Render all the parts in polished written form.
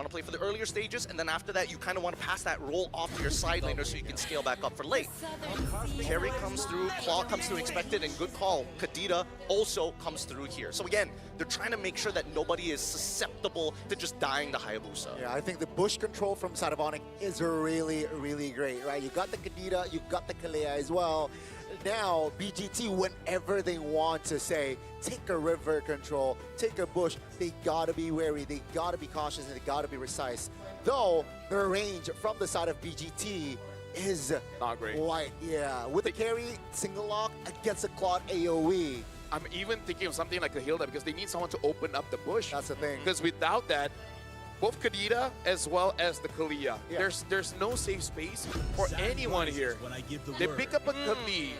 want to play for the earlier stages, and then after that, you kind of want to pass that role off to your side laner so you can scale back up for late. Carry comes through, Claw comes through expected, and good call. Kadita also comes through here. So again, they're trying to make sure that nobody is susceptible to just dying to Hayabusa. Yeah, I think the bush control from side of Onyx is really, really great, right? You got the Kadita, you got the Kalea as well. Now, BGT, whenever they want to say, take a river control, take a bush, they gotta be wary, they gotta be cautious, and they gotta be precise. Though, the range from the side of BGT is not great. Quite, yeah. With the carry, single lock against a Claude AoE. I'm even thinking of something like a Hilda because they need someone to open up the bush. That's the thing. Because without that, both Kadita as well as the Kalia, there's no safe space for anyone here. They pick up a Khalid.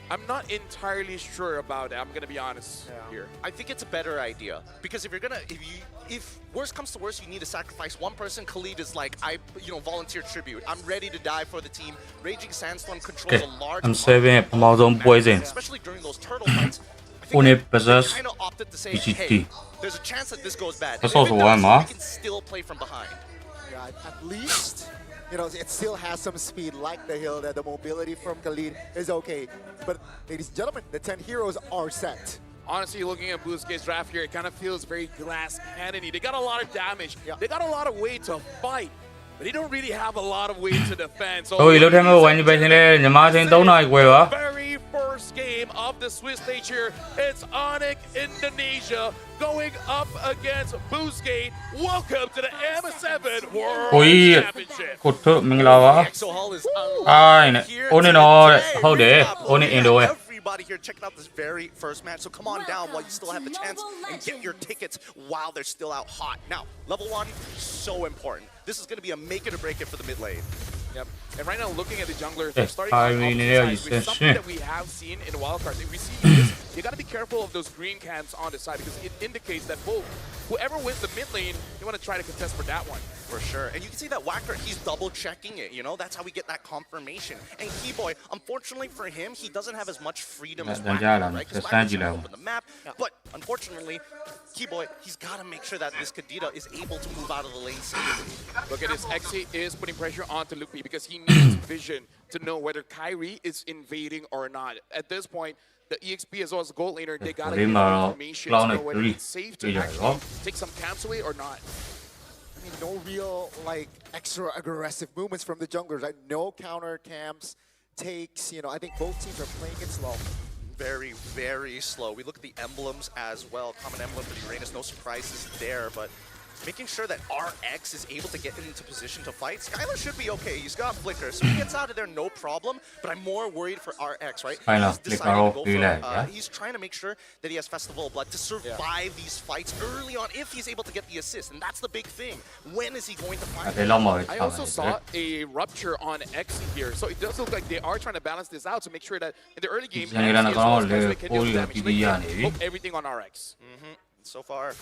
I'm not entirely sure about it. I'm gonna be honest here. I think it's a better idea because if worst comes to worst, you need to sacrifice one person. Khalid is like, volunteer tribute. I'm ready to die for the team. Raging Sandstorm controls a large poison, especially during those turtle fights. Only possess kind of opted to say, BGT. hey, there's a chance that this goes bad. That's And also if it why, does, Ma. we can still play from behind. Yeah, at least, it still has some speed like the Hilda. The mobility from Khalid is okay. But ladies and gentlemen, the 10 heroes are set. Honestly, looking at Blue Skate's draft here, it kind of feels very glass cannon-y. They got a lot of damage. They got a lot of way to fight. But they don't really have a lot of way to defend. So very first game of the Swiss stage here, it's Onyx Indonesia going up against Boostgate. Welcome to the M7 World Championship. EXO Hall is everybody here checking out this very first match. So come on down while you still have the chance and get your tickets while they're still out hot. Now, level 1, so important. This is going to be a make it or break it for the mid lane. Yep. And right now, looking at the junglers, they're starting on opposite sides with something that we have seen in wildcards. If we see this, you got to be careful of those green camps on the side because it indicates that whoever wins the mid lane, you want to try to contest for that one. For sure. And you can see that Wacker, he's double checking it, That's how we get that confirmation. And Keyboy, unfortunately for him, he doesn't have as much freedom as Wacker, right? Because Wacker's going to open the map. But unfortunately, Keyboy, he's got to make sure that this Kadita is able to move out of the lane safely. Look at this. Xe is putting pressure onto Lupi because he needs vision to know whether Kyrie is invading or not. At this point, the EXP as well as the gold laner, they got to get information to know whether it's safe to actually take some camps away or not. No real extra aggressive movements from the junglers, right? No counter camps, takes, I think both teams are playing it slow. Very, very slow. We look at the emblems as well. Common emblem for the Uranus, no surprises there, but making sure that RX is able to get into position to fight. Skylar should be okay. He's got Flicker, so he gets out of there no problem. But I'm more worried for RX, right? He's deciding to go for, he's trying to make sure that he has Festival of Blood to survive these fights early on if he's able to get the assist. And that's the big thing. When is he going to find it? I also saw a rupture on Xe here. So it does look like they are trying to balance this out to make sure that in the early game, everything on RX. So far.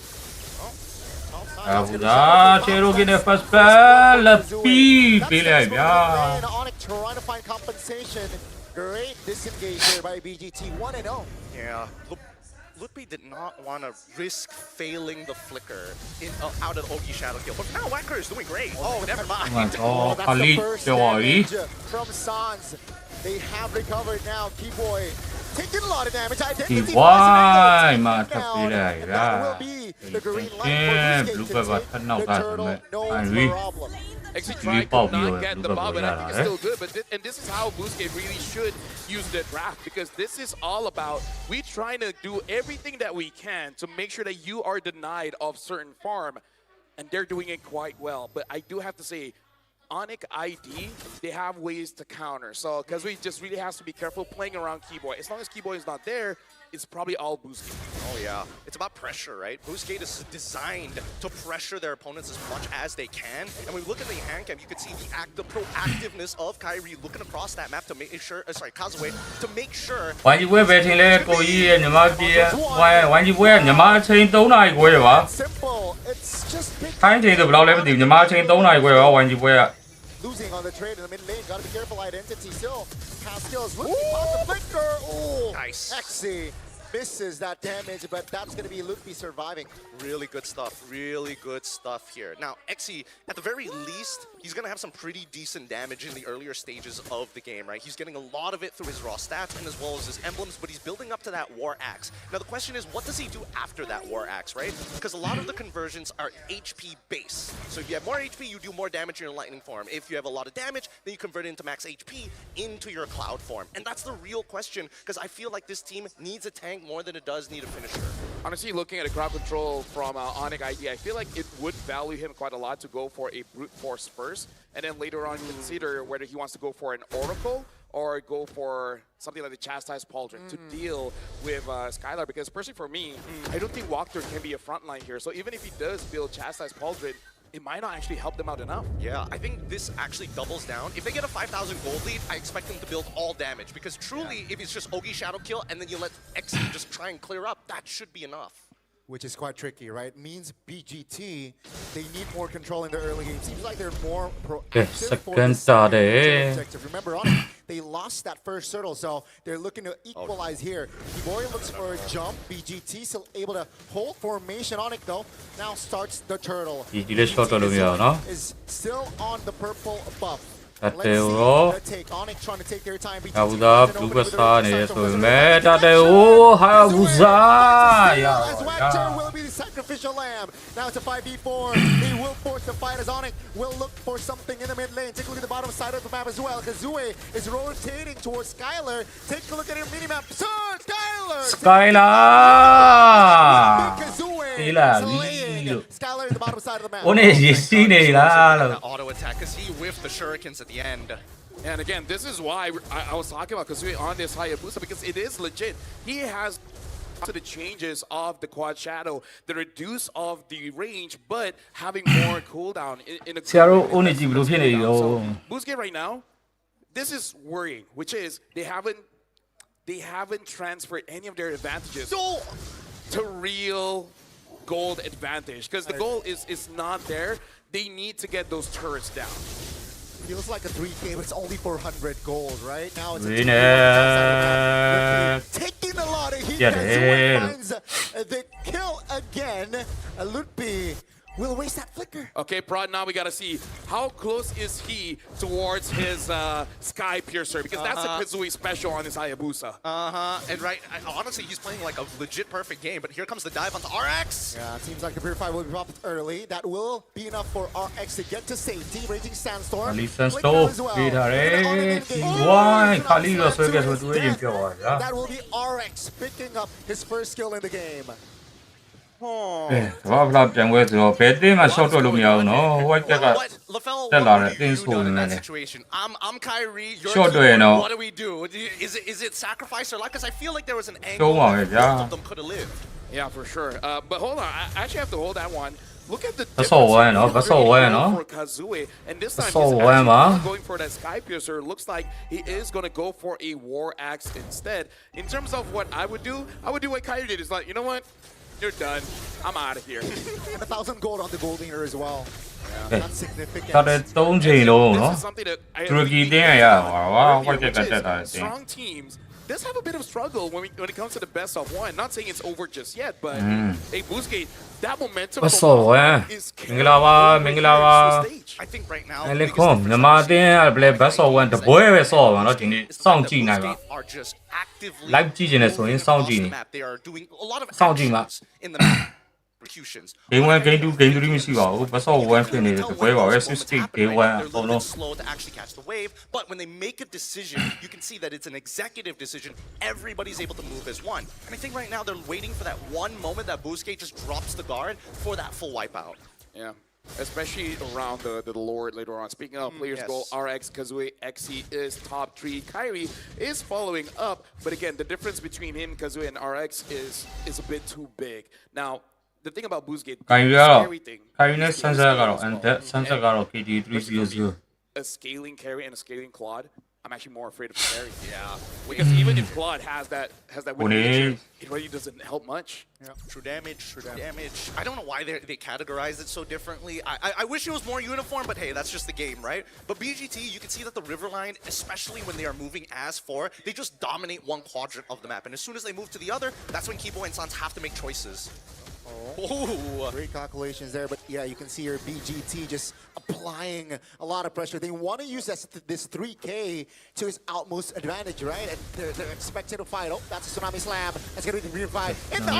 first ball, Onyx trying to find compensation. Great disengage here by BGT, 1-0. Yeah, Lupi did not want to risk failing the flicker out of Ogi Shadow Kill. But now Wacker is doing great. Oh, never mind. That's the first damage from Sans. They have recovered now. Keyboy taking a lot of damage. Identity that will be the green light for Blue Skate to take the turtle. No problem. Actually tried to not get the bob, and I think it's still good. But and this is how Blue Skate really should use the draft, because this is all about we trying to do everything that we can to make sure that you are denied of certain farm, and they're doing it quite well. But I do have to say, Onyx ID, they have ways to counter. So, because we just really have to be careful playing around Keyboy. As long as Keyboy is not there, it's probably all Boostgate. Oh yeah, it's about pressure, right? Boostgate is designed to pressure their opponents as much as they can. And when we look at the hand cam, you can see the proactiveness of Kyrie looking across that map to make sure, Kazue, to make sure. Simple. It's just big. Losing on the trade in the mid lane. Gotta be careful. Identity still has skills. Looking past the flicker. Oh, nice. Xe misses that damage, but that's going to be Ludwig surviving. Really good stuff here. Now, Exi, at the very least, he's going to have some pretty decent damage in the earlier stages of the game, right? He's getting a lot of it through his raw stats and as well as his emblems, but he's building up to that War Axe. Now, the question is, what does he do after that War Axe, right? Because a lot of the conversions are HP base. So if you have more HP, you do more damage in your lightning form. If you have a lot of damage, then you convert it into max HP into your cloud form. And that's the real question, because I feel like this team needs a tank more than it does need a finisher. Honestly, looking at a crowd control from Onyx ID, I feel like it would value him quite a lot to go for a brute force first, and then later on consider whether he wants to go for an Oracle or go for something like the Chastised Pauldron to deal with Skylar. Because personally for me, I don't think Walkthorn can be a frontline here. So even if he does build Chastised Pauldron, it might not actually help them out enough. Yeah, I think this actually doubles down. If they get a 5,000 gold lead, I expect them to build all damage. Because truly, if it's just Ogi Shadow Kill and then you let X just try and clear up, that should be enough. Which is quite tricky, right? Means BGT, they need more control in the early game. Seems like they're more proactive for the second objective. Remember, they lost that first turtle, so they're looking to equalize here. Kibori looks for a jump. BGT still able to hold formation on it, though. Now starts the turtle. BGT is still on the purple buff. Let's see the take. Onyx trying to take their time. Hayabusa Blue so Meta Hayabusa. As Wactor will be the sacrificial lamb. Now it's a 5v4. They will force the fight as Onyx will look for something in the mid lane. Take a look at the bottom side of the map as well. Kazue is rotating towards Skylar. Take a look at your minimap. Sir, Skylar! Skylar in the bottom side of the map. Auto attack because he whiffed the shurikens at the end. And again, this is why I was talking about Kazue on this Hayabusa, because it is legit. He has to the changes of the quad shadow, the reduce of the range, but having more cooldown in a Boostgate right now, this is worrying, which is they haven't transferred any of their advantages to real gold advantage, because the goal is not there. They need to get those turrets down. Feels like a 3K, but it's only 400 gold, right? Now it's taking a lot of heat. Finds the kill again. Ludwig will waste that flicker. Okay, Prod, now we gotta see how close is he towards his Sky Piercer, because that's a Kazue special on his Hayabusa. And honestly, he's playing like a legit perfect game, but here comes the dive onto RX. Yeah, it seems like the Purify will be dropped early. That will be enough for RX to get to safety. Raging Sandstorm. That will be RX picking up his first kill in the game. LaFell, in that situation? I'm Kyrie, you're what do we do? Is it sacrifice or luck? Because I feel like there was an angle that both of them could have lived. Yeah, for sure. But hold on, I actually have to hold that one. Look at the difference for Kazue, and this time he's actually not going for that Sky Piercer. Looks like he is going to go for a War Axe instead. In terms of what I would do what Kyrie did. Is like, you know what? You're done. I'm out of here. And 1,000 gold on the gold leader as well. Yeah. That's significant. This is something that I strong teams does have a bit of struggle when it comes to the best of one. Not saying it's over just yet, but a Boostgate, that momentum is carrying the stage. I think right now are just actively moving across the map. They are doing a lot of actions in the map. Executions. They're a little bit slow to actually catch the wave, but when they make a decision, you can see that it's an executive decision. Everybody's able to move as one. And I think right now they're waiting for that one moment that Boostgate just drops the guard for that full wipeout. Yeah. Especially around the Lord later on. Speaking of players goal, RX, Kazue, Xe is top 3. Kyrie is following up, but again, the difference between him, Kazue, and RX is a bit too big. Now, the thing about Boostgate, a scaling carry and a scaling quad I'm actually more afraid of Barry. Yeah, because even if Blood has that win nature, it really doesn't help much. Yeah. True damage. I don't know why they categorize it so differently. I wish it was more uniform, but hey, that's just the game, right? But BGT, you can see that the river line, especially when they are moving as 4, they just dominate one quadrant of the map. And as soon as they move to the other, that's when Kibo and Sans have to make choices. Oh, great calculations there, but yeah, you can see here BGT just applying a lot of pressure. They want to use this 3K to his utmost advantage, right? And they're expected to fight. Oh, that's a Tsunami Slam. That's going to be the revive. In the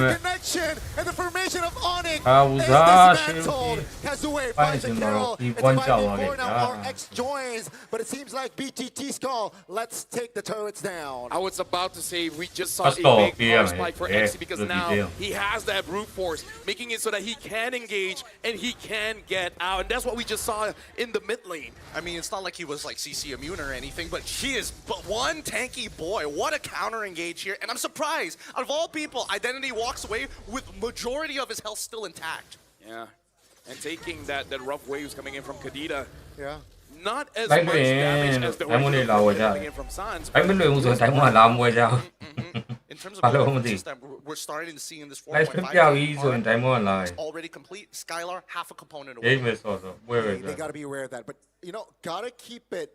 the connection and the formation of Onyx is dismantled. Kazue finds the kill. It's 5v4 now. RX joins, but it seems like BGT's call. Let's take the turrets down. I was about to say we just saw a big power spike for XC because now he has that brute force, making it so that he can engage and he can get out. And that's what we just saw in the mid lane. I mean, it's not like he was like CC immune or anything, but he is one tanky boy. What a counter engage here. And I'm surprised, out of all people, Identity walks away with majority of his health still intact. Yeah, and taking that rough waves coming in from Kadita. Yeah. Not as much damage as the original coming in from Sans. In terms of system, we're starting to see in this 4.5 it's already complete. Skylar, half a component away. They got to be aware of that, but you know, gotta keep it.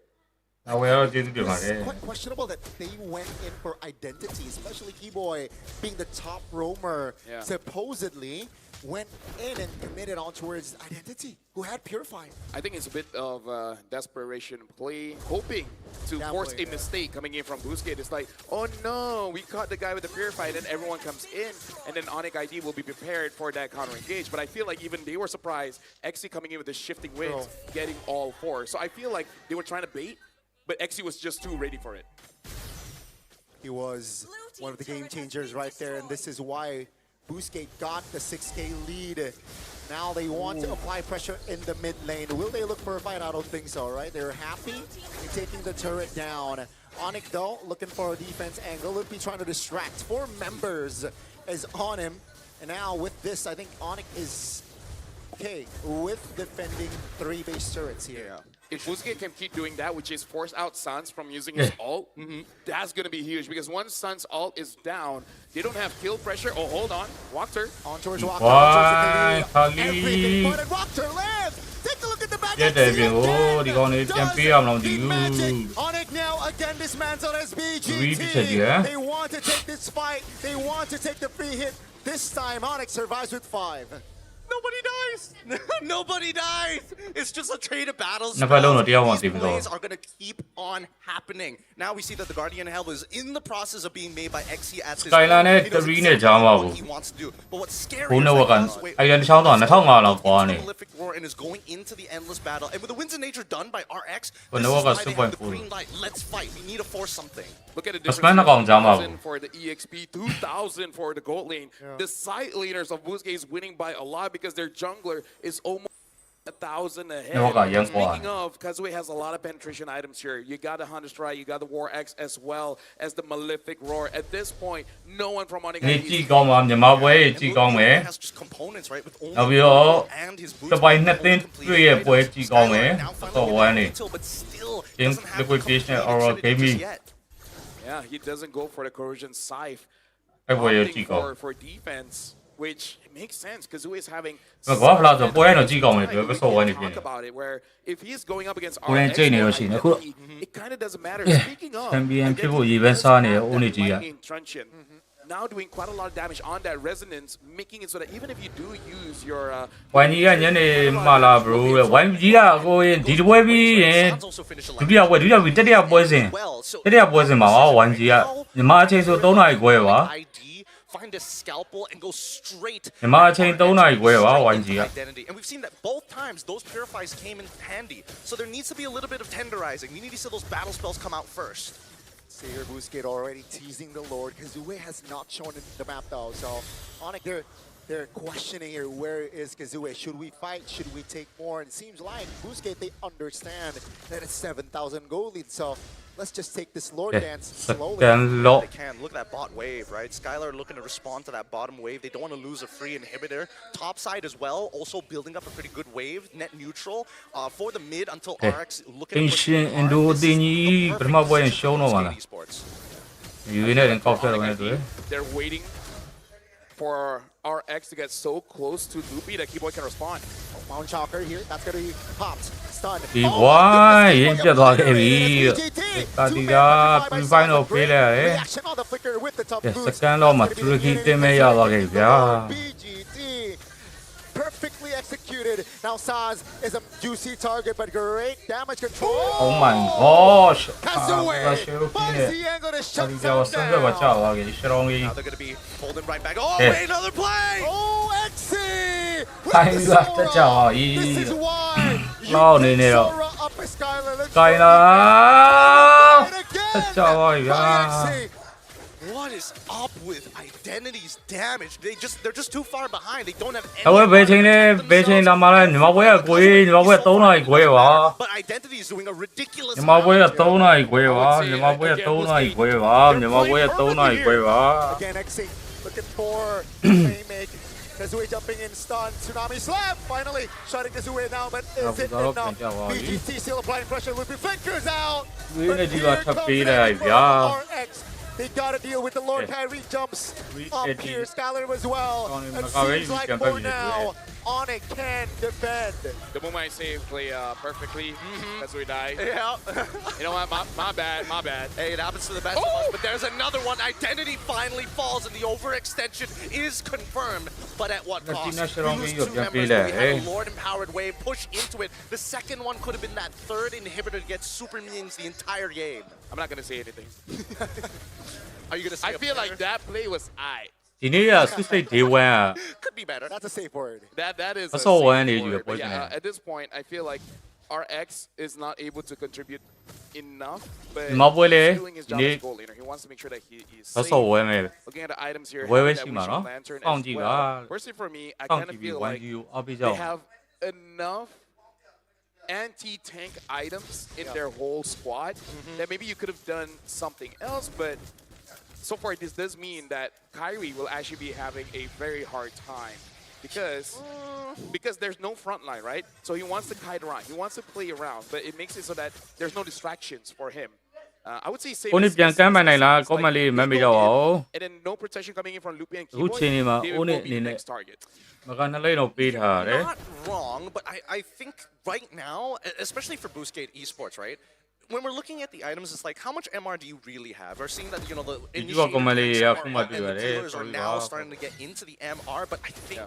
It's quite questionable that they went in for Identity, especially Keyboy being the top roamer. Yeah. Supposedly went in and committed on towards Identity, who had Purified. I think it's a bit of desperation play, hoping to force a mistake coming in from Boostgate. It's like, oh no, we caught the guy with the Purified, and everyone comes in, and then Onyx ID will be prepared for that counter engage. But I feel like even they were surprised, XC coming in with the shifting winds, getting all 4. So I feel like they were trying to bait, but XC was just too ready for it. He was one of the game changers right there, and this is why Boostgate got the 6K lead. Now they want to apply pressure in the mid lane. Will they look for a fight? I don't think so, right? They're happy in taking the turret down. Onyx, though, looking for a defense angle. Would be trying to distract. 4 members is on him. And now with this, I think Onyx is okay with defending 3 base turrets here. Yeah. If Boostgate can keep doing that, which is force out Sans from using his ult, that's going to be huge. Because once Sans' ult is down, they don't have kill pressure. Oh, hold on. Walker. On towards Walker. On towards the everything but Walker lives. Take a look at the back. Onyx now again dismantled as BGT. They want to take this fight. They want to take the free hit. This time, Onyx survives with 5. Nobody dies! Nobody dies! It's just a trade of battles. These plays are going to keep on happening. Now we see that the Guardian Hell is in the process of being made by XC at this point. He knows exactly what he wants to do. But what's scary is that Prolific Roar and is going into the endless battle. And with the Winds of Nature done by RX, this is why they have the green light. Let's fight. We need to force something. Look at the difference. 1,000 for the EXP, 2,000 for the gold lane. The side laners of Boostgate is winning by a lot because their jungler is almost 1,000 ahead. Speaking of, Kazue has a lot of penetration items here. You got the Hunter Strike, you got the War X as well as the Malefic Roar. At this point, no one from Onyx has just components, right? With only and his boots. But still doesn't have yet. Yeah, he doesn't go for the Corrosion Scythe. For defense, which makes sense because Kazue is having talk about it, where if he's going up against RX, it kind of doesn't matter. Speaking of, now doing quite a lot of damage on that resonance, making it so that even if you do use your find a scalpel and go straight identity. And we've seen that both times those purifies came in handy. So there needs to be a little bit of tenderizing. We need to see those battle spells come out first. See here, Boostgate already teasing the Lord. Kazue has not shown in the map though. So Onyx, they're questioning here, where is Kazue? Should we fight? Should we take more? And it seems like Boostgate, they understand that it's 7,000 gold lead. So let's just take this Lord ကဲ dance စ slowly. ကန်လော့ They can. Look at that bot wave, right? Skylar looking to respond to that bottom wave. They don't want to lose a free inhibitor. Top side as well, also building up a pretty good wave. Net neutral for the mid until RX looking to push Ancient hard. Indo This is Dini, the perfect Brahma Boy and position show for no Moonton one. Esports. ယူနေတယ်ကောက်ချက်တော့မယ်တွေ့ They're waiting for RX to get so close to Loopy that Keyboy can respond. Mount Chalker here. That's going to be popped. Stunned. ဒီဝိုင်းရင်းပြတ်သွားခဲ့ပြီကာတီကပရီဖိုင်တော့ပေးလိုက်ရတယ် Reaction on the flicker with the top ကဲ boost. စကန်တော့မှတူရကီတင်မဲ့ရသွားခဲ့ပြီဗျာ BGT perfectly executed. Now Saz is a juicy target, but great damage control. Oh my gosh Kazue ဘာရှိလို့ပြ finds နေ the angle to ကာ shut တီကဆန်း Saz သက်ပါချ down. သွားခဲ့ရှရောင်းကြီး Now they're going to be holding right back. Oh, Yeah. wait, another play! Oh, Exy! With Time the left to Sora. Jawa. This is why you Lao pick này nè rồi. Sora up as Skylar. Let's ကိုင်းလာ go again ချသွားပြီဗျာ by Exy. What is up with Identity's damage? They're just too far behind. They don't have any. အဝဲဘယ်ချိန်လဲဘယ်ချိန်လာမှလဲညီမဘွဲကကိုကြီးညီမဘွဲ3နာရီခွဲပါ But Identity is doing a ridiculous. ညီမဘွဲက3နာရီခွဲပါညီမဘွဲက3နာရီခွဲပါညီမဘွဲက3နာရီခွဲပါ Again, Exy looking for Playmake. Kazue jumping in, stun, Tsunami Slam. Finally shutting Kazue down, but is it Bravo, enough? Bravo. BGT still applying pressure. Loopy flickers out. Really But did here not have comes been the a- from yeah. RX. They gotta deal with the Lord Yeah. Kyrie jumps up Really here. Skylar as well. Tony It Macari seems like can for probably now, Onyx can defend. The moment I say play perfectly, that's where we die. Yeah. You know what? My bad. My bad. Hey, it happens to the best of us, but there's another one. Identity finally falls, and the overextension is confirmed. But at what cost? National Strong Lose League two of members, Japan, but we have eh? a Lord-empowered wave. Push into it. The second one could have been that third inhibitor to get super minions the entire game. I'm not gonna say anything. Are you gonna say I a feel player? like that play was I. ဒီနေ့ကဆွစ်စိတ် day 1อ่ะ Could be better. That's a safe word. That is. That's a all safe one age word, you're but pushing yeah, it. at this point, I feel like RX is not able to contribute enough. But Mabwele, he's doing his job ni- as a goal laner. He wants to make sure that he is သ safe. ဆော့ဝဲမယ် Looking at the items here, Where having is that she, man, Wishing huh? Lantern Found as you, well. ah. Personally, for me, I စောင့် kind ကြ of ည့်ပြီး feel 1 like view အပိ they ကြောင့် have enough anti-tank items in their whole squad that maybe you could have done something else, but so far this does mean that Kyrie will actually be having a very hard time because there's no front line, right? So he wants to kite around, he wants to play around, but it makes it so that there's no distractions for him. I would say same ကိုနေ as- ပြန်ကမ်းမှန်နိုင်လား as ကောမ like လေးမ you မေ့ go ကြပါ in, ဦး and then no protection coming in from Loopy and အခု Keyboy, ချိန်ဒီမှာ they ဦး will နေ be အနေ the နဲ့ next target. မကနှလေးတော့ပေးထားတယ် Not wrong, but I think right now, especially for Boostgate Esports, right? When we're looking at the items, it's like, how much MR do you really have? We're seeing that, you know, the initiators and the dealers are now starting to get into the MR, but I think...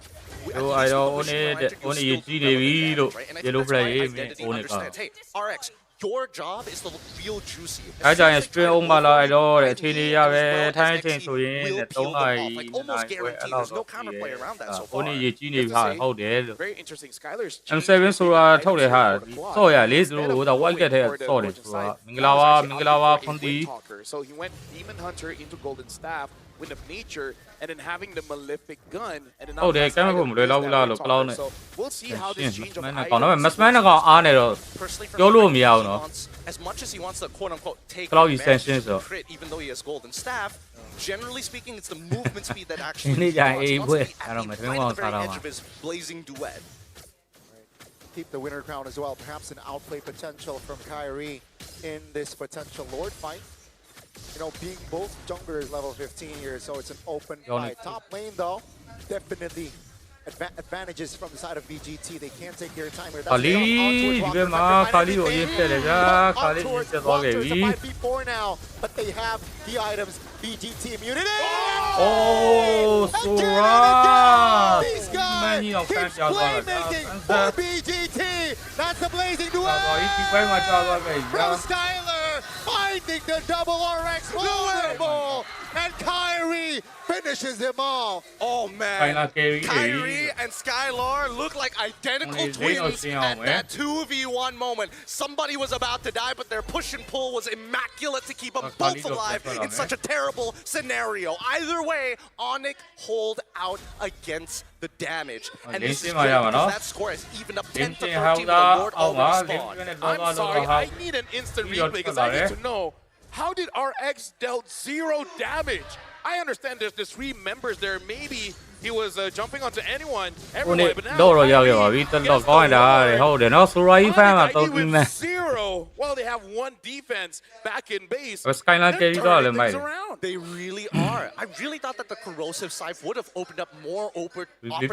Yo, I don't own it. Only you see the video. And I Yellow think that's why play, Identity own it. understands, hey, RX, your job is the real juicy. အဲကြရင် stream အောင်မလာတော့တဲ့ Right အခြေအနေရ here ပဲ as well ထိုင်း as ချိန် XC ဆိုရင် will တဲ့ peel 3 them နာရီ off. Like, almost guaranteed. There's no counterplay around that so ကို far. နေရကြီးနေပါဟုတ်တယ်လို့ Very interesting. Skylar's M7 ဆိုတာထုတ်တယ်ဟာဆော့ရလေးစလို့ဒါ white ကထဲဆော့တယ်ဆိုတာမင်္ဂလာပါမင်္ဂလာပါခွန်တီ So he went Demon Hunter into Golden Staff, Wind of Nature, and then having the Malefic gun. And then now ဟုတ်တယ် Skylar ကမ်းမဖို့မလွယ်လောက်ဘူးလား is လို့ that ကလောင်းနဲ့ So we'll see how this change of မနဲ့ကောင်းတော့ items မစမန်ကအားနေတော့ Personally, for ပြော me, လို့ I မ think ရ he ဘူးနော် wants, as much as he wants to quote unquote take Cloud advantage extensions, of though. crit, even though he has golden staff, generally speaking, it's the movement speed that actually Ini he jangan wants. He wants to be I at don't the know, right at the very salah edge lah. of his blazing duet. Keep the winner crown as well. Perhaps an outplay potential from Kyrie in this potential Lord fight. You know, being both junglers level 15 here, so it's an open fight. Top lane though, definitely advantages from the side of BGT. They can't take their time here. ခါလီဒီဘက်မှာခါလီကိုအရင်ဆက်တယ်ဗျာခါလီအရင်ဆက်သွားခဲ့ပြီ now, but they have the items. BGT immunity. Oh, Again Sora! and again, these guys Man, you don't keeps fancy all that. playmaking That's for BGT. That's the blazing duel. ဒီပွဲမှာကြာသွားခဲ့ဗျာ From Skylar finding the double RX vulnerable, and Kyrie finishes him off. Oh man, Final carry. Kyrie and Skylar look like identical Only they don't twins see at how, that 2v1 moment. Somebody was about to die, but their push and pull was immaculate to keep them both alive in such a terrible scenario. Either way, Onyx hold out against the damage. And this is great because that score has evened up 10 to 13 with the Lord already spawned. I'm sorry, I need an instant replay because I need to know How did RX dealt 0 damage? I understand there's the 3 members there. Maybe he was jumping onto anyone, ကိုနေ everyone, but now တော့တော့ရောက်ပါပြီတော်တော်ကောင်းနေတာဟုတ်တယ်နော်ဆိုရာကြီးဖမ်းမှာတော့ပြီးမယ် 0. Well, they have 1 defense back in base. Skyline They're carry တော့လည်း turning မိုက် things around. They really are. I really thought that the corrosive scythe would have opened up more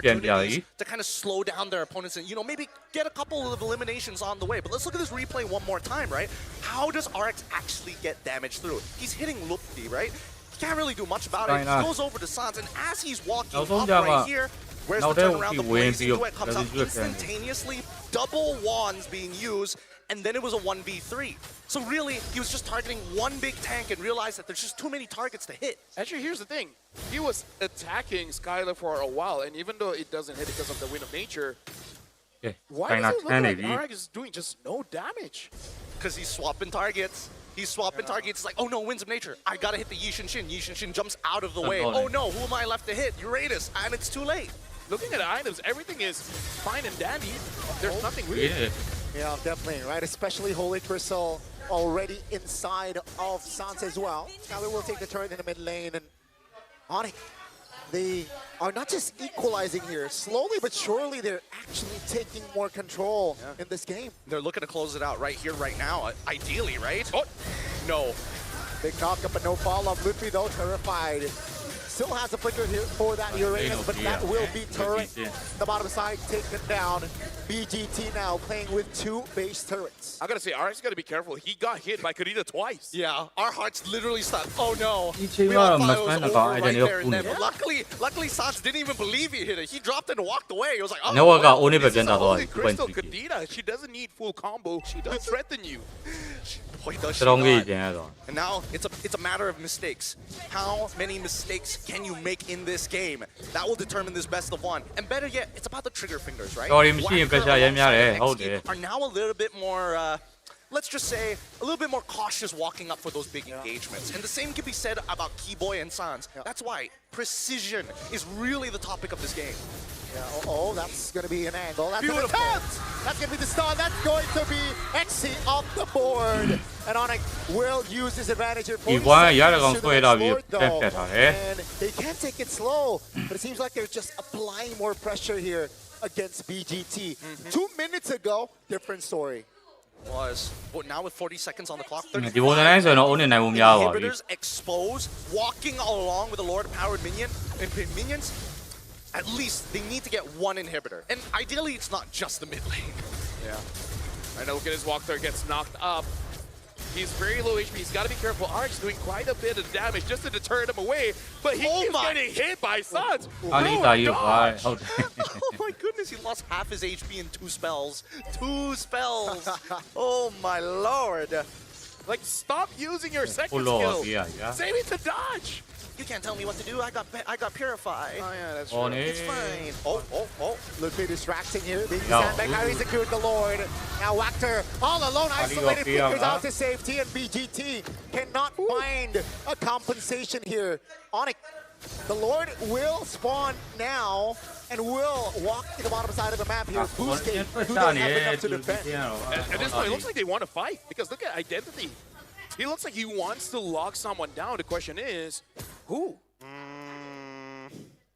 ပြန်ပြ opportunities ပြီ to kind of slow down their opponents and, maybe get a couple of eliminations on the way. But let's look at this replay one more time, right? How does RX actually get damage through? He's hitting Lupti, right? He can't really do much about it. He goes over to Sans, and as he's walking up right here, where's the turnaround? The blazing duet comes out instantaneously. Double wands being used, and then it was a 1v3. So really, he was just targeting one big tank and realized that there's just too many targets to hit. Actually, here's the thing. He was attacking Skylar for a while, and even though it doesn't hit because of the Wind of Nature, why does it look like RX is doing just no damage? Because he's swapping targets. He's swapping targets. It's like, oh no, Winds of Nature. I gotta hit the Yi Shin Shin. Yi Shin Shin jumps out of the way. Oh no, who am I left to hit? Uranus. And it's too late. Looking at the items, everything is fine and dandy. There's nothing weird. Yeah, definitely, right? Especially Holy Crystal already inside of Sans as well. Skylar will take the turret in the mid lane, and Onyx, they are not just equalizing here. Slowly but surely, they're actually taking more control in this game. They're looking to close it out right here, right now. Ideally, right? Oh, no. Big knock up, but no follow-up. Ludwig, though, terrified. Still has a flicker here for that Uranus, but that will be turret. The bottom side taken down. BGT now playing with 2 base turrets. I gotta say, RX gotta be careful. He got hit by Karita twice. Yeah, our hearts literally stopped. Oh no. He We all changed thought it was my over mind. right I there and then. didn't But luckily, Sans didn't even believe he hit it. He dropped and walked away. He was like, oh, No one got only This is begin a that Holy one. Crystal Kadita. She doesn't need full combo. She does threaten you. boy, does she Strong not. again. And now it's a matter of mistakes. How many mistakes can you make in this game? That will determine this best of 1. And better yet, it's about the trigger fingers, right? Sorry, machine Whacker pressure, alongside hold XG it. are now a little bit more, let's just say, a little bit more cautious walking up for those big engagements. And the same can be said about Keyboy and Sans. That's why precision is really the topic of this game. Yeah, oh, that's going to be an angle. That's Beautiful. an attempt! That's going to be the start. That's going to be XC off the board. And Onyx will use his advantage here. ဒီကွာရတဲ့ကောင်ဆွဲလာပြီးတက်တက်ထားတယ် And they can't take it slow, but it seems like they're just applying more pressure here against BGT. 2 minutes ago, different story. But now with 40 seconds on the clock, ဒီပုံစံတိုင်းဆိုရင်တော့ own နိုင်ဖို့များပါပြီ inhibitors exposed, walking along with the Lord Powered minion and minions. At least they need to get 1 inhibitor. And ideally, it's not just the mid lane. Yeah. And look at his walk there, gets knocked up. He's very low HP. He's got to be careful. RX doing quite a bit of damage just to deter him away. But he keeps getting hit by Sans. အာလီတာယူပါဟုတ်တယ် Oh my goodness, he lost half his HP in 2 spells. 2 spells. Oh my lord. Like, stop using your second Pull off, skill. yeah. Save it to dodge. You can't tell me what to do. I got Purify. Oh, yeah, that's Oh, true. It's fine. Oh. Ludwig distracting here. Big Yo. sandbag. Harry secured the Lord. Now Wachter all alone, isolated, flickers out to safety, and BGT cannot find a compensation here. Onyx, the Lord will spawn now and will walk to the bottom side of the map here. Boostgate, who doesn't have enough to defend. At this point, it looks like they want to fight. Because look at Identity. He looks like he wants to lock someone down. The question is, who?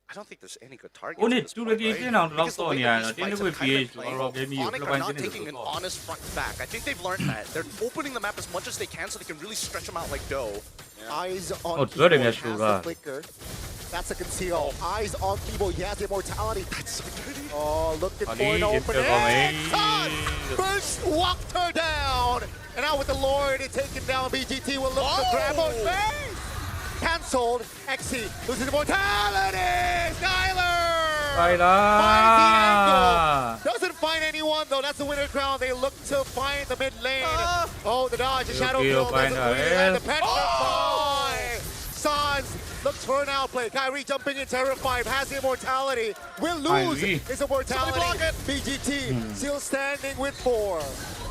I don't think there's any good targets. Only at this two point, against right? now, Because the way that these didn't fights we have kind of PH been playing, or maybe you Onyx play are not Dynasty taking an as well. honest front to back. I think they've learned that. They're opening the map as much as they can so they can really stretch them out like dough. Eyes on Oh, Keyboy, dirty, has yeah, the sure. flicker. That's a conceal. Eyes on Keyboy, he has the immortality. That's so dirty. Oh, looking for Ali, an if opening. you're going. Todd first walked her down. And now with the Lord taken down, BGT will look to grab her face. Cancelled. XC loses immortality. Skylar ไปละ finds the angle. Doesn't find anyone though. That's the winner crown. They look to find the mid lane. Oh, the dodge, the shadow Okay, kill doesn't fine, win. And the eh? petrify. Sans looks for an outplay. Kyrie jumping in, terrified, has the immortality. Will lose Kyrie. his immortality. Somebody block it. BGT still standing with 4.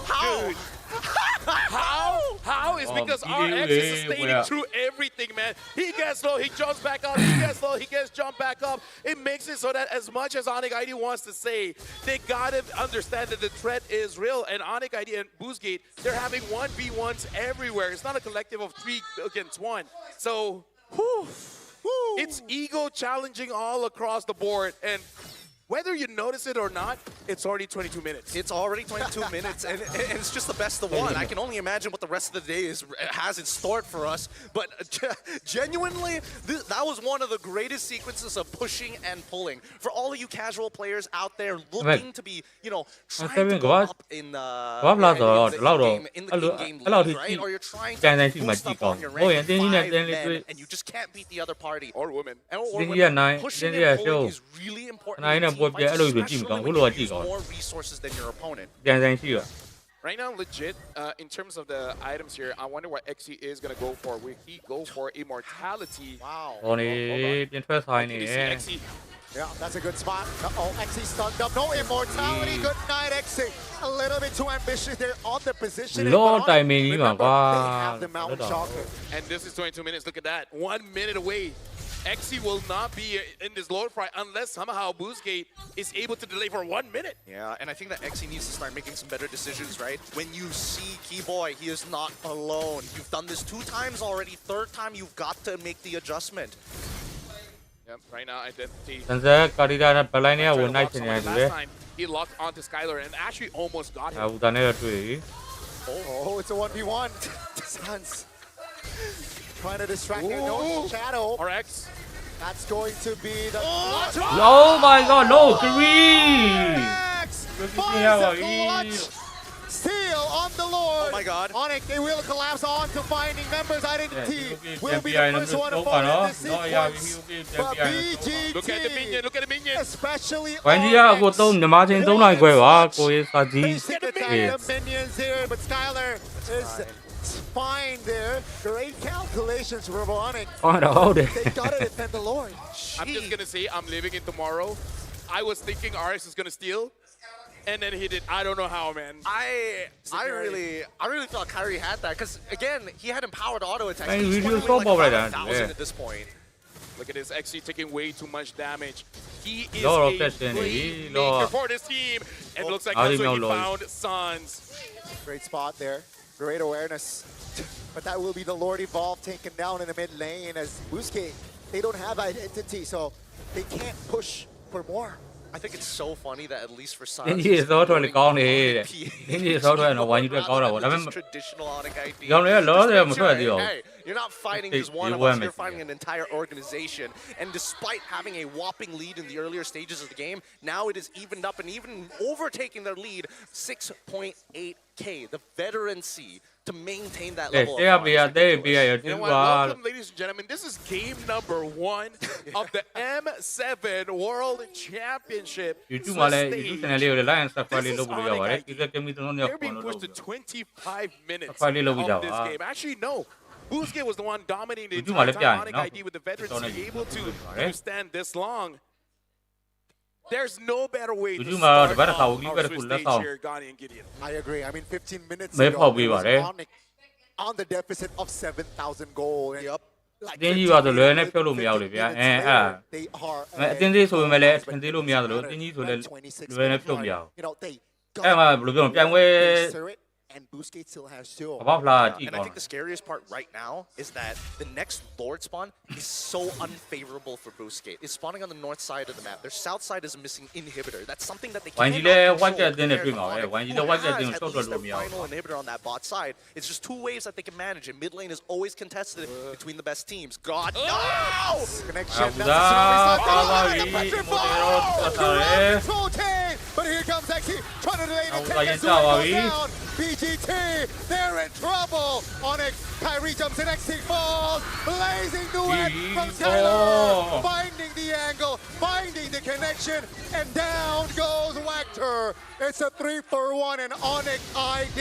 How? Dude, How? It's because RX is sustaining through everything, man. He gets low, he jumps back up. He gets low, he gets jumped back up. It makes it so that as much as Onyx ID wants to say, they gotta understand that the threat is real. And Onyx ID and Boostgate, they're having 1v1s everywhere. It's not a collective of 3 against 1. So, it's ego challenging all across the board. And whether you notice it or not, it's already 22 minutes. It's already 22 minutes, and it's just the best of one. I can only imagine what the rest of the day has in store for us. But genuinely, that was one of the greatest sequences of pushing and pulling. For all of you casual players out there looking to be, you know, trying to go up in the in-game league, right? Or you're trying to boost up on your rank 5 men, and you just can't beat the other party. Or women. Or women. Pushing and pulling is really important. Especially when you use more resources than your opponent. Right now, legit, in terms of the items here, I wonder what XE is going to go for. Will he go for Immortality? Wow. XE. Yeah, that's a good spot. Uh-oh, XE stunned up. No Immortality. Good night, XE. A little bit too ambitious there on the position. Low timing. Remember, they have the Mountain Shocker. And this is 22 minutes. Look at that. 1 minute away. XE will not be in this load fry unless somehow Boostgate is able to delay for 1 minute. Yeah, and I think that XE needs to start making some better decisions, right? When you see Keyboy, he is not alone. You've done this 2 times already. 3rd time, you've got to make the adjustment. Yep, right now, Identity. Last time, he locked onto Skylar and actually almost got him. Oh, it's a 1v1. Sans trying to distract him. No shadow. RX. That's going to be the... Oh my god, no, 3! Clutch. Steal on the Lord. Oh my god. Onyx, they will collapse on to finding members' identity. Will be the first one to fall in this sequence. But BGT, look at the minion, look at the minion. especially Basic attack the minions here, but Skylar is fine there. Great calculations for Onyx. They gotta defend the Lord. I'm just gonna say I'm living in tomorrow. I was thinking RX is gonna steal. And then he did. I don't know how, man. I really thought Kyrie had that because again he had empowered auto attack. Man, He's we running do so like bad right 5,000 now. at this point. Look at this XE taking way too much damage. He is Lord a of Destiny, playmaker for this team. And it looks like that's where he found Sans. Great spot there. Great awareness. But that will be the Lord Evolve taken down in the mid lane as Boostgate, they don't have identity, so they can't push for more. I think it's so funny that at least for Sans, traditional Onyx ID. Hey, you're not fighting just one of us, you're fighting an entire organization. And despite having a whopping lead in the earlier stages of the game, now it is evened up and even overtaking their lead 6.8K, the veterancy to maintain that level of You know what? Welcome, ladies and gentlemen. This is game number 1 of the M7 World Championship. They're being pushed to 25 minutes of this game. Actually, no. Boostgate was the one dominating the entire time. Onyx ID with the veterancy able to stand this long. There's no better way to start off our Swiss stage here, Gani and Gideon. I agree. I mean, 15 minutes ago, it was Onyx on the deficit of 7,000 gold. And Yep. like တင်းကြီးပါဆိုလွယ်နဲ့ဖြုတ်လို့မရဘူးလေ 15 ဗျာ minutes later, they are အတင်းသေးဆိုပေမဲ့လည်းအတင်းသေးလို့မရသလိုတင်းကြီးဆိုလည်း 26 လွယ်နဲ့ဖြုတ်မရဘူး You know, they အဲ့မှာဘယ်လိုပြောမလဲပြိုင်ပွဲ Surrey and Boostgate still has two. အပေါက်ဖလားကြည့် And I ကောင်း think the scariest part right now is that the next Lord spawn is so unfavorable for Boostgate. It's spawning on the north side of the map. Their south side is a missing inhibitor. That's something that they Why cannot you let control one get in there compared to doing all Onyx, that? Why you who let one get has in at so least their good, final inhibitor on that bot side. It's just 2 ways that they can manage it. Mid lane is always contested between the best teams. God, no! Connection. But here comes XE trying to delay the take down. BGT, they're in trouble. Onyx, Kyrie jumps in, XE falls. Blazing duet from Skylar. Finding the angle, finding the connection, and down goes Wactor. It's a 3-for-1 and Onyx ID.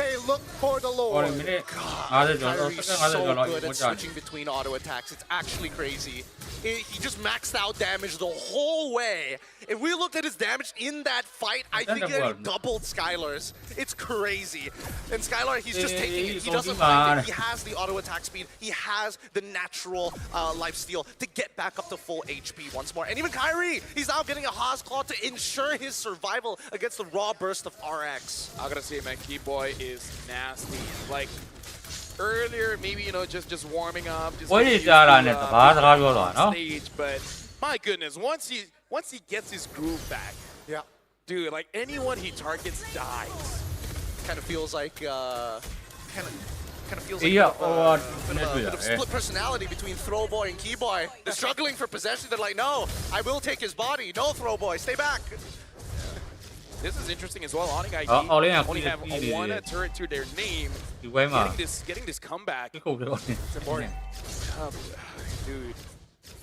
They look for the Lord. Kyrie's so good at switching between auto attacks. It's actually crazy. He just maxed out damage the whole way. If we looked at his damage in that fight, I think that he doubled Skylar's. It's crazy. And Skylar, he's just taking it. He doesn't mind it. He has the auto attack speed. He has the natural lifesteal to get back up to full HP once more. And even Kyrie, he's now getting a Haas Claw to ensure his survival against the raw burst of RX. I gotta say, man, Keyboy is nasty. Like, earlier, maybe, you know, just warming up. Just stage, but my goodness, once he gets his groove back, dude, like anyone he targets dies. Kind of feels like kind of feels like a bit of split personality between Throwboy and Keyboy. They're struggling for possession. They're like, no, I will take his body. No, Throwboy, stay back. This is interesting as well. Onyx ID only have one turret to their name. Getting this comeback. It's important. Dude,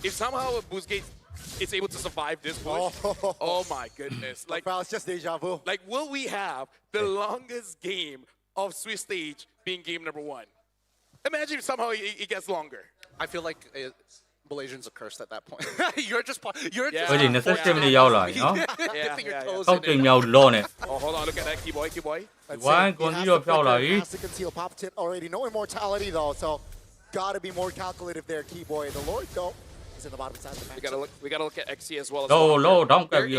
if somehow Boostgate is able to survive this push, oh my goodness! Like, it's just deja vu. Like, will we have the longest game of Swiss Stage being game number 1? Imagine if somehow it gets longer. I feel like Malaysians are cursed at that point. You're just dipping your toes in it. Oh, hold on, look at that, Keyboy. He has to conceal Pop Tip already. No immortality though, so gotta be more calculative there, Keyboy. The Lord though is in the bottom side of the match. We gotta look at XC as well. Don't get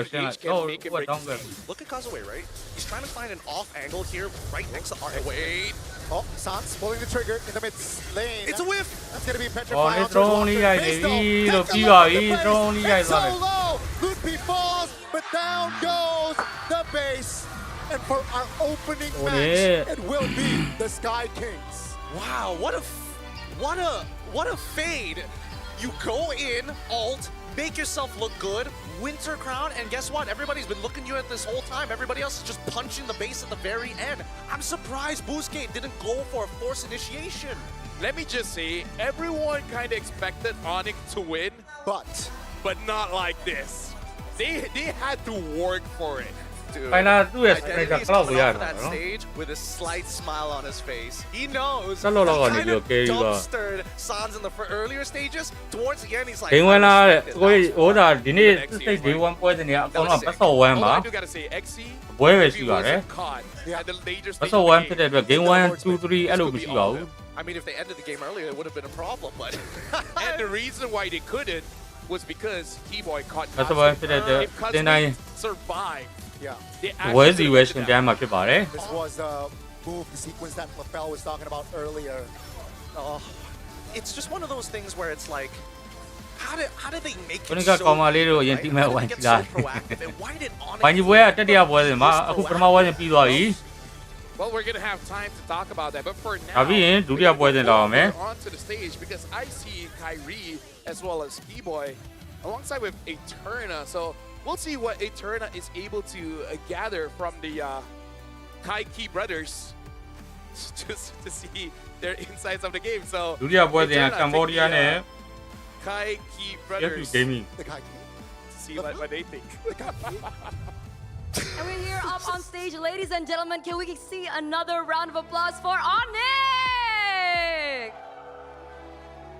Look at Kazaway, right? He's trying to find an off angle here, right next to RX. Wait. Oh, Sans pulling the trigger in the mid lane. It's a whiff. That's gonna be petrified. It's only so low. Loopy falls, but down goes the base. And for our opening match, it will be the Sky Kings. Wow, what a fade. You go in, ult, make yourself look good, Winter Crown, and guess what? Everybody's been looking you at this whole time. Everybody else is just punching the base at the very end. I'm surprised Boostgate didn't go for a force initiation. Let me just say, everyone kind of expected Onyx to win, but not like this. They had to work for it. Dude, he's coming off that stage with a slight smile on his face. He knows. He kind of dumpstered Sans in the earlier stages. Towards the end, he's like, All I do gotta say, XC was caught at the later stage of the game. I mean, if they ended the game earlier, it would have been a problem, but... And the reason why they couldn't was because Keyboy caught Kazumi. If Kazumi survived, they actually this was the move, the sequence that LaFell was talking about earlier. It's just one of those things where it's like, how did they make it so proactive? And why did Well, we're gonna have time to talk about that, but for now, we're onto the stage because I see Kyrie as well as Keyboy alongside with Eterna. So we'll see what Eterna is able to gather from the Kai Key brothers just to see their insights of the game. So Eterna, Kai Key brothers, The Kai see what they think. And we're here up on stage, ladies and gentlemen. Can we see another round of applause for Onyx?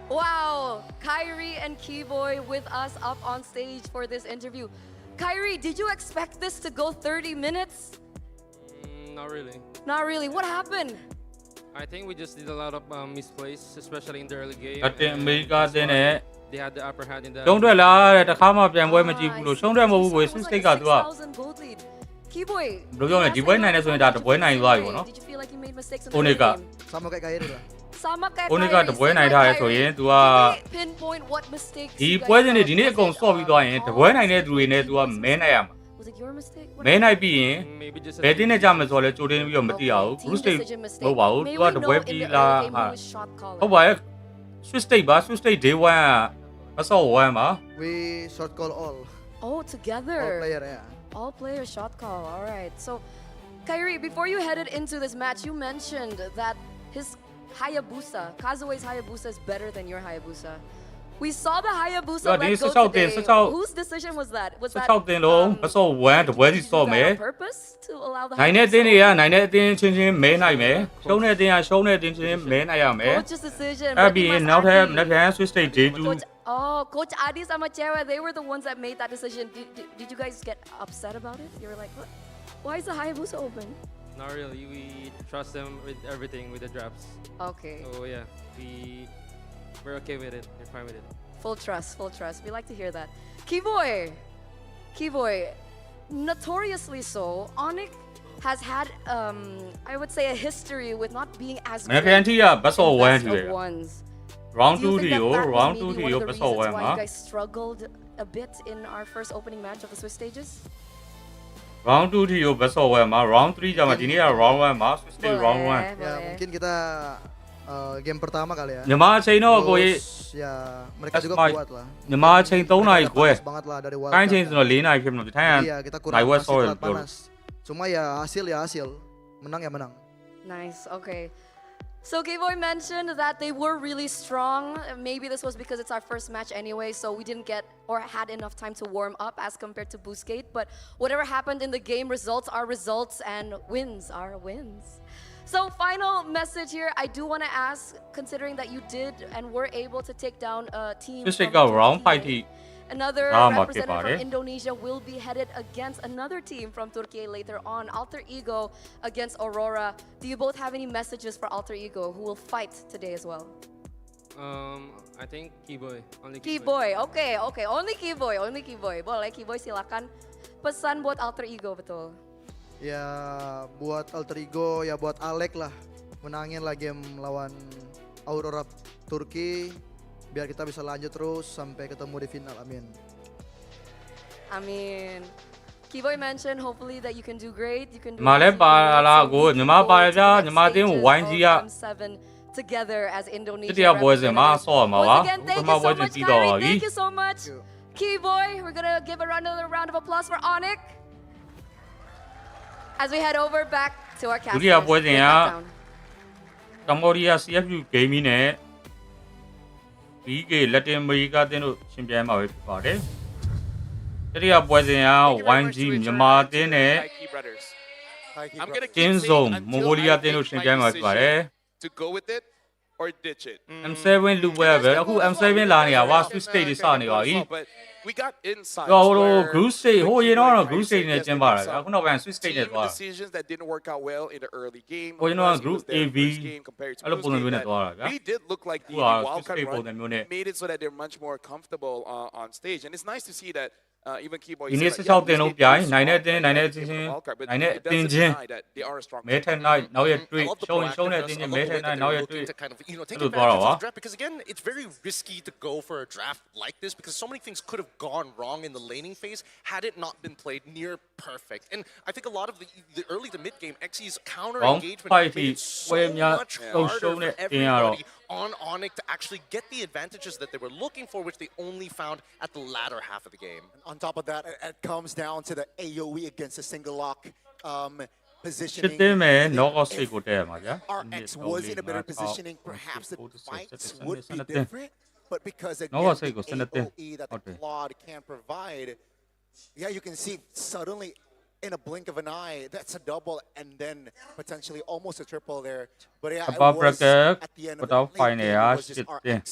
Wow, Kyrie and Keyboy with us up on stage for this interview. Kyrie, did you expect this to go 30 minutes? Not really. Not really. What happened? I think we just did a lot of misplays, especially in the early game. They had the upper hand in the... Don't do it. The camera can wear my Jeep. Show them what we say. Keyboy, did you feel like you made mistakes in the early game? Pinpoint what mistakes you guys made. Was it your mistake? Maybe just a... May we know in the early game who was shot caller? We short call all. Oh, together. All player, yeah. All player shot call. All right. So, Kyrie, before you headed into this match, you mentioned that his Hayabusa, Kazue's Hayabusa, is better than your Hayabusa. We saw the Hayabusa let go today. Whose decision was that? Was that on purpose to allow the Hayabusa? Coach's decision. Oh, Coach Adi Samachewa, they were the ones that made that decision. Did you guys get upset about it? You were like, what? Why is the Hayabusa open? Not really. We trust them with everything, with the drafts. Okay. So yeah, we're okay with it. We're fine with it. Full trust, full trust. We like to hear that. Keyboy, notoriously so, Onyx has had, I would say, a history with not being as good in best of ones. Round Do you 2 think to you, that was round maybe 2 to one you, of the best reasons of why you guys struggled a bit in our first opening match of the Swiss stages? Round 2 to you, best of round 3 jama dini round 1 ma, Swiss stage round 1. Ya mungkin kita game pertama kali ya. Nyama chain no ko Terus, ya mereka juga kuat lah. Nyama chain 3 nahi ko. Panas banget lah dari World Kain Cup chain kan. no 4 nahi phim no thailand. Iya kita kurang Nai masih west soil telat panas. Cuma ya hasil, menang ya menang. Nice, okay. So Keyboy mentioned that they were really strong. Maybe this was because it's our first match anyway, so we didn't get or had enough time to warm up as compared to Boostgate. But whatever happened in the game, results are results and wins are wins. So final message here, I do want to ask, considering that you did and were able to take down a team Swiss from stage ka round 5 Turkey, thi another Drama representative ke from Indonesia will be headed against another team from Turkey later on, Alter Ego against Aurora. Do you both have any messages for Alter Ego, who will fight today as well? I think Keyboy. Only Keyboy, okay. Only Keyboy. Boleh Keyboy, silakan. Pesan buat Alter Ego, betul. Ya buat Alter Ego, ya buat Alek lah. Menangin lah game lawan Aurora Turki. Biar kita bisa lanjut terus sampai ketemu di final, amin. Amin. Keyboy mentioned hopefully that you can do great. You can do Male ba la go nyama ba ja nyama tin wine ji ya together as Indonesia. Tiya boys ma so ma ba. Once again, thank you so much, Kyrie. Thank you so much. Keyboy, we're gonna give another round of applause for Onyx as we head over back to our casters. Duriya boys ya Cambodia CFU gaming နဲ့ BK Latin America တင်တို့ရှင်ပြိုင်မှာပဲဖြစ်ပါတယ်။တတိယပွဲစဉ်က YG မြန်မာအသင်းနဲ့ I'm gonna keep Team saying Zone until Mongolia I အသင်းတို့ make ရှင် my ပြိုင်မှာဖြစ်ပါတယ် decision to go with it or ditch it. M7 လူပွဲပဲအခု M7 လာနေတာဝါ Swiss State တွေစနေပါပြီ But we got inside. ဟို Group Stage ဟိုရင်တော့ Group Stage နဲ့ကျင်းပတာဗျအခုနောက်ပိုင်း Swiss State နဲ့သွားတာ decisions that didn't work out well in the early game. ဟိုရင်တော့ Of course, it Group was their AB first game compared to အဲ့လိုပုံစံ Boostgate မျိုးနဲ့ that သွားတာဗျာ really did look like the ဟိုဟာ wild card Swiss State ပုံစံ run မျိုးနဲ့ made it so that they're much more comfortable on stage, and it's nice to see that even Keyboy ဒီ said နေ့ that, 16တင်လုံးပြိုင် Boostgate နိုင်တဲ့ is အသင်း strong နိုင်တဲ့အသင်း in ချင်း the wild card, but နိုင်တဲ့အ it သင်း doesn't ချင်း deny that they are a strong မဲထက်နိုင်နောက်ရတွေ့ I love the ရှုံးရှုံးတဲ့အသင်း proactiveness. ချင်း I မဲ love ထက် the way နိုင် that နောက်ရ they're တွေ့ looking to kind of, take Hello, advantage of Barawa. this draft, because again, it's very risky to go for a draft like this because so many things could have gone wrong in the laning phase had it not been played near perfect. And I think a lot of the early to mid game, Xy's counter Round engagement 5 made itထိ so ပွဲများ much ဆုံး harder ရှုံး for တဲ့အသင်းကတော့ everybody on Onyx to actually get the advantages that they were looking for, which they only found at the latter half of the game. On top of that, it comes down to the AoE against a single lock positioning. ရှစ်သိမ်းမယ် And knockout if stage ကိုတက်ရမှာဗျာ RX was in a better positioning, perhaps the fights would be different. But because again, Knockout the stage ကို12သိမ်း AoE that ဟု the တ်တယ် Claude can provide, yeah, you can see suddenly in a blink of an eye, that's a double and then potentially almost a triple there. But yeah, it Above was bracket, at the end of without the late finding game, a it was just shit RX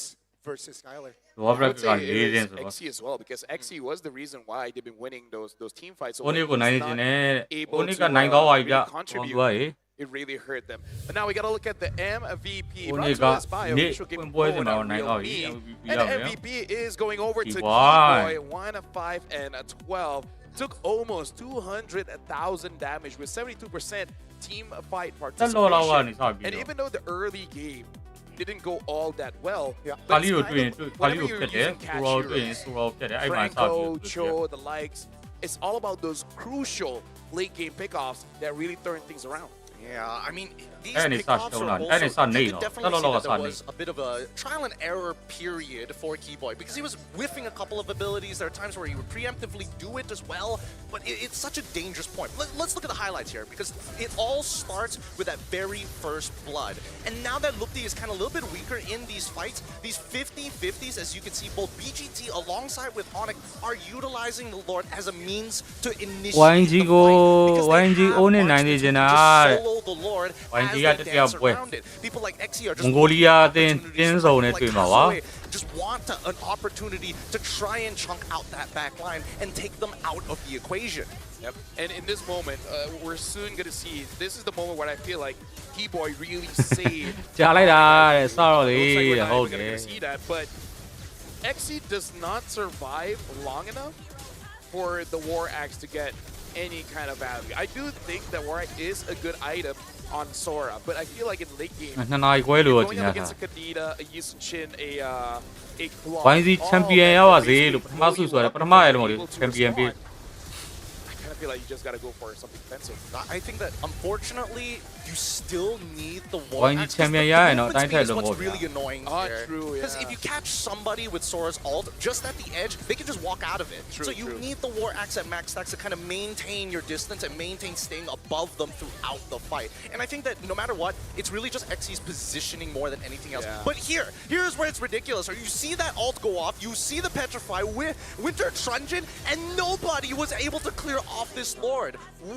versus Skylar. လောဘရ I က would say ၄ it တင်း is ဆိုတော့ XE as well, because XE was the reason why they've been winning those team fights. So ဟိုနေ့ကို when နိုင် he's နေ not ခြင်းနဲ့ able ဟိုနေ့က to, နိုင်တော့ပါပြီဗျ really ဟော contribute, သူကရေ it really hurt them. But now we got to look at the MVP.ဟို Brought နေ့ to က us by နေ့ official game ပွဲစဉ် forward မှာ on နိုင် Real တော့ပြီ Me. MVP And ရ the မယ် MVP is going over to Keyboy. Keyboy. 1-5 and a 12. Took almost 200,000 damage with 72% team fight တက်လောလောက်ကနေ participation. စပြီး And တော့ even though the early game didn't go all that well, Yeah. but ကာလီကို it's တွေ့ရင် kind of ကာလီ whenever ကို you're ဖြတ်တယ် using ဆိုတော့တွေ့ရင် cashiers, ဆိုတော့ဖြတ်တယ်အဲ့မှာစပြီး Franco, တော့ Cho, the likes, it's all about those crucial late game pickoffs that really turn things around. Yeah, I mean, these And it's pickoffs not are shown. also, And it's not you nailed. could definitely That's see that not there was a bit of a trial and error period for Keyboy because he was whiffing a couple of abilities. There are times where he would preemptively do it as well, but it's such a dangerous point. Let's look at the highlights here because it all starts with that very first blood. And now that Lupti is kind of a little bit weaker in these fights, these 50-50s, as you can see, both BGT alongside with Onyx are utilizing the Lord as a means to initiate YG the go- fight because they YG have own it marksmen 90 who can jana. just solo the Lord YG as got they the dance boy. around it. People like Xe are just Mongolia looking for then opportunities in to zone fight, it like to him, ah. Kazue, just want an opportunity to try and chunk out that back line and take them out of the equation. Yep. And in this moment, we're soon going to see, this is the moment where I feel like T-Boy really saved. ကြားလိုက်တာတဲ့စတော့လေ Looks like we're not ဟုတ် even တယ် going to see that, but XC does not survive long enough for the War Axe to get any kind of value. I do think that War Axe is a good item on Sora, but I feel like in late game, နှစ်နာရီခွဲလို့ going ကြီး up ညာ against a Kadita, a Yushin, a Claw, YZ all champion that ရပါစေ basically လို့ပထမဆုဆိုရယ် blow ပထမရလုံး you လေ up, able to champion ပြီး respond. I kind of feel like you just got to go for something defensive. I think that unfortunately you still need the War Why you Axe. champion The yeah, no, movement speed don't is tell what's them really what, annoying Ah, here. true, Because yeah. if you catch somebody with Sora's ult just at the edge, they can just walk out of it. True, so you true. need the War Axe at max stacks to kind of maintain your distance and maintain staying above them throughout the fight. And I think that no matter what, it's really just XC's positioning more than anything else. Yeah. But here's where it's ridiculous. Or you see that ult go off, you see the Petrify with Winter Truncheon, and nobody was able to clear off this Lord.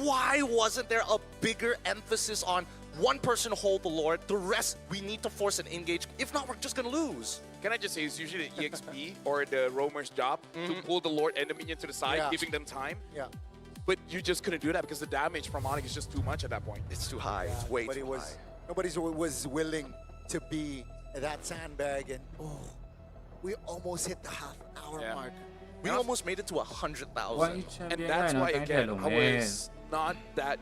Why wasn't there a bigger emphasis on one person hold the Lord, the rest we need to force an engage. If not, we're just gonna lose. Can I just say, it's usually the EXP or the roamer's job to pull the Lord and the minion to the side, Yeah. giving them time. Yeah. But you just couldn't do that because the damage from Onyx is just too much at that point. It's too high. It's way Nobody too was, high. nobody was willing to be that sandbag, and we almost hit the half-hour Yeah. mark. We almost made it to 100,000. And that's why, again, I was not that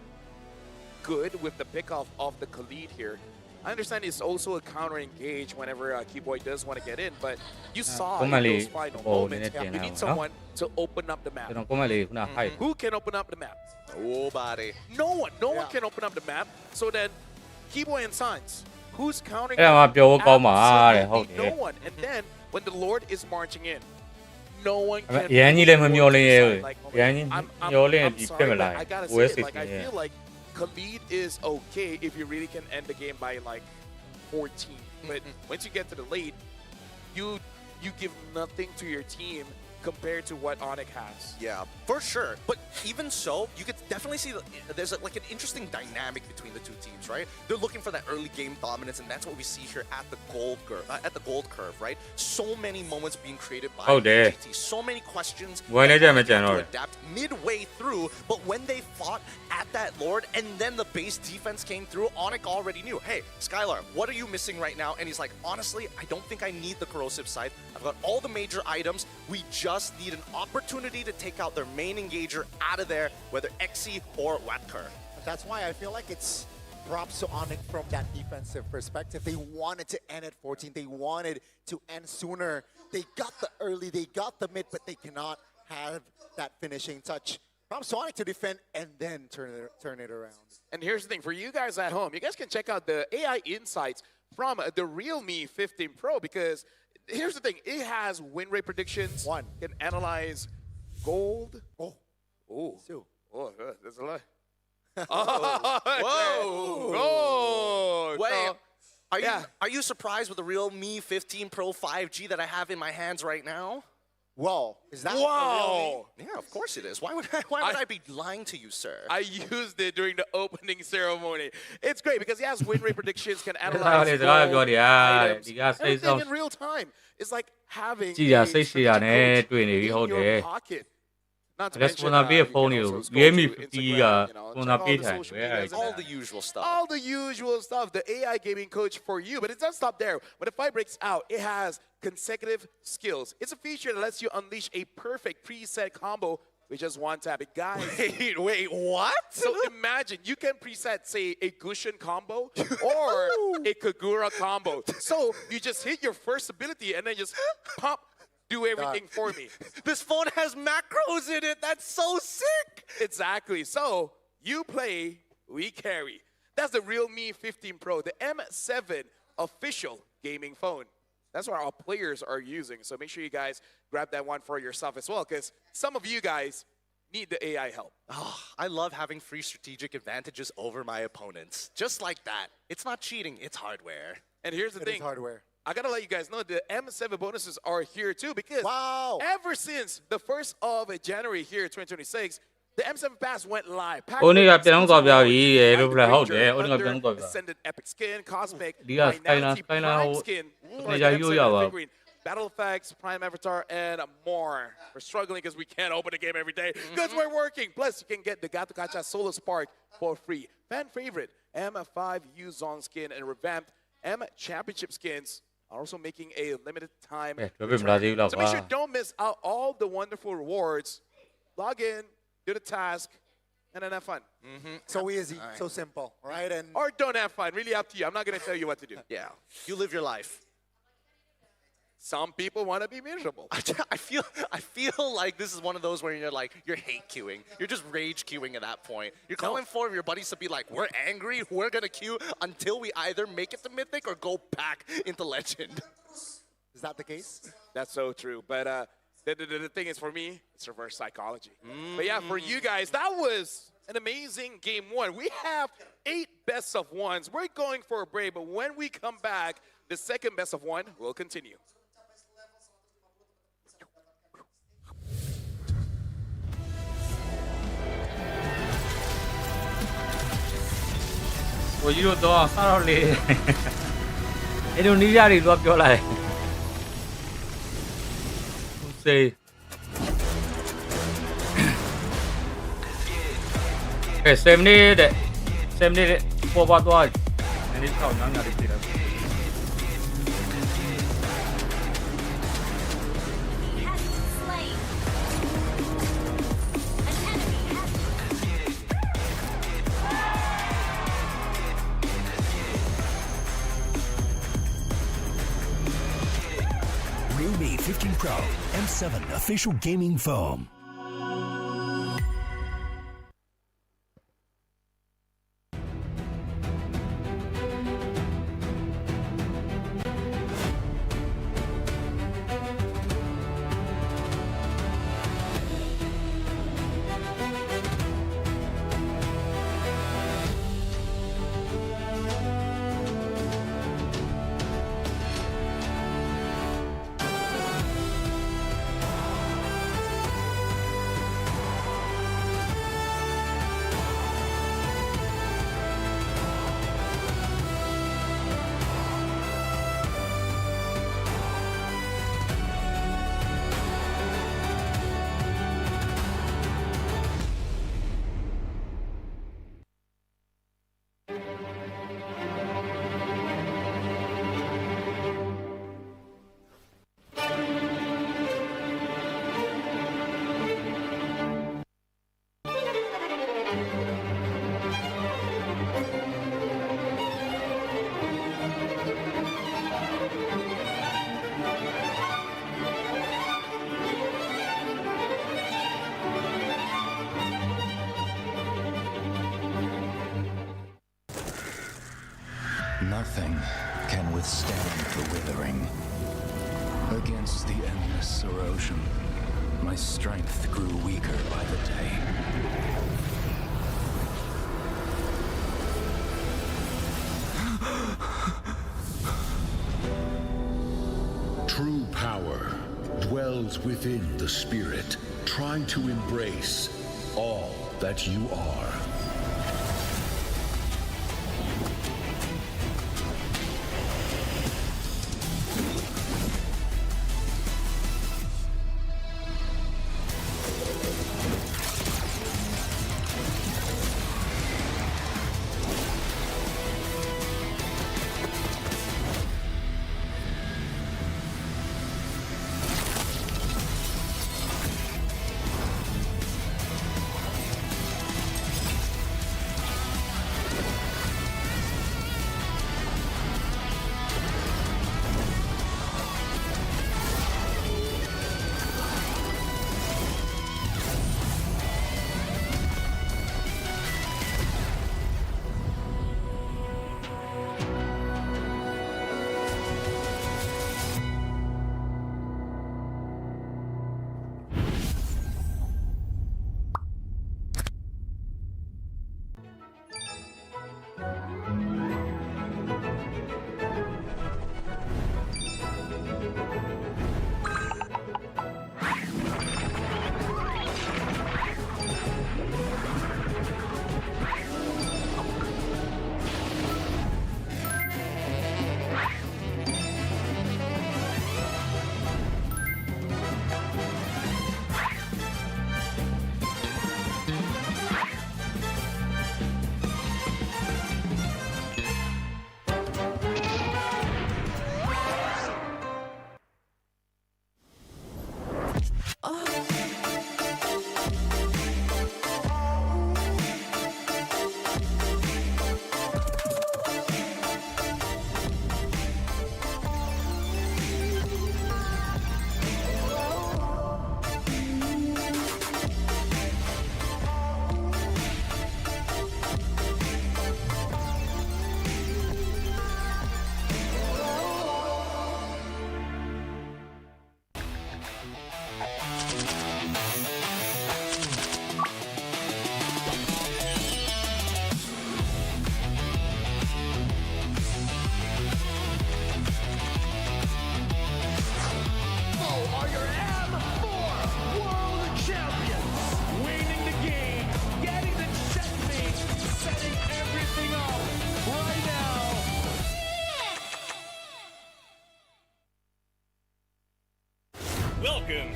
good with the pickoff of the Khalid here. I understand it's also a counter engage whenever Keyboy does want to get in, but you saw in those final moments, you need someone to open up the ကျွန် map. တော် comment လေးခုန height Who can open up the map? Nobody. No one. No one Yeah. can open up the map. So then, Keyboy and Science, who's countering? အဲ့ဒါမှပြောဖို့ကောင်းပါတဲ့ဟုတ်တ Absolutely ယ် no one. And then when the Lord is marching in, no one အဲ့ can. ရန်ကြီးလည်းမမျောလင်းရဲဘူး Like, ရန်ကြီး I'm မျောလင်း I'm ပြီး sorry, ပြစ်မ but လာ I gotta ဝဲ say စစ် it. Like I တယ် feel like Khalid is okay if you really can end the game by like 14. But once you get to the late, you give nothing to your team compared to what Onyx has. Yeah, for sure. But even so, you could definitely see that there's like an interesting dynamic between the two teams, right? They're looking for that early game dominance, and that's what we see here at the gold curve, right? So many moments being created by BGT, so many questions to adapt midway through. But when they fought at that Lord, and then the base defense came through, Onyx already knew, hey, Skylar, what are you missing right now? And he's like, honestly, I don't think I need the corrosive scythe. I've got all the major items. We just need an opportunity to take out their main engager out of there, whether XC or Watker. That's why I feel like it's props to Onyx from that defensive perspective. They wanted to end at 14. They wanted to end sooner. They got the early, they got the mid, but they cannot have that finishing touch. Props to Onyx to defend and then turn it around. And here's the thing, for you guys at home, you guys can check out the AI insights from the Realme 15 Pro, because here's the thing, it has win rate predictions. One. Can analyze gold. Oh, Oh, two. oh, there's a lot. Whoa. Oh, Wait, yeah. are you surprised with the Realme 15 Pro 5G that I have in my hands right now? Whoa, is that Wow. Yeah, of course it is. Why would I be lying to you, sir? I used it during the opening ceremony. It's great because it has win rate predictions, can အဲ့ဒါ analyze လေးစကားပြော gold, နေရတယ် items, ဒီကစိတ်ဆော everything င်း in real time. It's like having ကြည်ရ a စိတ်ရှိရ strategic နဲ့ coach တွေ့နေပြီ in ဟုတ်တယ် your pocket. Not to Let's mention, wanna be a you phone can you. also go Realme to 50 Instagram, you know, wanna check be all the time. social Yeah, medias and All that. the usual stuff. All the usual stuff, the AI gaming coach for you. But it doesn't stop there. When the fight breaks out, it has consecutive skills. It's a feature that lets you unleash a perfect preset combo with just one tap. It, guys, Wait, what? so imagine you can preset, say, a Gushin combo or a Kagura combo. So you just hit your first ability and then just pop, do everything for me. This phone has macros in it. That's so sick. Exactly. So you play, we carry. That's the Realme 15 Pro, the M7 official gaming phone. That's what our players are using. So make sure you guys grab that one for yourself as well, because some of you guys need the AI help. Oh, I love having free strategic advantages over my opponents. Just like that. It's not cheating, it's hardware. And here's the It thing. is hardware. I gotta let you guys know the M7 bonuses are here too, because Wow. ever since the 1st of January here, 2026, the M7 Pass went live. Pack ဟိုနေ့က breaks, ပြန်တော့သွားပြပြီ Right, လို့ the ပြဟုတ်တ picture ယ်ဟိုနေ့က under ပြန်တော့သွားပြ Ascended Epic Skin, Cosmic, Diga, Finality, Skyline Prime ho- Skin, Kaya the yu M7 ya ba. figurine, battle effects, prime avatar, and more. We're struggling because we can't open the game every day because we're working. Plus, you can get the Gato Gacha Solo Spark for free. Fan favorite M5 U-Zone skin and revamped M Championship skins are also making a limited time return. So make sure don't miss out all the wonderful rewards. Log in, do the task, and then have fun. So easy, so simple, right? And Or don't have fun. Really up to you. I'm not going to tell you what to do. Yeah, you live your life. Some people want to be miserable. I feel like this is one of those where you're hate queuing. You're just rage queuing at that point. You're calling for your buddies to be like, we're angry, we're gonna queue until we either make it to Mythic or go back into Legend. is that the case? That's so true. But the thing is, for me, it's reverse psychology. But yeah, for you guys, that was an amazing game one. We have 8 best of ones. We're going for a break, but when we come back, the second best of one will continue. Ủa chứ đó sao đó lì Indonesia thì luôn cho lại không xì để xem đi để qua qua tôi anh đi khảo nhau nhà đi gì đấy Realme 15 Pro M7 official gaming foam. Nothing can withstand the withering. Against the endless erosion, my strength grew weaker by the day. True power dwells within the spirit. Try to embrace all that you are.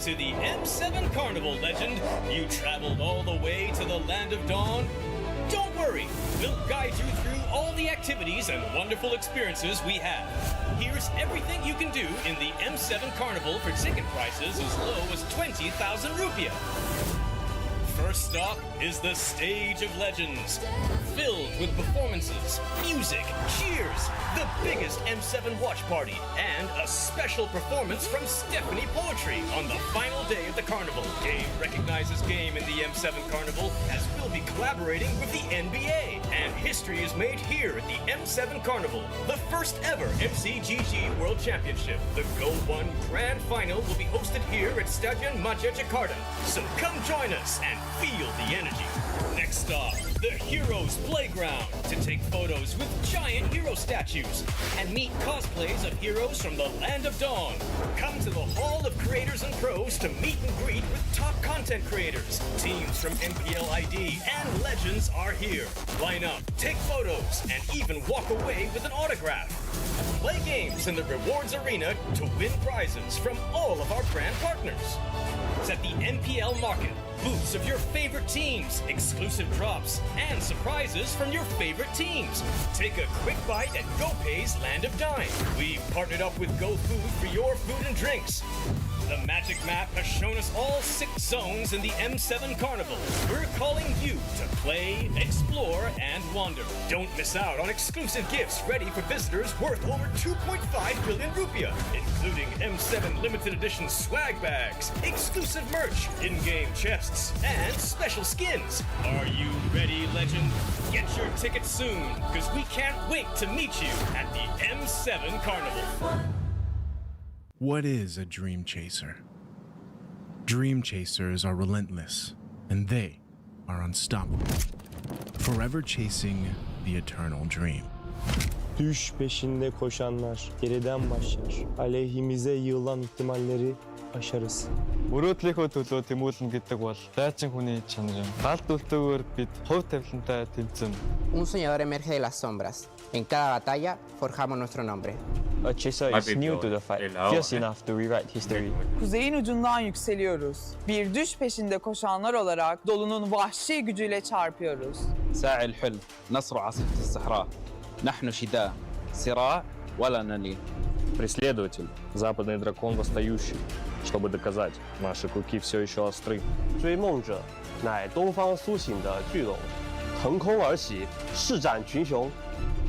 to the M7 Carnival, legend. You traveled all the way to the Land of Dawn? Don't worry, we'll guide you through all the activities and wonderful experiences we have. Here's everything you can do in the M7 Carnival for ticket prices as low as 20,000 rupiah. First stop is the Stage of Legends, filled with performances, music, cheers, the biggest M7 watch party, and a special performance from Stephanie Poetry on the final day of the carnival. Game recognizes game in the M7 Carnival, as we'll be collaborating with the NBA. And history is made here at the M7 Carnival, the first ever MCGG World Championship. The Go 1 Grand Final will be hosted here at Stadion Maja Jakarta. So come join us and feel the energy. Next stop, the Heroes Playground, to take photos with giant hero statues and meet cosplays of heroes from the Land of Dawn. Come to the Hall of Creators and Pros to meet and greet with top content creators. Teams from MPL ID and Legends are here. Line up, take photos, and even walk away with an autograph. Play games in the rewards arena to win prizes from all of our brand partners. It's at the MPL Market. Booths of your favorite teams, exclusive drops, and surprises from your favorite teams. Take a quick bite at GoPay's Land of Dine. We've partnered up with GoFood for your food and drinks. The magic map has shown us all 6 zones in the M7 Carnival. We're calling you to play, explore, and wander. Don't miss out on exclusive gifts ready for visitors worth over 2.5 billion rupiah, including M7 limited edition swag bags, exclusive merch, in-game chests, and special skins. Are you ready, legend? Get your tickets soon, because we can't wait to meet you at the M7 Carnival. What is a dream chaser? Dream chasers are relentless, and they are unstoppable, forever chasing the eternal dream. Düş peşinde koşanlar geriden başlar. Aleyhimize yığılan ihtimalleri aşarız. Мөрөөдлийнхөө төлөө тэмүүлнэ гэдэг бол дайчин хүний чанар. Галт үлдээгүүр бид хувь тавилантай тэмцэн. Un soñador emerge de las sombras. En cada batalla forjamos nuestro nombre. A chaser is new to the fight, fierce enough to rewrite history. Kuzeyin ucundan yükseliyoruz. Bir düş peşinde koşanlar olarak dolunun vahşi gücüyle çarpıyoruz. ساعي الحلم نصر عاصفة الصحراء. نحن شتاء صراع ولا نلين. Преследователь, западный дракон восстающий, чтобы доказать, наши клыки все еще остры. 追梦者乃东方苏醒的巨龙，腾空而起，施展群雄。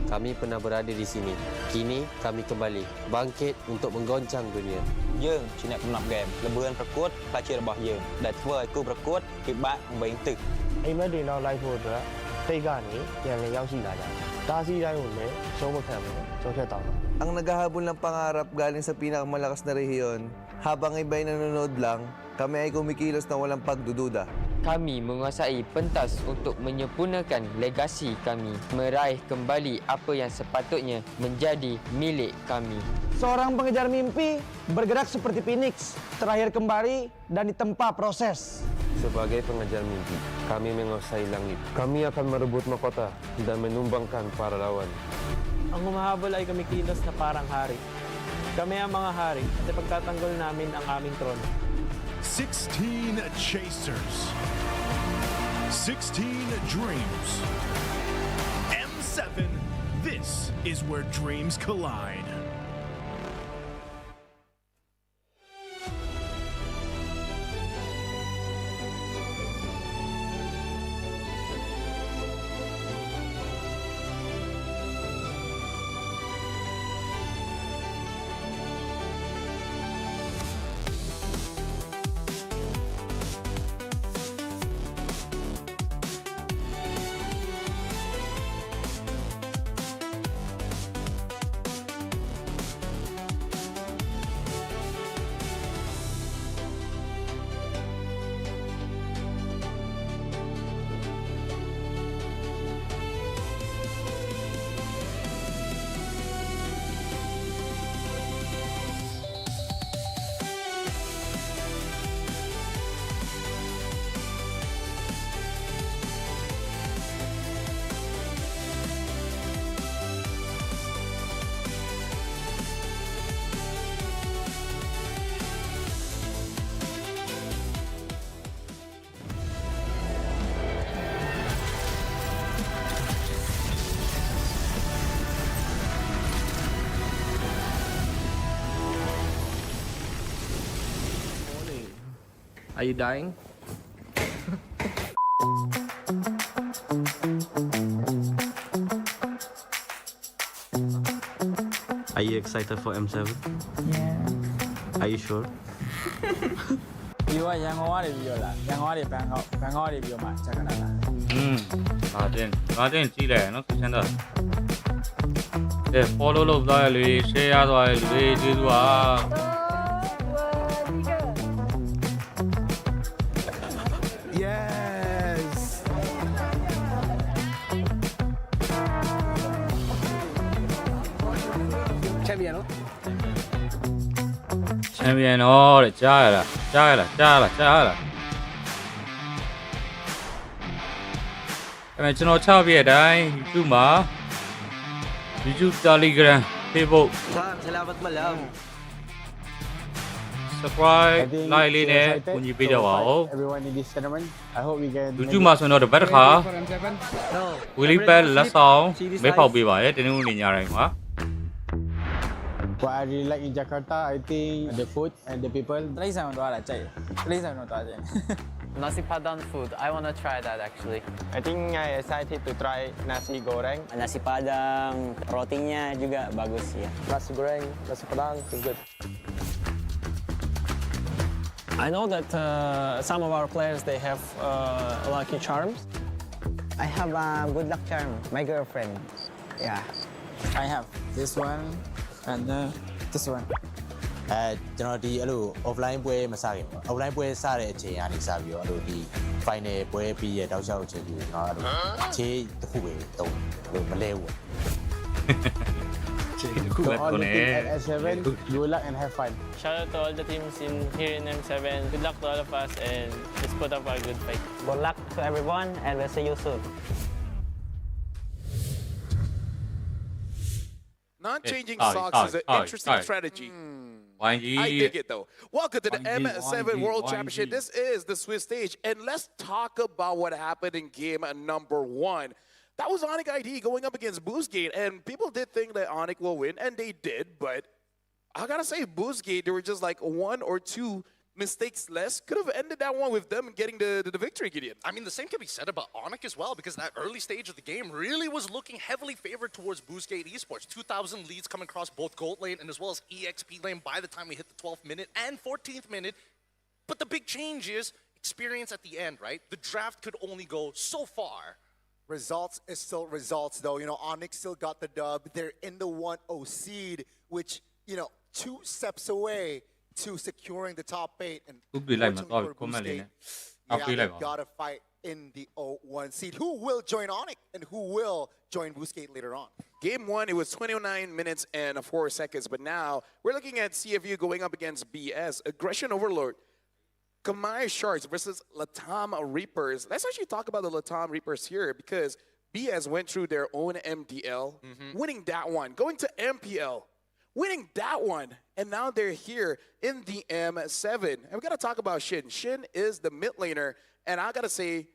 Kami pernah berada di sini. Kini kami kembali bangkit untuk menggoncang dunia. យើងជាអ្នកកំណត់ហ្គេមល្បឿនប្រកួតផ្លាជារបស់យើងដែលធ្វើឲ្យគូប្រកួតពិបាកវែងទឹក အိမ်မက်တွေနောက်လိုက်ဖို့အတွက်စိတ်ကနေပြန်လည်ရောက်ရှိလာကြတယ်။တားဆီးတိုင်းကိုလည်းရှုံးမခံဘူး။ကျော်ဖြတ်တောင်းတယ်။ Ang naghahabol ng pangarap galing sa pinakamalakas na rehiyon, habang iba'y nanonood lang, kami ay kumikilos na walang pagdududa. Kami menguasai pentas untuk menyempurnakan legasi kami, meraih kembali apa yang sepatutnya menjadi milik kami. Seorang pengejar mimpi bergerak seperti Phoenix, terakhir kembali dan ditempa proses. Sebagai pengejar mimpi, kami menguasai langit. Kami akan merebut mahkota dan menumbangkan para lawan. Ang humahabol ay kumikilos na parang hari. Kami ang mga hari at ipagtatanggol namin ang aming trono. 16 chasers. 16 dreams. M7, this is where dreams collide. Are you dying? Are you excited for M7? Yeah. Are you sure? ဒီကရန်ကုန်ကနေပြီးတော့လာရန်ကုန်ကနေဘန်ကောက်ကနေပြီးတော့မှဂျကာတာလာမာတင်ကြည့်လိုက်နော်စင်တာfollow လုပ်သွားရလေ share ရသွားရလေကျေးဇူးပါ Yes. Champion နော် champion တော့တဲ့ကြားရလားအဲ့မဲ့ကျွန်တော်ချပြတဲ့အတိုင်း YouTube မှာ YouTube Telegram Facebook Salamat malam. subscribe like လေးနဲ့ကူညီပေးကြပါဦး everyone in this tournament I hope we can YouTube မှာဆိုတော့တစ်ပတ်တစ်ခါ Willy Pet လက်ဆောင်မိတ်ဖောက်ပေးပါရတင်းဦးနေညတိုင်းမှာ What I really like in Jakarta I think the food and the people တိရစ္ဆာန်တော့လာကြိုက်တိရစ္ဆာန်တော့သွားတယ် Nasi Padang food. I want to try that actually. I think I excited to try nasi goreng. Nasi Padang, rotinya juga bagus ya. Nasi goreng, nasi padang is good. I know that some of our players they have lucky charms. I have a good luck charm. My girlfriend. Yeah. I have this one and this one. ကျွန်တော်ဒီအဲ့လို offline ပွဲမစခင်ပေါ့ offline ပွဲစတဲ့အချိန်ကနေစပြီးတော့အဲ့လိုဒီ final ပွဲပြီးရတောက်လျှောက်အချိန်ကြီးကျွန်တော်အဲ့လိုခြေတစ်ခုပဲတုံးလို့မလဲဘူးခြေတစ်ခုပဲကိုနေ S7 good luck and have fun. Shout out to all the teams in here in M7. Good luck to all of us and let's put up a good fight. Good luck to everyone and we'll see you soon. Not changing socks is an interesting strategy. I dig it though. Welcome to the M7 World Championship. This is the Swiss stage. And let's talk about what happened in game number 1. That was Onyx ID going up against Boostgate. And people did think that Onyx will win, and they did. But I gotta say, Boostgate, there were just like 1 or 2 mistakes less. Could have ended that one with them getting the victory, Gideon. I mean, the same can be said about Onyx as well, because that early stage of the game really was looking heavily favored towards Boostgate Esports. 2,000 leads coming across both gold lane and as well as EXP lane by the time we hit the 12th minute and 14th minute. But the big change is experience at the end, right? The draft could only go so far. Results is still results, though. You know, Onyx still got the dub. They're in the 1-0 seed, which, you know, 2 steps away to securing the top 8. And Boostgate, they gotta fight in the 0-1 seed. Who will join Onyx and who will join Boostgate later on? Game 1, it was 29 minutes and 4 seconds. But now we're looking at CFU going up against BS. Aggression Overlord. Kamai Sharks versus Latam Reapers. Let's actually talk about the Latam Reapers here because BS went through their own MDL, winning that one, going to MPL, winning that one, and now they're here in the M7. And we got to talk about Shin. Shin is the mid laner, and I got to say,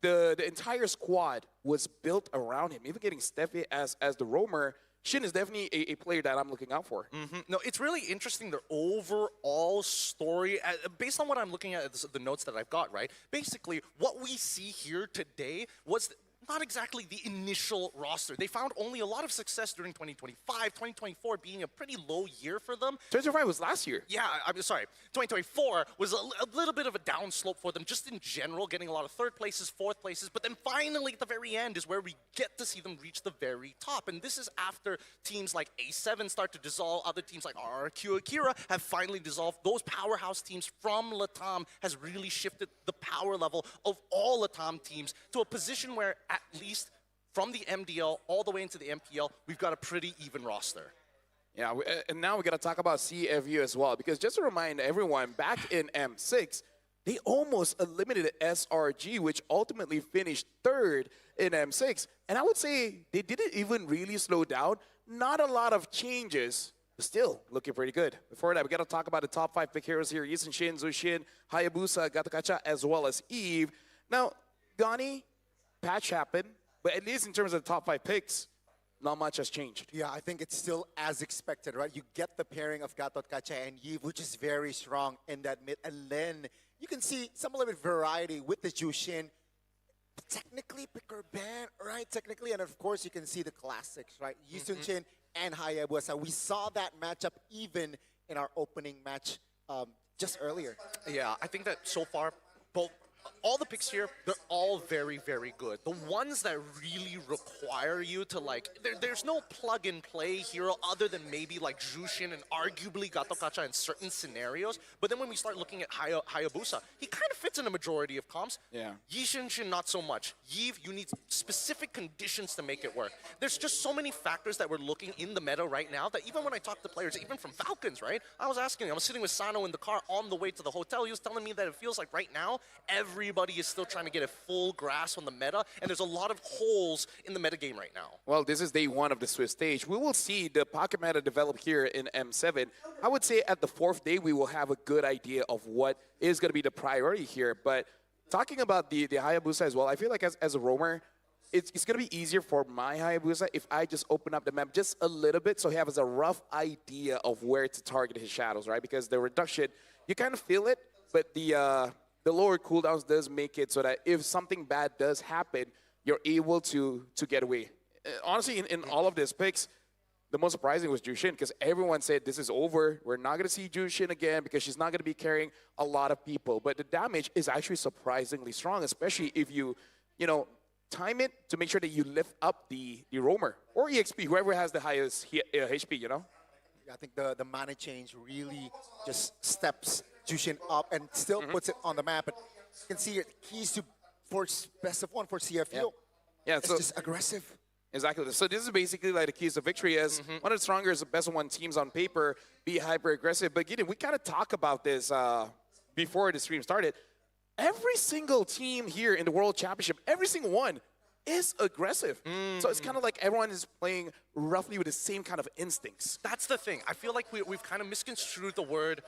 the entire squad was built around him, even getting Steffi as the roamer. Shin is definitely a player that I'm looking out for. No, it's really interesting, their overall story. Based on what I'm looking at, the notes that I've got, right? Basically, what we see here today was not exactly the initial roster. They found only a lot of success during 2025, 2024 being a pretty low year for them. 2025 was last year. Yeah, I'm sorry. 2024 was a little bit of a downslope for them, just in general, getting a lot of 3rd places, 4th places. But then finally, at the very end, is where we get to see them reach the very top. And this is after teams like A7 start to dissolve. Other teams like RRQ Akira have finally dissolved. Those powerhouse teams from Latam has really shifted the power level of all Latam teams to a position where at least from the MDL all the way into the MPL, we've got a pretty even roster. Yeah, and now we got to talk about CFU as well, because just to remind everyone, back in M6, they almost eliminated SRG, which ultimately finished 3rd in M6. And I would say they didn't even really slow down. Not a lot of changes, but still looking pretty good. Before that, we got to talk about the top 5 pick heroes here. Yisun Shin, Zushin, Hayabusa, Gatakacha, as well as Eve. Now, Gani, patch happened, but at least in terms of the top 5 picks, not much has changed. Yeah, I think it's still as expected, right? You get the pairing of Gatot Kacha and Yves, which is very strong in that mid. And then you can see some little bit of variety with the Jushin. Technically, pick or ban, right? Technically, and of course, you can see the classics, right? Yi Sun-shin and Hayabusa. We saw that matchup even in our opening match just earlier. Yeah, I think that so far, all the picks here, they're all very, very good. The ones that really require you to, like, there's no plug-and-play hero other than maybe, like, Jushin and arguably Gato-Kacha in certain scenarios. But then when we start looking at Hayabusa, he kind of fits in a majority of comps. Yeah. Yi Sun-shin, not so much. Yi, you need specific conditions to make it work. There's just so many factors that we're looking in the meta right now that even when I talk to players, even from Falcons, right? I was asking him, I was sitting with Sano in the car on the way to the hotel. He was telling me that it feels like right now, everybody is still trying to get a full grasp on the meta, and there's a lot of holes in the meta game right now. Well, this is day one of the Swiss stage. We will see the pocket meta develop here in M7. I would say at the 4th day, we will have a good idea of what is going to be the priority here. But talking about the Hayabusa as well, I feel like as a roamer, it's going to be easier for my Hayabusa if I just open up the map just a little bit so he has a rough idea of where to target his shadows, right? Because the reduction, you kind of feel it, but the lower cooldowns does make it so that if something bad does happen, you're able to get away. Honestly, in all of these picks, the most surprising was Jushin because everyone said this is over. We're not going to see Jushin again because she's not going to be carrying a lot of people. But the damage is actually surprisingly strong, especially if you time it to make sure that you lift up the roamer or EXP, whoever has the highest HP, I think the mana change really just steps Jushin up and still puts it on the map. But you can see here, the keys to force best of one for CFU. Yeah, it's so just aggressive. Exactly. So this is basically like the keys to victory as one of the strongest best of one teams on paper, be hyper aggressive. But Gideon, we kind of talk about this before the stream started. Every single team here in the World Championship, every single one is aggressive. So it's kind of like everyone is playing roughly with the same kind of instincts. That's the thing. I feel like we've kind of misconstrued the word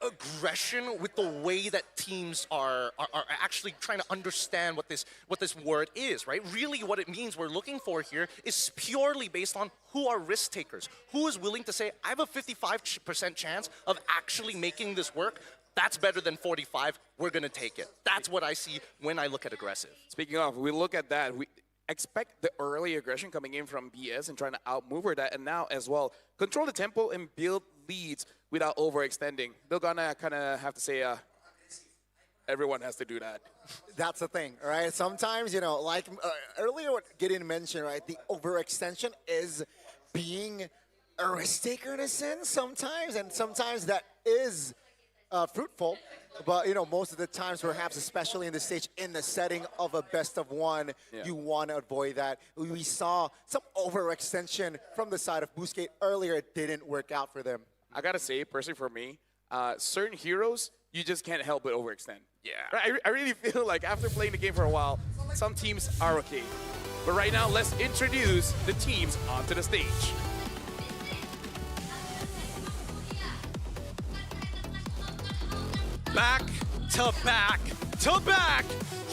aggression with the way that teams are actually trying to understand what this word is, right? Really what it means we're looking for here is purely based on who are risk takers. Who is willing to say, I have a 55% chance of actually making this work. That's better than 45. We're going to take it. That's what I see when I look at aggressive. Speaking of, we look at that. We expect the early aggression coming in from BS and trying to outmaneuver that. And now as well, control the tempo and build leads without overextending. They're going to kind of have to say, everyone has to do that. That's the thing, right? Sometimes, like earlier what Gideon mentioned, right? The overextension is being a risk taker in a sense sometimes. And sometimes that is fruitful, but most of the times, perhaps, especially in the stage, in the setting of a best of one, you want to avoid that. We saw some overextension from the side of Boostgate earlier. It didn't work out for them. I gotta say, personally, for me, certain heroes you just can't help but overextend. Yeah. I really feel like after playing the game for a while, some teams are okay. But right now, let's introduce the teams onto the stage. Back to back to back,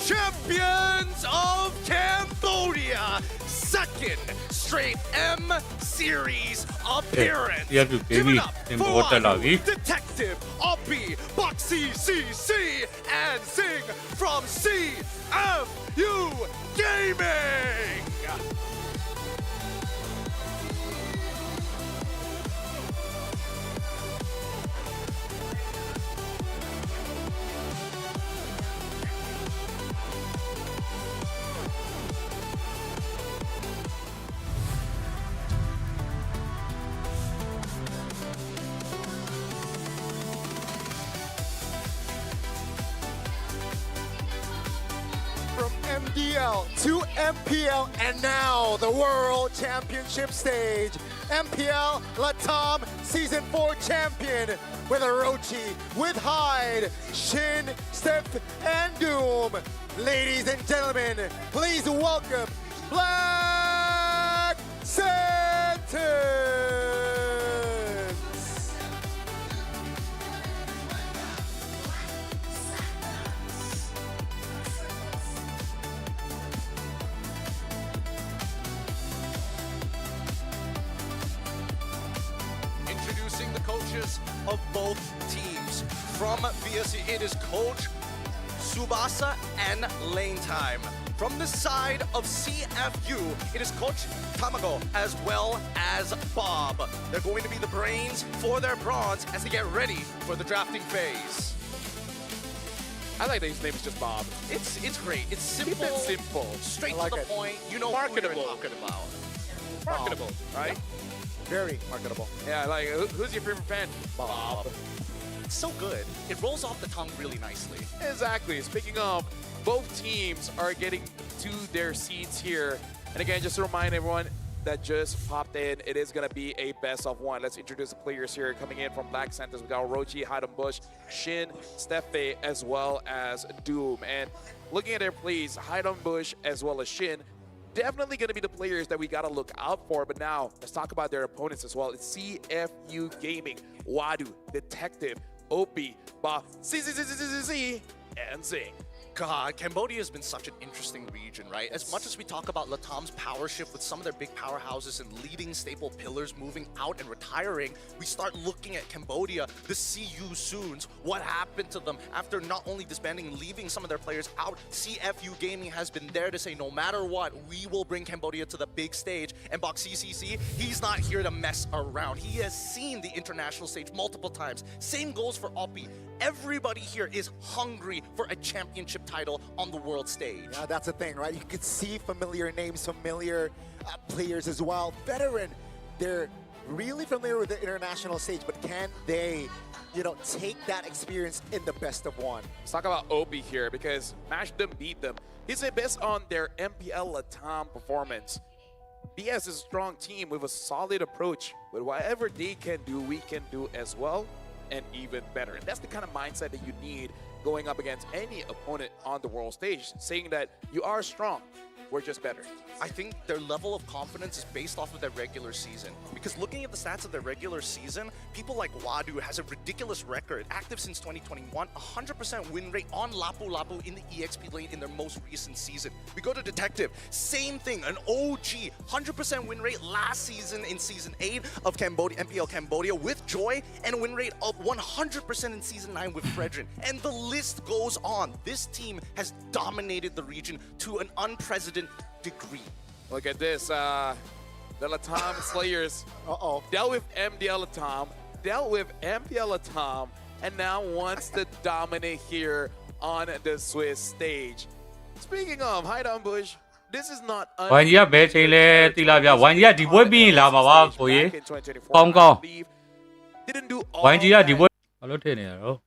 champions of Cambodia, second straight M Series appearance. Give it up for Detective Oppie, Boxy CC, and Sing from CFU Gaming. MDL to MPL and now the World Championship stage. MPL Latam Season 4 champion with Orochi, with Hyde, Shin, Steph, and Doom. Ladies and gentlemen, please welcome Black Sentence. Introducing the coaches of both teams. from VSC, it is Coach Subasa and Lane Time. From the side of CFU, it is Coach Tamago as well as Bob. They're going to be the brains for their bronze as they get ready for the drafting phase. I like that his name is just Bob. It's great. It's simple. Keep it simple. Straight to the point. You know Marketable. who you're talking about. Marketable, right? Very marketable. Yeah, like who's your favorite fan? Bob. It's so good. It rolls off the tongue really nicely. Exactly. Speaking of, both teams are getting to their seats here. And again, just to remind everyone that just popped in, it is going to be a best of one. Let's introduce the players here coming in from Black Santas. We got Orochi, Bush, Shin, Steffe, as well as Doom. And looking at their plays, Bush as well as Shin, definitely going to be the players that we got to look out for. But now, let's talk about their opponents as well. It's CFU Gaming, Wadu, Detective, Opie, Ba, Z, and Zing. God, Cambodia has been such an interesting region, right? As much as we talk about Latam's power shift with some of their big powerhouses and leading staple pillars moving out and retiring, we start looking at Cambodia, the CU Soons. What happened to them after not only disbanding and leaving some of their players out? CFU Gaming has been there to say, no matter what, we will bring Cambodia to the big stage. And Bok CCC, he's not here to mess around. He has seen the international stage multiple times. Same goes for Oppi. Everybody here is hungry for a championship title on the world stage. Yeah, that's the thing, right? You could see familiar names, familiar players as well. Veteran, they're really familiar with the international stage, but can they, take that experience in the best of one? Let's talk about Opie here because match them, beat them. He's the best on their MPL Latam performance. BS is a strong team with a solid approach, but whatever they can do, we can do as well, and even better. And that's the kind of mindset that you need going up against any opponent on the world stage, saying that you are strong, we're just better. I think their level of confidence is based off of their regular season. Because looking at the stats of their regular season, people like Wadu has a ridiculous record. Active since 2021, 100% win rate on Lapu Lapu in the EXP lane in their most recent season. We go to Detective, same thing, an OG, 100% win rate last season in Season 8 of Cambodia, MPL Cambodia with Joy, and a win rate of 100% in Season 9 with Fredrin. And the list goes on. This team has dominated the region to an unprecedented degree. Look at this, the Latam Slayers dealt with MDL Latam, dealt with MPL Latam, and now wants to dominate here on the Swiss stage. Speaking of, Bush, this is not Why you bet Tilapia? Why you deploy being lava for you? Hong Kong. Didn't do all Why you deploy? Hello, Tenero.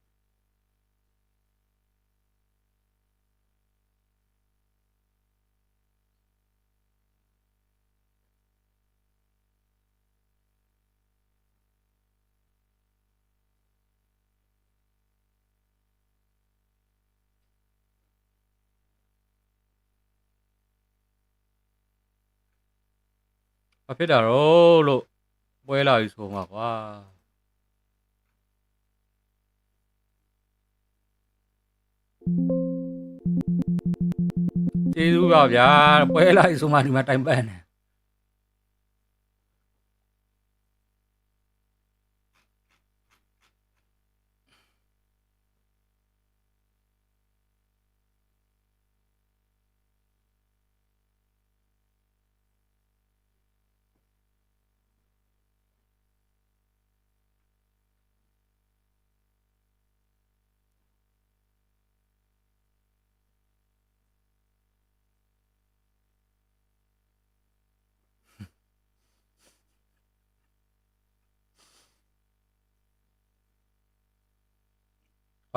ဘာဖြစ်တာတော့လို့ပွဲလာပြီဆိုမှာကွာကျေးဇူးပါဗျာပွဲလာပြီဆိုမှဒီမှာတိုင်ပန်းနေ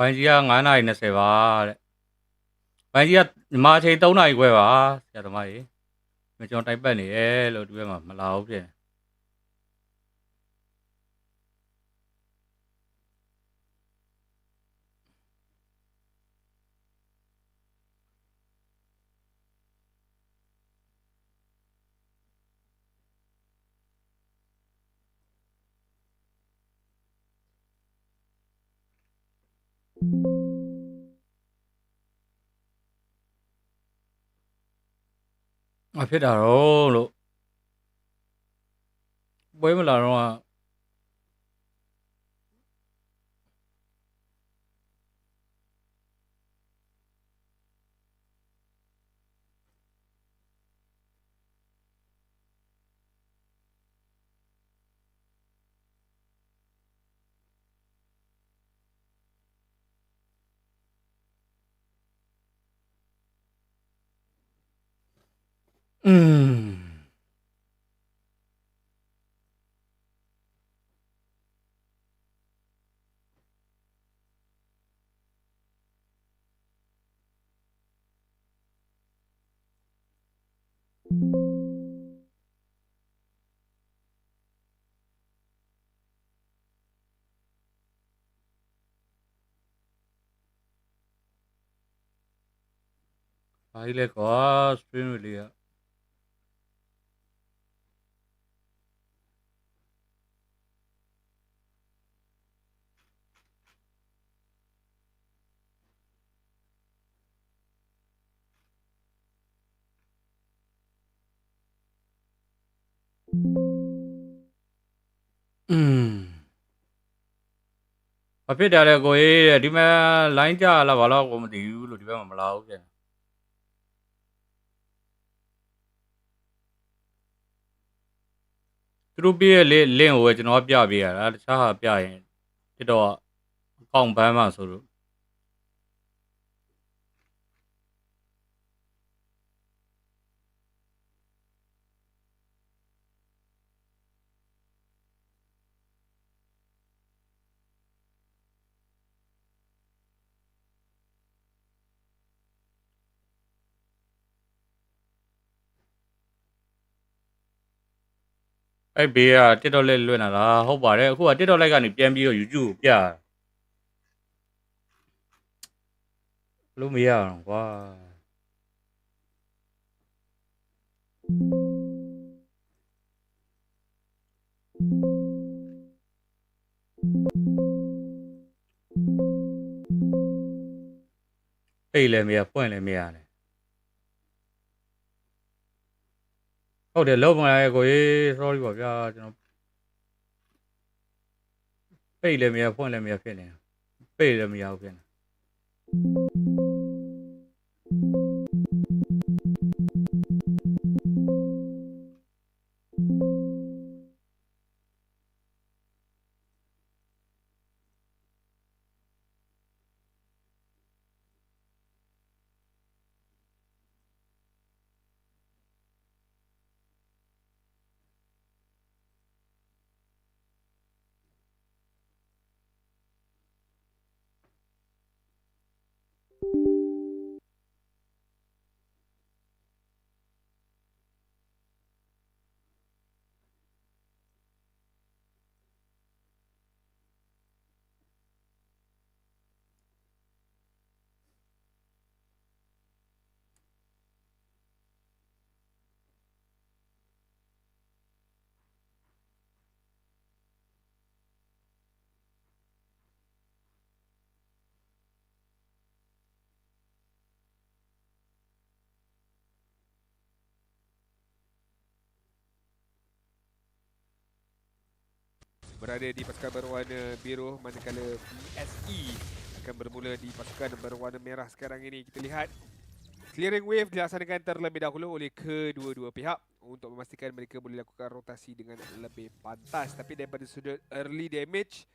ဘိုင်းကြီးက9:20ပါတဲ့ဘိုင်းကြီးကမြန်မာအချိန်3:00ခွဲပါဆရာသမားကြီးမကျွန်တော်တိုင်ပတ်နေတယ်လို့ဒီဘက်မှာမလာဘူးဖြစ်အဖြစ်တာတော့လို့ပွဲမလာတော့ Ai le có stream really ạ. Ở phía đây là cô ấy đi mà lái cha là bảo là cô mà thiếu rồi đi mà lao kìa. Tụi bây lên lên hồi cho nó bia bia là sao bia ấy cái đó không phải mà số ai bia cái đó lên luôn là không bảo đấy, không bảo cái đó lại cái này bia bia ở YouTube bia lúc bia quá đây là bia point là bia này. Không để lâu mà cô ấy sorry bảo cho nó bây là mía point là mía phê này bây là mía phê này berada di pasukan berwarna biru, manakala PSE akan bermula di pasukan berwarna merah sekarang ini. Kita lihat clearing wave dilaksanakan terlebih dahulu oleh kedua-dua pihak untuk memastikan mereka boleh lakukan rotasi dengan lebih pantas. Tapi daripada sudut early damage,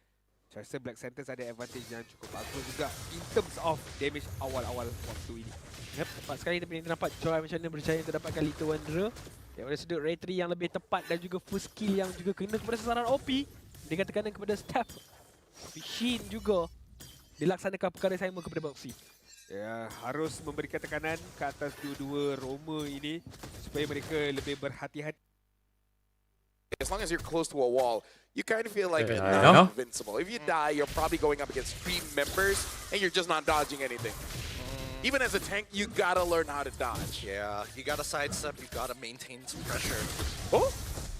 saya rasa Black Santos ada advantage yang cukup bagus juga in terms of damage awal-awal waktu ini. Yep, tepat sekali tapi kita nampak Joy macam mana berjaya untuk dapatkan Little Wanderer daripada sudut Ray 3 yang lebih tepat dan juga full skill yang juga kena kepada sasaran OP. Dia katakan kepada Steph. Shin juga dilaksanakan perkara sama kepada Boxy. Ya, harus memberikan tekanan ke atas dua-dua Roma ini supaya mereka lebih berhati-hati. As long as you're close to a wall, you kind of feel like you're know? not invincible. If you die, you're probably going up against 3 members and you're just not dodging anything. Even as a tank, you gotta learn how to dodge. Yeah, you gotta sidestep, you gotta maintain some pressure. Oh,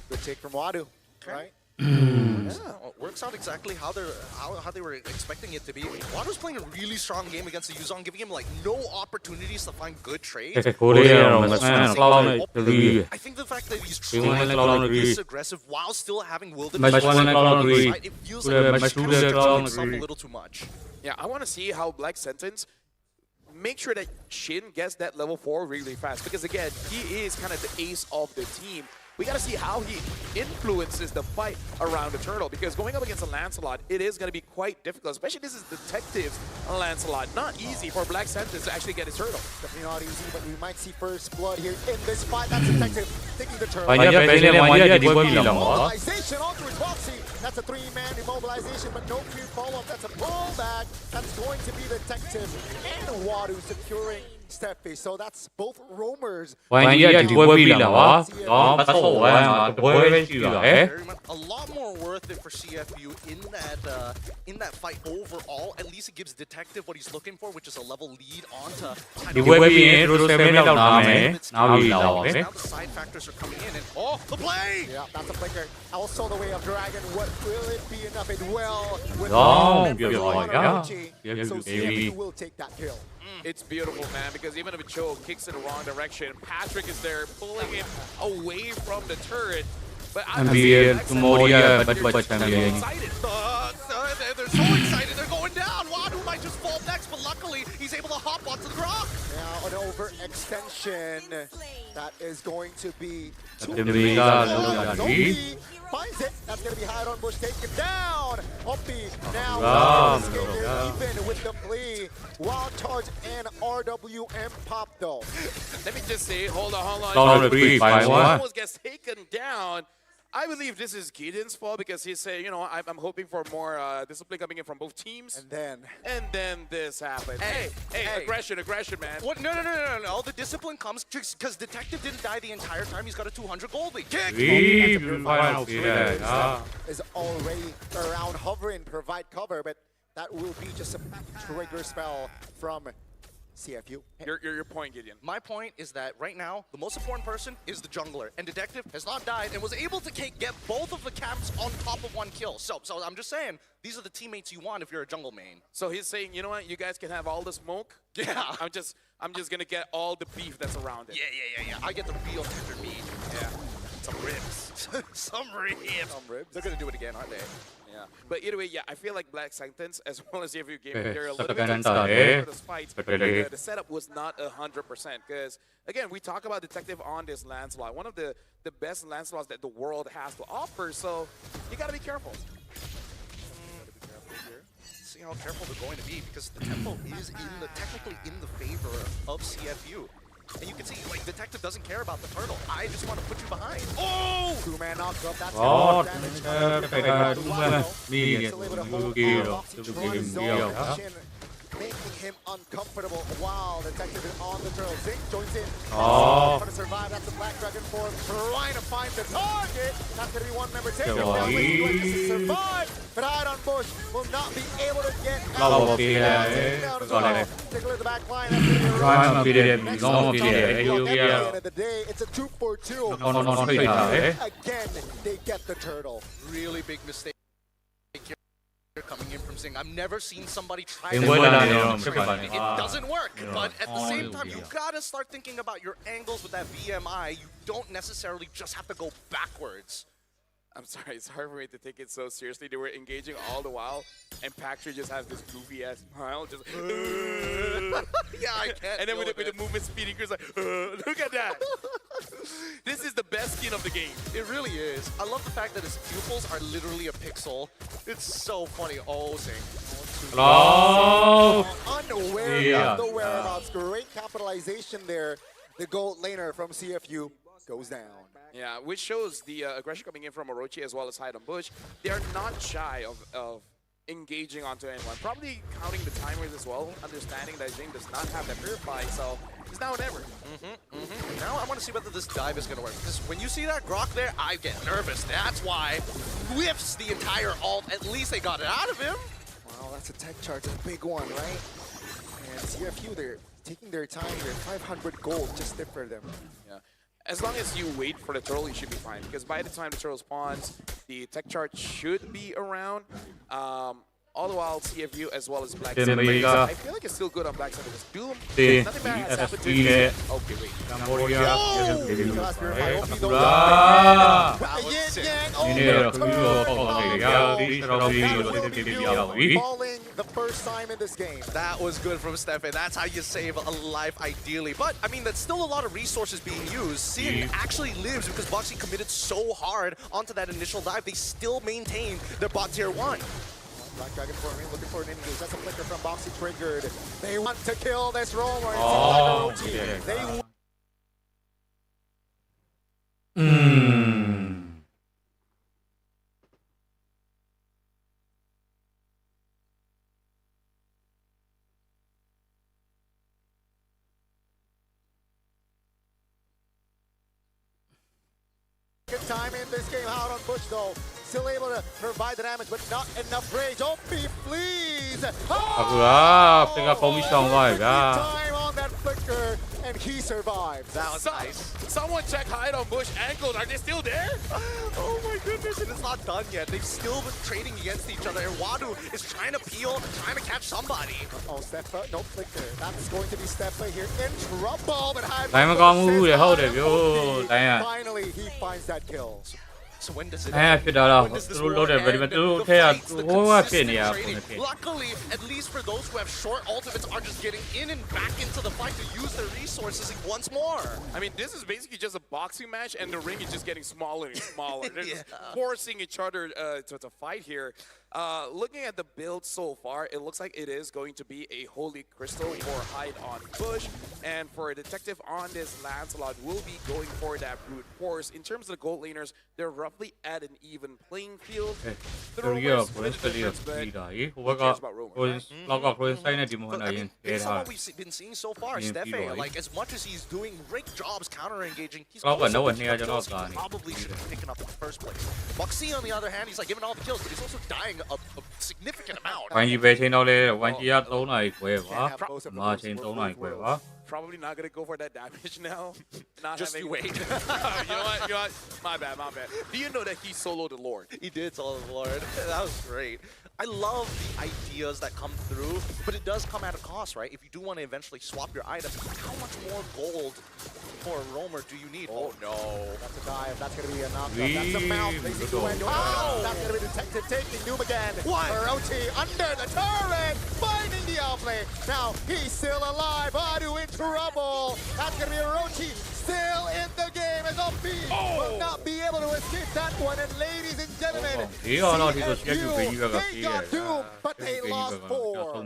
good take from Wadu, right? Yeah, works out exactly how they were expecting it to be. Wadu's playing a really strong game against the Yuzong, giving him like no opportunities to find good trades. I think the fact that he's trying to be this aggressive while still having wilderness, it feels like he's stretching himself a little too much. Yeah, I want to see how Black Sentence make sure that Shin gets that level 4 really fast. Because again, he is kind of the ace of the team. We gotta see how he influences the fight around the turtle, because going up against a Lancelot, it is gonna be quite difficult, especially this is Detective's Lancelot. Not easy for Black Sentence to actually get his turtle. Definitely not easy, but we might see first blood here in this fight. That's Detective taking the turtle. Immobilization onto his boxy. That's a 3-man immobilization, but no clear follow-up. That's a pullback. That's going to be Detective and Wadu securing Steffi. So that's both roamers. A lot more worth it for CFU in that fight overall. At least it gives Detective what he's looking for, which is a level lead onto. Now the side factors are coming in, and the play! Yeah, that's a flicker. Also the way of Dragon. What will it be enough? It will. With so CFU will take that kill. It's beautiful, man, because even if Cho kicks in the wrong direction, Patrick is there pulling him away from the turret. But I'm excited. They're so excited, they're going down. Wadu might just fall next, but luckily he's able to hop onto the rock. Now an overextension that is going to be finds it. That's going to be high on Bush. Take him down. Hoppy now even with the play. Wild charge and RWM pop though. Let me just say, hold on. Almost gets taken down. I believe this is Gideon's fault because he's saying, I'm hoping for more discipline coming in from both teams. And then this happened. Hey, aggression, man. What? No. The discipline comes because Detective didn't die the entire time. He's got a 200 gold lead. Kick! Is already around hovering, provide cover, but that will be just a trigger spell from CFU. Your point, Gideon. My point is that right now, the most important person is the jungler. And Detective has not died and was able to get both of the camps on top of 1 kill. So I'm just saying, these are the teammates you want if you're a jungle main. So he's saying, you know what, you guys can have all the smoke. Yeah. I'm just gonna get all the beef that's around it. Yeah. I get the real tender meat. Yeah. Some ribs. Some ribs. They're gonna do it again, aren't they? Yeah. But either way, I feel like Black Sentence, as well as CFU Gaming, they're a little bit excited for this fight. The setup was not 100%, because, again, we talk about Detective on this Lancelot, one of the best Lancelots that the world has to offer, so you gotta be careful. See how careful they're going to be, because the tempo is technically in the favor of CFU. And you can see, Detective doesn't care about the turtle. I just want to put you behind. Oh! 2-man knock up. That's making him uncomfortable while Detective is on the turtle. Zink joins in. Trying to survive. That's the Black Dragon form. Trying to find the target. That's going to be 1 member taken down. Waiting to survive. But Iron Bush will not be able to get out. Take a look at the back line. That's going to be a run. At the end of the day, it's a 2-for-2. Again, they get the turtle. Really big mistake coming in from Zing. I've never seen somebody try It doesn't work, but at the same time, you gotta start thinking about your angles with that VMI. You don't necessarily just have to go backwards. I'm sorry, it's hard for me to take it so seriously. They were engaging all the while, and Patrick just has this goofy-ass smile, just yeah, I can't. And then with the movement speeding, he's like, look at that. This is the best skin of the game. It really is. I love the fact that his pupils are literally a pixel. It's so funny. Oh, Zing. Unaware of the whereabouts. Great capitalization there. The gold laner from CFU goes down. Yeah, which shows the aggression coming in from Orochi as well as Hide on Bush. They are not shy of engaging onto anyone. Probably counting the timers as well, understanding that Jing does not have that purify, so it's now or never. Now I want to see whether this dive is going to work. Because when you see that Grok there, I get nervous. That's why whiffs the entire ult. At least they got it out of him. Wow, that's a tech charge, a big one, right? And CFU, they're taking their time here. 500 gold just did for them. Yeah. As long as you wait for the turtle, you should be fine. Because by the time the turtle spawns, the tech chart should be around. All the while, CFU as well as Black Then Seven. Mega. I feel like it's still good on Black Seven. Because Doom, Then nothing bad has happened to SSE him. Okay, wait. Cambodia. Falling the first time in this game. That was good from Stefan. That's how you save a life, ideally. But, I mean, that's still a lot of resources being used. Sin actually lives because Boxy committed so hard onto that initial dive. They still maintained their bot tier 1. Black Dragon for me, looking for an engage. That's a flicker from Boxy triggered. They want to kill this roamer. They good time in this game out on Bush though. Still able to provide the damage, but not enough rage. OP, please! Time on that flicker, and he survives. That was nice. Someone check hide on Bush ankles. Are they still there? Oh my goodness, and it's not done yet. They've still been trading against each other, and Wadu is trying to peel, trying to catch somebody. Oh, Stefa, no flicker. That's going to be Stefa here in trouble, but finally he finds that kill. So when does it end? Luckily, at least for those who have short ultimates, are just getting in and back into the fight to use their resources once more. I mean, this is basically just a boxing match, and the ring is just getting smaller and smaller. They're just forcing each other to fight here. Looking at the build so far, it looks like it is going to be a Holy Crystal for hide on Bush, and for a Detective on this, Lancelot will be going for that brute force. In terms of the gold laners, they're roughly at an even playing field. The Romers with a difference, but who cares about Romers, right? Based on what we've been seeing so far, Stefe, like as much as he's doing great jobs counter-engaging, he's also kills he probably should have taken up in the first place. Buxy, on the other hand, he's like giving all the kills, but he's also dying a significant amount. Probably not gonna go for that damage now. Just you wait. You know what? My bad. Do you know that he soloed the Lord? He did solo the Lord. That was great. I love the ideas that come through, but it does come at a cost, right? If you do want to eventually swap your items, how much more gold for a roamer do you need? Oh no. That's a dive. That's going to be a knockdown. That's a mount. That's going to be Detective taking Doom again. What? Orochi under the turret, finding the outplay. Now he's still alive. Adu in trouble. That's going to be Orochi still in the game as OP will not be able to escape that one. And ladies and gentlemen, CFU, they got Doom, but they lost 4.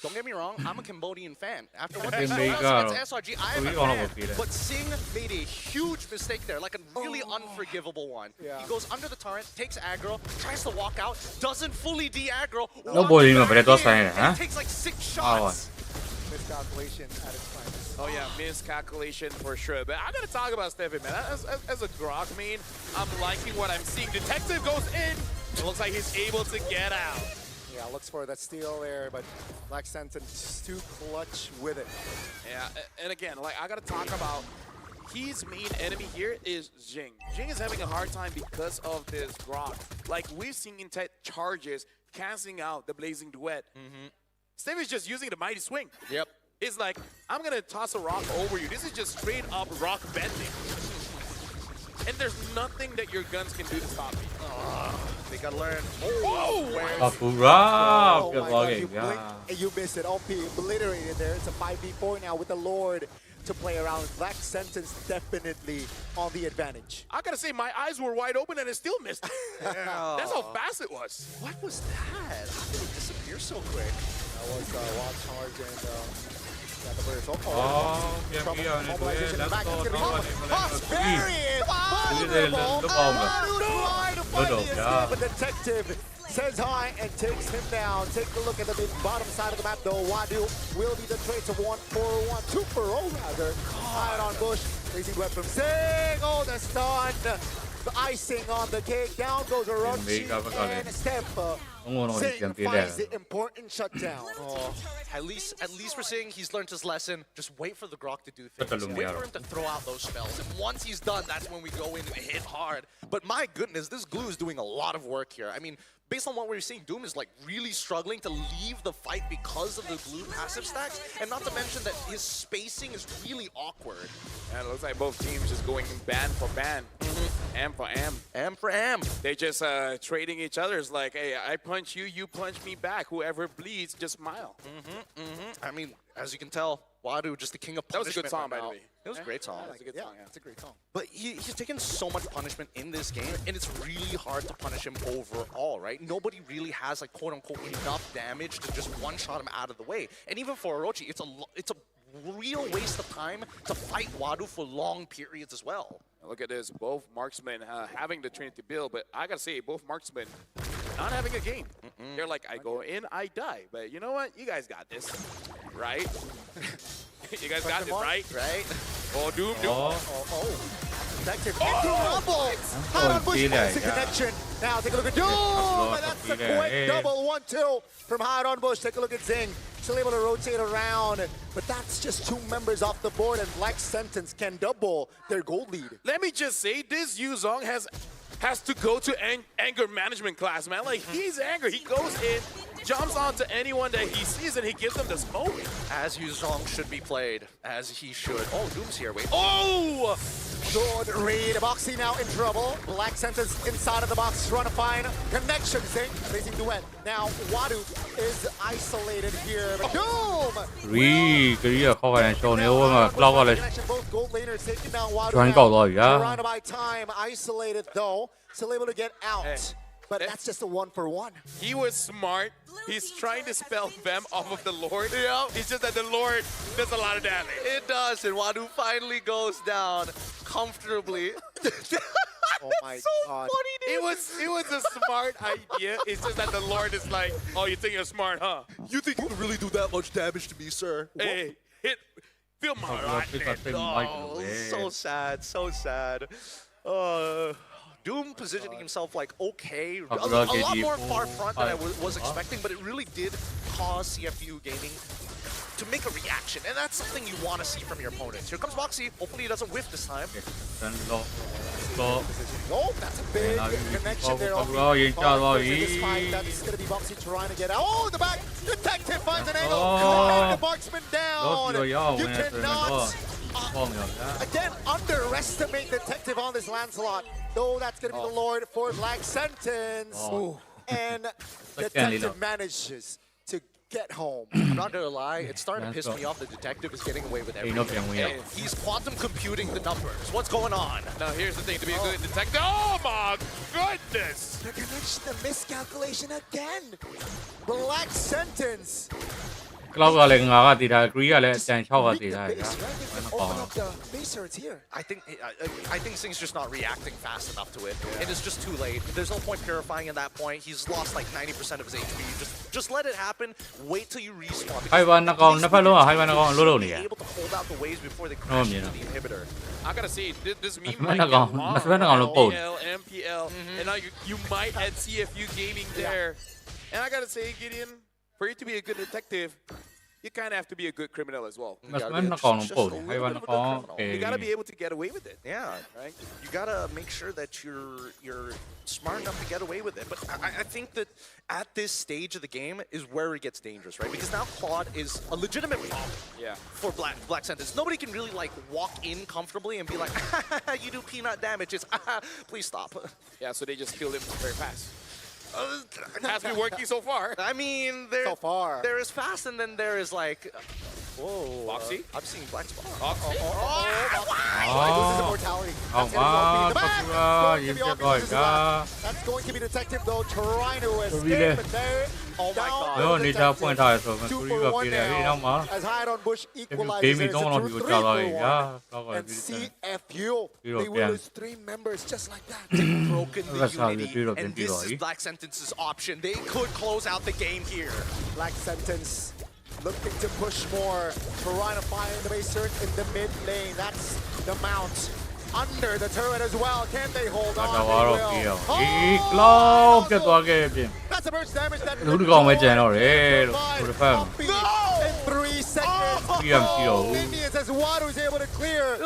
Don't get me wrong, I'm a Cambodian fan. After what they showed us against SRG, I am a fan. But Singh made a huge mistake there, like a really unforgivable one. Yeah. He goes under the turret, takes aggro, tries to walk out, doesn't fully de-aggro, and takes like 6 shots. Miscalculation at its finest. Oh yeah, miscalculation for sure. But I gotta talk about Stefan, man. As a Grok main, I'm liking what I'm seeing. Detective goes in. It looks like he's able to get out. Yeah, looks for that steal there, but Black Sentence just too clutch with it. Yeah, and again, like I gotta talk about his main enemy here is Jing. Jing is having a hard time because of this Grok. Like we've seen in charges canceling out the Blazing Duet. Steve is just using the Mighty Swing. Yep. It's like, I'm gonna toss a rock over you. This is just straight up rock bending. And there's nothing that your guns can do to stop me. They gotta learn. You missed it. OP obliterated there. It's a 5v4 now with the Lord to play around. Black Sentence definitely on the advantage. I gotta say, my eyes were wide open and it still missed. That's how fast it was. What was that? How did it disappear so quick? That was wild charge and the burst. But Detective says hi and takes him down. Take a look at the big bottom side of the map though. Wadu will be the traits of 1-4-1, 2-4-0 rather. Hide on Bush. Crazy web from Sing. Oh, the stun. The icing on the cake. Down goes Orochi and Steph signifies the important shutdown. Oh, at least we're saying he's learned his lesson. Just wait for the Grok to do things. Wait for him to throw out those spells. And once he's done, that's when we go in and hit hard. But my goodness, this glue is doing a lot of work here. I mean, based on what we're seeing, Doom is like really struggling to leave the fight because of the glue passive stacks. And not to mention that his spacing is really awkward. And it looks like both teams just going ban for ban. Am for am. Am for am. They just trading each other. It's like, hey, I punch you, you punch me back. Whoever bleeds, just smile. I mean, as you can tell, Wadu just the king of punishment. That was a good song, by the way. It was a great song. It's a good song, yeah. It's a great song. But he's taken so much punishment in this game, and it's really hard to punish him overall, right? Nobody really has, like, quote-unquote, enough damage to just one-shot him out of the way. And even for Orochi, it's a real waste of time to fight Wadu for long periods as well. Look at this, both marksmen having the Trinity build, but I gotta say, both marksmen not having a game. They're like, I go in, I die. But you know what? You guys got this, right? You guys got this, right? Right? Oh, Doom. Detective into Rumble. Hard on Bush makes the connection. Now take a look at Doom. And that's a quick double 1-2 from Hard on Bush. Take a look at Zing. Still able to rotate around. But that's just 2 members off the board, and Black Sentence can double their gold lead. Let me just say, this Yuzong has to go to anger management class, man. Like, he's angry. He goes in, jumps onto anyone that he sees, and he gives them the smoke. As Yuzong should be played, as he should. Oh, Doom's here. Wait. Oh! Good read. Boxy now in trouble. Black Sentence inside of the box, trying to find connection. Zing facing Duet. Now Wadu is isolated here. But Doom! Both gold laners taking down Wadu now. Surrounded by time, isolated though. Still able to get out. But that's just a 1-for-1. He was smart. He's trying to spell them off of the Lord. Yeah. It's just that the Lord does a lot of damage. It does, and Wadu finally goes down comfortably. Oh my God. Funny, it was a smart idea. It's just that the Lord is like, oh, you think you're smart, huh? You think you can really do that much damage to me, sir? Hey, feel my right. Oh, so sad, so sad. Doom positioning himself like okay, a lot more far front than I was expecting, but it really did cause CFU Gaming to make a reaction, and that's something you want to see from your opponents. Here comes Moxie. Hopefully he doesn't whiff this time. Oh, that's a big connection there. This fight, that's going to be Moxie trying to get out. Oh, the back! Detective finds an angle. The marksman down. You cannot, again, underestimate Detective on this Lancelot. Though that's going to be the Lord for Black Sentence. And Detective manages to get home. I'm not gonna lie, it's starting to piss me off that Detective is getting away with everything. And he's quantum computing the numbers. What's going on? Now here's the thing, to be a good detective. Oh my goodness! The connection, the miscalculation again. Black Sentence. I think Sing's just not reacting fast enough to it. And it's just too late. There's no point purifying at that point. He's lost like 90% of his HP. Just let it happen. Wait till you respawn. Because able to hold out the waves before they crash into the inhibitor. I gotta say, this meme might get long. MPL, MPL, and now you might add CFU Gaming there. And I gotta say, Gideon, for you to be a good detective, you kind of have to be a good criminal as well. You gotta be able to get away with it. Yeah, right. You gotta make sure that you're smart enough to get away with it. But I think that at this stage of the game is where it gets dangerous, right? Because now Claude is a legitimate problem for Black Sentence. Nobody can really like walk in comfortably and be like, you do peanut damage. It's please stop. Yeah, so they just killed him very fast. Has been working so far. I mean, there is fast, and then there is like, whoa. Boxy? I'm seeing black spot. Loses immortality. That's going to be Detective though, trying to escape, but there. Oh my God. 2 for 1 now. As Hide on Bush equalizes, there's a 3 for 1. And CFU, they will lose 3 members just like that. Broken the unity, and this is Black Sentence's option. They could close out the game here. Black Sentence looking to push more, trying to find the base turret in the mid lane. That's the mount. Under the turret as well. Can they hold on? They will. That's massive burst damage that လူတစ်ကောင်ပဲကြံတော့တယ်လို့ Provide ဟိုတစ်ဖက်မှာ Oppie in 3 seconds. Freedom Shield. Minions as Wadu is able to clear. And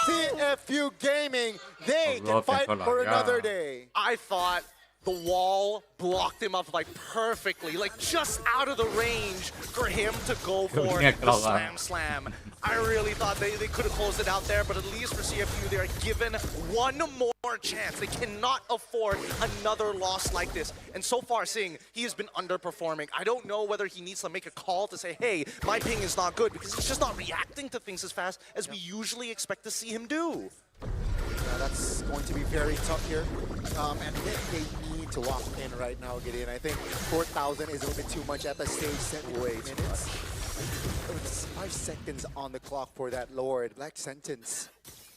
TFU Gaming, they can fight for another day. I thought the wall blocked him up like perfectly, like just out of the range for him to go for the slam. I really thought they could have closed it out there, but at least for CFU, they're given one more chance. They cannot afford another loss like this. And so far, seeing he has been underperforming. I don't know whether he needs to make a call to say, hey, my ping is not good, because he's just not reacting to things as fast as we usually expect to see him do. Yeah, that's going to be very tough here. And they need to lock in right now, Gideon. I think 4,000 is a little bit too much at the stage. Wait minutes. It's 5 seconds on the clock for that Lord. Black Sentence.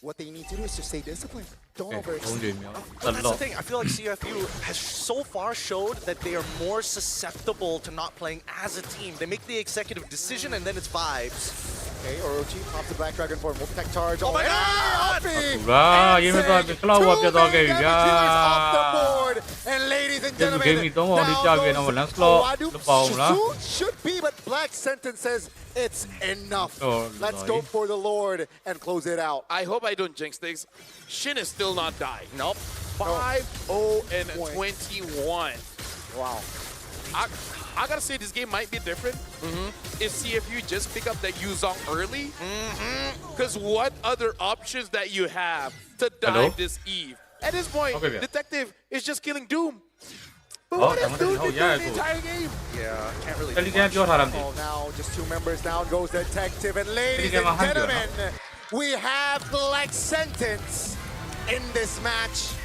What they need to do is just stay disciplined. Don't overextend. That's the thing. I feel like CFU has so far showed that they are more susceptible to not playing as a team. They make the executive decision and then it's vibes. Okay, Orochi pops the Black Dragon for Multi-Tech charge. Oh my god! Off the board. And ladies and gentlemen, now should be, but Black Sentence says it's enough. Let's go for the Lord and close it out. I hope I don't jinx things. Shin is still not dying. Nope. 5-0-21. Wow. I gotta say this game might be different if CFU just pick up that Yuzong early. Because what other options that you have to dive this Eve? At this point, Detective is just killing Doom. But what is Doom doing the entire game? Yeah, can't really do much. Oh, now just 2 members down goes Detective. And ladies and gentlemen, we have Black Sentence in this match.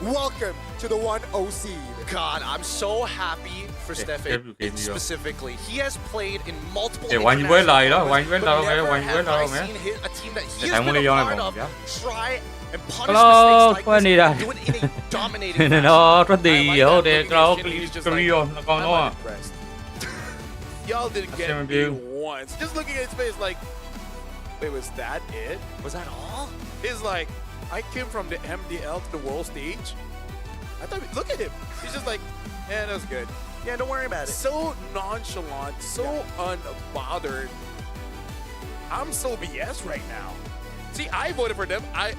Welcome to the 1-0 seed. God, I'm so happy for Stefan specifically. He has played in multiple international tournaments, but never have I seen a team that he has been a part of try and punish mistakes like this, do it in a dominating fashion. Y'all didn't get me once. Just looking at his face like, wait, was that it? Was that all? It's like, I came from the MDL to the world stage. I thought, look at him. He's just like, yeah, that was good. Yeah, don't worry about it. So nonchalant, so unbothered. I'm so BS right now. See, I voted for them. I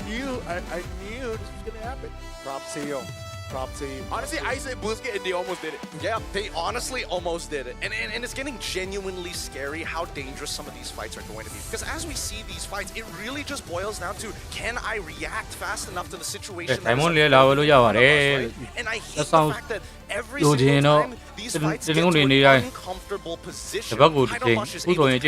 knew this was gonna happen. Props to you. Props to you. Honestly, I said Busquets and they almost did it. Yeah, they honestly almost did it. And it's getting genuinely scary how dangerous some of these fights are going to be. Because as we see these fights, it really just boils down to, can I react fast enough to the situation? And I hate the fact that every single time these fights get to an uncomfortable position, Heidelmush is able to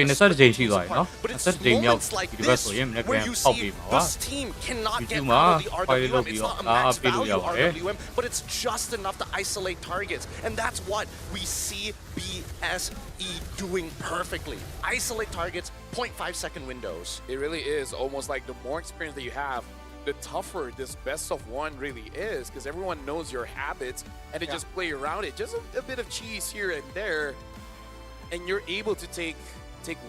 apart. But it's moments like this where you see this team cannot get out of the RWM. It's not a max value RWM, but it's just enough to isolate targets. And that's what we see BSE doing perfectly. Isolate targets, 0.5-second windows. It really is almost like the more experience that you have, the tougher this best of one really is, because everyone knows your habits and they just play around it. Just a bit of cheese here and there, and you're able to take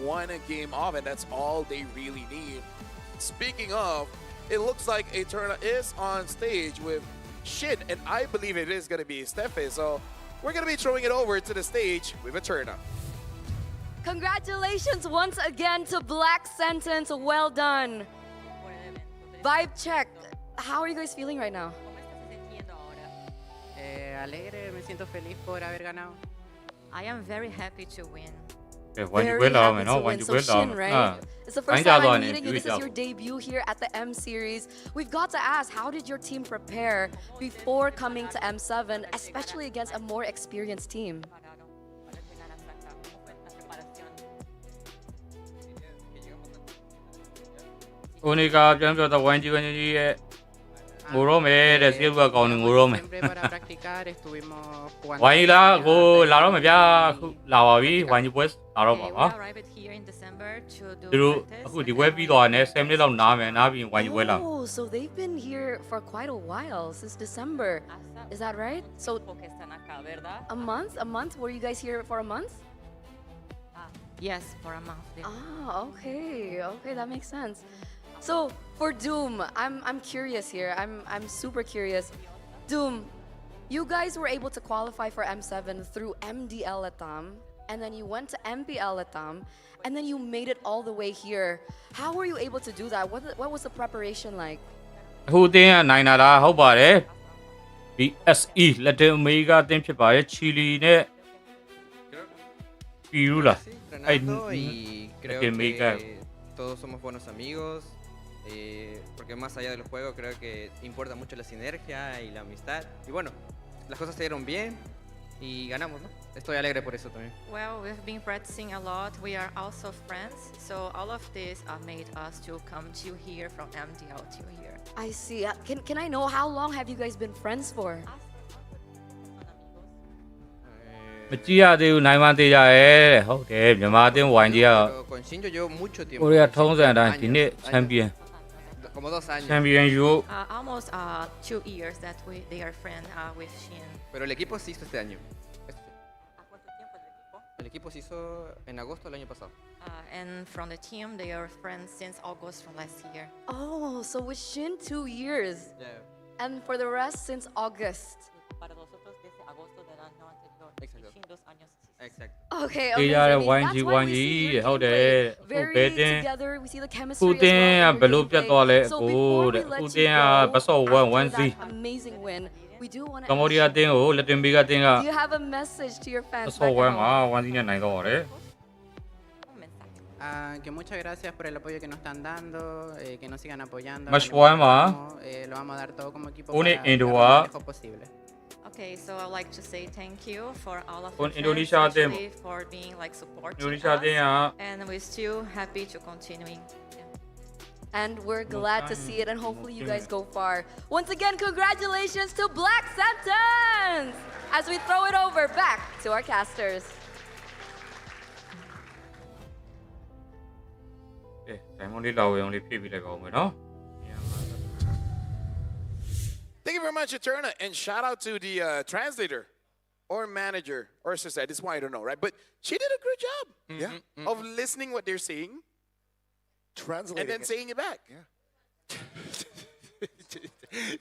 one game off, and that's all they really need. Speaking of, it looks like Eterna is on stage with Shin, and I believe it is going to be Steffe, so we're going to be throwing it over to the stage with Eterna. Congratulations once again to Black Sentence. Well done. Vibe check. How are you guys feeling right now? Alegre, me siento feliz por haber ganado. I am very happy to win. Very happy to win. So Shin, right? It's the first time I'm meeting you. This is your debut here at the M Series. We've got to ask, how did your team prepare before coming to M7, especially against a more experienced team? Unica ပြန်ပြောတော့ဝိုင်းကြီးရဲ့ငိုတော့မယ်တဲ့စီးပွားကောင်းနေငိုတော့မယ်ဝိုင်းလာကိုလာတော့မယ်ဗျာအခုလာပါပြီဝိုင်းကြီးပွဲလာတော့ပါပါသူတို့အခုဒီပွဲပြီးတော့လည်း10မိနစ်လောက်နားမယ်နားပြီးဝိုင်းကြီးပွဲလာ Oh, so they've been here for quite a while, since December. Is that right? So a month? Were you guys here for a month? Yes, for a month. Ah, okay, that makes sense. So for Doom, I'm curious here. I'm super curious. Doom, You guys were able to qualify for M7 through MDL Latam, and then you went to MPL Latam, and then you made it all the way here. How were you able to do that? What was the preparation like? Who then nine ala how about it? BSE Latin Omega then Chile ne Pirula. Y creo que todos somos buenos amigos, porque más allá del juego creo que importa mucho la sinergia y la amistad. Y bueno, las cosas se dieron bien y ganamos, ¿no? Estoy alegre por eso también. Well, we've been practicing a lot. We are also friends, so all of this made us to come to here from MDL to here. I see. Can I know how long have you guys been friends for? မကြည့်ရသေးဘူးနိုင်မသေးကြရဲ့ဟုတ်တယ်မြန်မာအသင်းဝိုင်းကြီးက Con Shinjo llevo mucho tiempo. ကိုရီးယားထုံးစံအတိုင်းဒီနေ့ချန်ပီယံ Como 2 años. ချန်ပီယံယူ Almost 2 years that they are friends with Shin. Pero el equipo se hizo este año. El equipo se hizo en agosto del año pasado. And from the team, they are friends since August from last year. Oh, so with Shin 2 years. Yeah. And for the rest since August. Para nosotros desde agosto del año anterior. Exacto. Shin 2 años. Exacto. Okay, They amazing. are That's why we see your 1G team ဟုတ်တ play ယ် very ဘယ်တင် together. We see the ခု chemistry as တင်က well. ဘယ်လိုပြတ်သွားလဲ So ကို before တဲ့ we ခု let တင် you က go, ဘဆော့ after 1-1-0 that amazing win, we do want ကမ္ဘောဒီးယားအသင်းကိုလက်တင်ပေးကတင်က Do you have a message to your ဘ fans ဆော့ back at 1မှာ home? 1-0 နဲ့နိုင်တော့ပါတယ် Que muchas gracias por el apoyo que nos están dando, que nos sigan apoyando. Match 1မှာ Lo vamos a dar todo como equipo ကိုနေ para အင်ဒို dar က lo mejor posible. Okay, so I'd like to say thank you for all of On your Indonesia fans, team. especially for being like supporting Indonesia us. team, And we're still happy to continuing. And we're glad to see it, and hopefully you guys go far. Once again, congratulations to Black Sentence! As we throw it over back to our casters. ကဲဒိုင်မွန်လေးလောက်ဝေအောင်လေးဖြည့်ပေးလိုက်ပါဦးမယ်နော် Thank you very much, Eterna, and shout out to the translator or manager or assistant. This one I don't know, right? But she did a good job of listening what they're saying, Translating and then it. saying it back. Yeah.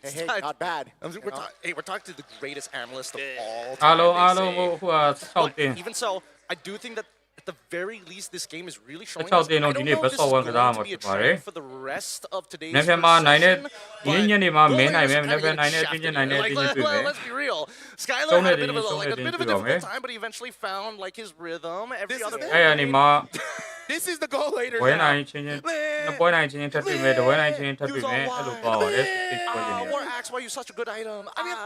Hey, not bad. We're talking to the greatest analyst of all time. အားလုံး they အားလုံး say. ဟို6တင် Even so, I do think that at the very least, this game is really showing That's how us. they I know don't you know need if this is best of one going kazama to be a pare. trend for the rest of today's နေ့ဖက်မှာနိုင်တဲ့ session, ဒီညနေမှာမင်းနိုင်မယ်မနေ့ဖက်နိုင်တဲ့ but တင်းချင်းနိုင်တဲ့ like, တင်းချင်းတွေ့မယ် let's be real. Skylar Don't had let a bit of a, it- like, a don't bit of a let it difficult go, time, but he eventually found like his rhythm. Every This other is it. အဲ့ရနေမှာ This is the goal later. ဝဲနိုင်ချင်းချင်းနှစ်ပွဲနိုင်ချင်းချင်းထပ်တွေ့မယ်တပွဲနိုင်ချင်းချင်းထပ်တွေ့မယ်အဲ့လိုပေါ့ပါတယ်တစ်ပွဲချင်းနေ War Axe, why you such a good item? I mean,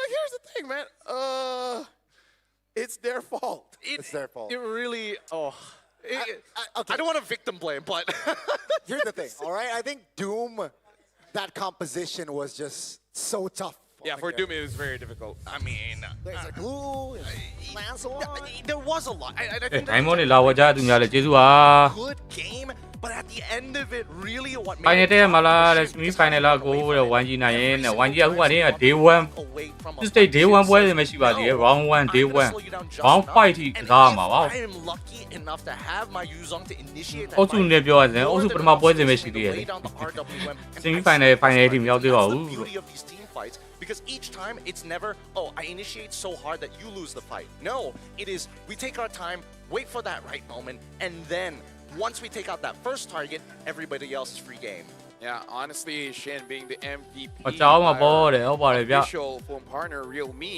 like, here's the thing, man. It's their fault. It's their fault. It really. I don't want to victim blame, but Here's the thing, all right? I think Doom, that composition was just so tough. Yeah, for Doom it was very difficult. I mean, There's a glue, Lancelot. there was a lot. I အဲ think ဒိုင်မွန်လေးလာဝကြသူများလည်းကျေးဇူးပါ good game, but at the end of it, really what ဖိုင် made နယ် it တဲ့မလားတဲ့ semi final လာကိုတဲ့ 1G နိုင်ရင်တဲ့ 1G ကအခုကနေက day 1 stage day 1ပွဲတွေမရှိပါသေးတယ် round 1 day 1 round 5ထိကစားရမှာပါ I am lucky enough to have my Yuzong to initiate that အုပ်စုနဲ့ပြောရရင်အုပ်စုပထမပွဲစဉ်ပဲရှိသေးတယ် lay down the RWM. semi final ထိမရောက်သေးပါဘူး That's the beauty of these team fights, because each time it's never, oh, I initiate so hard that you lose the fight. No, it is we take our time, wait for that right moment, and then once we take out that first target, everybody else is free game. Yeah, honestly, Shin being the MVP, အကြောင်းမပေါ်တယ်ဟုတ်ပါတယ်ဗျ official form partner, real me.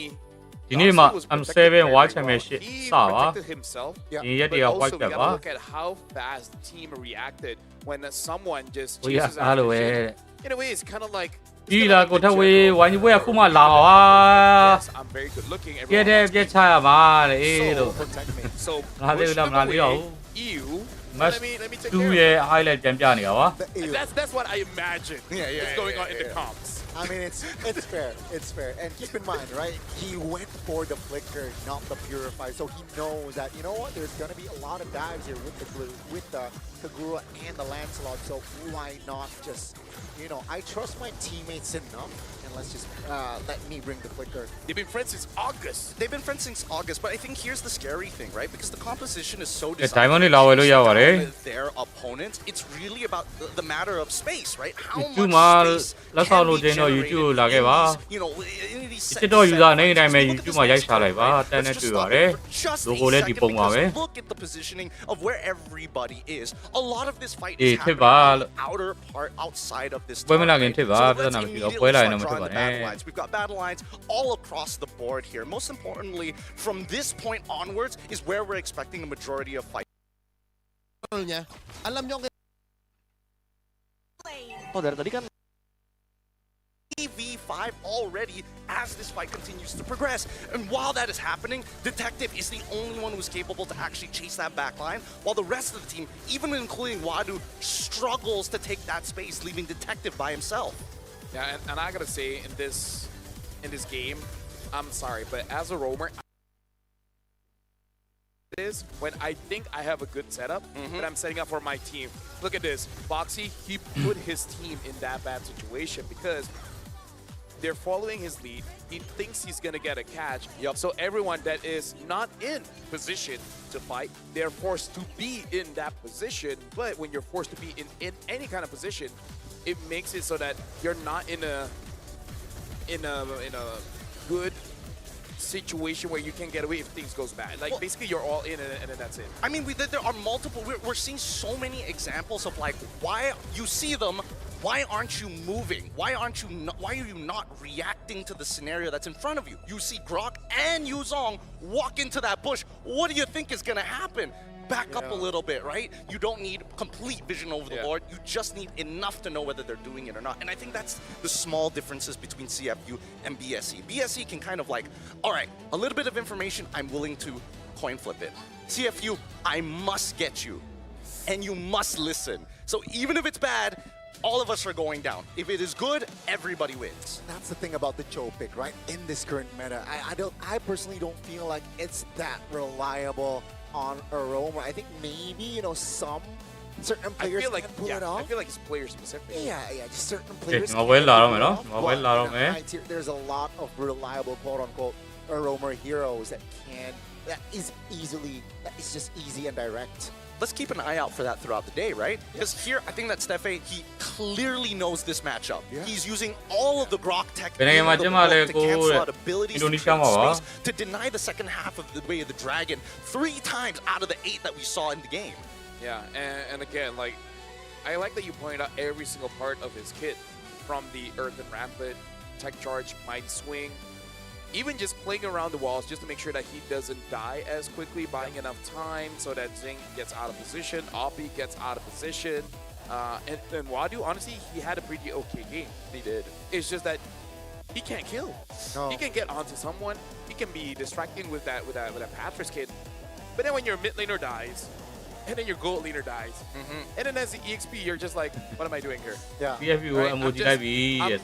ဒီနေ့မှာ was M7 protected very World well. Championship He စပါ protected himself. ဒီရက်တ But ည်းက also, white we ပြ gotta ပါ look at how fast the team reacted when someone just ကိုရ chases အား after လို့ပဲ Shin. In a way, it's kind of like ဒီလာကိုထပ်ဝေး 1G ပွဲအခုမှလာပါ yes, I'm very good looking. ပြည့်တဲ့ပြည့်ချရမှာတဲ့အေးလို့ So ငါလေးတော့ငါလေးတော့ you. Must Let me take သူ care of ရဲ့ highlight ပြန်ပြနေတာပါ And that's what I imagine is going on in the comps. I mean, it's fair. It's fair. And keep in mind, right? He went for the flicker, not the purify. So he knows that, you know what? There's going to be a lot of dives here with the glue, with the Kagura and the Lancelot. So why not just, you know, I trust my teammates enough. And let's just let me bring the flicker. They've been friends since August. They've been friends since August, but I think here's the scary thing, right? Because the composition is so ဒီတိုင်းမနေလာဝဲလို့ရပါတယ် with their opponents. It's really about the matter of space, right? How သူ much မှ space လက်ဆောင် can လို့ we ခြင်း တော့ YouTube လာခဲ့ပါ you know, in these set TikTok user အနေနဲ့ပဲ look at YouTube this မှာရိုက် next ချလိုက်ပါ fight. တန်းနဲ့ Let's တွေ့ just ပါ stop တယ် it for just a logo လည်းဒီ second ပုံပါပဲ because look at the positioning of where everybody is. A lot of this fight အေး is ထစ်ပါ happening in the outer part outside of this ပွဲမ tower, လာခင် right? ထစ်ပါ So ပြဿ let's နာမရှိတော့ immediately ပွဲလာရင် start တော့မထစ် drawing ပါ the နဲ့ battle lines. We've got battle lines all across the board here. Most importantly, from this point onwards is where we're expecting a majority of fights. Alam nyo Oh, dari tadi kan V5 already as this fight continues to progress. And while that is happening, Detective is the only one who's capable to actually chase that back line, while the rest of the team, even including Wadu, struggles to take that space, leaving Detective by himself. Yeah, and I gotta say, in this game, I'm sorry, but as a roamer, is when I think I have a good setup, but I'm setting up for my team. Look at this. Boxy, he put his team in that bad situation because they're following his lead. He thinks he's going to get a catch. So everyone that is not in position to fight, they're forced to be in that position. But when you're forced to be in any kind of position, it makes it so that you're not in a good situation where you can get away if things goes bad. Like basically you're all in and then that's it. I mean, there are multiple, we're seeing so many examples of like, why you see them, why aren't you moving? Why are you not reacting to the scenario that's in front of you? You see Grok and Yuzong walk into that bush. What do you think is gonna happen? Back up a little bit, right? You don't need complete vision over the board. You just need enough to know whether they're doing it or not. And I think that's the small differences between CFU and BSE. BSE can kind of like, all right, a little bit of information, I'm willing to coin flip it. CFU, I must get you. And you must listen. So even if it's bad, all of us are going down. If it is good, everybody wins. That's the thing about the Cho pick, right? In this current meta, I personally don't feel like it's that reliable on a roamer. I think maybe, you know, some certain players can pull it off. I feel like it's player specific. Yeah, just certain players. There's a lot of reliable quote-unquote roamer heroes that is just easy and direct. Let's keep an eye out for that throughout the day, right? Because here, I think that Steffe, he clearly knows this matchup. He's using all of the Grok tech, the cancel out abilities to deny the second half of the way of the Dragon 3 times out of the 8 that we saw in the game. Yeah, and again, like, I like that you pointed out every single part of his kit, from the Earth and Rampant, Tech Charge, Might Swing, even just playing around the walls just to make sure that he doesn't die as quickly, buying enough time so that Zing gets out of position, Oppie gets out of position. And Wadu, honestly, he had a pretty okay game. He did. It's just that he can't kill. No. He can get onto someone. He can be distracting with that Patras kid. But then when your mid laner dies, and then your gold laner dies, and then as the EXP, you're just like, what am I doing here? Yeah. I'm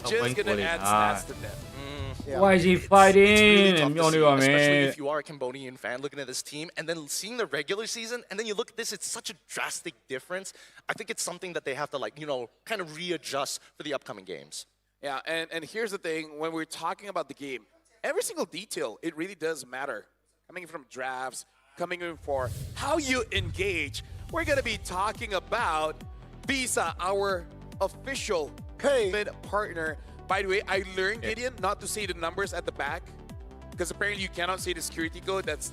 just gonna add stats to them. Why is he fighting? Especially if you are a Cambodian fan looking at this team and then seeing the regular season and then you look at this, it's such a drastic difference. I think it's something that they have to, like, you know, kind of readjust for the upcoming games. Yeah, and here's the thing, when we're talking about the game, every single detail, it really does matter. Coming from drafts, coming in for how you engage. We're gonna be talking about Visa, our official payment partner. By the way, I learned, Gideon, not to say the numbers at the back, because apparently you cannot say the security code. That's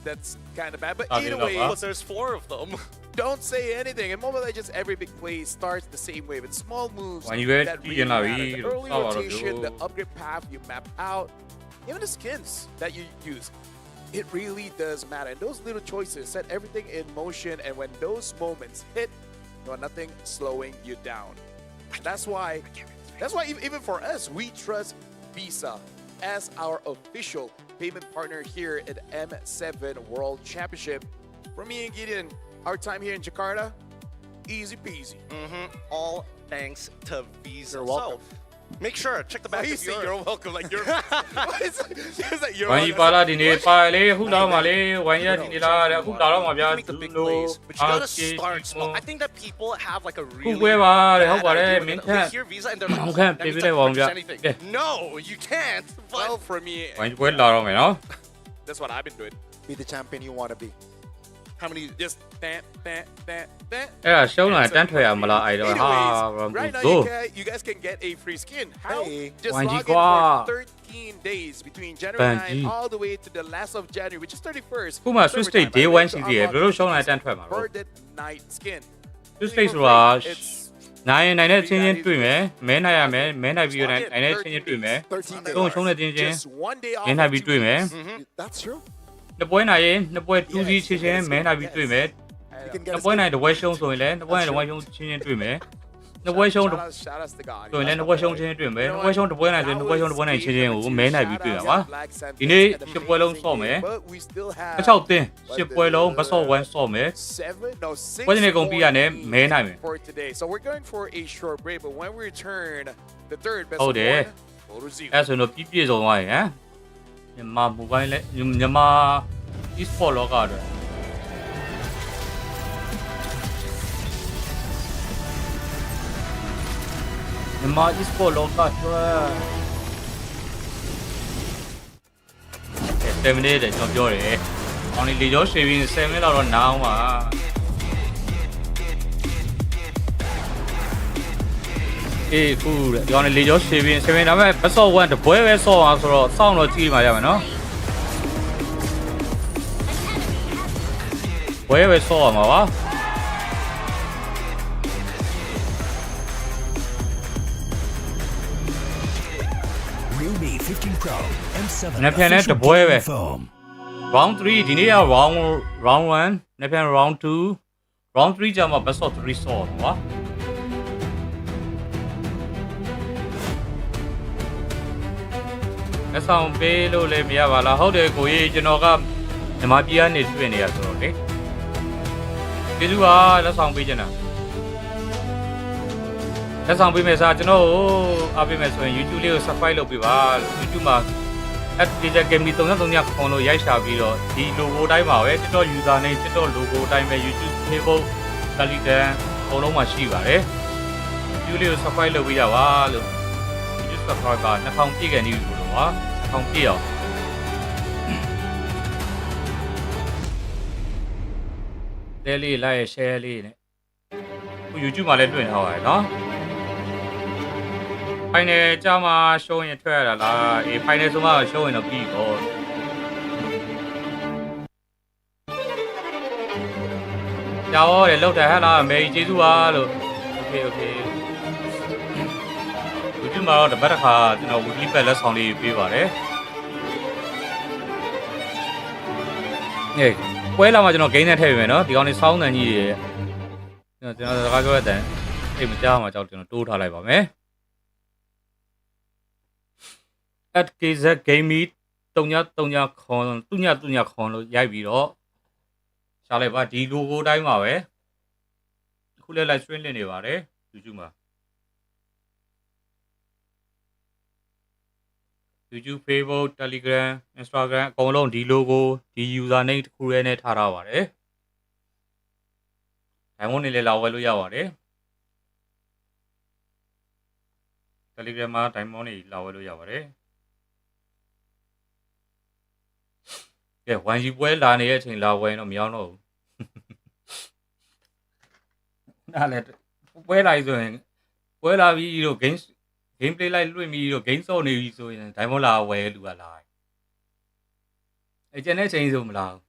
kind of bad. But either way, because there's 4 of them. Don't say anything. In Mobile Legends, every big play starts the same way with small moves that really matter. The early rotation, the upgrade path you map out, even the skins that you use. It really does matter. And those little choices set everything in motion. And when those moments hit, there's nothing slowing you down. That's why even for us, we trust Visa as our official payment partner here at M7 World Championship. For me and Gideon, our time here in Jakarta, easy peasy. All thanks to Visa. You're welcome. So, make sure, check the back. You say you're welcome, like you're. You're Why you para di ni pa le hu lao ma le why ya di ni la le hu lao ma bya make the big plays, but you gotta start small. I think that people have like a reallyပွဲပါလေဟုတ်ပါတယ်မင်းခ they န့် hear Visa and they're like,ဟုတ်ကဲ့ that ပြေး means ပြေးလိုက်ပါအောင်ဗျ I can't purchase anything. No, you can't. Well, for me, ဝိုင်းပွဲလာတော့မယ်နော် that's what I've been doing. Be the champion you want to be. How many? Just that. Yeah, show na tan thoya mala ai do ha. Right now you guys can get a free skin. How? Just log in for 13 days between January 9 all the way to the last of January, which is 31st. ခုမှ Swiss State Day 1 ရှိသေးတယ်ဘယ်လိုရှုံးလိုက်တန်းထွက်မှာလဲ Birthday night skin. Swiss State ဆိုတာနိုင်ရင်နိုင်တဲ့ချင်းချင်းတွေ့မယ်မဲနိုင်ရမယ်မဲနိုင်ပြီးတော့နိုင်တဲ့ချင်းချင်းတွေ့မယ်ရှုံးတဲ့ချင်းချင်းမဲနိုင်ပြီးတွေ့မယ် That's true. နှစ်ပွဲနိုင်ရင်နှစ်ပွဲ2စီးချင်းချင်းမဲနိုင်ပြီးတွေ့မယ်နှစ်ပွဲနိုင်တစ်ပွဲရှုံးဆိုရင်လည်းနှစ်ပွဲနိုင်တစ်ပွဲရှုံးချင်းချင်းတွေ့မယ်နှစ်ပွဲရှုံးဆိုရင်လည်းနှစ်ပွဲရှုံးချင်းချင်းတွေ့မယ်နှစ်ပွဲရှုံးတစ်ပွဲနိုင်ဆိုရင်နှစ်ပွဲရှုံးတစ်ပွဲနိုင်ချင်းချင်းကိုမဲနိုင်ပြီးတွေ့ရပါဒီနေ့10ပွဲလုံးဆော့မယ်16တင်း10ပွဲလုံးဘတ်ဆော့1ဆော့မယ်ပွဲနေကုန်ပြီးရနဲ့မဲနိုင်မယ် For today. So we're going for a short break, but when we return, the third best ဟုတ်တယ် will resume. အဲ့ဆိုတော့ပြည့်စုံသွားရင်ဟမ်မြန်မာမိုဘိုင်းလဲမြန်မာ e-sport လောကအတွက်မြန်မာ e-sport လောကအတွက်7 minutes တဲ့ကျွန်တော်ပြောတယ်။အောင်လေကြောရွှေပြီး7 minutes လောက်တော့နားအောင်ပါ။အေးခုတဲ့ဒီအောင်လေကြောရွှေပြီး7 minutes ဒါပေမဲ့ဘတ်ဆော့1တပွဲပဲဆော့အောင်ဆိုတော့စောင့်တော့ကြည့်မှရမယ်နော်။ပွဲပဲဆော့ရမှာပါ။ Realme 15 Pro M7 နှစ်ပြန်နဲ့တပွဲပဲ round 3ဒီနေ့က round 1နှစ်ပြန် round 2 round 3ကျမှ best of 3 ဆော့ကွာလက်ဆောင်ပေးလို့လည်းမရပါလားဟုတ်တယ်ကိုကြီးကျွန်တော်ကမြန်မာပြည်ကနေတွေ့နေရဆိုတော့လေကျေးဇူးပါလက်ဆောင်ပေးချင်တာလက်ဆောင်ပေးမယ်စားကျွန်တော်အားပေးမယ်ဆိုရင် YouTube လေးကို subscribe လုပ်ပေးပါ YouTube မှာ @kzgaming 333ခေါ်လို့ရိုက်ရှာပြီးတော့ဒီ logo တိုင်းပါပဲ TikTok user နဲ့ TikTok logo တိုင်းပဲ YouTube Facebook Telegram အကုန်လုံးမှာရှိပါတယ် YouTube လေးကို subscribe လုပ်ပေးကြပါလို့ YouTube subscriber 2000ပြည့်ခဲ့နေပြီလို့ပါ2000ပြည့်အောင်လဲလေး like share လေးနဲ့ခု YouTube မှာလည်းတွေ့ထားပါတယ်နော်ဖိုင်နယ်ကြမှာရှုံးရင်ထွက်ရတာလားအေးဖိုင်နယ်ဆိုမှရှုံးရင်တော့ပြီးပေါ့ကြောက်တယ်လောက်တယ်ဟဲ့လားမေကြီးကျေးဇူးပါလို့โอเคYouTube မှာတော့တပတ်တစ်ခါကျွန်တော် weekly pet လက်ဆောင်လေးပေးပါတယ်ဟေးပွဲလာမှာကျွန်တော် game နဲ့ထည့်ပေးမယ်နော်ဒီကောင်လေးစောင်းတန်ကြီးတွေကျွန်တော်စကားပြောတဲ့အိမ်မကြားမှာကြောက်ကျွန်တော်တိုးထားလိုက်ပါမယ်@kzgaming 333ခွန်လို့ရိုက်ပြီးတော့ရှားလိုက်ပါဒီ logo တိုင်းပါပဲအခုလည်း live stream လုပ်နေပါတယ် YouTube မှာ YouTube Facebook Telegram Instagram အကုန်လုံးဒီ logo ဒီ user name တစ်ခုနဲ့ထားထားပါတယ်ဒိုင်မွန်နေလည်းလာဝယ်လို့ရပါတယ် Telegram မှာဒိုင်မွန်နေလာဝယ်လို့ရပါတယ်ကဲ1G ပွဲလာနေတဲ့အချိန်လာဝယ်တော့မရောက်တော့ဘူးနားလည်းပွဲလာပြီဆိုရင်ပွဲလာပြီးတော့ game play လိုက်လွှင့်ပြီးတော့ game ဆော့နေပြီဆိုရင်ဒိုင်မွန်လာဝယ်လူကလာကျန်တဲ့အချိန်ဆိုမလာဘူး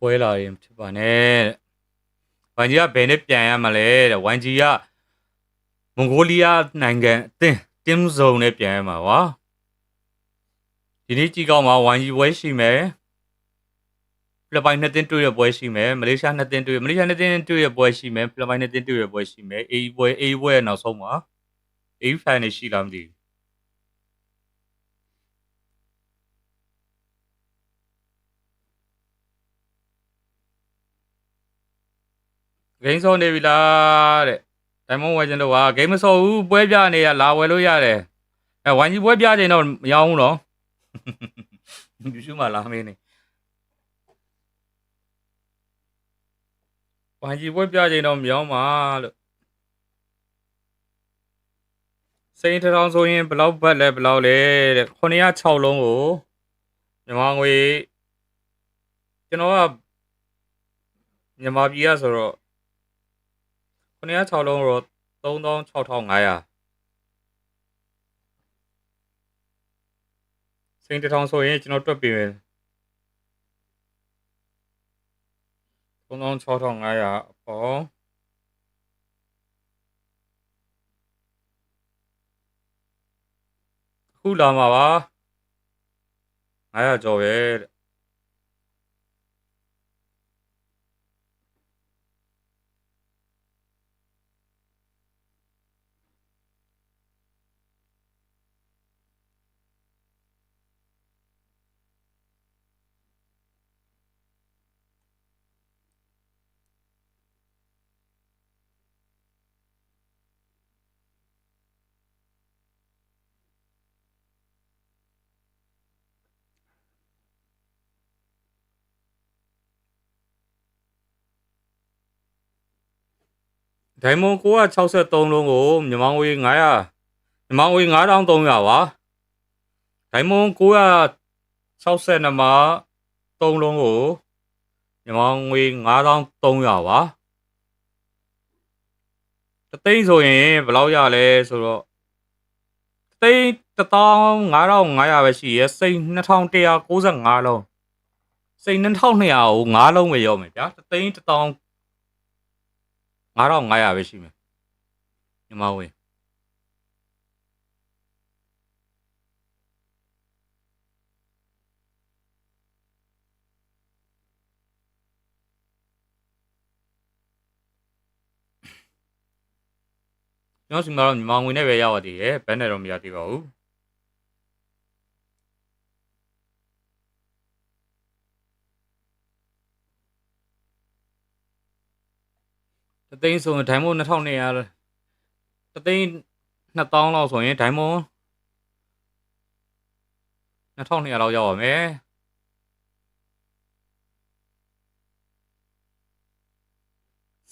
ပွဲလာရင်ဖြစ်ပါနဲ့တဲ့ 1G ကဘယ်နဲ့ပြန်ရမှာလဲတဲ့ 1G ကမွန်ဂိုလီးယားနိုင်ငံအသင်း team zone နဲ့ပြန်ရမှာပါဒီနေ့ကြီးကောင်းမှာ 1G ပွဲရှိမယ်ဖိလစ်ပိုင်2သင်းတွေ့ရပွဲရှိမယ်မလေးရှား2သင်းတွေ့မလေးရှား2သင်းတွေ့ရပွဲရှိမယ်ဖိလစ်ပိုင်2သင်းတွေ့ရပွဲရှိမယ် AE ပွဲနောက်ဆုံးပါ AE fan နေရှိလားမသိဘူး game ဆော့နေပြီလားတဲ့ Diamond ဝယ်ခြင်းလို့ဟာ game မဆော့ဘူးပွဲပြနေရလာဝယ်လို့ရတယ်ဝိုင်းကြီးပွဲပြခြင်းတော့မရောဘူးနော်ဒီရှုမှလာမင်းနေဝိုင်းကြီးပွဲပြခြင်းတော့မရောမှာလို့စိန်ထောင်ဆိုရင်ဘလောက်ဘတ်လဲဘလောက်လဲတဲ့906လုံးကိုမြန်မာငွေကျွန်တော်ကမြန်မာပြည်ကဆိုတော့906လုံးတော့36,500စိန်ထောင်ဆိုရင်ကျွန်တော်တွက်ပြင်မယ်36,500အပေါ်ခုလာမှာပါ900ကျော်ပဲတဲ့ဒိုင်မွန်963လုံးကိုမြန်မာငွေ900မြန်မာငွေ9,300ပါဒိုင်မွန်962မှာ3လုံးကိုမြန်မာငွေ9,300ပါတသိန်းဆိုရင်ဘယ်လောက်ရလဲဆိုတော့သိန်း15,500ပဲရှိရယ်စိတ်2,195လုံးစိတ်2,200ကို9လုံးပဲရောမယ်ဗျာတသိန်း15,500ပဲရှိမယ်မြန်မာငွေကျွန်တော်စီမှာတော့မြန်မာငွေနဲ့ပဲရပါသေးတယ်ဘယ်နဲ့တော့မရသေးပါဘူးတသိန်းဆိုရင်ဒိုင်မွန်2,200တသိန်း2,000လောက်ဆိုရင်ဒိုင်မွန်2,200လောက်ရောက်ပါမယ်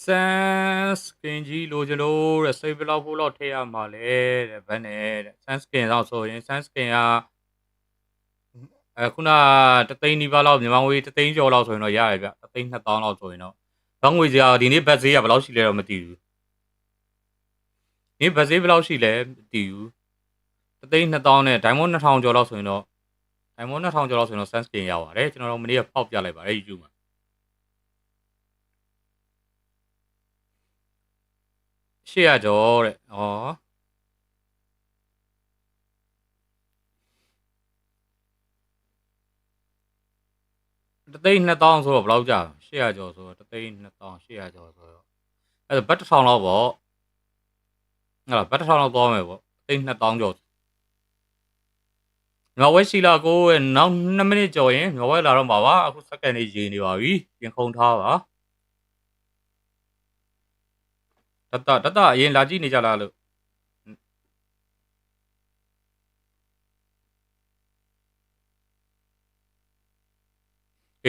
ဆန်စကင်ကြီးလိုချင်လို့တဲ့စိတ်ဘလောက်ဖို့လောက်ထည့်ရမှာလဲတဲ့ဘယ်နဲ့တဲ့ဆန်စကင်တော့ဆိုရင်ဆန်စကင်ကခုနတသိန်းနီးပါးလောက်မြန်မာငွေတသိန်းကျော်လောက်ဆိုရင်တော့ရတယ်ဗျတသိန်း2,000လောက်ဆိုရင်တော့ဘာငွေစရာဒီနေ့ဘတ်ဈေးကဘယ်လောက်ရှိလဲတော့မသိဘူးဒီဘတ်ဈေးဘယ်လောက်ရှိလဲမသိဘူးတသိန်း2,000နဲ့ဒိုင်မွန်2,000ကျော်လောက်ဆိုရင်တော့ဒိုင်မွန်2,000ကျော်လောက်ဆိုရင်တော့ဆန်စကင်ရပါတယ်ကျွန်တော်တို့မနေ့ကပေါက်ပြလိုက်ပါတယ် YouTube မှာ800ကျော်တဲ့ဩတသိန်း2,000ဆိုတော့ဘယ်လောက်ကြာ800ကျော်ဆိုတော့တသိန်း2,000 800ကျော်ဆိုတော့အဲ့ဒါဘတ်1,000လောက်ပေါ့ဟုတ်လားဘတ်1,000လောက်သွားမယ်ပေါ့တသိန်း2,000ကျော်ငါဝဲရှိလာကိုနောက်2မိနစ်ကျော်ရင်ငါဝဲလာတော့မှာပါအခုစက္ကန့်လေးရေနေပါပြီပြင်ခုံထားပါတတအရင်လာကြည့်နေကြလားလို့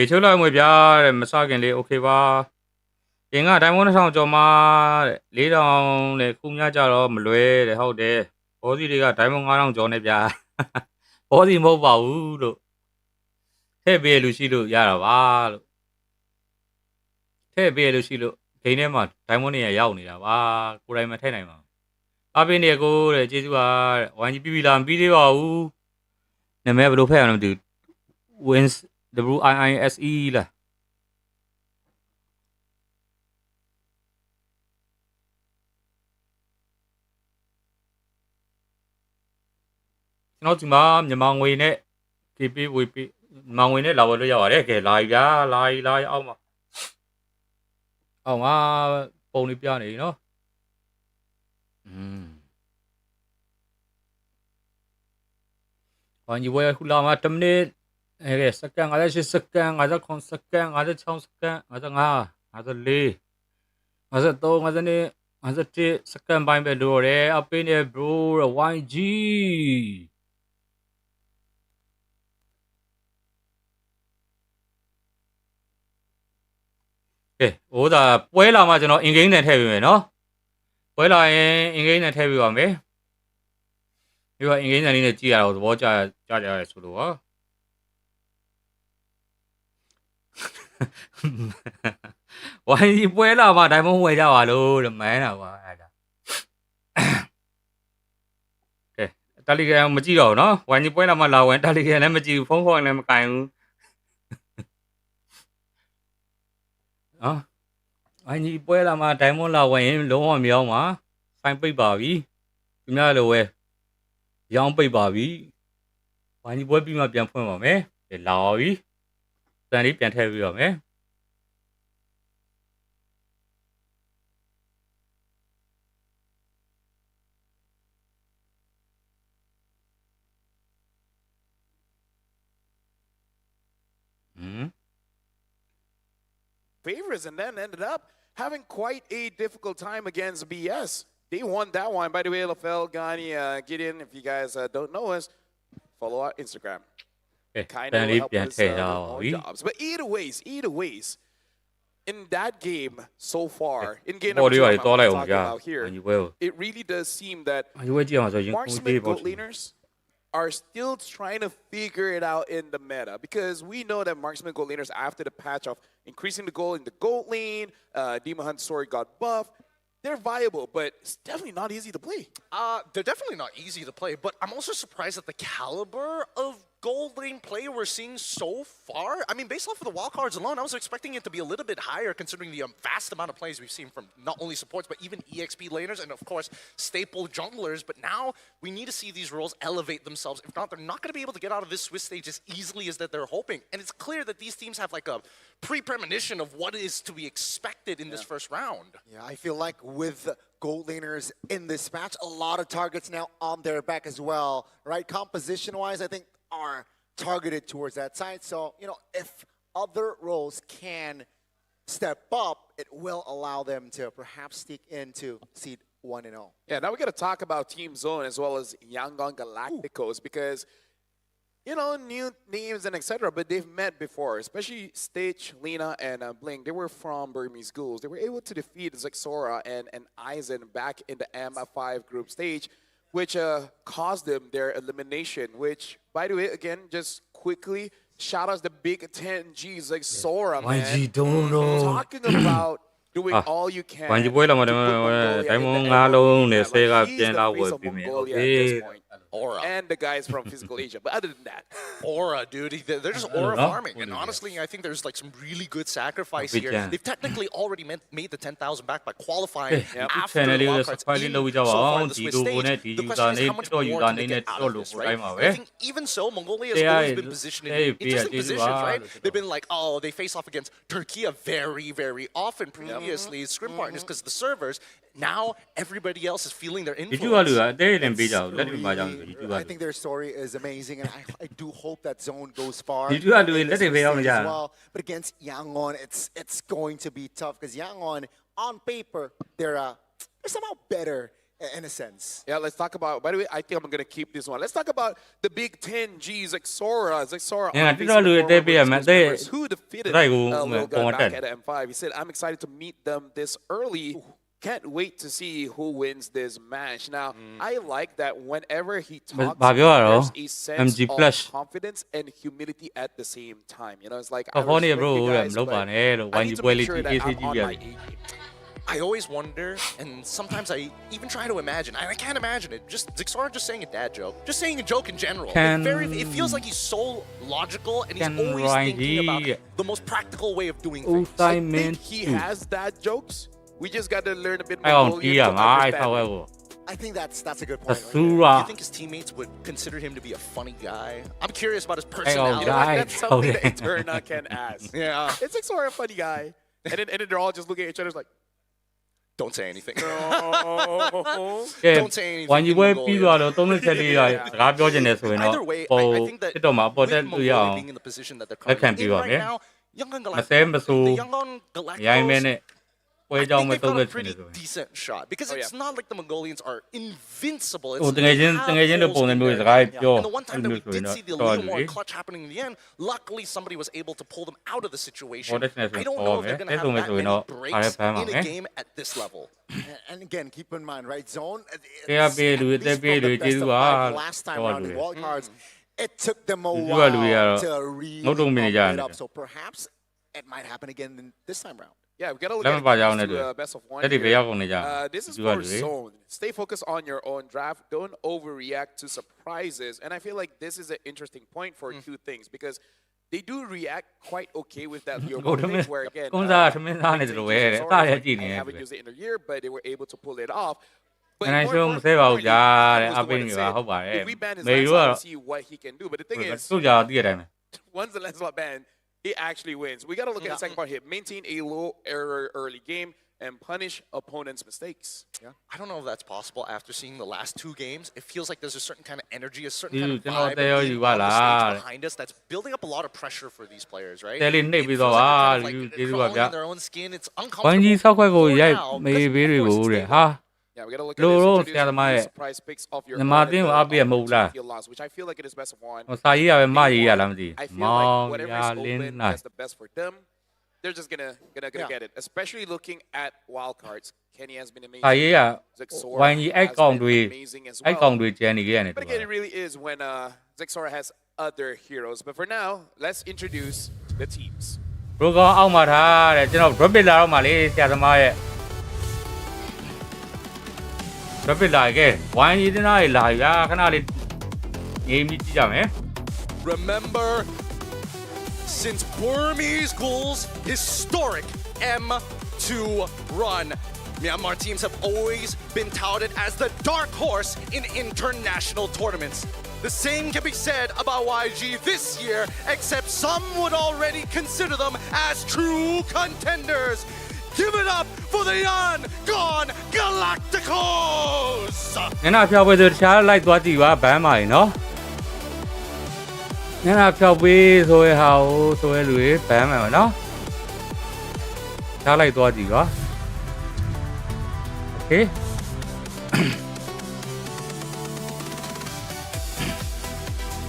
ေချိုးလိုက်မွေပြားတဲ့မစခင်လေးโอเคပါရင်ကဒိုင်မွန်2,000ကျော်မှာတဲ့4,000တဲ့ခုများကြတော့မလွဲတဲ့ဟုတ်တယ်ဘောစီတွေကဒိုင်မွန်9,000ကျော်နဲ့ပြားဘောစီမဟုတ်ပါဘူးလို့ထည့်ပေးလို့ရှိလို့ရတာပါလို့ထည့်ပေးလို့ရှိလို့ဂိမ်းထဲမှာဒိုင်မွန်တွေရောက်နေတာပါကိုယ်တိုင်မထည့်နိုင်ပါဘူးအားပေးနေကိုတဲ့ကျေးဇူးပါတဲ့ဝိုင်းကြီးပြီးပြီလားမပြီးသေးပါဘူးနာမည်ဘယ်လိုဖက်ရအောင်မသိဘူး wins WIISE လားကျွန်တော်ဒီမှာမြန်မာငွေနဲ့ KP WP မြန်မာငွေနဲ့လာဝယ်လို့ရပါတယ်ကဲလာပြီဗျာလာအောက်မှာပုံလေးပြနေပြီနော်ဘာကြီးဝယ်ခုလာမှာ10မိနစ်အဲ့စက္ကန့်58စက္ကန့်59စက္ကန့်56စက္ကန့်55 54 53 52 51 second ပိုင်းပဲလိုရတယ်အပေးနေ bro YG ကဲဟိုဒါပွဲလာမှကျွန်တော် in game နဲ့ထည့်ပေးမယ်နော်ပွဲလာရင် in game နဲ့ထည့်ပေးပါမယ်ဒီက in game နဲ့လေးနဲ့ကြည့်ရတော့သဘောကျကြရတယ်ဆိုလို့ဟာYG ပွဲလာမှ diamond ဝယ်ကြပါလို့တဲ့မန်းတာကွာအဲ့ဒါကဲ Telegram မကြည့်တော့ဘူးနော် YG ပွဲလာမှလာဝင် Telegram လည်းမကြည့်ဘူးဖုန်းခေါ်လည်းမကင်ဘူးနော်YG ပွဲလာမှ diamond လာဝင်ရင်လုံးဝမရောမှာဆိုင်ပိတ်ပါပြီသူများလိုပဲရောင်းပိတ်ပါပြီYG ပွဲပြီးမှပြန်ဖွင့်ပါမယ်ကဲလာပါပြီတန်လေးပြန်ထည့်ပြီးပါမယ်favorites and then ended up having quite a difficult time against BS. They won that one. By the way, LFL, Ghani, Gideon, if you guys don't know us, follow our Instagram. Kind of help us more jobs. But either ways, in that game so far, in game number 2, I'm talking about here, it really does seem that marksman gold laners are still trying to figure it out in the meta because we know that marksman gold laners after the patch of increasing the gold in the gold lane, Demon Hunt Sword got buffed. They're viable, but it's definitely not easy to play. They're definitely not easy to play, but I'm also surprised at the caliber of gold lane play we're seeing so far. I mean, based off of the wildcards alone, I was expecting it to be a little bit higher considering the vast amount of plays we've seen from not only supports, but even EXP laners and, of course, staple junglers. But now we need to see these roles elevate themselves. If not, they're not going to be able to get out of this Swiss stage as easily as that they're hoping. And it's clear that these teams have like a pre-premonition of what is to be expected in this first round. Yeah, I feel like with gold laners in this match, a lot of targets now on their back as well, right? Composition-wise, I think are targeted towards that side. So, you know, if other roles can step up, it will allow them to perhaps sneak into seed 1-0. Yeah, now we got to talk about Team Zone as well as Yangon Galacticos because, you know, new names and etc., but they've met before, especially Stitch, Lena, and Blink. They were from Burmese Ghouls. They were able to defeat Zexora and Aizen back in the M5 group stage, which caused them their elimination, which, by the way, again, just quickly, shout out the big 10Gs like Sora, man. YG don't know. Talking about doing all you can to put Mongolia at this point. Aura. And the guys from Physical Asia. But other than that, Aura, dude. They're just aura farming. And honestly, I think there's like some really good sacrifice here. They've technically already made the 10,000 back by qualifying after the wildcards so far in the Swiss stage. The question is how much more can they get out of this, right? I think even so, Mongolia has always been positioned in interesting positions, right? They've been like, oh, they face off against Turkey very, very often previously, scrim partners because of the servers. Now everybody else is feeling their influence. I think their story is amazing, and I do hope that Zone goes far. As well. But against Yangon, it's going to be tough because Yangon, on paper, they're somehow better in a sense. Yeah, let's talk about, by the way, I think I'm going to keep this one. Let's talk about the big 10Gs, Zexora. Who defeated little guy back at M5. He said, I'm excited to meet them this early. Can't wait to see who wins this match. Now, I like that whenever he talks, there's a sense of confidence and humility at the same time. You know, it's like, I respect you guys, but I need to make sure that I'm on my A game. I always wonder, and sometimes I even try to imagine. I can't imagine it. Just Zexora just saying a dad joke, just saying a joke in general. It feels like he's so logical, and he's always thinking about the most practical way of doing things. I think he has dad jokes. We just got to learn a bit more to understand. I think that's a good point. Do you think his teammates would consider him to be a funny guy? I'm curious about his personality. That's something that Eterna can ask. Yeah, it's like sort of a funny guy, and then they're all just looking at each other like, don't say anything. Don't say anything. Either way, I think that with Mongolia being in the position that they're currently in right now, the Yangon Galacticos I think they've got a pretty decent shot because it's not like the Mongolians are invincible. It's they have holes in their game. And the one time that we did see the little more clutch happening in the end, luckily somebody was able to pull them out of the situation. I don't know if they're going to have that many breaks in a game at this level. And again, keep in mind, right? Zone. Last time around in wildcards, it took them a while to really bump it up. So perhaps it might happen again this time around. Yeah, we gotta look at best of one here. This is for zone. Stay focused on your own draft. Don't overreact to surprises. And I feel like this is an interesting point for two things because they do react quite okay with that Euro pick, where again, I haven't used it in a year, but they were able to pull it off. But more importantly, if we ban his Lancelot, see what he can do. But the thing is, once the Lancelot ban, he actually wins. We got to look at the second part here. Maintain a low error early game and punish opponents' mistakes. Yeah, I don't know if that's possible after seeing the last two games. It feels like there's a certain kind of energy, a certain kind of vibe behind us that's building up a lot of pressure for these players, right? It feels like they're kind of like crawling in their own skin. It's uncomfortable now. Yeah, we gotta look at this surprise picks of your loss, which I feel like it is best of one. I feel like whatever is open, that's the best for them. They're just gonna get it. Especially looking at wild cards. Kenny has been amazing. Zexora has been amazing as well. But again, it really is when Zexora has other heroes. But for now, let's introduce the teams. Remember, since Burmese Ghouls' historic M2 run, Myanmar teams have always been touted as the dark horse in international tournaments. The same can be said about YG this year, except some would already consider them as true contenders. Give it up for the Ungone Galacticos! ညနာဖြောက်ပေးဆိုတခြားလိုက်သွားကြည့်ပါဘမ်းပါရင်နော်ညနာဖြောက်ပေးဆိုရဟာဆိုရလူတွေဘမ်းမှာပါနော်ခြားလိုက်သွားကြည့်ပါโอเค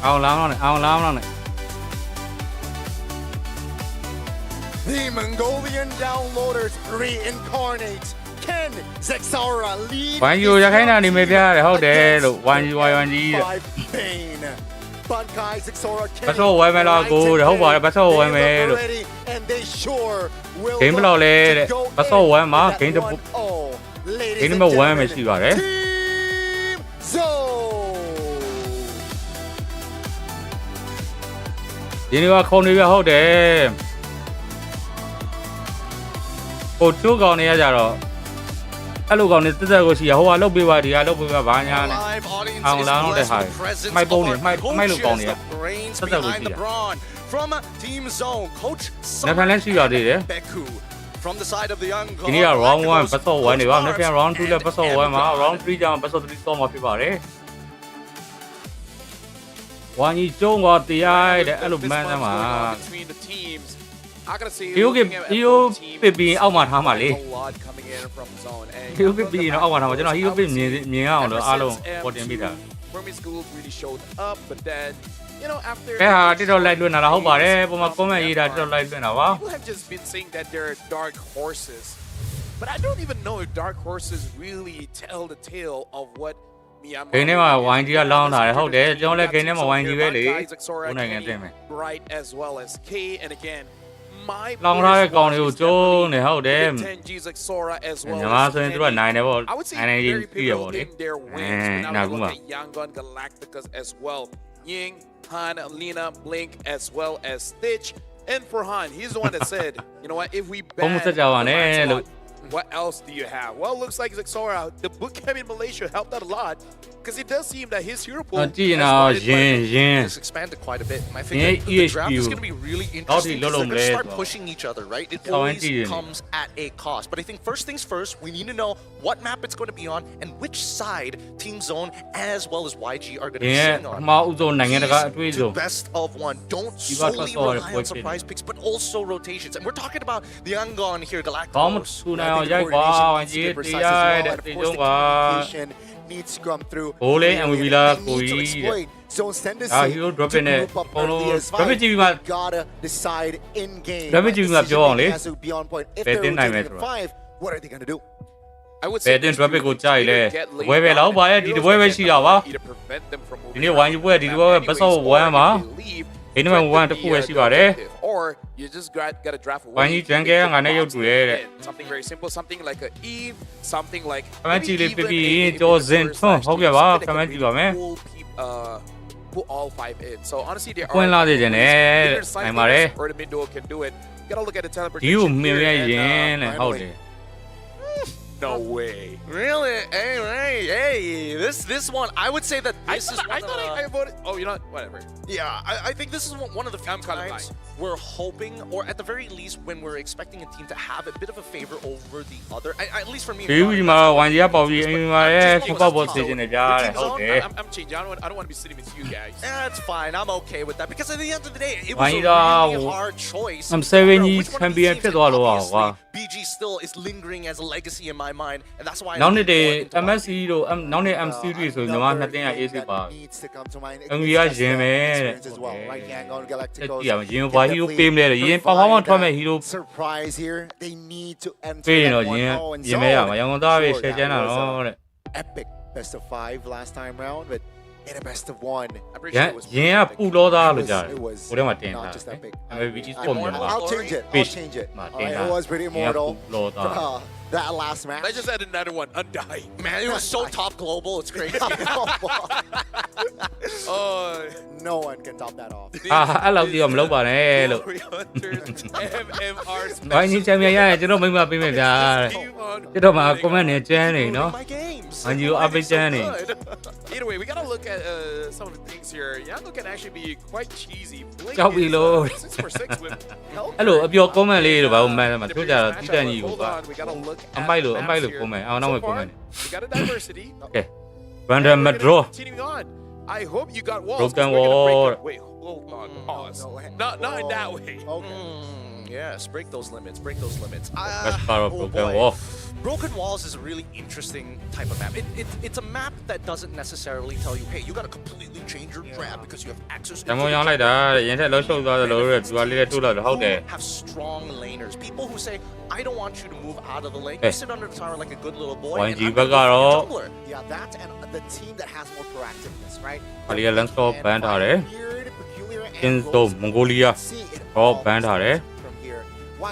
အောင်လောင်းနဲ့ The Mongolian downloaders reincarnate. Ken Zexora lead. 1 euro ရခိုင်းတာနေမေးပြရတယ်ဟုတ်တယ်လို့1 euro 1 ကြီးတဲ့ Bankai Zexora Ken. ဘတ်ဆောဝယ်မယ်လားကိုတဲ့ဟုတ်ပါတယ်ဘတ်ဆောဝယ်မယ်လို့ And they sure will. ဂိမ်းဘယ်လောက်လဲတဲ့ဘတ်ဆောဝယ်မှာဂိမ်းတစ်ဂိမ်းနံပါတ်1ပဲရှိပါတယ် ဒီနေ့ကခုံနေပြဟုတ်တယ်ဟိုချိုးကောင်နေရကြတော့အဲ့လိုကောင်နေတက်တက်ကိုရှိရဟိုကလုတ်ပေးပါဒီကလုတ်ပေးပါဘာညာလဲအောင်လောင်းတဲ့ဟာမိုက်ပုံးနေမိုက်လို့ကောင်နေရတက်တက်ကိုရှိရ From Team Zone, Coach နောက်ထပ်လည်းရှိရသေးတယ် From the side of the Ungone. ဒီနေ့က round 1 ပတ်စော1နေပါနောက်ထပ် round 2လည်းပတ်စော1မှာ round 3ကျမှပတ်စော3တော့မှာဖြစ်ပါတယ်ဝိုင်းကြီးကျုံးတော့တရားတဲ့အဲ့လိုမှန်းသမ်းပါ I gotta say, PB အောက်မှာထားမှာလေ PB တော့အောက်မှာထားမှာကျွန်တော် PB မြင်အောင်လို့အားလုံးပေါ်တင်ပေးတာ Burmese Ghouls really showed up, but then, you know, after ကဲဟာတစ်တော့လိုက်လွှင့်တာဟုတ်ပါတယ်ပုံမှာ comment ရေးတာတစ်တော့လိုက်လွှင့်တာပါ people have just been saying that they're dark horses, but I don't even know if dark horses really tell the tale of what Myanmar ဂိမ်းထဲမှာ YG ကလောင်းတာလေဟုတ်တယ်ကျွန်တော်လည်းဂိမ်းထဲမှာ YG ပဲလေဘုနိုင်ငံတင်မယ် Bright as well as K, and againလောင်းထားတဲ့ကောင်တွေကိုကျုံးနေဟုတ်တယ် Zexora as well ညီမဆိုရင်သူကနိုင်တယ်ပေါ့ I would say နိုင်ရင် very ပြီးရပေါ့လေ pivotal in their wins. Now we look at Ungone Galacticos as well. Ying, Han, Lina, Blink, as well as Stitch. And for Han, he's the one that said, you know what, if we ban Lancelot, what else do you have? Well, looks like Zexora, the bootcamp in Malaysia helped out a lot. Because it does seem that his hero pool has expanded quite a bit. And I think that the draft is going to be really interesting because they're going to start pushing each other, right? It always comes at a cost. But I think first things first, we need to know what map it's going to be on and which side Team Zone as well as YG are going to be sitting on. Please do best of one. Don't solely rely on surprise picks, but also rotations. And we're talking about the Ungone here, Galacticos. think the coordination needs to be precise as well, and of course the communication needs to come through. They need to exploit zone's tendency to group up early as fight. Gotta decide in game. Decision making has to be on point. If they're rotating at 5, what are they gonna do? I would say Bedin traffic ကိုကြားရလေဝဲပဲလောက်ပါရဲ့ဒီတပွဲပဲရှိတာပါဒီနေ့ဝိုင်းပွဲဒီတပွဲပဲဆော့ဝမ်းမှာဒီနေ့ဝမ်းတစ်ခုပဲရှိပါတယ် or you just got to draft ဝိုင်းကြီးဂျန်ကဲငါနဲ့ရုပ်တူရဲတဲ့ something very simple, something like a Eve, something like ခမန်းကြီးလေးပြပြကြောစင်ထွန်းဟုတ်ကဲ့ပါခမန်းကြီးပါမယ် put all 5 in. So honestly there are ဝင်လာသေးတယ်နဲ့နိုင်ပါတယ် or the mid duo can do it. You got to look at the ဒီ teleportation ကိုမြင်ရရင်တဲ့ဟုတ်တယ် no way. Really? Hey, this one, I would say that this is I thought I voted. Oh, you know what? Whatever. Yeah, I think this is one of the few times we're hoping, or at the very least when we're expecting a team to have a bit of a favor over the other. At least for me. ဒီမှာဝိုင်းကြီးပေါပြီးအိမ်မှာရဲ့စူပါဘောစီနေကြတယ်ဟုတ်တယ် I'm changing. I don't want to be sitting with you guys. That's fine. I'm okay with that because at the end of the day, it Why was a not? really hard choice. I'm 7 years champion ဖြစ်သွားလို့ကွာ BG still is lingering as a legacy in my mind, and that's why. နောက်နေ့တည်း MSC တို့နောက်နေ့ MC တွေဆိုညီမနှစ်တင်းကအေးစစ်ပါ MV ကရင်ပဲတဲ့ဒီကရင်ဘာဟီရိုပေးမလဲရင်ပါဖောင်းအောင်ထွက်မဲ့ဟီရို surprise here. They need to enter ပေး that တော့ one ရင် now and ရင်မဲရမှာရောင်သားပဲရှယ်ချမ်းတာတော့တဲ့ epic best of 5 last time round, but in a best of 1. ရင်ကပူလောသားလို့ကြားတယ် It was ဟိုထဲမှာတင် not ထား just တယ် epic. MVB sport မြန်မာ I'll change it. I'll change it. It was pretty immortal. That last match. I just added another one. Undying. Man, it was so top global. It's crazy. No one can top that off. အဲ့လောက်ကြီးတော့မလုပ်ပါနဲ့လို့ MMR ဘိုင်းကြီးချမ်းမြရရင်ကျွန်တော်မိမပေးမယ်ဗျာကျွန်တော်မှာ comment နဲ့ကျန်းနေနော်အန်ဂျီကိုအပိတ်ကျန်းနေ Either way, we gotta look at some of the things here. Yango can actually be quite cheesy. ကြောက်ပြီလို့ 6 for 6 with အဲ့လိုအပြော comment လေးတော့ဘာမှမမှန်တို့ကြတော့တီးတန့်ကြီးကိုပါ we gotta look အမိုက်လို့ comment အောင်နောက်မှ comment we got a diversity. Okay. Random draw. Continuing on. I hope you got walls. Broken We're gonna break wall. them. Wait, hold on. Pause. Not in that way. Yes, break those limits. Break those limits. Best part of Broken Wall. Broken Walls is a really interesting type of map. It's a map that doesn't necessarily tell you, hey, you got to completely change your grab because you have access to တမောင်းရောင်းလိုက်တာရင်ထက်လောက်ရှုပ်သွားတယ်လို့ဒီပါလေးနဲ့ထုတ်လာတော့ဟုတ်တယ် have strong laners. People who say, I don't want you to move out of the lane. You sit under the tower like a good little boy. YG ဘက်ကတော့ Yeah, that and the team that has more proactiveness, right? ပါလီယာလန်စကောဘန်ထားတယ်ကျင်းစုံမွန်ဂိုလီးယားတော့ဘန်ထားတယ်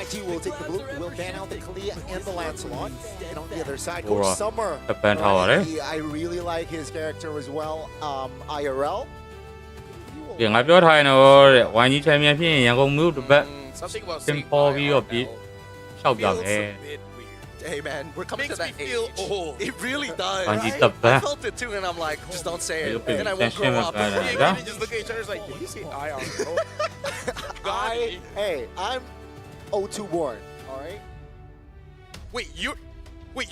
YG will take the blue, will ban out the Kalia and the Lancelot. And on the other side Alright. goes Summer. I really like his character as well. IRL. ဒီငါပြောထားရင်တော့တဲ့ဝိုင်းကြီးချမ်းမြန်ဖြစ်ရင်ရန်ကုန်မြို့တစ်ပတ် Something about စင်ပေါ်ပြီးတော့ပြီးလျှောက်ပြမယ် Hey man, we're coming Makes to that me feel age. old. It really does. Bungie I Tabba. felt it too, and I'm like, just don't say it, Okay, and I won't grow up. yeah. They just look at each other like, did he say IRL? Hey, I'm 02 born, all right? Wait,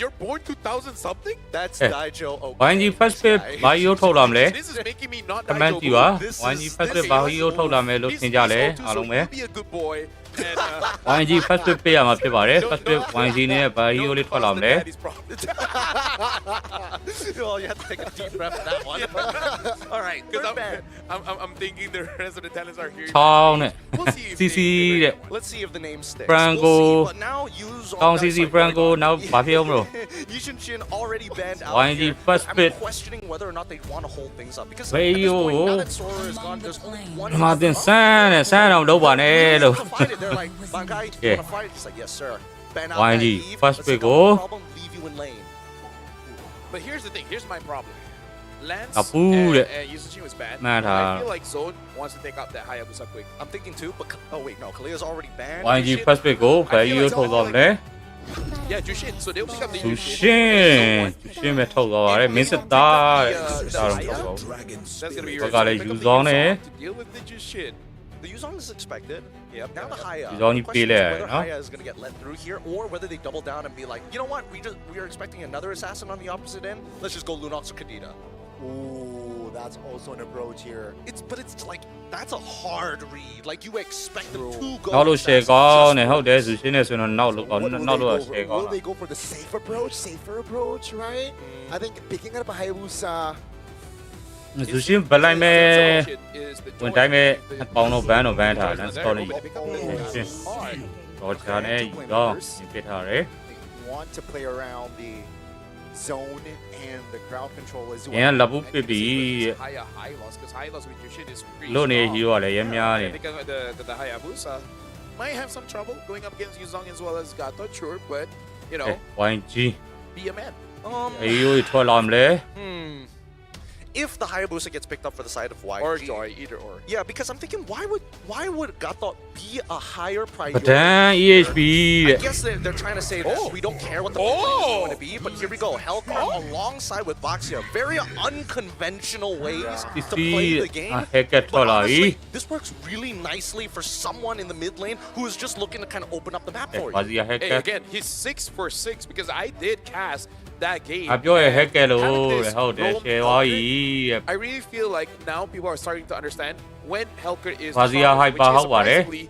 you're born 2000 something? That's Daijo. ဝိုင်းကြီး first pick ဘာကြီးကိုထုတ်လာမလဲ This is making me not ကမန့်ကြည့်ပါဝိုင်းကြီး first pick ဘာကြီးကိုထုတ်လာမယ်လို့ထင်ကြလဲအားလုံးပဲ be a good boy. And,ဝိုင်းကြီး first pick ပေးရမှာဖြစ်ပါတယ် first pick ဝိုင်းကြီးနဲ့ဘာကြီးကိုလေးထွက်လာမလဲ Oh, you have to take a deep breath for that one. All right, because I'm thinking the rest of the talents are here. ချောင်းနဲ့ CC တဲ့ Let's see if the name sticks. Franco We'll see, but now use ကောင်း CC Franco နောက်ဘာဖြစ်အောင်မလို့ Yushin Shin already banned out. YG here. first I'm pick. questioning whether or not they want to hold things up because Hey, at this point, yo. now that Sora is gone, there's only one. မာတင်ဆန်းနဲ့ဆန်းအောင်လုပ်ပါနဲ့လို့ To fight it, they're like, Bankai, you Yeah. want to fight? He's like, yes, sir. Ban out YG, that Eve. first Let's pick, take out the oh. problem, leave you in lane. But here's the thing. Here's my problem. Lance Apu and de. Yushin was bad. Man, I feel like Zone wants to take out that Hayabusa quick. I'm thinking too, but oh wait, no, Kalea's already banned. ဝိုင်းကြီး first pick ကိုဘာကြီးကိုထုတ်လာမလဲ Yeah, Jushin. So they'll pick up the သူရှင်းပဲထုတ်သွားပါတယ်မင်းစစ်သားတဲ့ဒါတော့မဟုတ်ပါဘူး That's gonna be ဘက်ကလည်းယူဆောင်နေ to deal with the Jushin. The Yuzong is expected. Yep. Now the Haya. Yuzong The you question feel is it, whether no? Haya is going to get let through here, or whether they double down and be like, you know what? We are expecting another assassin on the opposite end. Let's just go Lunox or Kadita. Ooh, that's also an approach here. But it's like that's a hard read. Like you expect them to go. နောက်လို့ share ကောင်းနဲ့ဟုတ်တယ်ဆိုရှင်းနေဆိုတော့နောက်လို့ကောင်း What will နောက် they လို့ go for? share ကောင်း Will they go for the safer approach, right? I think picking up a Hayabusa. ဆိုရှင်းဘလိုက်မဲ့ဝင်တိုင်းမဲ့အပေါင်းတော့ဘန်းတော့ဘန်းထားတယ် story ရှင်းတော့ချာနေတော့ပြထားတယ် Want to play around the zone and the crowd control as well. ရန်လဘူးပြပြီး high loss because high loss with your shit is pretty လို့နေဟီရောလည်းရများနေ I think the Hayabusa might have some trouble going up against Yuzong as well as Gato, sure, but you know, YG be a man. အေးရိုးထွက်လာမလဲ If the Hayabusa gets picked up for the side of YG or Joy, either or. Yeah, because I'm thinking why would Gato be a higher priority? But then EHB. I guess they're trying to say that we don't care what the play is going to be, but here we go. Hellcar alongside with Boxia, very unconventional ways to play the game. But honestly, this works really nicely for someone in the mid lane who is just looking to kind of open up the map for you. Hey, again, he's 6 for 6 because I did cast that game. အပြောရဟက်ကဲလို့ဟုတ်တယ် share ဝါကြီး I really feel like now people are starting to understand when Hellcar is Vazia charged, hyper which is how about it? basically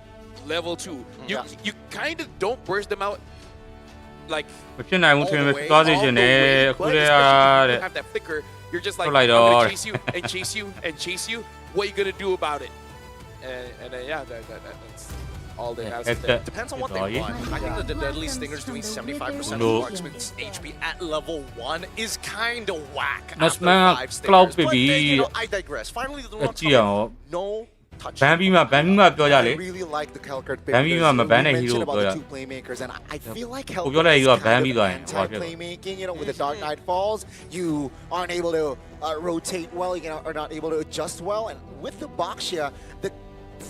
level 2. You kind of don't burst them out like မဖြစ်နိုင်ဘူးထင်တယ်သွားစီခြင်းနဲ့အခုတည်းက you have that flicker. You're just like, So like I'm gonna that. chase you and chase you and chase you. What are you gonna do about it? And then yeah, that's all they have. Depends on what they want. I think that the Deadly Stinger's doing 75% of marksman's HP at level 1 is kind of whack after 5 Stingers. But then, you know, I digress. Finally, the one no touch. ဘန်းပြီးမှပြောကြလေ I really like the Hellcard pick. ဘန်းပြီးမှမဘန်းတဲ့ hero mentioned about ပြော the ကြ two playmakers, and I feel like ကိုပြောလိုက်ရောဘန်းပြီးသွားရင်ဟော anti-playmaking, you know, with the Dark Knight Falls, you aren't able to rotate well, you know, are not able to adjust well, and with the Boxia, the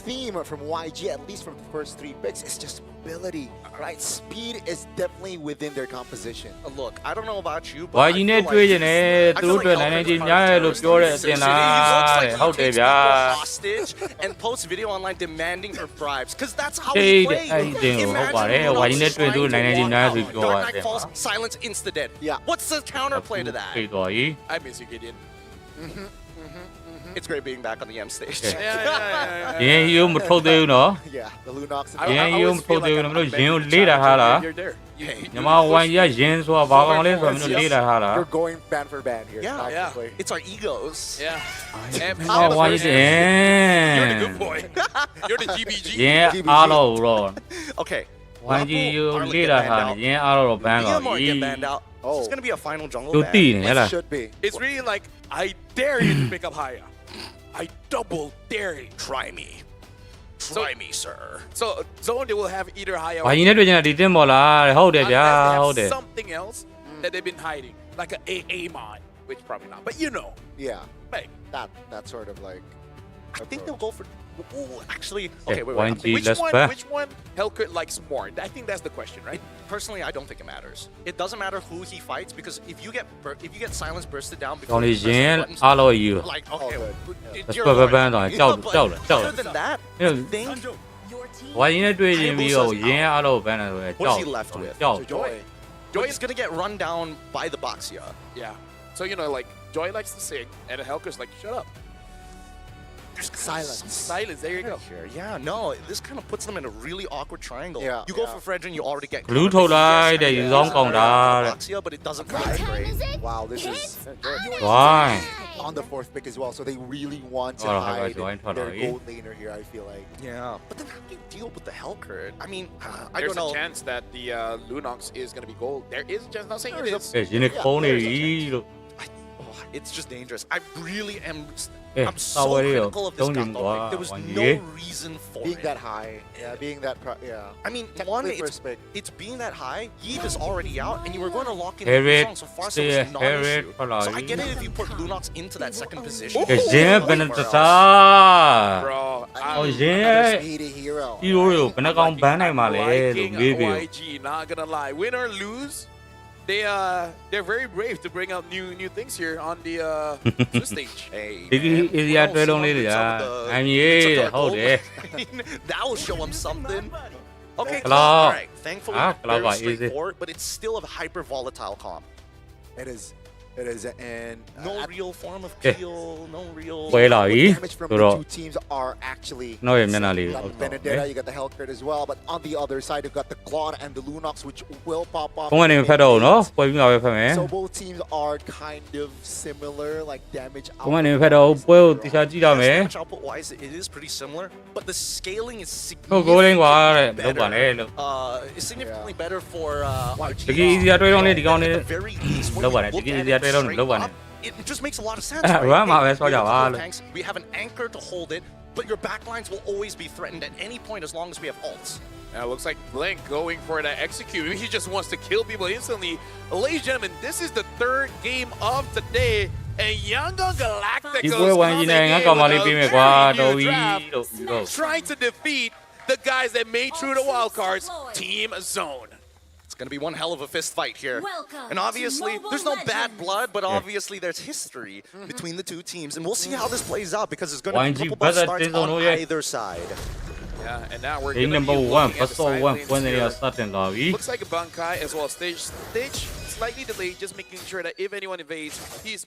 theme from YG, at least from the first 3 picks, is just mobility, right? Speed is definitely within their composition. Look, I don't know about you, but YG နဲ့တွေ့ရင်လည်းသူတို့အတွက်နိုင်ချင်းညားရလို့ပြောတဲ့အတင်လားဟုတ်တယ်ဗျာ hostage and post video online demanding her bribes because that's how ဟေး he တဲ့ plays. အဲ့ဒီတင်ကိုဟုတ်ပါတယ် YG နဲ့တွေ့သူနိုင်ချင်းညားဆိုပြော Dark တာ Knight Falls, silence insta dead. Yeah. What's the counterplay to that? ပြေးသွားပြီ I miss you, Gideon. It's great being back on the M stage. ရင်းဟီရိုမထုတ်သေးဘူးနော် Yeah, the Lunox. ရင်းဟီရိုမထုတ်သေးဘူးနော်မလို့ရင်းကိုလေးတာဟာလား You're there. ညီမဝိုင်းရရင်းဆိုတာဘာကောင်လဲဆိုတာမလို့လေးတာဟာလား You're going band for band here. Yeah, practically. It's our egos. Yeah. And မဝိုင်းရင်း You're the good boy. You're the GBG. ရင်းအားလို့တော့ Okay. ဝိုင်းကြီးယူလေးတာဟာရင်းအားတော့ဘန်းတော့ Liam or ပြီ get banned out. This is gonna be a final jungle သူ ban. တည်နေဟဲ့လား Should be. It's really like, I dare you to pick up Haya. I double dare you. Try me. Try me, sir. So Zone, they will have either Haya ဝိုင်းကြီးနဲ့တွေ့ကြတာဒီတင်ပေါ်လားဟုတ်တယ်ဗျာ unless they ဟုတ်တယ် have something else that they've been hiding, like an AA mod, which probably not. But you know, Yeah. hey, That sort of like. I think they'll go for. Ooh, actually, okay, wait. Why I'm don't you thinking- let's which one Hellcurt likes more? I think that's the question, right? Personally, I don't think it matters. It doesn't matter who he fights because if you get silence bursted down ကော before င်းလေး you press ရ the င်း buttons, အားလို့ယူ like okay, Let's dear go, Lord. band on. You Ciao, know, but ciao, ciao. other than that, I think ဝိုင်းကြီးနဲ့တွေ့ရင်ပြီးတော့ရင်းအားလို့ဘန်းတယ်ဆိုရယ် what ကြော is က် he left with? ကြောက် Joy is gonna get run down by the Boxia. Yeah. So you know, like Joy likes to sing, and Hellcurt's like, shut up. Silence. Silence. There you go. Here. Yeah, no, this kind of puts them in a really awkward triangle. Yeah, you go yeah. for Fredrin, you already get. Blue covered. Tolai, Yes, they and don't count that. Boxia, but it doesn't connect great. Wow, this is Why? on the 4th pick as well. So they really want to Oh, hide join for their the- gold laner here, I feel like. Yeah, but then how do you deal with the Hellcurt? I mean, I There's don't know. a chance that the Lunox is going to be gold. There is a chance. Not saying it is. ရင်းနဲ့ခုံးနေပြီလို့ It's just dangerous. I really am. Eh, I'm so sorry, critical of this don't Gato even pick. There was go. no Yeah. reason for Being it. that high, yeah, being that, yeah. I mean, Technically one, first pick. it's being that high. Yeet is already out, and you were going to lock in Herod, the song, so far so stay it's not an Herod, issue. follow So I get you. it if you put Lunox into that second position. ရင်းဘယ်နဲ့တစား Bro, ဟိုရင်း Another speedy hero. ဒီလိုတွေကိုဘယ်နှကောင်ဘန်းနိုင်မှာလဲလို့မေးပြီး YG, not gonna lie, win or lose, they're very brave to bring out new things here on the stage. Hey, ဒီ area တွဲလုံးလေးတွေကအမြင်ဟုတ်တယ် that will show him something. Okay, Hello. all right. Thankfully, Ah, hello, very easy. straightforward, but it's still a hyper volatile comp. It is It is, and no real form of peel, no real damage from the two teams are actually. No, you got the Benedetta, you got the Hellcurt as well, but on the other side you got the Claude and the Lunox, which will pop off. So both teams are kind of similar, like damage output-wise, it is pretty similar, but the scaling is significantly better for RG. At the very least, when you look at it straight up, it just makes a lot of sense, right? Tanks, we have an anchor to hold it, but your backlines will always be threatened at any point as long as we have ults. Now it looks like Blink going for that execute. He just wants to kill people instantly. Ladies and gentlemen, this is the third game of the day, and Yangon Galacticos trying to defeat the guys that made through the wildcards, Team Zone. It's going to be one hell of a fist fight here. And obviously, there's no bad blood, but obviously there's history between the two teams. And we'll see how this plays out because there's going to be a couple buff starts on either side. Yeah, and now we're going to be looking at the side lanes. Looks like a Bankai as well. Stage slightly delayed, just making sure that if anyone invades, he's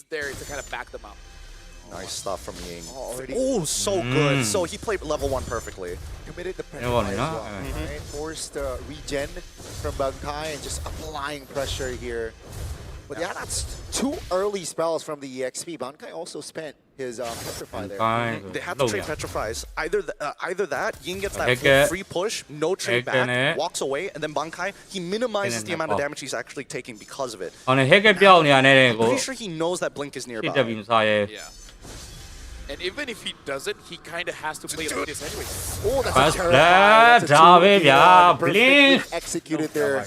there to kind of back them up. Nice stuff from Ying. Oh, so good. So he played level 1 perfectly. Committed the pressure as well. Right? Forced regen from Bankai and just applying pressure here. But yeah, that's 2 early spells from the EXP. Bankai also spent his Petrify there. They have to trade Petrifies. Either that, Ying gets that free push, no trade back, walks away, and then Bankai, he minimizes the amount of damage he's actually taking because of it. I'm pretty sure he knows that Blink is nearby. Yeah. And even if he doesn't, he kind of has to play like this anyway. Oh, that's a terrible Blink executed there.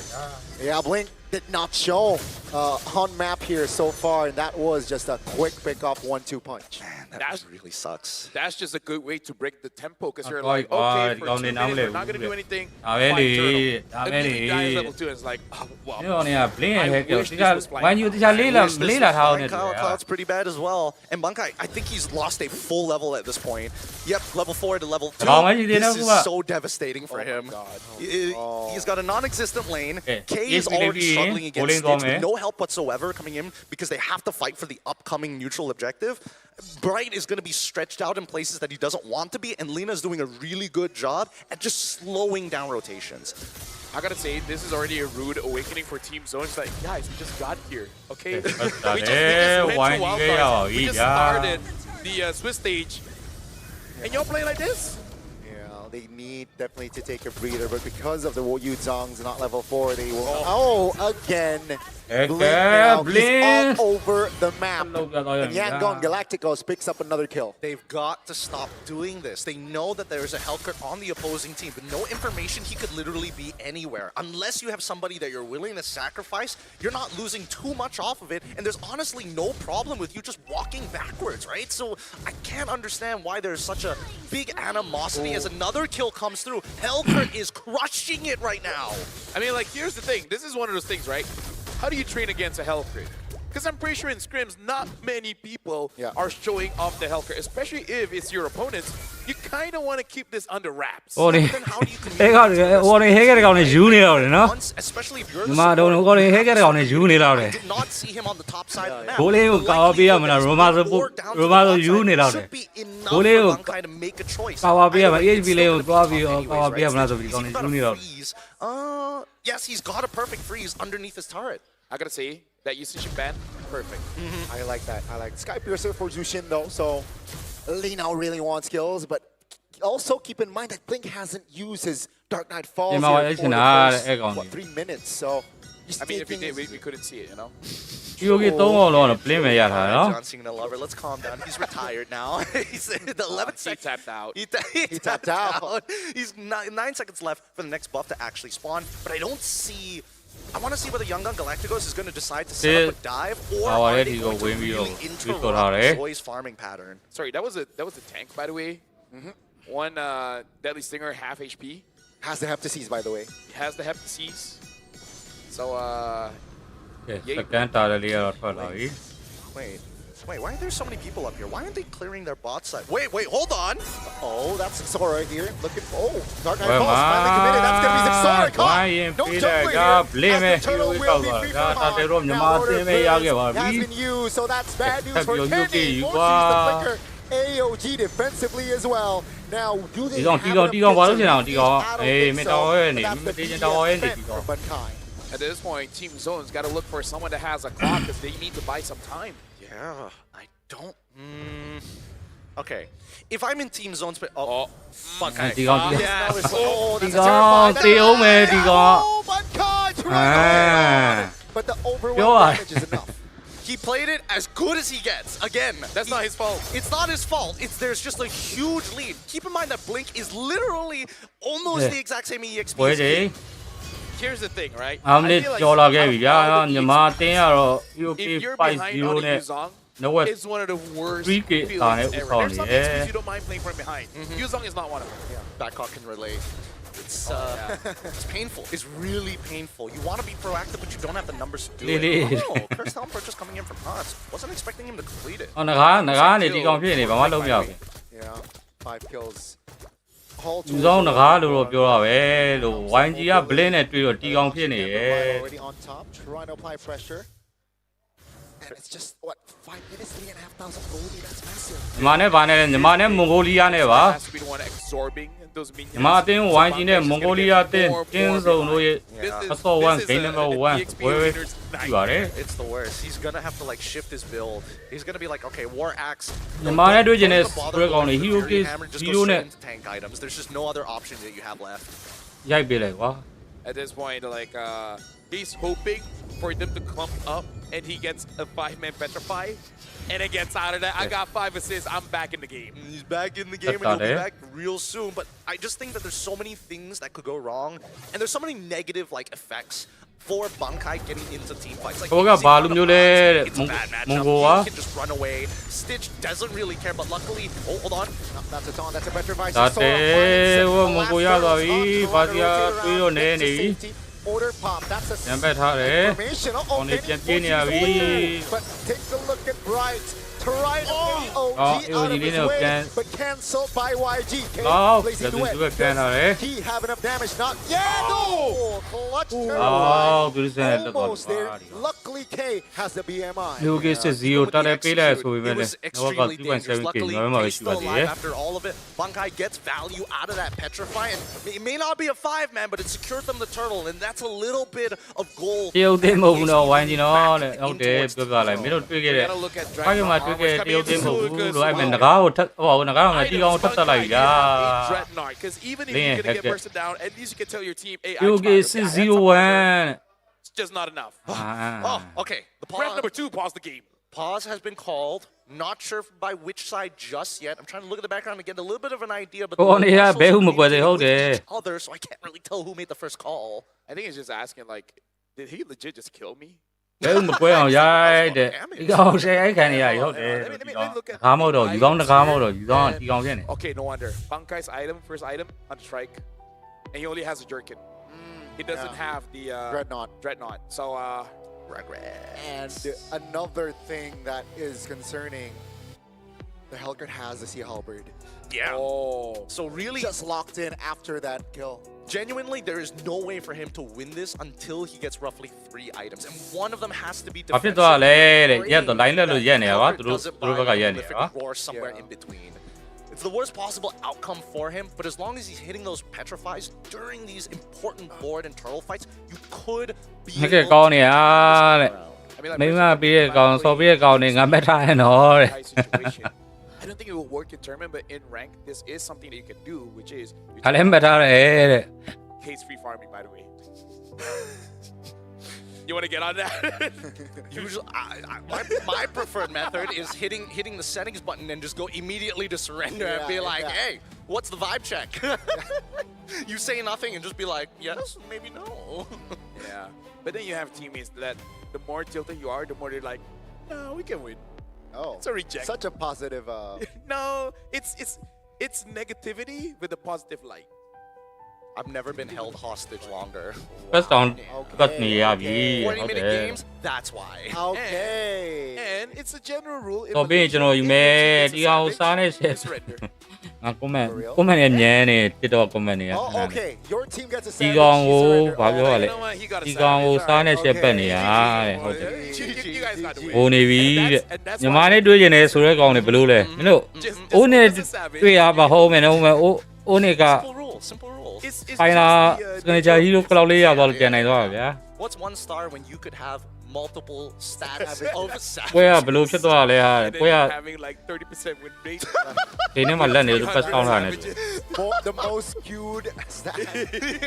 Yeah, Blink did not show on map here so far, and that was just a quick pick-off 1-2 punch. Man, that really sucks. That's just a good way to break the tempo, because you're like, okay, for 2 minutes, we're not going to do anything. Fight turtle. And then the guy is level 2, and it's like, oh, wow. I wish this was playing. Cloud's pretty bad as well. And Bankai, I think he's lost a full level at this point. Yep, level 4 to level 2. This is so devastating for him. He's got a non-existent lane. K is already struggling against Stitch with no help whatsoever coming in because they have to fight for the upcoming neutral objective. Bright is going to be stretched out in places that he doesn't want to be, and Lina's doing a really good job at just slowing down rotations. I gotta say, this is already a rude awakening for Team Zone. It's like, guys, we just got here, okay? we just went to wildcards. We just started the Swiss stage, and y'all play like this? They need definitely to take a breather, but because of the Yu Zhang's not level 4, they will. Oh, again. Blink all over the map. And Yangon Galacticos picks up another kill. They've got to stop doing this. They know that there's a Hellcurt on the opposing team, but no information, he could literally be anywhere. Unless you have somebody that you're willing to sacrifice, you're not losing too much off of it, and there's honestly no problem with you just walking backwards, right? So I can't understand why there's such a big animosity as another kill comes through. Hellcurt is crushing it right now. I mean, like, here's the thing. This is one of those things, right? How do you train against a Hellcurt? Because I'm pretty sure in scrims, not many people are showing off the Hellcurt, especially if it's your opponents. You kind of want to keep this under wraps. Then how do you communicate? Especially if you're the support. I did not see him on the top side of the map. Should be enough for Bankai to make a choice. Yes, he's got a perfect freeze underneath his turret. I gotta say, that usage ban, perfect. I like that. I like Sky Piercer for Zushin though, so Lee now really wants kills, but also keep in mind that Blink hasn't used his Dark Knight Falls here for the first, 3 minutes, so... I mean, if we did, we couldn't see it, you know? John Cena lover, let's calm down. He's retired now. He's the 11th second. He tapped out. He tapped out. He's 9 seconds left for the next buff to actually spawn, but I don't see... I want to see whether Yangon Galacticos is going to decide to set up a dive, or are they going to really interrupt Joy's farming pattern. Sorry, that was a tank, by the way. One Deadly Stinger, half HP. Has the Hep to seize, by the way. He has the Hep to seize. So, Wait, Wait, why are there so many people up here? Why aren't they clearing their bot side? Wait, hold on. Oh, that's Zixora here. Looking for, Dark Knight Pulse finally committed. That's going to be Zixora caught. No jungler here. As the turtle will be free from harm. Now Order has been used, so that's bad news for Kenny. Force used the flicker. AOG defensively as well. Now, do they have enough bits of reach? I don't think so, but that's the BS bet for Bunkai. At this point, Team Zone's got to look for someone that has a clock because they need to buy some time. Yeah, I don't... Okay, if I'm in Team Zone's... Bunkai. Oh, that's a terrifying. But the overwhelming damage is enough. He played it as good as he gets. Again, that's not his fault. It's not his fault. There's just a huge lead. Keep in mind that Blink is literally almost the exact same EXP as he. Here's the thing, right? I feel like if you're behind on Yuzong, it's one of the worst feelings ever. There's some XPs you don't mind playing from behind. Yuzong is not one of them. Yeah, Backhawk can relate. It's it's painful. It's really painful. You want to be proactive, but you don't have the numbers to do it. Oh, Curse Helm purchase coming in from Nuts. Wasn't expecting him to complete it. Yeah, 5 kills. သူဆောင်ငကားလို့တော့ပြောတာပဲလို့ YG က blend နဲ့တွေ့တော့တီကောင်ဖြစ်နေရဲ့ already on top, trying to apply pressure. And it's just what 5 minutes, 3,500 gold. That's massive. ညီမနဲ့ဗာနဲ့ညီမနဲ့မွန်ဂိုလီးယားနဲ့ပါ ညီမအတင်း YG နဲ့မွန်ဂိုလီးယားအတင်းတင်းစုံတို့ရဲ့အစော1 game number 1 ဝဲပြပါတယ် It's the worst. He's gonna have to like shift his build. He's gonna be like, okay, War Axe. ညီမနဲ့တွေ့ကျင်တဲ့ spray ကောင်တွေ hero case 0 နဲ့ tank items. There's just no other option that you have left. ရိုက်ပေးလိုက်ကွာ At this point, like he's hoping for them to clump up and he gets a 5-man petrify and it gets out of that. I got 5 assists. I'm back in the game. He's back in the game and he'll be back real soon. But I just think that there's so many things that could go wrong and there's so many negative like effects for Bunkai getting into team fights. Like it's a bad matchup. He can just run away. Stitch doesn't really care, but luckily, hold on. No, that's a taunt. That's a petrify. Order pop. That's a information. Oh, but take a look at Bright. Right AOG out of his way, but cancelled by YG. K placing the wet. He have enough damage. Not yet. No! Clutch almost there. Luckily, K has the BMI. It was extremely dangerous. Luckily, K's still alive after all of it. Bunkai gets value out of that petrify, and it may not be a 5-man, but it secured them the turtle, and that's a little bit of gold. You gotta look at Dreadnought. တရုတ်တင်းမဟုတ်ဘူးလို့အဲ့မဲ့ငကားကိုထပ်ဟိုငကားကတီကောင်ထပ်တက်လိုက်ကြာ Dreadnought, because even if you're gonna get bursted down, at least you can tell your team, hey, I tried your best. 601 It's just not enough. Oh, okay. The pause. Breath number 2 pause the game. Pause has been called. Not sure by which side just yet. I'm trying to look at the background to get a little bit of an idea, but other, so I can't really tell who made the first call. I think it's just asking, like, did he legit just kill me? ဘယ်မကွဲအောင်ရိုက်တဲ့ဒီကောင်ရှယ်အိုက်ခံနေရဟုတ်တယ်ငါမဟုတ်တော့ယူကောင်းတကားမဟုတ်တော့ယူကောင်းတီကောင်ဖြစ်နေ Okay, no wonder. Bunkai's item, first item, on strike, and he only has a jerkin. He doesn't have the dreadnought. So and another thing that is concerning, the Hellguard has the Sea Halberd. Yeah. Oh. So really just locked in after that kill. Genuinely, there is no way for him to win this until he gets roughly 3 items, and one of them has to be defensive. Roar somewhere in between. It's the worst possible outcome for him, but as long as he's hitting those petrifies during these important board and turtle fights, you could be able to I don't think it will work in tournament, but in rank, this is something that you can do, which is K's free farming, by the way. You want to get on that? Usually, my preferred method is hitting the settings button and just go immediately to surrender and be like, hey, what's the vibe check? You say nothing and just be like, yes, maybe no. Yeah, but then you have teammates that the more tilted you are, the more they're like, no, we can win. Oh, it's a reject. Such a positive. No, it's negativity with a positive light. I've never been held hostage longer. First round ก็หนีရပြီ 20 minute games, that's why. Okay. And it's a general rule. တော့ပြီးကျွန်တော်ယူမယ်ဒီအောင်စားနေရှယ်ငါ comment နဲ့ညမ်းနေ TikTok comment တွေက Oh, okay. Your team gets a ဒီကောင်ကိုဘာပြောရလဲဒီကောင်ကိုစားနေရှယ်ပတ်နေရတဲ့ဟုတ်တယ်ဟိုနေပြီတဲ့ညီမနဲ့တွေ့ကျင်နေဆိုတဲ့ကောင်တွေဘယ်လိုလဲမင်းတို့အိုးနဲ့တွေ့ရပါဟုတ်မယ်နော်အိုးနေက Simple rules. ဖိုင်လာစကနေဂျာဟီရိုကလောက်လေးရသွားလို့ပြန်နိုင်သွားပါဗျာ What's 1 star when you could have multiple stats of savages? ပွဲကဘယ်လိုဖြစ်သွားလဲဟာပွဲက having like 30% win rate. ဒီနေ့မှလက်နေလို့ပတ်ဆောင်ထားတယ် The most queued stat.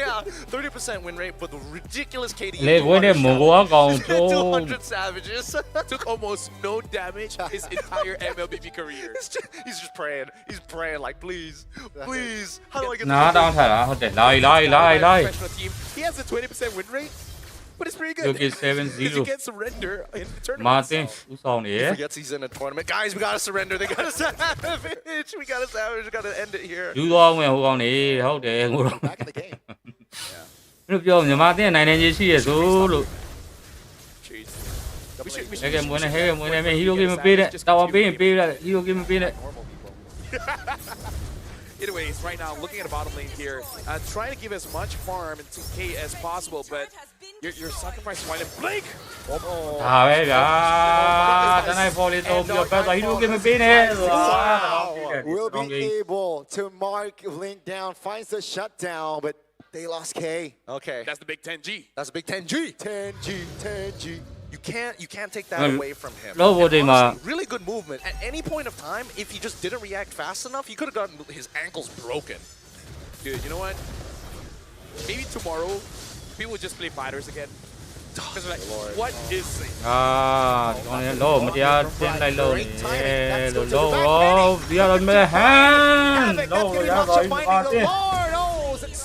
Yeah, 30% win rate for the ridiculous KD. လေပွဲနဲ့မွန်ကိုအကောင်ကျိုး 200 savages. Took almost no damage his entire MLBB career. He's just praying. He's praying like, please. How do I get နားတောင်းထားတာဟုတ်တယ်လာ Professional team. He has a 20% win rate. But it's pretty good. Look, it's 7-0. You can't surrender in the tournament. Martin ဦးဆောင်နေ He forgets he's in a tournament. Guys, we gotta surrender. They gotta savage. We gotta savage. We gotta end it here. ယူသွားဝင်ဟိုကောင်နေဟုတ်တယ်ဟိုတော့ Back in the game. ဘယ်လိုပြောမြန်မာတင်းနိုင်နိုင်ကြီးရှိရဆိုလို့ We ဟဲ့ကမွေးနေဟဲ့ကမွေးနေမင်းဟီရိုဂိမ်းမပေးတဲ့တာဝန်ပေးရင်ပေးရတယ်ဟီရိုဂိမ်းမပေးနဲ့ Anyways, right now, looking at the bottom lane here, trying to give as much farm and 2K as possible, but you're sacrificing while in Blink! ဒါပဲဗျာတနိုင်ပေါ်လေးတော့ပြီးတော့ပတ်သွားဟီရိုဂိမ်းမပေးနဲ့ဆိုတာ Will be able to mark Link down, finds the shutdown, but they lost K. Okay. That's the big 10G. That's a big 10G. 10G. You can't take that away from him. Low Honestly, really good movement. At any point of time, if he just didn't react fast enough, he could have gotten his ankles broken. Dude, you know what? Maybe tomorrow, people will just play fighters again. Because like, what is it? ကျွန်တော်လောမတရားတင်းလိုက်လို့လောဒီရမယ်ဟန်လောရပါဘူးပါတင်း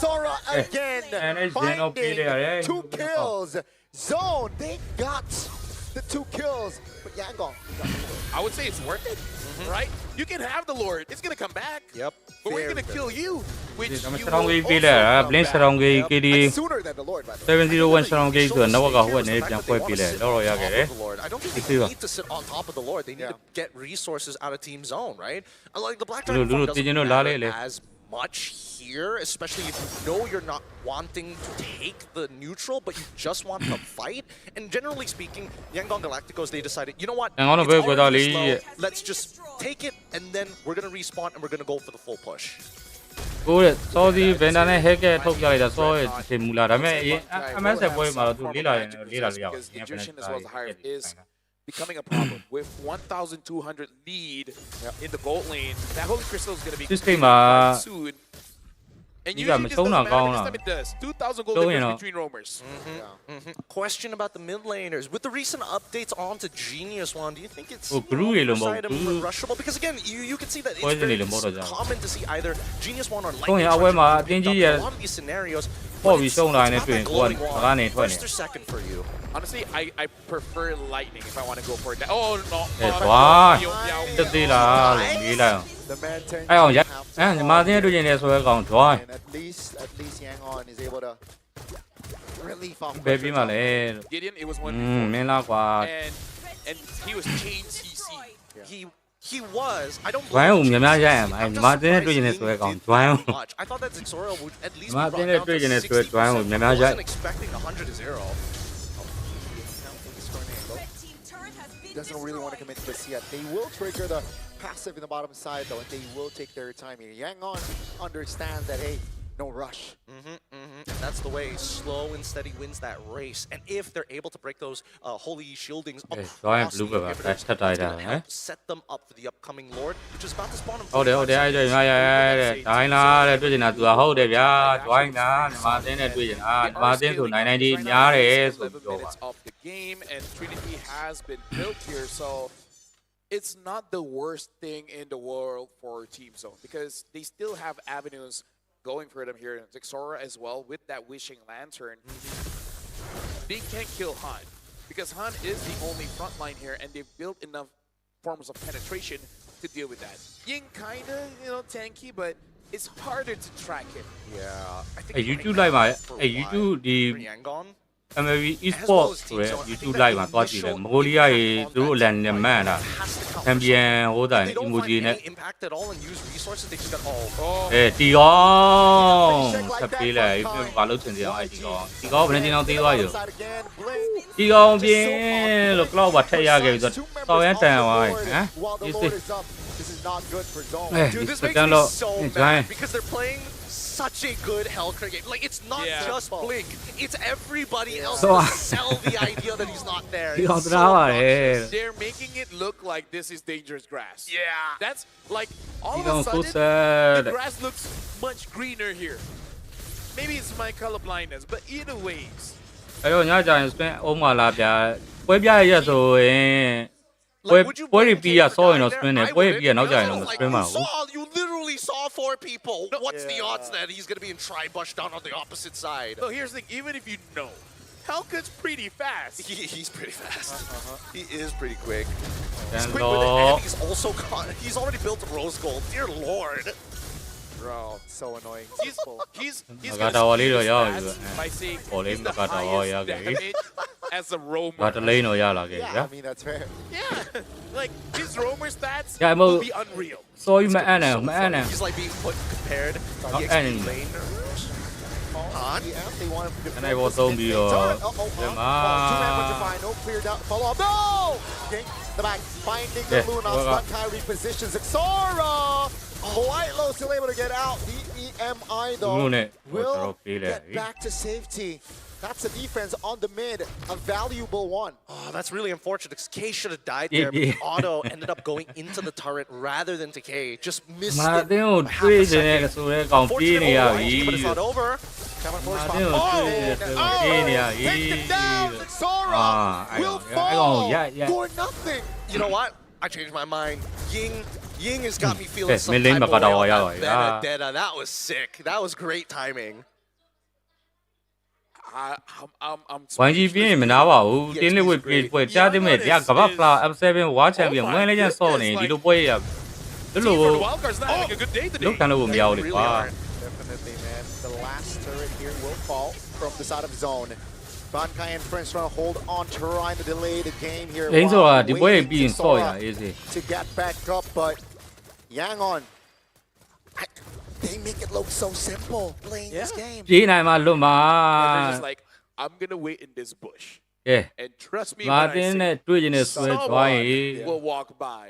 Sora again, finding 2 kills. Zone, they got the 2 kills, but Yangon. I would say it's worth it, right? You can have the Lord, it's gonna come back. Yep. But we're gonna kill you, which you strong will gate blink strong gate KD Sooner than the Lord, by the way. 701 strong gate ဆိုတော့နောက်ကဟိုကနေပြန်ဖွဲ့ပြီးလဲတော့ရခဲ့တယ် I don't think they need to sit on top of the Lord. They need to get resources out of team zone, right? Like the Black Dragon farm doesn't matter as much here, especially if you know you're not wanting to take the neutral, but you just want to fight. And generally speaking, Yangon Galacticos, they decided, you know what? It's already slow. Let's just take it, and then we're going to respawn, and we're going to go for the full push. ကိုယ်စောစီဗန်ဒါနဲ့ဟက်ကထုတ်ပြလိုက်တာစောရဲ့ဒီမူလာဒါပေမဲ့အရင် MS ပွဲမှာတော့သူလေးလာရင်လေးလာလို့ရပါတယ် Egyptian as well as the higher is becoming a problem with 1,200 lead in the gold lane. That Holy Crystal is going to be soon. And usually this doesn't matter, but this time it does. 2,000 gold difference between roamers. Question about the mid laners. With the recent updates onto Genius One, do you think it's rushable? Because again, you can see that it's very common to see either Genius One or Lightning a lot of these scenarios. It's not first or second for you. Honestly, I prefer Lightning if I want to go for that. Oh no! The man အဲ့အောင်ညီမတင်းတွေ့ကျင်နေဆိုရဲကောင် join and at least Yangon is able to relief off ဘယ်ပြီးမှလဲ Gideon, it was 1v4. မင်းလားကွာ And he was chain CC. He was. I don't. join ကိုများများရရမှာညီမတင်းတွေ့ကျင်နေဆိုရဲကောင် join I thought that Zexoria would at least ညီမတင်းတွေ့ကျင်နေဆိုရဲ join ကိုများများရ wasn't expecting 100-0. Doesn't really want to commit to this yet. They will trigger the passive in the bottom side though, and they will take their time here. Yangon understands that, hey, no rush. That's the way slow and steady wins that race. And if they're able to break those holy shieldings across the inhibitor, it's going to help set them up for the upcoming Lord, which is about to spawn him. ဟုတ်တယ်အဲ့ဒါတိုင်းလားတဲ့တွေ့ကျင်တာသူကဟုတ်တယ်ဗျာ join တာညီမတင်းနဲ့တွေ့ကျင်တာညီမတင်းဆို90များတယ်ဆိုပြီးပြောပါ of the game, and Trinity has been built here, so it's not the worst thing in the world for Team Zone because they still have avenues going for them here. Zexora as well with that Wishing Lantern. They can't kill Han because Han is the only front line here, and they've built enough forms of penetration to deal with that. Ying kinda, tanky, but it's harder to track him. Yeah, I think အဲ YouTube live မှာအဲ YouTube ဒီ MLBB Esports ဆိုတဲ့ YouTube live မှာသွားကြည့်တယ်မကိုရီးယားရေသူတို့လန်နဲ့မှန်တာ champion ဟိုးတာ emoji နဲ့ impact at all and use resources they just got all တီကောင်ဆက်ပေးလိုက်ဘာလို့ထင်ကြအောင်တီကောင်ဘယ်နှချင်းအောင်သေးသွားရောတီကောင်ပြင်းလို့ cloud ပါထက်ရခဲ့ပြီးတော့တော်ရန်တန်သွားဟမ်ဒီစစ် This is not good for Zone. Dude, this makes me so mad because they're playing such a good Hellcrit game. Like, it's not just Blink, it's everybody else to sell the idea that he's not there. They're making it look like this is dangerous grass. Yeah. That's like, all of a sudden, the grass looks much greener here. Maybe it's my color blindness, but either ways. အဲ့တော့ညကြရင် spin အောင်မလားဗျာပွဲပြရဆိုရင်ပွဲရီပြီးရဆောရင်တော့ spin နဲ့ပွဲပြီးရနောက်ကြရင်တော့ spin မှာဘူး You literally saw 4 people. What's the odds that he's going to be in tri-bush down on the opposite side? So here's the thing, even if you know, Hellcrit's pretty fast. He's pretty fast. He is pretty quick. He's quick with it, and he's also he's already built rose gold. Dear Lord. Bro, so annoying. He's gonna by saying he's the highest damage as a roamer. Yeah, I mean that's fair. Yeah, like his roamer stats will be unreal. So you man, he's like being compared to the XP laners. They want him to defend. And I was zombie or no clear down. Follow up. No! Okay, the back finding the moon on stun Kyrie positions. Xora! White Low still able to get out. The EMI though will get back to safety. That's the defense on the mid, a valuable one. Oh, that's really unfortunate because K should have died there, but Otto ended up going into the turret rather than to K. Just missed it. Unfortunately, but it's not over. Take it down. Xora will fall for nothing. You know what? I changed my mind. Ying has got me feeling some type of way about that vendetta. That was sick. That was great timing. I'm ဝိုင်းကြီးပြင်းမနာပါဘူးတင်းလေးဝစ်ပွဲကြားသိမဲ့တရားကဘာဖလာ F7 World Champion ဝင်လေချင်စောနေဒီလိုပွဲရလို့လို့ခံလို့မရဘူးလေကွာ Definitely, man. The last turret here will fall from the side of Zone. Bankai and friends trying to hold on, trying to delay the game here. To get back up, but Yangon, they make it look so simple playing this game. They're just like, I'm gonna wait in this bush. And trust me when I say someone will walk by.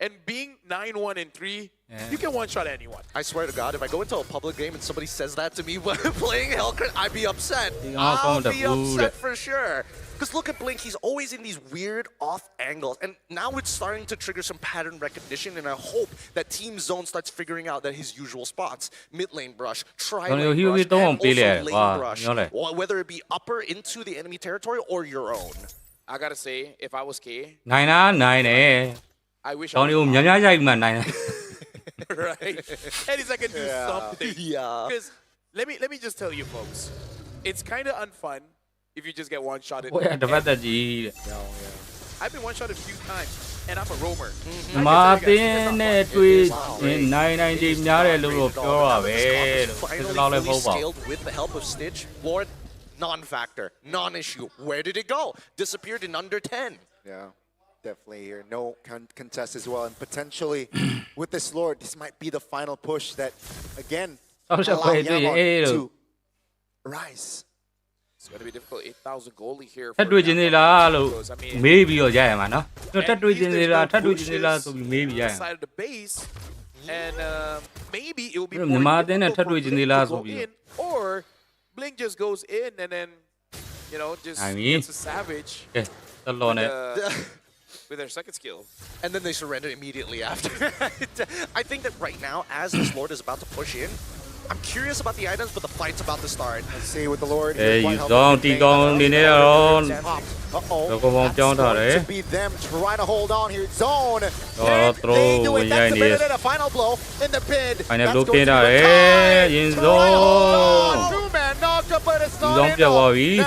And being 9-1 and 3, you can one-shot anyone. I swear to God, if I go into a public game and somebody says that to me when playing Hellcrit, I'd be upset. I'll be upset for sure. Because look at Blink, he's always in these weird off angles. And now it's starting to trigger some pattern recognition, and I hope that Team Zone starts figuring out that his usual spots, mid lane brush, tri-lane brush, and also lane brush, whether it be upper into the enemy territory or your own. I gotta say, if I was K, 9 I wish I was right? At least I can do something. Yeah. Because let me just tell you folks, it's kind of unfun if you just get one-shotted. I've been one-shotted a few times, and I'm a roamer. Finally scaled with the help of Stitch. Lord, non-factor, non-issue. Where did it go? Disappeared in under 10. Yeah. Definitely here. No contest as well. And potentially, with this Lord, this might be the final push that, again, allow Yangon to rise. It's going to be difficult. 8,000 goalie here. ထပ်တွေ့ခြင်းသေးလားလို့မေးပြီးတော့ရရမှာနော်ထပ်တွေ့ခြင်းသေးလားဆိုပြီးမေးပြီးရရ side of the base, and maybe it will be မြန်မာအသင်းနဲ့ထပ်တွေ့ခြင်းသေးလားဆိုပြီး or Blink just goes in and then just gets a savage with their second skill. And then they surrender immediately after. I think that right now, as this Lord is about to push in, I'm curious about the items, but the fight's about to start. Let's see with the Lord. Hey, you don't dig on the nail. To be them trying to hold on here. Zone. They do it. That's the minute. A final blow in the bid. That's going to be two-man knockup, but it's not enough.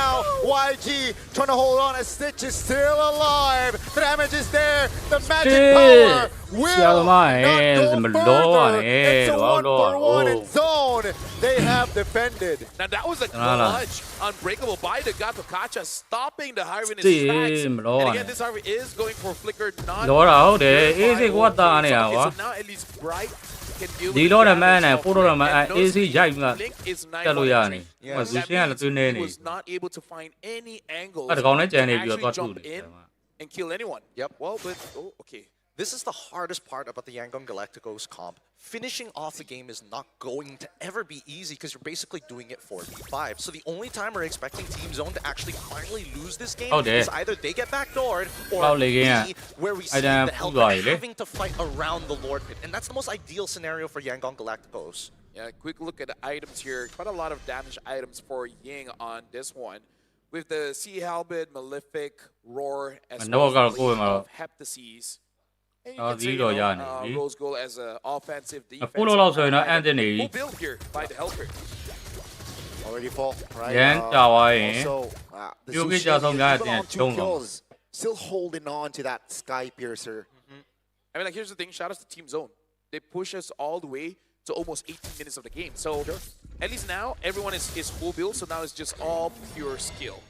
Now, YG trying to hold on as Stitch is still alive. The damage is there. The magic power will still not go further. It's a 1-for-1 in zone. They have defended. Now that was a clutch unbreakable by the Gatokacha, stopping the Harvey in his tracks. And again, this Harvey is going for flicker, not so now at least Bright can deal with the Link is 9-1-3. That means he was not able to find any angles to actually jump in and kill anyone. Yep. Well, but okay. This is the hardest part about the Yangon Galacticos comp. Finishing off the game is not going to ever be easy because you're basically doing it 4v5. So the only time we're expecting Team Zone to actually finally lose this game is either they get backdoored or B, where we see the Hellcat having to fight around the Lord Pit. And that's the most ideal scenario for Yangon Galacticos. Yeah, quick look at the items here. Quite a lot of damage items for Ying on this one. With the Sea Halberd, Malefic, Roar, as well as of Heptases. And you can say, Rose Gold as an offensive defense. Full build here by the Helper. Already full, right? Also, the Sushi even on 2 kills, still holding on to that Sky Piercer. I mean, like, here's the thing. Shout out to Team Zone. They push us all the way to almost 18 minutes of the game. So at least now, everyone is full build. So now it's just all pure skill.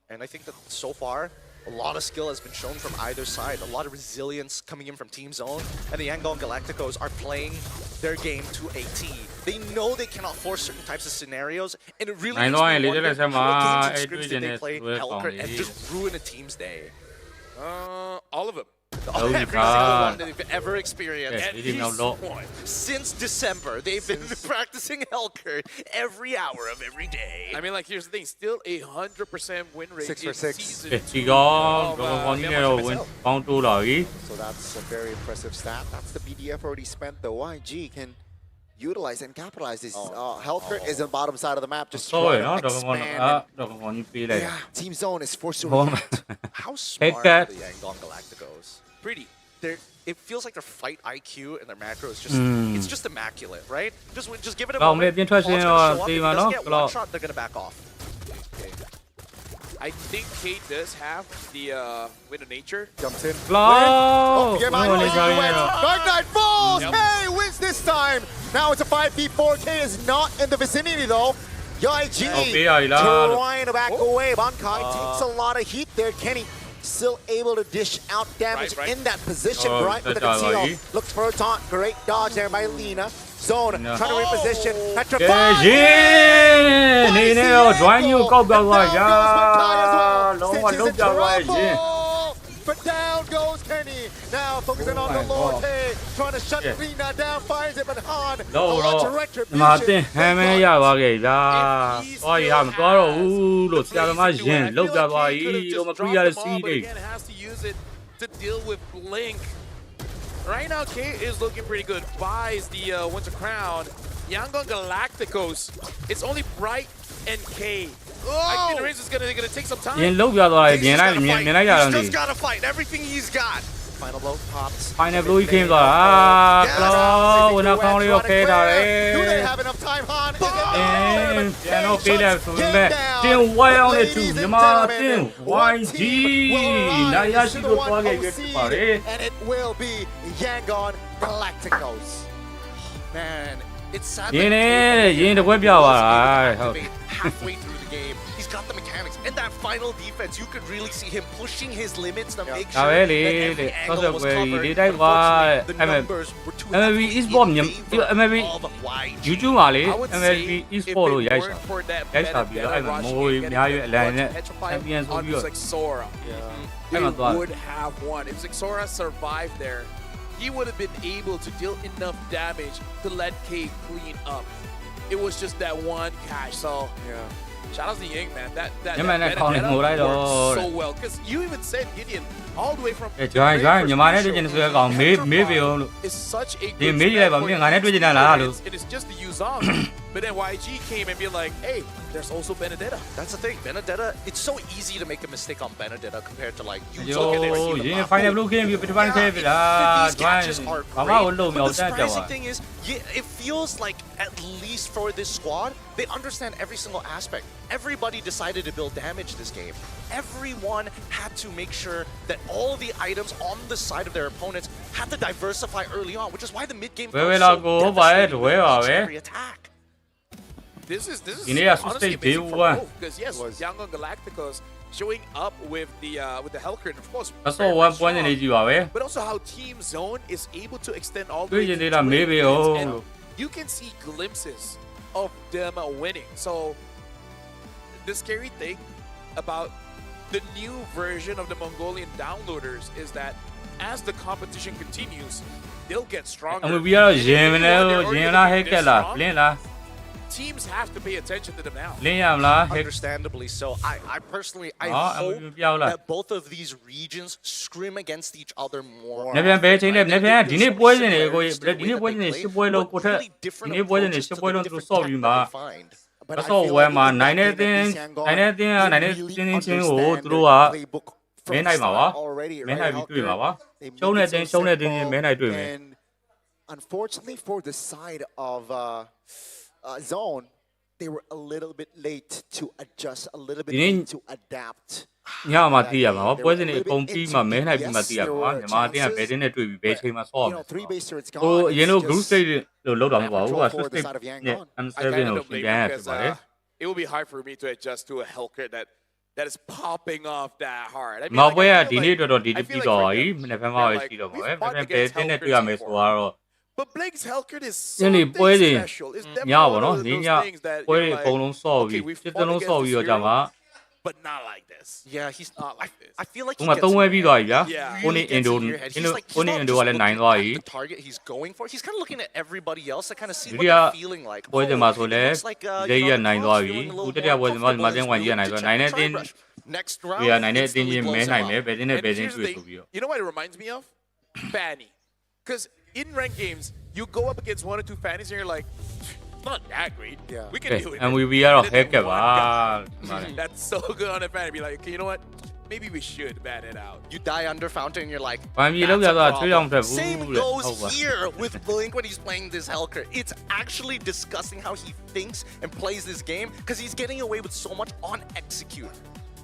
And I think that so far, a lot of skill has been shown from either side. A lot of resilience coming in from Team Zone. And the Yangon Galacticos are playing their game to a T. They know they cannot force certain types of scenarios. And it really makes me wonder what games and scripts did they play Hellcat and just ruin a team's day. All of them. Every single one that they've ever experienced. Since December, they've been practicing Hellcat every hour of every day. I mean, like, here's the thing. Still 100% win rate 6 for 6. Season 2. So that's a very impressive stat. That's the BDF already spent. The YG can utilize and capitalize this. Hellcat is on the bottom side of the map. Just trying to expand. Yeah, Team Zone is forced to react. How smart are the Yangon Galacticos? Pretty. It feels like their fight IQ and their macro is just it's just immaculate, right? Just give it a moment. If it doesn't get one shot, they're gonna back off. I think Kate does have the Wind of Nature. Jumps in. Oh, Dark Knight falls! Hey, wins this time! Now it's a 5v4. K is not in the vicinity though. YG trying to back away. Bankai takes a lot of heat there. Kenny still able to dish out damage in that position. Bright with the conceal. Looks for a taunt. Great dodge there by Lina. Zone trying to reposition. Petrified! But down goes Kenny. Now focusing on the Lord. Hey, trying to shut Lina down. Fires it, but Han. Has to use it to deal with Blink. Right now, K is looking pretty good. Buys the Winter Crown. Yangon Galacticos. It's only Bright and K. I think the race is gonna take some time. He's just gotta fight everything he's got. Final blow pops. Final blow came Do they have enough time, Han? And it will be Yangon Galacticos. Man, it's sad halfway through the game. He's got the mechanics and that final defense. You could really see him pushing his limits to make sure that every angle was covered. Unfortunately, the numbers were too MLBB Esports MLBB YouTube မှာလေMLBB Esports လို့ရိုက်တာပြီးတော့အဲ့မှာမိုးအများကြီးအလန်နဲ့ champion ဆိုပြီးတော့ they would have won. If Xora survived there, he would have been able to deal enough damage to let K clean up. It was just that one catch. So shout out to Ying, man. That worked so well. Because you even said Gideon all the way from it's such a good it is just the use on. But then YG came and be like, hey, there's also Benedetta. That's the thing. Benedetta, it's so easy to make a mistake on Benedetta compared to like you Yo, ये final blue game ये पिटवान थे फिर these catches are मामा वो लोग great. में But the होता है क्या surprising thing is, it feels like at least for this squad, they understand every single aspect. Everybody decided to build damage this game. Everyone had to make sure that all the items on the side of their opponents had to diversify early on, which is why the mid game felt so devastating with each and every attack. This is Guinea honestly State amazing for Day both, because yes, Young Galacticos showing up with the Hellcurt, and of course. That's all 1 point in AG But also how Team Zone is able to extend all the way way to maybe and you can see glimpses of them winning. So the scary thing about the new version of the Mongolian downloaders is that as the competition continues, they'll get stronger. And we are Teams have to pay attention to them now. Understandably so. I personally, I hope that both of these regions scrim against each other more. That's all where my 19 Unfortunately for the side of Zone, they were a little bit late to adjust, a little bit late to adapt. Yeah, Matia, wasn't it? Comfy, my man, I Matia, Matia, bedding it to be basically my song. So, you know, Goose State, the load on Wow, I'm serving it will be hard for me to adjust to a Hellcurt that is popping off that hard. I mean, but Blake's Hellcurt is something special. It's definitely one of those things that you're like, okay, we fought against this hero, but not like this. Yeah, he's not like this. I feel like he gets really gets in your head. He's like, he's not just looking at the target he's going for. He's kind of looking at everybody else to kind of see what they're feeling like. Oh, he looks like, you know, feeling a little more. Next round, you know what it reminds me of? Fanny. Because in ranked games, you go up against 1 or 2 Fannies and you're like, not that great. Yeah. We can do it. And we are heck That's so good on a Fanny. Be like, okay, you know what? Maybe we should ban it out. You die under Fountain and you're like, same goes here with Blink when he's playing this Hellcurt. It's actually disgusting how he thinks and plays this game because he's getting away with so much on execute.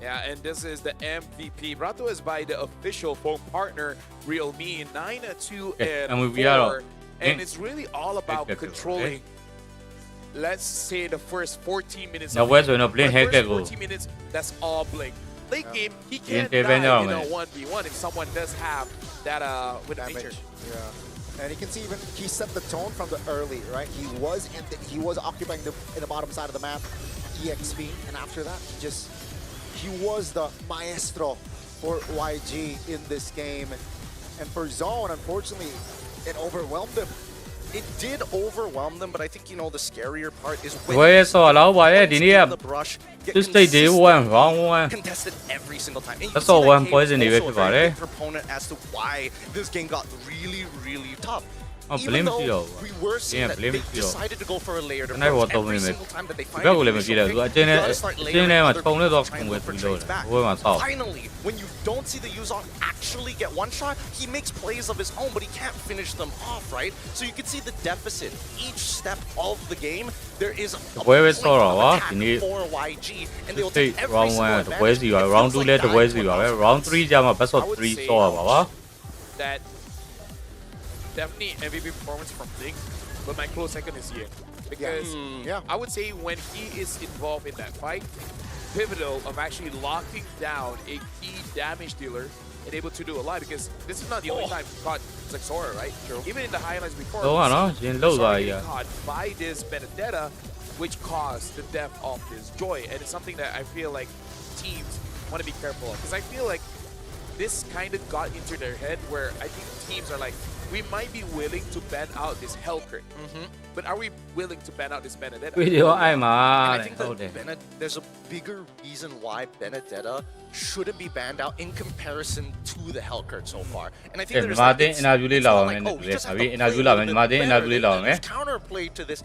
Yeah, and this is the MVP. Brought to us by the official phone partner, Realme 9-2 and 4. And it's really all about controlling, let's say, the first 14 minutes. Now, where's the first 14 minutes, that's all Blink. Late game, he can't die in a 1v1 if someone does have that with nature. Yeah. And you can see even he set the tone from the early, right? He was occupying in the bottom side of the map, EXP, and after that, he was the maestro for YG in this game. And for Zone, unfortunately, it overwhelmed him. It did overwhelm them, but I think, you know, the scarier part is when the brush get contested every single time. And you That's can all see one that poison Cave you also a about very it. big proponent as to why this game got really, really tough. Oh, Even though you. we were seeing that they decided to go for a layered And I was approach every doing single it. time that they find Go an live initial with pick, you. you gotta start layering other people to try and look for trades back. Finally, when you don't see the Yuzon actually get one shot, he makes plays of his own, but he can't finish them off, right? So you can see the deficit. Each step of the game, there is a point of attack for YG, and they will take every single advantage. Round 2 later, round 3 best of 3 that definitely MVP performance from Blink, but my close second is here. Because I would say when he is involved in that fight, pivotal of actually locking down a key damage dealer and able to do a lot, because this is not the only time he caught Zexora, right? Even in the highlights before, caught by this Benedetta, which caused the death of this Joy. And it's something that I feel like teams want to be careful of, because I feel like this kind of got into their head where I think teams are like, we might be willing to ban out this Hellcurt, but are we willing to ban out this Benedetta? Video and I think that there's a bigger reason why Benedetta shouldn't be banned out in comparison to the Hellcurt so far. And I think there's counterplay to this.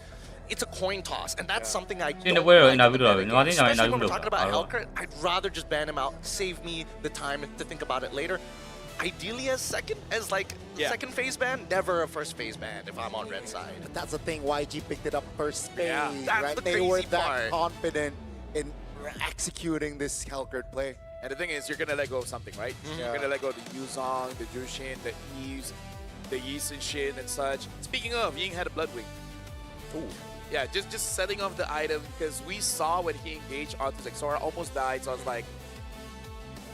it's a coin toss, and that's something I In don't the way, like in in the the metagame. Especially when we're video, talking about Hellcurt, I'd rather just ban him out, save me the time to think about it later. Ideally as second phase ban, never a first phase ban if I'm on red side. But that's the thing, YG picked it up first phase, that's right? the They crazy were that part. confident in executing this Hellcurt play. And the thing is, you're gonna let go of something, right? You're gonna let go of the Yuzong, the Jushin, the Eves, the Yeast and shit and such. Speaking of, Ying had a Bloodwing. Ooh. Yeah, just setting off the item because we saw when he engaged onto Zexora, almost died. So I was like,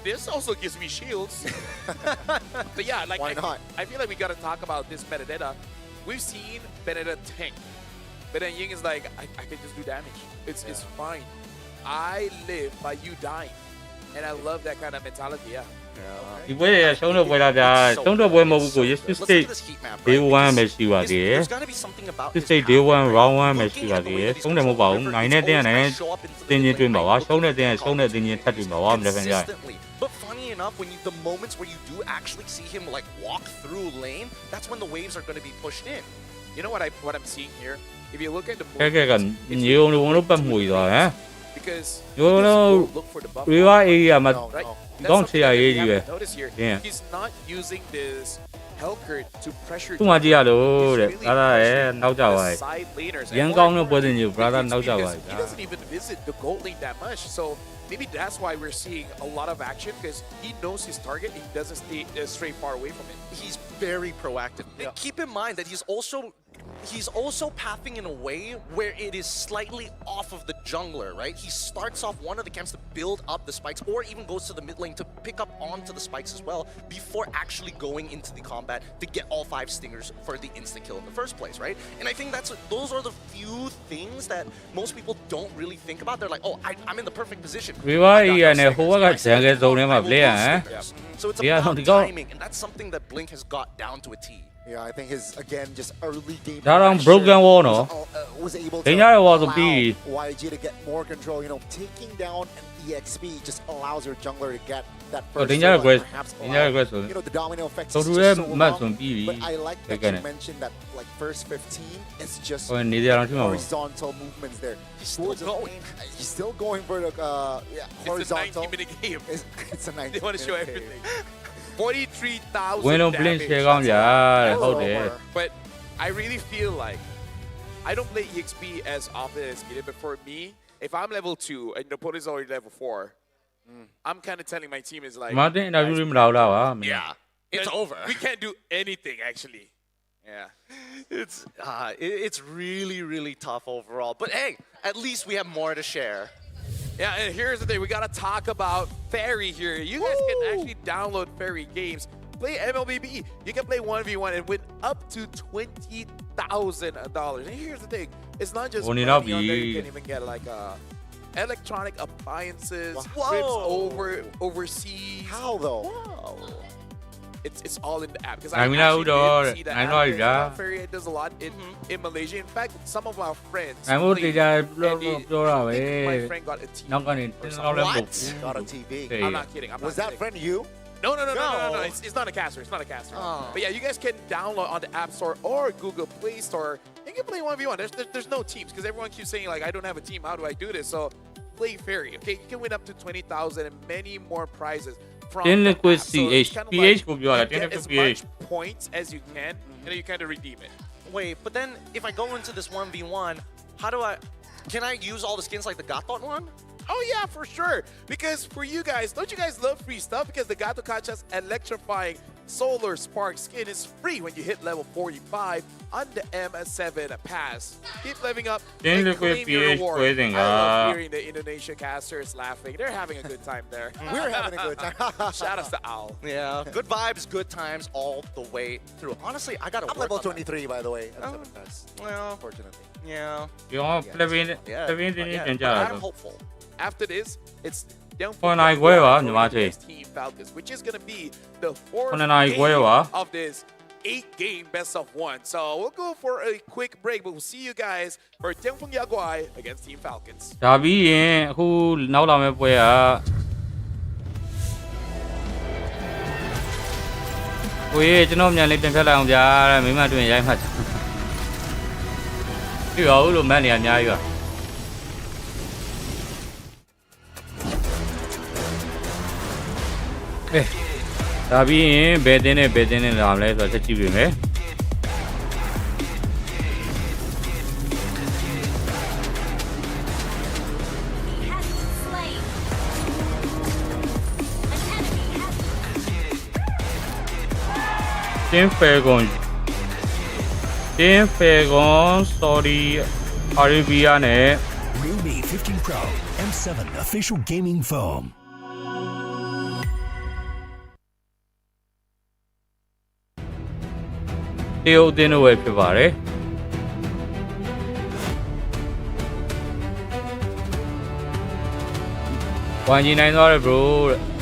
this also gives me shields. But yeah, like why not? I feel like we gotta talk about this metadata. We've seen Benedetta tank, but then Ying is like, I can just do damage. It's fine. I live by you dying, and I love that kind of mentality. Yeah. ဒီပွဲရရှုံးတော့ပွဲလာဗျာရှုံးတော့ပွဲမဟုတ်ဘူးကို state day 1ပဲရှိပါသေးတယ် state day 1 round 1ပဲရှိပါသေးတယ်ရှုံးတယ်မဟုတ်ပါဘူးနိုင်တဲ့တင်းကနိုင်တင်းချင်းတွင်းပါပါရှုံးတဲ့တင်းကရှုံးတဲ့တင်းချင်းထပ်တွင်းပါပါမလည်းခင်ဗျာ But funny enough, when the moments where you do actually see him like walk through lane, that's when the waves are going to be pushed in. You know what I'm seeing here? If you look at the ကဲကညေုံလုံးပတ်မှုသွားဟမ် because ညေုံလုံး look for the buff. river area မှာ Right? ကောင်းချရရေးကြီးပဲ Notice here, he's not using this Hellcurt to pressure. သူ့မှာကြည့်ရလို့တဲ့ဒါသာရဲ့နောက်ကြပါရဲ့ရန်ကောင်းတဲ့ပွဲစဉ်ကြီး brother နောက်ကြပါရဲ့ He doesn't even visit the gold lane that much, so maybe that's why we're seeing a lot of action because he knows his target. He doesn't stray far away from it. He's very proactive. And keep in mind that he's also pathing in a way where it is slightly off of the jungler, right? He starts off one of the camps to build up the spikes or even goes to the mid lane to pick up onto the spikes as well before actually going into the combat to get all 5 stingers for the insta-kill in the first place, right? And I think those are the few things that most people don't really think about. They're like, oh, I'm in the perfect position. river area နဲ့ဟိုဘက်ကဂျန်ကယ်ဇုံထဲမှာ play ရဟမ် So it's about timing, and that's something that Blink has got down to a T. Yeah, I think his, again, just early game ဒါတော့ broken wall နော် was able to ဒိညာရဲ့ wall ဆို allow ပြီး YG to get more control. You know, taking down an EXP just allows your jungler to get that ဟို first ဒိညာရဲ့ kill quest and perhaps ဒိညာရဲ့ allow, quest ဆို you know, the domino effect ဆို is တူ just ရဲ့ so မတ် long. ဆိုပြီးပြီ But I like that you mentioned that, like, first 15 is just ဟိုနေကြအောင်ထိမှာပေါ့ horizontal movements there. He's still going. He's still going for the horizontal. It's a 90-minute game. It's a 90. They want to show everything. 43,000 ဝင်လုံး blink damage. ရှယ်ကောင်းကြတဲ့ဟုတ်တယ် But I really feel like I don't play EXP as often as Gideon, but for me, if I'm level 2 and the opponent is already level 4, I'm kind of telling my team is like, မတင် interview မလာဘူးလားပါ Yeah, it's over. We can't do anything actually. Yeah. It's really, really tough overall. But hey, at least we have more to share. Yeah, and here's the thing. We got to talk about Fairy here. You guys can actually download Fairy games. Play MLBB. You can play 1v1 and win up to $20,000. And here's the thing. It's not just money on there. You can even get like electronic appliances, trips overseas. How though? Wow. It's all in the app. Because I mean, I would see the app. Fairy does a lot in Malaysia. In fact, some of our friends. I would say that my friend got a TV. What? Got a TV. I'm not kidding. Was that friend you? No. It's not a caster. It's not a caster. But yeah, you guys can download on the App Store or Google Play Store. You can play 1v1. There's no teams because everyone keeps saying like I don't have a team. How do I do this? So play Fairy. Okay, you can win up to 20,000 and many more prizes. From liquid so CH PH you get as much points as you can, and then you kind of redeem it. Wait, but then if I go into this 1v1, can I use all the skins like the Gatot one? Oh yeah, for sure. Because for you guys, don't you guys love free stuff? Because the Gato Kacha's electrifying Solar Spark skin is free when you hit level 45 on the M7 pass. Keep living up and claim your reward. I love hearing the Indonesian casters laughing. They're having a good time there. We're having a good time. Shout out to Owl. Yeah, good vibes, good times all the way through. Honestly, I gotta I'm work level on 23 by the way. Well, unfortunately. Yeah. But I'm hopeful. After this, it's Team Falcons, which is going to be the 4th game of this 8-game best of 1. So we'll go for a quick break, but we'll see you guys for Tianfeng Yaguai against Team Falcons. ဒါပြီးရင်အခုနောက်လာမယ့်ပွဲကကိုကြီးကျွန်တော်မြန်လေးပြန်ဖြတ်လိုက်အောင်ဗျာတဲ့မိမတွေ့ရင်ရိုက်မှတ် ဒီရောလို့မန်နေအများကြီးပါဒါပြီးရင်ဘယ်တင်းနဲ့လာမလဲဆိုတော့ချက်ကြည့်ပြီမယ်တင်းဖယ်ကွန် Saudi Arabia နဲ့ Realme 15 Pro M7 official gaming foam. တရုတ်အသင်းတို့ပဲဖြစ်ပါတယ်ဝိုင်းကြီးနိုင်သွားတယ် bro တဲ့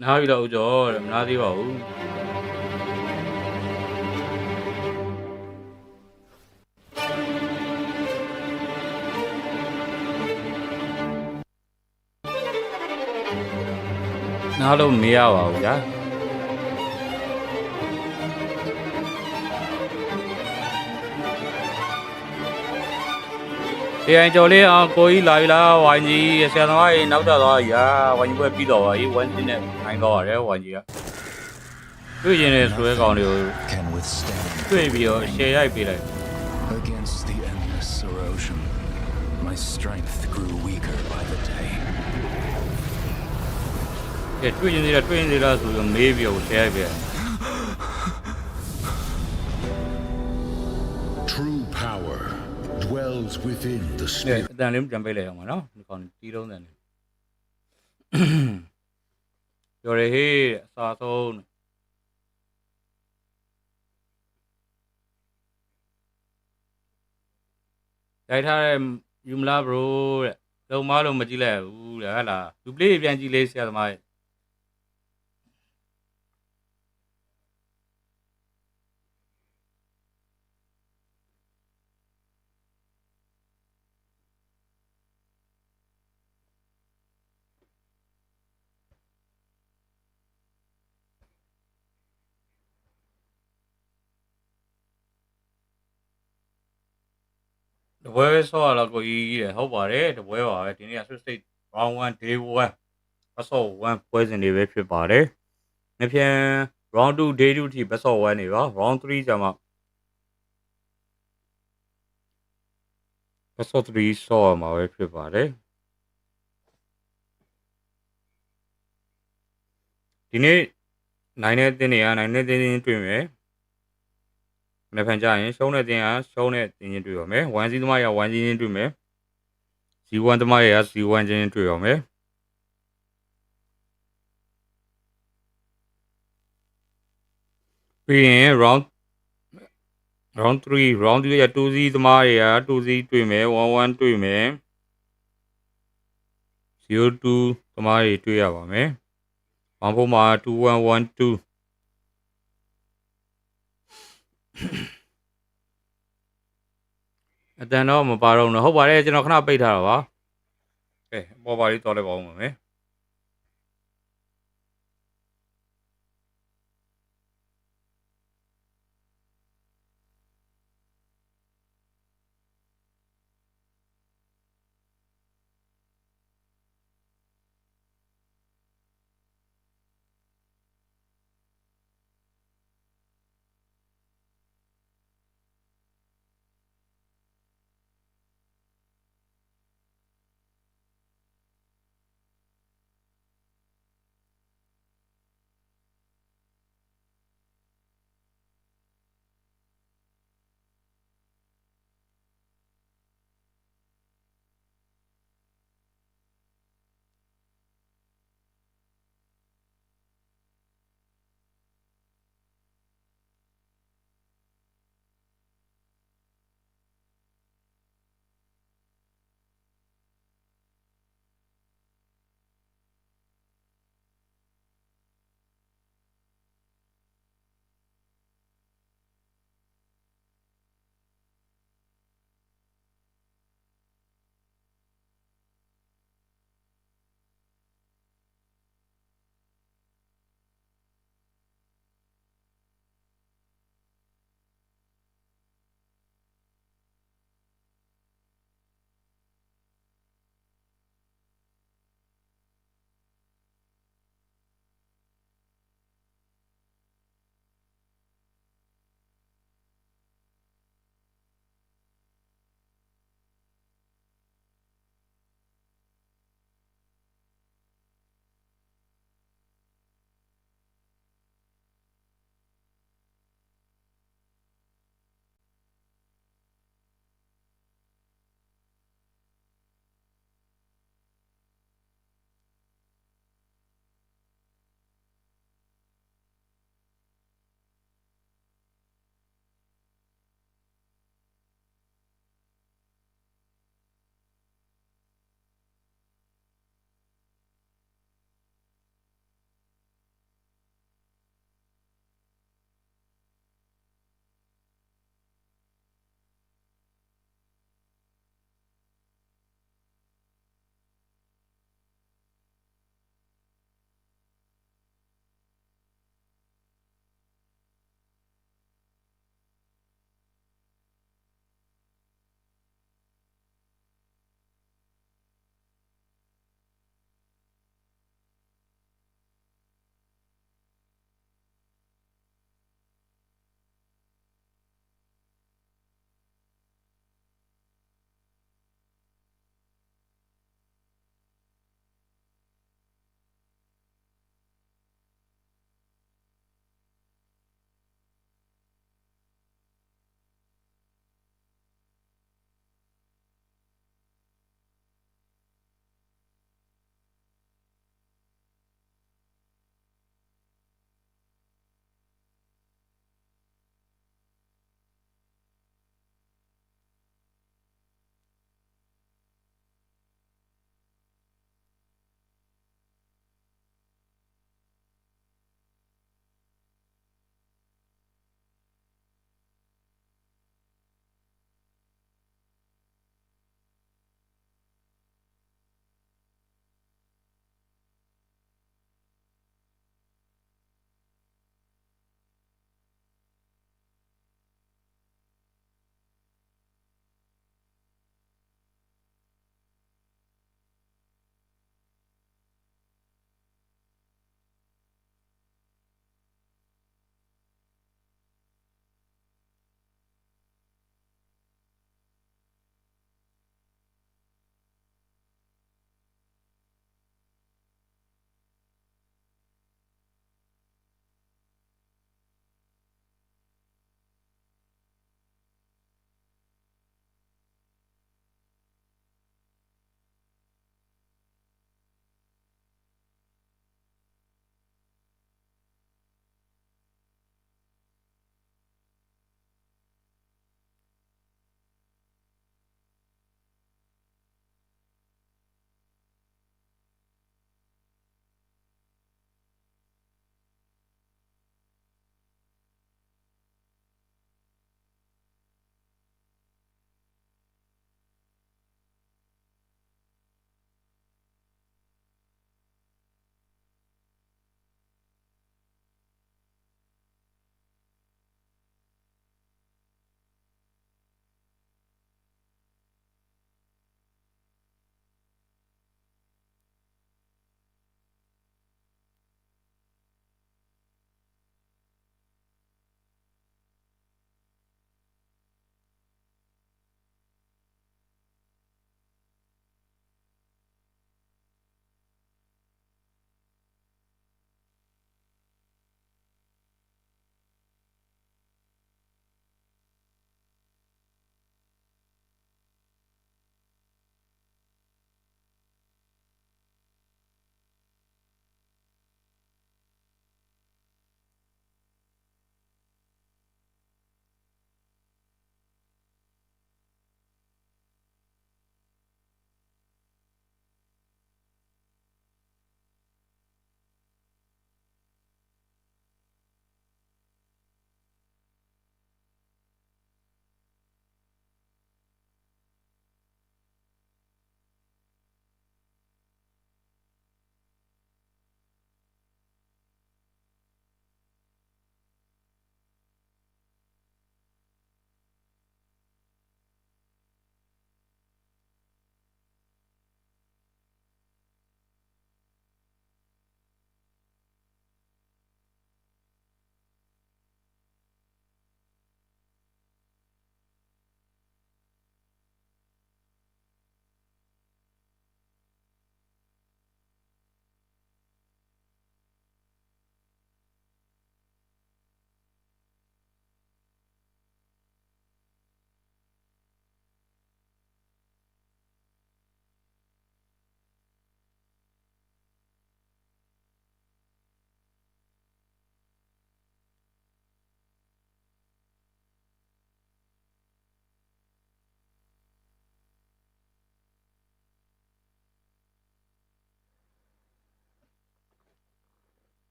နားပြီတော့ဦးကျော်တဲ့မနားသေးပါဘူးနားလို့မရပါဘူးဗျာတရားကျော်လေးအောင်ကိုကြီးလာပြီလားဝိုင်းကြီးဆရာသမားကြီးနောက်ကျသွားရာဝိုင်းကြီးပဲပြီးတော့ပါကြီးဝိုင်းကြီးနဲ့နိုင်တော့ရတယ်ဝိုင်းကြီးကတွေ့ရင်လည်းဆွဲကောင်တွေကိုတွေ့ပြီးတော့ရှယ်ရိုက်ပေးလိုက် Against the endless erosion, my strength grew weaker by the day. တွေ့ရင်သေးလားဆိုတော့မေးပြီးတော့ရှယ်ရိုက်ပေး True power dwells within the spirit. အတန်လေးပြန်ပေးလိုက်အောင်ပါနော်ဒီကောင်တီးတုံးတယ်ပြောရဟေးအစာဆုံးရိုက်ထားတဲ့ယူမလား bro တဲ့လုံမလို့မကြည့်လိုက်ဘူးတဲ့ဟဲ့လားလူပလေးပြန်ကြည့်လေးဆရာသမားရဲ့တပွဲဆော့ရတော့ကိုကြီးတဲ့ဟုတ်ပါတယ်တပွဲပါပဲဒီနေ့က Switch Round 1 Day 1Basal 1ပွဲစဉ်တွေပဲဖြစ်ပါတယ်ငပြန် Round 2 Day 2 ထိ Basal 1နေပါ Round 3ကျမှ Basal 3ဆော့ရမှာပဲဖြစ်ပါတယ်ဒီနေ့နိုင်တဲ့တင်းတွေကနိုင်တဲ့တင်းချင်းတွေ့မယ်မနေ့ဖန်ကြရင်ရှုံးတဲ့တင်းကရှုံးတဲ့တင်းချင်းတွေ့ရမယ်1 သမားရ1ချင်းတွေ့မယ် Z1 သမားရ Z1 ချင်းတွေ့ရမယ်ပြီးရင် round 3 round 3ရ 2Z သမားရ 2Z တွေ့မယ်11တွေ့မယ်02သမားတွေတွေ့ရပါမယ်ဘောင်ဖို့မှာ2112အတန်တော့မပါတော့ဘူးဟုတ်ပါတယ်ကျွန်တော်ခဏပိတ်ထားတာပါကဲပေါ်ပါလေးတော်လိုက်ပါဦးမယ်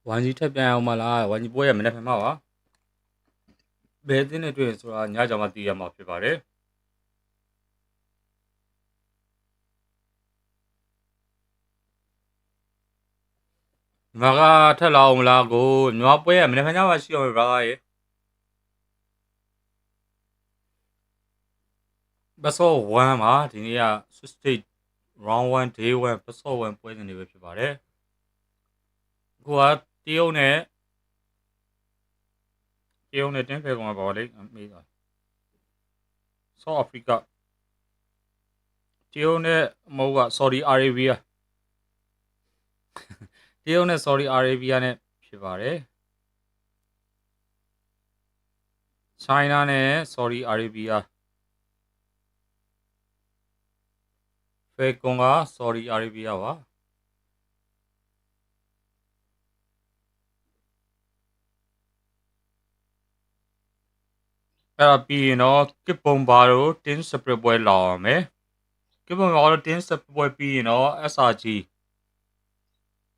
ဝန်ကြီးထက်ပြန်အောင်မလားဝန်ကြီးပွဲရမနေ့ဖက်မှာပါဘယ်တင်းနဲ့တွေ့ဆိုတာညကြောင်မှသိရမှာဖြစ်ပါတယ်မကထက်လာအောင်မလားကိုညောပွဲရမနေ့ဖက်ညမှာရှိအောင်ပါရေဘတ်စော1မှာဒီနေ့က State Round 1 Day 1ဘတ်စော1ပွဲစဉ်တွေပဲဖြစ်ပါတယ်ကိုကတရုတ်နဲ့တင်းဖယ်ကောင်ပါလေမေးတာ South Africa တရုတ်နဲ့မဟုတ်က Saudi Arabia တရုတ်နဲ့ Saudi Arabia နဲ့ဖြစ်ပါတယ် China နဲ့ Saudi Arabia ဖယ်ကောင်က Saudi Arabia ပါအဲ့ဒါပြီးရင်တော့ကစ်ပုံဘာတို့တင်းစပရစ်ပွဲလာအောင်မယ်ကစ်ပုံဘာတို့တင်းစပရစ်ပွဲပြီးရင်တော့ SRG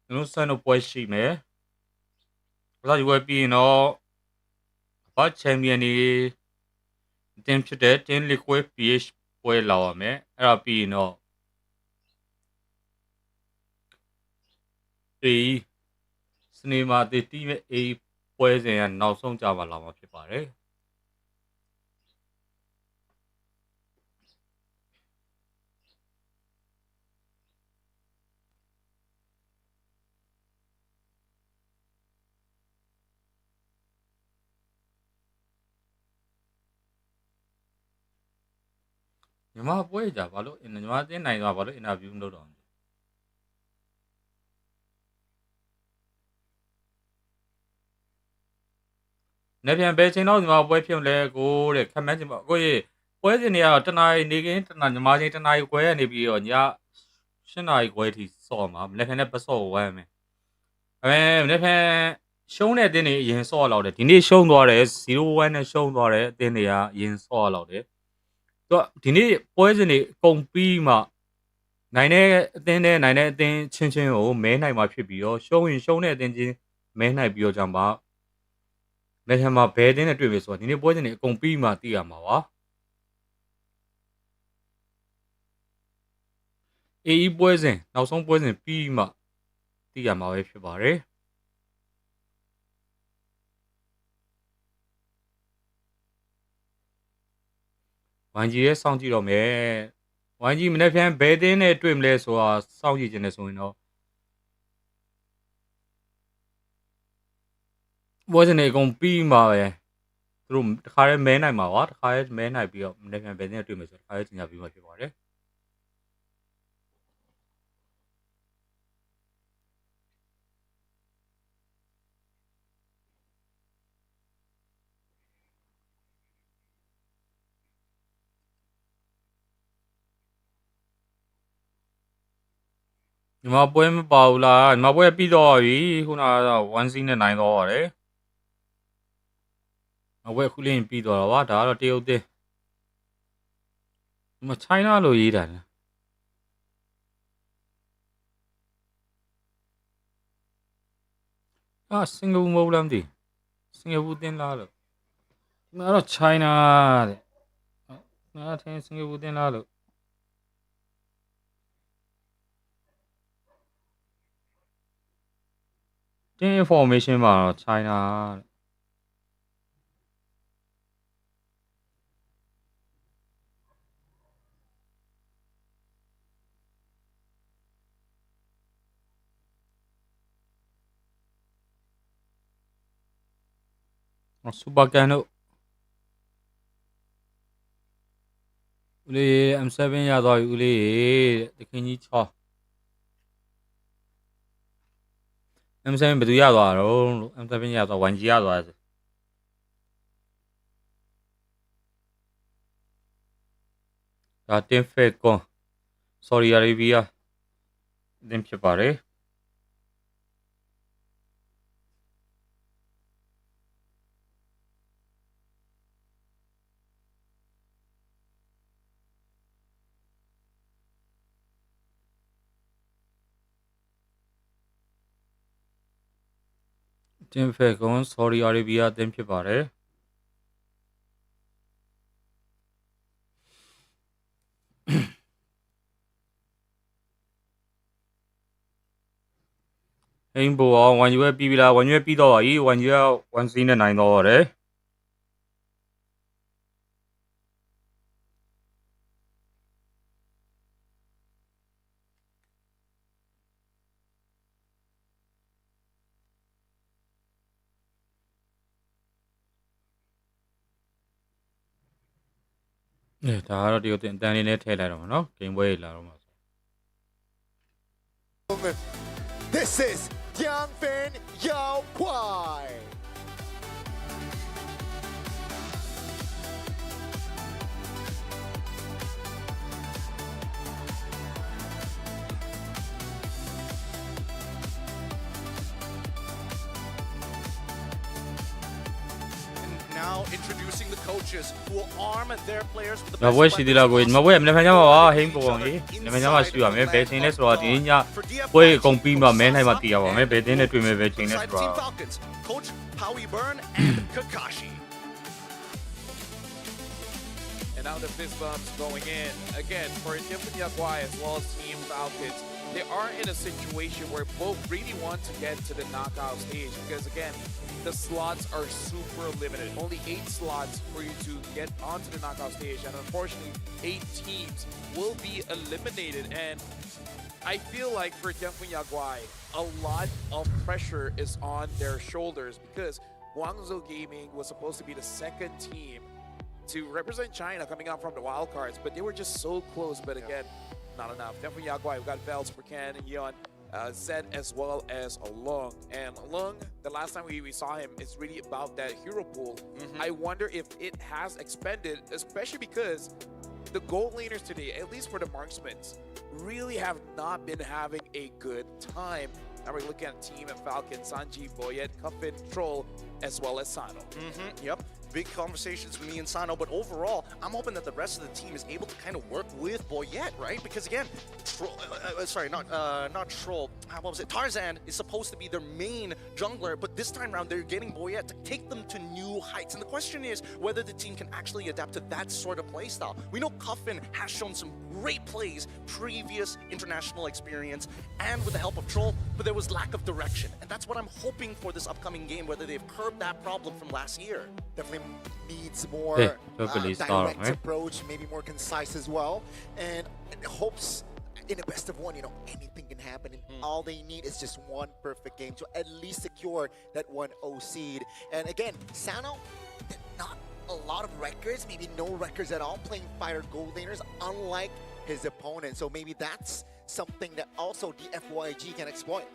ကျွန်တော်စံတို့ပွဲရှိမယ် SRG ပွဲပြီးရင်တော့ဘာချန်ပီယံတွေတင်းဖြစ်တဲ့တင်း liquid ph ပွဲလာအောင်မယ်အဲ့ဒါပြီးရင်တော့ဒီစနေမှာတည်တည်မဲ့ A ပွဲစဉ်ကနောက်ဆုံးကြပါလာမှာဖြစ်ပါတယ်ညီမပွဲကြဘာလို့ညီမတင်းနိုင်သွားဘာလို့အင်တာဗျူးလုပ်တော့နေပြန်ဘယ်ချိန်တော့ညီမပွဲဖြစ်လဲကိုတဲ့ခက်မှန်းချင်ပါကိုရေပွဲစဉ်တွေကတော့တနာရီနေကင်းတနာညီမချင်းတနာရီခွဲရနေပြီးတော့ည7နာရီခွဲထိစော့မှာမနေ့ကနဲ့ပတ်စော့ဝမ်းမယ်မနေ့ကရှုံးတဲ့အတင်းတွေအရင်စော့လောက်တယ်ဒီနေ့ရှုံးသွားတယ်0-1နဲ့ရှုံးသွားတယ်အတင်းတွေကအရင်စော့လောက်တယ်သူကဒီနေ့ပွဲစဉ်တွေအကုန်ပြီးမှနိုင်တဲ့အတင်းနဲ့နိုင်တဲ့အတင်းချင်းချင်းကိုမဲနိုင်မှာဖြစ်ပြီးတော့ရှုံးရင်ရှုံးတဲ့အတင်းချင်းမဲနိုင်ပြီးတော့ကြောင့်ပါလက်ထမှာဘယ်တင်းနဲ့တွေ့ပြီဆိုတော့ဒီနေ့ပွဲစဉ်တွေအကုန်ပြီးမှသိရမှာပါအေးပွဲစဉ်နောက်ဆုံးပွဲစဉ်ပြီးမှသိရမှာပဲဖြစ်ပါတယ်ဝန်ကြီးရဲ့စောင့်ကြည့်တော့မယ်ဝန်ကြီးမနေ့ပြန်ဘယ်တင်းနဲ့တွေ့မလဲဆိုတာစောင့်ကြည့်ခြင်းနဲ့ဆိုရင်တော့ပွဲစဉ်တွေအကုန်ပြီးမှာပဲသူတို့တခါရဲမဲနိုင်မှာပါတခါရဲမဲနိုင်ပြီးတော့မနေ့ပြန်ဘယ်တင်းနဲ့တွေ့မယ်ဆိုတော့တခါရဲကျင်ညာပြီးမှဖြစ်ပါတယ်ညီမပွဲမပါဘူးလားညီမပွဲပြီးတော့ပြီခုနက1 seed နဲ့နိုင်တော့ရတယ်မပွဲအခုလေးပြီးတော့ပါဒါကတော့တရုတ်တင်းဒီမှာ China လို့ရေးတာစင်ကာပူမဟုတ်လားမသိစင်ကာပူတင်းလားလို့ဒီမှာတော့ China တဲ့ငါထင်စင်ကာပူတင်းလားလို့တင်း information မှာတော့ China စူပါကန်တို့ဦးလေး M7 ရသွားပြီဦးလေးတခင်ကြီး6 M7 ဘယ်သူရသွားတော့လို့ M7 ရသွား 1G ရသွားတယ်ဒါတင်ဖက်ကွန် Saudi Arabia တင်ဖြစ်ပါတယ် Team Falcon Saudi Arabia အသင်းဖြစ်ပါတယ်အိမ်ပေါ်အောင်1 UA ပြီးပြီလား1 UA ပြီးတော့ပါပြီ1 UA 1 C နဲ့နိုင်တော့ပါတယ်ဒါကတော့ဒီအတန်လေးနဲ့ထည့်လိုက်တော့မှာเนาะဂိမ်းပွဲကြီးလာတော့မှာ This is Jiangfin Yao Kuai. Now introducing the coaches who will arm their players with the မပွဲရှိသေးလားကိုမပွဲမနေ့ဖန်ကြမှာပါဟင်းပေါ်ကောင်ကြီးမနေ့ဖန်ကြမှာရှိရမယ်ဘယ်ချိန်လဲဆိုတော့ဒီညပွဲအကုန်ပြီးမှမဲနိုင်မှတည်ရပါမယ်ဘယ်တင်းနဲ့တွေ့မယ်ဘယ်ချိန်လဲဆိုတော့ Coach Howie Byrne and Kakashi. And now the fist bumps going in. Again, for Team Yaguai as well as Team Falcons, they are in a situation where both really want to get to the knockout stage because, again, the slots are super limited. Only 8 slots for you to get onto the knockout stage. And unfortunately, 8 teams will be eliminated. And I feel like for Team Yaguai, a lot of pressure is on their shoulders because Guangzhou Gaming was supposed to be the second team to represent China coming out from the wildcards, but they were just so close. But again, not enough. Definitely Yaguai. We've got Vels, Perkan, and Yeon, Zed, as well as Lung. And Lung, the last time we saw him, is really about that hero pool. I wonder if it has expanded, especially because the gold laners today, at least for the marksmen, really have not been having a good time. Now we're looking at Team and Falcon, Sanji, Boyet, Cuffin, Troll, as well as Sano. Yep. Big conversations with me and Sano, but overall, I'm hoping that the rest of the team is able to kind of work with Boyet, right? Because again, not Troll, what was it? Tarzan is supposed to be their main jungler, but this time around, they're getting Boyet to take them to new heights. And the question is whether the team can actually adapt to that sort of play style. We know Cuffin has shown some great plays, previous international experience, and with the help of Troll, but there was lack of direction. And that's what I'm hoping for this upcoming game, whether they've curbed that problem from last year. Definitely needs more direct approach, maybe more concise as well, and hopes in the best of one, you know, anything can happen, and all they need is just one perfect game to at least secure that 1-0 seed. And again, Sano did not a lot of records, maybe no records at all, playing fighter gold laners, unlike his opponent. So maybe that's something that also the FYG can exploit.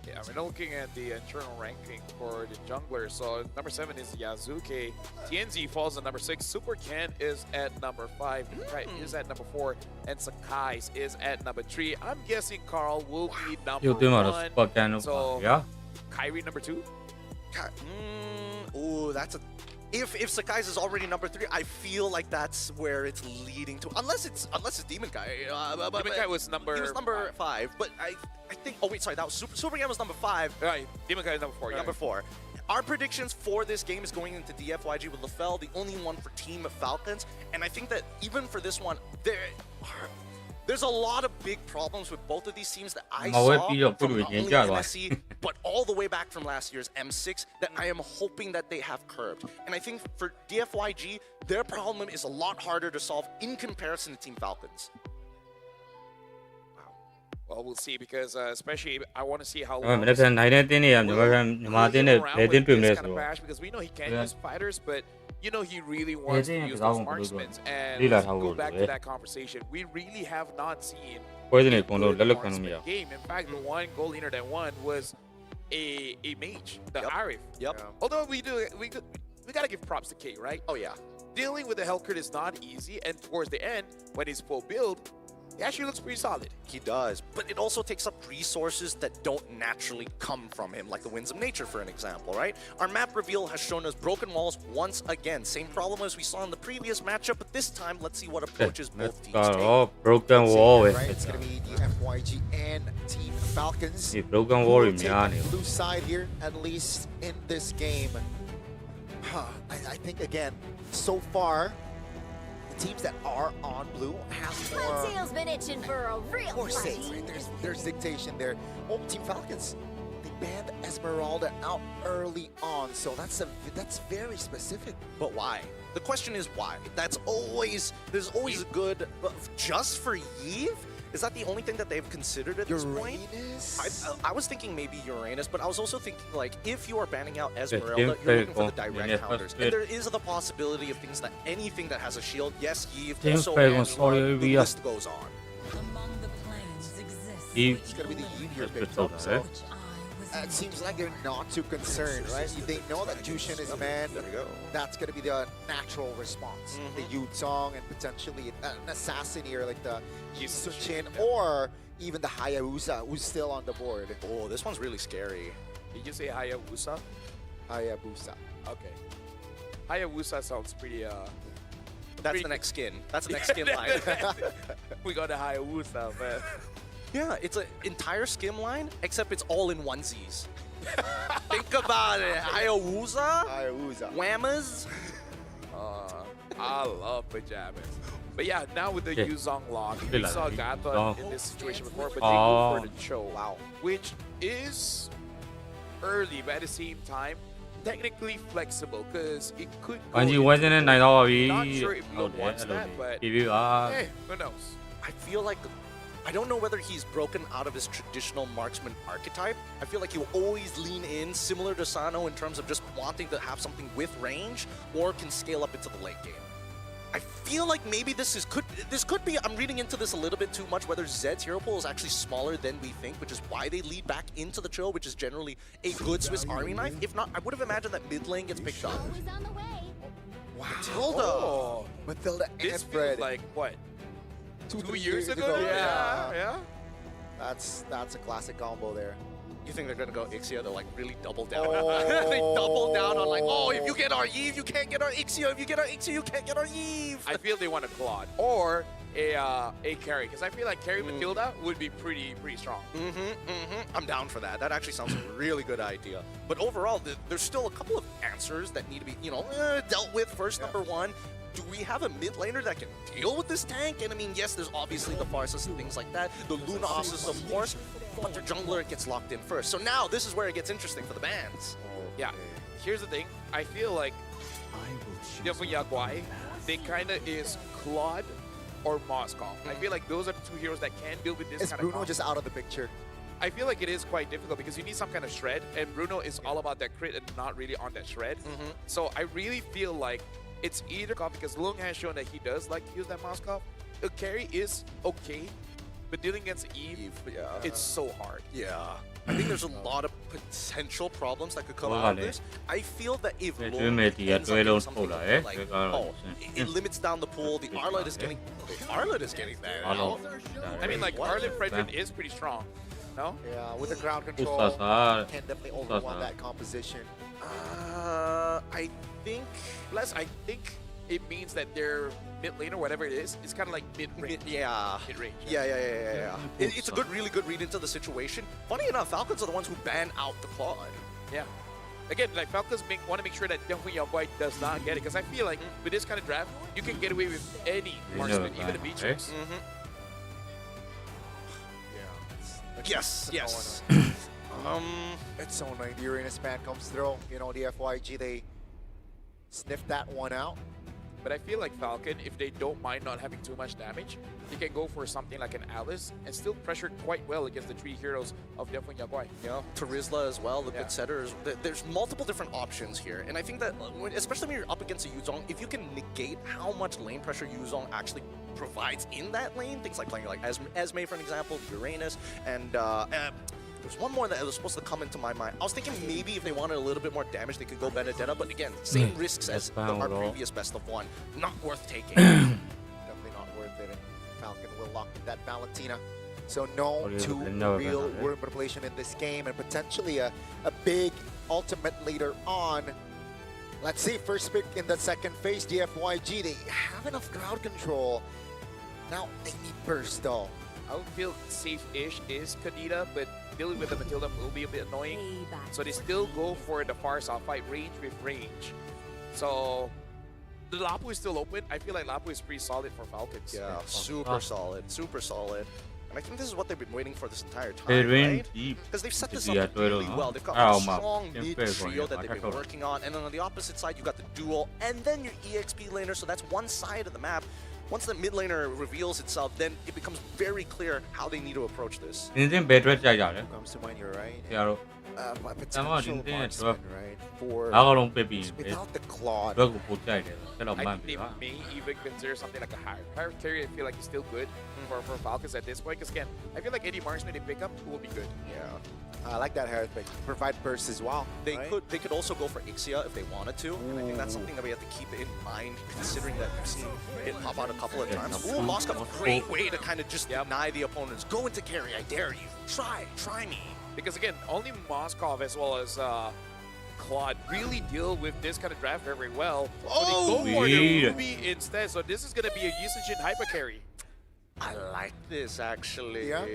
Yeah, I mean, looking at the internal ranking for the junglers, so number 7 is Yazuke, TNZ falls at number 6, Super Ken is at number 5, right, is at number 4, and Sakai's is at number 3. I'm guessing Carl will be number 1. So, yeah. Kyrie number 2? Ooh, that's a... If Sakai's is already number 3, I feel like that's where it's leading to. Unless it's Demon Guy. Demon Guy was number... He was number 5, but I think... Oh wait, sorry, that was Super Guy was number 5. Right, Demon Guy is number 4. Number 4. Our predictions for this game is going into DFYG with LaFell, the only one for Team Falcons, and I think that even for this one, there's a lot of big problems with both of these teams that I saw from not only MSC, but all the way back from last year's M6 that I am hoping that they have curbed. And I think for DFYG, their problem is a lot harder to solve in comparison to Team Falcons. Well, we'll see because especially I want to see how long because we know he can use fighters, but you know he really wants to use those marksmen. And let's go back to that conversation. We really have not seen a good marksman game. In fact, the one goal leader that won was a mage, the Arif. Although we gotta give props to K, right? Oh yeah. Dealing with the Hellcurt is not easy, and towards the end, when he's full build, he actually looks pretty solid. He does, but it also takes up resources that don't naturally come from him, like the Winds of Nature, for an example, right? Our map reveal has shown us broken walls once again. Same problem as we saw in the previous matchup, but this time, let's see what approaches both teams take. Oh, broken wall Right, it's going to be the FYG and Team Falcons. The broken who wall will is takeများ the နေ blue side here, at least in this game. I think, again, so far, the teams that are on blue have more... Tail's been itching for a real more fight. safe, right? There's dictation there. Oh, Team Falcons, they banned Esmeralda out early on, so that's very specific. But why? The question is why. There's always a good, but just for Yves? Is that the only thing that they've considered at this point? I was thinking maybe Uranus, but I was also thinking, like, if you are banning out Esmeralda, you're looking for the direct counters. And there is the possibility of things that anything that has a shield, yes, Yves, also Angela, the list goes on. It's going to be the Yves here picked up, so it seems like they're not too concerned, right? They know that Jushin is a man. There we go. That's going to be the natural response. The Yutong and potentially an assassin here like the Suchin or even the Hayabusa who's still on the board. Oh, this one's really scary. Did you say Hayabusa? Hayabusa. Okay. Hayabusa sounds pretty, That's the next skin. That's the next skin line. We got the Hayabusa, man. Yeah, it's an entire skim line, except it's all in onesies. Think about it. Hayabusa? Whammas? I love pajamas. But yeah, now with the Yuzong lock, we saw Gata in this situation before, but they go for the Cho. Wow. Which is early, but at the same time, technically flexible, because it could go not sure if Will wants that, but hey, who knows? I feel like I don't know whether he's broken out of his traditional marksman archetype. I feel like he'll always lean in, similar to Sano in terms of just wanting to have something with range, or can scale up into the late game. I feel like maybe this could be, I'm reading into this a little bit too much, whether Zed's hero pool is actually smaller than we think, which is why they lead back into the Cho, which is generally a good Swiss Army knife. If not, I would have imagined that mid lane gets picked up. Wow. Matilda! Matilda This and feels Fred. like, what? 2 years ago? Yeah. That's a classic combo there. You think they're gonna go Ixia? They'll like really double down. They double down on like, oh, if you get our Yves, you can't get our Ixia. If you get our Ixia, you can't get our Yves. I feel they want a Claude or a carry, because I feel like carry Matilda would be pretty strong. I'm down for that. That actually sounds like a really good idea. But overall, there's still a couple of answers that need to be, dealt with. First, number one, do we have a mid laner that can deal with this tank? And I mean, yes, there's obviously the Farsus and things like that. The Lunasis, of course, but their jungler gets locked in first. So now this is where it gets interesting for the bans. Yeah, here's the thing. I feel like Yaguai, they kind of is Claude or Moskov. I feel like those are the two heroes that can deal with this Is kind Bruno of just out of the picture? I feel like it is quite difficult because you need some kind of shred, and Bruno is all about that crit and not really on that shred. So I really feel like it's either because Lung has shown that he does like to use that Moskov. The carry is okay, but dealing against Eve, it's so hard. Yeah. I think there's a lot of potential problems that could come out of this. I feel that if Lung ends up doing something like, it limits down the pool, the Arlet is getting there now. I mean, like, Arlet Fredrin is pretty strong, no? Yeah, with the ground control, can definitely overrun that composition. I think it means that their mid lane or whatever it is kind of like mid-range. Yeah. Mid-range. Yeah. It's a really good read into the situation. Funny enough, Falcons are the ones who ban out the Claude. Yeah. Again, like Falcons want to make sure that Definitely Yaguai does not get it, because I feel like with this kind of draft, you can get away with any marksman, even the Beatrix. Yes. It's so nice. The Uranus ban comes through. The FYG, they sniffed that one out. But I feel like Falcon, if they don't mind not having too much damage, they can go for something like an Alice and still pressure quite well against the three heroes of Definitely Yaguai. Yeah, Terizla as well, the good setters. There's multiple different options here. And I think that, especially when you're up against a Yuzong, if you can negate how much lane pressure Yuzong actually provides in that lane, things like playing like Esme, for an example, Uranus, and there's one more that was supposed to come into my mind. I was thinking maybe if they wanted a little bit more damage, they could go Benedetta, but again, same risks as our previous best of one. Not worth taking. Definitely not worth it. Falcon will lock in that Valentina. So no two real word manipulation in this game, and potentially a big ultimate later on. Let's see, first pick in the second phase, DFYG. They have enough crowd control. Now they need burst though. I would feel safe-ish is Kadita, but dealing with the Matilda will be a bit annoying. So they still go for the far south fight, range with range. So the Lapu is still open. I feel like Lapu is pretty solid for Falcons. Yeah, super solid, super solid. And I think this is what they've been waiting for this entire time, right? Because they've set this up really well. They've got a strong mid trio that they've been working on. And then on the opposite side, you got the duel and then your EXP laner. So that's one side of the map. Once the mid laner reveals itself, then it becomes very clear how they need to approach this. Comes to mind, you're right. My potential marksman, right? For without the Claude. I think they may even consider something like a higher carry. I feel like it's still good for Falcons at this point. Because again, I feel like any marksman they pick up will be good. Yeah. I like that Harris pick. Provide burst as well. They could also go for Ixia if they wanted to. And I think that's something that we have to keep in mind, considering that we've seen it pop out a couple of times. Ooh, Moscow, a great way to kind of just deny the opponents. Go into carry, I dare you. Try me. Because again, only Moskov as well as Claude really deal with this kind of draft very well. So they go for the Ruby instead. So this is going to be a Yusichin hyper carry. I like this actually. Yeah.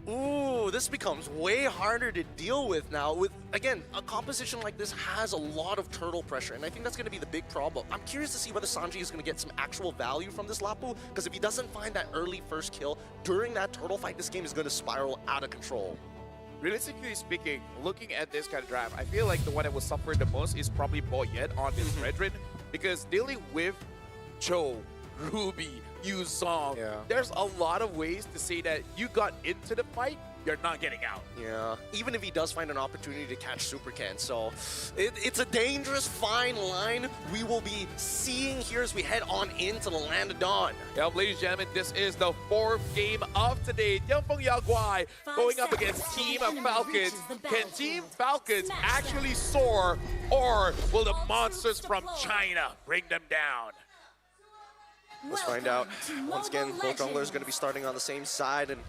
Ooh, this becomes way harder to deal with now. With, again, a composition like this has a lot of turtle pressure, and I think that's going to be the big problem. I'm curious to see whether Sanji is going to get some actual value from this Lapu, because if he doesn't find that early first kill during that turtle fight, this game is going to spiral out of control. Realistically speaking, looking at this kind of draft, I feel like the one that will suffer the most is probably Boyet on this Redrin, because dealing with Cho, Ruby, Yuzong, there's a lot of ways to say that you got into the fight, you're not getting out. Yeah, even if he does find an opportunity to catch Super Ken. So it's a dangerous, fine line we will be seeing here as we head on into the Land of Dawn. Yep, ladies and gentlemen, this is the fourth game of today. Tianfeng Yaguai going up against Team Falcons. Can Team Falcons actually soar, or will the monsters from China bring them down? Let's find out. Once again, both junglers going to be starting on the same side, and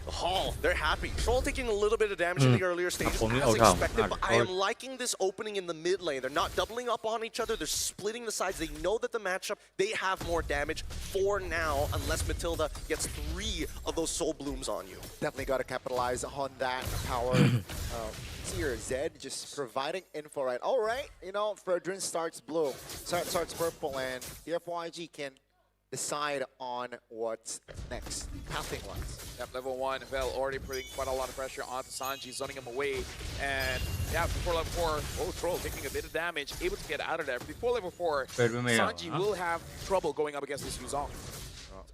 the Hall, they're happy. Troll taking a little bit of damage in the earlier stages as expected, but I am liking this opening in the mid lane. They're not doubling up on each other, they're splitting the sides. They know that the matchup, they have more damage for now, unless Matilda gets 3 of those Soul Blooms on you. Definitely got to capitalize on that power. Here, Zed just providing info, right? All right, you know, Fredrin starts blue, starts purple, and the FYG can decide on what's next, pathing-wise. Yep, level 1, Vel already putting quite a lot of pressure onto Sanji, zoning him away. And yeah, before level 4, Troll taking a bit of damage, able to get out of there. Before level 4, Sanji will have trouble going up against this Yuzong.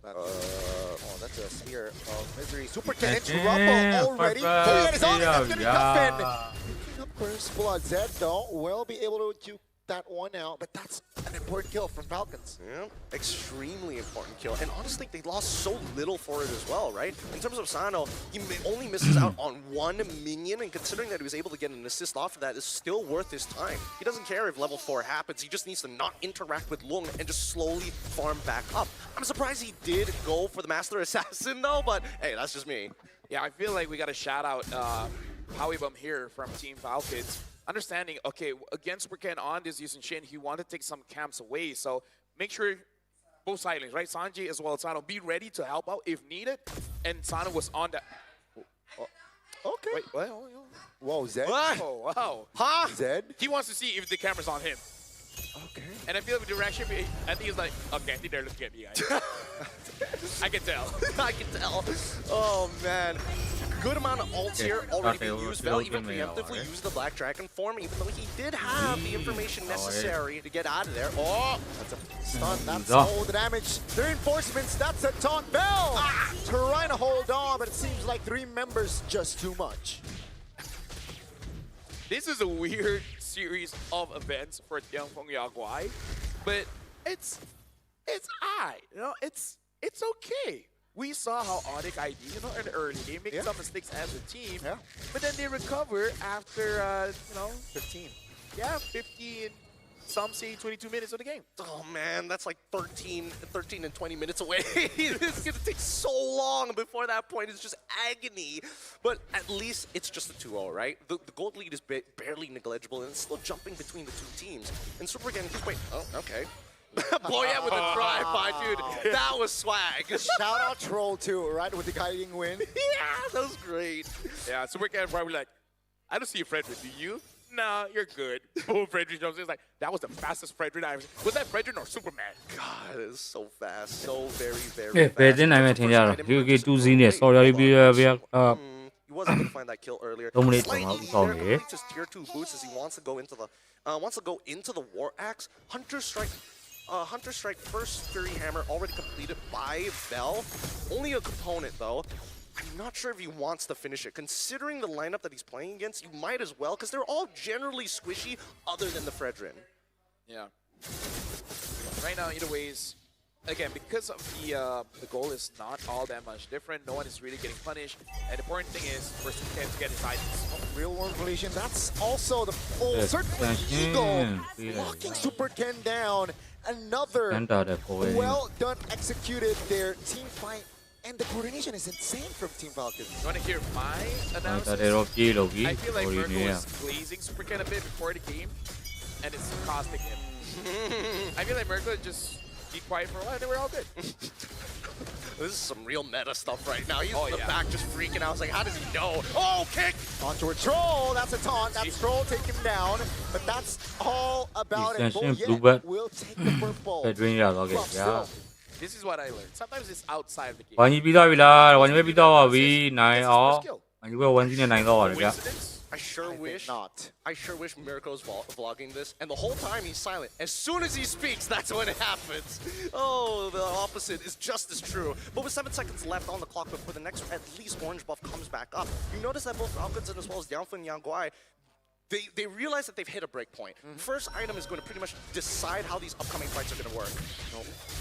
That's a Sphere of Misery. Super Ken into Rumble already. That is on, that's going to be Picking up first blood. Zed, though, will be able to juke that one out, but that's an important kill from Falcons. Yeah, extremely important kill. And honestly, they lost so little for it as well, right? In terms of Sano, he only misses out on 1 minion, and considering that he was able to get an assist off of that, is still worth his time. He doesn't care if level 4 happens, he just needs to not interact with Lung and just slowly farm back up. I'm surprised he did go for the Master Assassin though, but hey, that's just me. Yeah, I feel like we got to shout out Howie Bum here from Team Falcons. Understanding, okay, against Super Ken on this Yusin Shin, he wanted to take some camps away. So make sure both side lanes, right? Sanji as well as Sano, be ready to help out if needed. And Sano was on that. Okay. Wait, what? Whoa, Zed. Oh, wow. Huh? Zed? He wants to see if the camera's on him. Okay. And I feel like the direction, I think he's like, okay, I think they're looking at me, guys. I can tell. I can tell. Oh, man. Good amount of ults here already being used. Vel even preemptively used the Black Dragon form, even though he did have the information necessary to get out of there. Oh, that's a stun. That's all the damage. 3 reinforcements. That's a taunt. Vel trying to hold on, but it seems like 3 members just too much. This is a weird series of events for Tianfeng Yaguai, but it's alright, you know, it's okay. We saw how Odic ID, you know, in the early game, make some mistakes as a team, but then they recover after, 15. Yeah, 15, some say 22 minutes of the game. Oh man, that's like 13 and 20 minutes away. It's gonna take so long before that point. It's just agony. But at least it's just a 2-0, right? The gold lead is barely negligible, and it's still jumping between the two teams. And Super again, just wait. Oh, okay. Boyette with a drive-by, dude. That was swag. Shout out Troll too, right? With the guiding win. Yeah, that was great. Yeah, Super again probably like, I don't see you, Frederick. Do you? Nah, you're good. Boom, Frederick jumps in. It's like, that was the fastest Frederick I've seen. Was that Frederick or Superman? God, it is so fast. So very, very fast. ပဲတင်နိုင်မယ်ထင်ကြတာ UK 2 နဲ့ Sorry ပြီးဗျာ He wasn't going to find that kill earlier. 3 မိနစ်တောင်မှဥဆောင်နေ Just tier 2 boots as he wants to go into the War Axe. Hunter Strike first Fury Hammer already completed by Bell. Only a component though. I'm not sure if he wants to finish it. Considering the lineup that he's playing against, you might as well, because they're all generally squishy other than the Fredrin. Yeah. Right now, either ways, again, because of the goal is not all that much different. No one is really getting punished. And the important thing is for Supercan to get his items. Real world collision. That's also the full certainly Eagle locking Supercan down. Another well done executed there. Team fight. And the coordination is insane from Team Falcons. You want to hear my analysis? I feel like Merkel is glazing Supercan a bit before the game, and it's costing him. I feel like Merkel just be quiet for a while, and we're all good. This is some real meta stuff right now. He's in the back just freaking out. I was like, how does he know? Oh, kick! Onto a Troll. That's a taunt. That's Troll take him down. But that's all about it. Boyette will take the purple. This is what I learned. Sometimes it's outside of the game. ဝိုင်းကြီးပြီးသွားပြီလားဝိုင်းကြီးပဲပြီးသွားပါပြီနိုင်အောင်ဝိုင်းကြီးပဲ1 နဲ့နိုင်တော့ပါတယ်ဗျာ I sure wish Mirko's vlogging this, and the whole time he's silent. As soon as he speaks, that's when it happens. Oh, the opposite is just as true. But with 7 seconds left on the clock before the next, at least orange buff comes back up. You notice that both Falcons and as well as Downfin and Yangguai, they realize that they've hit a break point. First item is going to pretty much decide how these upcoming fights are going to work.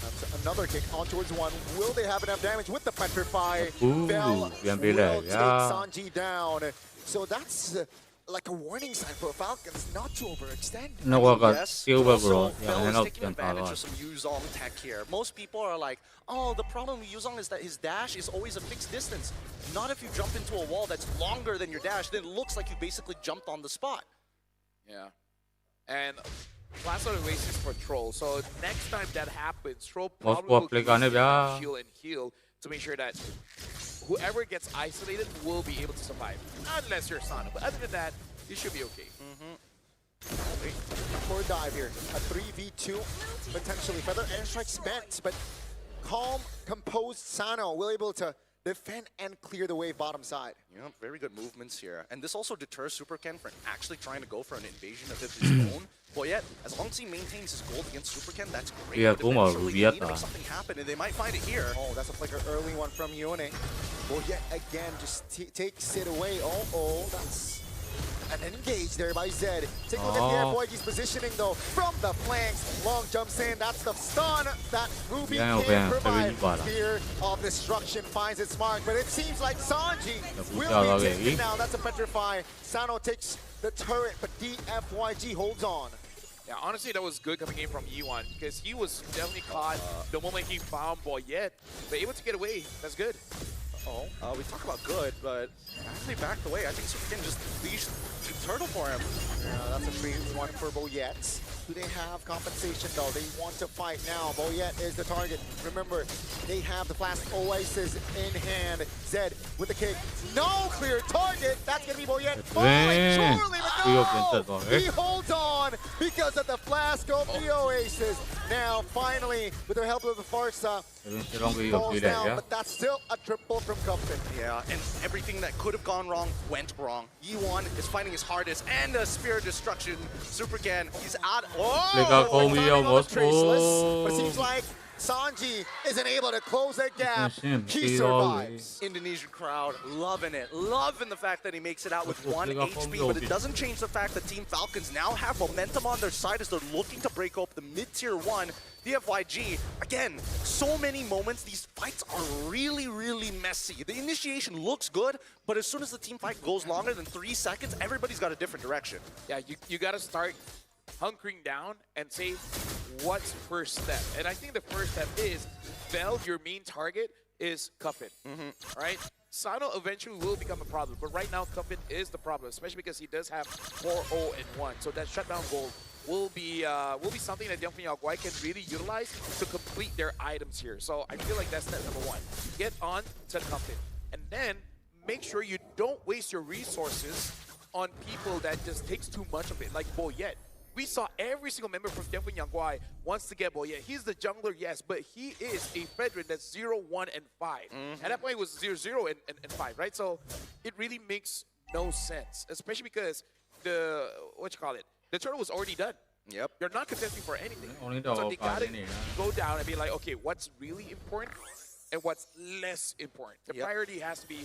That's another kick on towards one. Will they have enough damage with the Petrify? Bell will take Sanji down. So that's like a warning sign for Falcons not to overextend. No, yes. Also, Bell is taking advantage of some Yuzong tech here. Most people are like, oh, the problem with Yuzong is that his dash is always a fixed distance. Not if you jump into a wall that's longer than your dash, then it looks like you basically jumped on the spot. Yeah. And last one Oasis for Troll. So next time that happens, Troll probably will heal and heal to make sure that whoever gets isolated will be able to survive. Unless you're Sana. But other than that, you should be okay. Core dive here. A 3v2 potentially. Feather airstrike spent, but calm, composed Sano will able to defend and clear the wave bottom side. Yeah, very good movements here. And this also deters Supercan from actually trying to go for an invasion of his own. But yet, as long as he maintains his gold against Supercan, that's great. Yeah, but eventually they need to make something happen, and they might find it here. Oh, that's a flicker early one from Yone. Boyette again just takes it away. Oh, that's an engage there by Zed. Take a look at the Boyge's positioning though. From the flanks, long jumps in. That's the stun that Ruby can provide. Fear of destruction finds its mark, but it seems like Sanji will be taken now. That's a Petrify. Sano takes the turret, but DFYG holds on. Yeah, honestly, that was good coming in from Yuan because he was definitely caught the moment he found Boyette, but able to get away. That's good. We talk about good, but actually backed away. I think Supercan just leashed the turtle for him. Yeah, that's a 3-1 for Boyette. Do they have compensation though? They want to fight now. Boyette is the target. Remember, they have the Flask Oasis in hand. Zed with the kick. No clear target. That's going to be Boyette. Falling surely, but no! He holds on because of the Flask of the Oasis. Now, finally, with the help of the Farsa, he falls down, but that's still a triple from Cupton. Yeah, and everything that could have gone wrong went wrong. Yi-Wan is finding his hardest, and a Spear of Destruction. Supercan, he's out. Traceless, but it seems like Sanji isn't able to close that gap. He survives. Indonesian crowd loving it. Loving the fact that he makes it out with 1 HP, but it doesn't change the fact that Team Falcons now have momentum on their side as they're looking to break up the mid-tier 1. DFYG, again, so many moments. These fights are really, really messy. The initiation looks good, but as soon as the team fight goes longer than 3 seconds, everybody's got a different direction. Yeah, you got to start hunkering down and say, what's first step? And I think the first step is, Vel, your main target is Cuffin, right? Sano eventually will become a problem, but right now Cuffin is the problem, especially because he does have 4-0 and 1. So that shutdown gold will be something that Yangfeng Yaguai can really utilize to complete their items here. So I feel like that's step number 1. Get on to Cuffin, and then make sure you don't waste your resources on people that just takes too much of it, like Boyet. We saw every single member from Yangfeng Yaguai wants to get Boyet. He's the jungler, yes, but he is a Fredrin that's 0, 1, and 5. At that point, it was 0, 0, and 5, right? So it really makes no sense, especially because the turtle was already done. Yep. They're not contesting for anything. Only So they gotta go down and be like, okay, what's really important and what's less important? The priority has to be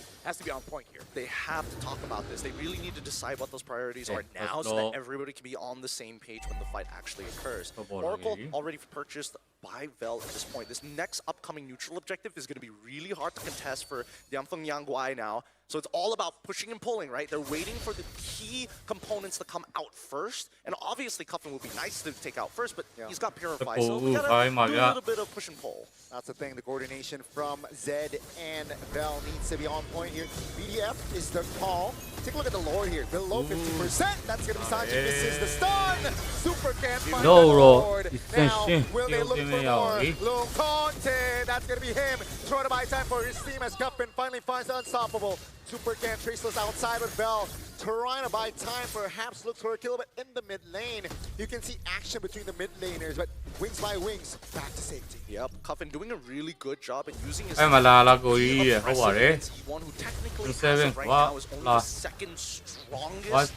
on point here. They have to talk about this. They really need to decide what those priorities are now so that everybody can be on the same page when the fight actually occurs. Oracle already purchased by Vel at this point. This next upcoming neutral objective is going to be really hard to contest for Yangfeng Yaguai now. So it's all about pushing and pulling, right? They're waiting for the key components to come out first. And obviously, Cuffin would be nice to take out first, but he's got Purify, so we gotta do a little bit of push and pull. That's the thing, the coordination from Zed and Vel needs to be on point here. BDF is the call. Take a look at the Lord here, below 50%. That's gonna be Sanji, misses the stun. Super can't find the Lord. Now, will they look for more? Long content, that's gonna be him. Trying to buy time for his team as Cuffin finally finds the unstoppable. Super can traceless outside with Vel. Trying to buy time, perhaps look for a kill, but in the mid lane, you can see action between the mid laners, but wings by wings, back to safety. Yep, Cuffin doing a really good job at using his One who technically as of right now is only the second strongest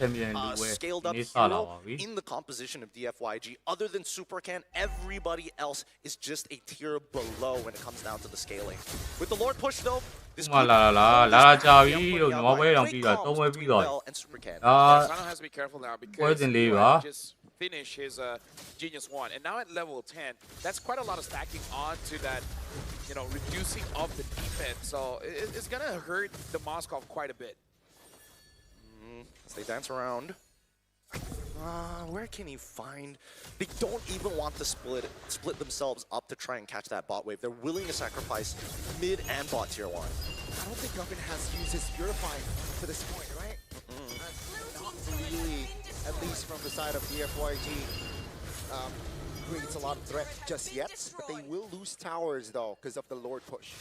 scaled up hero in the composition of DFYG. Other than Supercan, everybody else is just a tier below when it comes down to the scaling. With the Lord push though, this Sano has to be careful now because he just finished his Genius 1. And now at level 10, that's quite a lot of stacking onto that, you know, reducing of the defense. So it's going to hurt the Moskov quite a bit. As they dance around. Where can he find? They don't even want to split themselves up to try and catch that bot wave. They're willing to sacrifice mid and bot tier 1. I don't think Cuffin has used his Purify to this point, right? Not really, at least from the side of DFYG. Creates a lot of threat just yet, but they will lose towers though because of the Lord push.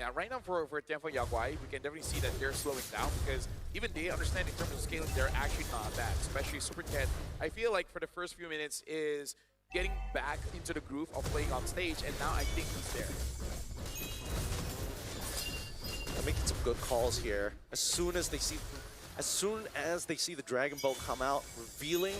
Yeah, right now for Yangfeng Yaguai, we can definitely see that they're slowing down because even they understand in terms of scaling, they're actually not bad, especially Super Cat. I feel like for the first few minutes is getting back into the groove of playing on stage, and now I think he's there. They're making some good calls here. As soon as they see the Dragon Bolt come out, revealing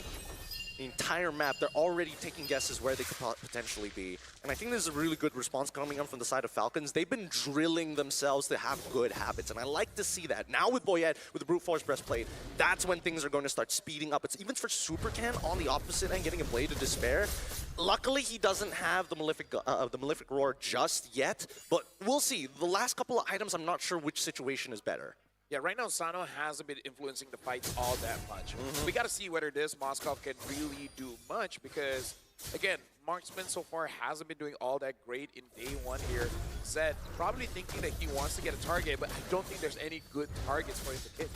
the entire map, they're already taking guesses where they could potentially be. And I think there's a really good response coming on from the side of Falcons. They've been drilling themselves to have good habits, and I like to see that. Now with Boyet, with the Brute Force Breastplate, that's when things are going to start speeding up. It's even for Supercan on the opposite end, getting a Blade of Despair. Luckily, he doesn't have the Malefic Roar just yet, but we'll see. The last couple of items, I'm not sure which situation is better. Yeah, right now Sano hasn't been influencing the fights all that much. We got to see whether this Moskov can really do much because, again, Marksman so far hasn't been doing all that great in day 1 here. Zed probably thinking that he wants to get a target, but I don't think there's any good targets for him to hit.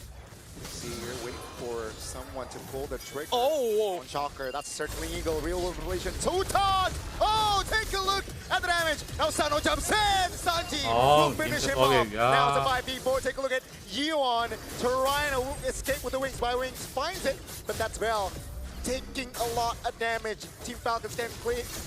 See, you're waiting for someone to pull the trigger. Oh! On Shocker, that's certainly Eagle. Real world relation. Tutan! Oh, take a look at the damage. Now Sano jumps in. Sanji will finish him off. Now it's a 5v4. Take a look at Yeon trying to escape with the wings by wings. Finds it, but that's Vel taking a lot of damage. Team Falcons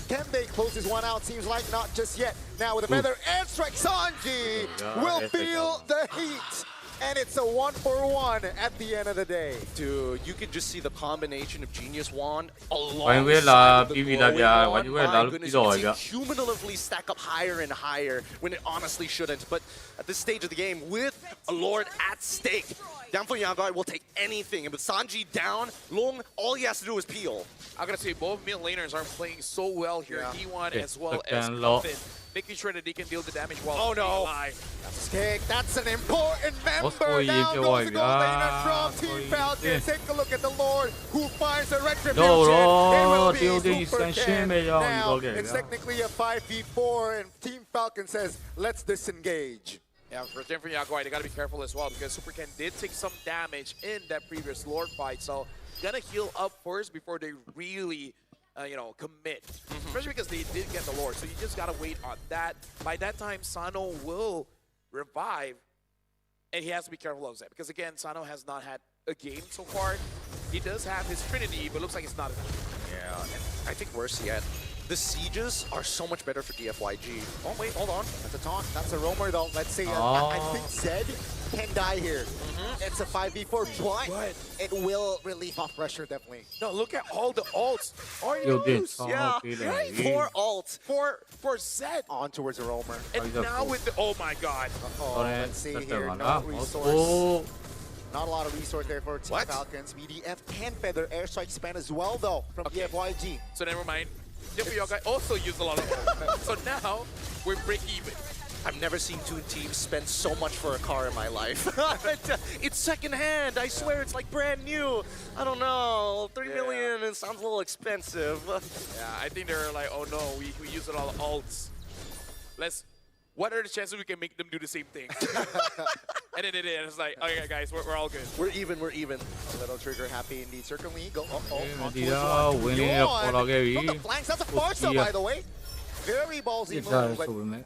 can they close this one out? Seems like not just yet. Now with a feather airstrike, Sanji will feel the heat. And it's a 1-for-1 at the end of the day. Dude, you could just see the combination of Genius Wand alongside the glowing wand. My goodness, you can see cumulatively stack up higher and higher when it honestly shouldn't. But at this stage of the game, with a Lord at stake, Yangfeng Yaguai will take anything. And with Sanji down, Long, all he has to do is peel. I gotta say, both mid laners are playing so well here. E1 as well as Cuffin. making sure that they can deal the damage while Oh, no. alive. Stick, that's an important member. Osco Down yip goes the gold boy. laner from Osco Team yip. Falcons. Take a look at the Lord who finds a retribution. No, It will tiêu be đi Super sang Ken. xem bây giờ, Now, đi it's đâu technically a 5v4, and Team Falcon says, let's disengage. Yeah, for Tim from Yaguai, they gotta be careful as well because Super Ken did take some damage in that previous Lord fight, so gonna heal up first before they really, you know, commit. Especially because they did get the Lord, so you just gotta wait on that. By that time, Sano will revive, and he has to be careful of that because again, Sano has not had a game so far. He does have his Trinity, but looks like it's not enough. Yeah, and I think worse yet, the sieges are so much better for DFYG. Oh wait, hold on. That's a taunt. That's a roamer though. Let's see. Oh. I think Zed can die here. It's a 5v4, but it will relieve off pressure definitely. No, look at all the ults. Tiêu tiền Argus, cho yeah, cái right? này. Four ult. For Zed. On towards a roamer. And now with the, oh my god. Oh, let's see here. No Đó. resource. Osco. Not a lot of resource there for Team Falcons. BDF can feather airstrike span as well though from DFYG. So never mind. Yaguai also used a lot of ult. So now we're break even. I've never seen two teams spend so much for a car in my life. It's secondhand. I swear it's like brand new. I don't know. 3 million, it sounds a little expensive. Yeah, I think they're like, oh no, we use it all ults. What are the chances we can make them do the same thing? And then it's like, okay guys, we're all good. We're even. A little trigger happy indeed. Circling Eagle. Đi đó, win đi là có là cái From gì? the flanks, that's a Farsa by the way. Very ballsy Ra move, but số mẹ.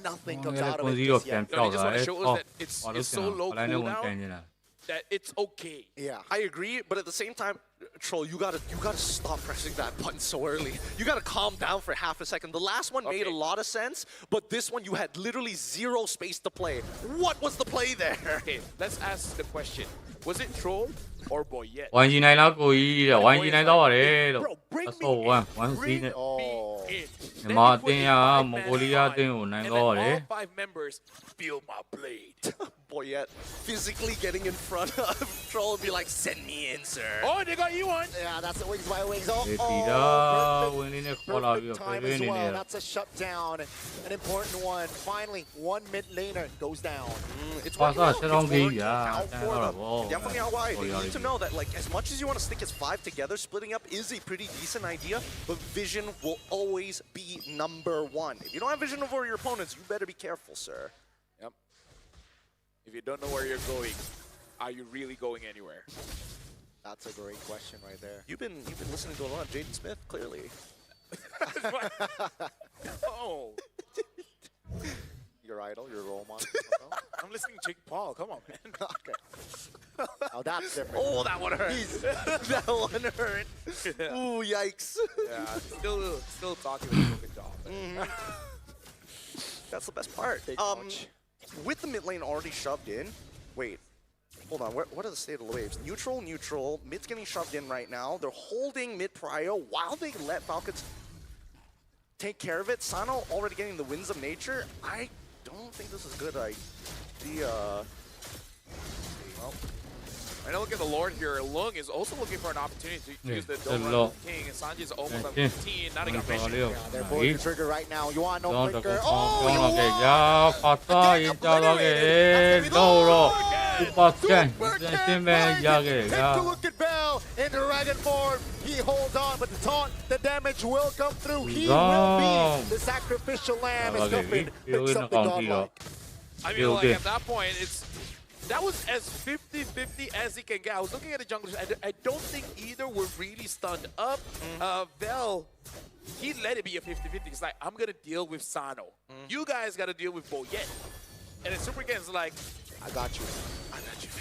nothing comes Cái out of con it gì just được yet. kèm No, they cho just want to cái. show us that it's so low Ở đây nó còn cooldown kèm như nào? that it's okay. Yeah. I agree, but at the same time, Troll, you gotta stop pressing that button so early. You gotta calm down for half a second. The last one made a lot of sense, but this one you had literally zero space to play. What was the play there? Okay, let's ask the question. Was it Troll or Boyette? YG này nó cùi là YG này đâu rồi? Nó sâu quá, YG này. Oh. Mà tên à, Mongolia tên của này And có then rồi. all 5 members feel my blade. Boyette physically getting in front of Troll and be like, send me in, sir. Oh, they got you one. Yeah, that's the wings by wings. Oh, Thì đó, perfect, win này khó là việc perfect time phải as bên well. này. That's a shutdown, an important one. Finally, one mid laner goes down. It's Quá sao sẽ không ghi working à? out Cái for đó là them. vô. Yeah, from Yaguai, they need to know that, like, as much as you want to stick as 5 together, splitting up is a pretty decent idea, but vision will always be number one. If you don't have vision over your opponents, you better be careful, sir. Yep. If you don't know where you're going, are you really going anywhere? That's a great question right there. You've been listening to a lot of Jaden Smith, clearly. Oh, Your idol, your role model. I'm listening to Jake Paul. Come on, man. Okay. Oh, that's different. Oh, that one hurt. That one hurt. Ooh, yikes. Yeah, still talking with a broken jaw. That's the best part. With the mid lane already shoved in, wait, hold on, what are the state of the waves? Neutral, mid's getting shoved in right now. They're holding mid prio while they let Falcons take care of it. Sano already getting the winds of nature. I don't think this is a good idea. Well, I know, look at the Lord here. Lung is also looking for an opportunity to use the the Dome Lord. King, and Sanji's almost at Yeah. 15. Now they got Không có vision. liêu. They're pulling the trigger right now. You want no Đó là flicker? có Oh, con you là cái want! giá phát ra yên cho nó cái đâu rồi. Cũng bắt chân, trên bên ra cái Take a look at Bell in dragon form. He holds on, but the taunt, the damage will come through. He will be the sacrificial lamb as Duffin picks up the godlike. I mean, like, at that point, that was as 50-50 as he can get. I was looking at the junglers. I don't think either were really stunned up. Bell, he let it be a 50-50. He's like, I'm going to deal with Sano. You guys got to deal with Boyette. And then Super Gen's like, I got you.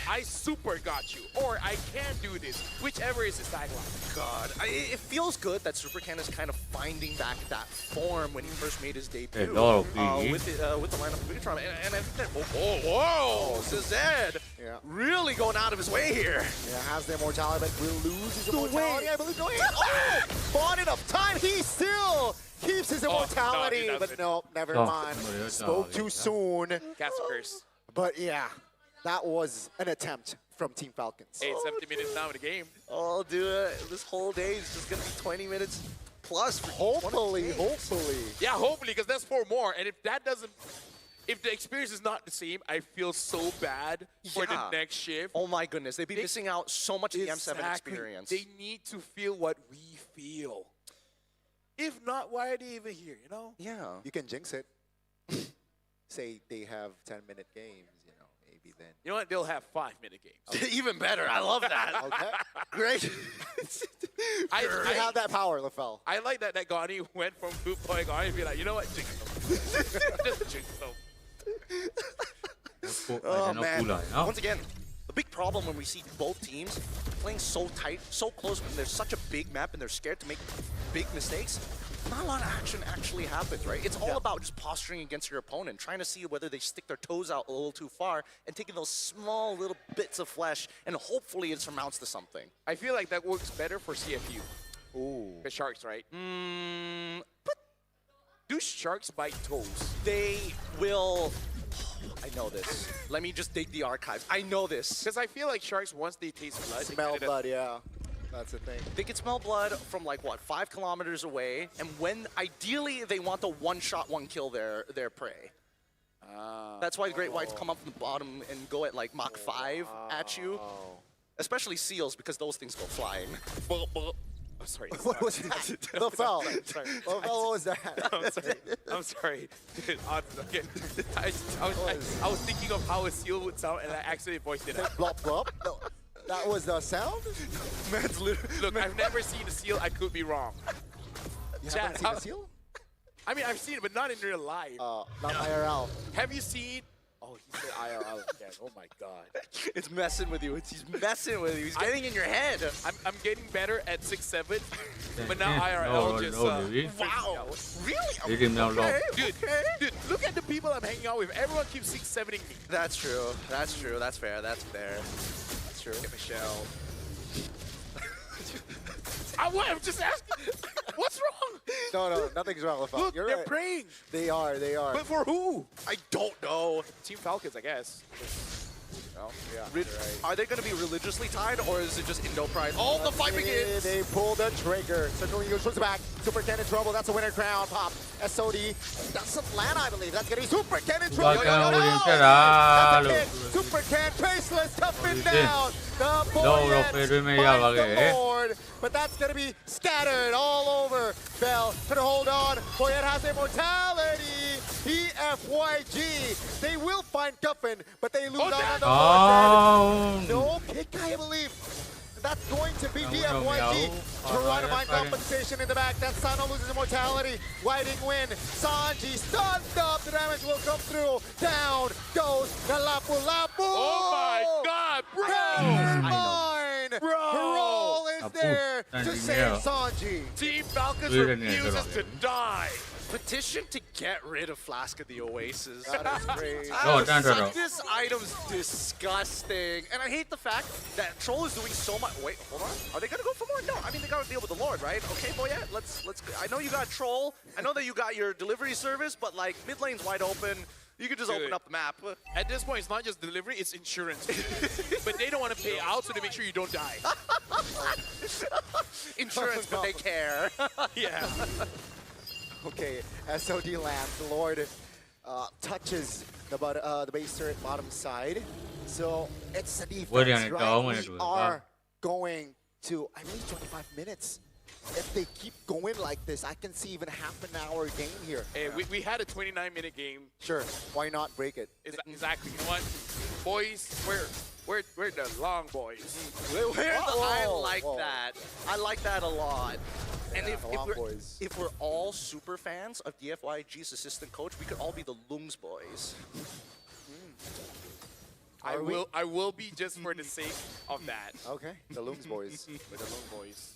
I super got you. Or I can do this. Whichever is his tagline. God, it feels good that Super Ken is kind of finding back that form when he first made his debut with the lineup of Vigitron. And I think that, whoa, Zed really going out of his way here. Yeah, has the immortality, but will lose his immortality, I believe. Oh, bought enough time. He still keeps his immortality, but no, never mind. Spoke too soon. Cast a curse. But yeah, that was an attempt from Team Falcons. 70 minutes now in the game. Oh, dude, this whole day is just going to be 20 minutes plus. For hopefully. Yeah, hopefully, because that's 4 more. And if that doesn't, if the experience is not the same, I feel so bad for the next shift. Oh my goodness, they'd be missing out so much of the M7 experience. They need to feel what we feel. If not, why are they even here, you know? Yeah. You can jinx it. Say they have 10-minute games, you know, maybe then. You know what? They'll have 5-minute games. Even better. I love that. Okay. Great. I have that power, LaFell. I like that Gani went from group point Gani and be like, you know what? Jinx them. Just jinx them. Oh, man. Once again, the big problem when we see both teams playing so tight, so close, when there's such a big map and they're scared to make big mistakes, not a lot of action actually happens, right? It's all about just posturing against your opponent, trying to see whether they stick their toes out a little too far and taking those small little bits of flesh, and hopefully it surmounts to something. I feel like that works better for CFU. Ooh. The Sharks, right? But do Sharks bite toes? They will... I know this. Let me just dig the archives. I know this. Because I feel like Sharks, once they taste blood... Smell blood, yeah. That's the thing. They can smell blood from like, what, 5 kilometers away, and when, ideally, they want to one-shot, one-kill their prey. That's why the Great Whites come up from the bottom and go at like Mach 5 at you. Especially seals, because those things go flying. Oh, sorry. What was that? LaFell. What was that? I'm sorry. Dude, okay. I was thinking of how a seal would sound, and I accidentally voiced it out. Blop, blop. No, that was the sound? Man's literally... Look, I've never seen a seal. I could be wrong. You haven't seen a seal? I mean, I've seen it, but not in real life. Not IRL. Have you seen... Oh, he said IRL again. Oh my god. It's messing with you. He's messing with you. He's getting in your head. I'm getting better at 6'7", but now IRL just... Wow. Really? Okay. Dude, look at the people I'm hanging out with. Everyone keeps 6'7"ing me. That's true. That's true. That's fair. That's fair. That's true. Michelle. I'm just asking. What's wrong? No, nothing's wrong with Look, You're they're right. praying. They are. But for who? I don't know. Team Falcons, I guess. No? Yeah, right. Are they going to be religiously tied, or is it just Indo Pride? Oh, the fight begins! They pull the trigger. Circling you, shoots back. Super Cannon Trouble. That's a winner crown. Pop. SOD. Doesn't land, I believe. That's going to be Super Cannon Trouble. That's a kick. Super Cannon Traceless toughened down. The Boyette finds the Lord. But that's going to be scattered all over. Bell can hold on. Boyette has immortality. EFYG. They will find Guffin, but they lose out on the Boyette. No pick, I believe. That's going to be DFYG. Trying to find compensation in the back. That Sano loses immortality. Whiting win. Sanji stunned up. The damage will come through. Down goes the Lapu Lapu. Oh my god, bro! Roll is there to save Sanji. Team Falcons refuses to die. Petition to get rid of Flask of the Oasis. That is crazy. This item's disgusting. And I hate the fact that Troll is doing so much. Wait, hold on. Are they going to go for more? No, I mean, they got to deal with the Lord, right? Okay, Boyette, let's. I know you got Troll. I know that you got your delivery service, but like, mid lane's wide open. You could just open up the map. At this point, it's not just delivery, it's insurance. But they don't want to pay out, so they make sure you don't die. Insurance, but they care. Yeah. Okay, SOD lands. The Lord touches the base turret bottom side. So it's the defense, right? We are going to, I believe, 25 minutes. If they keep going like this, I can see even half an hour game here. Hey, we had a 29-minute game. Sure, why not break it? Exactly. You know what? Boys, we're the long boys. I like that. I like that a lot. And if we're all super fans of DFYG's assistant coach, we could all be the Looms boys. I will be just for the sake of that. Okay, the Looms boys. We're the Loom boys.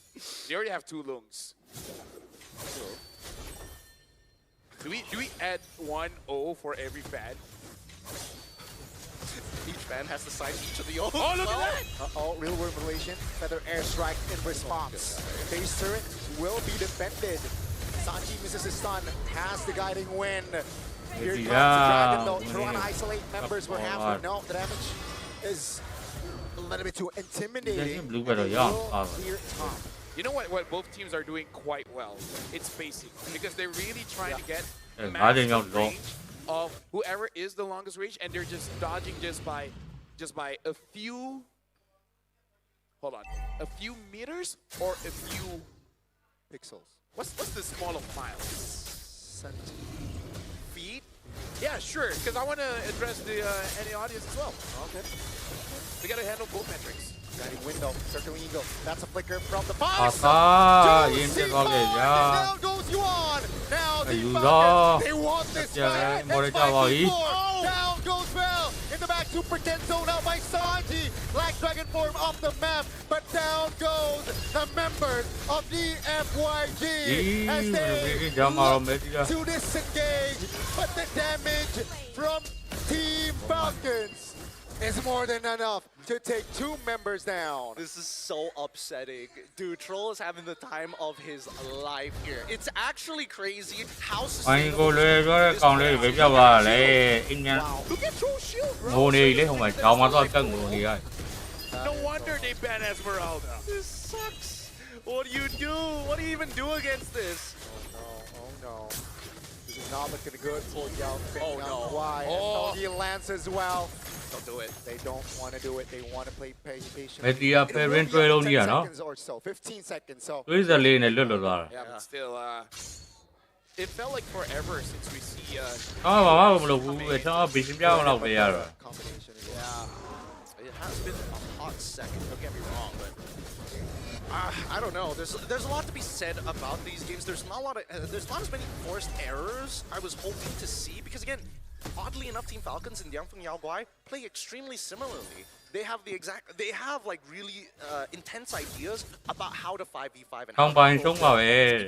They already have 2 Loons. Do we add 1-0 for every fan? Each fan has to sign each of the O's. Oh, look at that! Uh-oh, real world relation. Feather airstrike in response. Base turret will be defended. Sanji misses his stun, has the guiding win. Here comes the Dragon though. Trying to isolate members perhaps, but no, the damage is a little bit too intimidating. Clear top. You know what both teams are doing quite well? It's spacing, because they're really trying to get Yeah, maximum range of whoever is the longest range, and they're just dodging just by a few. Hold on, a few meters or a few pixels. What's the small of miles? Feet? Yeah, sure. Because I want to address the any audience as well. Okay. We got to handle both metrics. Guiding window, circling eagle. That's a flicker from the box. Down goes Yuan. Now the Falcons, they want this fight. Down goes Bell. In the back, Super Ken zone out by Sanji. Black Dragon form off the map, but down goes the members of the FYG as they look to disengage. But the damage from Team Falcons is more than enough to take 2 members down. This is so upsetting. Dude, Troll is having the time of his life here. It's actually crazy how sustainable this Look at Troll's shield, bro. No wonder they banned Esmeralda. This sucks. What do you do? What do you even do against this? Oh no. This is not looking good for Yao. Oh no. Why? Oh. He lands as well. Don't do it. They don't want to do it. They want to play patient. Media parent 12 လုံးကြီးอ่ะနော် seconds or so, 15 seconds. So 24နဲ့လွတ်သွားတာ Yeah, but still, it felt like forever since we see. ဘာမှမလုပ်ဘူးပဲကျွန်တော်ဘီရှင်ပြအောင်လောက်ပဲရတော့ Yeah, it has been a hot second. Don't get me wrong, but I don't know. There's a lot to be said about these games. There's not as many forced errors I was hoping to see, because again, oddly enough, Team Falcons and Yangfeng Yaoguai play extremely similarly. They have like really intense ideas about how to 5v5 and how to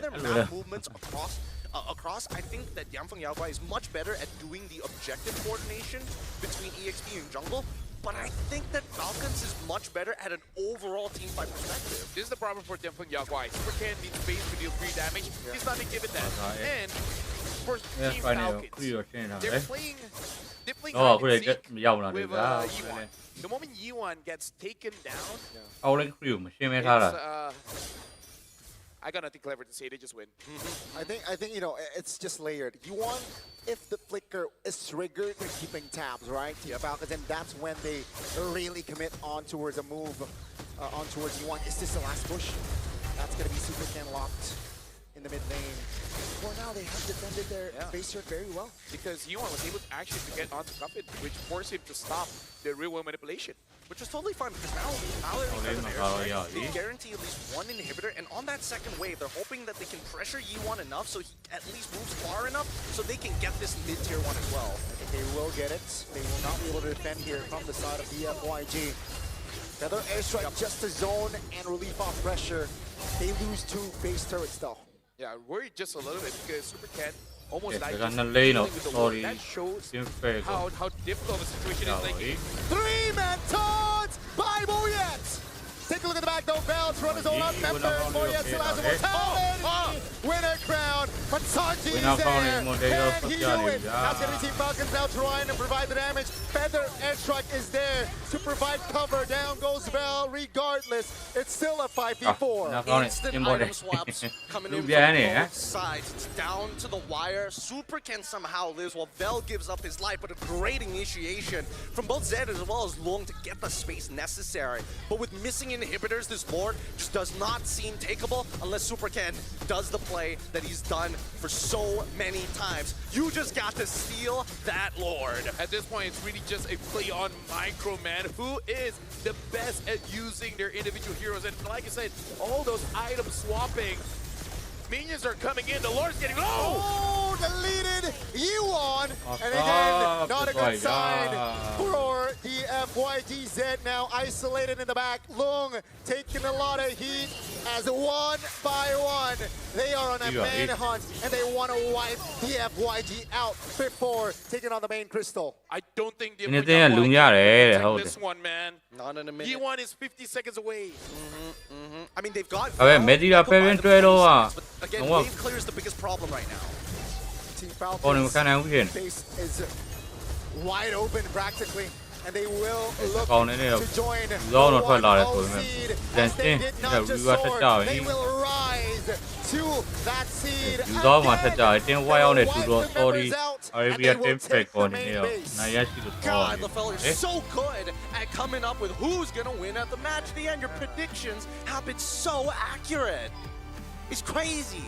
their map movements across. I think that Yangfeng Yaoguai is much better at doing the objective coordination between EXP and jungle. But I think that Falcons is much better at an overall team fight perspective. This is the problem for Yangfeng Yaoguai. Super Ken needs space to deal free damage. He's not been given that. And for Team Falcons, they're playing hide and seek with Yuan. The moment Yuan gets taken down, I got nothing clever to say. They just win. I think you know, it's just layered. You want, if the flicker is triggered, they're keeping tabs, right? Yeah. Falcons, and that's when they really commit on towards a move, on towards Yuan. Is this the last push? That's gonna be Super Ken locked in the mid lane. For now, they have defended their base turret very well. Because Yuan was able actually to get onto Cuffit, which forced him to stop the real-world manipulation. Which is totally fine, because now they guarantee at least 1 inhibitor, and on that second wave, they're hoping that they can pressure Yuan enough so he at least moves far enough so they can get this mid-tier 1 as well. They will get it. They will not be able to defend here from the side of the FYG. Another airstrike just to zone and relief off pressure. They lose 2 base turrets though. Yeah, worried just a little bit because Super Ken almost died. That shows how difficult the situation is. Like 3-man taunts by Moyet. Take a look at the back though. Bells run his own up member. Moyet still has a mortality. Winner crown. But Sanji is there. Can he do it? That's going to be Team Falcons now trying to provide the damage. Feather airstrike is there to provide cover. Down goes Bell. Regardless, it's still a 5v4. Instant item swaps coming in from both sides. It's down to the wire. Super Ken somehow lives while Bell gives up his life, but a great initiation from both Zed as well as Long to get the space necessary. But with missing inhibitors, this board just does not seem takeable unless Super Ken does the play that he's done for so many times. You just got to steal that Lord. At this point, it's really just a play on Micro, man. Who is the best at using their individual heroes? And like I said, all those item swapping. Minions are coming in. The Lord's getting low. Oh, deleted Yuan. And again, not a good sign for the FYGZ. Now isolated in the back. Lung taking a lot of heat as 1 by 1. They are on a manhunt and they want to wipe the FYG out before taking on the main crystal. I don't think they'll take this one, man. Not in a minute. Yuan is 50 seconds away. I mean, they've got. Media parent 12 Again, wave clear is the biggest problem right now. Team Falcons base is wide open practically. and they will look Còn này to join the do nó thoải 1-0 lại thôi mà. seed Đèn as they tin, did là not just rửa thật soar. trời. They will rise to that seed. Do mà thật trời trên quay này tụi Wipe nó the sorry. members out, and Arabia they will team take phải the còn main này base. này ya chỉ được God, the fella is so good at coming up with who's gonna win at the match. The end, your predictions have been so accurate. It's crazy.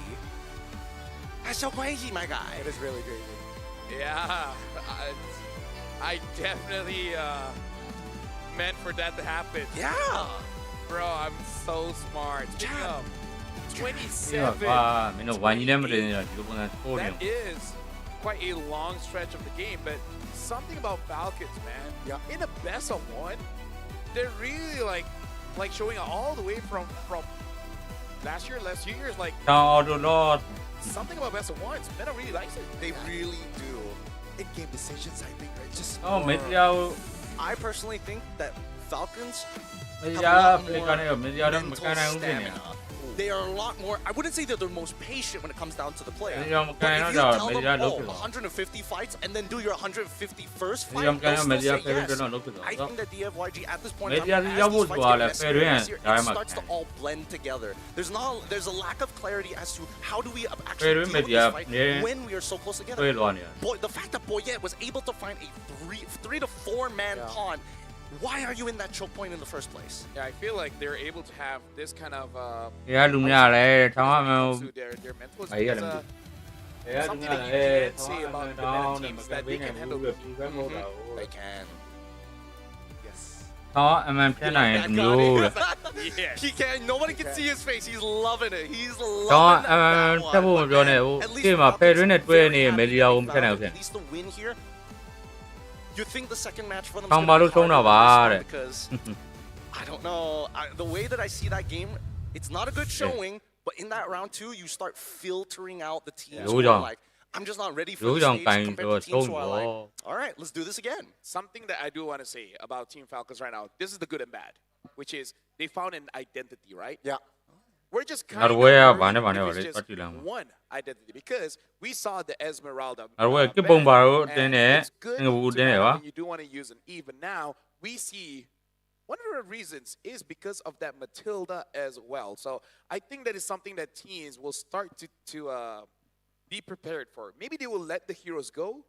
That's so crazy, my guy. It is really crazy. Yeah, I definitely meant for that to happen. Yeah. Bro, I'm so smart. Damn. 27. Mình nó vài năm rồi này chịu con này thôi That is quite a long stretch of the game, but something about Falcons, man. Yeah. In a best of one, they're really like showing all the way from last few years, like something about best of ones. Men really likes it. They really do. In-game decisions, I think, right? Just I personally think that Falcons Bây have giờ a lot play more cái này bây giờ đang mental cái này không stamina. They are a lot more, I wouldn't say they're the most patient when it comes down to the player. Bây giờ một But cái if nó you rồi tell bây them, giờ oh, lúc 150 fights and then do your 151st Bây giờ fight, cái they'll nó bây still giờ say phải yes. nó lúc rồi. I think that DFYG at this point Bây in giờ time, thì as vô these fights là get phải messier and messier, cái it mà starts to all blend together. There's a lack of clarity as to how do we Phải actually rồi deal bây with giờ this fight nếu when we are so close together. tôi loạn rồi. Boy, the fact that Boyet was able to find a three to four man pawn. Why are you in that choke point in the first place? Yeah, I feel like they're able to have this kind of Dạ đúng là đấy, thằng mà their mental is ấy là because, Dạ đúng something là that you đấy, can't say about the thằng meta teams that they can handle. They can. Yes. Đó, em thế này cũng nhiều rồi. He can't. Nobody can see his face. He's loving it. He's loving Đó, that chắc one. bộ rồi này, khi mà phê đối này thuê này mấy điều không thế nào thế. At least the win here. You think the second match for them Không is bao going lúc to be sống nào harder bà this one because I don't know. The way that I see that game, it's not a good showing. But in that round two, you start filtering out the teams who are like, I'm just not ready for the stage compared to teams who are like, all right, let's do this again. Something that I do want to say about Team Falcons right now, this is the good and bad, which is they found an identity, right? Yeah. We're just kind Ở of quê à, worried bạn if này it's ở just đây làm. one identity because we saw the Esmeralda. Ở quê cái bông bảo đây and này, it's good cái vụ to đây này have quá. when you do want to use an even now. We see one of the reasons is because of that Matilda as well. So I think that is something that teams will start to be prepared for. Maybe they will let the heroes go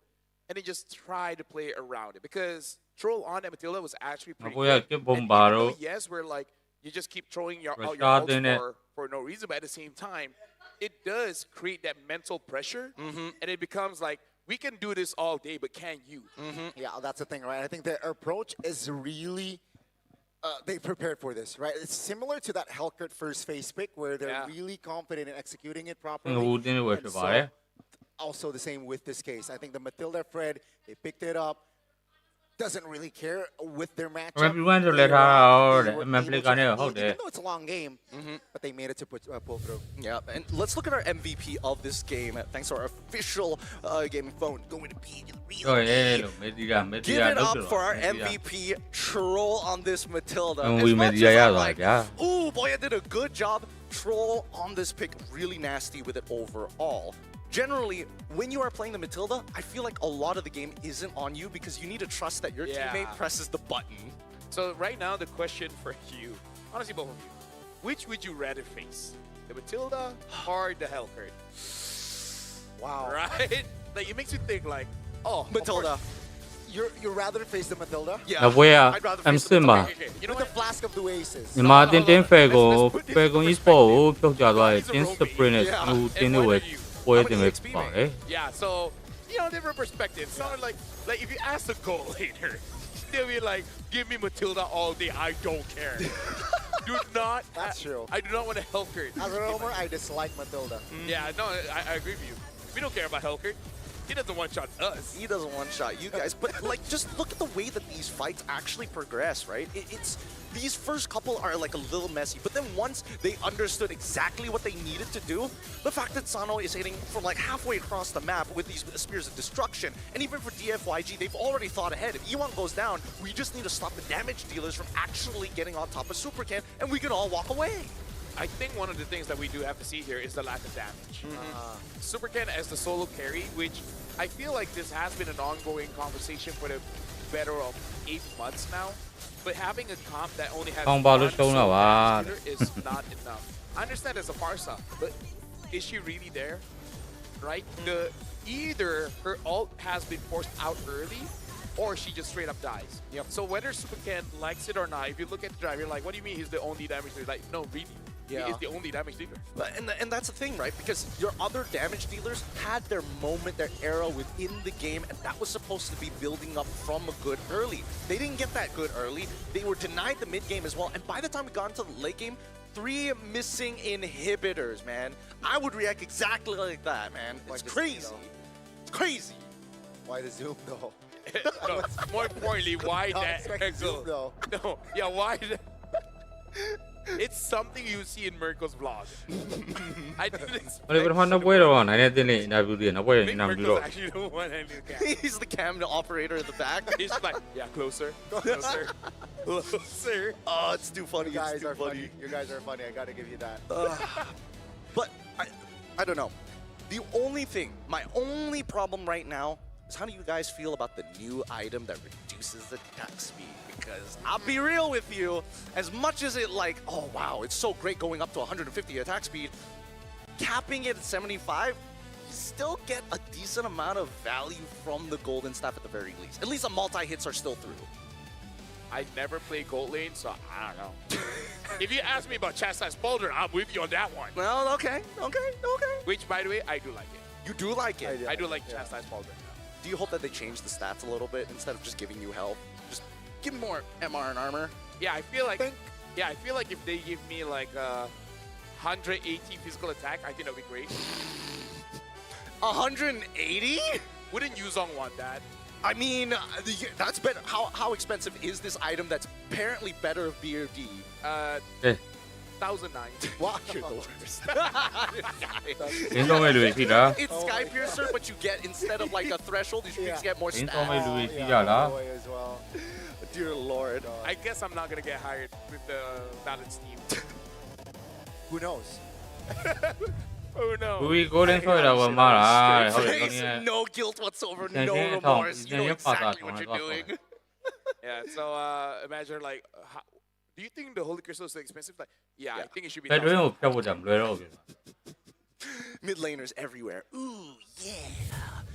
and they just try to play around it because troll on that Matilda was actually pretty Ở quê good. cái bông And bảo even though, yes, we're like you just keep throwing out your ults for no reason, but at the same time, it does create that mental pressure, and it becomes like, we can do this all day, but can you? Yeah, that's the thing, right? I think their approach is really, they prepared for this, right? It's similar to that Hellcurt first phase pick where they're really confident in executing it properly. And so, also the same with this case. I think the Matilda Fred, they picked it up. Doesn't really care with their matchup. Everyone to let her out. Even though it's a long game, but they made it to pull through. Yeah, and let's look at our MVP of this game. Thanks to our official gaming phone. Going to be Give it up for our MVP Troll on this Matilda. As much as I'm like, ooh, boy, I did a good job. Troll on this pick, really nasty with it overall. Generally, when you are playing the Matilda, I feel like a lot of the game isn't on you because you need to trust that your teammate presses the button. So right now, the question for you, honestly, both of you, which would you rather face? The Matilda or the Hellcurt? Wow. Right? Like, it makes you think like, oh, Matilda. You'd rather face the Matilda? Yeah. I'd rather face the Matilda. You know, with the flask of the Aces. Nhưng mà đến phê của Esports chốt trả lời đến sprint nu đến nuôi quay đến mấy phải. Yeah, so different perspectives. Sounded like if you ask the goal later, they'll be like, "Give me Matilda all day. I don't care." Do not. That's true. I do not want a Hellcurt. As a roamer, I dislike Matilda. Yeah, no, I agree with you. We don't care about Hellcurt. He doesn't one-shot us. He doesn't one-shot you guys. But like, just look at the way that these fights actually progress, right? It's these first couple are like a little messy, but then once they understood exactly what they needed to do, the fact that Sano is hitting from like halfway across the map with these Spears of Destruction, and even for DFYG, they've already thought ahead. If E1 goes down, we just need to stop the damage dealers from actually getting on top of Supercan, and we can all walk away. I think one of the things that we do have to see here is the lack of damage. Supercan as the solo carry, which I feel like this has been an ongoing conversation for the better of 8 months now. But having a comp that only has Không one bao lúc sâu nào à? leader is not enough. I understand it's a Farsa, but is she really there? Right? Either her ult has been forced out early, or she just straight up dies. Yep. So whether Supercan likes it or not, if you look at the drive, you're like, what do you mean he's the only damage dealer? Like, no, really. Yeah. He is the only damage dealer. But, and that's the thing, right? Because your other damage dealers had their moment, their era within the game, and that was supposed to be building up from a good early. They didn't get that good early. They were denied the mid game as well. And by the time we got into the late game, 3 missing inhibitors, man. I would react exactly like that, man. It's crazy. It's crazy. Why the zoom though? No, more importantly, why No, that expect zoom, though. No, yeah, why that? It's something you see in Mirko's vlog. I didn't expect. ဘာလဲပထမနှစ်ပွဲတော့နိုင်တဲ့တင်းလေး interview တွေနောက်ပွဲ interview တော့ Mirko's actually the one handling the cam. He's the cam operator in the back. He's like, yeah, closer, closer, closer. Oh, it's too funny. You guys it's too are funny. You guys are funny. I gotta give you that. But I don't know. The only thing, my only problem right now is how do you guys feel about the new item that reduces the attack speed? Because I'll be real with you, as much as it like, oh wow, it's so great going up to 150 attack speed, capping it at 75, you still get a decent amount of value from the golden staff at the very least. At least the multi-hits are still through. I never play gold lane, so I don't know. If you ask me about Chastise Boulder, I'm with you on that one. Well, okay. Which, by the way, I do like it. You do like it? I do like Chastise Boulder. Do you hope that they change the stats a little bit instead of just giving you health? Just give me more MR and armor. Yeah, I feel like if they give me like 180 physical attack, I think that'd be great. 180? Wouldn't Yuzong want that? I mean, that's better. How expensive is this item that's apparently better of BRD? 1,009. Wow, you're the worst. ရင်းတော့မဲ့လူတွေရှိလား It's Sky Piercer, but you get, instead of like a threshold, you just get more ရင်းတော့မဲ့ stats. လူတွေရှိကြလား As well. Dear Lord. I guess I'm not gonna get hired with the balance team. Who knows? Oh no. ဘူကြီး golden ဆွဲတာပေါ်မှာလားဟုတ်တယ် Face, no guilt whatsoever, Then no you remorse. don't- You know then you pass exactly out what on you're it, doing. Yeah, so imagine like, do you think the Holy Crystal is so expensive? Like, yeah, I think it should be. ဘယ်တွင်းကိုဖျက်ဖို့ကြမလွယ်တော့ဘူး Mid laners everywhere. Ooh, yeah.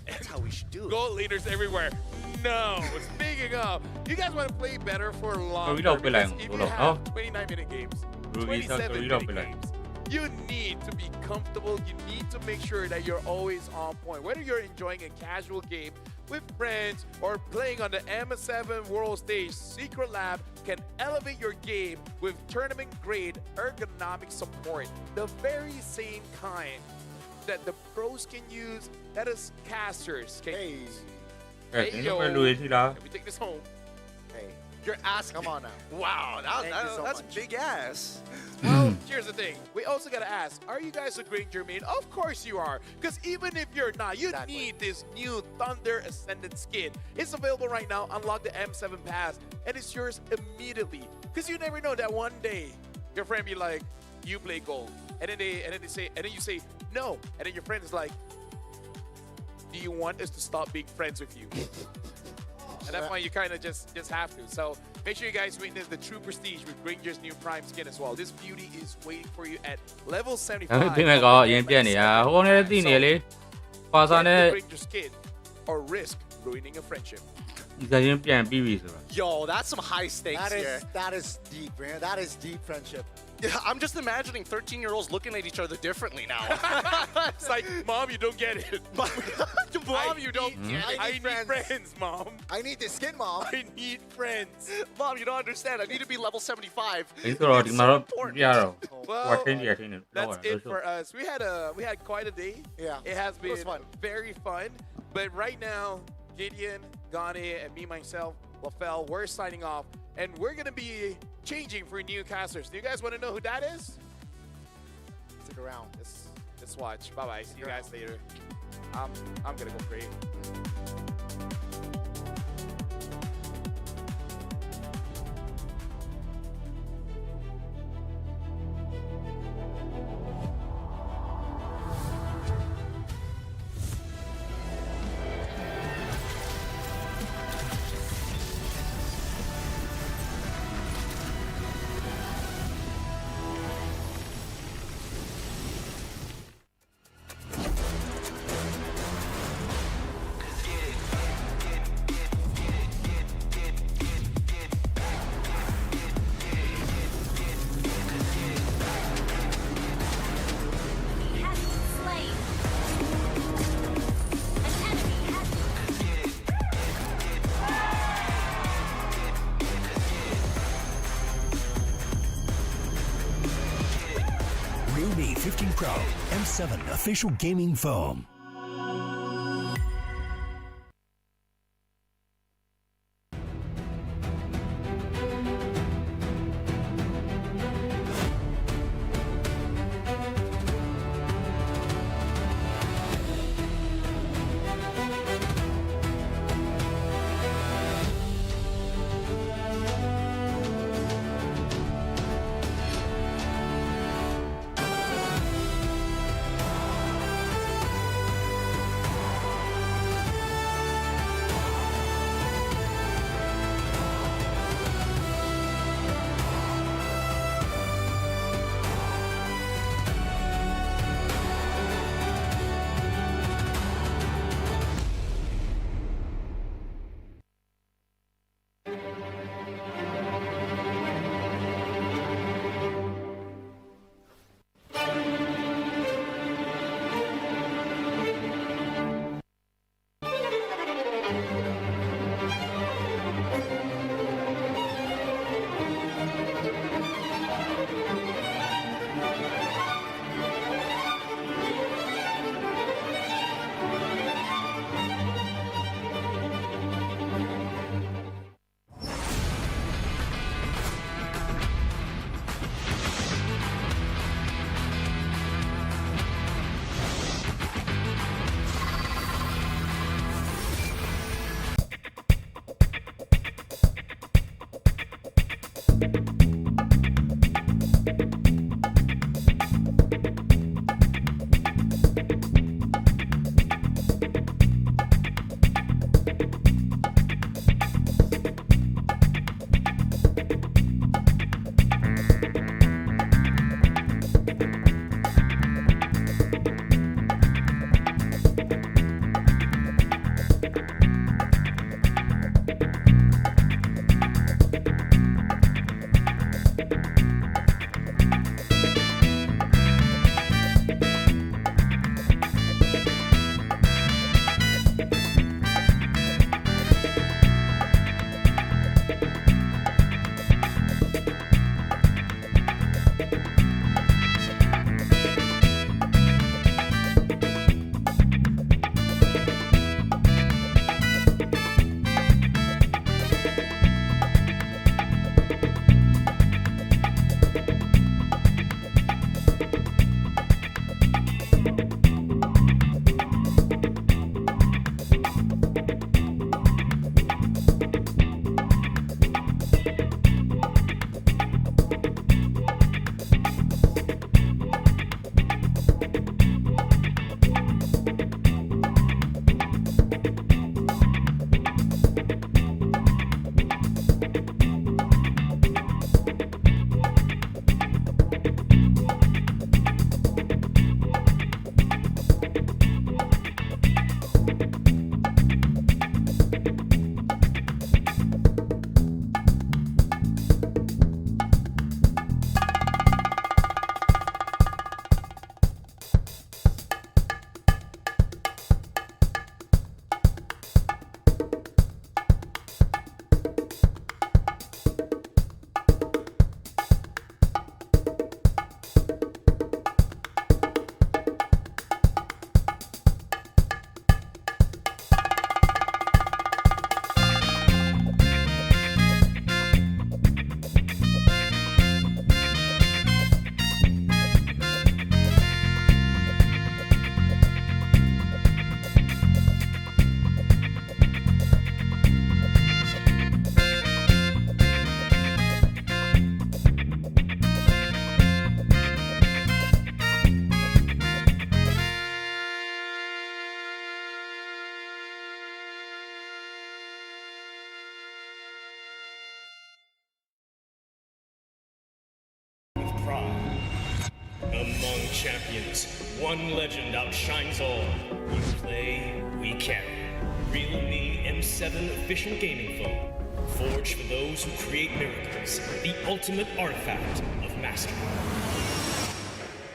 That's how we should do it. Gold leaders everywhere. No. Speaking of, you guys want to play better for longer? don't play like If Rulo, you no? have 29-minute games, Ruby, 27-minute play. games, you need to be comfortable. You need to make sure that you're always on point. Whether you're enjoying a casual game with friends or playing on the M7 World Stage, Secret Lab can elevate your game with tournament-grade ergonomic support. The very same kind that the pros can use, that us casters can use. ကဲရင်းတော့မဲ့လူတွေရှိလား Let me take this home. Hey, You're asking. come on now. Wow, Thank you so that's much. big ass. Well, here's the thing. We also got to ask, are you guys a Granger main? Of course you are. Because even if you're not, you need this new Thunder Ascendant skin. It's available right now. Unlock the M7 pass. And it's yours immediately. Because you never know that one day your friend be like, you play gold. And then you say, no. And then your friend is like, do you want us to stop being friends with you? And that's why you kind of just have to. So make sure you guys witness the true prestige with Granger's new Prime skin as well. This beauty is waiting for you at level 75. ဒီမဲ့ကအရင်ပြက်နေတာဟိုကနေသိနေလေပါစာနဲ့ Granger skin or risk ruining a friendship. ဒီကရင်ပြန်ပြီးပြီဆိုတာ Yo, that's some high stakes here. That is deep, man. That is deep friendship. Yeah, I'm just imagining 13-year-olds looking at each other differently now. It's like, Mom, you don't get it. Mom, you don't get it. I need friends, Mom. I need the skin, Mom. I need friends. Mom, you don't understand. I need to be level 75. ဒီဆိုတော့ဒီမှာတော့ပြရတော့ Well, ဟိုချင်းကြီးထင်းနေ that's it for us. We had quite a day. Yeah. It has It been was fun. very fun. But right now, Gideon, Gane, and me, myself, LaFell, we're signing off. And we're going to be changing for new casters. Do you guys want to know who that is? Stick around. Let's watch. Bye-bye. See you guys later. I'm going to go pray. Pro, M7 official gaming foam. Among champions, one legend outshines all. We play, we carry. Real Me M7 official gaming foam. Forged for those who create miracles. The ultimate artifact of mastery.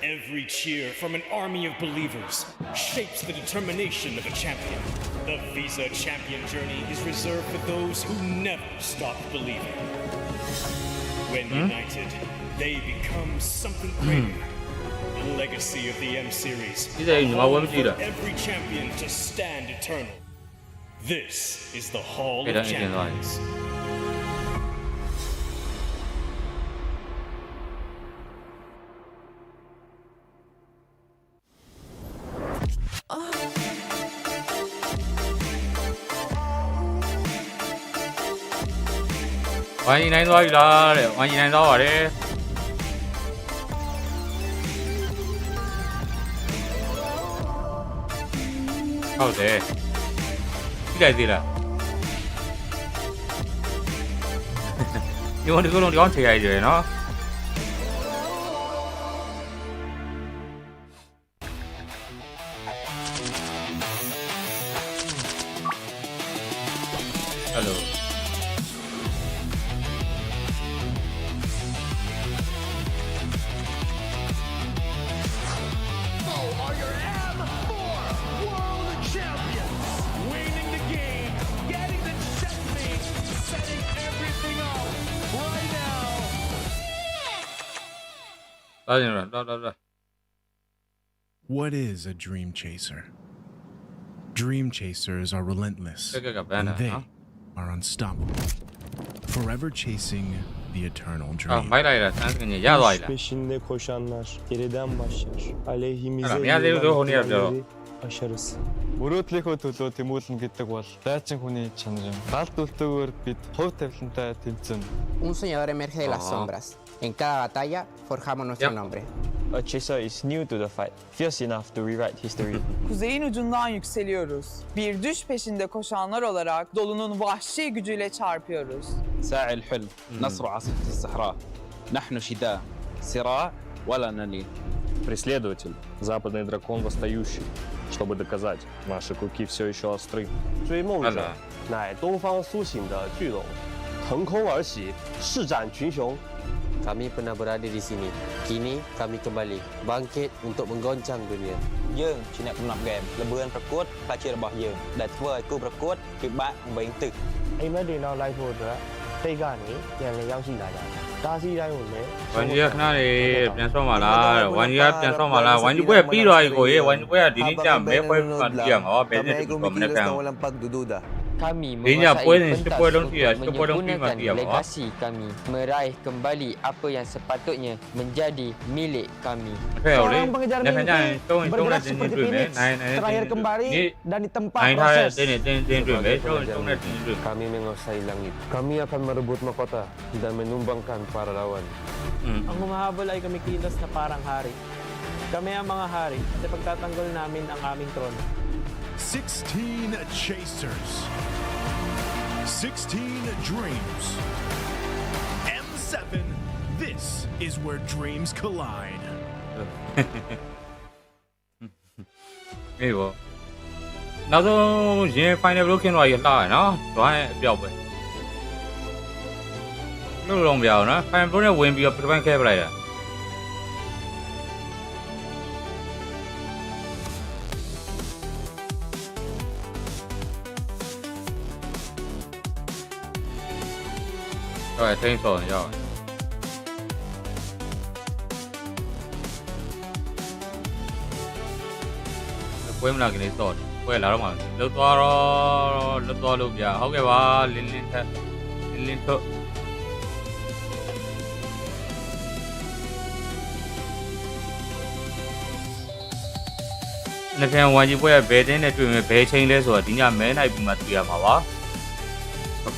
Every cheer from an army of believers shapes the determination of a champion. The Visa champion journey is reserved for those who never stop believing. When united, they become something greater. The legacy of the M Series. This is For every champion to stand eternal. This is the Hall of Champions. Why you နိုင်သွားပြီလားတဲ့ Why you နိုင်သွားပါတယ်ဟုတ်တယ်ကြည့်လိုက်သေးလားဒီကောင်ဒီကောင်ချိန်ရည်တယ်နော်ဟယ်လို What is a dream chaser? Dream chasers are relentless, and they are unstoppable, forever chasing the eternal dream. Peşinde koşanlar geriden başlar. Aleyhimize aşarız. Мөрөөдлийнхөө төлөө тэмүүлнэ гэдэг бол дайчин хүний чанар. Галт үлдээгүүр бид хувь тавилантай тэмцэнэ. Un soñador emerge de las sombras. En cada batalla forjamos nuestro nombre. A chaser is new to the fight, fierce enough to rewrite history. Kuzeyin ucundan yükseliyoruz. Bir düş peşinde koşanlar olarak dolunun vahşi gücüyle çarpıyoruz. ساعي الحلم نصر عاصفة الصحراء. نحن شتاء صراع ولا نلين. Преследователь, западный дракон восстающий, чтобы доказать, наши клыки все еще остры. 追梦者乃东方苏醒的巨龙，腾空而起，施展群雄。 Kami pernah berada di sini. Kini kami kembali bangkit untuk menggoncang dunia. យើងជាអ្នកកំណត់ហ្គេមល្បឿនប្រកួតផ្លាជារបស់យើងដែលធ្វើឲ្យគូប្រកួតពិបាកវែងទឹក အိမ်မက်တွေနောက်လိုက်ဖို့အတွက်တိတ်ကနေပြန်လည်ရောက်ရှိလာကြတယ်။တားဆီးတိုင်းကိုလည်း ဝန်ကြီးကခဏလေးပြန်ဆော့ပါလားဝန်ကြီးကပြန်ဆော့ပါလားဝန်ကြီးပွဲပြီးသွားပြီကိုရေဝန်ကြီးပွဲကဒီနေ့ကျမဲပွဲမှကြည့်ရမှာဘယ်နဲ့ဒီကောမနဲ့ကန် Kami Dia menggunakan legasi kami meraih kembali apa yang sepatutnya menjadi milik kami. Seorang pengejar mimpi bergerak seperti Phoenix terakhir kembali dan di tempat proses. Kami menguasai langit. Kami akan merebut mahkota dan menumbangkan para lawan. Ang humahabol ay kumikilos na parang hari. Kami ang mga hari at ipagtatanggol namin ang aming trono. 16 chasers. 16 dreams. M7, this is where dreams collide. Hey, well. Now, though, you find a looking like you're lying, no? Try it, Bill. No long Bill, no? I'm going to win your prevent cable later. Rồi, thêm rồi, rồi. Quên là cái này rồi, quên là đúng không? Lúc to lúc giờ, không cái ba, lên thôi. Nên khi mà chúng ta về đến này, chúng ta về trên đây rồi, thì nhà mấy này bị mất tiền mà ba.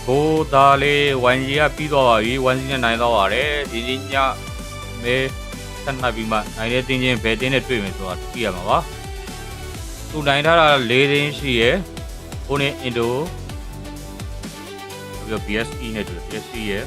Cô ta lấy quan gì à, biết đâu vậy, quan gì này đâu à đấy, thì nhà mấy thân này bị mất, này để tiền về đến này chơi mấy số tiền mà ba. Tu này đó là lấy đến gì ấy, cô này Indo, cái PSE này được PSE ấy.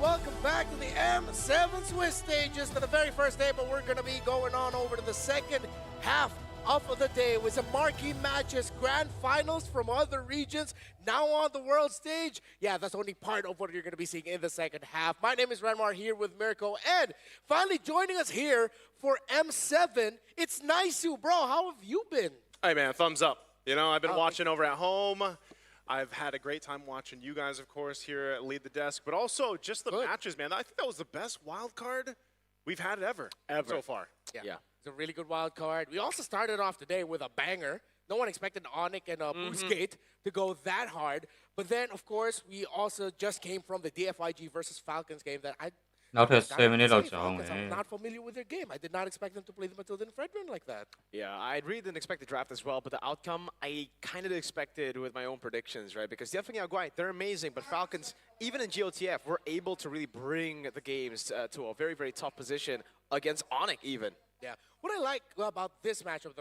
Welcome back to the M7 Swiss stages. The very first day, but we're going to be going on over to the second half of the day with some marquee matches, grand finals from other regions, now on the world stage. Yeah, that's only part of what you're going to be seeing in the second half. My name is Renmar here with Mirko, and finally joining us here for M7, it's Naisu. Bro, how have you been? Hey, man, thumbs up. You know, I've been watching over at home. I've had a great time watching you guys, of course, here at Lead the Desk, but also just the matches, man. I think that was the best wild card we've had ever so far. Yeah. It's a really good wild card. We also started off today with a banger. No one expected Onyx and Boostgate to go that hard. But then, of course, we also just came from the DFIG versus Falcons game that I'm not familiar with their game. I did not expect them to play the Matilda and Fredrin like that. Yeah, I really didn't expect the draft as well, but the outcome I kind of expected with my own predictions, right? Because DFIG Aguay, they're amazing, but Falcons, even in GOTF, were able to really bring the games to a very, very tough position against Onyx even. Yeah, what I like about this matchup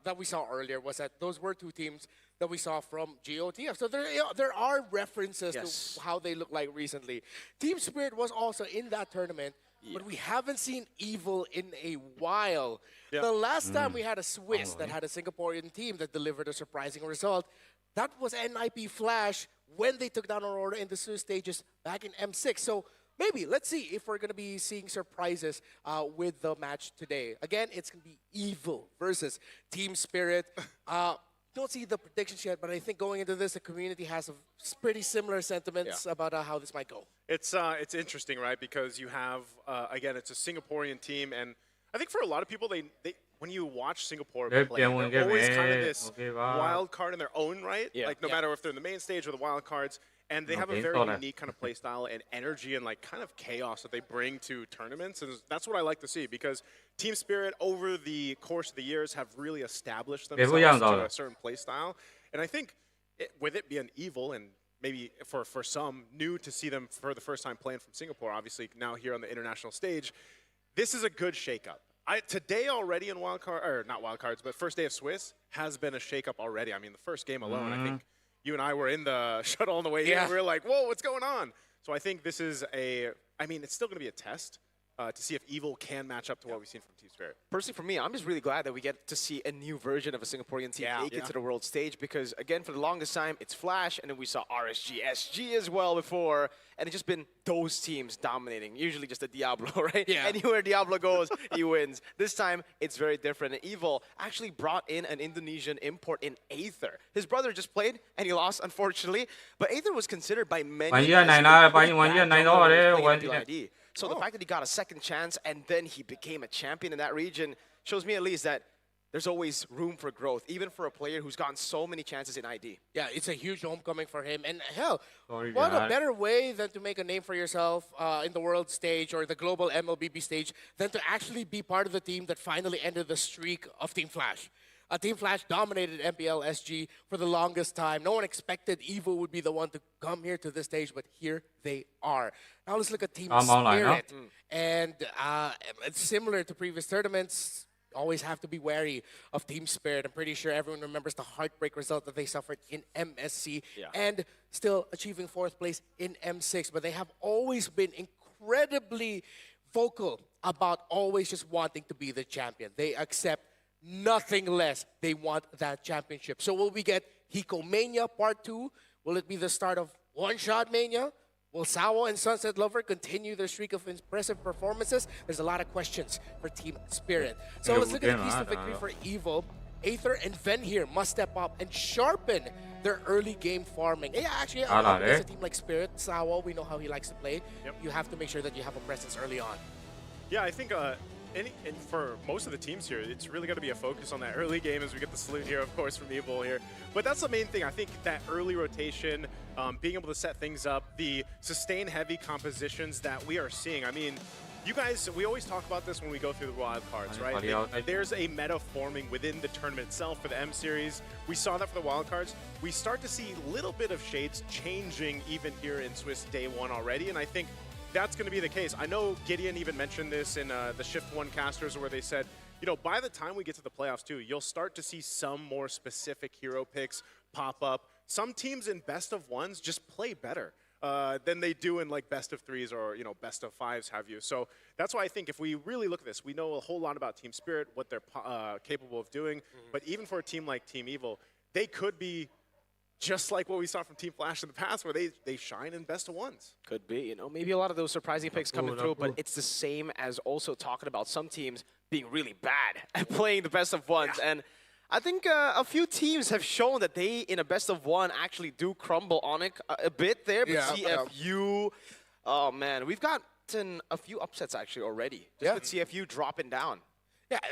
that we saw earlier was that those were two teams that we saw from GOTF. So there are references to how they look like recently. Team Spirit was also in that tournament, but we haven't seen Evil in a while. The last time we had a Swiss that had a Singaporean team that delivered a surprising result, that was NIP Flash when they took down Aurora in the Swiss stages back in M6. So maybe, let's see if we're going to be seeing surprises with the match today. Again, it's going to be Evil versus Team Spirit. Don't see the predictions yet, but I think going into this, the community has pretty similar sentiments about how this might go. It's interesting, right? Because you have, again, it's a Singaporean team, and I think for a lot of people, they when you watch Singapore play, they're always kind of this wild card in their own right. Like, no matter if they're in the main stage or the wild cards. And they have a very unique kind of play style and energy and like kind of chaos that they bring to tournaments. And that's what I like to see because Team Spirit over the course of the years have really established themselves to a certain play style. And I think with it being Evil and maybe for some new to see them for the first time playing from Singapore, obviously now here on the international stage, this is a good shakeup. Today already in wildcard, or not wildcards, but first day of Swiss has been a shakeup already. I mean, the first game alone, I think you and I were in the shuttle on the way here. We were like, whoa, what's going on? So I think this is it's still going to be a test to see if Evil can match up to what we've seen from Team Spirit. Personally, for me, I'm just really glad that we get to see a new version of a Singaporean team make it to the world stage because, again, for the longest time, it's Flash, and then we saw RSG, SG as well before, and it's just been those teams dominating, usually just a Diablo, right? Anywhere Diablo goes, he wins. This time, it's very different, and Evil actually brought in an Indonesian import in Aether. His brother just played, and he lost, unfortunately, but Aether was considered by many So the fact that he got a second chance and then he became a champion in that region shows me at least that there's always room for growth, even for a player who's gotten so many chances in ID. Yeah, it's a huge homecoming for him. And hell, what a better way than to make a name for yourself in the world stage or the global MLBB stage than to actually be part of the team that finally ended the streak of Team Flash. Team Flash dominated MPL SG for the longest time. No one expected Evo would be the one to come here to this stage, but here they are. Now let's look at Team Spirit. And it's similar to previous tournaments. Always have to be wary of Team Spirit. I'm pretty sure everyone remembers the heartbreak result that they suffered in MSC and still achieving 4th place in M6. But they have always been incredibly vocal about always just wanting to be the champion. They accept nothing less. They want that championship. So will we get Hiko Mania Part 2? Will it be the start of One-Shot Mania? Will Sawo and Sunset Lover continue their streak of impressive performances? There's a lot of questions for Team Spirit. So let's look at the keys to victory for Evil. Aether and Ven here must step up and sharpen their early game farming. Yeah, actually, as a team like Spirit, Sawo, we know how he likes to play. You have to make sure that you have a presence early on. Yeah, I think and for most of the teams here, it's really got to be a focus on that early game as we get the salute here, of course, from Evil here. But that's the main thing. I think that early rotation, being able to set things up, the sustain-heavy compositions that we are seeing. I mean, you guys, we always talk about this when we go through the wild cards, right? There's a meta forming within the tournament itself for the M Series. We saw that for the wild cards. We start to see a little bit of shades changing even here in Swiss Day 1 already, and I think that's going to be the case. I know Gideon even mentioned this in the Shift 1 casters where they said, you know, by the time we get to the playoffs too, you'll start to see some more specific hero picks pop up. Some teams in best of ones just play better. than they do in like best of threes or best of fives have you. So that's why I think if we really look at this, we know a whole lot about Team Spirit, what they're capable of doing. But even for a team like Team Evil, they could be just like what we saw from Team Flash in the past, where they shine in best of ones. Could be, maybe a lot of those surprising picks coming through, but it's the same as also talking about some teams being really bad at playing the best of ones. And I think a few teams have shown that they, in a best of one, actually do crumble Onic a bit there. But CFU, oh man, we've gotten a few upsets actually already. Just with CFU dropping down.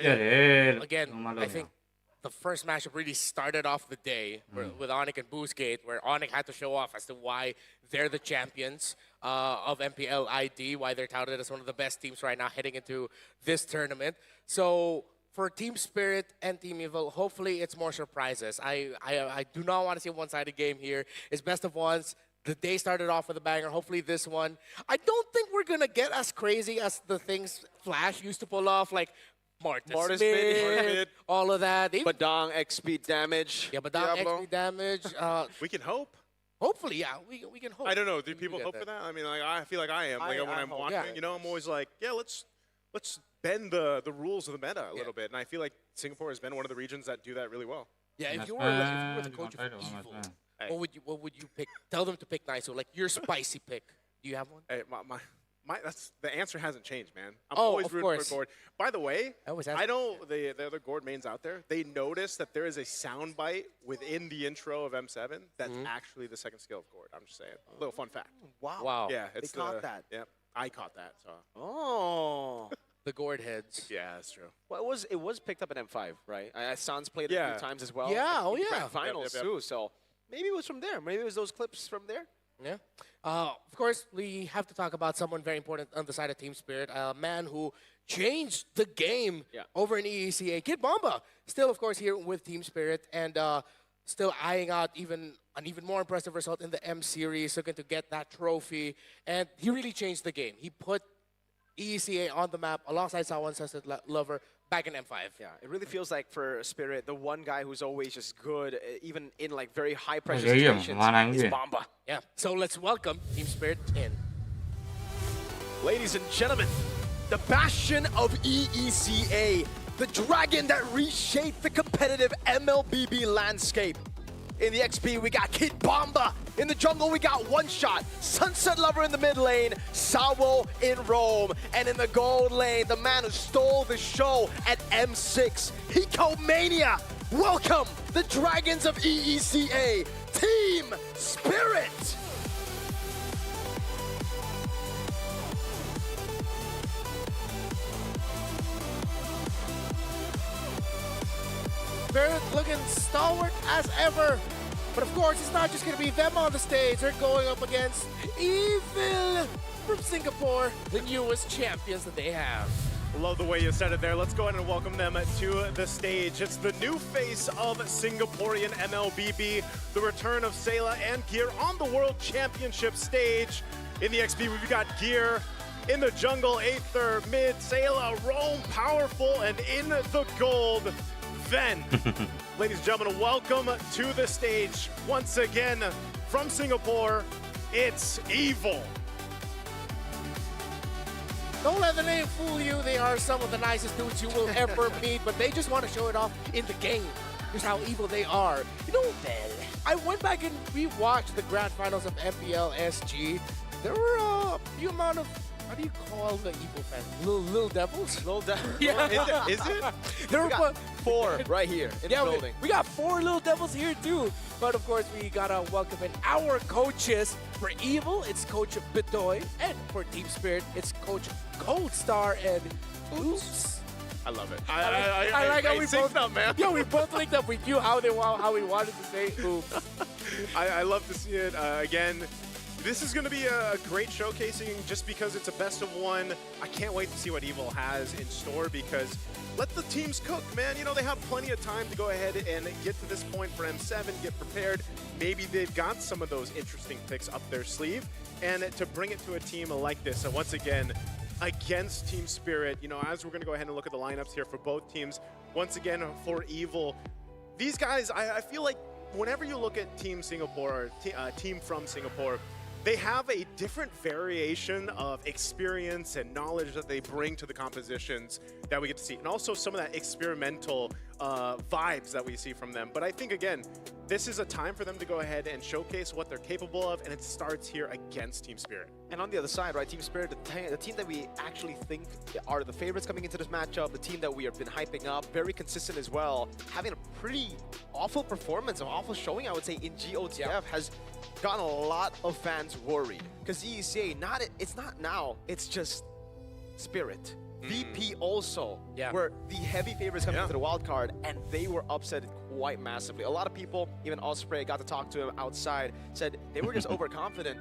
Again, I think the first matchup really started off the day with Onic and Boostgate, where Onic had to show off as to why they're the champions of MPL ID, why they're touted as one of the best teams right now heading into this tournament. So for Team Spirit and Team Evil, hopefully it's more surprises. I do not want to see a one-sided game here. It's best of ones. The day started off with a banger. Hopefully this one. I don't think we're going to get as crazy as the things Flash used to pull off, like Martis mid, all of that. Badang XP damage. Yeah, Badang XP damage. We can hope. Hopefully, yeah, we can hope. I don't know. Do people hope for that? I mean, like, I feel like I am. Like when I'm watching, I'm always like, yeah, let's bend the rules of the meta a little bit. And I feel like Singapore has been one of the regions that do that really well. Yeah, if you were the coach of Evil, what would you pick? Tell them to pick nice. So like your spicy pick. Do you have one? Hey, that's the answer hasn't changed, man. I'm always rooting for Gord. By the way, I know the other Gord mains out there. They noticed that there is a soundbite within the intro of M7 that's actually the second skill of Gord. I'm just saying. A little fun fact. Wow. Yeah, it's they caught that. Yep, I caught that. So. Oh. The Gord heads. Yeah, that's true. Well, it was picked up in M5, right? Sans played it a few times as well. Yeah, Finals too. So maybe it was from there. Maybe it was those clips from there. Yeah. Of course, we have to talk about someone very important on the side of Team Spirit, a man who changed the game over in EECA. Kid Bomba, still, of course, here with Team Spirit, and still eyeing out an even more impressive result in the M Series, looking to get that trophy. And he really changed the game. He put EECA on the map alongside Sawan Sunset Lover back in M5. Yeah, it really feels like for Spirit, the one guy who's always just good, even in like very high pressure situations, is Bomba. Yeah, so let's welcome Team Spirit in. Ladies and gentlemen, the bastion of EECA, the dragon that reshaped the competitive MLBB landscape. In the XP, we got Kid Bomba. In the jungle, we got One Shot, Sunset Lover in the mid lane, Sawo in Rome. And in the gold lane, the man who stole the show at M6, Hiko-Mania. Welcome, the Dragons of EECA, Team Spirit. Spirit looking stalwart as ever. But of course, it's not just going to be them on the stage. They're going up against Evil from Singapore, the newest champions that they have. Love the way you said it there. Let's go ahead and welcome them to the stage. It's the new face of Singaporean MLBB, the return of Sayla and Gear on the World Championship stage. In the XP, we've got Gear. In the jungle, Aether, mid, Sayla, Rome, powerful, and in the gold, Ven. Ladies and gentlemen, welcome to the stage. Once again, from Singapore, it's Evil. Don't let the name fool you. They are some of the nicest dudes you will ever meet, but they just want to show it off in the game. Here's how evil they are. You know, I went back and rewatched the grand finals of MPL SG. There were a few amount of, how do you call the evil fans? Little devils? Little devils? Yeah. Is it? There were 4 right here in the building. We got 4 little devils here too. But of course, we gotta welcome in our coaches. For Evil, it's Coach Bidoy. And for Team Spirit, it's Coach Goldstar and Oops. I love it. I like how we both up, man. Yeah, we both linked up. We knew how we wanted to say oops. I love to see it again. This is going to be a great showcasing just because it's a best of one. I can't wait to see what Evil has in store because let the teams cook, man. You know, they have plenty of time to go ahead and get to this point for M7, get prepared. Maybe they've got some of those interesting picks up their sleeve. And to bring it to a team like this, and once again, against Team Spirit, you know, as we're going to go ahead and look at the lineups here for both teams, once again, for Evil, these guys, I feel like whenever you look at Team Singapore, or team from Singapore, they have a different variation of experience and knowledge that they bring to the compositions that we get to see. And also some of that experimental vibes that we see from them. But I think, again, this is a time for them to go ahead and showcase what they're capable of, and it starts here against Team Spirit. And on the other side, right, Team Spirit, the team that we actually think are the favorites coming into this matchup, the team that we have been hyping up, very consistent as well, having a pretty awful performance, an awful showing, I would say, in GOTF, has gotten a lot of fans worried. Because EECA, it's not now, it's just Spirit. VP also were the heavy favorites coming into the wild card, and they were upset quite massively. A lot of people, even Osprey, got to talk to him outside, said they were just overconfident,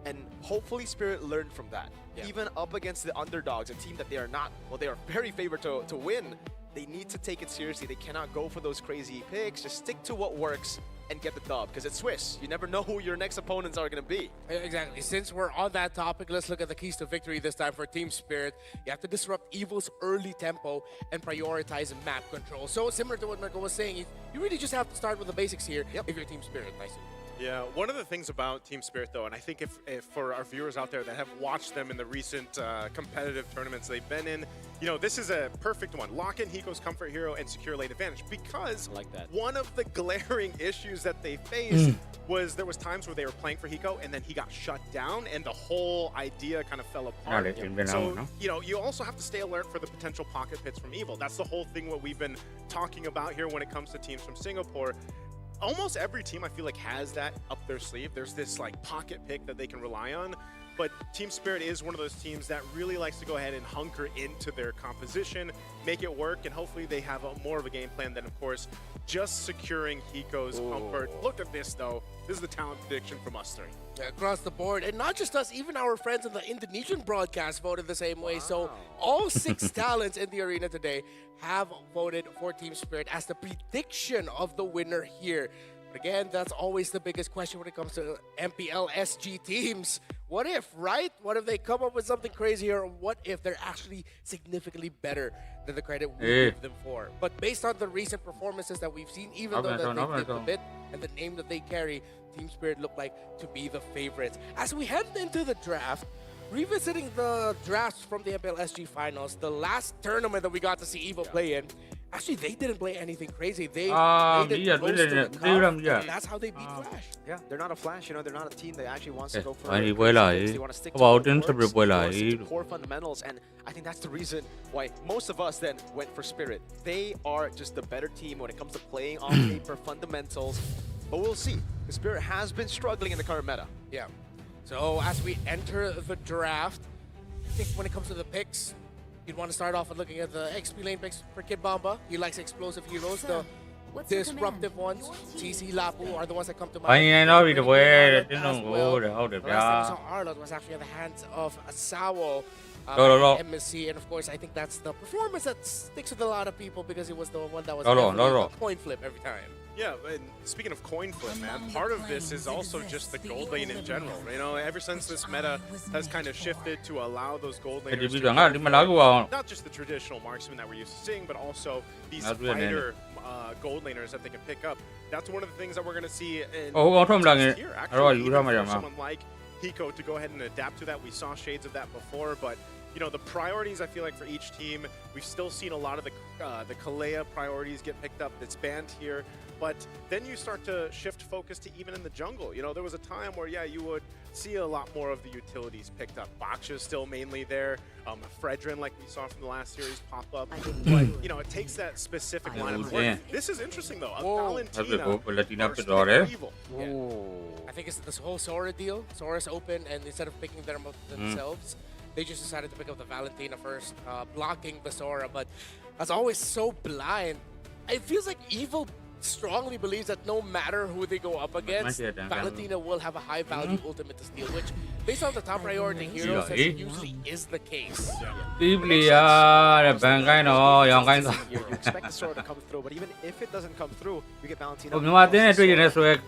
and hopefully Spirit learned from that. Even up against the underdogs, a team that they are not, well, they are very favored to win. They need to take it seriously. They cannot go for those crazy picks. Just stick to what works and get the dub, because it's Swiss. You never know who your next opponents are going to be. Exactly. Since we're on that topic, let's look at the keys to victory this time for Team Spirit. You have to disrupt Evil's early tempo and prioritize map control. So similar to what Marco was saying, you really just have to start with the basics here if you're Team Spirit. Nice. Yeah, one of the things about Team Spirit, though, and I think if for our viewers out there that have watched them in the recent competitive tournaments they've been in, you know, this is a perfect one. Lock in Hiko's Comfort Hero and secure late advantage, because one of the glaring issues that they faced was there was times where they were playing for Hiko and then he got shut down and the whole idea kind of fell apart. So, you know, you also have to stay alert for the potential pocket pits from Evil. That's the whole thing what we've been talking about here when it comes to teams from Singapore. Almost every team, I feel like, has that up their sleeve. There's this like pocket pick that they can rely on. But Team Spirit is one of those teams that really likes to go ahead and hunker into their composition, make it work, and hopefully they have more of a game plan than, of course, just securing Hiko's comfort. Look at this, though. This is the talent prediction from us three. Across the board, and not just us, even our friends in the Indonesian broadcast voted the same way. So all 6 talents in the arena today have voted for Team Spirit as the prediction of the winner here. But again, that's always the biggest question when it comes to MPL SG teams. What if, right? What if they come up with something crazy, or what if they're actually significantly better than the credit we give them for? But based on the recent performances that we've seen, even though that they dipped a bit and the name that they carry, Team Spirit look like to be the favorites. As we head into the draft, revisiting the drafts from the MPL SG finals, the last tournament that we got to see Evil play in, actually they didn't play anything crazy. They played it close to the cup, and that's how they beat Flash. Yeah, they're not a Flash, you know, they're not a team that actually wants to go for they want to stick to core fundamentals, and I think that's the reason why most of us then went for Spirit. They are just the better team when it comes to playing on paper fundamentals, but we'll see. The Spirit has been struggling in the current meta. Yeah. So as we enter the draft, I think when it comes to the picks, you'd want to start off with looking at the XP lane picks for Kid Bamba. He likes explosive heroes. The disruptive ones, TC Lapu, are the ones that come to mind. The last time we saw Arlott was actually in the hands of Sawo, MSC, and of course I think that's the performance that sticks with a lot of people because it was the one that was a coin flip every time. Yeah, and speaking of coin flip, man, part of this is also just the gold lane in general. You know, ever since this meta has kind of shifted to allow those gold laners to not just the traditional marksman that we're used to seeing, but also these fighter gold laners that they can pick up. That's one of the things that we're going to see in here, actually, even for someone like Hiko to go ahead and adapt to that. We saw shades of that before, but you know, the priorities I feel like for each team, we've still seen a lot of the Kalea priorities get picked up that's banned here. But then you start to shift focus to even in the jungle. You know, there was a time where, yeah, you would see a lot more of the utilities picked up. Baksha's still mainly there. Fredrin, like we saw from the last series, pop up. But, you know, it takes that specific line of work. This is interesting, though. Valentina versus Evil. I think it's this whole Sora deal. Sora's open, and instead of picking them up themselves, they just decided to pick up the Valentina first, blocking the Sora. But that's always so blind. It feels like Evil strongly believes that no matter who they go up against, Valentina will have a high value ultimate to steal, which based on the top priority heroes, that usually is the case. You expect the Sora to come through, but even if it doesn't come through, you get Valentina.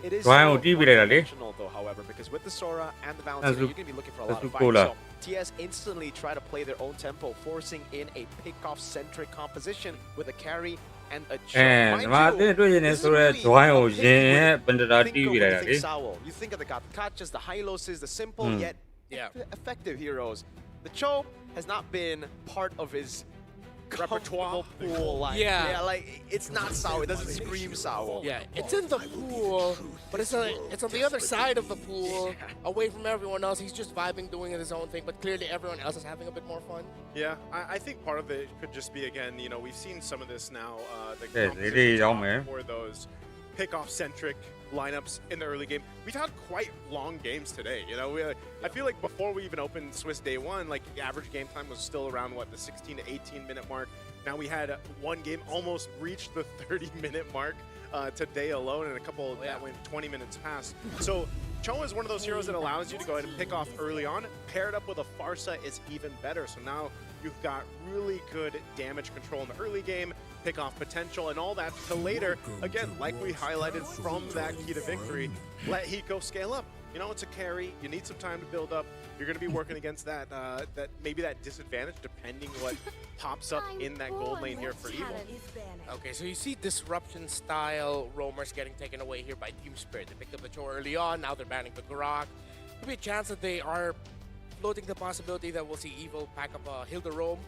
It is intentional though, however, because with the Sora and the Valentina, you're going to be looking for a lot of fights. So TS instantly try to play their own tempo, forcing in a pick-off-centric composition with a carry and a jump. ဒီမှာအတင်းတွေ့ရင်လည်းဆိုရဲ join ကိုရင်ပန်တရာတီးပြီးလိုက်တာလေ You think of the Gatkachas, the Hyloses, the simple yet effective heroes. The Cho has not been part of his repertoire pool. Like, like it's not Sao. It doesn't scream Sao. Yeah, it's in the pool, but it's on the other side of the pool, away from everyone else. He's just vibing, doing his own thing, but clearly everyone else is having a bit more fun. Yeah, I think part of it could just be, again, you know, we've seen some of this now. The for those pick-off-centric lineups in the early game. We've had quite long games today. You know, I feel like before we even opened Swiss Day 1, like the average game time was still around what, the 16 to 18-minute mark. Now we had one game almost reached the 30-minute mark today alone, and a couple that went 20 minutes past. So Cho is one of those heroes that allows you to go ahead and pick off early on. Paired up with a Farsa is even better. So now you've got really good damage control in the early game, pick off potential and all that to later. Again, like we highlighted from that key to victory, let Hiko scale up. You know, it's a carry. You need some time to build up. You're going to be working against that maybe that disadvantage depending what pops up in that gold lane here for Evil. Okay, so you see disruption style roamers getting taken away here by Team Spirit. They picked up the Cho early on. Now they're banning the Grok. Could be a chance that they are floating the possibility that we'll see Evil pack up a Hilda roam.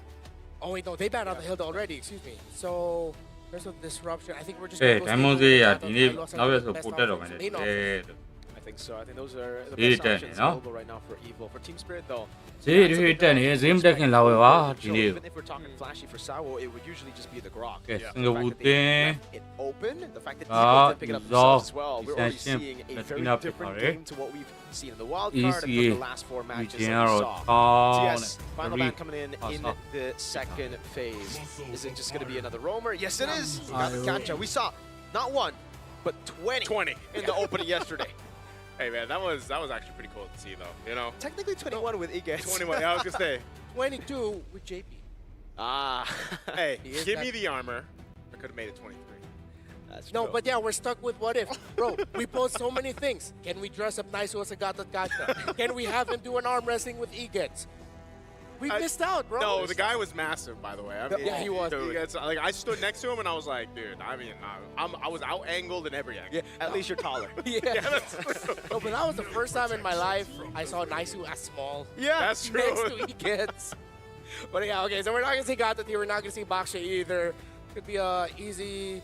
Oh wait, no, they banned out the Hilda already. Excuse me. So there's a disruption. I think we're just going to go I think so. I think those are the best options available right now for Evil. For Team Spirit, though, even if we're talking flashy for Sao, it would usually just be the Grok. The fact that they left it open, the fact that Evil did pick it up themselves as well, we're already seeing a very different game to what we've seen in the wild card and from the last 4 matches that we saw. So yes, final ban coming in the second phase. Is it just going to be another roamer? Yes, it is. Gotcha. We saw not one, but 20 in the opening yesterday. Hey man, that was actually pretty cool to see though, you know. Technically 21 with Igets. 21, yeah, I was gonna say. 22 with JP. Hey, give me the armor. I could have made it 23. That's no, but yeah, we're stuck with what if. Bro, we post so many things. Can we dress up nice with Sagata Gacha? Can we have him do an arm wrestling with Igets? We missed out, bro. No, the guy was massive, by the way. I mean, yeah, he was. Dude, like I stood next to him and I was like, dude, I mean, I was out angled and every angle. Yeah, at least you're taller. That's true. No, but that was the first time in my life I saw Naisu as small. Yeah, that's true. Next to Igets. But yeah, okay, so we're not gonna see Gatot here. We're not gonna see Baksha either. Could be a easy.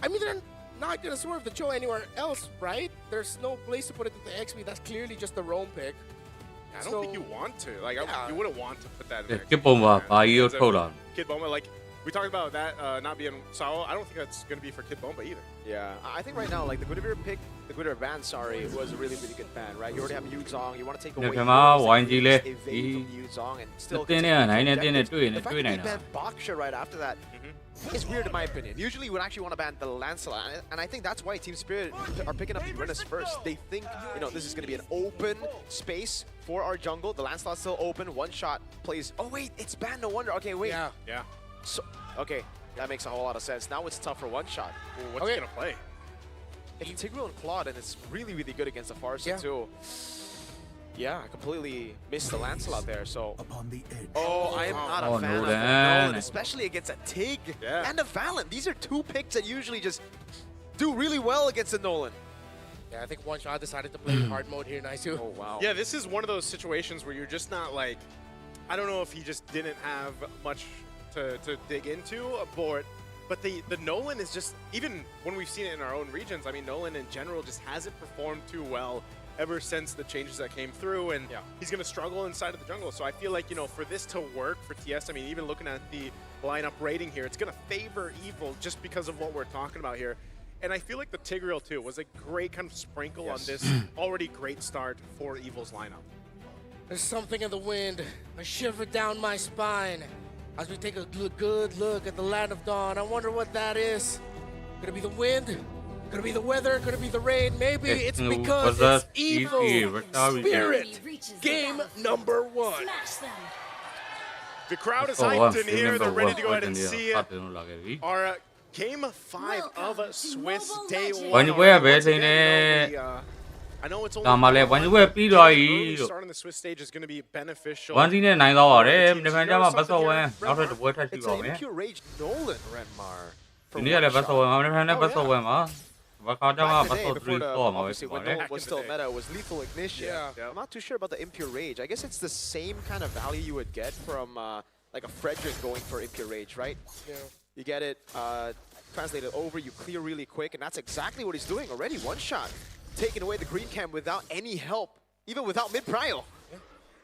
I mean, they're not gonna swerve the Cho anywhere else, right? There's no place to put it in the XP. That's clearly just the roam pick. I don't think you want to. Like, you wouldn't want to put that in there. Kid Bomba, like, we talked about that not being Sao. I don't think that's going to be for Kid Bomba either. Yeah, I think right now, like, the Guinevere pick, the Guinevere ban, was a really, really good ban, right? You already have Yuzong. You want to take away evade from Yuzong and still continue. The fact that they banned Baksha right after that is weird in my opinion. Usually you would actually want to ban the Lancelot, and I think that's why Team Spirit are picking up Uranus first. They think, you know, this is going to be an open space for our jungle. The Lancelot's still open. One shot plays. Oh wait, it's banned. No wonder. Okay, wait. Yeah. So okay, that makes a whole lot of sense. Now it's tough for one shot. Well, what's he gonna play? It's Tigreal and Claude, and it's really, really good against the Farsa too. Yeah, I completely missed the Lancelot there, so... I am not a fan of Nolan, especially against a Tig and a Valen. These are two picks that usually just do really well against a Nolan. Yeah, I think One Shot decided to play hard mode here, Naisu. Oh, wow. Yeah, this is one of those situations where you're just not like... I don't know if he just didn't have much to dig into, but the Nolan is just... Even when we've seen it in our own regions, I mean, Nolan in general just hasn't performed too well ever since the changes that came through, and he's going to struggle inside of the jungle. So I feel like, you know, for this to work for TS, I mean, even looking at the lineup rating here, it's going to favor Evil just because of what we're talking about here. And I feel like the Tigreal, too, was a great kind of sprinkle on this already great start for Evil's lineup. There's something in the wind, a shiver down my spine, as we take a good look at the Land of Dawn. I wonder what that is. Could it be the wind? Could it be the weather? Could it be the rain? Maybe it's because it's Evil Spirit. Game number 1. The crowd is hyped in here. They're ready to go ahead and see our Game 5 of Swiss Day 1. I know it's only starting the Swiss stage is going to be beneficial. It's an impure rage Nolan, Renmar. for Ini ada one pasal shot. mana mana pasal mana. Bakal ada Back mah in the day, pasal before 3 the, store mah. obviously when Nolan was still meta, it was Lethal Ignition. Yeah. I'm not too sure about the Impure Rage. I guess it's the same kind of value you would get from like a Frederick going for Impure Rage, right? Yeah. You get it translated over, you clear really quick, and that's exactly what he's doing already. One shot, taking away the green cam without any help, even without mid-prio.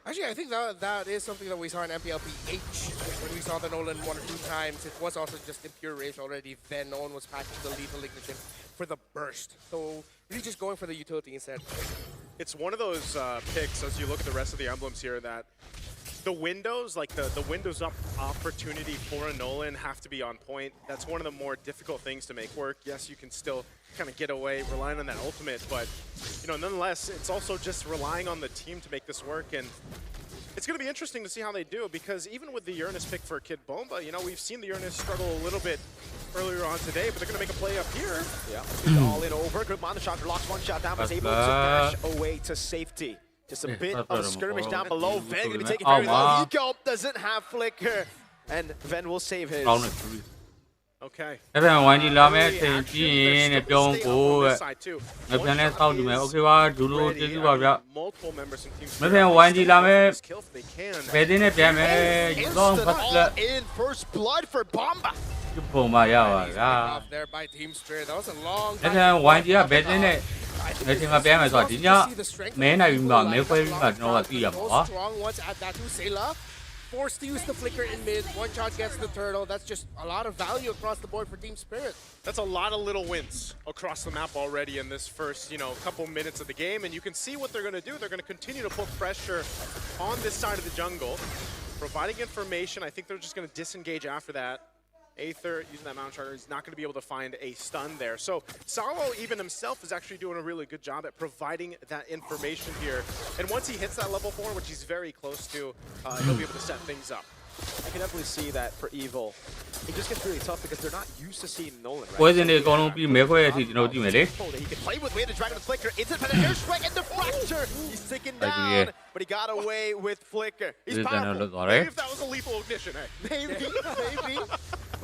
Actually, I think that is something that we saw in MPLPH when we saw the Nolan 1 or 2 times. It was also just Impure Rage already. Then no one was packing the Lethal Ignition for the burst. So really just going for the utility instead. It's one of those picks, as you look at the rest of the emblems here, that the windows, like the windows up opportunity for a Nolan have to be on point. That's one of the more difficult things to make work. Yes, you can still kind of get away relying on that ultimate, but you know, nonetheless, it's also just relying on the team to make this work. And it's going to be interesting to see how they do, because even with the Uranus pick for Kid Bomba, you know, we've seen the Uranus struggle a little bit earlier on today, but they're going to make a play up here. Yeah, all in over. Good mono shot, locks one shot down, but is able to dash away to safety. Just a bit of skirmish down below. Ven going to be taking very low. Eco doesn't have flicker, and Ven will save his. Okay. အဲ့ဒါဝိုင်းကြီးလာမဲ့အချိန်ကြည့်ရင်လည်းပြောင်းဖို့ငါပြန်လဲဆောက်ကြည့်မယ် Okay ပါဒူလိုကျေးဇူးပါဗျမပြန်ဝိုင်းကြီးလာမဲ့ဘယ်တင်းနဲ့ပြန်မယ်ယူတော့ဖတ်လက် in first blood for Bomba ပုံမှရပါဗျာ There by Team Spirit. That was a long အဲ့ဒါဝိုင်းကြီးကဘယ်တင်းနဲ့ဘယ်ချိန်မှာပြန်မယ်ဆိုတာဒီညမဲနိုင်ပြီးမှမဲခွဲပြီးမှကျွန်တော်ကသိရမှာပါ strong ones at that too. Sayla forced to use the flicker in mid. One shot gets the turtle. That's just a lot of value across the board for Team Spirit. That's a lot of little wins across the map already in this first, you know, couple minutes of the game, and you can see what they're going to do. They're going to continue to put pressure on this side of the jungle, providing information. I think they're just going to disengage after that. Aether using that Mount Charger, he's not going to be able to find a stun there. So Sawo even himself is actually doing a really good job at providing that information here. And once he hits that level 4, which he's very close to, he'll be able to set things up. I can definitely see that for Evil. It just gets really tough because they're not used to seeing Nolan, right? ပွဲစဉ်တွေအကုန်လုံးပြီးမဲခွဲအထိကျွန်တော်ကြည့်မယ်လေ He can play with the Dragon Flicker. It's an airstrike and the fracture. He's taken down, but he got away with Flicker. He's powerful. Maybe if that was a lethal ignition, hey. Maybe.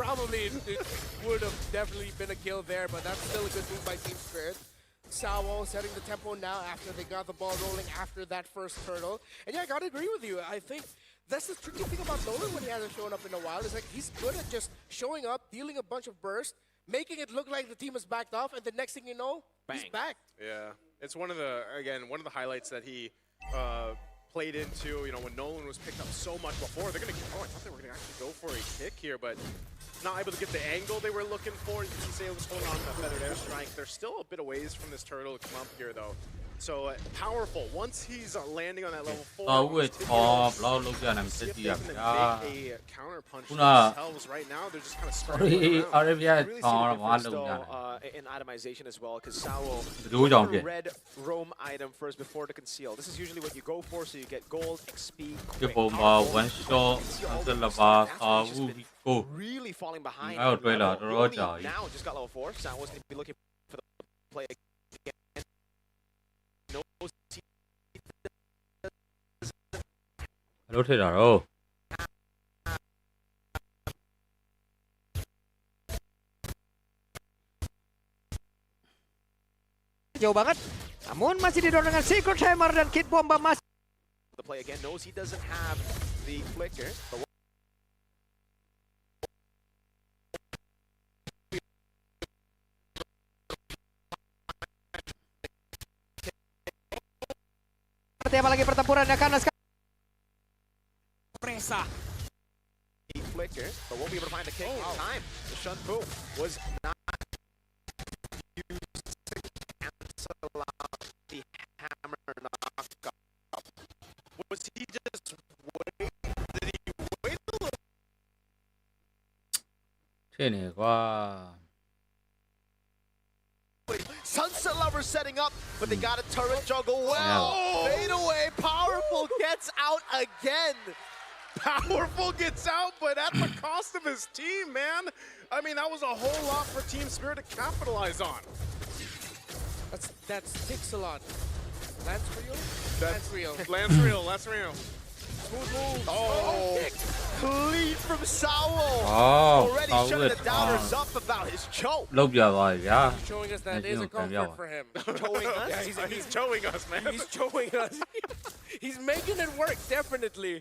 Probably it would have definitely been a kill there, but that's still a good move by Team Spirit. Sawo setting the tempo now after they got the ball rolling after that first turtle. And yeah, I gotta agree with you. I think that's the tricky thing about Nolan when he hasn't shown up in a while. Is like he's good at just showing up, dealing a bunch of bursts, making it look like the team is backed off, and the next thing you know, he's back. Yeah, it's one of the highlights that he played into. You know, when Nolan was picked up so much before, they're gonna. Oh, I thought they were gonna actually go for a kick here, but not able to get the angle they were looking for. You can see it was holding on to that feathered airstrike. They're still a bit of ways from this turtle to come up here, though. So powerful. Once he's landing on that level 4, he's definitely make a counter punch themselves. Right now, they're just kind of spreading around. Really see the difference, though, in itemization as well, because Sawo the red roam item first before the conceal. This is usually what you go for, so you get gold, XP, quick, one shot really falling behind. Now just got level 4. Sawo's going to be looking for the play again. Hello, Tedaro. Jauh banget. Namun masih didorong dengan Secret Hammer dan Kid Bomba masih. The play again knows he doesn't have the flicker. Seperti apa lagi pertempuran karena sekarang Presa. The flicker, but won't be able to find the kick in time. The Shun Fu was not used to cancel out the hammer knockup. Was he just wait? Did he wait a little? Sunset Lover setting up, but they got a turret juggle well. Fade away, Powerful gets out again. Powerful gets out, but at the cost of his team, man. I mean, that was a whole lot for Team Spirit to capitalize on. That's takes a lot. Lance real? Lance real. Smooth move. Oh, kick. clean from Sawo. Already shutting the doubters up about his choke. လုတ်ပြသွားပြီဗျာ He's showing us that there's a comfort for him. Showing us? Yeah, he's showing us, man. He's showing us. He's making it work, definitely.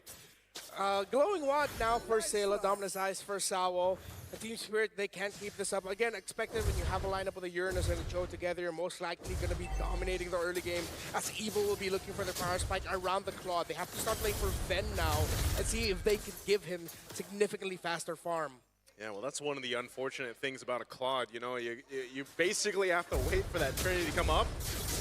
Glowing Wand now for Sayla, Dominus Eyes for Sawo. The Team Spirit, they can't keep this up. Again, expected when you have a lineup with a Uranus and a Joe together, you're most likely going to be dominating the early game, as Evil will be looking for the power spike around the Claw. They have to start playing for Ven now and see if they can give him significantly faster farm. Yeah, well, that's one of the unfortunate things about a Claude. You know, you basically have to wait for that Trinity to come up.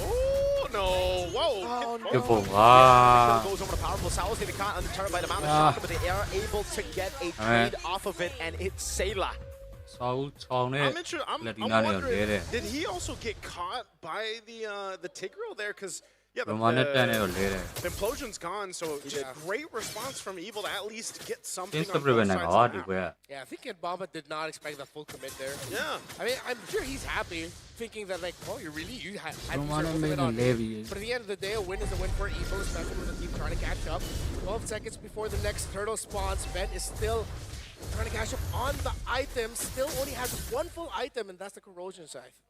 Oh, no. Whoa. Oh, no. Beautiful. Goes over to powerful. Sao's going to count undeterred by the amount of shock, but they are able to get a trade off of it, and it's Sayla. ဆောက်ချောင်းနဲ့ I'm wondering, did he also get caught by the Tigreal there? Because yeah, the implosion's gone, so just great response from Evil to at least get something on both sides of the map. Yeah, I think Bomba did not expect the full commit there. Yeah. I mean, I'm sure he's happy, thinking that like, oh, you had full commit on me. But at the end of the day, a win is a win for Evil, especially with the team trying to catch up. 12 seconds before the next turtle spawns, Ben is still trying to catch up on the item, still only has one full item, and that's the Corrosion Scythe.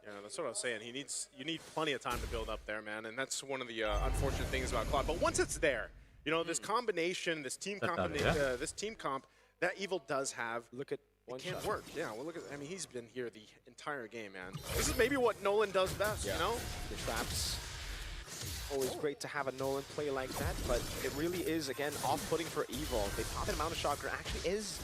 Yeah, that's what I was saying. You need plenty of time to build up there, man, and that's one of the unfortunate things about Claude. But once it's there, you know, this combination, this team comp that Evil does have. Look at one can't shot. work. Yeah, well, look at. I mean, he's been here the entire game, man. This is maybe what Nolan does best. You know, the traps. Always great to have a Nolan play like that, but it really is, again, off-putting for Evil. They pop in amount of shocker, actually is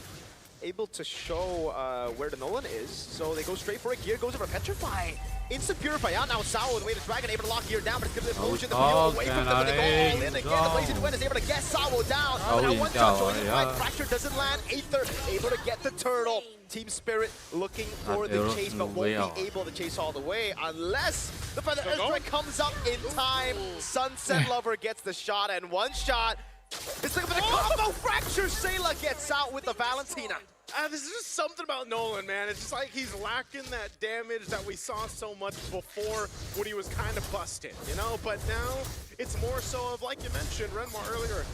able to show where the Nolan is, so they go straight for it. Gear goes over to Petrify. Instant Purify out now. Sawo with the way to Dragon, able to lock Gear down, but it's going to be Potion to peel away from them, but they go all in again. The Blazing Wind is able to get Sawo down. But now one touch only right. Fracture doesn't land. Aether able to get the turtle. Team Spirit looking for the chase, but won't be able to chase all the way unless the Feather Airstrike comes up in time. Sunset Lover gets the shot, and one shot. It's like a bit of combo fracture. Sayla gets out with the Valentina. There's just something about Nolan, man. It's just like he's lacking that damage that we saw so much before when he was kind of busted, you know? But now it's more so of, like you mentioned, Renmar earlier,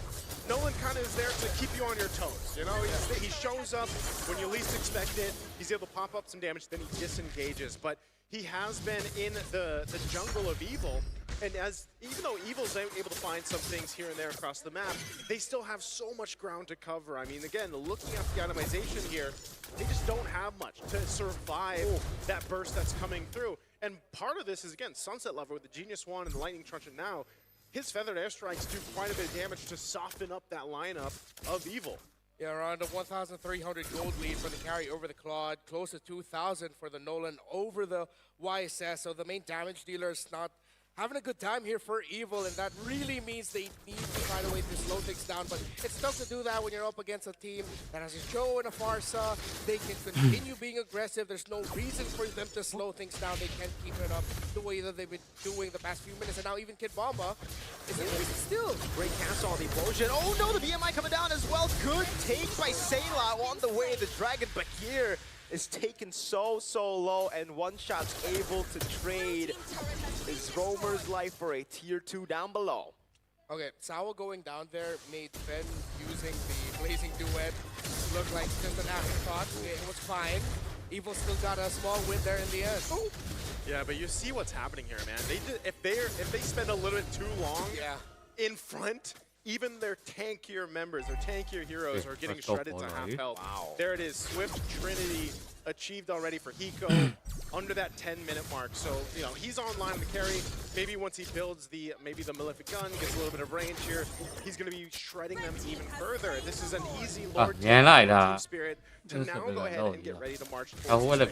Nolan kind of is there to keep you on your toes, you know? He shows up when you least expect it. He's able to pop up some damage, then he disengages. But he has been in the jungle of Evil. And even though Evil's able to find some things here and there across the map, they still have so much ground to cover. I mean, again, looking at the itemization here, they just don't have much to survive that burst that's coming through. And part of this is, again, Sunset Lover with the Genius Wand and the Lightning Truncheon now. His Feathered Airstrikes do quite a bit of damage to soften up that lineup of Evil. Yeah, around a 1,300 gold lead for the carry over the Claude, close to 2,000 for the Nolan over the YSS. So the main damage dealer is not having a good time here for Evil, and that really means they need to find a way to slow things down. But it's tough to do that when you're up against a team that has a Joe and a Farsa. They can continue being aggressive. There's no reason for them to slow things down. They can't keep it up the way that they've been doing the past few minutes. And now even Kid Bomba is increasing still. Great cancel on the Implosion. Oh no, the BMI coming down as well. Good take by Sayla on the way. The Dragon Bakir is taken so low, and One Shot's able to trade his Roamer's life for a tier 2 down below. Okay, Sawa going down there made Ben using the Blazing Duet look like just an afterthought. It was fine. Evil still got a small win there in the end. Ooh. Yeah, but you see what's happening here, man. If they spend a little bit too long in front, even their tankier members, their tankier heroes are getting shredded to half health. Wow. There it is. Swift Trinity achieved already for Hiko under that 10-minute mark. So, you know, he's online to carry. Maybe once he builds maybe the Malefic Gun, gets a little bit of range here, he's going to be shredding them even further. This is an easy Lord Team Spirit to now go ahead and get ready to march towards I really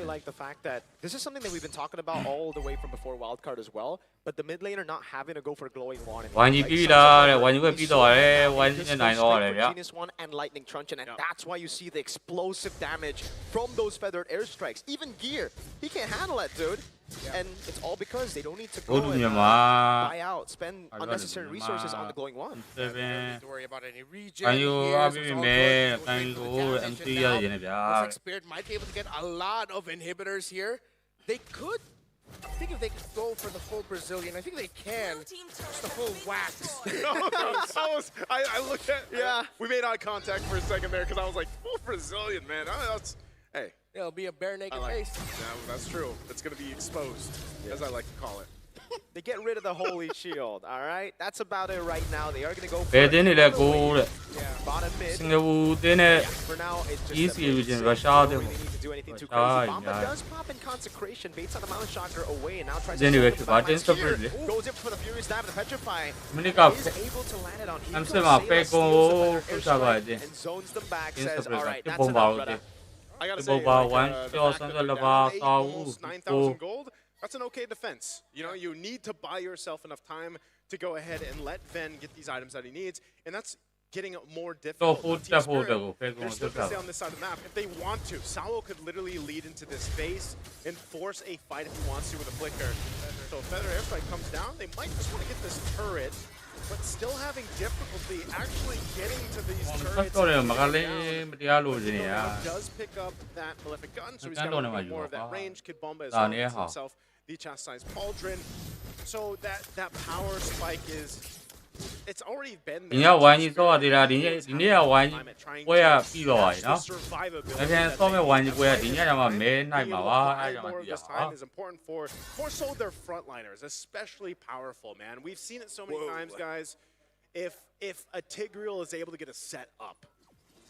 like the fact that this is something that we've been talking about all the way from before Wildcard as well, but the mid laner not having to go for Glowing Wand. Genius Wand and Lightning Truncheon, and that's why you see the explosive damage from those Feathered Airstrikes. Even Gear, he can't handle that, dude. And it's all because they don't need to go and buy out, spend unnecessary resources on the Glowing Wand. Don't need to worry about any regen here. Spirit might be able to get a lot of inhibitors here. They could I think if they could go for the full Brazilian, I think they can. Just the full wax. I looked at, we made eye contact for a second there because I was like, full Brazilian, man. Hey. It'll be a bare naked face. Yeah, that's true. It's going to be exposed, as I like to call it. They get rid of the Holy Shield, all right? That's about it right now. They are going to go for bottom mid. For now, it's just easy they Russia. don't really need to do anything too crazy. Bomba does pop in Consecration, baits on the Mountain Shocker away, and now tries to Anyway, goes in for the Furious Dive and the Petrify. Is able to land it on Eco, and zones them back, says, all right, that's enough, brother. I gotta say, almost 9,000 gold, that's an okay defense. You know, you need to buy yourself enough time to go ahead and let Ven get these items that he needs, and that's getting more difficult. They're still going to stay on this side of the map. If they want to, Sao could literally lead into this phase and force a fight if he wants to with a flicker. So if Feather Airstrike comes down, they might just want to get this turret, but still having difficulty actually getting to these turrets. Does pick up that Malefic Gun, so he's got a little bit more of that range. Kid Bomba is himself the Chastised Pauldron. So that power spike is... It's already been there. This time is important for more so their frontliners, especially powerful, man. We've seen it so many times, guys. If a Tigreal is able to get a set up,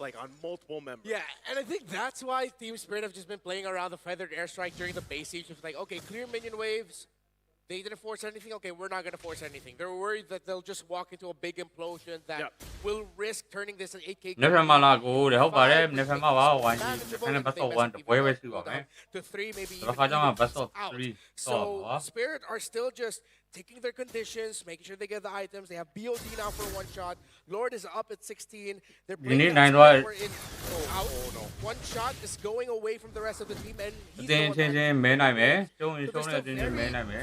like on multiple members. Yeah, and I think that's why Team Spirit have just been playing around the Feathered Airstrike during the base siege. It's like, okay, clear minion waves. They didn't force anything. Okay, we're not going to force anything. They're worried that they'll just walk into a big implosion that will risk turning this an 8K. To 3, maybe even out. So Spirit are still just taking their conditions, making sure they get the items. They have BOD now for one shot. Lord is up at 16. They're playing out. One shot is going away from the rest of the team, and he's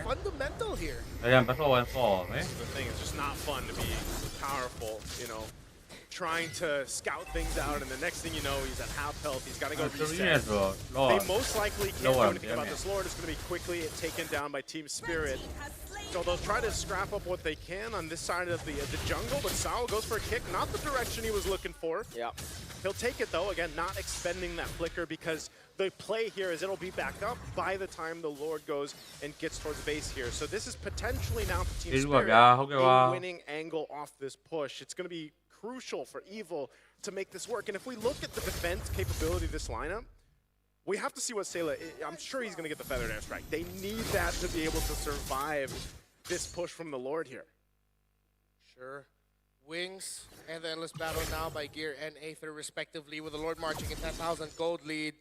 fundamental here. This is the thing. It's just not fun to be powerful, you know, trying to scout things out, and the next thing you know, he's at half health. He's got to go reset. They most likely can't do anything about this Lord. It's going to be quickly taken down by Team Spirit. So they'll try to scrap up what they can on this side of the jungle, but Sao goes for a kick, not the direction he was looking for. Yeah. He'll take it though, again, not expending that flicker because the play here is it'll be back up by the time the Lord goes and gets towards base here. So this is potentially now for Team Spirit a winning angle off this push. It's going to be crucial for Evil to make this work. And if we look at the defense capability of this lineup, we have to see what Sayla, I'm sure he's going to get the Feathered Airstrike. They need that to be able to survive this push from the Lord here. Sure. Wings and the Endless Battle now by Gear and Aether respectively, with the Lord marching in 10,000 gold lead.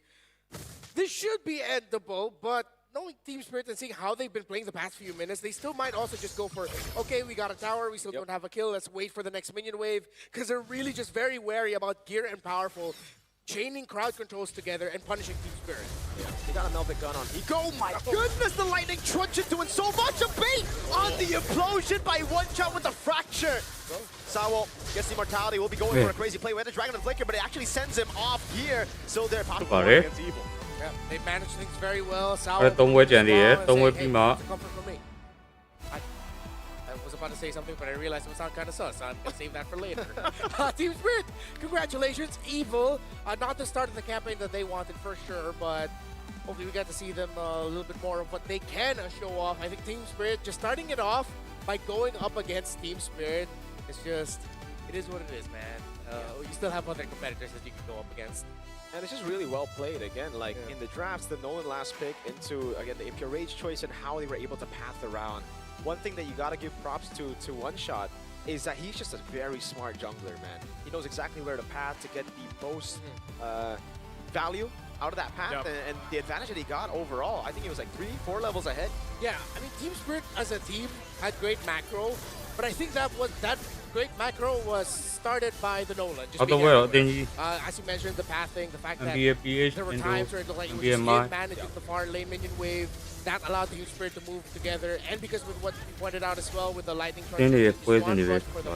This should be endable, but knowing Team Spirit and seeing how they've been playing the past few minutes, they still might also just go for, okay, we got a tower, we still don't have a kill, let's wait for the next minion wave, because they're really just very wary about Gear and Powerful chaining crowd controls together and punishing Team Spirit. Yeah, they got a Melvic Gun on Eco. Oh my goodness, the Lightning Truncheon doing so much. A bait on the implosion by one shot with the fracture. Sao gets the immortality. Will be going for a crazy play. We had the Dragon and Flicker, but it actually sends him off here. So they're possible against Evil. Yeah, they manage things very well. Sao I was about to say something, but I realized it would sound kind of sus, so I'm going to save that for later. Team Spirit, congratulations. Evil, not the start of the campaign that they wanted for sure, but hopefully we get to see them a little bit more of what they can show off. I think Team Spirit, just starting it off by going up against Team Spirit, it's just, it is what it is, man. You still have other competitors that you can go up against. And it's just really well played. Again, like in the drafts, the Nolan last pick into, again, the Impure Rage choice and how they were able to path around. One thing that you gotta give props to One Shot is that he's just a very smart jungler, man. He knows exactly where to path to get the most value out of that path, and the advantage that he got overall, I think he was like 3-4 levels ahead. Yeah, I mean, Team Spirit as a team had great macro, but I think that great macro was started by the Nolan. Just as you mentioned, the pathing, the fact that there were times where it was just managing the far lane minion wave. That allowed the Team Spirit to move together, and because with what you pointed out as well with the lightning for the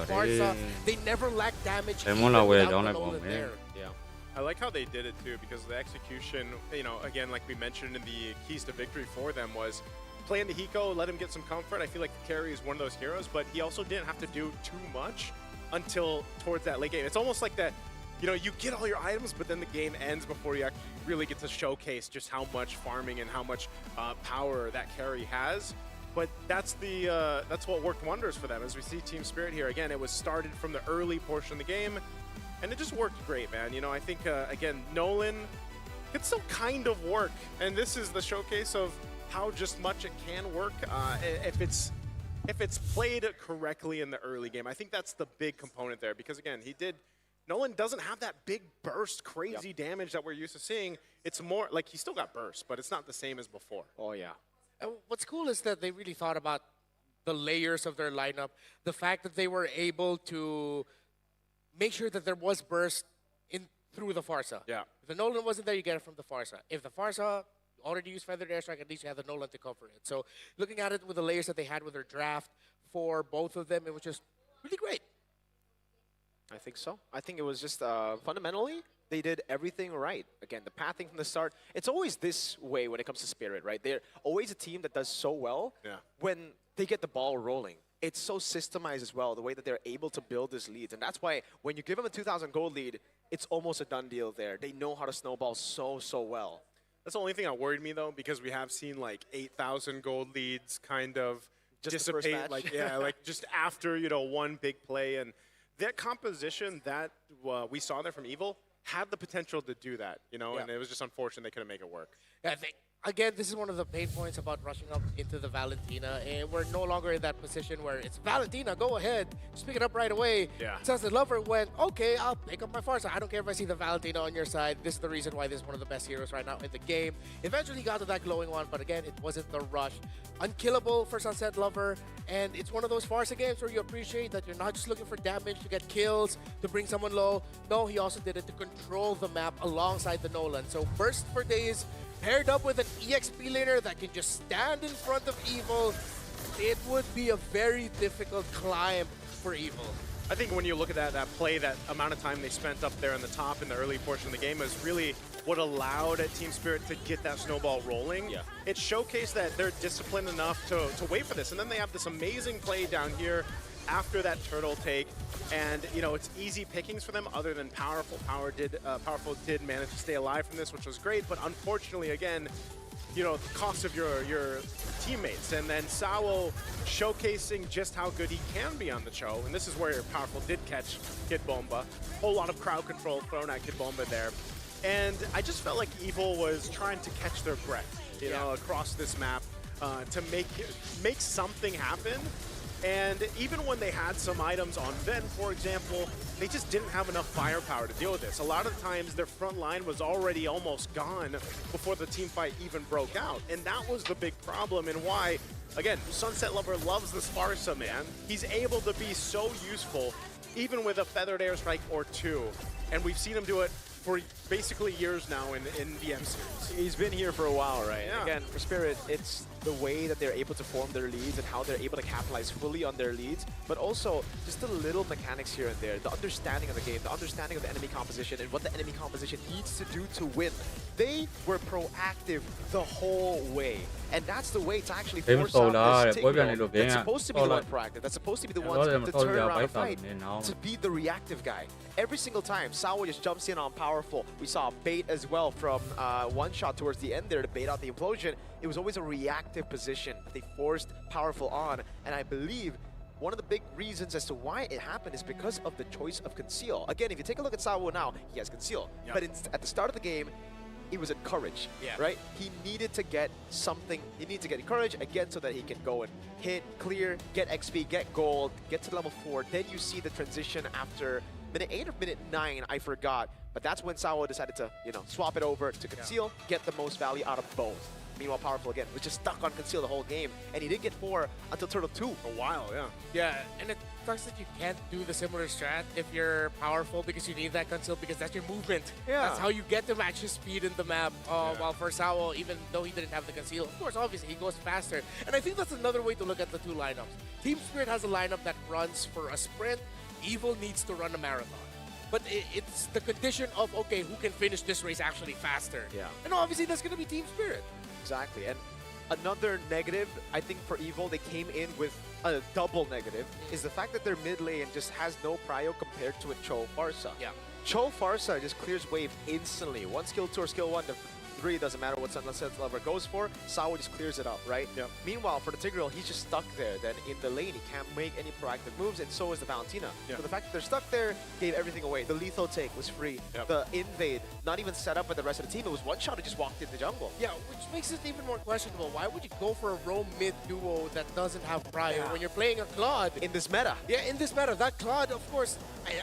Barca, they never lacked damage even without the Nolan there. Yeah, I like how they did it too, because the execution, you know, again, like we mentioned in the keys to victory for them was play into Hiko, let him get some comfort. I feel like the carry is one of those heroes, but he also didn't have to do too much until towards that late game. It's almost like that, you know, you get all your items, but then the game ends before you actually really get to showcase just how much farming and how much power that carry has. But that's what worked wonders for them. As we see Team Spirit here, again, it was started from the early portion of the game, and it just worked great, man. You know, I think, again, Nolan can still kind of work, and this is the showcase of how just much it can work if it's played correctly in the early game. I think that's the big component there, because, again, Nolan doesn't have that big burst, crazy damage that we're used to seeing. It's more, like, he still got burst, but it's not the same as before. Oh, yeah. And what's cool is that they really thought about the layers of their lineup, the fact that they were able to make sure that there was burst through the Farsa. Yeah. If the Nolan wasn't there, you get it from the Farsa. If the Farsa already used Feathered Airstrike, at least you have the Nolan to cover it. So looking at it with the layers that they had with their draft for both of them, it was just really great. I think so. I think it was just fundamentally, they did everything right. Again, the pathing from the start, it's always this way when it comes to Spirit, right? They're always a team that does so well when they get the ball rolling. It's so systemized as well, the way that they're able to build these leads. And that's why when you give them a 2,000 gold lead, it's almost a done deal there. They know how to snowball so well. That's the only thing that worried me, though, because we have seen like 8,000 gold leads kind of just dissipate, like like just after, you know, one big play. And that composition that we saw there from Evil had the potential to do that, you know, and it was just unfortunate they couldn't make it work. I think, again, this is one of the pain points about rushing up into the Valentina, and we're no longer in that position where it's Valentina, go ahead, just pick it up right away. Yeah. Sunset Lover went, okay, I'll pick up my Farsa. I don't care if I see the Valentina on your side. This is the reason why this is one of the best heroes right now in the game. Eventually got to that glowing one, but again, it wasn't the rush. Unkillable for Sunset Lover, and it's one of those Farsa games where you appreciate that you're not just looking for damage to get kills, to bring someone low. No, he also did it to control the map alongside the Nolan. So Burst for days, paired up with an EXP laner that can just stand in front of Evil, it would be a very difficult climb for Evil. I think when you look at that play, that amount of time they spent up there in the top in the early portion of the game is really what allowed Team Spirit to get that snowball rolling. Yeah. It showcased that they're disciplined enough to wait for this. And then they have this amazing play down here after that turtle take. And, you know, it's easy pickings for them other than Powerful. Powerful did manage to stay alive from this, which was great. But unfortunately, again, you know, the cost of your teammates. And then Sawo showcasing just how good he can be on the show. And this is where Powerful did catch Kid Bomba. Whole lot of crowd control thrown at Kid Bomba there. And I just felt like Evil was trying to catch their breath, you know, across this map to make something happen. And even when they had some items on Ven, for example, they just didn't have enough firepower to deal with this. A lot of times their front line was already almost gone before the team fight even broke out. And that was the big problem and why, again, Sunset Lover loves the Sparsa, man. He's able to be so useful, even with a Feathered Airstrike or two. And we've seen him do it for basically years now in the M series. He's been here for a while, right? Yeah. Again, for Spirit, it's the way that they're able to form their leads and how they're able to capitalize fully on their leads, but also just the little mechanics here and there, the understanding of the game, the understanding of the enemy composition and what the enemy composition needs to do to win. They were proactive the whole way. And that's the way to actually force out this Tigreal that's supposed to be the one proactive, that's supposed to be the one to turn around a fight, to be the reactive guy. Every single time, Sawo just jumps in on Powerful. We saw a bait as well from one shot towards the end there to bait out the implosion. It was always a reactive position. They forced Powerful on, and I believe one of the big reasons as to why it happened is because of the choice of Conceal. Again, if you take a look at Sawo now, he has Conceal. Yep. But at the start of the game, it was at Courage, right? He needed to get something. He needed to get Courage again so that he can go and hit, clear, get XP, get gold, get to level 4. Then you see the transition after minute 8 or minute 9, I forgot. But that's when Sawo decided to, you know, swap it over to Conceal, get the most value out of both. Meanwhile, Powerful again was just stuck on Conceal the whole game, and he didn't get 4 until Turtle 2. A while, yeah. Yeah, and it sucks that you can't do the similar strat if you're Powerful because you need that Conceal because that's your movement. Yeah. That's how you get to match his speed in the map. While for Sawo, even though he didn't have the Conceal, of course, obviously, he goes faster. And I think that's another way to look at the two lineups. Team Spirit has a lineup that runs for a sprint. Evil needs to run a marathon. But it's the condition of, okay, who can finish this race actually faster? Yeah. And obviously, that's going to be Team Spirit. Exactly. And another negative, I think, for Evo, they came in with a double negative, is the fact that their mid lane just has no prio compared to a Cho Farsa. Yeah. Cho Farsa just clears wave instantly. One skill 2 or skill 1, the 3 doesn't matter what Sunset Lover goes for. Sawa just clears it up, right? Yep. Meanwhile, for the Tigreal, he's just stuck there. Then in the lane, he can't make any proactive moves, and so is the Valentina. Yep. So the fact that they're stuck there gave everything away. The lethal take was free. Yep. The invade, not even set up with the rest of the team. It was one shot, it just walked in the jungle. Yeah, which makes it even more questionable. Why would you go for a roam mid duo that doesn't have prio when you're playing a Claude? In this meta. Yeah, in this meta. That Claude, of course,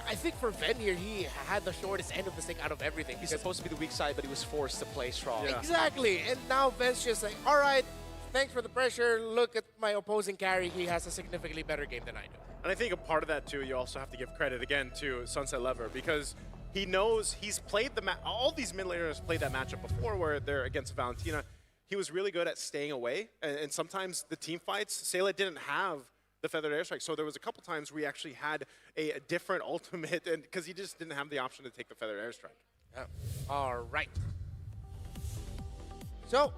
I think for Ven here, he had the shortest end of the stick out of everything. He's supposed to be the weak side, but he was forced to play strong. Yeah. Exactly. And now Ven's just like, all right, thanks for the pressure. Look at my opposing carry. He has a significantly better game than I do. And I think a part of that, too, you also have to give credit, again, to Sunset Lever, because he knows he's played all these mid laners played that matchup before where they're against Valentina. He was really good at staying away, and sometimes the team fights, Sayla didn't have the feathered airstrike, so there was a couple times where he actually had a different ultimate, and because he just didn't have the option to take the feathered airstrike. Yeah. All right. So,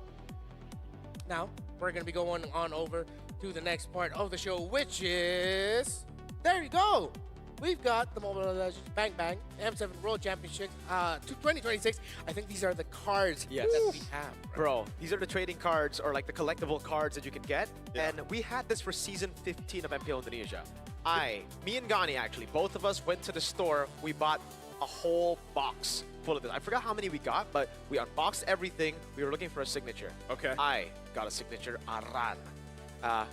now we're going to be going on over to the next part of the show, which is, there you go. We've got the Mobile Legends Bang Bang M7 World Championship 2026. I think these are the cards that we have. Right? Bro, these are the trading cards or like the collectible cards that you can get. Yeah. And we had this for season 15 of MPL Indonesia. Me and Gani actually, both of us went to the store. We bought a whole box full of this. I forgot how many we got, but we unboxed everything. We were looking for a signature. Okay. I got a signature Aran.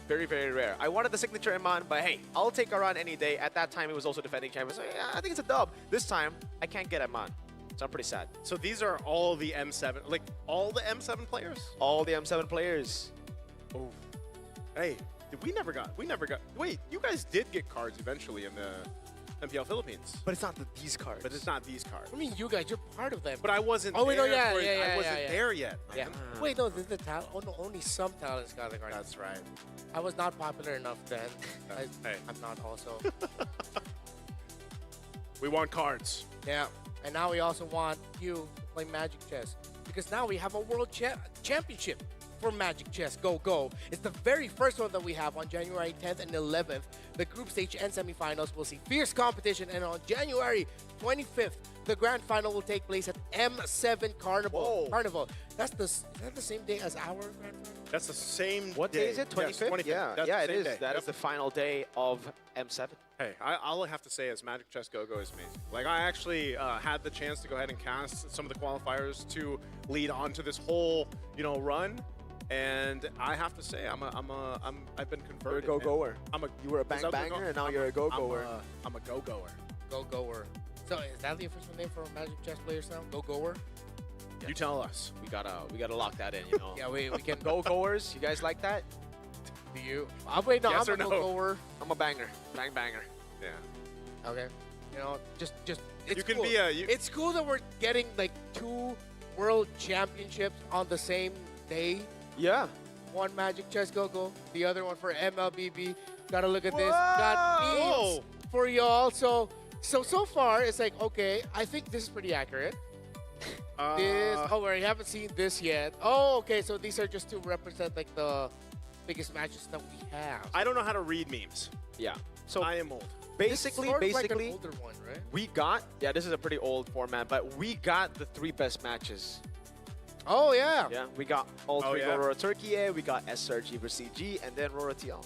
Very, very rare. I wanted the signature Iman, but hey, I'll take Aran any day. At that time, he was also defending champion. So yeah, I think it's a dub. This time, I can't get Iman. So I'm pretty sad. So these are all the M7, like all the M7 players? All the M7 players. Oh. Hey, we never got, wait, you guys did get cards eventually in the MPL Philippines. But it's not these cards. But it's not these cards. I mean, you guys, you're part of them. But I wasn't there. I wasn't there yet. Yeah. Wait, no, the talent. Oh, no, only some talents got the card. That's right. I was not popular enough then. Hey. I'm not also. We want cards. Yeah. And now we also want you to play Magic Chess. Because now we have a world championship for Magic Chess. Go, go. It's the very first one that we have on January 10th and 11th. The group stage and semifinals will see fierce competition. And on January 25th, the grand final will take place at M7 Carnival. Whoa. Carnival. Is that the same day as our grand final? That's the same What day is it? 25th? Yes, 25th. Yeah, That's yeah, the it same is. day. That is the final day of M7. Hey, all I have to say is Magic Chess Go-Go is amazing. Like, I actually had the chance to go ahead and cast some of the qualifiers to lead on to this whole, run. And I have to say, I've been converted. You're a go-goer. You were a Is that bang-banger, and now you're a go-goer. I'm a go-goer. Go-goer. So is that the official name for Magic Chess players now? Go-goer? Yeah. You tell us. We gotta lock that in, Yeah, we can. Go-goers, you guys like that? Do you? Wait, no, Yes I'm or a no? go-goer. I'm a banger. Bang-banger. Yeah. Okay. Just it's You can cool. be It's cool that we're getting like 2 world championships on the same day. Yeah. One Magic Chess Go-Go, the other one for MLBB. Gotta look at this. Got memes for y'all. So far, it's like, okay, I think this is pretty accurate. We haven't seen this yet. Oh, okay, so these are just to represent like the biggest matches that we have. I don't know how to read memes. Yeah. So I am old. Basically, like an older one, right? we got, this is a pretty old format, but we got the 3 best matches. Oh, yeah. Yeah, we got all 3 yeah. Rora Turkey, we got SRG versus CG, and then Rora TL.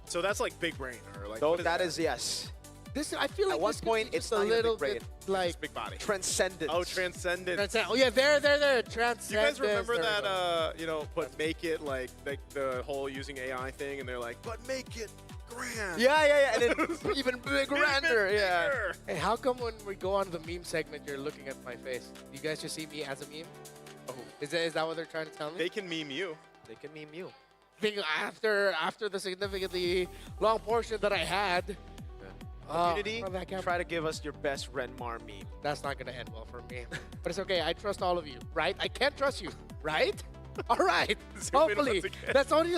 So that's like big brain, or like. So what is that is, yes. This I feel like At one this point, could be it's just a not even little big bit brain. like It's big body. Transcendent. Oh, transcendent. Oh yeah, there. Transcendence. You guys remember There we that? go. But make it like the whole using AI thing, and they're like, but make it grand. Yeah, and then even grander. Yeah. Hey, how come when we go on the meme segment, you're looking at my face? You guys just see me as a meme? Oh. Is that what they're trying to tell me? They can meme you. They can meme you. After the significantly long portion that I had. Community, from that camera. try to give us your best Renmar meme. That's not going to end well for me. But it's okay. I trust all of you, right? I can't trust you, right? All right. Hopefully. That's only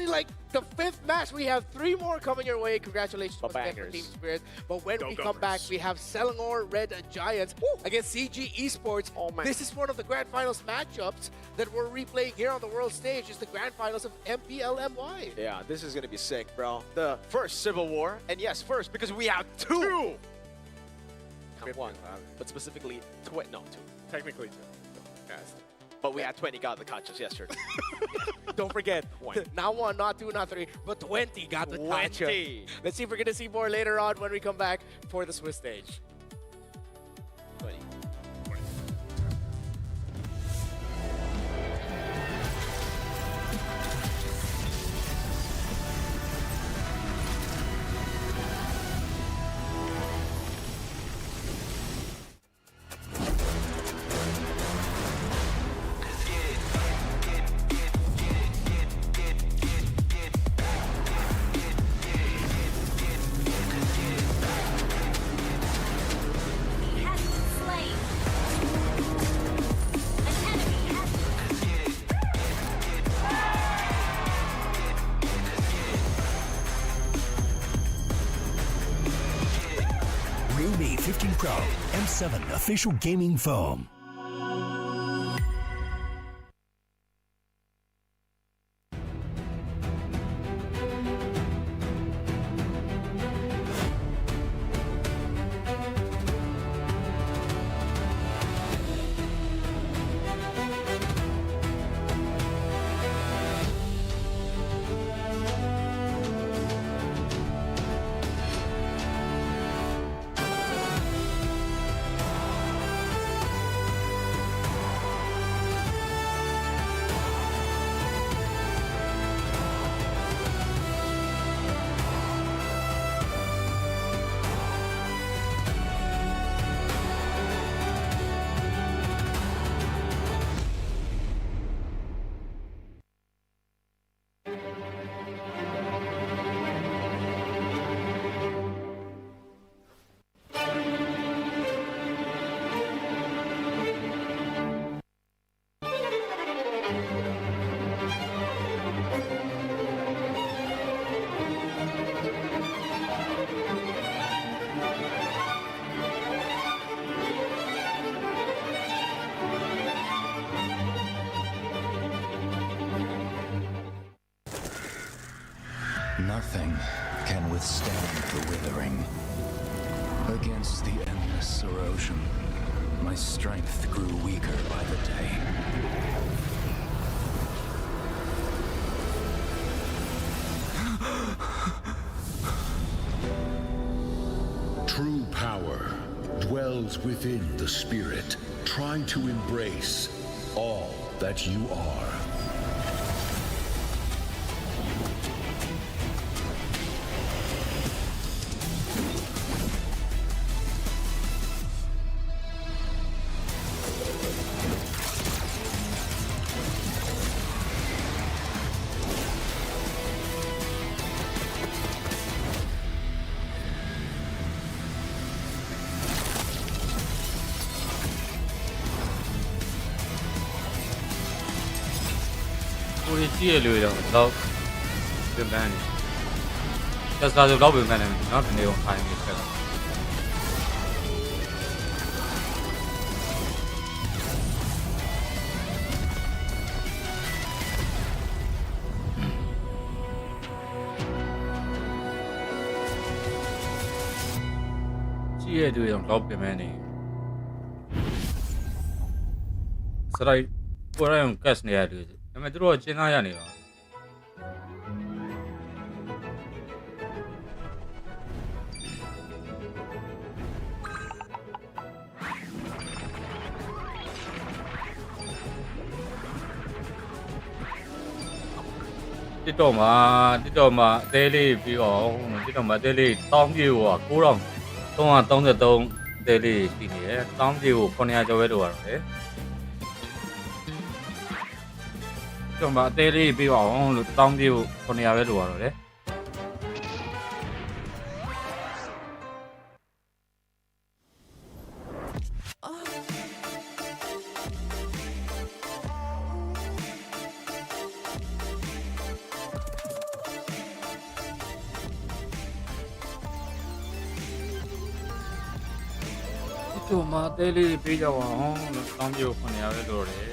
like the 5th match. We have 3 more coming your way. Congratulations once again for Team Spirit. But when we come back, we have Selangor Red Giants against CG Esports. Oh, man. This is one of the Grand Finals matchups that we're replaying here on the world stage. It's the Grand Finals of MPLMY. Yeah, this is going to be sick, bro. The first Civil War. And yes, first, because we have 2. Not 1, but specifically, no, 2. Technically 2. Yes. But we had 20 got the catches yesterday. Don't forget, not 1, not 2, not 3, but 20 got the catch. Let's see if we're going to see more later on when we come back for the Swiss stage. 20. Realme 15 Pro M7 official gaming foam. Nothing can withstand the withering. Against the endless erosion, my strength grew weaker by the day. True power dwells within the spirit. Try to embrace all that you are. Ôi chia lười rồi, đâu Đường ra này Thật ra rồi đâu đường này nó phải đều phải nghịch cả chia lười rồi đâu đường này Sarai, ora è un cast ne ha Ma tu lo c'è na ne ba တစ်တော့မှာအသေးလေးပြီးတော့တစ်တော့မှာအသေးလေးတောင်းပြေကို9333အသေးလေးရှိနေတယ်တောင်းပြေကို900ကျော်ပဲလို့ရတယ်တော့မှာအသေးလေးပြီးအောင်လို့တောင်းပြေကို900ပဲလို့ရတယ် Ồ, တို့မှတဲလေးပေးကြပါအောင်လို့တောင်းပြကို900ပဲလို့တယ်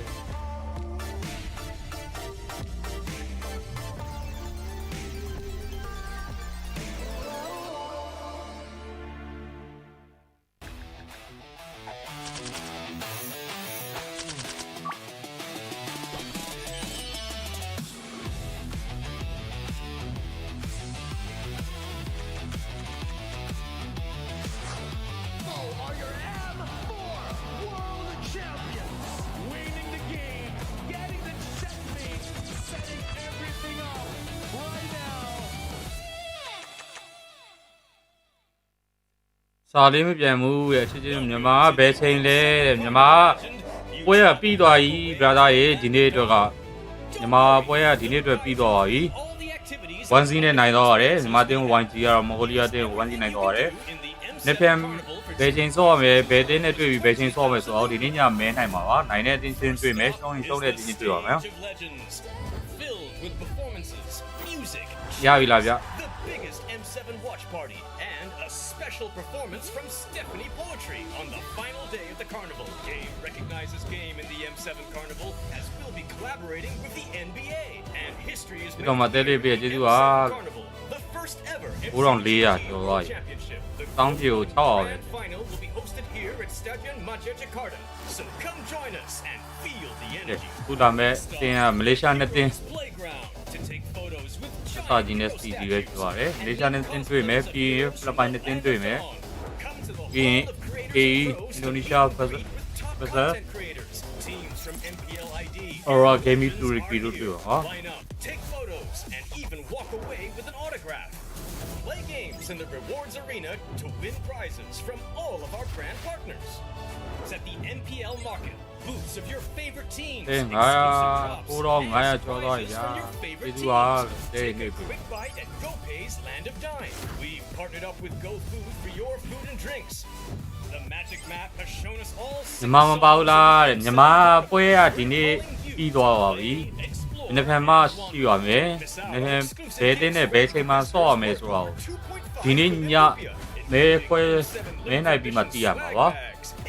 စာလေးမပြန်ဘူးရဲ့အချင်းချင်းမြန်မာဘယ်ချိန်လဲတဲ့မြန်မာပွဲကပြီးသွားပြီ brother ရေဒီနေ့အတွက်ကမြန်မာပွဲကဒီနေ့အတွက်ပြီးသွားပါပြီ 1C နဲ့နိုင်တော့ရတယ်မြန်မာတင်း 1G ကတော့မဟိုလီယာတင်း 1C နိုင်တော့ရတယ်နေ့ပြန်ဘယ်ချိန်ဆော့ရမယ်ဘယ်တင်းနဲ့တွေ့ပြီးဘယ်ချိန်ဆော့မယ်ဆိုတော့ဒီနေ့ညမဲနိုင်မှာပါနိုင်တဲ့တင်းချင်းတွေ့မယ်ရှုံးရင်ရှုံးတဲ့တင်းချင်းတွေ့ပါမယ်ရပြီလားဗျ Special performance from Stephanie Poetry on the final day of the carnival. Game recognizes game in the M7 Carnival as we'll be collaborating with the NBA and history is making the Carnival the first ever championship. The grand final will be hosted here at Stadion Maja Jakarta. So come join us and feel the energy. Malaysia Playground to take photos with စာကြီးနဲ့ CD ပဲဖြစ်ပါတယ်။ Malaysia နဲ့တင်တွေ့မယ်ပြီးရင် Philippines နဲ့တင်တွေ့မယ်ပြီးရင် AE Indonesia versus Aura Gaming Turkey တို့တွေ့ပါ Take photos and even walk away with an autograph. Play games in the rewards arena to win prizes from all of our brand partners. It's at the MPL market. Booths of your favorite teams. Exclusive drops. Your favorite teams. Quick bite at GoPay's Land of Dime. We've partnered up with GoFood for your food and drinks. The magic map has shown us all. မြန်မာမပါဘူးလားတဲ့မြန်မာပွဲကဒီနေ့ပြီးသွားပါပြီ။ဒီနေ့ဖန်မှရှိရမယ်။ဒီနေ့ဘယ်တင်းနဲ့ဘယ်ချိန်မှဆော့ရမယ်ဆိုတော့ဒီနေ့ညမဲပွဲမဲနိုင်ပြီးမှသိရမှာပါ။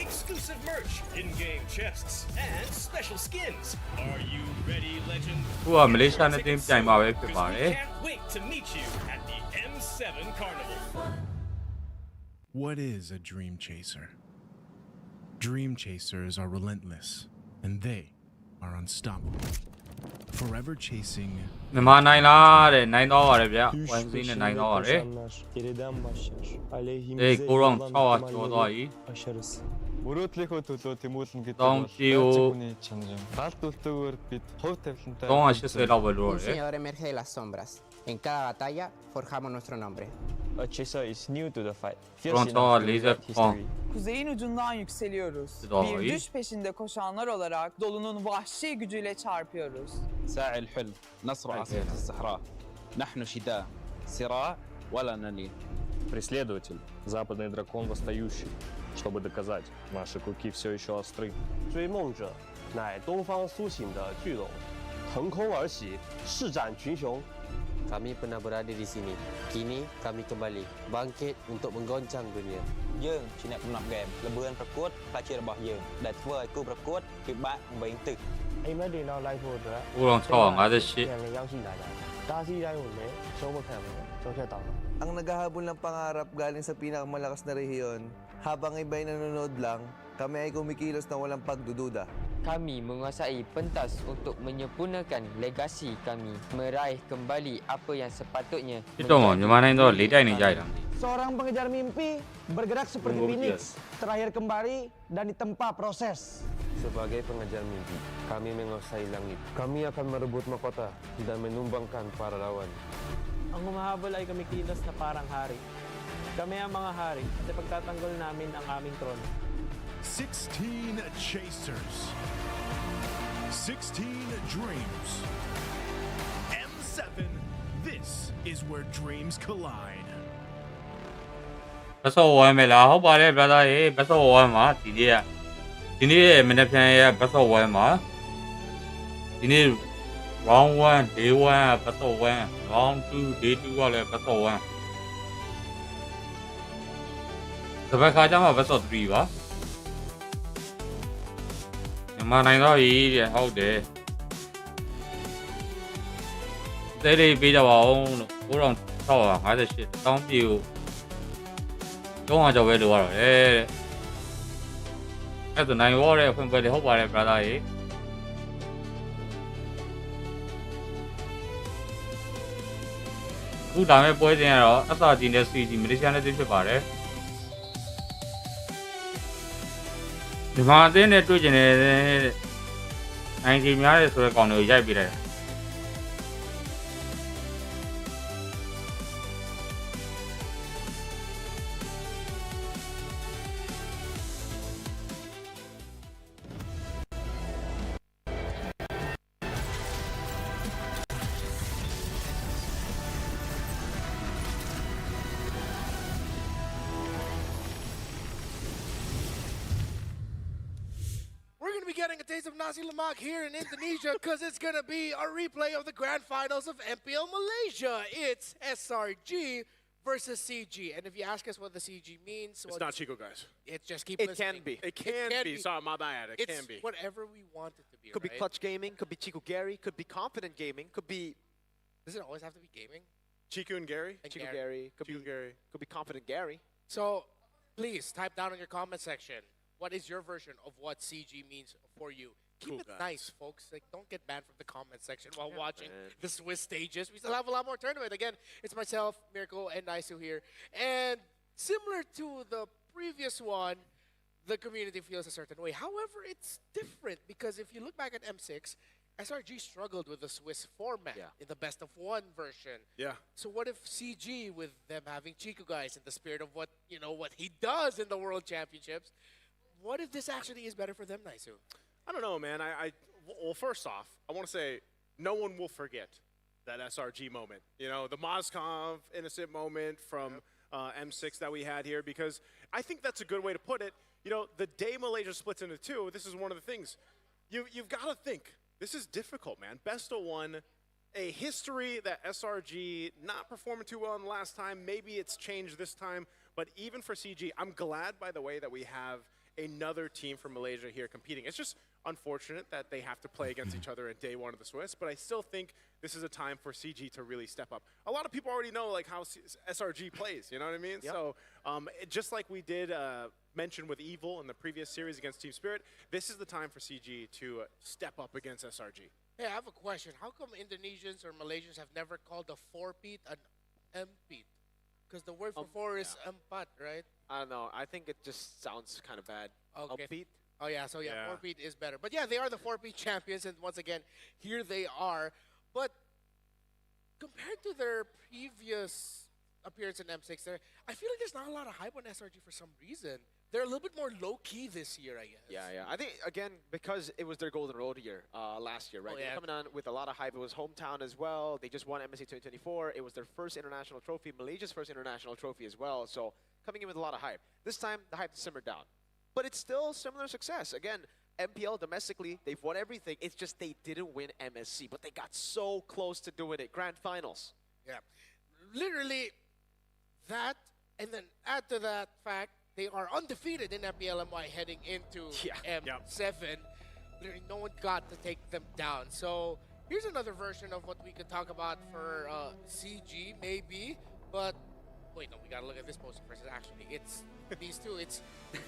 Exclusive merch, in-game chests, and special skins. Are you ready, legend? ခုကမလေးရှားနဲ့တင်းပြိုင်မှာပဲဖြစ်ပါတယ် Can't wait to meet you at the M7 Carnival. What is a dream chaser? Dream chasers are relentless, and they are unstoppable. Forever chasing မြန်မာနိုင်လားတဲ့နိုင်တော့ပါတယ်ဗျ။ 1C နဲ့နိုင်တော့ပါတယ် Geriden başlar. Aleyhimize အေးကိုရော600ကျော်သွားပြီ başarısı. Мөрөөдлийнхөө төлөө тэмүүлэн гэдэг Дон Пио. хүний чанар. Галт үлдээгүүр бид хувь тавилантай. 380 လောက်ပဲလို့ Un ရတယ် señor emerge de las sombras. En cada batalla forjamos nuestro nombre. A chaser is new to the fight. Front tower laser history. Kuzeyin ucundan yükseliyoruz. Doğru. Bir düş peşinde koşanlar olarak dolunun vahşi gücüyle çarpıyoruz. ساعي الحلم نصر عاصفة الصحراء نحن شتاء صراع ولا نلين Преследователь, западный дракон восстающий, чтобы доказать, наши клыки все еще остры. 追梦者乃东方苏醒的巨龙，腾空而起，施展群雄。 Kami pernah berada di sini. Kini kami kembali bangkit untuk menggoncang dunia. យើងជាអ្នកកំណត់ហ្គេមល្បឿនប្រកួតផ្លាជារបស់យើងដែលធ្វើឲ្យគូប្រកួតពិបាកវែងទឹក အိမ်မက်တွေနောက်လိုက်ဖို့အတွက် ကိုရော658 ပြန်လည်ရောက်ရှိလာကြတယ်။တားဆီးတိုင်းကိုလည်းရှုံးမခံဘူး။ကျော်ဖြတ်တောင်းတာ Ang naghahabol ng pangarap galing sa pinakamalakas na rehiyon, habang iba'y nanonood lang, kami ay kumikilos na walang pagdududa. Kami menguasai pentas untuk menyempurnakan legasi kami, meraih kembali apa yang sepatutnya. Ito mo,မြန်မာနိုင်တော့လေးတိုက်နေကြတာ Seorang pengejar mimpi bergerak seperti Phoenix, terakhir kembali dan ditempa proses. Sebagai pengejar mimpi, kami menguasai langit. Kami akan merebut mahkota dan menumbangkan para lawan. Ang humahabol ay kumikilos na parang hari. Kami ang mga hari at ipagtatanggol namin ang aming trono. 16 chasers. 16 dreams. M7, this is where dreams collide. ဘတ်ဆော့ဝိုင်းမယ်လားဟုတ်ပါတယ် brother ရေဘတ်ဆော့ဝိုင်းမှာဒီနေ့ရဲ့မနေ့ပြန်ရဲ့ဘတ်ဆော့ဝိုင်းမှာဒီနေ့ round 1 day 1ဘတ်ဆော့1 round 2 day 2ကလည်းဘတ်ဆော့1တပတ်ခါကျမှဘတ်ဆော့3ပါ မြန်မာနိုင်တော့ပြီတဲ့ဟုတ်တယ်သေးလေးပေးကြပါဦးလို့9658တောင်းပြေကို300ကျော်ပဲလိုရတော့တယ်အဲ့ဒါနိုင်ရောတဲ့အဖွင့်ပွဲလေးဟုတ်ပါတယ် brother ရေခုဒါမဲ့ပွဲစဉ်ကတော့ SRG နဲ့ CG မလေးရှားနဲ့ဖြစ်ပါတယ်ဒီမှာအသင်းနဲ့တွေ့ကျင်တဲ့နိုင်ကြီးများတဲ့ဆိုတဲ့ကောင်တွေကိုရိုက်ပြလိုက်တာGetting a taste of Nasi Lemak here in Indonesia because it's going to be a replay of the grand finals of MPL Malaysia. It's SRG versus CG. And if you ask us what the CG means... It's not Chico, guys. It just keep It listening. can be. It can be. Sorry, my bad. It can be. It's whatever we want it to be, Could be Clutch Gaming, could be Chico Gary, could be Confident Gaming, could be... Does it always have to be gaming? Chico and Gary? Chico Gary. Could be Confident Gary. So, please, type down in your comment section. What is your version of what CG means for you? Keep it nice, folks. Like, don't get banned from the comment section while watching the Swiss stages. We still have a lot more tournament. Again, it's myself, Miracle, and Naisu here. And similar to the previous one, the community feels a certain way. However, it's different because if you look back at M6, SRG struggled with the Swiss format in the best of one version. Yeah. So what if CG, with them having Chico guys in the spirit of what what he does in the World Championships, what if this actually is better for them, Naisu? I don't know, man. Well, first off, I want to say no one will forget that SRG moment. You know, the Mozkov innocent moment from M6 that we had here, because I think that's a good way to put it. You know, the day Malaysia splits into two, this is one of the things. You've got to think. This is difficult, man. Best of one, a history that SRG not performing too well in the last time. Maybe it's changed this time. But even for CG, I'm glad, by the way, that we have another team from Malaysia here competing. It's just unfortunate that they have to play against each other in day one of the Swiss, but I still think this is a time for CG to really step up. A lot of people already know like how SRG plays, you know what I mean? Yep. So just like we did mention with Evil in the previous series against Team Spirit, this is the time for CG to step up against SRG. Hey, I have a question. How come Indonesians or Malaysians have never called a four-peat an M-peat? Because the word for four is empat, right? I don't know. I think it just sounds kind of bad. Okay. Upbeat. Oh, yeah. So, yeah, four-peat is better. But, yeah, they are the four-peat champions. And once again, here they are. But compared to their previous appearance in M6, I feel like there's not a lot of hype on SRG for some reason. They're a little bit more low-key this year, I guess. Yeah. I think, again, because it was their Golden Road year last year, right? Oh, yeah. They're coming on with a lot of hype. It was hometown as well. They just won MSC 2024. It was their first international trophy, Malaysia's first international trophy as well. So coming in with a lot of hype. This time, the hype simmered down. But it's still similar success. Again, MPL domestically, they've won everything. It's just they didn't win MSC, but they got so close to doing it. Grand finals. Yeah. Literally, that, and then add to that fact, they are undefeated in MPLMY heading into M7. Literally, no one got to take them down. So here's another version of what we could talk about for CG, maybe. But wait, no, we gotta look at this poster first. Actually, it's these two.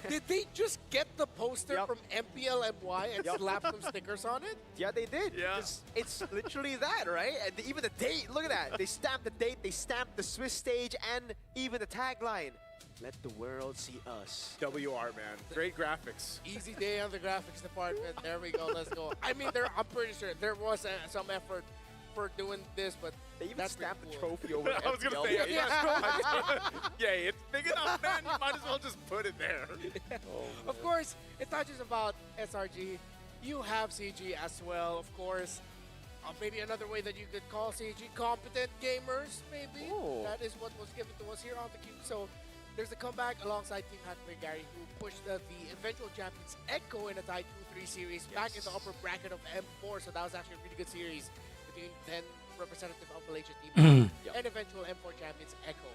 Did they just get the poster from MPLMY and slap some stickers on it? Yeah, they did. Yeah. It's literally that, right? And even the date, look at that. They stamped the date, they stamped the Swiss stage, and even the tagline. Let the world see us. WR, man. Great graphics. Easy day on the graphics department. There we go. Let's go. I mean, I'm pretty sure there was some effort for doing this, but they even stamped the trophy over I was going to say, it's big enough, man. You might as well just put it there. Of course, it's not just about SRG. You have CG as well, of course. Maybe another way that you could call CG competent gamers, maybe. Ooh. That is what was given to us here on the Cube. So there's a comeback alongside Team Hackman Gary, who pushed the eventual champions Echo in a tied 2-3 series back in the upper bracket of M4. So that was actually a really good series between 10 representative of Malaysia team and eventual M4 champions Echo.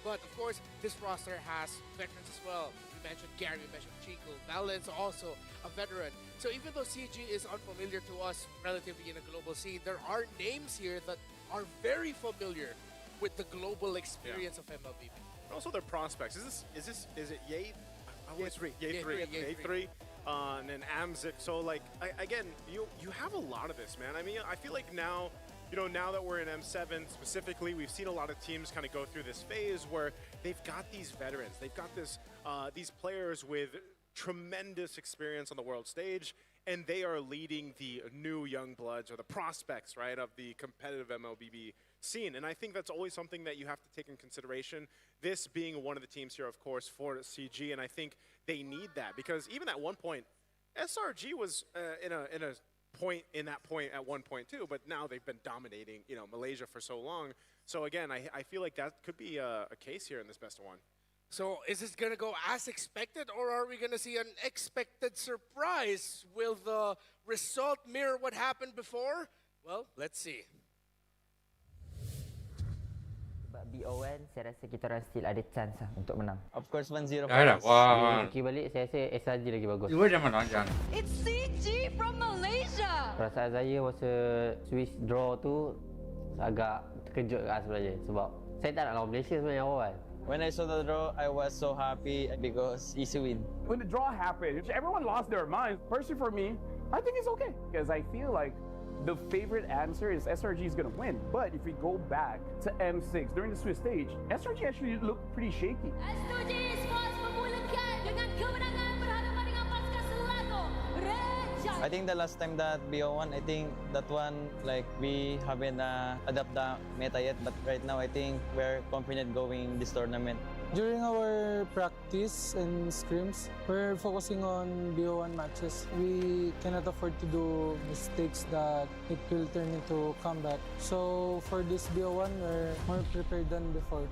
But of course, this roster has veterans as well. You mentioned Gary, you mentioned Chico, Valens also a veteran. So even though CG is unfamiliar to us relatively in a global scene, there are names here that are very familiar with the global experience of MLBB. Also, their prospects. Is it Ye? Ye 3, and then Amzik. So like again, you have a lot of this, man. I mean, I feel like now, now that we're in M7 specifically, we've seen a lot of teams kind of go through this phase where they've got these veterans, they've got this these players with tremendous experience on the world stage, and they are leading the new young bloods or the prospects, right, of the competitive MLBB scene. And I think that's always something that you have to take in consideration. This being one of the teams here, of course, for CG, and I think they need that because even at one point, SRG was in a point at one point too, but now they've been dominating, Malaysia for so long. So again, I feel like that could be a case here in this best of one. So is this going to go as expected, or are we going to see an unexpected surprise? Will the result mirror what happened before? Well, let's see. BO1, saya rasa kita orang still ada chance lah untuk menang. Of course 1-0 Dah, wah. Kaki balik saya rasa SRG lagi bagus. Dua jangan jangan. It's CG from Malaysia. Perasaan saya masa Swiss draw tu agak terkejut sebenarnya sebab saya tak nak lawan Malaysia sebenarnya awal. When I saw the draw, I was so happy because easy win. When the draw happened, everyone lost their minds. Personally for me, I think it's okay because I feel like the favorite answer is SRG is going to win. But if we go back to M6 during the Swiss stage, SRG actually looked pretty shaky. S2G Esports memulakan dengan kemenangan berhadapan dengan pasukan Selangor. I think the last time that BO1, I think that one, like, we haven't adapted the meta yet. But right now, I think we're confident going this tournament. During our practice and scrims, we're focusing on BO1 matches. We cannot afford to do mistakes that it will turn into comeback. So for this BO1, we're more prepared than before.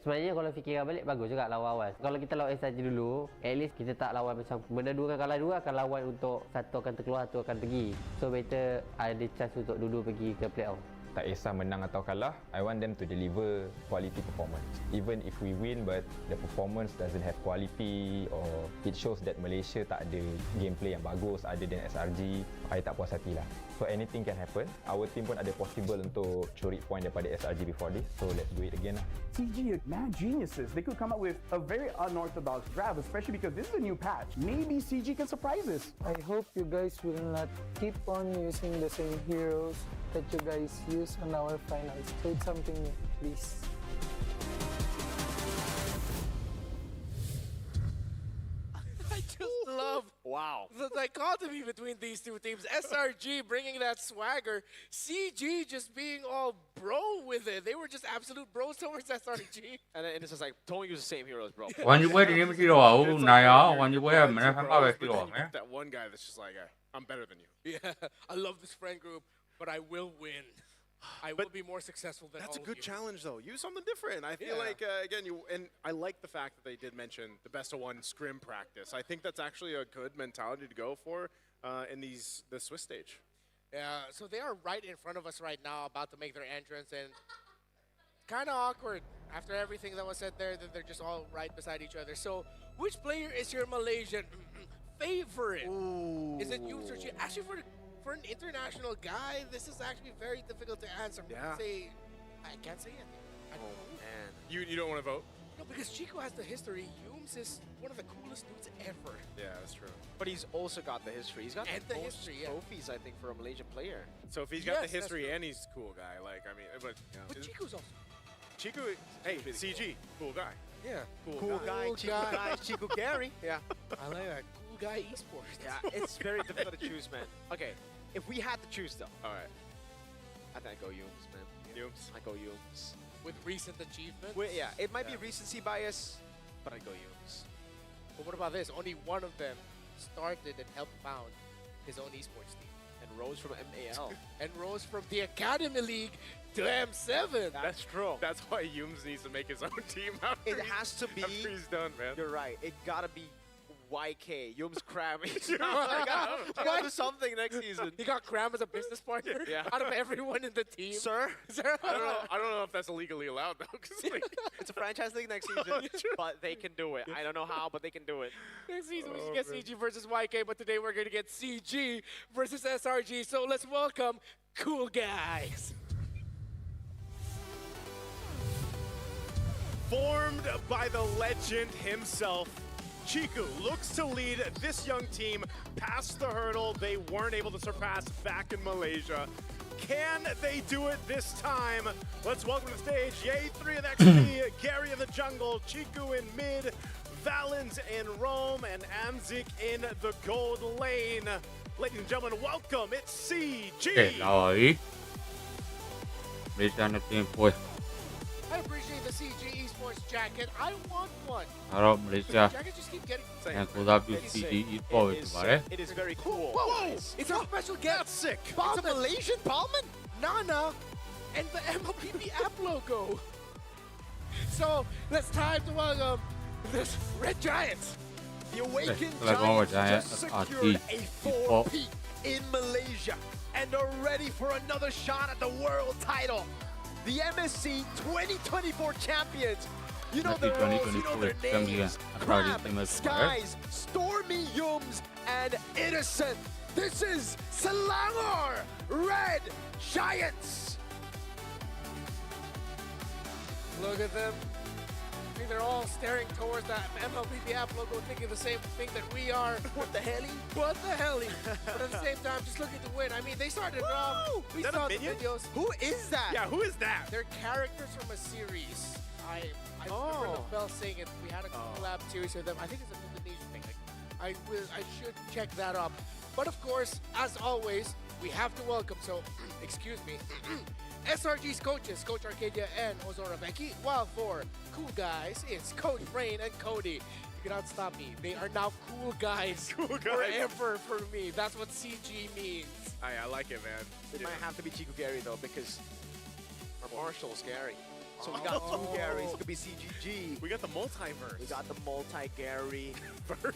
Sebenarnya kalau fikirkan balik bagus juga lawan awal. Kalau kita lawan SRG dulu, at least kita tak lawan macam benda dua kan kalah dua akan lawan untuk satu akan terkeluar, satu akan pergi. So better ada chance untuk dulu pergi ke playoff. Tak kisah menang atau kalah, I want them to deliver quality performance. Even if we win but the performance doesn't have quality or it shows that Malaysia tak ada gameplay yang bagus other than SRG, I tak puas hati lah. So anything can happen. Our team pun ada possible untuk curi point daripada SRG before this. So let's do it again lah. CG, mad geniuses. They could come up with a very unorthodox draft, especially because this is a new patch. Maybe CG can surprise us. I hope you guys will not keep on using the same heroes that you guys use on our finals. So it's something new, please. I just love the dichotomy between these two teams. SRG bringing that swagger, CG just being all bro with it. They were just absolute bros towards SRG. And it's just like, don't use the same heroes, bro. When you wait, you see when you wait, that one guy that's just like, I'm better than you. Yeah, I love this friend group, but I will win. I will be more successful than That's all a good of you. challenge, though. Use something different. I feel like, again, and I like the fact that they did mention the best of one scrim practice. I think that's actually a good mentality to go for in the Swiss stage. Yeah, so they are right in front of us right now, about to make their entrance, and kind of awkward. After everything that was said there, that they're just all right beside each other. So, which player is your Malaysian favorite? Ooh. Is it you, Sergio? Actually, for an international guy, this is actually very difficult to answer. Yeah. I can't say it. I don't know. Man. You don't want to vote? No, because Chico has the history. Yums is one of the coolest dudes ever. Yeah, that's true. But he's also got the history. He's got and the most history, trophies, I think, for a Malaysian player. So if he's got the history and he's a cool guy, like, I mean, but Chico's also. Chico, hey, CG, cool guy. Yeah. Cool guy, Chico Gary. Yeah. I like that. Cool guy esports. Yeah, it's very difficult to choose, man. Okay, if we had to choose, though. All right. I think I go Yums, man. Yums? I go Yums. With recent achievements? Yeah, it might be recency bias, but I go Yums. But what about this? Only one of them started and helped found his own esports team. And rose from MAL. And rose from the Academy League to M7. That's true. That's why Yums needs to make his own team after It has to be. After he's done, man. You're right. It gotta be YK, Yum's Cram. I gotta do something next season. He got Cram as a business partner. Yeah. Out of everyone in the team. Sir? I don't know if that's legally allowed though. 'Cause, like, It's a franchise league next season, but they can do it. I don't know how, but they can do it. Next season we should get CG versus YK, but today we're going to get CG versus SRG. So let's welcome Cool Guys. formed by the legend himself, Chiku looks to lead this young team past the hurdle they weren't able to surpass back in Malaysia. Can they do it this time? Let's welcome to the stage Ye3 of XP, Gary in the jungle, Chiku in mid, Valens in Rome, and Amzik in the gold lane. Ladies and gentlemen, welcome. It's CG. Rồi. Đi ra nó tìm vui. I appreciate the CG Esports jacket. I want one. Rồi, Malaysia. Jackets just keep getting Yang cô giáo CG Esports vào đấy. It is very cool. Whoa! It's our special guest. That's sick. It's a Malaysian Palman, Nana, and the MLBB app logo. So let's time to welcome this Red Giants. The Awakened Giants just secured a 4-peat in Malaysia and are ready for another shot at the world title. The MSC 2024 champions. You know their roles, you know their names. Crab, Skies, Stormy Yums, and Innocent. This is Selangor Red Giants. Look at them. I think they're all staring towards that MLBB app logo, thinking the same thing that we are. What the hell? What the hell? But at the same time, just looking to win. I mean, they started it off. We saw the videos. Who is that? Yeah, who is that? They're characters from a series. I remember Bell saying it. We had a collab series with them. I think it's an Indonesian thing. I should check that up. But of course, as always, we have to welcome. So, excuse me. SRG's coaches, Coach Arcadia and Ozora Becky. While for Cool Guys, it's Coach Rain and Cody. You cannot stop me. They are now cool guys. Cool guys. Forever for me. That's what CG means. I like it, man. It might have to be Chiku Gary though, because Marshall's Gary. So we got two Garys. It could be CGG. We got the multiverse. We got the multi-Gary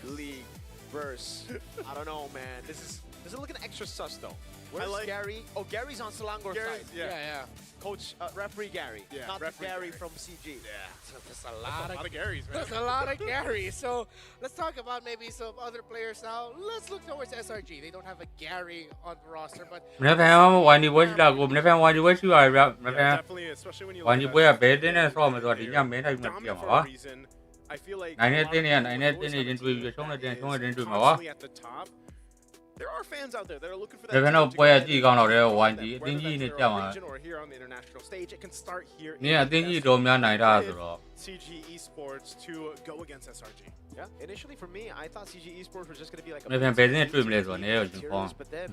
league verse. I don't know, man. This is looking extra sus though. Where's Gary? Oh, Gary's on Selangor side. Yeah. Coach, referee Gary. Yeah, not the Gary Gary. from CG. Yeah. So there's a lot of Garys, man. There's a lot of Garys. So let's talk about maybe some other players now. Let's look towards SRG. They don't have a Gary on the roster, but Nó phải không? Hoàn đi với là gồm nó phải hoàn đi với chứ rồi nó phải. Definitely, especially when you Hoàn đi với là bé đến là so mà rồi thì nhầm bé này mà kiểu mà quá. I feel like Này tên này trên đuôi xuống là trên đuôi mà quá. at the top. There are fans out there that are looking for Nó phải that nó team to quay get gì còn nào đấy hoàn them, đi whether tên gì that's này their chả mà. region or here on the international stage. It can start here in Nè tên gì đồ mà này ra rồi. CG Esports to go against SRG. Yeah, initially for me, I thought CG Esports was just going to be like a Nó phải bé đến đuôi mình rồi nè series, but then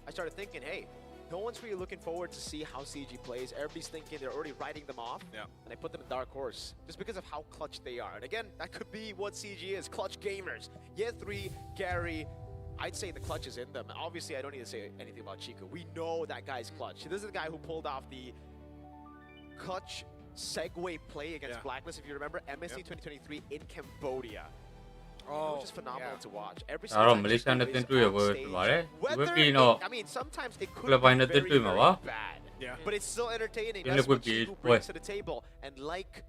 I started thinking, hey, no one's really looking forward to see how CG plays. Everybody's thinking they're already writing them off. Yeah. And I put them in dark horse just because of how clutch they are. And again, that could be what CG is, clutch gamers. Ye3, Gary, I'd say the clutch is in them. Obviously, I don't need to say anything about Chico. We know that guy's clutch. This is the guy who pulled off the clutch segue play against Blacklist, if you remember, MSC 2023 in Cambodia. It was just phenomenal to watch. Every single time Malaysia he nó plays tên on tuổi vừa stage, vào đấy. whether Với kỳ it- nó I mean, sometimes it could là be bài nó very, tên tuổi mà very quá. bad. Yeah. But it's still entertaining. Tên That's là what kỳ Chiku tuổi. brings to the table. And like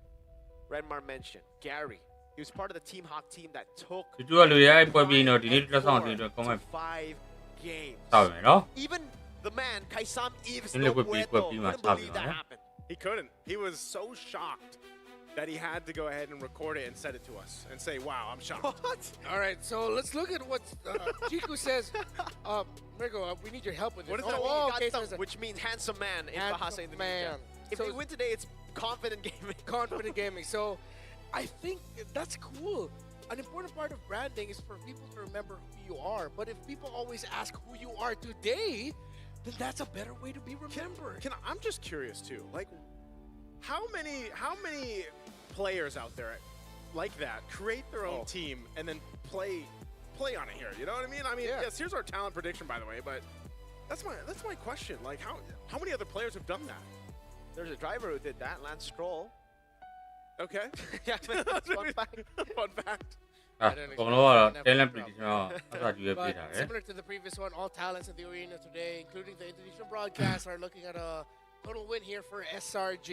Renmar mentioned, Gary, he was part of the Team Hawk team that took Thì chú lười ai bởi vì nó thì nó ra xong thì nó không phải 5 games. sao vậy đó. Even the man, Kaisam Eves Tên là no bởi vì Puerto, mà couldn't sao believe vậy that đó. happened. He couldn't. He was so shocked that he had to go ahead and record it and send it to us and say, wow, I'm shocked. What? all right. So let's look at what Chiku says. Mirko, we need your help with this. What does that mean? okay, Gatsam, so which means handsome man in handsome Bahasa Indonesia. man. If So they win today, it's confident gaming. confident gaming. So I think that's cool. An important part of branding is for people to remember who you are. But if people always ask who you are today, then that's a better way to be remembered. I'm just curious too. Like, how many players out there like that create their own team and then play on it here? You know what I mean? I mean, yes. Here's our talent prediction, by the way. But that's my question. Like, how many other players have done that? There's a driver who did that, Lance Stroll. Okay. Yeah, fun fact. Fun fact. talent prediction အစကြီးပဲပေးထားတယ် Similar to the previous one, all talents in the arena today, including the Indonesian broadcast, are looking at a total win here for SRG.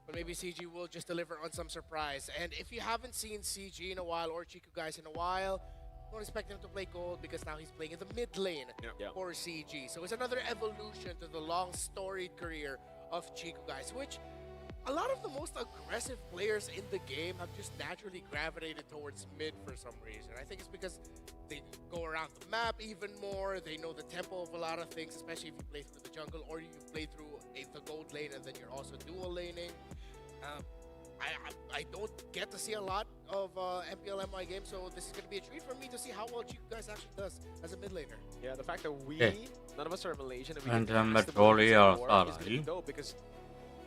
But maybe CG will just deliver on some surprise. And if you haven't seen CG in a while, or Chiku guys in a while, don't expect him to play gold because now he's playing in the mid lane for CG. So it's another evolution to the long storied career of Chiku guys, which a lot of the most aggressive players in the game have just naturally gravitated towards mid for some reason. I think it's because they go around the map even more, they know the tempo of a lot of things, especially if you play through the jungle or you play through the gold lane and then you're also dual laning. I don't get to see a lot of MPL MI games, so this is going to be a treat for me to see how well Chiku guys actually does as a mid laner. Yeah, the fact that none of us are Malaysian and we And can then ask the Malaysian Metrolia war are is going to be like- dope because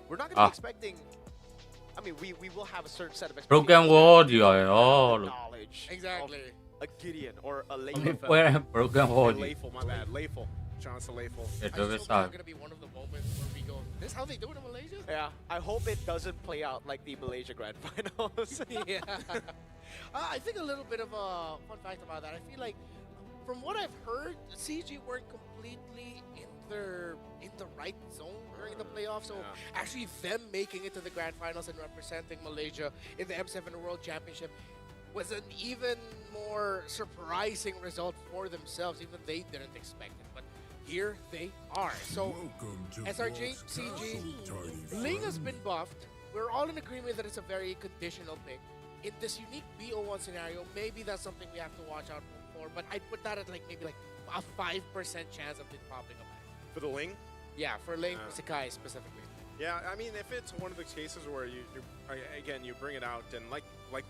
we're not going to be expecting. I mean, we will have a certain set of Broken expectations. wall ကြီးရယ် Knowledge Exactly. of a Gideon or a I Layful. mean, where Broken wall ကြီး Layful, my bad. Layful. Johnson Layful. Yeah, I just hope it's not going to be one of the moments where we go, this is how they do it in Malaysia? Yeah, I hope it doesn't play out like the Malaysia Grand Finals. Yeah. I think a little bit of a fun fact about that. I feel like, from what I've heard, CG weren't completely in the right zone during the playoffs. So actually, them making it to the Grand Finals and representing Malaysia in the M7 World Championship was an even more surprising result for themselves. Even they didn't expect it, but here they are. So SRG, CG, Ling has been buffed. We're all in agreement that it's a very conditional pick. In this unique BO1 scenario, maybe that's something we have to watch out for. But I'd put that at maybe a 5% chance of it popping up. For the Ling? Yeah, for Ling, for Sakai specifically. Yeah, I mean, if it's one of those cases where you bring it out, and like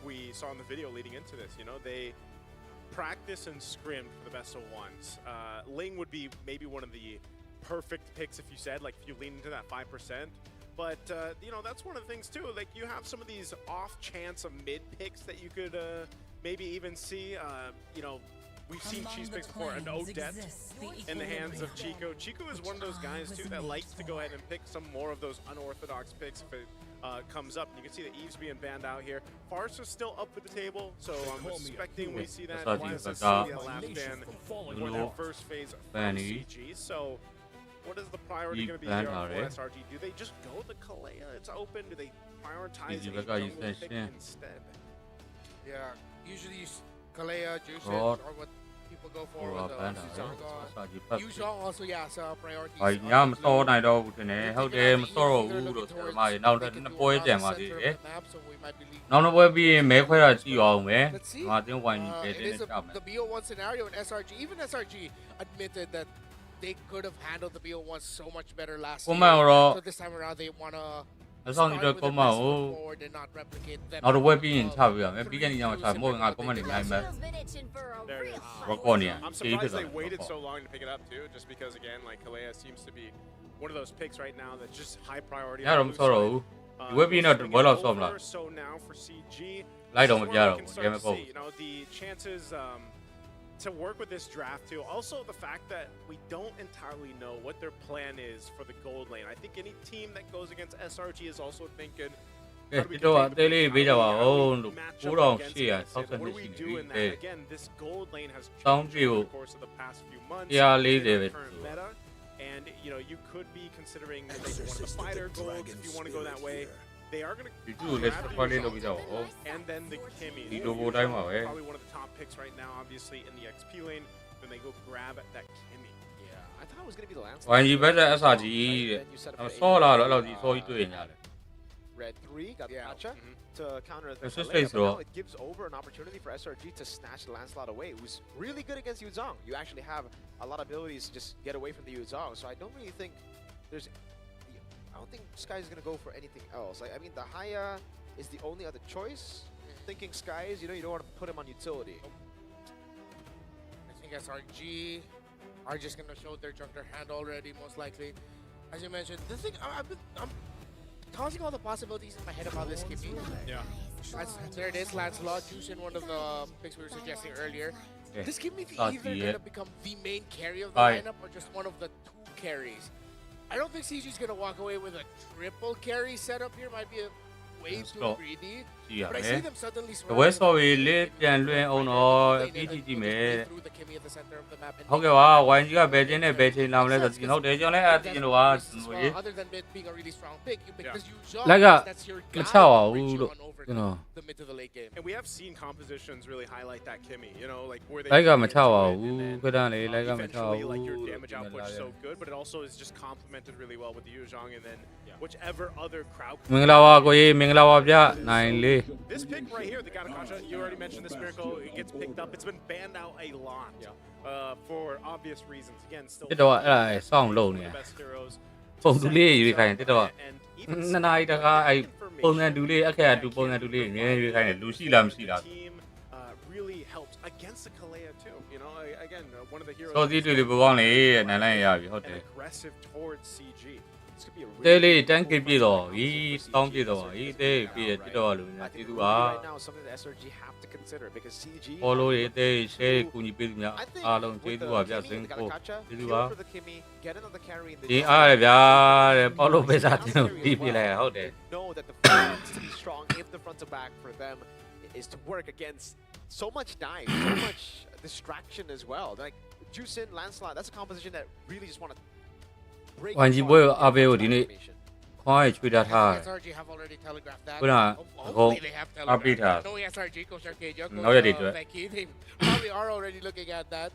we saw in the video leading into this, they practice and scrim for the best of ones. Ling would be maybe one of the perfect picks if you said, if you lean into that 5%. But, that's one of the things, too. You have some of these off chance of mid picks that you could maybe even see, we've seen cheese picks before, an Odette in the hands of Chico. Chico is one of those guys, too, that likes to go ahead and pick some more of those unorthodox picks if it comes up. And you can see that Eve's being banned out here. Farce is still up for the table, so I'm expecting we see that last stand for that first phase from CG. So what is the priority going to be here for SRG? Do they just go the Kalea? It's open. Do they prioritize a jungle pick instead? Yeah, usually Kalea, Jushin are what people go for. Yuzhong also, it's a priority. ညမစောနိုင်တော့ဘူးထင်တယ်ဟုတ်တယ်မစောတော့ဘူးလို့ဆိုမှနောက်နှစ်ပွဲကြံပါသေးတယ်နောက်နှစ်ပွဲပြီးရင်မဲခွဲတာကြည့်အောင်ပဲငါတင်းဝိုင်းပြီးပဲတင်းချမယ် The BO1 scenario in SRG, even SRG admitted that they could have handled the BO1 so much better last year. So this time around they want to အဆောင်ကြီးတော့ကွန်မန့်ကိုနောက်တစ်ပွဲပြီးရင်ချပြရမယ်ပြီးခဲ့တဲ့ညမှာချမို့ငါကွန်မန့်နေနိုင်မယ် record နေ I'm surprised they waited so long to pick it up too, just because again, Kalea seems to be one of those picks right now that's just high priority. ညတော့မစောတော့ဘူးဒီပွဲပြီးတော့တစ်ပွဲလောက်စောမလား So now for CG, လိုက်တော့မပြတော့ဘူးရဲမပေါ့ the chances to work with this draft too. Also the fact that we don't entirely know what their plan is for the gold lane. I think any team that goes against SRG is also thinking, what do we do in that? Again, this gold lane has changed over the course of the past few months. The current meta, and you could be considering maybe one of the fighter golds if you want to go that way. They are going to and then the Kimmy, probably one of the top picks right now, obviously in the XP lane. Then they go grab at that Kimmy. Yeah, I thought it was going to be the Lancelot. Why you better SRG? I saw a lot of these. Red 3 got the matcha to counter the Kalea, but now it gives over an opportunity for SRG to snatch the Lancelot away, who's really good against Yuzong. You actually have a lot of abilities to just get away from the Yuzong, so I don't really think there's... I don't think Sky is going to go for anything else. I mean, the Haya is the only other choice. Thinking Sky is, you don't want to put him on utility. I think SRG are just going to show their jungler hand already, most likely. As you mentioned, the thing, I'm tossing all the possibilities in my head about this Skippy. Yeah. There it is, Lancelot, Jushin, one of the picks we were suggesting earlier. This Skippy either going to become the main carry of the lineup or just one of the two carries. I don't think CG's going to walk away with a triple carry setup here. Might be way too greedy. ကြည့်ရ But မ I ယ် see them suddenly တပွဲ swerving. ဆော်ရီလေးပြန်လွှင့်အောင်တော့ Lane ပြီး and ကြည့်ကြည့် then မယ် play through the Kimmy at the center of the map and ဟုတ် make ကဲ့ပါ YG ကဘယ်ချင်းနဲ့ဘယ်ချင်းလာမလဲဆိုတော့ဟုတ်တယ်ကျွန်တော်လည်းအဲ့ဒီကျွန်တော်က That's ကျွန်တော် well, ရေ other than it being a really strong pick, you pick this Yuzhong, လိုက်က that's your မ guy ချပါ to ဘူး bring you လို့ on over ကျွန်တော် the mid to the late game. And we have seen compositions really highlight that Kimmy, you know, like where they လိုက်က get မ into ချပါ it ဘူး and then, ခဏလေးလိုက်ကမချပါ eventually, ဘူး like your လို့ damage ကျွန်တော် output လာ is တယ် so good, but it also is just complemented really well with the Yuzhong and then whichever other crowd. မင်္ဂလာပါကိုကြီးမင်္ဂလာပါဗျနိုင်လေး This pick right here, the Gattacacha, you already mentioned this miracle. It gets picked up. It's been banned out a lot for obvious reasons. Again, still တက်တော့အဲ့ဒါစောင့်လုံးနေ the best heroes. ပုံတူလေးရွေးခိုင်းတက်တော့နှစ်နာရီတခါအဲ့ပုံစံတူလေးအခက်အတူပုံစံတူလေးငယ်ရွေးခိုင်းတယ်လူရှိလားမရှိလား Team really helps against the Kalea too. You know, again, one of the heroes. စောစီတွေ့လို့ပကောင်းလေနိုင်လိုက်ရပြီဟုတ်တယ် Aggressive towards CG. This could be a တဲလေးတန်းကပြည့်တော့ဤတောင်းပြည့်တော့ဤတဲပြည့်ပြတော့လူညာကျေးဇူးပါ Right now, something that SRG have to consider because CG. follow ရေးတဲ share ကူညီပေးသူများအားလုံးကျေးဇူးပါဗျစင်ကိုကျေးဇူးပါ for the Kimmy, get another carry in the ဒီအားရဗျာတဲ့ follow ပေးစားတင်ပြီးပြလိုက်ဟုတ်တယ် know that the front needs to be strong if the front to back for them is to work against so much dive, so much distraction as well. Like Juicin, Lancelot, that's a composition that really just want to break. ဝန်ကြီးပွဲအဘေးကိုဒီနေ့ခွားရချွေတာထား SRG have already telegraphed that. ခုနအကုန် Hopefully they have အပိထား telegraphed. No SRG, Coach Arcadia, နောက်ရက်တွေအတွက် Becky, they probably are already looking at that.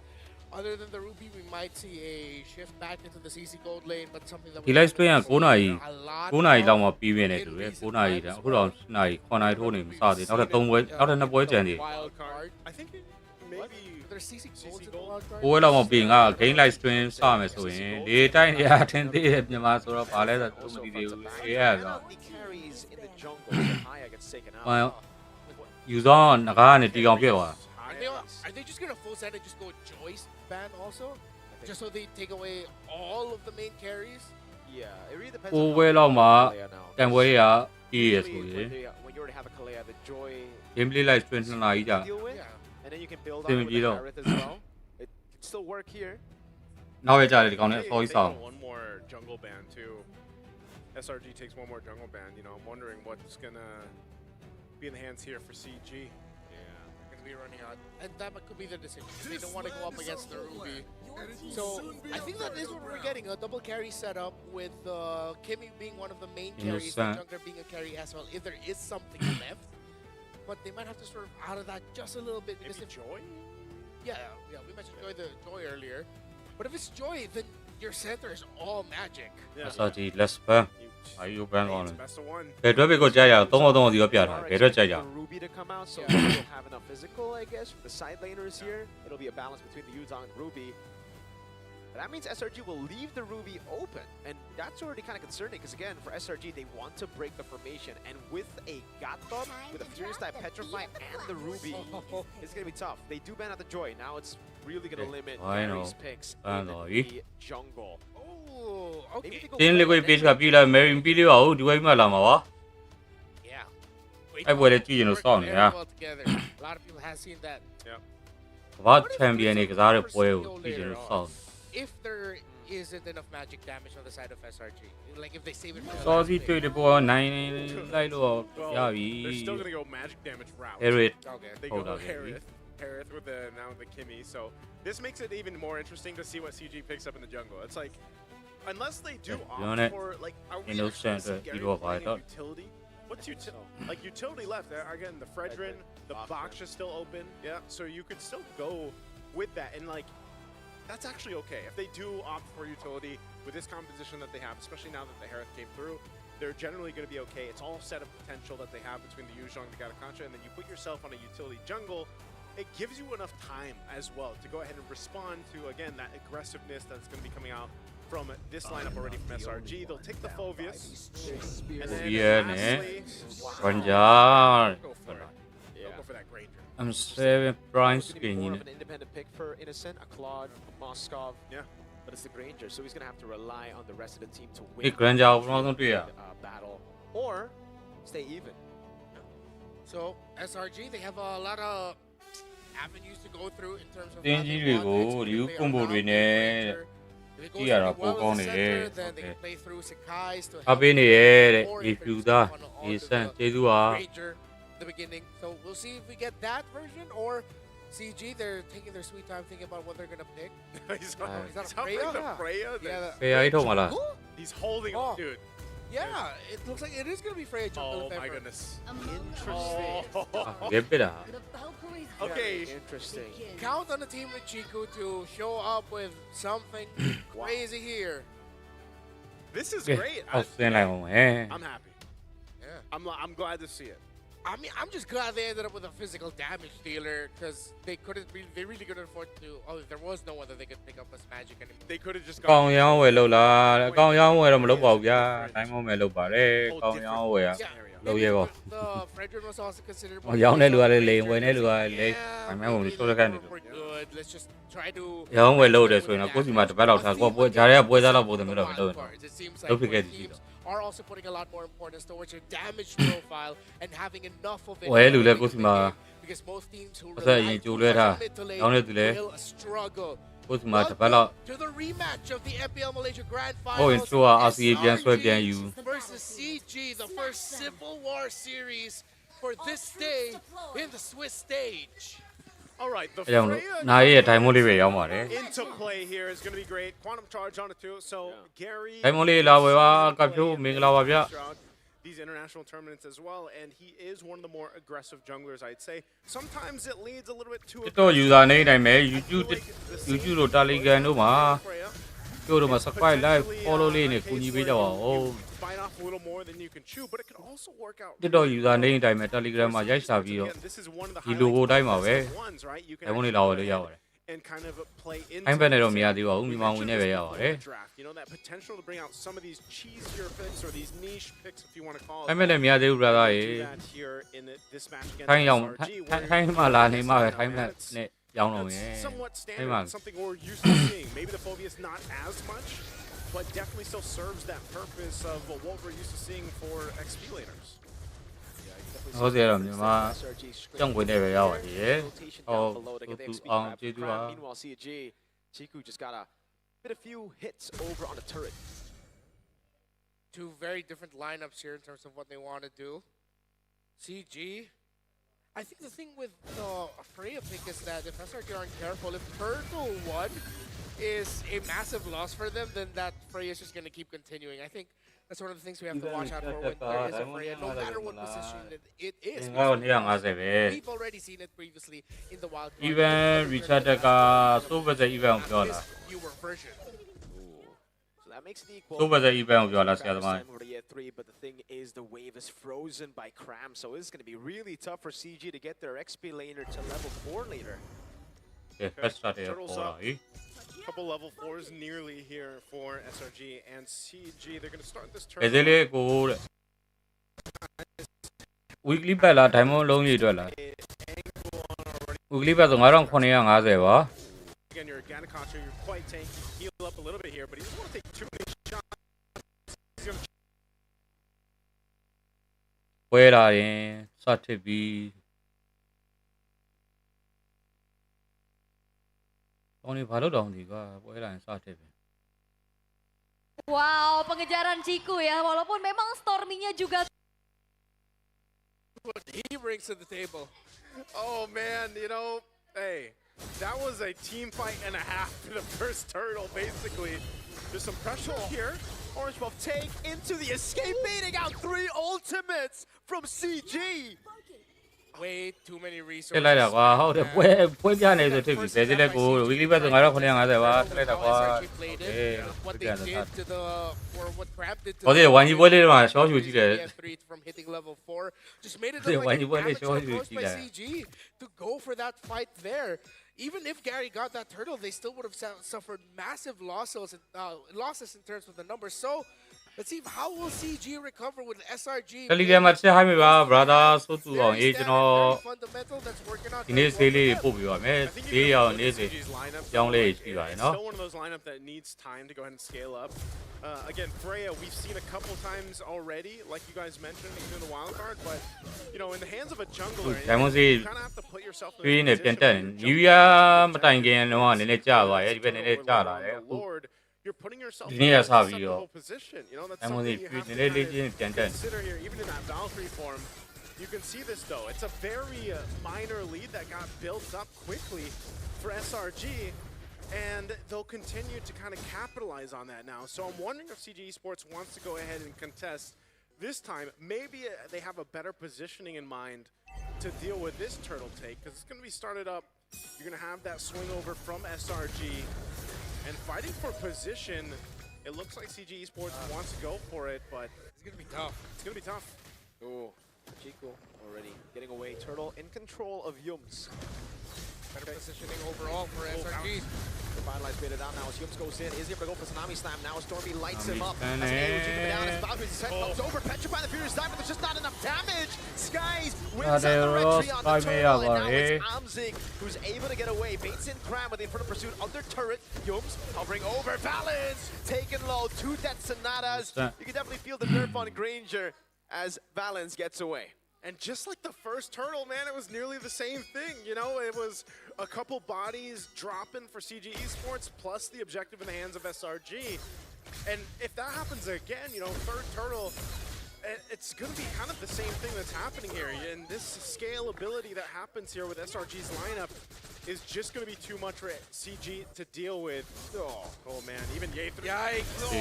Other than the Ruby, we might see a shift back into the CC gold lane, but something that ဒီ live stream က9နာရီ9နာရီလောက်မှပြီးပြနေတူတယ်9နာရီတန်းအခုတော့9နာရီ9နာရီထိုးနေမစသေးနောက်ထပ်3ပွဲနောက်ထပ်2ပွဲကျန်သေး wild card. I think maybe there's CC gold in the wild card. ပွဲလောက်မှပြီးငါ game live stream စမယ်ဆိုရင်လေတိုင်းနေရာထင်သေးတယ်မြန်မာဆိုတော့ဗာလဲဆိုတော့မသိသေးဘူးအေးရတော့ carries in the jungle. So Haya gets taken out. ယူဆောင်ငကားကနေတီကောင်ပြည့်သွား Are they just gonna full set and just go Joyce ban also? Just so they take away all of the main carries? Yeah, it really depends. ကိုပွဲလောက်မှတန်ပွဲတွေကအေးရဆိုရင် When you already have a Kalea, the joy. gameplay live stream 2နာရီကြာ deal with, and then you can build on it with the Aerith as well. It can still work here. နောက်ရကြတယ်ဒီကောင်နဲ့အစောကြီးဆောင် one more jungle ban too. SRG takes one more jungle ban. You know, I'm wondering what's gonna be in the hands here for CG. Be running out, and that could be the decision. They don't want to go up against the Ruby. So I think that is what we're getting, a double carry setup with Kimmy being one of the main carries, the jungler being a carry as well, if there is something left. But they might have to sort of out of that just a little bit. Because Maybe Joy? Yeah, we mentioned Joy earlier. But if it's Joy, then your center is all magic. SRG let's ban အာယူဘန်ကောင်းတယ် Best of one. ဘယ်အတွက်ပဲကိုကြာရအောင်3-3စီရောပြထားတယ်ဘယ်အတွက်ကြာရ Ruby to come out, so we'll have enough physical, I guess. For the side laners here, it'll be a balance between the Yuzong and Ruby. But that means SRG will leave the Ruby open, and that's already kind of concerning, because again, for SRG, they want to break the formation, and with a Gatot, with a Furious Type Petrify, and the Ruby, it's going to be tough. They do ban out the Joy, now it's really going to limit Mary's picks in the jungle. Oh, okay. တင်းလေးကိုပေးချပြီးလိုက်မယ်ရင်ပြီးလေးပါဦးဒီဝိုင်းမှလာမှာပါ Yeah. အဲ့ပွဲလေးကြည့်ရင်လို့စောင့်နေတာ A lot of people have seen that. Yeah. ဘာချန်ပီယံတွေကစားတဲ့ပွဲကိုကြည့်ရင်လို့စောင့် If there isn't enough magic damage on the side of SRG, like if they save it for the စော last စီ pick. တွေ့တဲ့ပွဲနိုင်လိုက်လို့ရပြီ They're still gonna go magic damage route. Aerith Okay. They Hold go on, Aerith with the now the Kimmy. So this makes it even more interesting to see what CG picks up in the jungle. It's like unless they do opt for like are we actually see Gary playing a utility? What's like utility left? Again, the Fredrin, the box is still open. Yeah, so you could still go with that and like that's actually okay. If they do opt for utility with this composition that they have, especially now that the Aerith came through, they're generally going to be okay. It's all set of potential that they have between the Yuzhong, the Gattacacha, and then you put yourself on a utility jungle. It gives you enough time as well to go ahead and respond to, again, that aggressiveness that's going to be coming out from this lineup already from SRG. They'll take the Phobius. And then lastly, Ranjar go for it. They'll go for that Granger. I'm saving prime skin More of an independent pick for Innocent, a Claude, a Moskov. Yeah. But it's the Granger, so he's going to have to rely on the rest of the team to win ဒီ Granger ကိုဘယ်တော့တွေ့ရ battle or stay even. So SRG, they have a lot of avenues to go through in terms of တင်းကြီးတွေကိုဒီကွန်ဘိုတွေနဲ့ကြည့်ရတာပိုကောင်းနေတယ် then they can play through Sakai's to အပေးနေရဲ့တဲ့ဒီဖြူသားဒီဆန်ကျေးဇူးပါ Ranger. the beginning. So we'll see if we get that version or CG. They're taking their sweet time thinking about what they're gonna pick. He's not Freya? Freya? Yeah. He's holding him, dude. Yeah, it looks like it is gonna be Freya jungle. Oh my goodness. Interesting. Oh. Okay. Interesting. Count on the team with Chiku to show up with something crazy here. This is great. I'm happy. Yeah. I'm glad to see it. I mean, I'm just glad they ended up with a physical damage dealer because they really couldn't afford to. Oh, there was no one that they could pick up as magic anymore. They could have just gone. ကောင်းရောင်းဝယ်လို့လားကောင်းရောင်းဝယ်တော့မလုပ်ပါဘူးဗျာတိုင်းမမဲ့လုပ်ပါတယ်ကောင်းရောင်းဝယ်ရလုပ်ရပါ The Frederick was also considered. ရောင်းတဲ့လူကလည်းလိန်ဝယ်တဲ့လူကလည်းလိန်အမှန်ကုန်လို့ဆိုရခိုင်းနေတယ် Good. Let's just try to ရောင်းဝယ်လုပ်တယ်ဆိုရင်တော့ကိုယ်စီမှာတစ်ပတ်လောက်ထားကိုယ်ပွဲဂျားရဲပွဲစားလောက်ပုံစံမျိုးတော့မလုပ်ဘူးလုပ်ဖြစ်ခဲ့သည်တော့ are also putting a lot more importance towards your damage profile and having enough of it. ဝယ်လူလည်းကိုယ်စီမှာ because most teams who အဆက်ရင်ကြိုလွဲထားရောင်းတဲ့သူလည်း will struggle. ကိုယ်စီမှာတစ်ပတ်လောက် To the rematch of the MPL Malaysia Grand ဟိုရင် Finals. သူက RCA ပြန်ဆွဲပြန်ယူ versus CG, the first Civil War series for this day in the Swiss stage. All right, the အဲကြောင့်နိုင်ရဲ့ diamond လေးပဲရောင်းပါတယ် into play here is going to be great. Quantum charge on it too. So Gary diamond လေးလာဝယ်ပါကပ်ဖြိုးမင်္ဂလာပါဗျ these international tournaments as well, and he is one of the more aggressive junglers, I'd say. Sometimes it leads a little bit too. တော့ user name တိုင်းပဲ YouTube တို့ Telegram တို့မှာတို့တော့မှာ subscribe like follow လေးနဲ့ကူညီပေးကြပါဦး bite off a little more than you can chew, but it can also work out. တော့ user name တိုင်းပဲ Telegram မှာရိုက်စာပြီးတော့ဒီ logo တိုင်းမှာပဲ diamond လေးလာဝယ်လို့ရပါတယ် and kind of play into အိုင်းဘက်နဲ့တော့မရသေးပါဘူးမြန်မာဝင်နဲ့ပဲရပါတယ် you know that potential to bring out some of these cheesier picks or these niche picks if you want to call it အိုင်းဘက်နဲ့မရသေးဘူး brother ရေ ထိုင်းရောင်းထိုင်းမှာလာနေမှာပဲထိုင်းဘက်နဲ့ရောင်းတော့မယ် somewhat ထိုင်းမှာ standard, something we're used to seeing. Maybe the phobia is not as much, but definitely still serves that purpose of what we're used to seeing for XP laners. ဟုတ်တယ်တော့မြန်မာကြောင့်ဝင်နေပဲရပါတယ်ဟုတ်သူအောင်ကျေးဇူးပါ Meanwhile, CG, Chiku just got a few hits over on the turret. Two very different lineups here in terms of what they want to do. CG, I think the thing with the Freya pick is that if SRG aren't careful, if Turtle 1 is a massive loss for them, then that Freya is just going to keep continuing. I think that's one of the things we have to watch out for when there is a Freya, no matter what position it is. We've already seen it previously in the wild card. even Richard က super တဲ့ event ကိုပြောလာ Newer version. So that makes it equal. super တဲ့ event ကိုပြောလာဆရာသမား But the thing is, the wave is frozen by Cram, so it's going to be really tough for CG to get their XP laner to level 4 later. first start ရ Turtles ပေါ် up. လာပြီ Couple level 4s nearly here for SRG and CG. They're going to start this turn. ဘယ်စလေးကိုတဲ့ weekly ပတ်လား diamond လုံးကြီးအတွက်လား weekly ပတ်ဆို9950ပါ Again, you're a Ganakacha, you're quite tanky. Heal up a little bit here, but he doesn't want to take too many shots. He's going to ပွဲလာရင်စထစ်ပြီးကောင်းနေဘာလို့တောင်းဒီကွာပွဲလာရင်စထစ်ပြီ Wow, pengejaran Chiku ya. Walaupun memang Stormy-nya juga What he brings to the table. Oh man, you know, hey, that was a team fight and a half for the first turtle, basically. There's some pressure here. Orange Buff take into the escape, baiting out 3 ultimates from CG. Way too many တက် resources. လိုက်တာကွာဟုတ်တယ်ပွဲပြနေဆိုထစ်ပြီဘယ်စလေးကို weekly ပတ်ဆို9950ပါတက်လိုက်တာကွာ Played it, what they did to the, or what Crab did to ဟုတ်တယ်ဝိုင်းကြီးပွဲလေးမှာရှော့ရှူကြည့်တယ် 3 from hitting level 4 just made it Yeah, look why like you a wanna amateur show approach you by that? CG to go for that fight there. Even if Gary got that turtle, they still would have suffered massive losses in terms of the numbers. So let's see how will CG recover with SRG. Telegram မှာချက်ဟိုင်းပြီပါ brother ဆိုသူအောင်ရေးကျွန်တော် fundamental that's working out. ဒီနေ့ဈေးလေးပို့ပြီးပါမယ်ဈေးရောနေ့စဉ်ကြောင်းလေးရှိပါတယ်နော် Still one of those lineup that needs time to go ahead and scale up. Again, Freya, we've seen a couple times already, like you guys mentioned, even in the wild card. But you know, in the hands of a jungler, you kind of have to put yourself in ပြီး a နေပြန်တက် position. New Year မတိုင်ခင်တော့နည်းနည်းကြာသွားတယ်ဒီဘက်နည်းနည်းကြာလာတယ်အခု Lord, you're putting yourself ဒီ in နေ့ a ကစပြီးတော့ susceptible position. You know, that's Diamond something you League have to နည်းနည်းလေး kind ချင်းပြန်တက် of consider here. Even in that Valkyrie form, You can see this though. It's a very minor lead that got built up quickly for SRG, and they'll continue to kind of capitalize on that now. So I'm wondering if CG Esports wants to go ahead and contest this time. Maybe they have a better positioning in mind to deal with this turtle take, because it's going to be started up. You're going to have that swing over from SRG, and fighting for position. It looks like CG Esports wants to go for it, but it's going to be tough. It's going to be tough. Oh, Chico already getting away. Turtle in control of Yums. Better positioning overall for SRG. The finalized faded down now as Yums goes in. Is he able to go for Tsunami Slam? Now Stormy lights him up. As AOG coming down, as Valkyrie's head comes over. Petrify the Furious Dive, but there's just not enough damage. Skies wins out the red tree on the turtle, and now it's Amzig who's able to get away. Baits in Cram with the Inferno Pursuit under turret. Yums hovering over. Valens taken low. 2 death Sonatas. You can definitely feel the nerf on Granger as Valens gets away. And just like the first turtle, man, it was nearly the same thing. You know, it was a couple bodies dropping for CG Esports, plus the objective in the hands of SRG. And if that happens again, you know, third turtle, it's going to be kind of the same thing that's happening here. And this scalability that happens here with SRG's lineup is just going to be too much for CG to deal with. Oh man, even Yay. Yikes!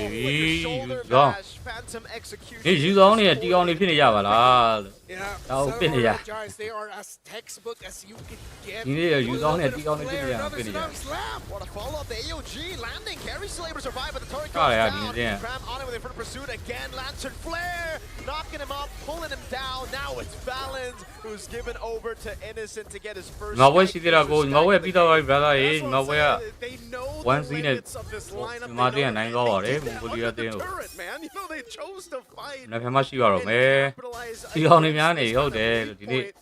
Phantom execution. Yeah, Giants, they are as textbook as you can get. What a follow-up, the AOG landing. Carry still able to survive, but the turret goes down. Cram on it with Inferno Pursuit again. Lantern Flare, knocking him up, pulling him down. Now it's Valens who's given over to Innocent to get his first. They know the limits of this lineup. They know they the turret, man. You know, they chose to fight and capitalize CG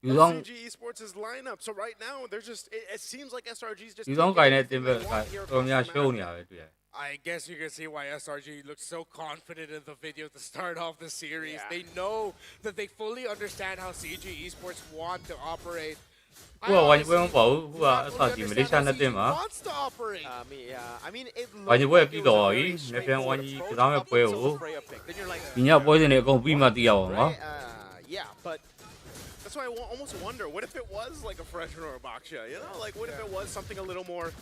Esports' lineup. So right now, they're just, it seems like SRG's just I guess you can see why SRG looks so confident in the video to start off the series. They know that they fully understand how CG Esports want to operate. I mean, it looked like it was a very yeah, but that's why I almost wonder, what if it was like a Freshen or a Baksha, you know? Like, what if it was something a little more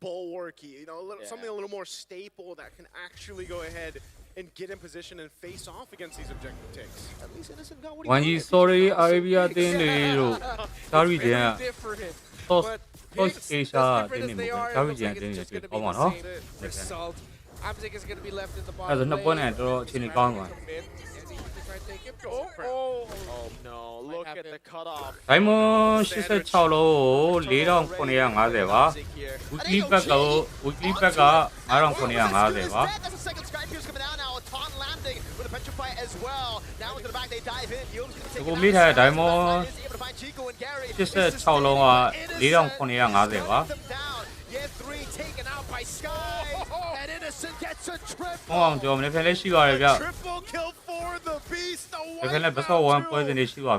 bulwarky, you know, something a little more staple that can actually go ahead and get in position and face off against these objective takes. At least Innocent got what he wanted. Sorry, Arabia didn't sorry, different. But Asia didn't come on, huh? Result. Amzig is going to be left in the bottom lane. Oh no, look at the cutoff. Diamond 86로 리랑 포니양 아데와 우클리빠가 아랑 포니양 아데와 That's a second Skypier's coming down now. A taunt landing with a Petrify as well. Now into the back they dive in. 그리고 밑에 다이몬드 86로 리랑 포니양 아데와 taken out by Sky, and Innocent gets a triple. Triple kill for the beast. The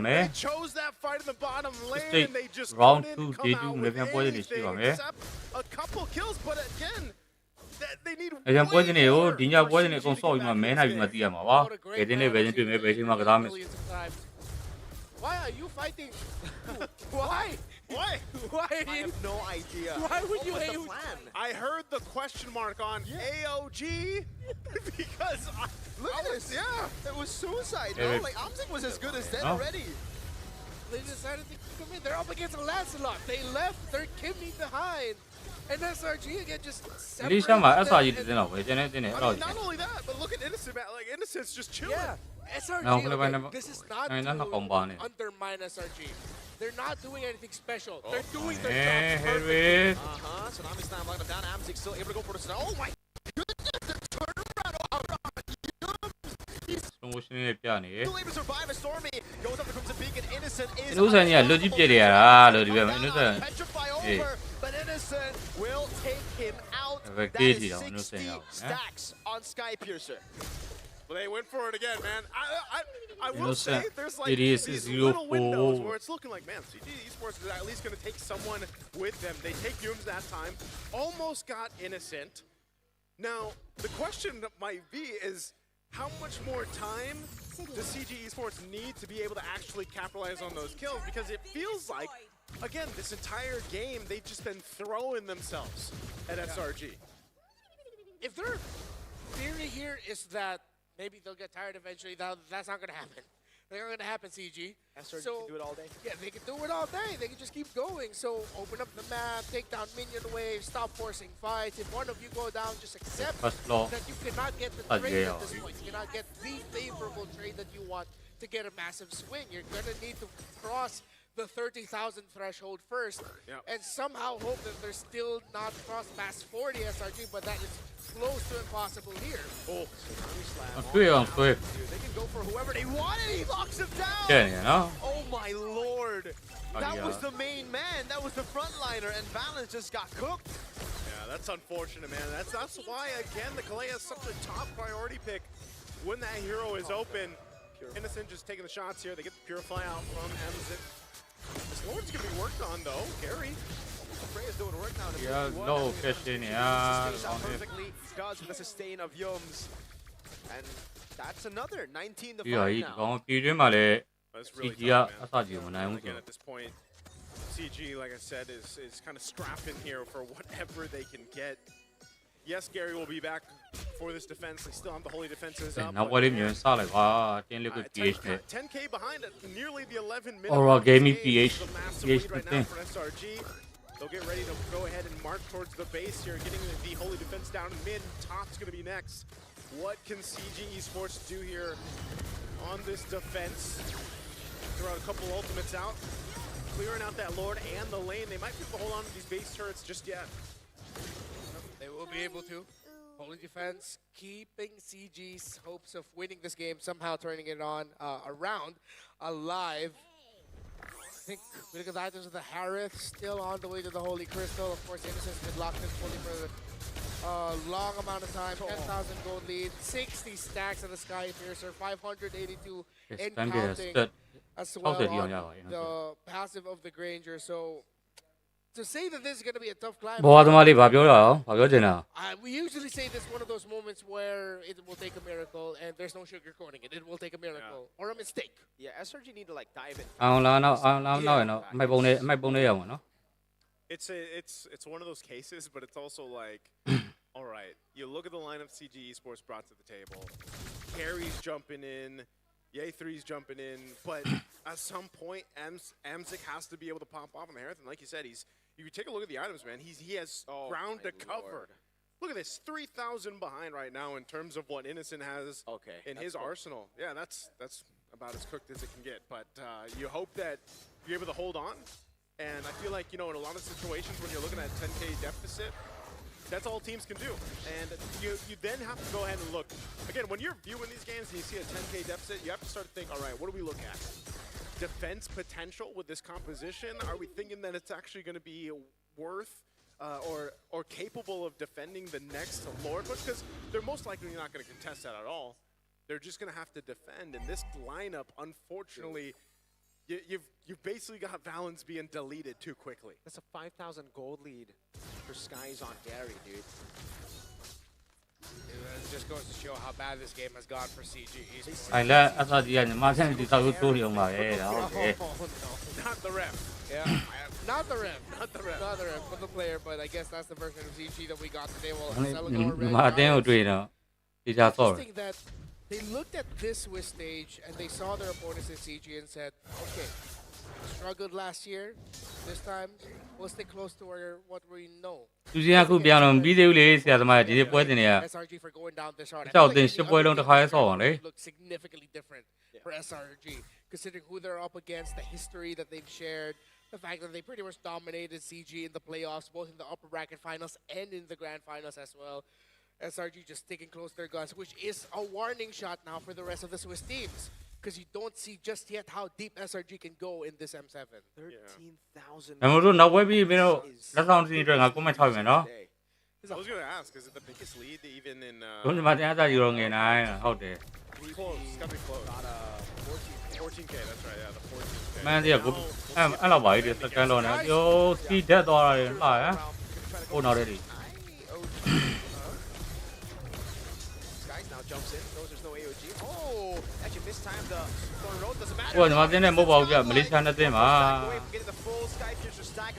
they chose that fight in the bottom lane, and they just round couldn't 2 come out with anything except a couple kills. But again, they need Why are you fighting? Why? Why? I have no idea. Why would you hate? I heard the question mark on AOG because look at this. Yeah, it was suicide. No, like Amzig was as good as dead already. They decided to come in. They're up against Lancelot. They left their Kimmy behind. And SRG again just separated them. Not only that, but look at Innocent, man. Like, Innocent's just chilling. Yeah. SRG, this is not to undermine SRG. They're not doing anything special. They're doing their job perfectly. Tsunami Slam locked him down. Amzig still able to go for the snow. Oh my goodness, the turnaround over on He's still able to survive a Stormy. Goes up to Crimson Beacon. Innocent is petrify over, but Innocent will take him out. That is 60 stacks on Skypiercer. Well, they went for it again, man. I will Innocent, say there's like it is these 0-4. little windows where it's looking like, man, CG Esports is at least going to take someone with them. They take Yums that time. Almost got Innocent. Now, the question that might be is, how much more time does CG Esports need to be able to actually capitalize on those kills? Because it feels like, again, this entire game, they've just been throwing themselves at SRG. If their theory here is that maybe they'll get tired eventually, that's not going to happen. That's not going to happen, CG. SRG can do it all day. Yeah, they can do it all day. They can just keep going. So open up the map, take down minion waves, stop forcing fights. If one of you go down, just accept that you cannot get the trade at this point. You cannot get the favorable trade that you want to get a massive swing. You're going to need to cross the 30,000 threshold first and somehow hope that they're still not crossed past 40 SRG, but that is close to impossible here. Oh, They can go for whoever they want, and he locks him down. Oh my lord. That was the main man. That was the frontliner, and Balance just got cooked. Yeah, that's unfortunate, man. That's why, again, the Kalea is such a top priority pick when that hero is open. Innocent just taking the shots here. They get the Purify out from MZ. This Lord's going to be worked on, though. Gary. Freya's doing work now. Yeah, no question, yeah. Perfectly does with the sustain of Yums. And that's another 19 to 5 now. That's really tough, man. Again, at this point, CG, like I said, is kind of scrapping here for whatever they can get. Yes, Gary will be back for this defense. They still have the holy defenses up. 10K behind at nearly the 11 minute. Overall gaming PH right now for SRG. They'll get ready to go ahead and march towards the base here, getting the holy defense down in mid. Top's going to be next. What can CG Esports do here on this defense? Throw out a couple ultimates out, clearing out that Lord and the lane. They might be able to hold on to these base turrets just yet. They will be able to. Holy defense, keeping CG's hopes of winning this game, somehow turning it on around alive. I think we look at the items of the Harith, still on the way to the Holy Crystal. Of course, Innocent's been locked in fully for a long amount of time. 10,000 gold lead, 60 stacks of the Sky Piercer, 582 and counting as well on the passive of the Granger. So to say that this is going to be a tough climb, we usually say this is one of those moments where it will take a miracle and there's no sugarcoating it. It will take a miracle or a mistake. Yeah, SRG need to like dive in. It's one of those cases, but it's also like, all right, you look at the lineup CG Esports brought to the table. Carrie's jumping in. Ye3's jumping in, but at some point, Amzik has to be able to pop off on the Harith. And like you said, you take a look at the items, man. He has ground to cover. Look at this, 3,000 behind right now in terms of what Innocent has in his arsenal. Yeah, that's about as cooked as it can get. But you hope that you're able to hold on. And I feel like, in a lot of situations when you're looking at 10K deficit, that's all teams can do. And you then have to go ahead and look. Again, when you're viewing these games and you see a 10K deficit, you have to start to think, all right, what do we look at? Defense potential with this composition? Are we thinking that it's actually going to be worth or capable of defending the next Lord push? Because they're most likely not going to contest that at all. They're just going to have to defend. And this lineup, unfortunately, you've basically got Valens being deleted too quickly. That's a 5,000 gold lead for Skies on Gary, dude. It just goes to show how bad this game has gone for CG Esports. Not the ref. Yeah, not the ref. Not the ref, but the player. But I guess that's the version of CG that we got today. Interesting that they looked at this Swiss stage and they saw their opponents in CG and said, okay, struggled last year. This time, we'll stay close to what we know. SRG for going down this hard. Look significantly different for SRG, considering who they're up against, the history that they've shared, the fact that they pretty much dominated CG in the playoffs, both in the upper bracket finals and in the grand finals as well. SRG just sticking close to their guns, which is a warning shot now for the rest of the Swiss teams. Because you don't see just yet how deep SRG can go in this M7. 13,000. I was going to ask, is it the biggest lead even in... Close, it's got to be close. 14K, that's right, yeah, the 14K. Man, yeah, good. I love it. The kind of yo, see that or oh, not ready. now jumps in, knows there's no AOG. Oh, actually mistimed the Thorn Road, doesn't matter. ဟိုညီမတင်းနဲ့မဟုတ်ပါဘူးဗျမလေးရှားနဲ့တင်းပါ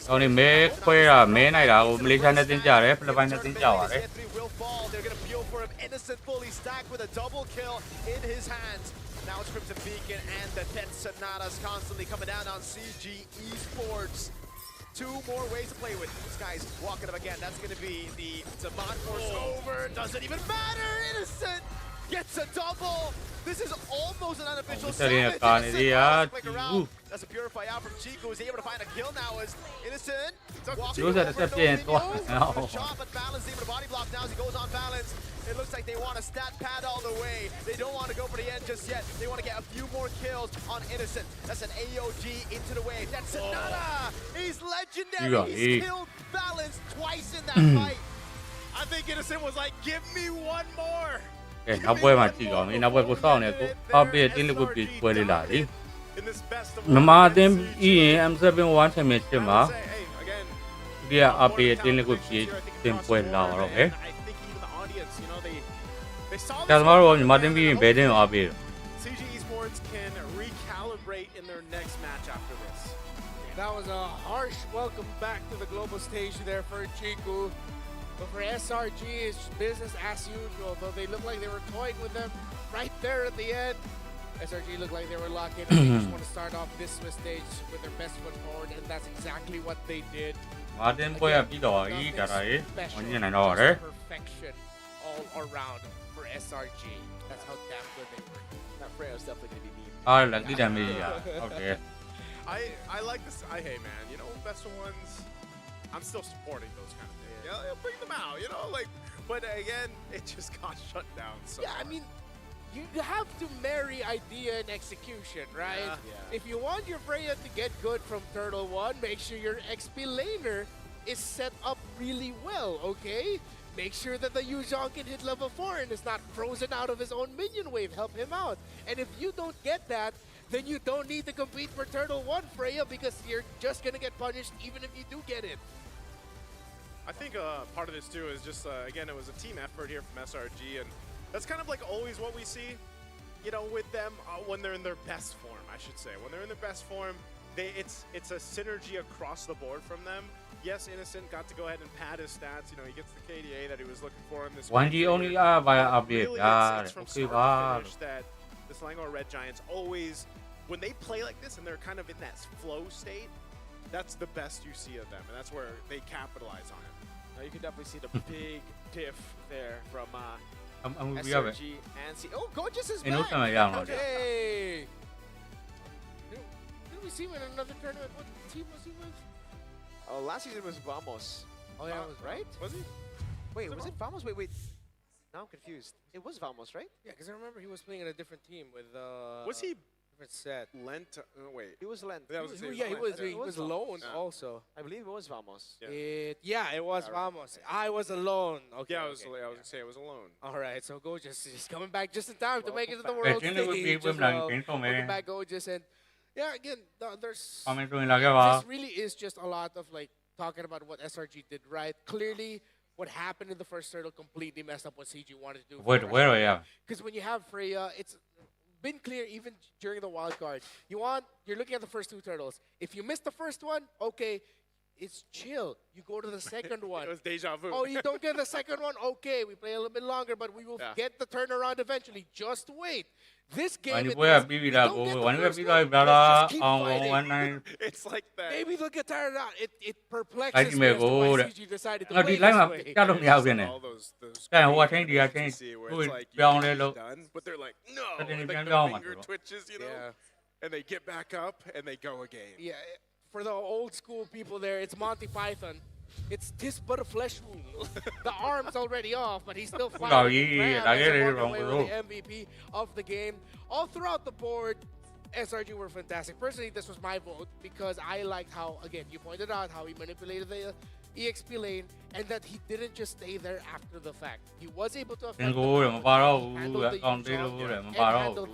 ကောင်းနေမဲခွဲတာမဲနိုင်တာကိုမလေးရှားနဲ့တင်းကြတယ်ဖိလစ်ပိုင်နဲ့တင်းကြပါတယ် They're gonna peel for him. Innocent fully stacked with a double kill in his hands. Now it's Crimson Beacon and the Pet Sonatas constantly coming down on CG Esports. 2 more ways to play with. This guy's walking up again. That's going to be the Zaman Force over. Doesn't even matter. Innocent gets a double. This is almost an unofficial savage. That's a purify out from Chico, who's able to find a kill now as Innocent walking over, shot, but Balance able to body block now as he goes on Balance. It looks like they want a stat pad all the way. They don't want to go for the end just yet. They want to get a few more kills on Innocent. That's an AOG into the wave. That's Sonata. He's legendary. He's killed Balance twice in that fight. I think Innocent was like, give me one more. ကဲနောက်ပွဲမှာကြည့်ကောင်းပြီနောက်ပွဲကိုစောင့်နေကိုအောက်ပေးတင်းလေးကိုပြီးပွဲလေးလာပြီမြန်မာအသင်းပြီးရင် M7 1 Championship မှာဒီကအပေးတင်းလေးကိုပြီးတင်ပွဲလာတော့မယ်ကျန်တော်တို့မြန်မာအသင်းပြီးရင်ဘယ်တင်းကိုအပေးတော့ CG Esports can recalibrate in their next match after this. That was a harsh welcome back to the global stage there for Chiku. But for SRG, it's business as usual, though they look like they were toying with them right there at the end. SRG looked like they were locked in, and they just want to start off this Swiss stage with their best foot forward, and that's exactly what they did. Martin boy up the perfection all around for SRG. That's how damn good they were. That Freya is definitely going to be mean. Lucky damage, yeah. Okay. I like this. Hey man, you know, best of ones. I'm still supporting those kind of things. Yeah, bring them out, you know, like. But again, it just got shut down. So yeah, I mean, you have to marry idea and execution, right? Yeah. If you want your Freya to get good from Turtle 1, make sure your XP laner is set up really well, okay? Make sure that the Yuzhong can hit level 4 and is not frozen out of his own minion wave. Help him out. And if you don't get that, then you don't need to compete for Turtle 1, Freya, because you're just going to get punished even if you do get it. I think part of this too is just, again, it was a team effort here from SRG, and that's kind of like always what we see, you know, with them when they're in their best form, I should say. When they're in their best form, it's a synergy across the board from them. Yes, Innocent got to go ahead and pad his stats. You know, he gets the KDA that he was looking for in this. One G only via update. It's from start to finish that the Selangor Red Giants always, when they play like this and they're kind of in that flow state, that's the best you see of them, and that's where they capitalize on it. Now you can definitely see the big diff there from we have SRG and C. Oh, Gorgeous is In back! Hey! Did we see him in another tournament? What team was he with? Oh, last season was Vamos. Oh yeah, it was right? Was he? Wait, was it Vamos? Wait. Now I'm confused. It was Vamos, right? Yeah, because I remember he was playing in a different team with was he different set. Lent? Wait. He was Lent. He was loaned also. I believe it was Vamos. It was Vamos. I was alone. Okay. Yeah, I was gonna say it was alone. All right, so Gorgeous is coming back just in time to make it to the world stage. Welcome back, Gorgeous, and yeah, again, there's this really is just a lot of like talking about what SRG did right. Clearly, what happened in the first turtle completely messed up what CG wanted to do. Because when you have Freya, it's been clear even during the wild card. You're looking at the first 2 turtles. If you miss the first one, okay, it's chill. You go to the second one. It was deja vu. Oh, you don't get the second one? Okay, we play a little bit longer, but we will get the turnaround eventually. Just wait. This game, it's like that. Maybe they'll get tired out. It perplexes me as to why CG decided to play this way. All those done, but they're like, no, like the finger twitches, you know, and they get back up and they go again. Yeah, for the old school people there, it's Monty Python. It's "'Tis but a flesh wound." The arm's already off, but he's still fighting. The MVP of the game. All throughout the board, SRG were fantastic. Personally, this was my vote because I liked how, again, you pointed out how he manipulated the EXP lane and that he didn't just stay there after the fact. He was able to affect handle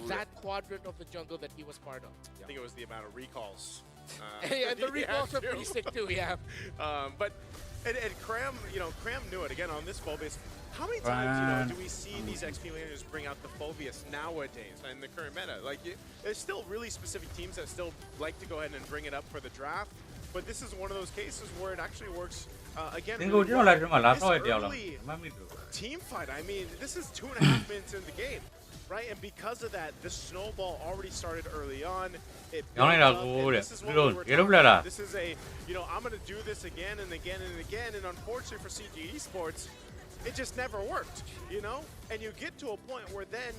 that quadrant of the jungle that he was part of. I think it was the amount of recalls. And the recalls are pretty sick too, yeah. But Cram, you know, Cram knew it. Again, on this Phobos, How many times, do we see these XP laners bring out the Phobius nowadays in the current meta? Like, there's still really specific teams that still like to go ahead and bring it up for the draft, but this is one of those cases where it actually works. Again, really well. This early team fight. I mean, this is 2.5 minutes in the game, right? And because of that, the snowball already started early on. It built up, and this is what we were talking about. This is a, I'm going to do this again and again and again, and unfortunately for CG Esports, it just never worked, And you get to a point where then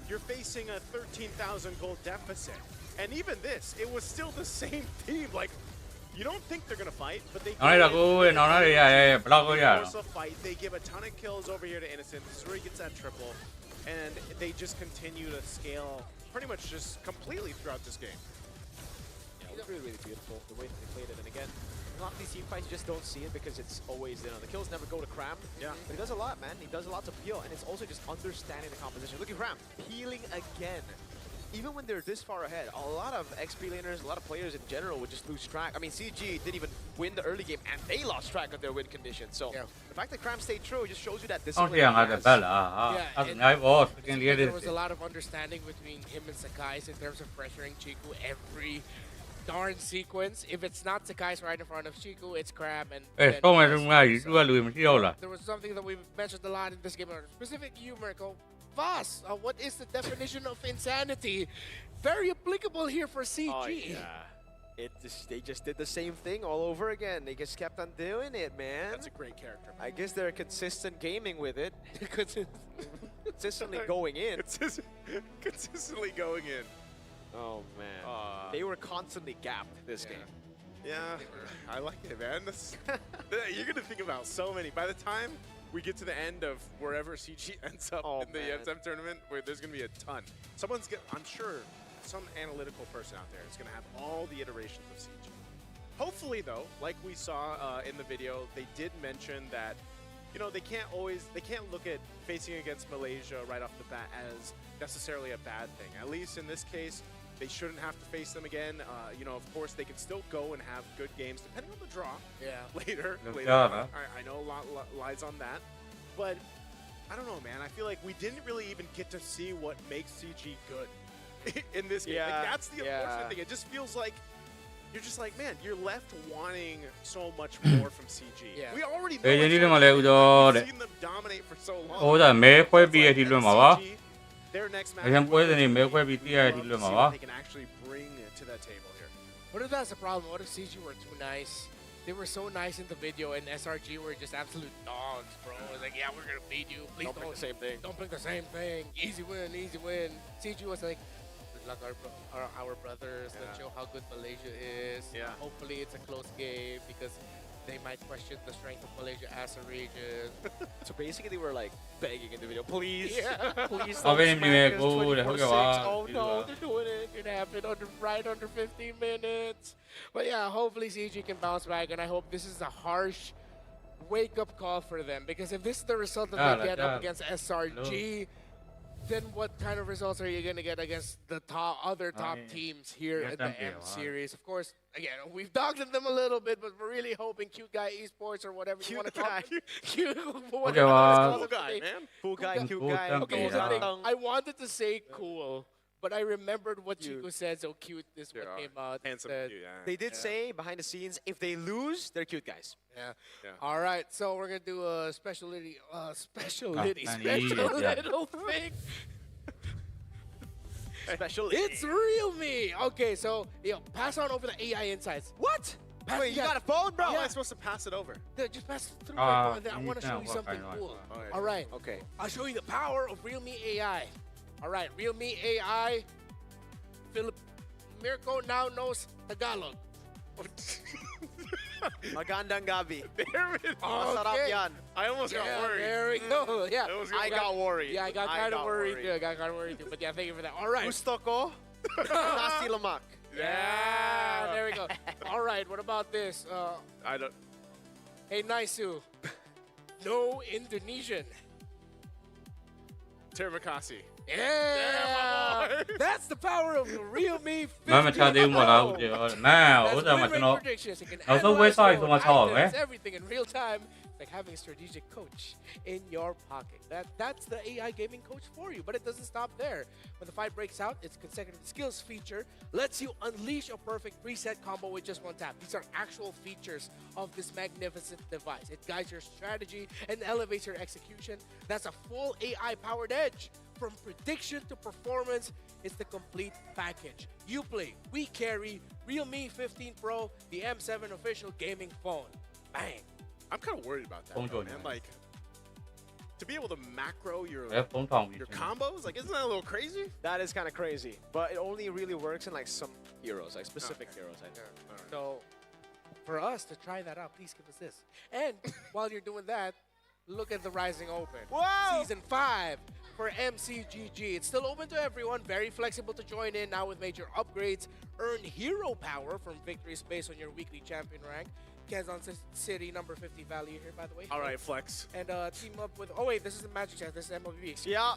you're facing a 13,000 gold deficit. And even this, it was still the same team. Like, you don't think they're going to fight, but they force a fight. They give a ton of kills over here to Innocent. This is where he gets that triple. And they just continue to scale pretty much just completely throughout this game. Yeah, it was really, really beautiful, the way that they played it. And again, a lot of these team fights, you just don't see it because it's always, the kills never go to Cram. Yeah. But he does a lot, man. He does a lot to peel, and it's also just understanding the composition. Look at Cram, peeling again. Even when they're this far ahead, a lot of XP laners, a lot of players in general would just lose track. I mean, CG didn't even win the early game, and they lost track of their win condition. So the fact that Cram stayed true just shows you that discipline. There was a lot of understanding between him and Sakai's in terms of pressuring Chiku every darn sequence. If it's not Sakai's right in front of Chiku, it's Crab. And there was something that we mentioned a lot in this game, specific to you, Mirko. Voss, what is the definition of insanity? Very applicable here for CG. Oh, yeah. They just did the same thing all over again. They just kept on doing it, man. That's a great character. I guess they're consistent gaming with it. Consistently going in. Consistently going in. Oh, man. They were constantly gapped this game. Yeah, I like it, man. You're going to think about so many. By the time we get to the end of wherever CG ends up in the SM tournament, where there's going to be a ton. I'm sure some analytical person out there is going to have all the iterations of CG. Hopefully, though, like we saw in the video, they did mention that, they can't look at facing against Malaysia right off the bat as necessarily a bad thing. At least in this case, they shouldn't have to face them again. Of course, they can still go and have good games, depending on the draw. Yeah. Later on. I know a lot lies on that. But, I don't know, man. I feel like we didn't really even get to see what makes CG good in this game. Like, that's the unfortunate thing. It just feels like you're just like, man, you're left wanting so much more from CG. Yeah. We already know we've seen them dominate for so long. Their next match, they can actually bring it to that table here. What if that's the problem? What if CG were too nice? They were so nice in the video, and SRG were just absolute dogs, bro. It was like, yeah, we're gonna beat you. Please don't pick the same thing. Don't pick the same thing. Easy win, easy win. CG was like, good luck, our brothers. Let's show how good Malaysia is. Yeah. Hopefully, it's a close game because they might question the strength of Malaysia as a region. So basically, they were like begging in the video, please, please don't smack us 24/6. Oh no, they're doing it. It happened right under 15 minutes. But yeah, hopefully CG can bounce back, and I hope this is a harsh wake-up call for them. Because if this is the result that they get up against SRG, then what kind of results are you going to get against the other top teams here at the M Series? Of course, again, we've dogged them a little bit, but we're really hoping Cute Guy Esports or whatever you want to call it. Cute guy, man. Cool guy. Okay, I wanted to say cool, but I remembered what Chico said, so cute is what came out. Handsome, cute, They did say behind the scenes, if they lose, they're cute guys. Yeah. All right, so we're gonna do a special little thing. It's real me. Okay, so pass on over the AI insights. What? Wait, you got a phone, bro? How am I supposed to pass it over? Just pass it through my phone. I want to show you something cool. All right. Okay. I'll show you the power of Real Me AI. All right, Real Me AI. Mirko now knows Tagalog. Magandang gabi. There it is. Masarap yan. I almost got worried. There we go. Yeah, I got worried. Yeah, I got kind of worried too. But yeah, thank you for that. All right. Gusto ko. Nasi lemak. Yeah, there we go. All right, what about this? I don't. Hey, Naisu. No Indonesian. Terima kasih. Yeah, that's the power of the Real Me. Everything in real time. It's like having a strategic coach in your pocket. That's the AI gaming coach for you, but it doesn't stop there. When the fight breaks out, its consecutive skills feature lets you unleash a perfect preset combo with just one tap. These are actual features of this magnificent device. It guides your strategy and elevates your execution. That's a full AI-powered edge. From prediction to performance, it's the complete package. You play, we carry, Realme 15 Pro, the M7 official gaming phone. Bang! I'm kind of worried about that, though, man. Like, to be able to macro your combos, like, isn't that a little crazy? That is kind of crazy, but it only really works in like some heroes, like specific heroes, I think. Right. So, for us to try that out, please give us this. And while you're doing that, look at the Rising Open. Whoa! Season 5 for MCGG. It's still open to everyone, very flexible to join in now with major upgrades. Earn hero power from victories based on your weekly champion rank. Quezon City number 50 value here, by the way. All right, flex. And team up with, oh wait, this isn't Magic Chat, this is MLBB. Yeah.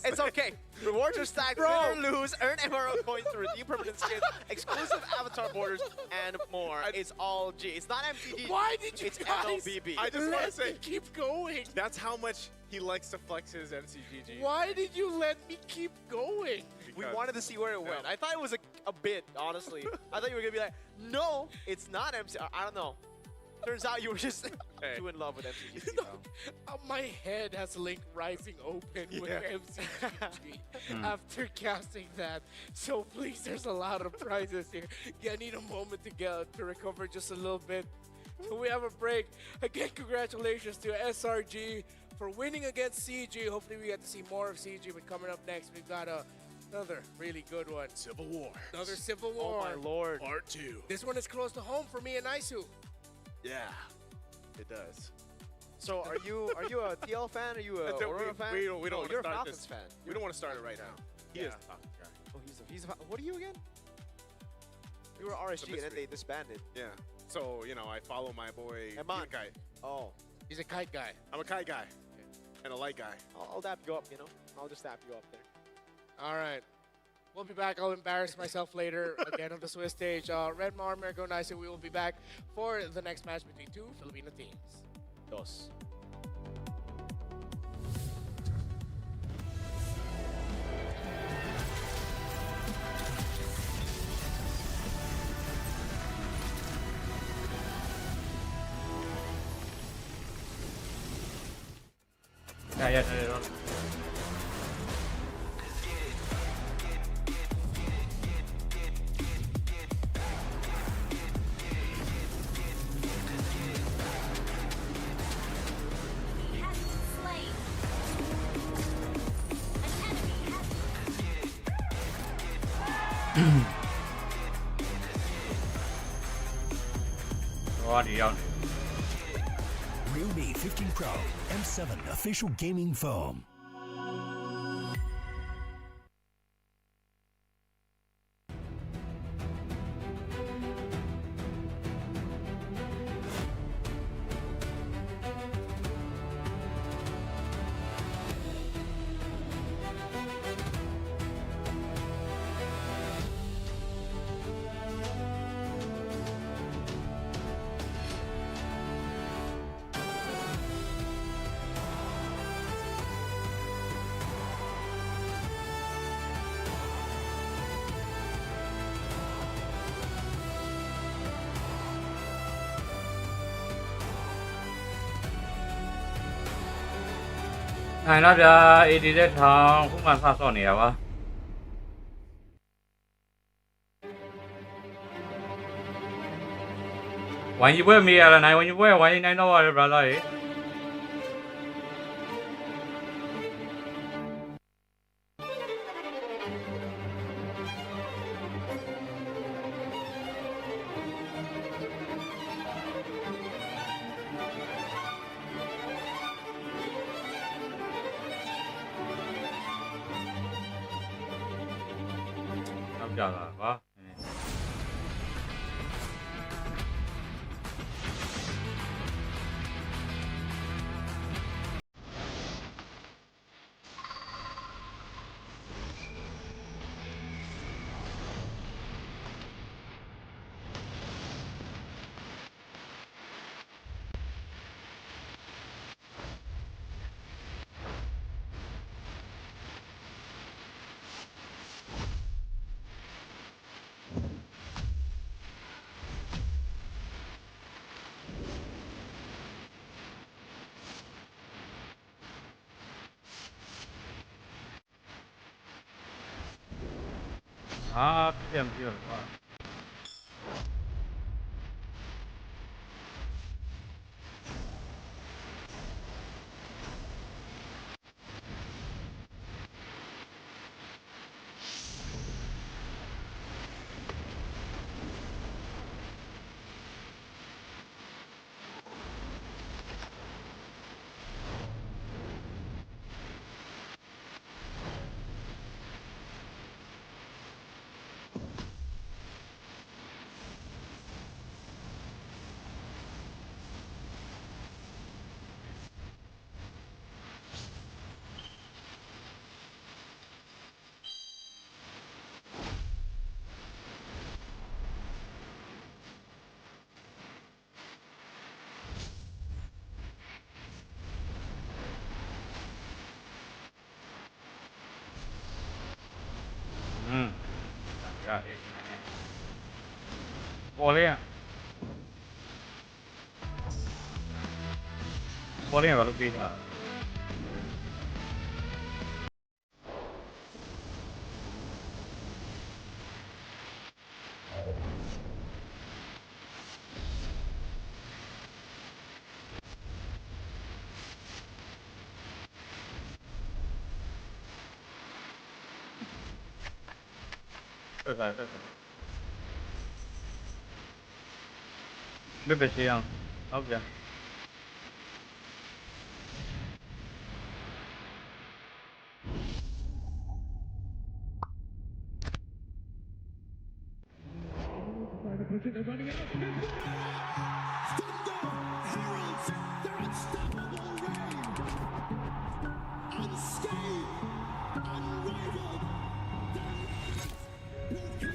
It's okay. Rewards are stacked, win or lose, earn MRO coins to redeem permanent skins, exclusive avatar borders, and more. It's all G. It's not MTG. Why did you It's guys MLBB. I just want to say, keep going. That's how much he likes to flex his MCGG. Why did you let me keep going? We wanted to see where it went. I thought it was a bit, honestly. I thought you were going to be like, no, it's not MC. I don't know. Turns out you were just too in love with MCGG. My head has linked Rising Open with MCGG after casting that. So please, there's a lot of prizes here. Yeah, I need a moment to recover just a little bit. So we have a break. Again, congratulations to SRG for winning against CG. Hopefully we get to see more of CG. But coming up next, we've got another really good one. Civil War. Another Civil War. Oh my lord. Part 2. This one is close to home for me and Isu. Yeah, it does. So are you a TL fan? Are you a Aurora fan? We don't No, want you're to a start Falcons this. fan. We don't want to start it right now. He is Yeah. the Falcons guy. Oh, he's a what are you again? You were RSG and then they disbanded. Yeah. So, you know, I follow my boy Eman. Kite. Oh. He's a kite guy. I'm a kite guy. And a light guy. I'll dap you up, you know? I'll just dap you up there. All right. We'll be back. I'll embarrass myself later again on the Swiss stage. Red Mar, Amerigo Nice, we will be back for the next match between two Filipino teams. Dos. Yeah. Realme 15 Pro, M7 official gaming phone. Này nó ra EDZ thằng cũng là sao sao nè quá.วันยี่เว้ยมีอะไรไหนวันยี่เว้ยวันยี่ไหนน้อยอะไรเลยทำจากอะไรวะ啊，这样比较快。boleh kalau bisa. Bebek siang, oke.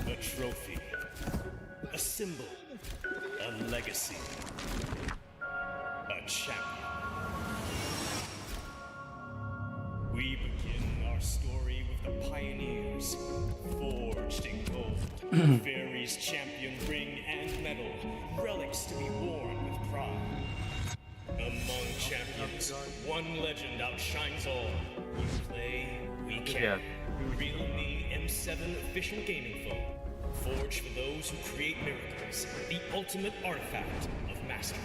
A trophy, a symbol, a legacy, a champion. We begin our story with the pioneers, forged in gold, Fairies champion ring and medal, relics to be worn with pride. Among champions, one legend outshines all. We play, we can. Realme M7 official gaming phone. Forged for those who create miracles, the ultimate artifact of mastery.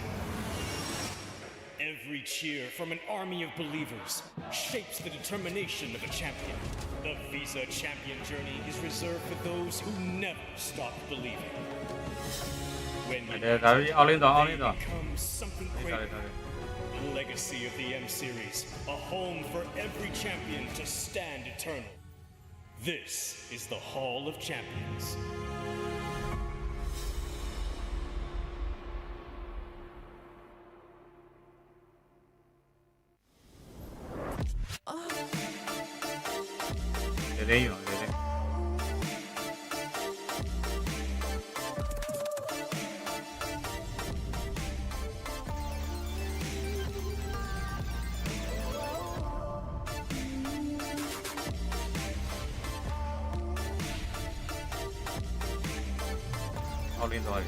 Every cheer from an army of believers shapes the determination of a champion. The Visa champion journey is reserved for those who never stop believing. When you become something greater, the legacy of the M Series, a home for every champion to stand eternal. This is the Hall of Champions. Leio. Lindo ali.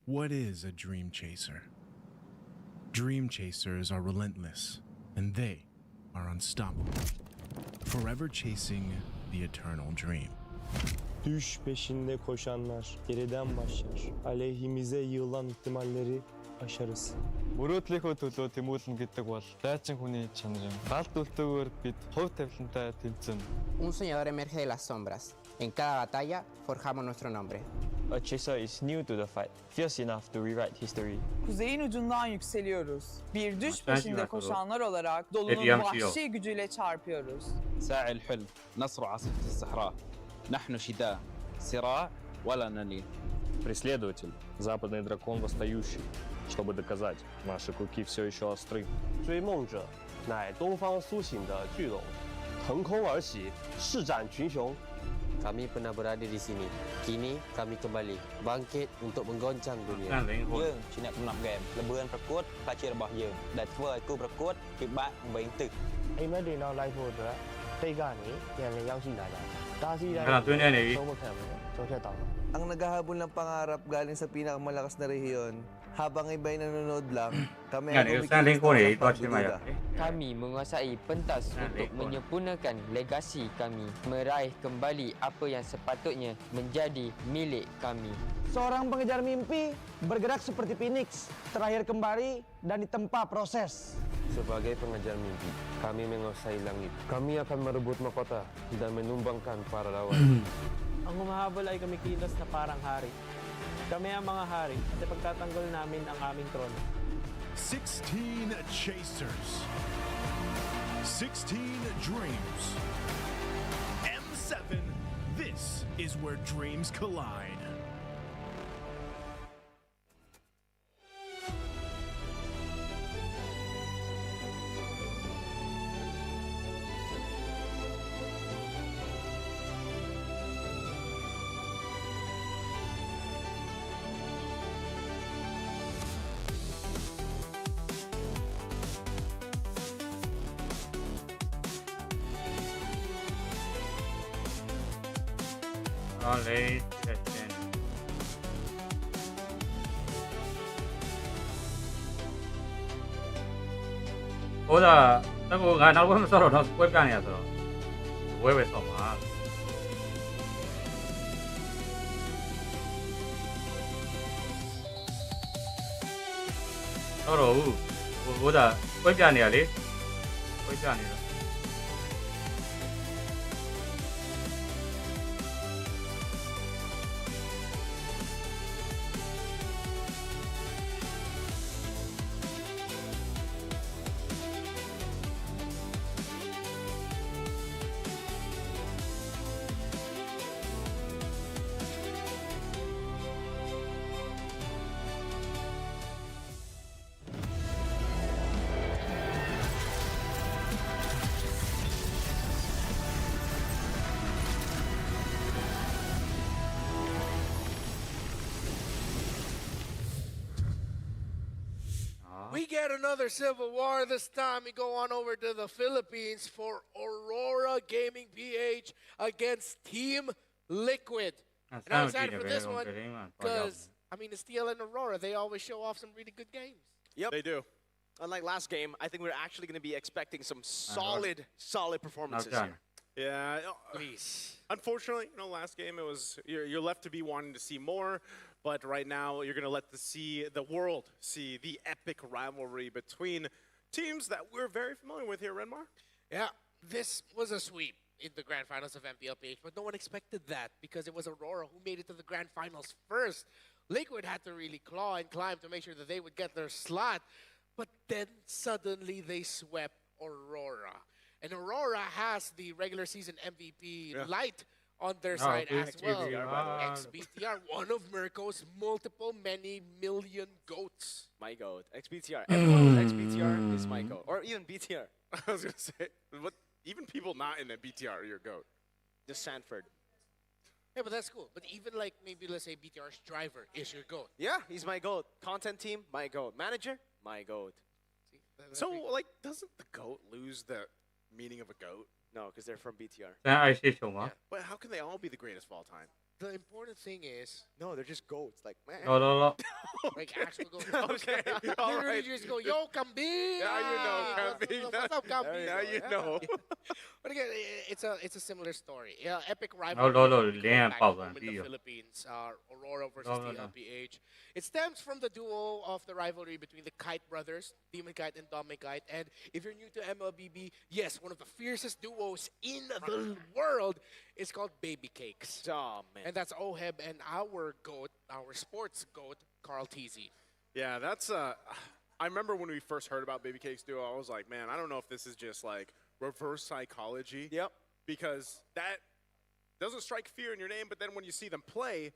What is a dream chaser? Dream chasers are relentless, and they are unstoppable, forever chasing the eternal dream. Düş peşinde koşanlar geriden başlar. Aleyhimize yığılan ihtimalleri aşarız. Мөрөөдлийнхөө төлөө тэмүүлнэ гэдэг бол дайчин хүний чанар. Галт үлдээгүүр бид хувь тавилантай тэмцэнэ. Un soñador emerge de las sombras. En cada batalla forjamos nuestro nombre. A chaser is new to the fight, fierce enough to rewrite history. Kuzeyin ucundan yükseliyoruz. Bir düş peşinde koşanlar olarak dolunun vahşi gücüyle çarpıyoruz. ساعي الحلم نصر عاصفة الصحراء. نحن شداء صراع ولا نلين. Преследователь, западный дракон восстающий, чтобы доказать, наши клыки все еще остры. 追梦者乃东方苏醒的巨龙，腾空而起，势展群雄。 Kami pernah berada di sini. Kini kami kembali bangkit untuk menggoncang dunia. យើងជាអ្នកកំណត់ហ្គេមល្បឿនប្រកួតផ្លាជារបស់យើងដែលធ្វើឲ្យគូប្រកួតពិបាកវែងទឹក အိမ်မက်တွေနောက်လိုက်ဖို့အတွက်တိတ်ကနေပြန်လည်ရောက်ရှိလာကြတယ်။တားဆီးတိုင်း အဲ့ဒါတွင်းနေနေပြီ သုံးမခံဘူးကျော်ဖြတ်တောင်း Ang naghahabol ng pangarap galing sa pinakamalakas na rehiyon, habang iba'y nanonood lang, kami ay kumikilos na walang pagdududa. Kami menguasai pentas untuk menyempurnakan legasi kami, meraih kembali apa yang sepatutnya menjadi milik kami. Seorang pengejar mimpi bergerak seperti Phoenix, terakhir kembali dan ditempa proses. Sebagai pengejar mimpi, kami menguasai langit. Kami akan merebut mahkota dan menumbangkan para lawan. Ang humahabol ay kumikilos na parang hari. Kami ang mga hari at ipagtatanggol namin ang aming trono. 16 chasers. 16 dreams. M7, this is where dreams collide. Late session. Oda, tago nga na wala soro no web ka niya to. Web so ma. Soro oda web ka niya le. Web ka niya. We get another civil war. This time we go on over to the Philippines for Aurora Gaming PH against Team Liquid. And I'm excited for this one because, I mean, it's TL and Aurora. They always show off some really good games. Yep. They do. Unlike last game, I think we're actually going to be expecting some solid performances here. Yeah. Please. Unfortunately, last game it was you're left to be wanting to see more. But right now, you're going to let the world see the epic rivalry between teams that we're very familiar with here, Renmar. Yeah, this was a sweep in the grand finals of MPLPH, but no one expected that because it was Aurora who made it to the grand finals first. Liquid had to really claw and climb to make sure that they would get their slot, but then suddenly they swept Aurora. And Aurora has the regular season MVP Light on their side as well. XBTR, one of Mirko's multiple many million goats. My goat. XBTR. Everyone with XBTR is my goat. Or even BTR. I was going to say, but even people not in a BTR are your goat. Just Sanford. Yeah, but that's cool. But even like maybe let's say BTR's driver is your goat. Yeah, he's my goat. Content team, my goat. Manager, my goat. See, so, like, doesn't the goat lose the meaning of a goat? No, because they're from BTR. Yeah. But how can they all be the greatest of all time? The important thing is... No, they're just goats. Like, man. No. Like actual goats. Okay, all right. Just go, yo, Kambi! Now you know, Kambi. What's up, Kambi? Now you know. But again, it's a similar story. Yeah, epic rivalry. In the Philippines, Aurora versus the LPH. It stems from the duo of the rivalry between the Kite brothers, Demon Kite and Dominic Kite. And if you're new to MLBB, yes, one of the fiercest duos in the world is called Baby Cakes. Oh, man. And that's Oheb and our goat, our sports goat, Carl TZ. Yeah, that's I remember when we first heard about Baby Cakes duo, I was like, man, I don't know if this is just like reverse psychology. Yep. Because that doesn't strike fear in your name, but then when you see them play,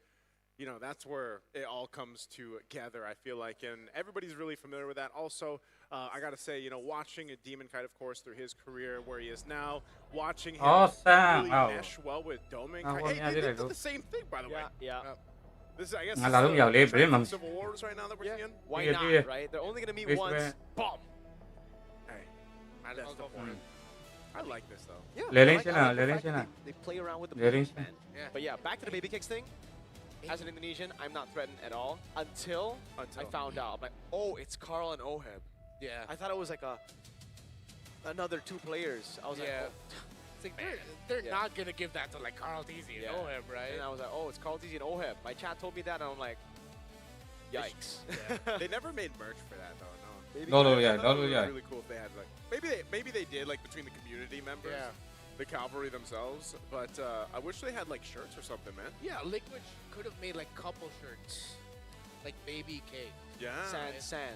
you know, that's where it all comes together, I feel like, and everybody's really familiar with that. Also, I gotta say, you know, watching a Demon Kite, of course, through his career where he is now, watching him really mesh well with Doming Kite. Hey, they did the same thing, by the way. Yeah. This is, I guess, Civil Civil Wars right now that we're seeing. Why not, right? They're only gonna meet once. Boom. Hey, that's the point. I like this though. Yeah, Learning I siya like na, the learning fact siya that na. They play around with the Learning moves, siya. man. But yeah, back to the baby kicks thing. As an Indonesian, I'm not threatened at all until I found out. I'm like, oh, it's Carl and Oheb. Yeah. I thought it was like another 2 players. I was like, oh. It's like they're not gonna give that to like Carl Teasy and Oheb, right? And I was like, oh, it's Carl Teasy and Oheb. My chat told me that, and I'm like, yikes. They never made merch for that though. No, I yeah, thought it no, would be yeah. really cool if they had like maybe they did like between the community members, the cavalry themselves. But I wish they had like shirts or something, man. Yeah, Liquid could have made like couple shirts, like baby cake. Yeah. Sand.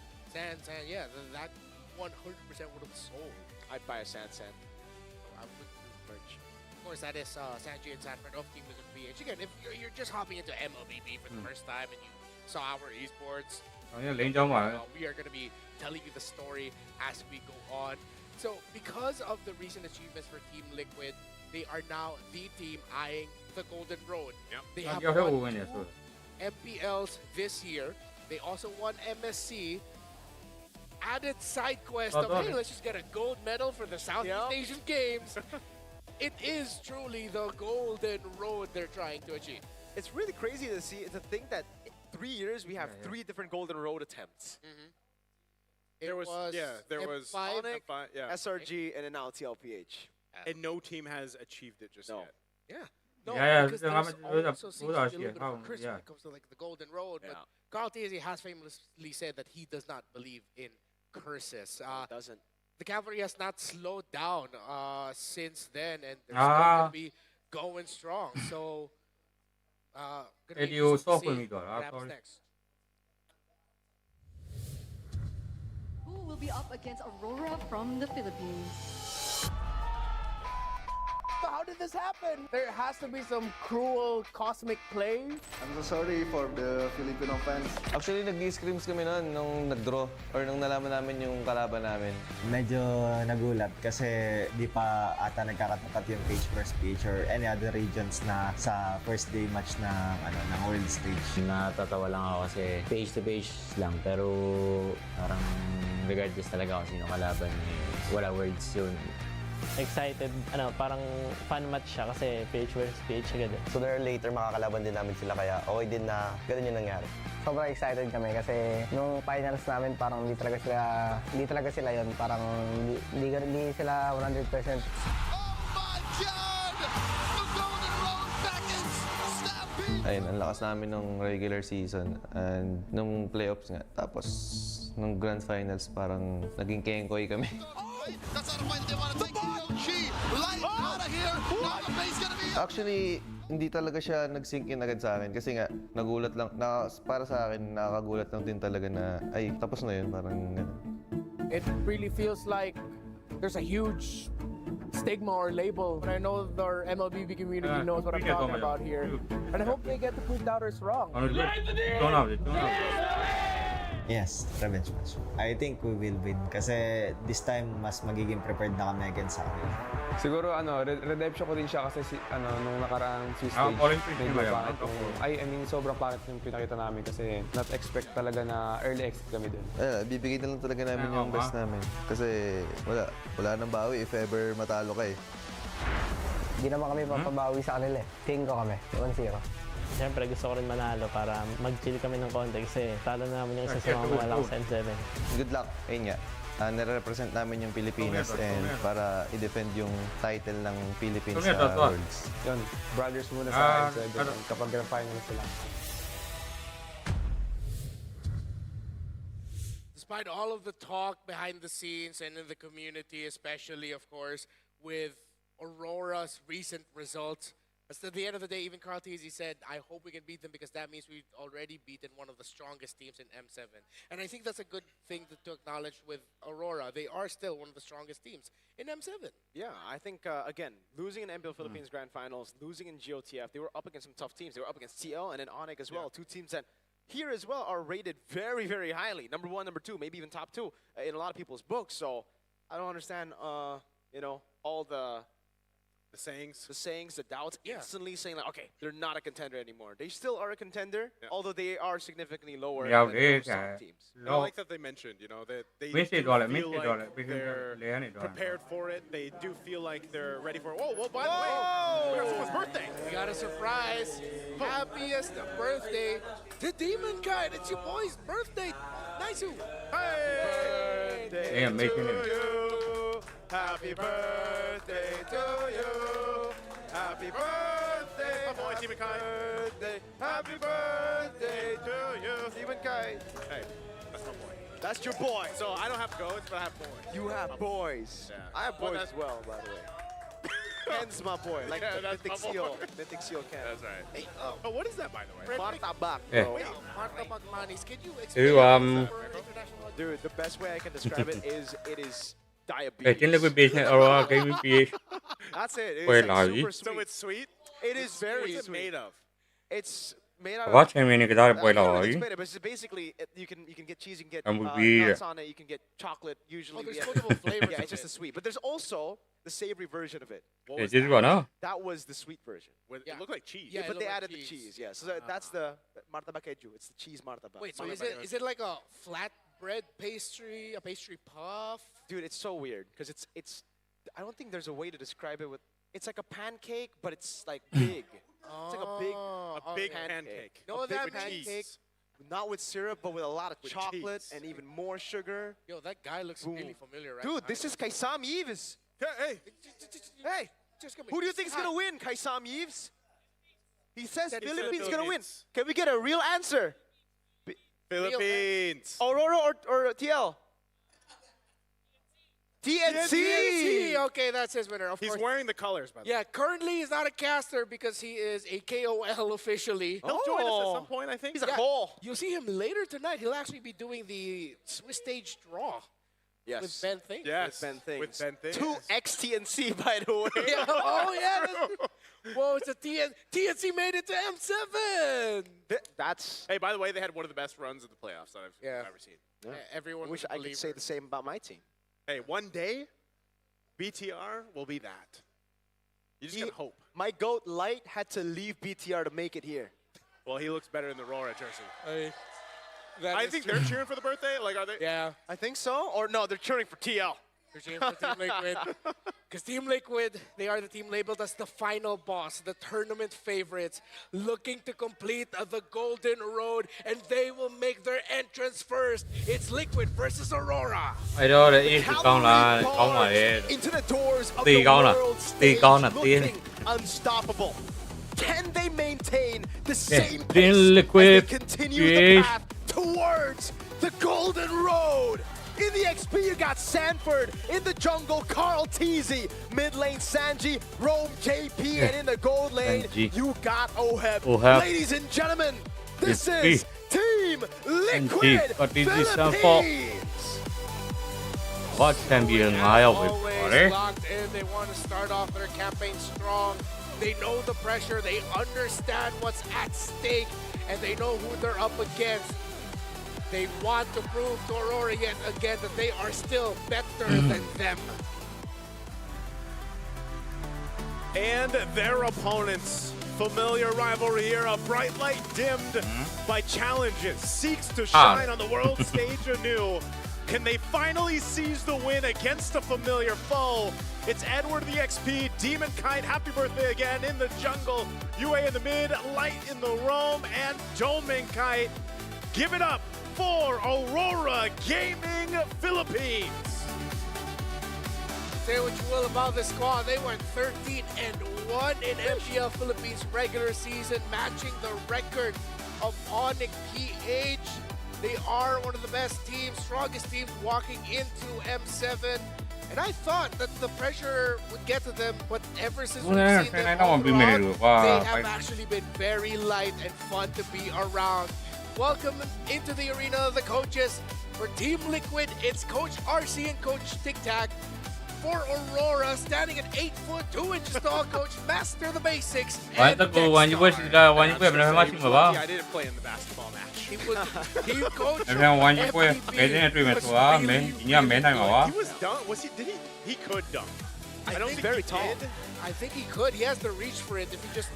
Yeah, that 100% would have sold. I'd buy a Sand. I would do merch. Of course, that is Sanji and Sanford of Team Liquid BH. Again, if you're just hopping into MLBB for the first time and you saw our esports, we are going to be telling you the story as we go on. So, because of the recent achievements for Team Liquid, they are now the team eyeing the Golden Road. Yep. They have won 2 MPLs this year. They also won MSC. Added side quest of, hey, let's just get a gold medal for the Southeast Asian Games. It is truly the Golden Road they're trying to achieve. It's really crazy to think that 3 years we have 3 different Golden Road attempts. There was Sonic, yeah. SRG, and then now TLPH. And no team has achieved it just yet. Yeah. No, because yeah, there's also seems to be a little bit of a curse when it comes to like the Golden Road. But Carl Teasy has famously said that he does not believe in curses. Doesn't. The cavalry has not slowed down since then, and they're still going to be going strong. So, gonna be interesting to see what happens next. Who will be up against Aurora from the Philippines? How did this happen? There has to be some cruel cosmic play. I'm so sorry for the Filipino fans. Actually, nag-screams kami noon nung nag-draw or nung nalaman namin yung kalaban namin. Medyo nagulat kasi di pa ata nagkakatapat yung page versus page or any other regions na sa first day match ng world stage. Natatawa lang ako kasi page to page lang pero parang regardless talaga kung sino kalaban wala words yun. Excited, parang fun match siya kasi PH versus PH agad. Sooner or later makakalaban din namin sila kaya okay din na ganun yung nangyari. Sobrang excited kami kasi nung finals namin parang hindi talaga sila yun, parang hindi sila 100%. Ayun, ang lakas namin nung regular season and nung playoffs nga. Tapos nung grand finals parang naging kengkoy kami. Actually, hindi talaga siya nag-sink in agad sa akin kasi nga nagulat lang, para sa akin nakakagulat lang din talaga na ay tapos na yun, parang ganun. It really feels like there's a huge stigma or label, but I know the MLBB community knows what I'm talking about here, and I hope they get the prove doubters wrong. Yes, revenge match. I think we will win kasi this time mas magiging prepared na kami against sa akin. Siguro redemption ko din siya kasi nung nakaraang Swiss stage. Sobrang pangit yung pinakita namin kasi not expect talaga na early exit kami dun. Bibigay na lang talaga namin yung best namin. Kasi wala nang bawi if ever matalo ka eh. Hindi naman kami papabawi sa kanila eh. Tingin ko kami, 1-0. Siyempre gusto ko rin manalo para mag-chill kami ng konti kasi talo namin yung isa sa mga malakas N7. Good luck. Ayun nga. Nare-represent namin yung Pilipinas and para i-defend yung title ng Philippines sa Worlds. Yun, brothers muna sa N7 kapag grand final sila. Despite all of the talk behind the scenes and in the community, especially, of course, with Aurora's recent results, But at the end of the day, even Carl Teasy said, I hope we can beat them because that means we've already beaten one of the strongest teams in M7. And I think that's a good thing to acknowledge with Aurora. They are still one of the strongest teams in M7. Yeah, I think, again, losing in MPL Philippines Grand Finals, losing in GOTF, they were up against some tough teams. They were up against TL and then Onyx as well, two teams that here as well are rated very, very highly. Number 1, number 2, maybe even top 2 in a lot of people's books. So I don't understand, you know, all the sayings, the doubts, instantly saying like, okay, they're not a contender anymore. They still are a contender, although they are significantly lower than those top teams. And I like that they mentioned, you know, that they do feel like they're prepared for it. They do feel like they're ready for it. Whoa, by the way, we got someone's birthday. We got a surprise. Happiest birthday to Demon Kite. It's your boy's birthday. Nice. Hey, I'm making it. Happy birthday to you. Happy birthday, my boy, Demon Kite. Happy birthday to you, Demon Kite. Hey, that's my boy. That's your boy. So I don't have goats, but I have boys. You have boys. Yeah. I have boys as well, by the way. Ken's my boy, like the Mythic Seal. Mythic Seal Ken. That's right. Hey, oh, what is that, by the way? Martabak, Yeah. bro. Wait, Martabak Manis, can you explain Dude, the best way I can describe it is Trên diabetes. liquid base Aurora gaming PH. That's it. It's Quay like lại super ý. sweet. So it's sweet? It is very What's it sweet. made of? It's made out of... Quá trên mình cái đó I quay can't really lại. explain it, but it's basically, you can get cheese, you can get MLBB. nuts on it, you can get chocolate, usually. there's yeah. multiple flavors Yeah, of it's just it. the sweet. But there's also the savory version of it. What Để was chứ that? còn nó. That was the sweet version. It looked like cheese. Yeah, it but they looked like added the cheese. cheese, yeah. So that's the martabak eju. It's the cheese martabak. Wait, so is it like a flatbread pastry, a pastry puff? Dude, it's so weird because it's. I don't think there's a way to describe it with. It's like a pancake, but it's like big. It's like a big pancake. No, A big that pancake, pancake. not with syrup, but with a lot of With chocolate cheese. and even more sugar. Yo, that guy looks really familiar, right? Dude, this is Kaisam Yves. Hey, Hey, Just come who do you here. think is Hi. gonna win, Kaisam Yves? He says Said Philippines gonna win. Philippines. Can we get a real answer? Philippines. Aurora or TL? TNC. Okay, that's his winner. Of He's course. wearing the colors, by the way. Yeah, currently he's not a caster because he is a KOL officially. He'll join us at some point, I think. He's a call. You'll see him later tonight. He'll actually be doing the Swiss stage draw Yes. with Ben Thing. Yes. With Ben Things. With Ben Things. 2 XTNC, by the way. Yeah. Oh, yeah. Whoa, it's a TNC made it to M7. That's. Hey, by the way, they had one of the best runs of the playoffs that I've ever seen. Yeah. Everyone I wish was a I could say believer. the same about my team. Hey, one day, BTR will be that. You just gotta hope. My GOAT Light had to leave BTR to make it here. Well, he looks better in the Aurora jersey. That I is think true. they're cheering for the birthday. Like, are they? Yeah. I think so. Or no, they're cheering for TL. They're cheering for Team Liquid. Because Team Liquid, they are the team labeled as the final boss, the tournament favorites, looking to complete the Golden Road, and they will make their entrance first. It's Liquid versus Aurora. Ai đó là yên con là con mà Into the doors of Tì the con nè. world Tì stage, con nè, tiên. looking unstoppable. Can they maintain the same Team pace as Liquid they continue the PH. path towards the Golden Road? In the XP, you got Sanford. In the jungle, Carl Teasy. Mid lane, Sanji, Rome, JP. And in the gold lane, Sanji. you got Oheb. Oheb. Ladies and gentlemen, this JP. is Team Liquid Got Teasy Sanford. Philippines. What champion I always Always locked in. They want to start off their campaign strong. They know the pressure. They understand what's at stake. And they know who they're up against. They want to prove to Aurora yet again that they are still better than them. And their opponents. Familiar rivalry here. A bright light dimmed by challenges. Seeks to shine on the world stage anew. Can they finally seize the win against a familiar foe? It's Edward the XP, Demon Kite, happy birthday again in the jungle. UA in the mid, Light in the roam, and Doming Kite. Give it up for Aurora Gaming Philippines. Say what you will about this squad, they went 13-1 in MPL Philippines regular season, matching the record of Onyx PH. They are one of the best teams, strongest teams walking into M7. And I thought that the pressure would get to them, but ever since we've Yeah, seen I them know all I'm being around, made. Wow, they have I- actually been very light and fun to be around. Welcome into the arena of the coaches. For Team Liquid, it's Coach RC and Coach Tic Tac. For Aurora, standing at 8 foot 2 inches tall, Coach Master the Basics. And I didn't play in the basketball match. he was team coach. Everyone want you play. FPB Cái này was tụi quá, really, mấy nhà mấy thằng quá. He was dunk. Was he? Did he? He could dunk. I don't think very he tall. did. I think he could. He has the reach for it if he just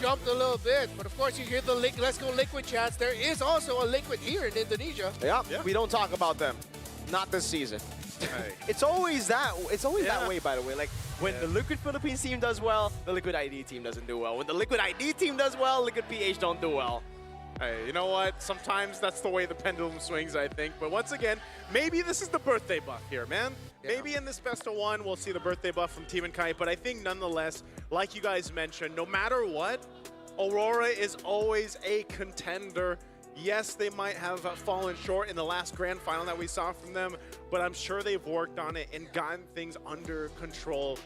jumped a little bit. But of course, you hear the Let's Go Liquid chants. There is also a Liquid here in Indonesia. Yeah, we don't talk about them. Not this season. It's always that. It's always that way, by the way. Like when the Liquid Philippines team does well, the Liquid ID team doesn't do well. When the Liquid ID team does well, Liquid PH don't do well. Hey, you know what? Sometimes that's the way the pendulum swings, I think. But once again, maybe this is the birthday buff here, man. Maybe in this best of one, we'll see the birthday buff from Team and Kite. But I think nonetheless, like you guys mentioned, no matter what, Aurora is always a contender. Yes, they might have fallen short in the last grand final that we saw from them, but I'm sure they've worked on it and gotten things under control.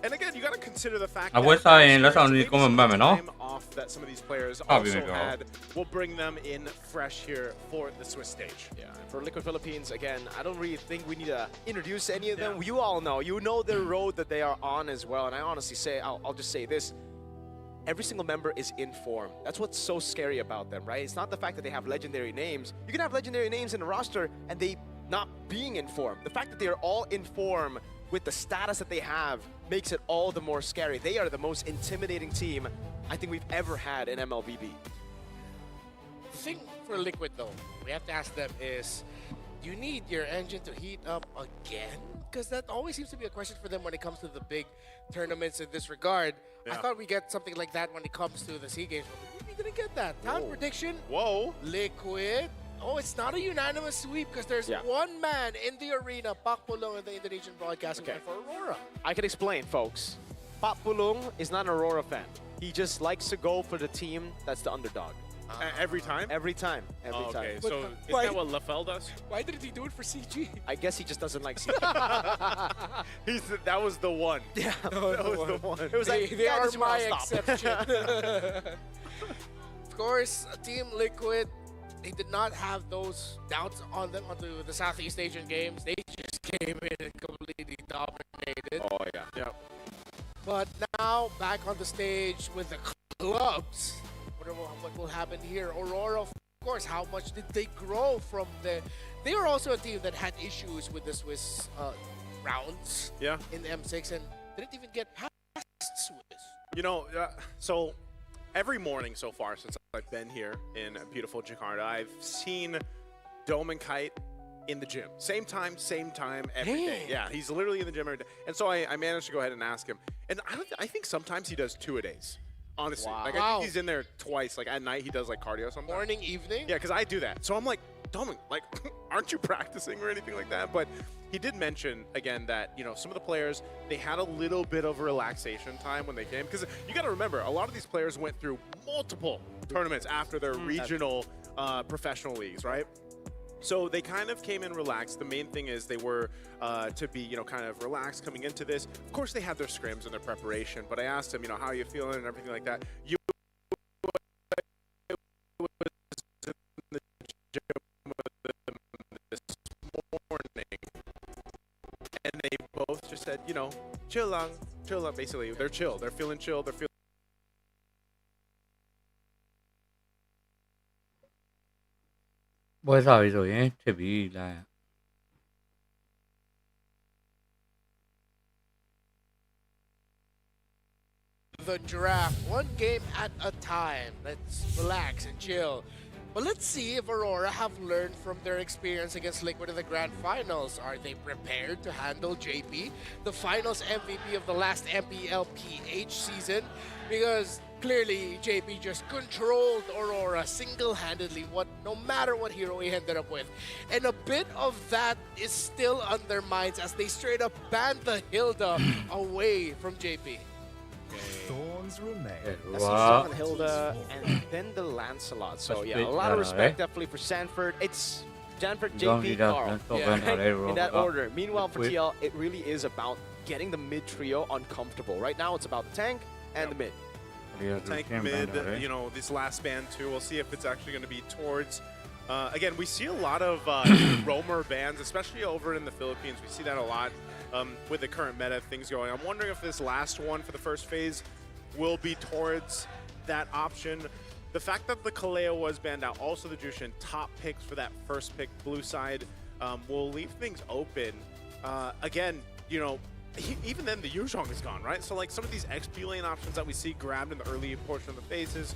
And again, you got to consider the fact that time off that some of these players also had will bring them in fresh here for the Swiss stage. Yeah, and for Liquid Philippines, again, I don't really think we need to introduce any of them. You all know. You know the road that they are on as well. And I honestly say, I'll just say this. Every single member is in form. That's what's so scary about them, right? It's not the fact that they have legendary names. You can have legendary names in the roster and they not being in form. The fact that they are all in form with the status that they have makes it all the more scary. They are the most intimidating team I think we've ever had in MLBB. The thing for Liquid, though, we have to ask them is, do you need your engine to heat up again? Because that always seems to be a question for them when it comes to the big tournaments in this regard. I thought we get something like that when it comes to the SEA Games. But we didn't get that. Town prediction. Whoa. Liquid. Oh, it's not a unanimous sweep because there's one man in the arena, Pak Pulong in the Indonesian broadcasting for Aurora. I can explain, folks. Pak Pulong is not an Aurora fan. He just likes to go for the team that's the underdog. Every time? Every time. Every time. Okay, so is that what LaFell does? Why didn't he do it for CG? I guess he just doesn't like CG. That was the one. Yeah, that was the one. It was like, they are my exception. Of course, Team Liquid, they did not have those doubts on them onto the Southeast Asian Games. They just came in and completely dominated. Oh, yeah. Yeah. But now, back on the stage with the clubs, what will happen here? Aurora, of course, how much did they grow from the... They were also a team that had issues with the Swiss rounds in the M6 and didn't even get past Swiss. You know, so every morning so far since I've been here in beautiful Jakarta, I've seen Dome and Kite in the gym. Same time, every day. Yeah, he's literally in the gym every day. And so I managed to go ahead and ask him. And I think sometimes he does 2-a-days. Honestly, like I think he's in there twice. Like at night, he does like cardio sometimes. Morning, evening. Yeah, because I do that. So I'm like, Dominic, like, aren't you practicing or anything like that? But he did mention again that some of the players, they had a little bit of relaxation time when they came, because you got to remember a lot of these players went through multiple tournaments after their regional professional leagues, right? So they kind of came in relaxed. The main thing is they were to be, kind of relaxed coming into this. Of course, they have their scrims and their preparation, but I asked him, how are you feeling and everything like that. You was in the gym with them this morning, and they both just said, chill lang, basically. They're chill. They're feeling chill. They're feeling. The draft, one game at a time. Let's relax and chill. But let's see if Aurora have learned from their experience against Liquid in the Grand Finals. Are they prepared to handle JP, the Finals MVP of the last MPLPH season? Because clearly JP just controlled Aurora single-handedly, no matter what hero he ended up with. And a bit of that is still on their minds as they straight up banned the Hilda away from JP. Thorns remain. Wow. Hilda and then the Lancelot. So yeah, a lot of respect definitely for Sanford. It's Janford, JP, Carl. In that order. Meanwhile, for TL, it really is about getting the mid trio uncomfortable. Right now, it's about the tank and the mid. Tank mid, you know, this last ban too. We'll see if it's actually going to be towards. Again, we see a lot of roamer bans, especially over in the Philippines. We see that a lot with the current meta things going. I'm wondering if this last one for the first phase will be towards that option. The fact that the Kaleo was banned out, also the Jushin, top picks for that first pick blue side, will leave things open. Again, you know, even then the Yuzhong is gone, right? So like some of these XP lane options that we see grabbed in the early portion of the phases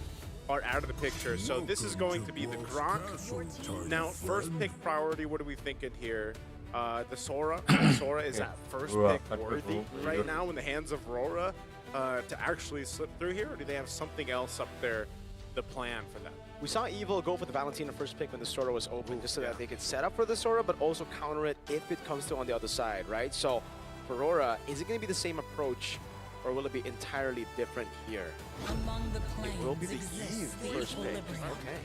are out of the picture. So this is going to be the Grok. Now, first pick priority, what are we thinking here? The Sora. Sora is at first pick worthy right now in the hands of Rora to actually slip through here, or do they have something else up there, the plan for that? We saw Evil go for the Valentina first pick when the Sora was open, just so that they could set up for the Sora, but also counter it if it comes to on the other side, right? So for Rora, is it going to be the same approach, or will it be entirely different here? It will be the Eve first pick. Okay.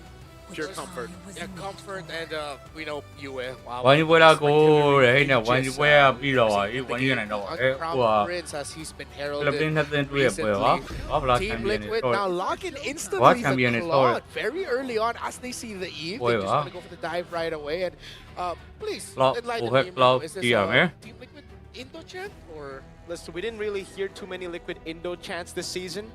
Pure comfort. Yeah, comfort and we know Yue. Wow. When you were go, hey, now when you were below, when you know, Crown Prince as he's been heralded recently. Team Liquid now locking instantly the Claude very early on as they see the Eve. They just want to go for the dive right away. And please enlighten me. Is this Team Liquid Indo chant or? Listen, we didn't really hear too many Liquid Indo chants this season,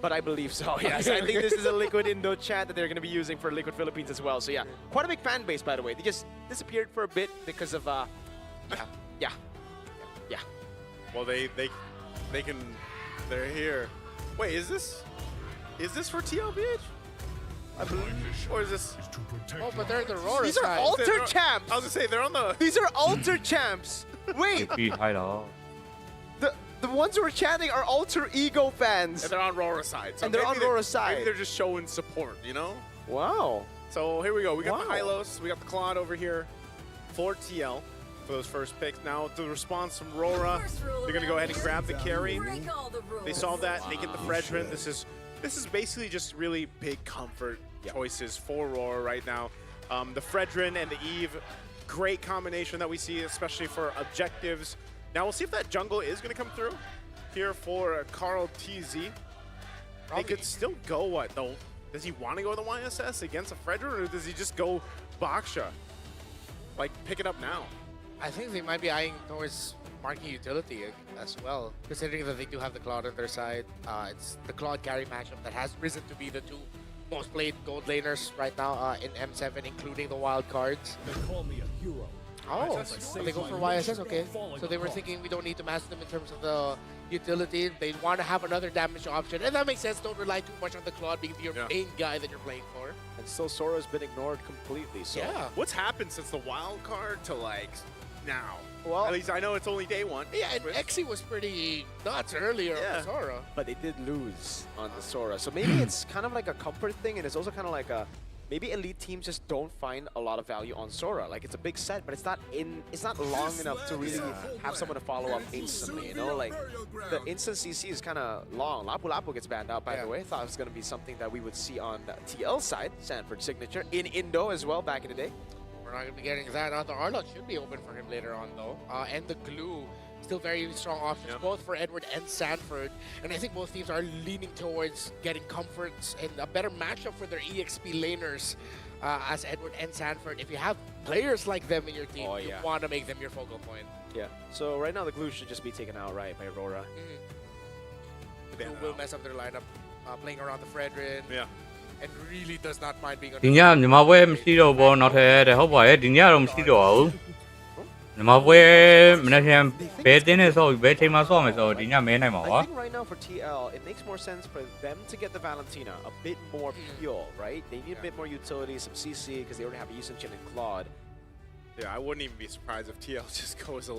but I believe so, yes. I think this is a Liquid Indo chant that they're going to be using for Liquid Philippines as well. So yeah, quite a big fan base, by the way. They just disappeared for a bit because of, yeah. Well, they can, they're here. Wait, is this for TLBH? I believe, or is this? Oh, but they're the Aurora These are side. alter champs! I was gonna say, they're on the... These are alter champs! Wait! The ones who are chanting are alter ego fans. And they're on Rora side. So and they're on Rora side. Maybe they're just showing support, you know? Wow. So here we go. We got the Hylos. We got the Claude over here for TL for those first picks. Now the response from Rora. They're going to go ahead and grab the carry. They saw that. They get the Fredrin. This is basically just really big comfort choices for Rora right now. The Fredrin and the Eve, great combination that we see, especially for objectives. Now we'll see if that jungle is going to come through here for Carl TZ. They could still go what though? Does he want to go the YSS against a Fredrin, or does he just go Baksha? Like pick it up now? I think they might be eyeing towards marking utility as well, considering that they do have the Claude on their side. It's the Claude carry matchup that has risen to be the two most played gold laners right now in M7, including the wild cards. They call me a hero. Oh, they go for YSS, okay. So they were thinking we don't need to master them in terms of the utility. They want to have another damage option, and that makes sense. Don't rely too much on the Claude being your main guy that you're playing for. And still Sora's been ignored completely, so... Yeah. What's happened since the wild card to like now? Well, at least I know it's only day one. Yeah, and Exy was pretty nuts earlier on the Sora. But they did lose on the Sora. So maybe it's kind of like a comfort thing, and it's also kind of like a... Maybe elite teams just don't find a lot of value on Sora. Like it's a big set, but it's not long enough to really have someone to follow up instantly. You know, like the instant CC is kind of long. Lapu Lapu gets banned out, by the way. Thought it was going to be something that we would see on TL side, Sanford signature in Indo as well back in the day. We're not going to be getting that. The Arlot should be open for him later on though, and the Glue. Still very strong options, both for Edward and Sanford. And I think both teams are leaning towards getting comforts and a better matchup for their EXP laners as Edward and Sanford. If you have players like them in your team, you want to make them your focal point. Yeah. So right now the Glue should just be taken out right by Aurora. The Glue will mess up their lineup, playing around the Fredrin. Yeah. And really does not mind being on the I think right now for TL, it makes more sense for them to get the Valentina a bit more pure, right? They need a bit more utility, some CC, because they already have Yusin Chin and Claude. Yeah, I wouldn't even be surprised if TL just goes a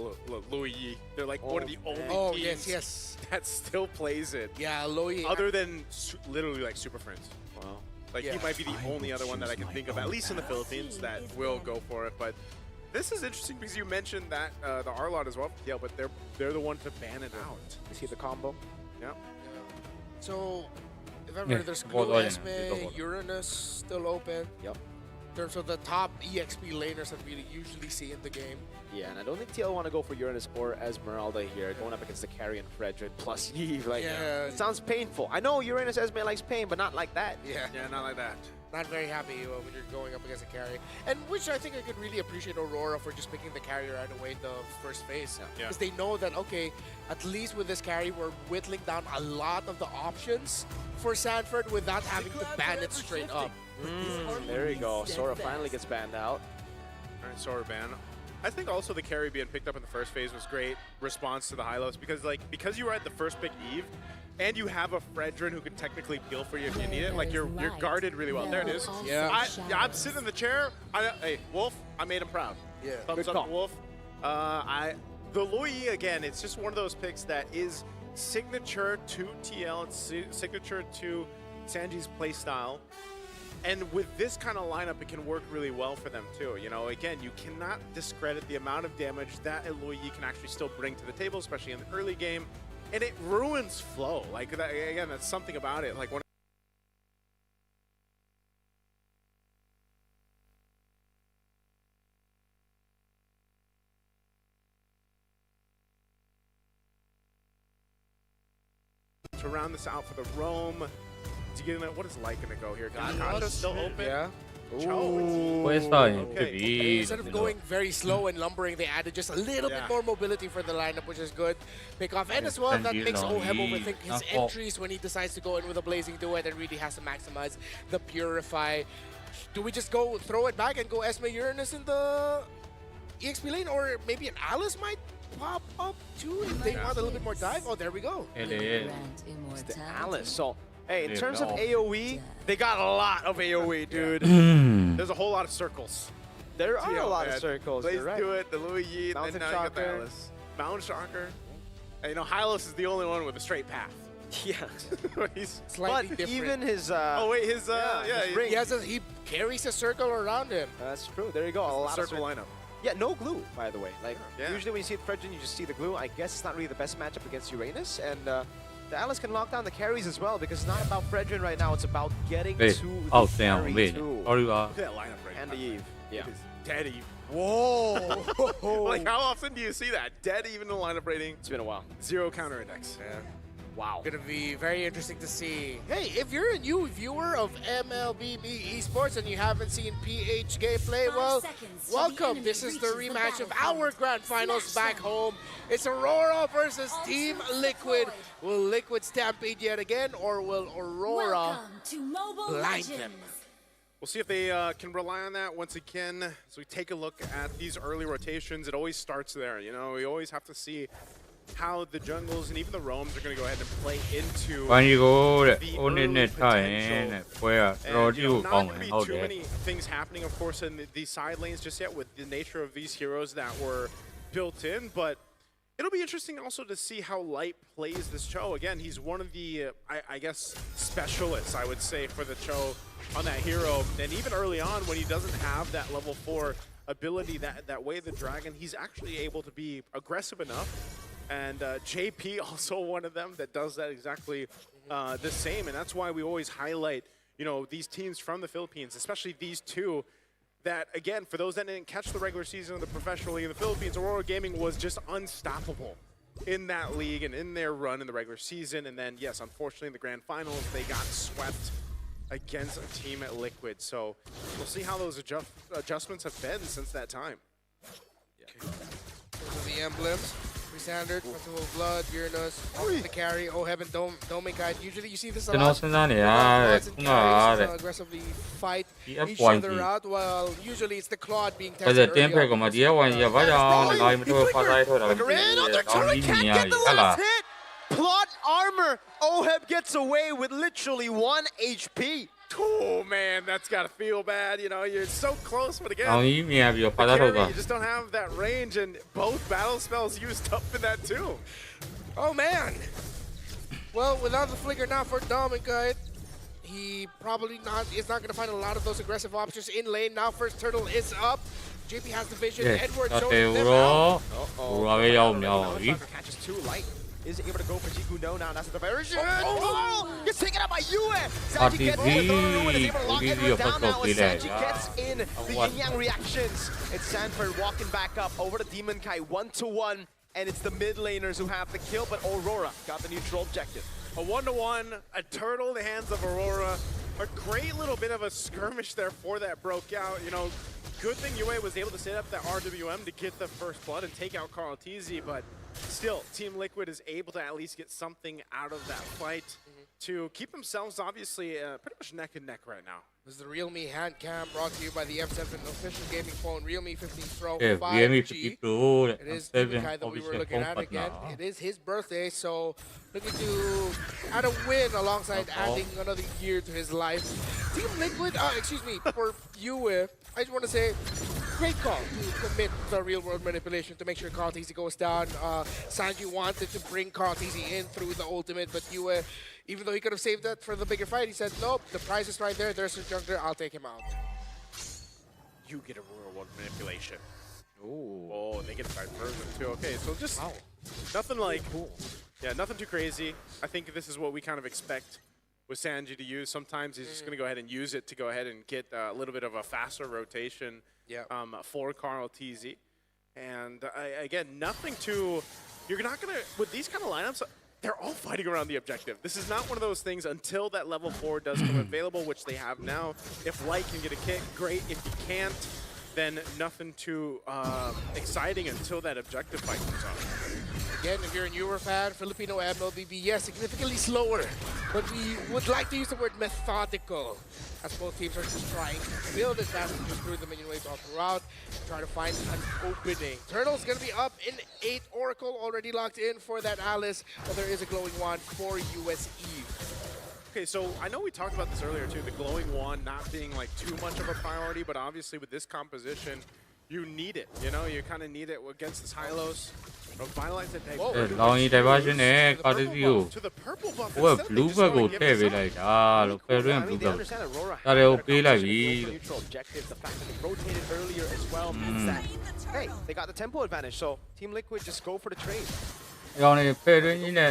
Louis Yi. They're like one of the only teams that still plays it. Yeah, Louis. Other than literally like Super Friends. Wow. Like he might be the only other one that I can think of, at least in the Philippines, that will go for it. But this is interesting because you mentioned that the Arlot as well, but they're the one to ban it out. You see the combo? Yeah. So, if ever there's Glue, Esme, Uranus still open. Yep. in terms of the top EXP laners that we usually see in the game. Yeah, and I don't think TL want to go for Uranus or Esmeralda here, going up against the carry and Frederick plus Eve. Like, Yeah. it sounds painful. I know Uranus Esme likes pain, but not like that. Yeah, not like that. Not very happy when you're going up against a carry. And which I think I could really appreciate Aurora for just picking the carry right away in the first phase. Because they know that, okay, at least with this carry, we're whittling down a lot of the options for Sanford without having to ban it straight up. There you go. Sora finally gets banned out. All right, Sora ban. I think also the carry being picked up in the first phase was great response to the Hylos because you were at the first pick Eve, and you have a Fredrin who can technically peel for you if you need it. Like you're guarded really well. There it is. Yeah. I'm sitting in the chair. Hey, Wolf, I made him proud. Yeah. Thumbs up, Wolf. The Lui again. It's just one of those picks that is signature to TL. It's signature to Sanji's playstyle. And with this kind of lineup, it can work really well for them too. You know, again, you cannot discredit the amount of damage that Eloyi can actually still bring to the table, especially in the early game. And it ruins flow. Like, again, that's something about it. Like, when to round this out for the roam. To get in it, what is Light gonna go here? Kasha's still open. Yeah. Okay. Instead of going very slow and lumbering, they added just a little bit more mobility for the lineup, which is good. Pick off, and as well, that makes Oheb overthink his entries when he decides to go in with a Blazing Duet and really has to maximize the Purify. Do we just go throw it back and go Esme Uranus in the EXP lane, or maybe an Alice might pop up too if they want a little bit more dive? Oh, there we go. It's the Alice. So, hey, in terms of AoE, they got a lot of AoE, dude. There's a whole lot of circles. There are a lot of circles. Blaze You're right. do it, the Louis Yeet, Mountain and now you got the Shocker. Alice. Mountain Shocker. And, you know, Hylos is the only one with a straight path. Yeah. He's Slightly but different. even his oh wait, his ring. He carries a circle around him. That's true. There you go. A lot circle of lineup. Yeah, no glue, by the way. Like usually when you see the Fredrin, you just see the glue. I guess it's not really the best matchup against Uranus, and the Alice can lock down the carries as well because it's not about Fredrin right now. It's about getting to the carry too. Look at that lineup right And the Eve. Yeah. It is dead Eve. Whoa! Like how often do you see that? Dead even in the lineup rating. It's been a while. 0 counter index. Yeah. Wow. Gonna be very interesting to see. Hey, if you're a new viewer of MLBB Esports and you haven't seen PH gameplay, well, welcome. This is the rematch of our grand finals back home. It's Aurora versus Team Liquid. Will Liquid stampede yet again, or will Aurora blind them? We'll see if they can rely on that once again. As we take a look at these early rotations, it always starts there. You know, we always have to see how the jungles and even the roams are going to go ahead and play into the early potential. And, you know, not going to be too many things happening, of course, in these side lanes just yet with the nature of these heroes that were built in, but it'll be interesting also to see how Light plays this Cho. Again, he's one of the, I guess, specialists, I would say, for the Cho on that hero. And even early on, when he doesn't have that level 4 ability, that way the dragon, he's actually able to be aggressive enough. And JP also one of them that does that exactly the same. And that's why we always highlight, you know, these teams from the Philippines, especially these two, that, again, for those that didn't catch the regular season of the professional league in the Philippines, Aurora Gaming was just unstoppable in that league and in their run in the regular season. And then, yes, unfortunately, in the grand finals, they got swept against a team at Liquid. So we'll see how those adjustments have been since that time. Those are the emblems. Standard, Festival of Blood, Uranus, the carry, Oheb and Domikite. Usually you see this a lot. Aggressively fight each other out, while usually it's the Claude being tested early on. Plot armor. Oheb gets away with literally 1 HP. Oh man, that's gotta feel bad. You know, you're so close, but again, you just don't have that range, and both battle spells used up in that too. Oh man. Well, without the flicker now for Domikite, he probably is not gonna find a lot of those aggressive options in lane. Now first turtle is up. JP has the vision. Edward showing them out. Catches too light. is able to go for Jiku no now. That's the diversion. Oh, gets taken out by Yue. Sanji gets in. Is able to lock everyone down now as Sanji gets in the yin-yang reactions. It's Sanford walking back up over to Demon Kai 1-1. And it's the mid laners who have the kill, but Aurora got the neutral objective. A 1-1, a turtle in the hands of Aurora. A great little bit of a skirmish there for that broke out. You know, good thing Yue was able to set up that RWM to get the first blood and take out Carl TZ, but still, Team Liquid is able to at least get something out of that fight to keep themselves obviously pretty much neck and neck right now. This is the Realme hand cam brought to you by the M7 official gaming phone, Realme 15 Pro 5G. Realme 15 Pro, it is the guy that we were looking at again. It is his birthday, so looking to add a win alongside adding another year to his life. Team Liquid, for Yue, I just want to say, great call to commit the real-world manipulation to make sure Carl TZ goes down. Sanji wanted to bring Carl TZ in through the ultimate, but Yue, even though he could have saved that for the bigger fight, he said, nope, the prize is right there. There's a jungler. I'll take him out. You get a real-world manipulation. Ooh. Oh, and they get the diversion too. Okay, so just nothing like, yeah, nothing too crazy. I think this is what we kind of expect with Sanji to use. Sometimes he's just going to go ahead and use it to go ahead and get a little bit of a faster rotation for Carl TZ. And again, nothing too, you're not going to, with these kind of lineups, they're all fighting around the objective. This is not one of those things until that level 4 does come available, which they have now. If Light can get a kick, great. If he can't, then nothing too exciting until that objective fight comes up. Again, if you're a newer fan, Filipino MLBB, yes, significantly slower. But we would like to use the word methodical, as both teams are just trying to build advantages through the minion waves all throughout, trying to find an opening. Turtle's going to be up in 8. Oracle already locked in for that Alice, but there is a glowing wand for US Eve. Okay, so I know we talked about this earlier too, the glowing wand not being like too much of a priority, but obviously with this composition, you need it. You know, you kind of need it against this Hylos. Long diversion eh, caught it you. Well, blue bug go heavy like look blue bug. That okay like the fact that they rotated earlier as well means that hey, they got the tempo advantage, so Team Liquid just go for the trade.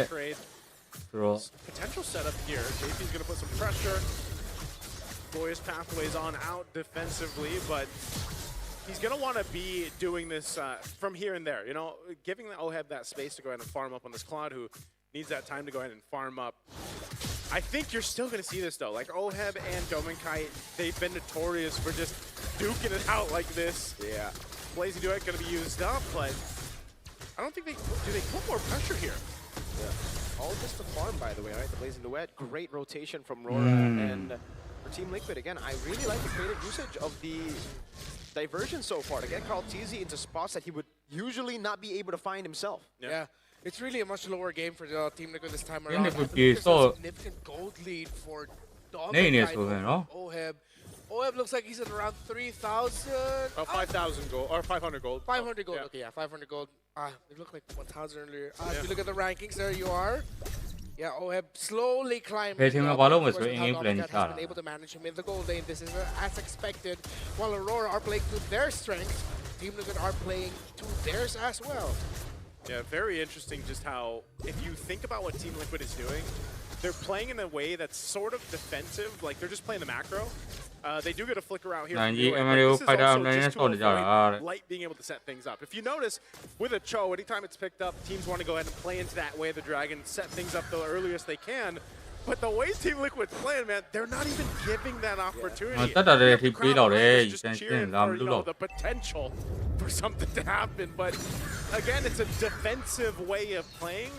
Trade. Potential setup here. JP's gonna put some pressure. Glorious pathways on out defensively, but he's going to want to be doing this from here and there, you know, giving the OHEB that space to go ahead and farm up on this Cloud, who needs that time to go ahead and farm up. I think you're still going to see this, though. Like, OHEB and Dominkai, they've been notorious for just duking it out like this. Yeah. Blazing Duet going to be used up, but I don't think do they put more pressure here? Yeah. All just the farm, by the way, right? The Blazing Duet, great rotation from Rora. And for Team Liquid, again, I really like the creative usage of the diversion so far to get Carl TZ into spots that he would usually not be able to find himself. Yeah. It's really a much lower game for Team Liquid this time around. There's a significant gold lead for OHEB. OHEB looks like he's at around 3,000. 5,000 gold, or 500 gold. 500 gold, okay, yeah, 500 gold. It looked like 1,000 earlier. If you look at the rankings, there you are. Yeah, OHEB slowly climbing up. Has been able to manage him in the gold lane. This is as expected. While Aurora are playing to their strengths, Team Liquid are playing to theirs as well. Yeah, very interesting just how, if you think about what Team Liquid is doing, they're playing in a way that's sort of defensive, like they're just playing the macro. They do get a flicker out here. This is also just to avoid Light being able to set things up. If you notice, with a Cho, anytime it's picked up, teams want to go ahead and play into that way of the Dragon, set things up the earliest they can. But the way Team Liquid's playing, man, they're not even giving that opportunity. Just cheering for, you know, the potential for something to happen. But again, it's a defensive way of playing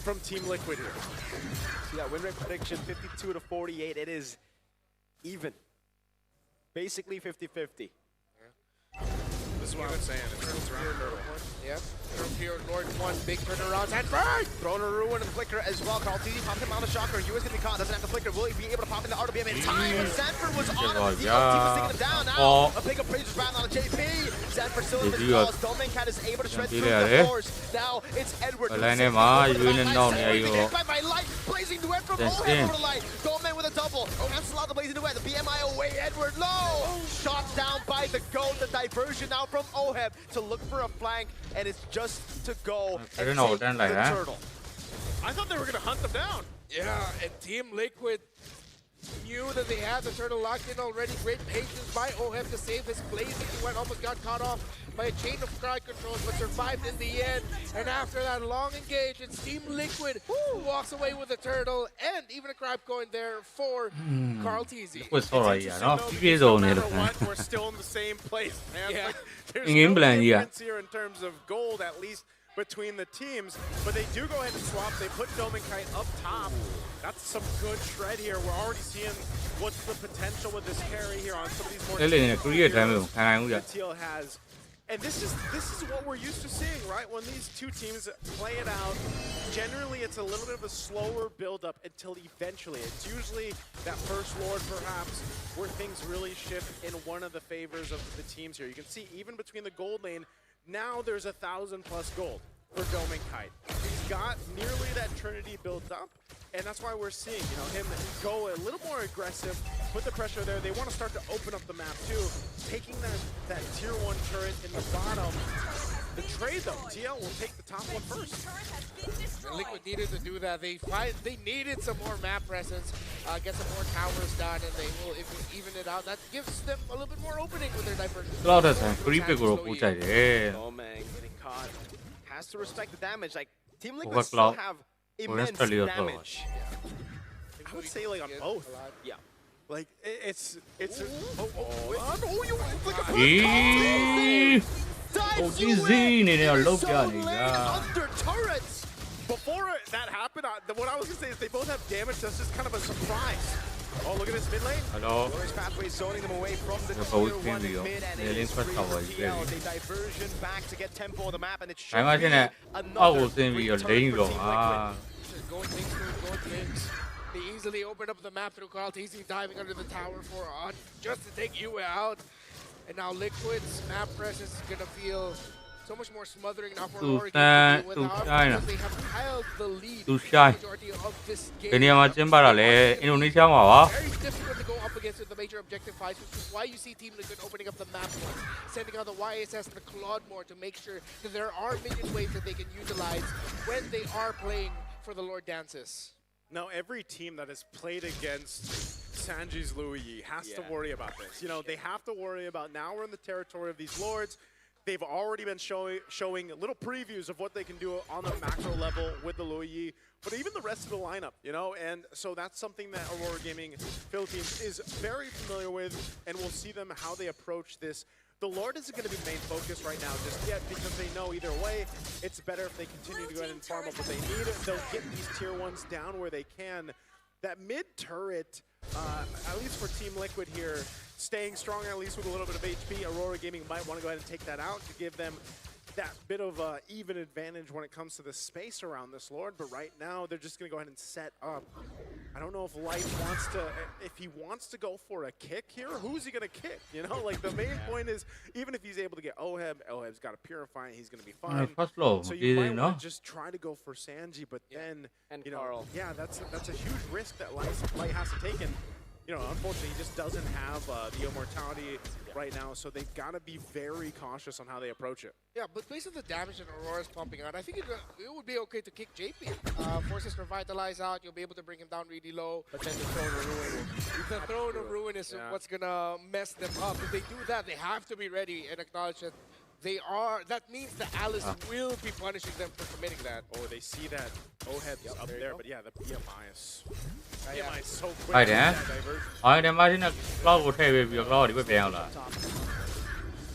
from Team Liquid here. See that win rate prediction, 52-48. It is even. Basically 50-50. This is what I'm saying. It's around yeah. Here, Lord, one big turnaround. And burn! Throwing a ruin and the flicker as well. Carl TZ popped him on the shocker. Yue's gonna be caught. Doesn't have the flicker. Will he be able to pop in the RWM in time? And Sanford was on him. The team was taking him down now. A big appraiser's round on the JP. Sanford still in his claws. Domincat is able to shred through the force. Now it's Edward. By Light. Blazing Duet from OHEB over the Light. Domin with a double. Cancel out the Blazing Duet. The BMI away. Edward low. Shot down by the GOAT. The diversion now from OHEB to look for a flank. And it's just to go and take the turtle. I thought they were going to hunt them down. Yeah, and Team Liquid knew that they had the turtle locked in already. Great patience by OHEB to save his blazing. He almost got caught off by a chain of crowd controls, but survived in the end. And after that long engage, it's Team Liquid who walks away with the turtle and even a crab coin there for Carl TZ. We're sorry, It's no interesting, though, because no matter what, we're still in the same place, man. Yeah. Like, there's In no England, yeah. difference here in terms of gold, at least between the teams, but they do go ahead and swap. They put Dome and Kite up top. That's some good shred here. We're already seeing what's the potential with this carry here on some of these more that TL has. And this is what we're used to seeing, right? When these two teams play it out, generally it's a little bit of a slower build-up until eventually. It's usually that first Lord, perhaps, where things really shift in one of the favors of the teams here. You can see even between the gold lane, now there's 1,000+ gold for Dome and Kite. He's got nearly that Trinity built up, and that's why we're seeing, him go a little more aggressive, put the pressure there. They want to start to open up the map too, taking that tier 1 turret in the bottom. The trade though, TL will take the top one first. And Liquid needed to do that. They needed some more map presence, get some more towers done, and they will even it out. That gives them a little bit more opening with their diversion. Getting caught. Has to respect the damage. Like, Team Liquid still have immense damage. I would say like on both. Yeah. Like it's under turrets. Before that happened, what I was gonna say is they both have damage. That's just kind of a surprise. Oh, look at this mid lane. Hello. Glorious pathway zoning them away from the tier 1 mid, and it is free for TL. They diversion back to get tempo on the map, and it should be another return for Team Liquid. Going things. They easily opened up the map through Carl TZ diving under the tower for just to take you out. And now Liquid's map presence is gonna feel so much more smothering now for Aurora Gaming because they have held the lead for the majority of this game. Very difficult to go up against the major objective fights, which is why you see Team Liquid opening up the map more, sending out the YSS and the Claude more to make sure that there are minion waves that they can utilize when they are playing for the Lord Dances. Now, every team that has played against Sanji's Louis has to worry about this. They have to worry about, now we're in the territory of these Lords. They've already been showing little previews of what they can do on the macro level with the Louis, but even the rest of the lineup, and so that's something that Aurora Gaming Philippines is very familiar with, and we'll see them how they approach this. The Lord isn't going to be main focus right now just yet because they know either way it's better if they continue to go ahead and farm up what they need. They'll get these tier 1s down where they can. That mid turret, at least for Team Liquid here, staying strong at least with a little bit of HP. Aurora Gaming might want to go ahead and take that out to give them that bit of even advantage when it comes to the space around this Lord, but right now they're just going to go ahead and set up. I don't know if Light wants to, if he wants to go for a kick here, who's he going to kick? Like the main point is, even if he's able to get OHEB's got a Purify, he's going to be fine. So you might want to just try to go for Sanji, but then, Carl. Yeah, that's a huge risk that Light has to take, and unfortunately, he just doesn't have the immortality right now, so they've got to be very cautious on how they approach it. Yeah, but based on the damage that Aurora's pumping out, I think it would be okay to kick JP. Forces Revitalize out, you'll be able to bring him down really low. But then the Throne of Ruin is what's going to mess them up. If they do that, they have to be ready and acknowledge that that means that Alice will be punishing them for committing that. Oh, they see that OHEB's up there, but yeah, the PMI is so quick.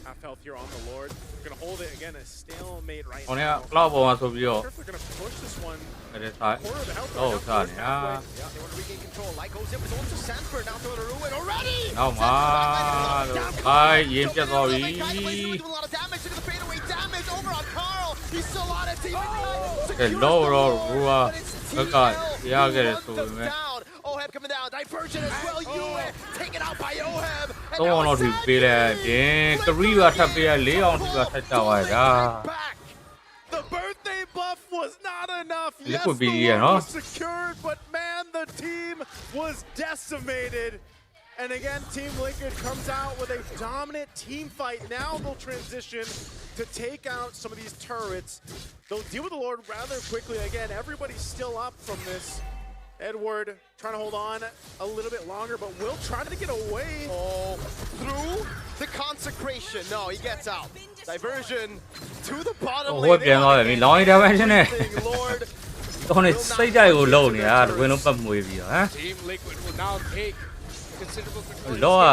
Half health here on the Lord. We're going to hold it again, a stalemate right now. Not sure if they're going to push this one. Quarter of the health. They want to regain control. Light goes in, but also Sanford down to the Ruin already. No, OHEB coming down, diversion as well. Taken out by OHEB. The birthday buff was not enough. Yes, the Lord was secured, but man, the team was decimated. And again, Team Liquid comes out with a dominant team fight. Now they'll transition to take out some of these turrets. They'll deal with the Lord rather quickly. Again, everybody's still up from this. Edward trying to hold on a little bit longer, but Will trying to get away. Oh, through the consecration. No, he gets out. Diversion to the bottom lane. Lord, တော့နေစိတ်ကြိုက်ကိုလုံနေတာတကွင်းလုံးပတ်မွေးပြီးတော့ဟမ် Team Liquid will now take considerable control. လောက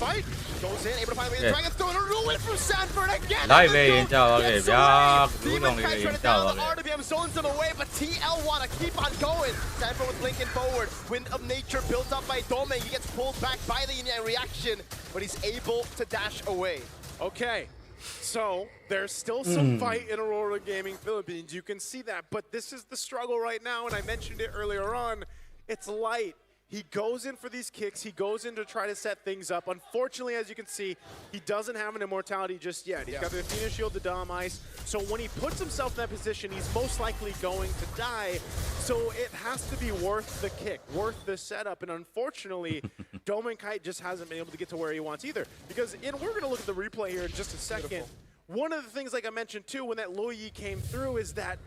Fight goes in, able to find the dragon throwing a ruin from Sanford again. လိုက်ပဲရင်ကြောက်ပါခဲ့ဗျာဘူးတောင်လေးရင်ကြောက်ပါခဲ့ RWM zones them away, but TL want to keep on going. Sanford with blinking forward. Wind of nature built up by Dome. He gets pulled back by the reaction, but he's able to dash away. Okay. So there's still some fight in Aurora Gaming Philippines. You can see that, but this is the struggle right now, and I mentioned it earlier on. It's light. He goes in for these kicks. He goes in to try to set things up. Unfortunately, as you can see, he doesn't have an immortality just yet. He's got the Athena Shield, the Dom Ice. So when he puts himself in that position, he's most likely going to die. So it has to be worth the kick, worth the setup. And unfortunately, Doman Kite just hasn't been able to get to where he wants either. Because we're going to look at the replay here in just a second. One of the things, like I mentioned too, when that Lo Yi came through, is that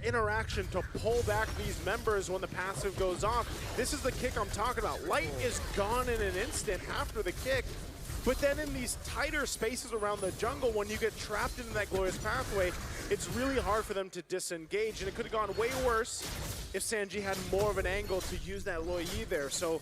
interaction to pull back these members when the passive goes off. This is the kick I'm talking about. Light is gone in an instant after the kick, but then in these tighter spaces around the jungle, when you get trapped into that glorious pathway, it's really hard for them to disengage, and it could have gone way worse if Sanji had more of an angle to use that Lo Yi there. So.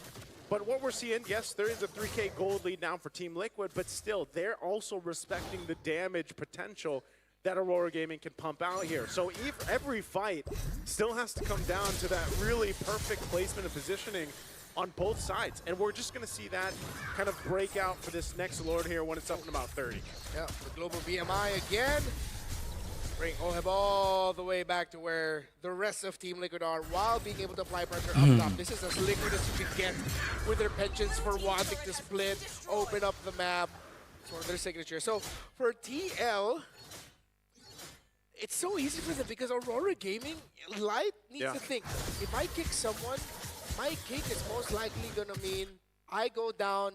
But what we're seeing, yes, there is a 3K gold lead now for Team Liquid, but still, they're also respecting the damage potential that Aurora Gaming can pump out here. So every fight still has to come down to that really perfect placement and positioning on both sides. And we're just going to see that kind of break out for this next Lord here when it's up in about 30. Yeah, the global BMI again. Bring Oheb all the way back to where the rest of Team Liquid are while being able to apply pressure up top. This is as liquid as you can get with their penchants for wanting to split, open up the map for their signature. So for TL, it's so easy for them because Aurora Gaming, Light needs to think, if I kick someone, my kick is most likely going to mean I go down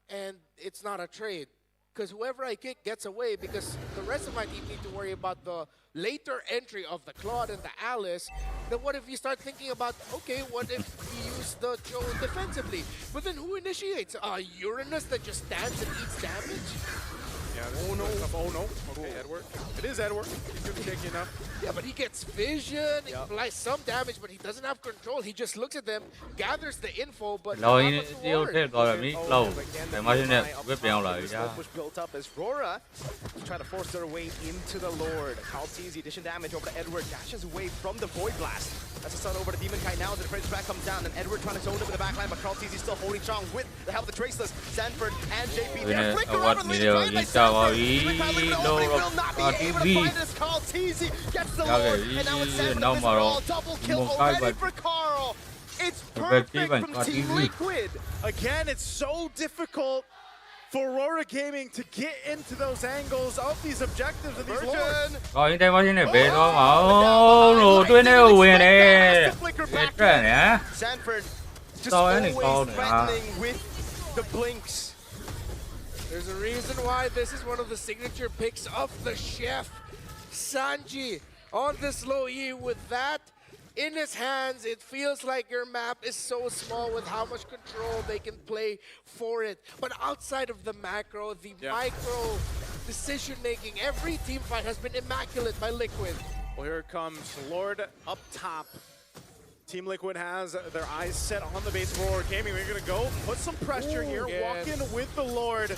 and it's not a trade. Because whoever I kick gets away, because the rest of my team need to worry about the later entry of the Claude and the Alice. Then what if you start thinking about, okay, what if we use the Joe defensively? But then who initiates? Uranus that just stands and eats damage? Yeah, oh no. Okay, Edward. It is Edward. He's going to take you enough. Yeah, but he gets vision, he applies some damage, but he doesn't have control. He just looks at them, gathers the info, but not what's was built up as Rora try to force their way into the Lord. Kaltizi addition damage over to Edward, dashes away from the Void Blast. That's a stun over to Demon Kite now as the defense back comes down, and Edward trying to zone him in the backline, but Kaltizi still holding strong with the help of the Traceless. Sanford and JP there. Flicker over the lead, trying by Sanford. Demon Kite looking over, but he will not be able to find it as Kaltizi gets the Lord, and now it's Sanford with all double kill already for Carl. It's perfect from Team Liquid. Again, it's so difficult for Aurora Gaming to get into those angles of these objectives of these lords. Sanford just always threatening with the blinks. There's a reason why this is one of the signature picks of the chef. Sanji on this Lo Yi with that in his hands. It feels like your map is so small with how much control they can play for it. But outside of the macro, the micro decision making, every team fight has been immaculate by Liquid. Well, here it comes. Lord up top. Team Liquid has their eyes set on the base of Aurora Gaming. We're going to go put some pressure here, walk in with the Lord.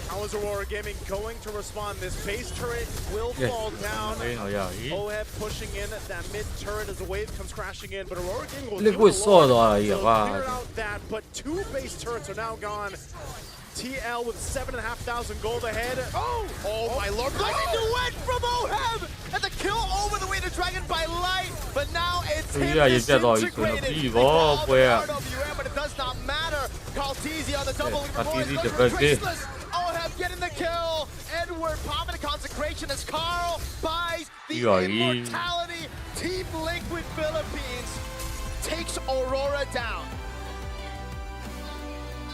How is Aurora Gaming going to respond? This base turret will fall down. Oheb pushing in that mid turret as the wave comes crashing in, but Aurora Gaming will clear out that, but two base turrets are now gone. TL with 7,500 gold ahead. Oh my lord, blazing duet from Oheb! And the kill over the way to Dragon by Light, but now it's him disintegrated. RWM, but it does not matter. Kaltizi on the double Traceless. Oheb getting the kill. Edward popping the consecration as Carl buys the immortality. Team Liquid Philippines takes Aurora down.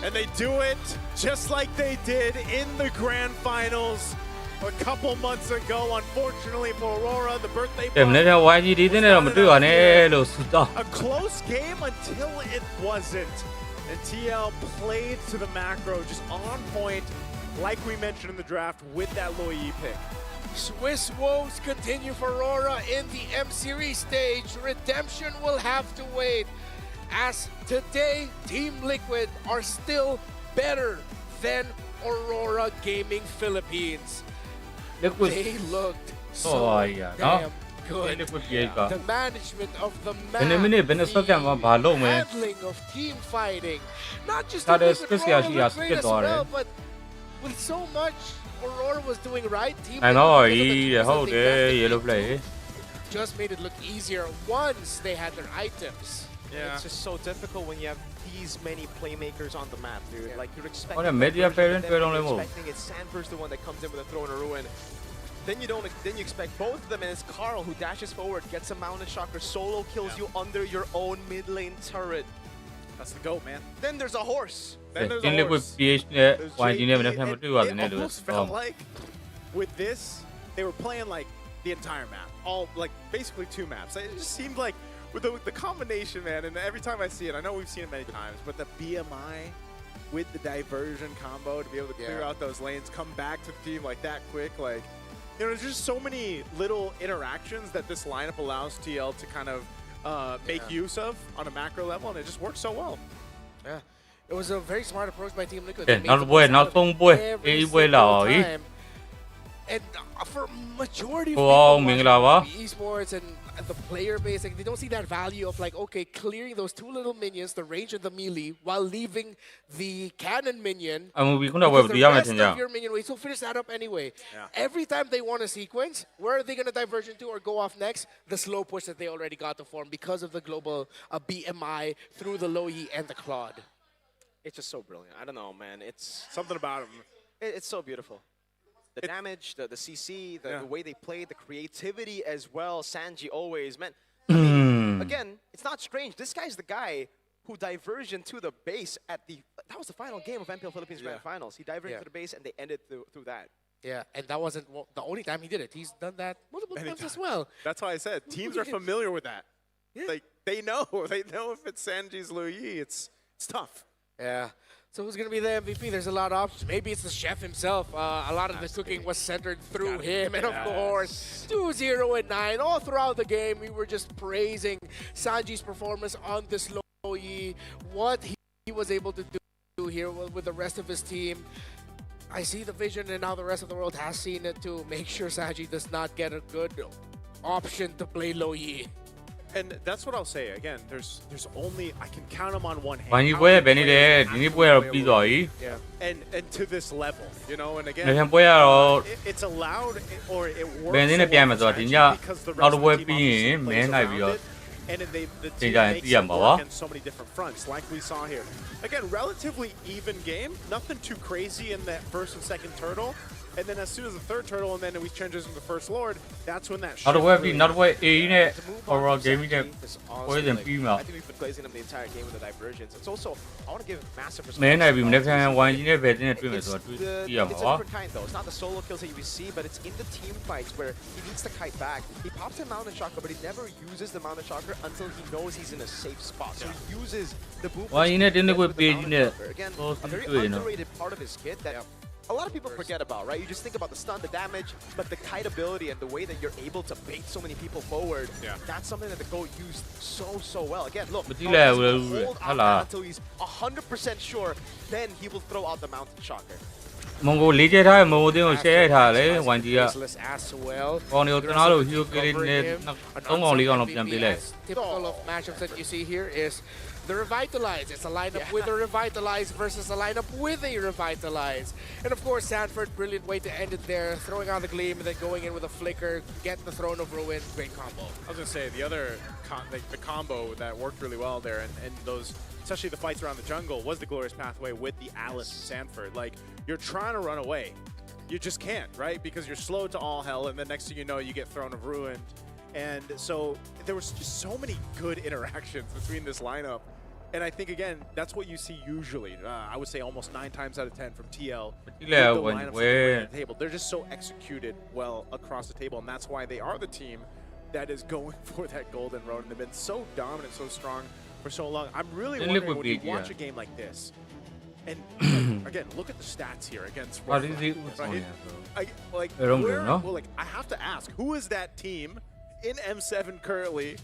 And they do it just like they did in the grand finals a couple months ago. Unfortunately for Aurora, the birthday မနေ့က YG ဒီတဲ့တော့မတွေ့ပါနဲ့လို့ဆုတောင်း a close game until it wasn't. And TL played to the macro, just on point, like we mentioned in the draft with that Loyi pick. Swiss woes continue for Aurora in the M Series stage. Redemption will have to wait, as today Team Liquid are still better than Aurora Gaming Philippines. Liquid. They looked so yeah, damn good. Liquid PH The management of the map, ဘယ်နည်းဘယ်နှစကမှာဘာလုပ်မလဲ handling of team fighting, not just That the is Liquid Chris Aurora Yashi was great as Yashi well, but with so much Aurora was doing right, Team I know, Liquid, given the tools that they left, yellow play. just made it look easier once they had their items. Yeah. It's just so difficult when you have these many playmakers on the map, dude. Like you're expecting. Oh, the media parent, you're don't know. expecting it's Sanford's the one that comes in with a throw and a ruin. Then you don't. Then you expect both of them, and it's Carl who dashes forward, gets a mounted shocker, solo kills you under your own mid lane turret. That's the goat, man. Then there's a horse. Then there's Team a Liquid horse. PH နဲ့ YG နဲ့မနေ့ကမတွေ့ပါဘူးနဲ့ It almost felt like with this, they were playing like the entire map, all like basically 2 maps. It just seemed like with the combination, man. And every time I see it, I know we've seen it many times, but the BMI with the diversion combo to be able to clear out those lanes, come back to the team like that quick, like. You know, there's just so many little interactions that this lineup allows TL to kind of make use of on a macro level, and it just works so well. Yeah, it was a very smart approach by Team Liquid. Okay, not boy, not song boy. Ei boy lao yi. And for majority of Wow, people ming lao watching esports and the player base, like, they don't see that value of like, okay, clearing those 2 little minions, the range of the melee, while leaving the cannon minion. Because the rest of your minion waits, so finish that up anyway. Every time they want a sequence, where are they going to diverge into or go off next? The slow push that they already got to form because of the global BMI through the Loyi and the Claude. It's just so brilliant. I don't know, man. It's something about him. It's so beautiful. The damage, the CC, the way they play, the creativity as well. Sanji always, man. I mean, again, it's not strange. This guy's the guy who diverged to the base at the. That was the final game of MPL Philippines Grand Finals. He diverged to the base, and they ended through that. Yeah, and that wasn't the only time he did it. He's done that multiple times as well. That's why I said teams are familiar with that. Like they know if it's Sanji's Loyi, it's tough. Yeah. So who's going to be the MVP? There's a lot of options. Maybe it's the chef himself. A lot of the cooking was centered through him. And of course, 2-0 and 9. All throughout the game, we were just praising Sanji's performance on this Loyi. What he was able to do here with the rest of his team. I see the vision, and now the rest of the world has seen it too. Make sure Sanji does not get a good option to play Loyi. And that's what I'll say again. There's only I can count them on one hand. YG ပွဲပဲနေတယ်ဒီနေ့ပွဲကတော့ပြီးသွားပြီ And to this level, you know, and again, နေ့ပွဲကတော့ it's allowed or it works. ဘယ်နည်းနဲ့ပြန်မယ်ဆိုတော့ဒီညနောက်တစ်ပွဲပြီးရင်မဲနိုင်ပြီးတော့ And then the They team got makes yeah, it Baba. work in so many different fronts, like we saw here. Again, relatively even game. Nothing too crazy in that first and second turtle. And then as soon as the third turtle, and then we transition to the first lord, that's when that. Not aware, not aware. Overall gaming game. Honestly, like, I think we've been glazing them the entire game with the divergence. It's also, I want to give massive respect. Man, I mean, next time YG နဲ့ပဲတင်တွေ့မယ်ဆိုတော့ It's a different kind though. It's not the solo kills that you see, but it's in the team fights where he needs to kite back. He pops a mounted chakra, but he never uses the mounted chakra until he knows he's in a safe spot. So he uses the boom. YG နဲ့တင်တွေ့ပြီးနဲ့ Again, a very တွေ့နော် underrated part of his kit that a lot of people forget about, right? You just think about the stun, the damage, but the kite ability and the way that you're able to bait so many people forward, that's something that the GOAT used so well. Again, look, hold on until he's 100% sure, then he will throw out the mountain shocker. မွန်ဂိုလေးကျဲထားတဲ့မုံတင်းကို share ထားတယ် YG က as well. ကောင်းနေတော့ကျွန်တော်တို့ hero ကလေးနဲ့3ကောင်4ကောင်လောက်ပြန်ပေးလိုက် Typical of matchups that you see here is the Revitalize. It's a lineup with a Revitalize versus a lineup with a Revitalize. And of course, Sanford, brilliant way to end it there. Throwing out the Gleam and then going in with a Flicker, get the Throne of Ruin. Great combo. I was going to say, the other the combo that worked really well there, and those, especially the fights around the jungle, was the Glorious Pathway with the Alice and Sanford. Like, you're trying to run away. You just can't, right? Because you're slow to all hell, and then next thing you know, you get Throne of Ruin. And so there was just so many good interactions between this lineup. And I think, again, that's what you see usually. I would say almost 9 times out of 10 from TL. Yeah, the when lineups that they we're- bring to the table. They're just so executed well across the table, and that's why they are the team that is going for that golden road. And they've been so dominant, so strong for so long. I'm really Then wondering look when what you we- watch yeah. a game like this, and again, look at the stats here against What is Roadrunner, it? What's on right? here, Like, Erongru, where, no? well, like, I have to ask, who is that team in M7 currently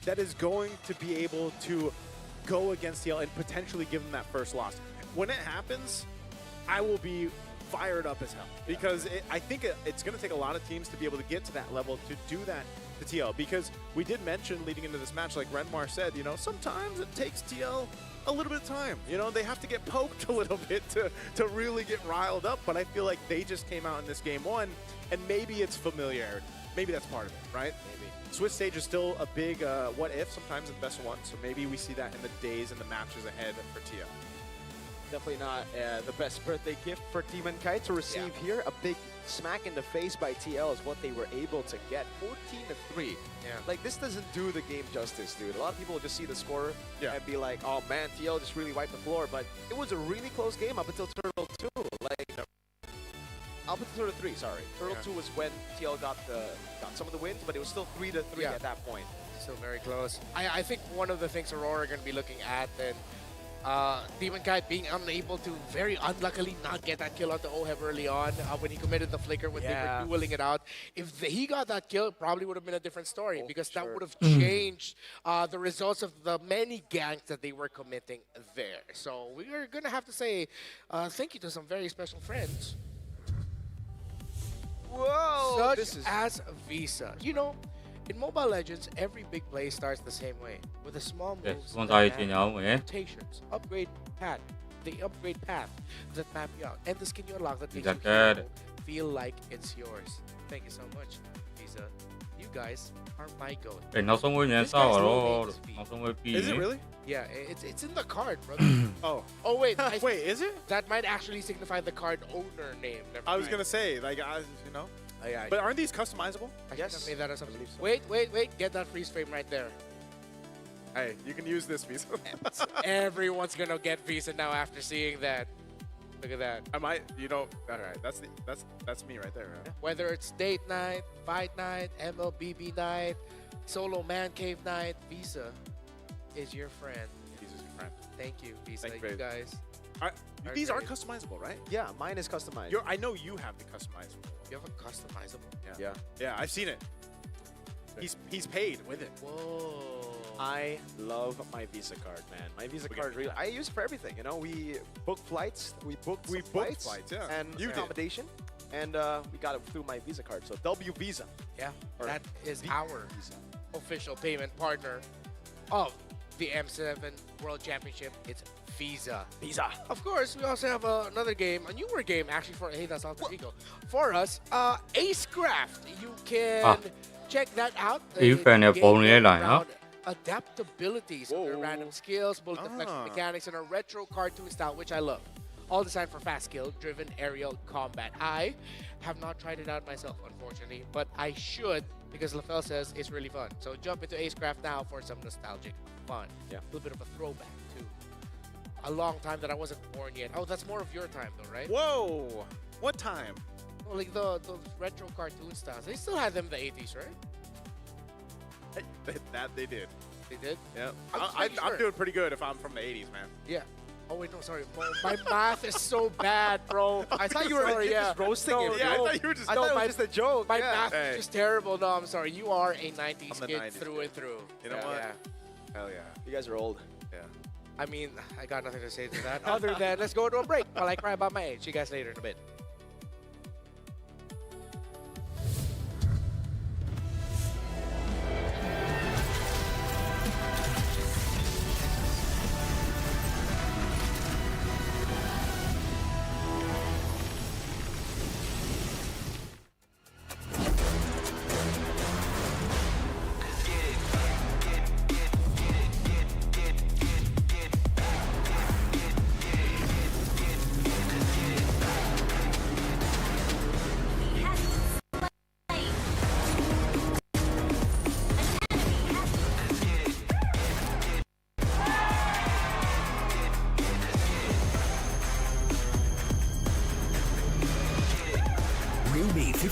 that is going to be able to go against TL and potentially give them that first loss? When it happens, I will be fired up as hell because I think it's going to take a lot of teams to be able to get to that level to do that to TL, because we did mention leading into this match, like Renmar said, you know, sometimes it takes TL a little bit of time. You know, they have to get poked a little bit to really get riled up, but I feel like they just came out in this game one, and maybe it's familiarity. Maybe that's part of it, right? Maybe. Swiss stage is still a big what if, sometimes in best of one, so maybe we see that in the days and the matches ahead for TL. Definitely not the best birthday gift for Demon Kite to receive here. A big smack in the face by TL is what they were able to get. 14-3. Yeah. Like, this doesn't do the game justice, dude. A lot of people will just see the score and be like, oh man, TL just really wiped the floor. But it was a really close game up until Turtle 2. Like, up until Turtle 3, sorry. Turtle 2 was when TL got some of the wins, but it was still 3-3 at that point. Still very close. I think one of the things Aurora are going to be looking at, then Demon Kite being unable to very unluckily not get that kill onto Oheb early on when he committed the flicker when they were dueling it out. If he got that kill, it probably would have been a different story because that would have changed the results of the many ganks that they were committing there. So we are going to have to say thank you to some very special friends. Whoa! Such as Visa. You know, in Mobile Legends, every big play starts the same way, with the small moves, Yes, that tayo map tinyaw, eh. rotations, upgrade path, the upgrade path that map you out, and the skin you unlock that makes Exactly. you hero feel like it's yours. Thank you so much, Visa. You guys are my goat. nó xong rồi nhé, This sao guy's ở real đó, name is V. nó xong rồi pi. Is it really? Yeah, it's in the card, brother. Oh wait, wait, is it? That might actually signify the card owner name. Never I was mind. gonna say, like, you know. Oh, yeah, But aren't these customizable? I should have made that as something. Wait, get that freeze frame right there. Hey, you can use this Visa. Everyone's gonna get Visa now after seeing that. Look at that. I might, you know, all right, that's me right there. Right? Whether it's date night, fight night, MLBB night, solo man cave night, Visa is your friend. Visa's your friend. Thank you, Visa. Thank you, You babe. guys. These are great. customizable, right? Yeah, mine is customized. I know you have the customizable. You have a customizable. Yeah, I've seen it. He's paid with it. Whoa. I love my Visa card, man. My Visa card, really, I use it for everything. You know, we book flights, we booked flights, yeah. and You did. accommodation, and we got it through my Visa card. So W Visa. Yeah, Or that is our official payment partner of the M7 World Championship. It's Visa. Visa. Of course, we also have another game, a newer game actually for Hey, that's Alter Ego. For us, Acecraft. You can check that out. Ý fan này phone này lại hả? Adaptabilities, random skills, bullet deflection mechanics, and a retro cartoon style, which I love. All designed for fast skill-driven aerial combat. I have not tried it out myself, unfortunately, but I should because LaFell says it's really fun. So jump into Acecraft now for some nostalgic fun. Yeah. A little bit of a throwback to a long time that I wasn't born yet. Oh, that's more of your time though, right? Whoa! What time? Well, like the retro cartoon styles. They still had them in the 80s, right? That they did. They did? Yeah. I'm just I'm making sure. doing pretty good if I'm from the 80s, man. Yeah. Oh wait, no, sorry. My math is so bad, bro. I thought you were just roasting him. Yeah, I thought you were just. I thought it was just a joke. My yeah. math is just terrible. No, I'm sorry. You are a 90s I'm a kid 90s through kid. and through. You know what? Hell yeah. You guys are old. Yeah. I mean, I got nothing to say to that other than let's go to a break while I cry about my age. See you guys later in a bit.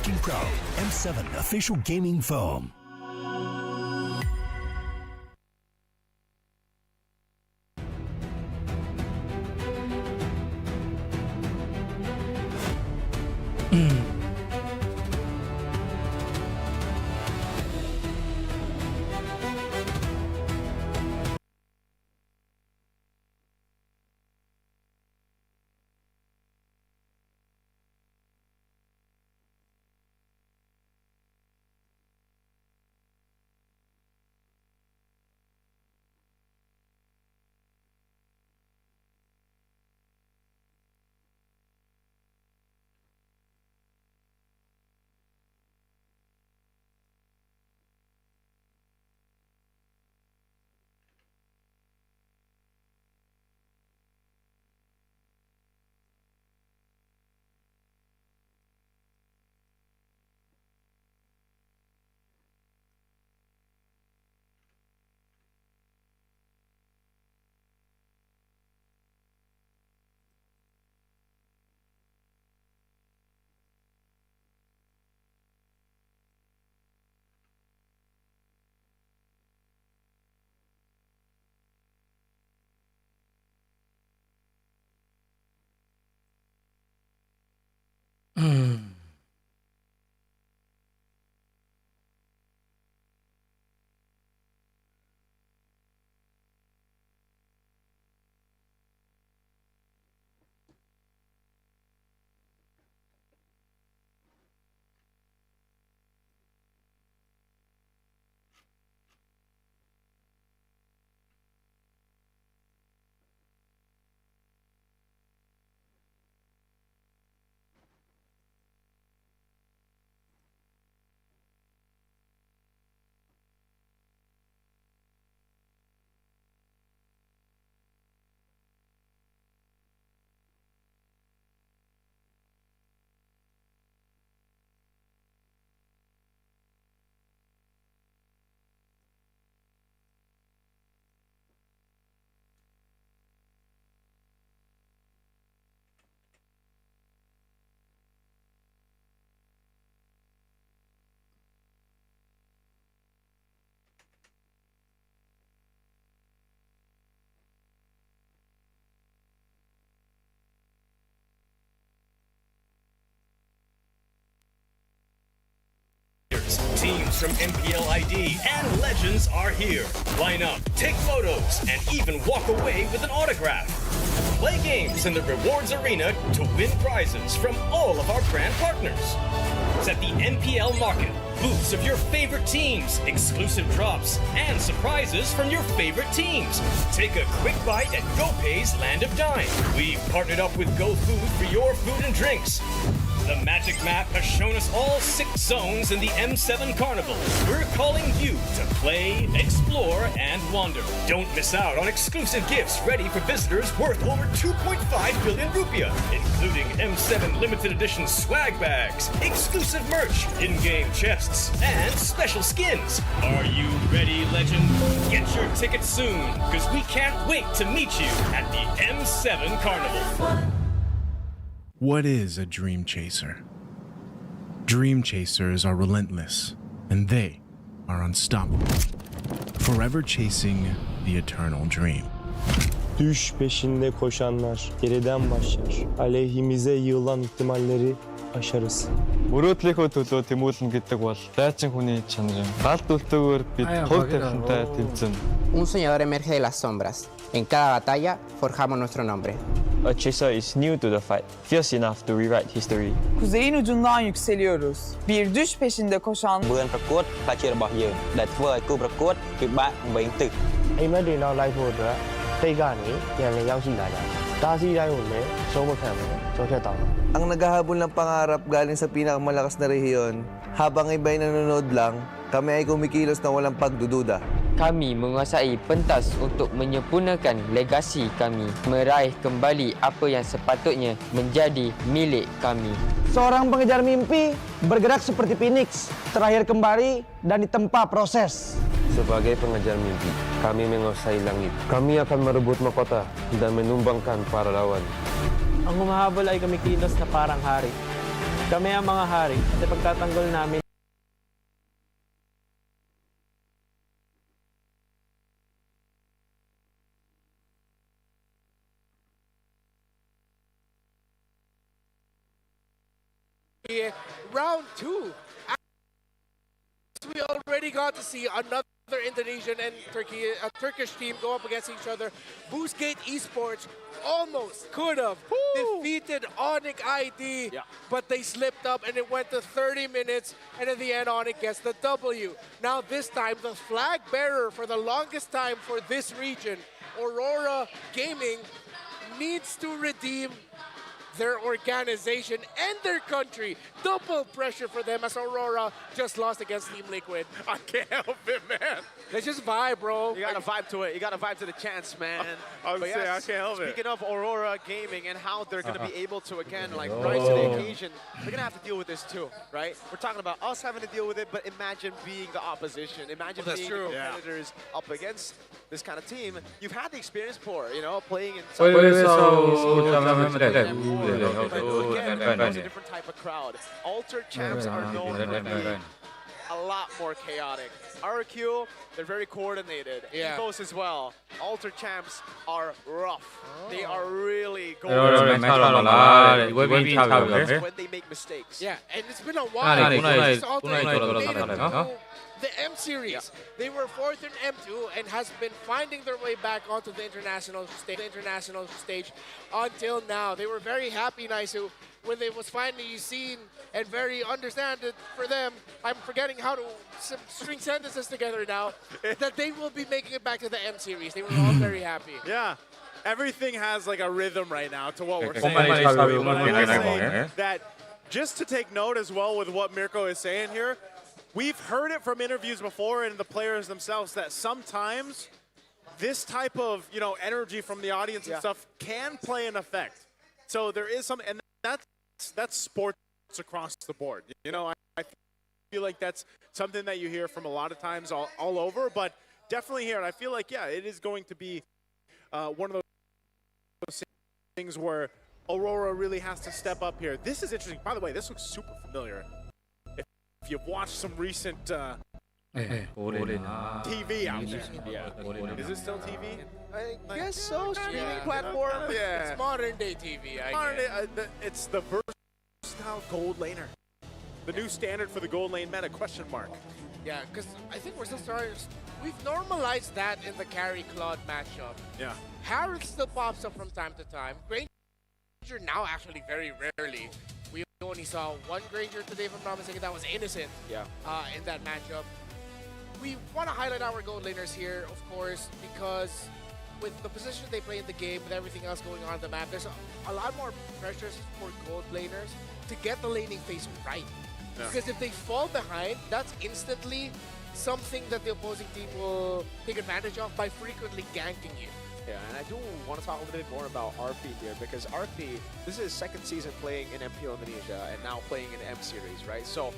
Drifting Pro, M7 official gaming foam. Teams from MPL ID and legends are here. Line up, take photos, and even walk away with an autograph. Play games in the rewards arena to win prizes from all of our brand partners. At the MPL Market, booths of your favorite teams, exclusive drops, and surprises from your favorite teams. Take a quick bite at GoPay's Land of Dime. We've partnered up with GoFood for your food and drinks. The magic map has shown us all 6 zones in the M7 Carnival. We're calling you to play, explore, and wander. Don't miss out on exclusive gifts ready for visitors worth over 2.5 billion rupiah, including M7 limited edition swag bags, exclusive merch, in-game chests, and special skins. Are you ready, legend? Get your tickets soon, because we can't wait to meet you at the M7 Carnival. What is a dream chaser? Dream chasers are relentless, and they are unstoppable, forever chasing the eternal dream. Düş peşinde koşanlar geriden başlar. Aleyhimize yığılan ihtimalleri aşarız. Мөрөөдлийнхөө төлөө тэмүүлнэ гэдэг бол дайчин хүний чанар. Галт үлдээгүүр бид хувь тавилантай тэмцэнэ. Un soñador emerge de las sombras. En cada batalla forjamos nuestro nombre. A chaser is new to the fight, fierce enough to rewrite history. Kuzeyin ucundan yükseliyoruz. Bir düş peşinde koşan បឿនប្រកួតក៏ជារបស់យើងដែលធ្វើឲ្យគូប្រកួតពិបាកវិញទឹក အိမ်မက်တွေနောက်လိုက်ဖို့အတွက်တိတ်ကနေပြန်လည်ရောက်ရှိလာကြတယ်။တားဆီးတိုင်းကိုလည်းဆုံးမခံဘူးကြောက်ဖြတ်တောင်း Ang naghahabol ng pangarap galing sa pinakamalakas na rehiyon, habang iba'y nanonood lang, kami ay kumikilos na walang pagdududa. Kami menguasai pentas untuk menyempurnakan legasi kami, meraih kembali apa yang sepatutnya menjadi milik kami. Seorang pengejar mimpi bergerak seperti Phoenix, terlahir kembali dan ditempa proses. Sebagai pengejar mimpi, kami menguasai langit. Kami akan merebut mahkota dan menumbangkan para lawan. Ang humahabol ay kumikilos na parang hari. Kami ang mga hari kasi pagtatanggol namin round 2. We already got to see another Indonesian and Turkish team go up against each other. Boostgate Esports almost could have defeated Onyx ID, but they slipped up and it went to 30 minutes, and in the end Onyx gets the W. Now this time the flag bearer for the longest time for this region, Aurora Gaming, needs to redeem their organization and their country. Double pressure for them as Aurora just lost against Team Liquid. I can't help it, man. Let's just vibe, bro. You gotta vibe to it. You gotta vibe to the chance, man. I was saying, I can't help it. Speaking of Aurora Gaming and how they're gonna be able to, again, like, rise to the occasion, they're gonna have to deal with this too, right? We're talking about us having to deal with it, but imagine being the opposition. Imagine being the competitors up against this kind of team. You've had the experience for, you know, playing in some Wait, again, it's a different type of crowd. Alter champs are known for being a lot more chaotic. RQ, they're very coordinated. Evos as well. Alter champs are rough. They are really going when they make mistakes. Yeah, and it's been a while. The M series. They were 4th in M2 and has been finding their way back onto the international stage until now. They were very happy, Naisu, when they was finally seen and very understanded for them. I'm forgetting how to string sentences together now. That they will be making it back to the M series. They were all very happy. Yeah. Everything has like a rhythm right now to what we're saying. But I will say that just to take note as well with what Mirko is saying here, we've heard it from interviews before and the players themselves that sometimes this type of, you know, energy from the audience and stuff can play an effect. So there is some, and that's sports across the board. You know, I feel like that's something that you hear from a lot of times all over, but definitely here. And I feel like, yeah, it is going to be one of those things where Aurora really has to step up here. This is interesting. By the way, this looks super familiar. If you've watched some recent TV out there. Is it still TV? I guess so. Streaming platform. Yeah. It's modern day TV. It's the versatile gold laner. The new standard for the gold lane meta, question mark. Yeah, because I think we're still starting. We've normalized that in the carry Claude matchup. Yeah. Harith still pops up from time to time. Granger now actually very rarely. We only saw one Granger today, if I'm not mistaken. That was Innocent in that matchup. We want to highlight our gold laners here, of course, because with the position they play in the game, with everything else going on in the map, there's a lot more pressures for gold laners to get the laning phase right. Yeah. Because if they fall behind, that's instantly something that the opposing team will take advantage of by frequently ganking you. Yeah, and I do want to talk a little bit more about RP here, because RP, this is his second season playing in MPL Indonesia and now playing in M Series, right? So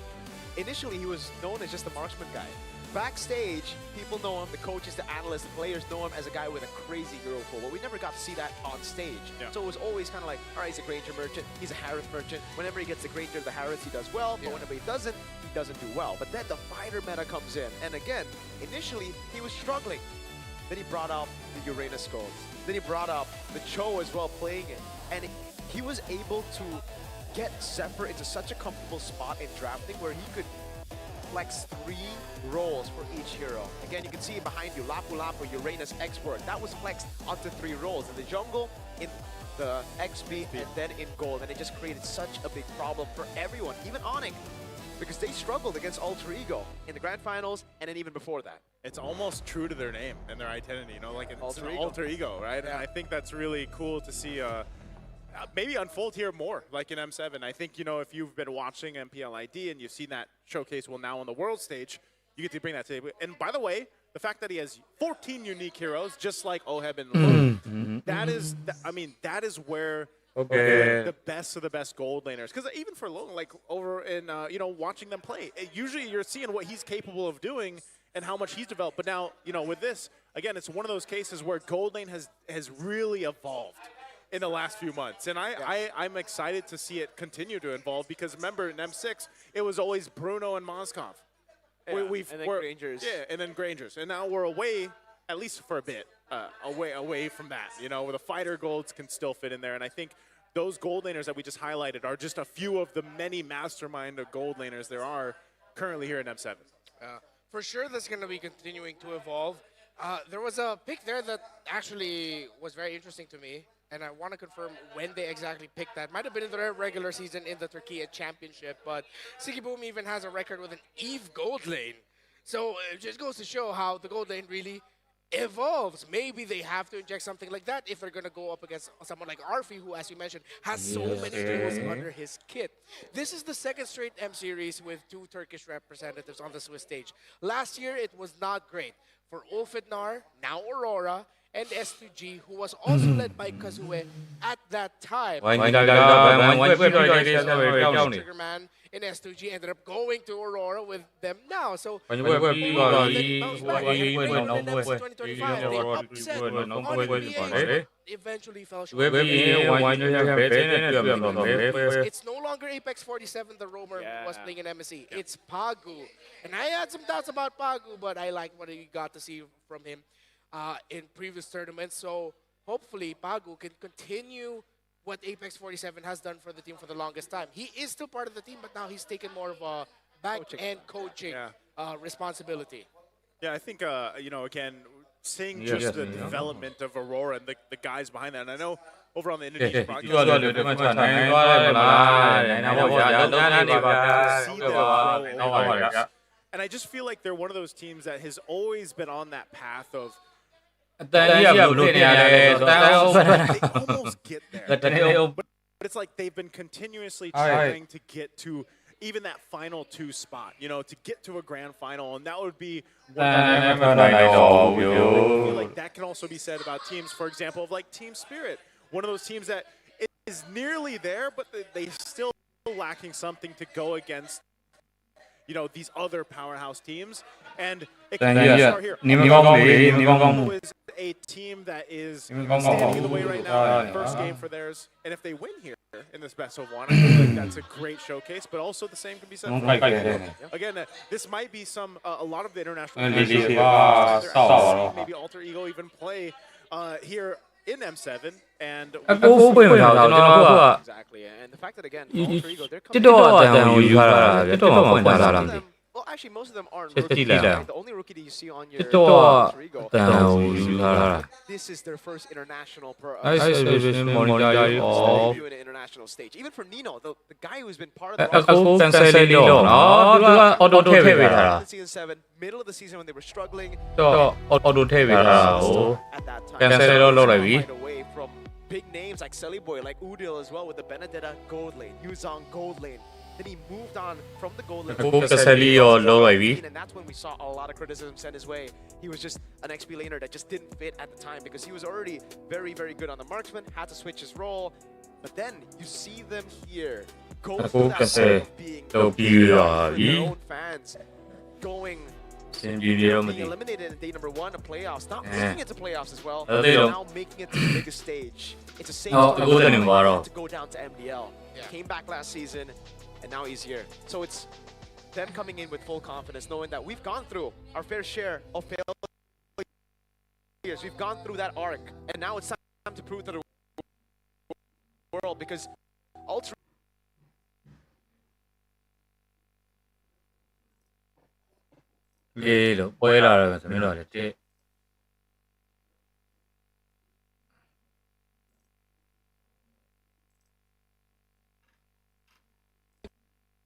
initially he was known as just the marksman guy. Backstage, people know him, the coaches, the analysts, the players know him as a guy with a crazy hero pool, but we never got to see that on stage. Yeah. So it was always kind of like, all right, he's a Granger merchant, he's a Harith merchant. Whenever he gets the Granger, the Harith, he does well, but whenever he doesn't do well. But then the fighter meta comes in, and again, initially, he was struggling. Then he brought up the Uranus Gold. Then he brought up the Cho as well, playing it. And he was able to get Zephyr into such a comfortable spot in drafting where he could flex 3 roles for each hero. Again, you can see behind you, Lapu Lapu, Uranus, Expert. That was flexed onto 3 roles. In the jungle, in the XP, and then in gold. And it just created such a big problem for everyone, even Onyx, because they struggled against Alter Ego in the grand finals and then even before that. It's almost true to their name and their identity, you know, like it's an alter ego, right? Yeah. And I think that's really cool to see maybe unfold here more, like in M7. I think, you know, if you've been watching MPLID and you've seen that showcase, well, now on the world stage, you get to bring that to the. And by the way, the fact that he has 14 unique heroes, just like Oheb and Lou, that is, I mean, that is where the best of the best gold laners. Because even for Logan, like over in, you know, watching them play, usually you're seeing what he's capable of doing and how much he's developed. But now, you know, with this, again, it's one of those cases where gold lane has really evolved. in the last few months. And I'm excited to see it continue to evolve because remember in M6, it was always Bruno and Moskov. Yeah, and then Grangers. Yeah, and then Grangers. And now we're away, at least for a bit, away from that, you know, where the fighter golds can still fit in there. And I think those gold laners that we just highlighted are just a few of the many mastermind gold laners there are currently here in M7. For sure, that's going to be continuing to evolve. There was a pick there that actually was very interesting to me, and I want to confirm when they exactly picked that. Might have been in the regular season in the Turkey Championship, but Sigiboom even has a record with an Eve gold lane. So it just goes to show how the gold lane really evolves. Maybe they have to inject something like that if they're going to go up against someone like Arfi, who, as you mentioned, has so many tools under his kit. This is the second straight M Series with 2 Turkish representatives on the Swiss stage. Last year, it was not great for Ulfidnar, now Aurora, and S2G, who was also led by Kazue at that time. Triggerman in S2G ended up going to Aurora with them now. So they upset on eventually fell short. It's no longer Apex 47, the roamer who was playing in MSC. It's Pagu. And I had some doubts about Pagu, but I like what you got to see from him in previous tournaments. So hopefully Pagu can continue what Apex 47 has done for the team for the longest time. He is still part of the team, but now he's taken more of a back-end coaching responsibility. Yeah, I think, you know, again, seeing just the development of Aurora and the guys behind that. And I know over on the Indonesian broadcast, and I just feel like they're one of those teams that has always been on that path of they almost get there. But it's like they've been continuously trying to get to even that final 2 spot, you know, to get to a grand final, and that would be one I feel like that can also be said about teams, for example, of like Team Spirit, one of those teams that is nearly there, but they still lacking something to go against, you know, these other powerhouse teams. And it can start here. Ningbo is a team that is standing in the way right now in the first game for theirs. And if they win here in this best of 1, I feel like that's a great showcase. But also the same can be said for again, this might be a lot of the international maybe Alter Ego even play here in M7 and exactly, and the fact that again, Alter Ego, they're coming. Well, actually, most of them aren't rookies. Right? The only rookie that you see on your Alter Ego, this is their first international debut in an international stage. Even for Nino, the guy who's been part of the season 7, middle of the season when they were struggling. At that time, right away from big names like Selly Boy, like Udil as well with the Benedetta gold lane, Yuzong gold lane. Then he moved on from the gold lane. And that's when we saw a lot of criticism sent his way. He was just an XP laner that just didn't fit at the time because he was already very, very good on the marksman, had to switch his role. But then you see them here go through that cycle of being their own fans, being eliminated in day number 1 of playoffs, not making it to playoffs as well, now making it to the biggest stage. It's a same to go down to MDL. Came back last season, and now he's here. So it's them coming in with full confidence, knowing that we've gone through our fair share of failures. We've gone through that arc, and now it's time to prove to the world because Ultra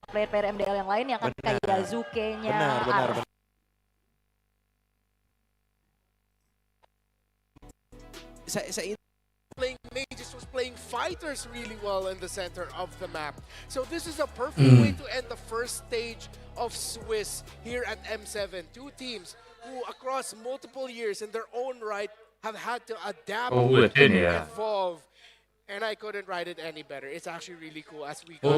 player-player MDL yang lain yang kan kayak Yazuke-nya. Benar. Playing mages was playing fighters really well in the center of the map. So this is a perfect way to end the first stage of Swiss here at M7. 2 teams who across multiple years in their own right have had to adapt and evolve. And I couldn't write it any better. It's actually really cool as we go.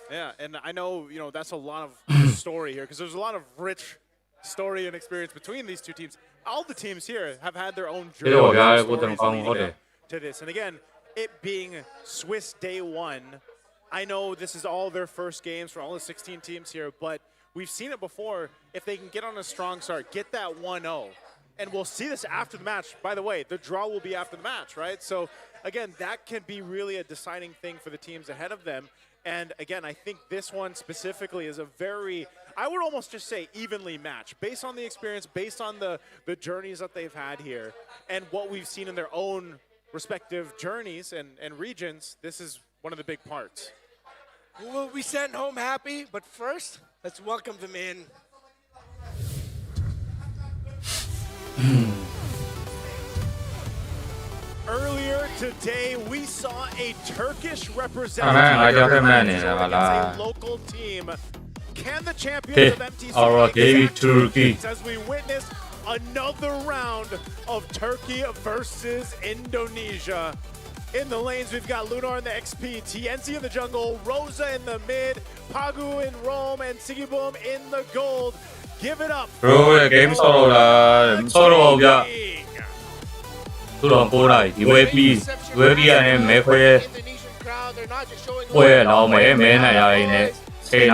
Yeah, and I know, that's a lot of story here because there's a lot of rich story and experience between these 2 teams. all the teams here have had their own Thế rồi, journeys, stories stories có leading thể. up to this. And again, it being Swiss day one, I know this is all their first games for all the 16 teams here, but we've seen it before. If they can get on a strong start, get that 1-0, and we'll see this after the match. By the way, the draw will be after the match, right? So again, that can be really a deciding thing for the teams ahead of them. And again, I think this one specifically is a very, I would almost just say evenly matched, based on the experience, based on the journeys that they've had here, and what we've seen in their own respective journeys and regions. This is one of the big parts. Who will we send home happy? But first, let's welcome them in. Earlier today, we saw a Turkish Ah, representative man, against wala. a local team. Can the champions Okay, of MTC alright, make Turkey. as we witness another round of Turkey versus Indonesia? In the lanes, we've got Lunar in the XP, TNC in the jungle, Rosa in the mid, Pagu in Rome, and Sigiboom in the gold. Give it up. Rồi, game solo là solo kìa. Tôi đoàn cô này thì UAP anh em mẹ khuê khuê nào mẹ này này xe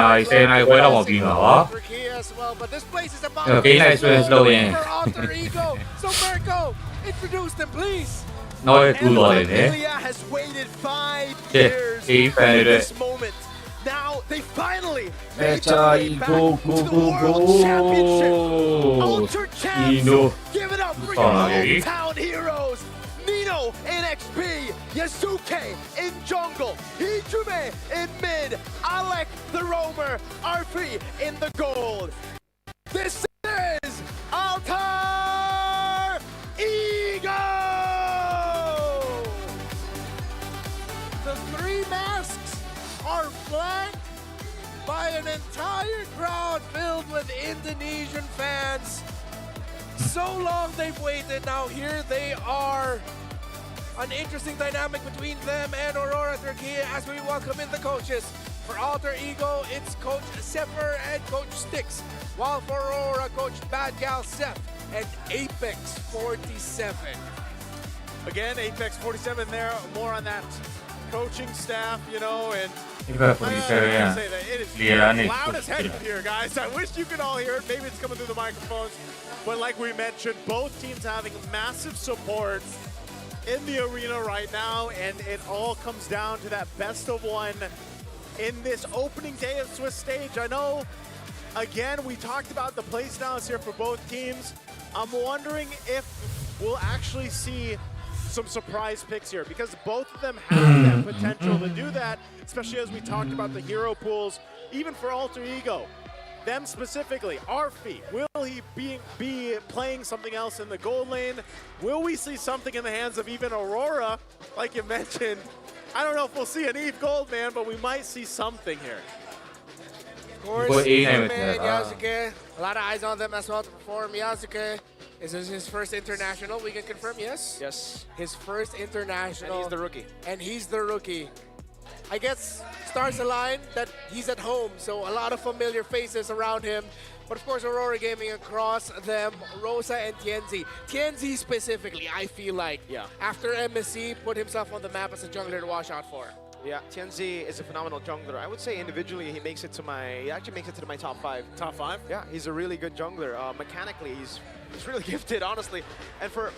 này khuê đâu mà bị ngỏ cái này xuyên slow nha nói tôi rồi đấy cái fan đấy Now they finally made their way back to the World Championship. Ultra Champs, give it up for your hometown heroes. Nino in XP, Yasuke in jungle, Hijume in mid, Alec the roamer, Arfi in the gold. This is Altar Ego! The three masks are flanked by an entire crowd filled with Indonesian fans. So long they've waited, now here they are. An interesting dynamic between them and Aurora Turkey as we welcome in the coaches. For Alter Ego, it's Coach Sepper and Coach Styx, while for Aurora, Coach Bad Gal Seth and Apex 47. Again, Apex 47 there, more on that coaching staff, you know, and Apex 47, I say that it is loud as heck yeah. here, guys. I wish you could all hear it. Maybe it's coming through the microphones. But like we mentioned, both teams having massive support in the arena right now, and it all comes down to that best of one in this opening day of Swiss Stage. I know, again, we talked about the playstyle here for both teams. I'm wondering if we'll actually see some surprise picks here, because both of them have that potential to do that, especially as we talked about the hero pools, even for Alter Ego. Them specifically, Arfi, will he be playing something else in the gold lane? Will we see something in the hands of even Aurora, like you mentioned? I don't know if we'll see an Eve Gold, man, but we might see something here. Of course, man, Yasuke, a lot of eyes on them as well to perform. Yasuke, is this his first international? We can confirm, yes? Yes. His first international. And he's the rookie. And he's the rookie. I guess stars align that he's at home, so a lot of familiar faces around him. But of course, Aurora Gaming across them, Rosa and Tienzi. Tienzi specifically, I feel like, after MSC, put himself on the map as a jungler to watch out for. Yeah, Tienzi is a phenomenal jungler. I would say individually he actually makes it to my top 5. Top 5? Yeah, he's a really good jungler. Mechanically, he's really gifted, honestly. And for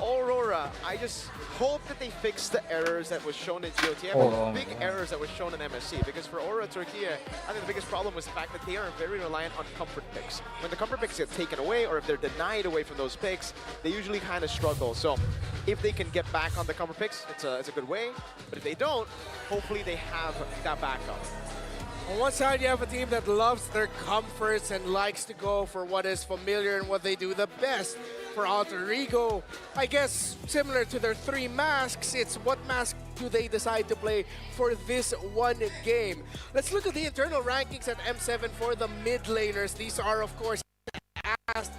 Aurora, I just hope that they fix the errors that was shown in GOTM, big errors that was shown in MSC. Because for Aurora Turkey, I think the biggest problem was the fact that they are very reliant on comfort picks. When the comfort picks get taken away, or if they're denied away from those picks, they usually kind of struggle. So if they can get back on the comfort picks, it's a good way. But if they don't, hopefully they have that backup. On one side, you have a team that loves their comforts and likes to go for what is familiar and what they do the best. For Alter Ego, I guess similar to their three masks, it's what mask do they decide to play for this one game. Let's look at the internal rankings at M7 for the mid laners. These are, of course, asked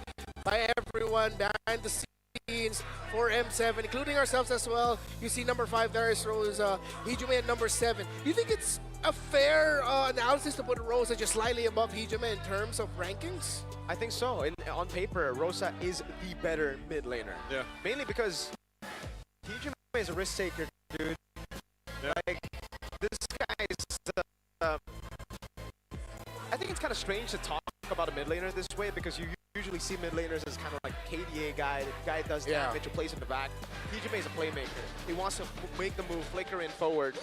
by everyone behind the scenes for M7, including ourselves as well. You see number 5 there is Rosa, Hijume at number 7. You think it's a fair analysis to put Rosa just slightly above Hijime in terms of rankings? I think so. On paper, Rosa is the better mid laner. Yeah. Mainly because Hijime is a risk taker, dude. Yeah. Like, this guy is... I think it's kind of strange to talk about a mid laner this way because you usually see mid laners as kind of like KDA guy. The guy does damage, who plays in the back. Hijime is a playmaker. He wants to make the move, flicker in forward.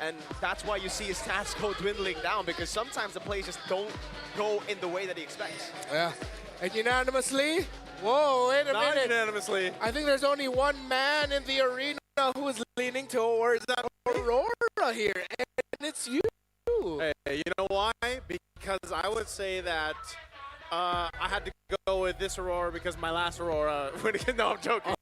And that's why you see his stats go dwindling down, because sometimes the plays just don't go in the way that he expects. Yeah. And unanimously, whoa, wait a Not minute. unanimously. I think there's only one man in the arena who is leaning towards that Aurora here, and it's you. Hey, you know why? Because I would say that I had to go with this Aurora because my last Aurora. No, I'm joking.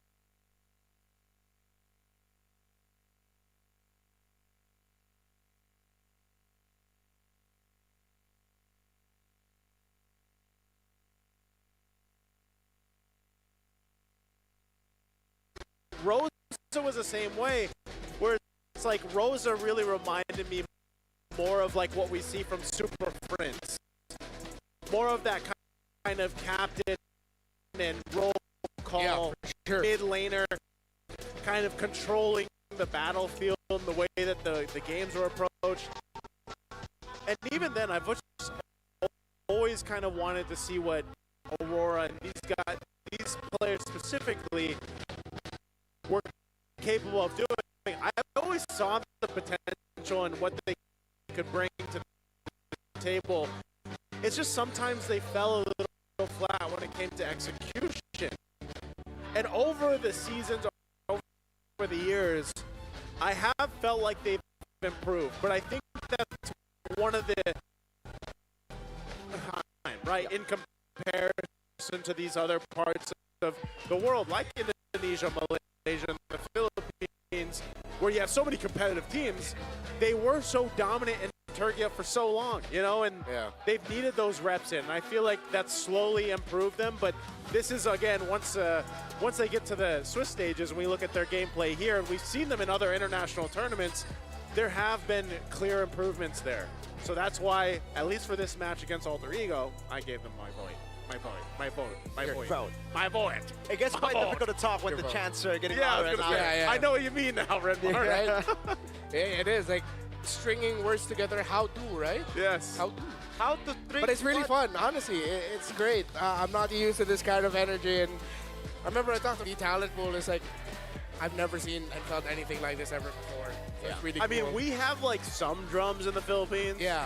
Rosa was the same way, where it's like Rosa really reminded me more of like what we see from Super Prince. More of that kind of captain and roll call, mid laner, kind of controlling the battlefield and the way that the games were approached. And even then, I've just always kind of wanted to see what Aurora and these players specifically were capable of doing. I always saw the potential and what they could bring to the table. It's just sometimes they fell a little flat when it came to execution. And over the seasons, over the years, I have felt like they've improved. But I think that's one of the right in comparison to these other parts of the world, like Indonesia, Malaysia, and the Philippines, where you have so many competitive teams. They were so dominant in Turkey for so long, you know, and they've needed those reps in. And I feel like that's slowly improved them. But this is, again, once they get to the Swiss stages and we look at their gameplay here, and we've seen them in other international tournaments, there have been clear improvements there. So that's why, at least for this match against Alter Ego, I gave them my vote. My vote. It gets quite difficult to talk when the chants are getting louder. I know what you mean now, Red Mark. Right? It is like stringing words together. How do, right? Yes. How to drink. But it's really fun, honestly. It's great. I'm not used to this kind of energy, and I remember I talked to the talent pool. It's like I've never seen and felt anything like this ever before. It's really I mean, cool. we have like some drums in the Philippines. Yeah.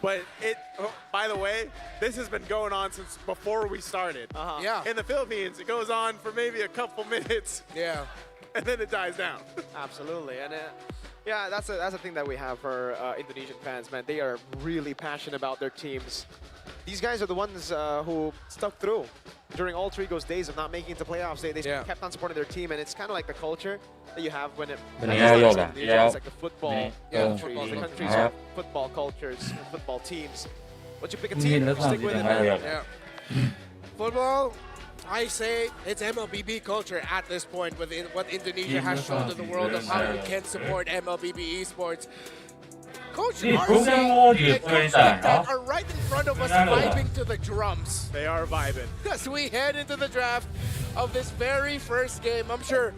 But by the way, this has been going on since before we started. Yeah. In the Philippines, it goes on for maybe a couple minutes. Yeah. And then it dies down. Absolutely. And yeah, that's a thing that we have for Indonesian fans, man. They are really passionate about their teams. These guys are the ones who stuck through during Alter Ego's days of not making it to playoffs. They kept on supporting their team, and it's kind of like the culture that you have when it's like the football countries, the countries have football cultures, football teams. Once you pick a team, you stick with it, man. Football, I say it's MLBB culture at this point with what Indonesia has shown to the world of how you can support MLBB Esports. Coach RC and Coach are right in front of us vibing to the drums. They are vibing. As we head into the draft of this very first game, I'm sure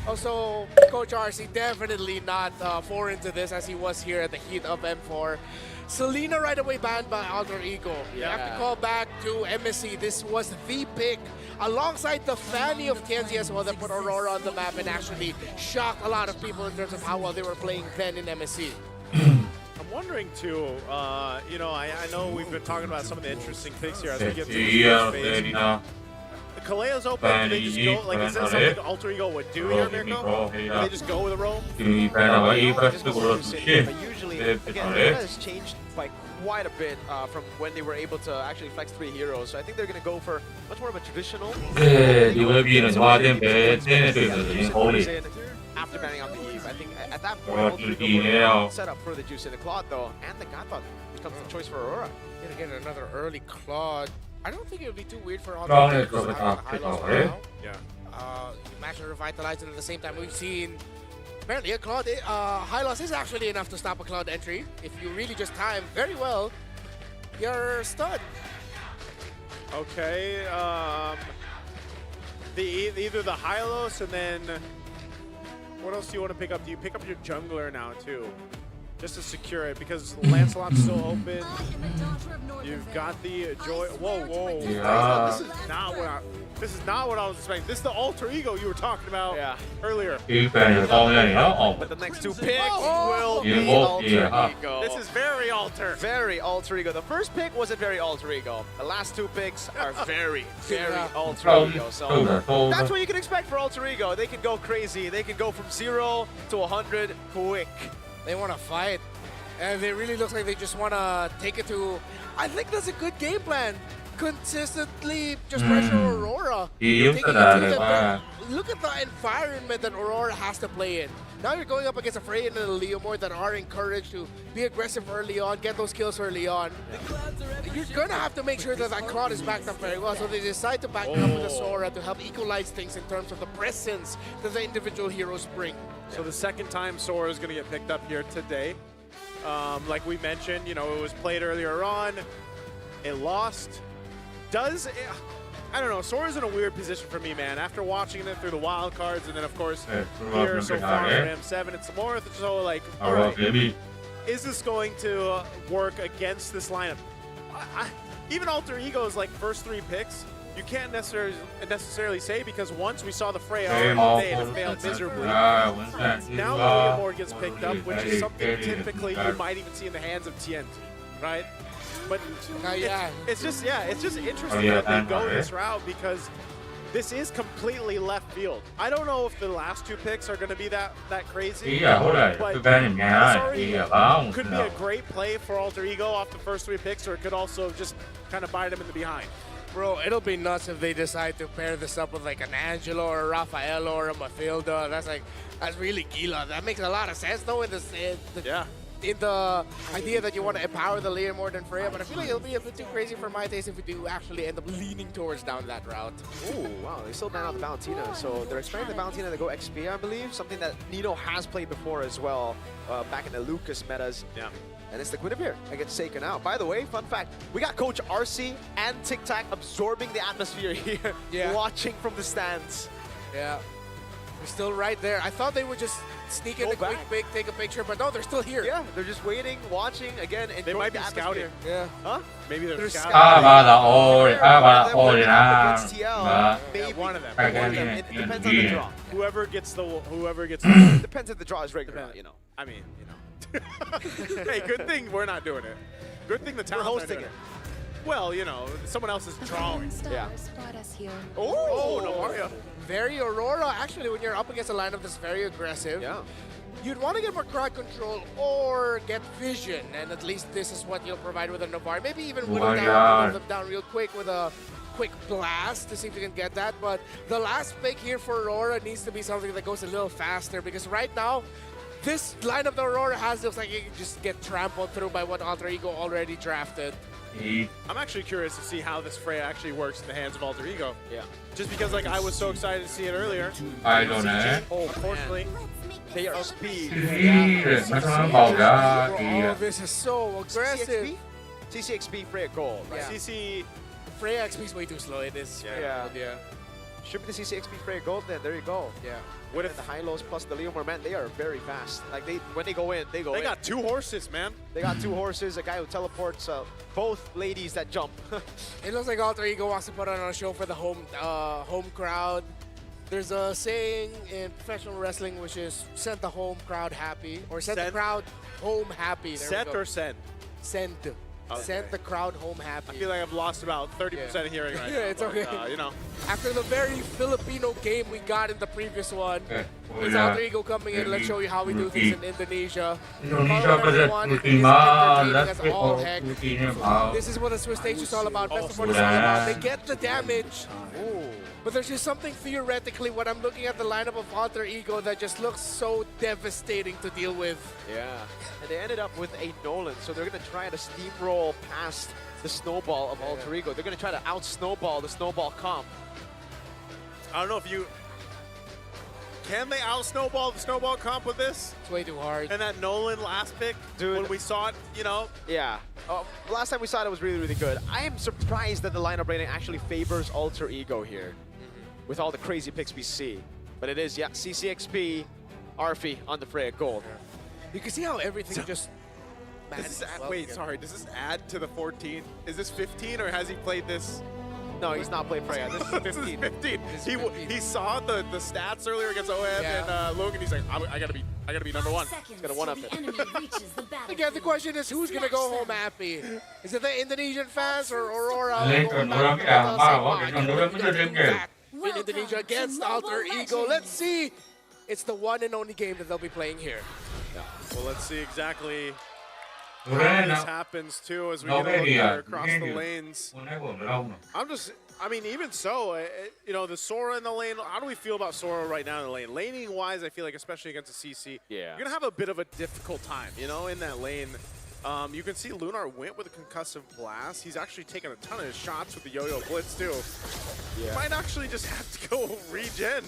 also Coach RC definitely not foreign to this as he was here at the heat of M4. Selena right away banned by Alter Ego. You have to call back to MSC. This was the pick alongside the Fanny of KNZ as well that put Aurora on the map and actually shocked a lot of people in terms of how well they were playing then in MSC. I'm wondering too, you know, I know we've been talking about some of the interesting picks here as we get to the first phase. Kaleo's open, do they just go, like, is that something Alter Ego would do here, Mirko? Do they just go with a roam? But usually, again, it has changed by quite a bit from when they were able to actually flex 3 heroes. So I think they're going to go for much more of a traditional. After banning out the Eve, I think at that point, we'll set up for the Juice in the Claude though, and the Gatot becomes the choice for Aurora. Gonna get another early Claude. I don't think it would be too weird for Alter Ego to have high loss right now. Yeah. Imagine revitalizing at the same time. We've seen Apparently, a Cloud high loss is actually enough to stop a Cloud entry. If you really just time very well, you're stunned. Okay, either the Hylos and then what else do you want to pick up? Do you pick up your jungler now too? Just to secure it because Lancelot's still open. You've got the Joy. Whoa. Yeah. This is not what I was expecting. This is the alter ego you were talking about earlier. But the next two picks will be alter ego. This is very alter. Very alter ego. The first pick wasn't very alter ego. The last two picks are very alter ego. So that's what you can expect for alter ego. They can go crazy. They can go from 0 to 100 quick. They want to fight, and it really looks like they just want to take it to. I think that's a good game plan. Consistently just pressure Aurora. Look at the environment that Aurora has to play in. Now you're going up against a Freya and a Leomord that are encouraged to be aggressive early on, get those kills early on. You're going to have to make sure that that Claude is backed up very well, so they decide to back up with the Sora to help equalize things in terms of the presence that the individual heroes bring. So the second time Sora is going to get picked up here today. Like we mentioned, you know, it was played earlier on. It lost. I don't know, Sora's in a weird position for me, man. After watching it through the wild cards and then, of course, here so far for M7, it's more so like, all right, is this going to work against this lineup? Even alter egos, like first 3 picks, you can't necessarily say because once we saw the Freya all day and it failed miserably. Now Leomord gets picked up, which is something typically you might even see in the hands of Tient, right? But it's just interesting that they go this route because this is completely left field. I don't know if the last 2 picks are going to be that crazy. But could be a great play for alter ego off the first 3 picks, or it could also just kind of bite them in the behind. Bro, it'll be nuts if they decide to pair this up with like an Angelo or a Rafael or a Mafilda. That's really Gila. That makes a lot of sense though in the idea that you want to empower the Leomord and Freya, but I feel like it'll be a bit too crazy for my taste if we do actually end up leaning towards down that route. Ooh, wow, they still ban out the Valentina, so they're expecting the Valentina to go XP, I believe, something that Nino has played before as well, back in the Lucas metas. Yeah. And it's the Guinevere that gets taken out. By the way, fun fact, we got Coach RC and Tic Tac absorbing the atmosphere here, watching from the stands. Yeah, they're still right there. I thought they would just sneak in a quick pick, take a picture, but no, they're still here. Yeah, they're just waiting, watching, again, they might be scouting. Yeah. Huh? Maybe they're scouting. Maybe one of them. It depends on the draw. Whoever gets the It depends if the draw is regular, you know. I mean, you know. Hey, good thing we're not doing it. Good thing the town's hosting it. Well, you know, someone else is drawing. Yeah. Oh, no Mario. Very Aurora, actually, when you're up against a lineup that's very aggressive, you'd want to get more crowd control or get vision, and at least this is what you'll provide with a Navarre. Maybe even whittle them down real quick with a quick blast to see if you can get that, but the last pick here for Aurora needs to be something that goes a little faster, because right now, this lineup that Aurora has looks like it can just get trampled through by what Alter Ego already drafted. I'm actually curious to see how this Freya actually works in the hands of Alter Ego. Yeah. Just because like I was so excited to see it earlier. I don't know. Unfortunately, they are speed. Oh, this is so aggressive. CCXP Freya gold. Right? Yeah. CC Freya XP is way too slow. It is. Yeah. Should be the CCXP Freya gold then. There you go. Yeah. What if the high-lows plus the Leomord, man, they are very fast. Like, when they go in, they go in. They got 2 horses, man. They got 2 horses, a guy who teleports, both ladies that jump. It looks like Alter Ego wants to put on a show for the home crowd. There's a saying in professional wrestling which is send the home crowd happy, or send the crowd home happy. Set or send? Send. Okay. Send the crowd home happy. I feel like I've lost about 30% of hearing right now. Yeah, it's okay. You know. After the very Filipino game we got in the previous one, it's Alter Ego coming in. Let's show you how we do things in Indonesia. This is what the Swiss stage is all about. Best of what it's all about. They get the damage. But there's just something theoretically when I'm looking at the lineup of Alter Ego that just looks so devastating to deal with. Yeah, and they ended up with a Nolan, so they're going to try to steamroll past the snowball of Alter Ego. They're going to try to out-snowball the snowball comp. I don't know if you... Can they out-snowball the snowball comp with this? It's way too hard. And that Nolan last pick, Dude. when we saw it, you know? Yeah. Last time we saw it was really, really good. I am surprised that the lineup rating actually favors Alter Ego here with all the crazy picks we see. But it is, yeah, CCXP, Arfi on the Freya Gold. You can see how everything just... Wait, sorry, does this add to the 14? Is this 15 or has he played this? No, he's not played Freya. This is 15. This is 15. He saw the stats earlier against OM and Logan. He's like, I gotta be number one. He's gonna one up it. Again, the question is, who's gonna go home happy? Is it the Indonesian fans or Aurora? In Indonesia against Alter Ego. Let's see. It's the one and only game that they'll be playing here. Well, let's see exactly how this happens too as we get a look here across the lanes. I mean, even so, you know, the Sora in the lane, how do we feel about Sora right now in the lane? Laning-wise, I feel like, especially against the CC, you're going to have a bit of a difficult time, you know, in that lane. You can see Lunar went with a concussive blast. He's actually taken a ton of his shots with the Yo-Yo Blitz, too. Yeah. Might actually just have to go regen.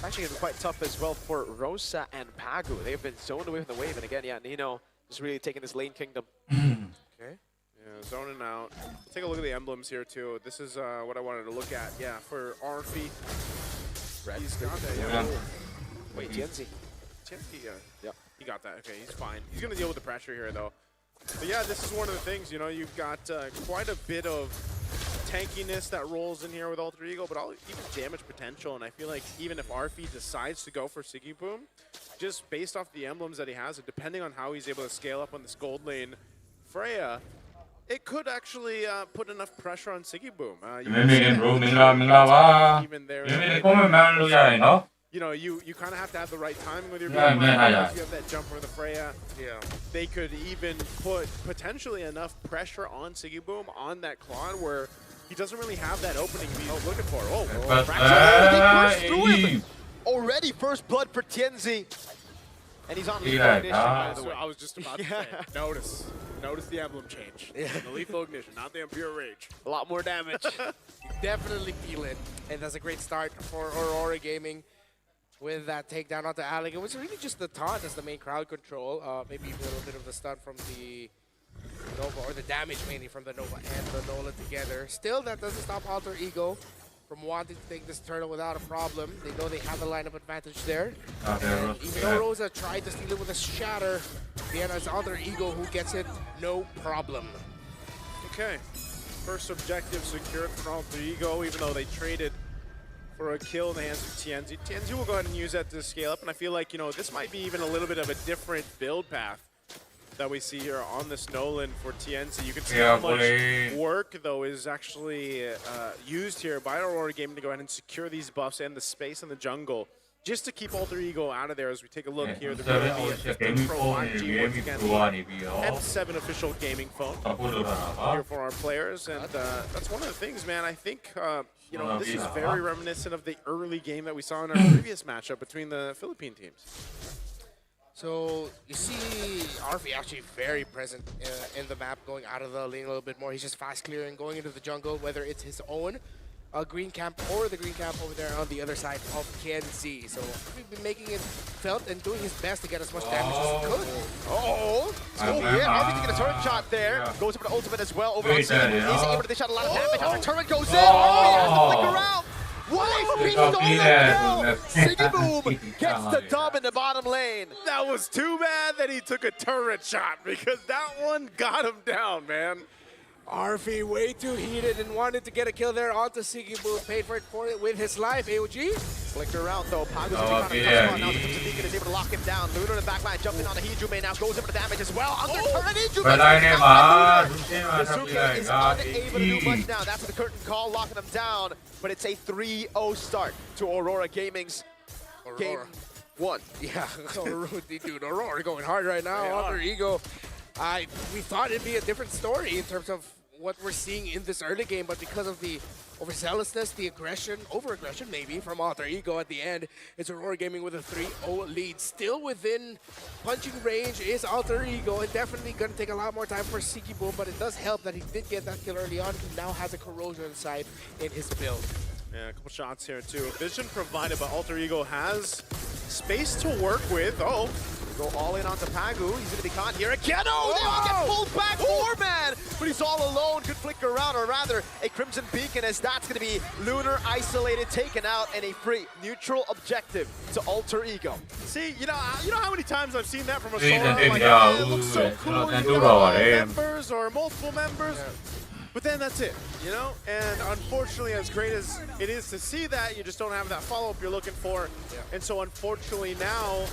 Actually, it's quite tough as well for Rosa and Pagu. They've been zoned away from the wave, and again, yeah, Nino just really taking this lane kingdom. Okay. Yeah, zoning out. Take a look at the emblems here, too. This is what I wanted to look at. Yeah, for Arfi. He's got that. Yeah. Wait, TNZ. Yep. He got that. Okay, he's fine. He's going to deal with the pressure here, though. But yeah, this is one of the things, you know, you've got quite a bit of tankiness that rolls in here with Alter Ego, but even damage potential. And I feel like even if Arfi decides to go for Siggy Boom, just based off the emblems that he has, and depending on how he's able to scale up on this gold lane, Freya, it could actually put enough pressure on Siggy Boom. You know, you kind of have to have the right timing with your build. If you have that jump for the Freya, they could even put potentially enough pressure on Siggy Boom on that Claude where he doesn't really have that opening he's looking for. Already first blood for Tienzi. And he's on lethal ignition, by the way. I was just about to say, notice the emblem change. The lethal ignition, not the Impure Rage. A lot more damage. Definitely feel it. And that's a great start for Aurora Gaming with that takedown onto Alec. It was really just the taunt as the main crowd control. Maybe even a little bit of the stun from the Nova, or the damage mainly from the Nova and the Nola together. Still, that doesn't stop Alter Ego from wanting to take this turtle without a problem. They know they have the lineup advantage there. And even though Rosa tried to steal it with a shatter, again, it's Alter Ego who gets it, no problem. Okay, first objective secured for Alter Ego, even though they traded for a kill in the hands of TNZ. TNZ will go ahead and use that to scale up, and I feel like, you know, this might be even a little bit of a different build path that we see here on this Nolan for TNZ. You can see how much work, though, is actually used here by Aurora Gaming to go ahead and secure these buffs and the space in the jungle, just to keep Alter Ego out of there as we take a look here. The M7 official gaming phone here for our players, and that's one of the things, man. I think you know, this is very reminiscent of the early game that we saw in our previous matchup between the Philippine teams. So you see Arfi actually very present in the map, going out of the lane a little bit more. He's just fast clearing, going into the jungle, whether it's his own green camp or the green camp over there on the other side of KNZ. So we've been making it felt and doing his best to get as much damage as he could. Arfi taking a turret shot there. Goes for the ultimate as well over on Siggy. He's able to dish out a lot of damage. Another turret goes in. He has to flicker out. What a piece on the kill! Siggy Boom gets the dub in the bottom lane. That was too bad that he took a turret shot, because that one got him down, man. Arfi way too heated and wanted to get a kill there onto Siggy Boom. Paid for it with his life. AOG? Flicker around though. Pago's now the Beacon is able to lock him down. Lunar in the backline jumping on the Hijume now. Goes in for the damage as well. Under turret Hijume. The Suki is unable to do much now. That's the curtain call, locking them down. But it's a 3-0 start to Aurora Gaming's game 1. Yeah, dude, Aurora going hard right now. Alter Ego. We thought it'd be a different story in terms of what we're seeing in this early game, but because of the overzealousness, the over-aggression maybe from Alter Ego at the end, it's Aurora Gaming with a 3-0 lead. Still within punching range is Alter Ego, and definitely going to take a lot more time for Siggy Boom, but it does help that he did get that kill early on. He now has a corrosion side in his build. Yeah, a couple shots here too. Vision provided, but Alter Ego has space to work with. Oh. Go all in onto Pagu. He's going to be caught here again. Oh, they all get pulled back. 4-man. But he's all alone. Good flicker around, or rather, a Crimson Beacon, as that's going to be Lunar isolated, taken out, and a free neutral objective to Alter Ego. See, you know how many times I've seen that from a solo? Like, oh, it looks so cool. You get members or multiple members. Yeah. But then that's it, you know? And unfortunately, as great as it is to see that, you just don't have that follow-up you're looking for. Yeah. And so unfortunately now,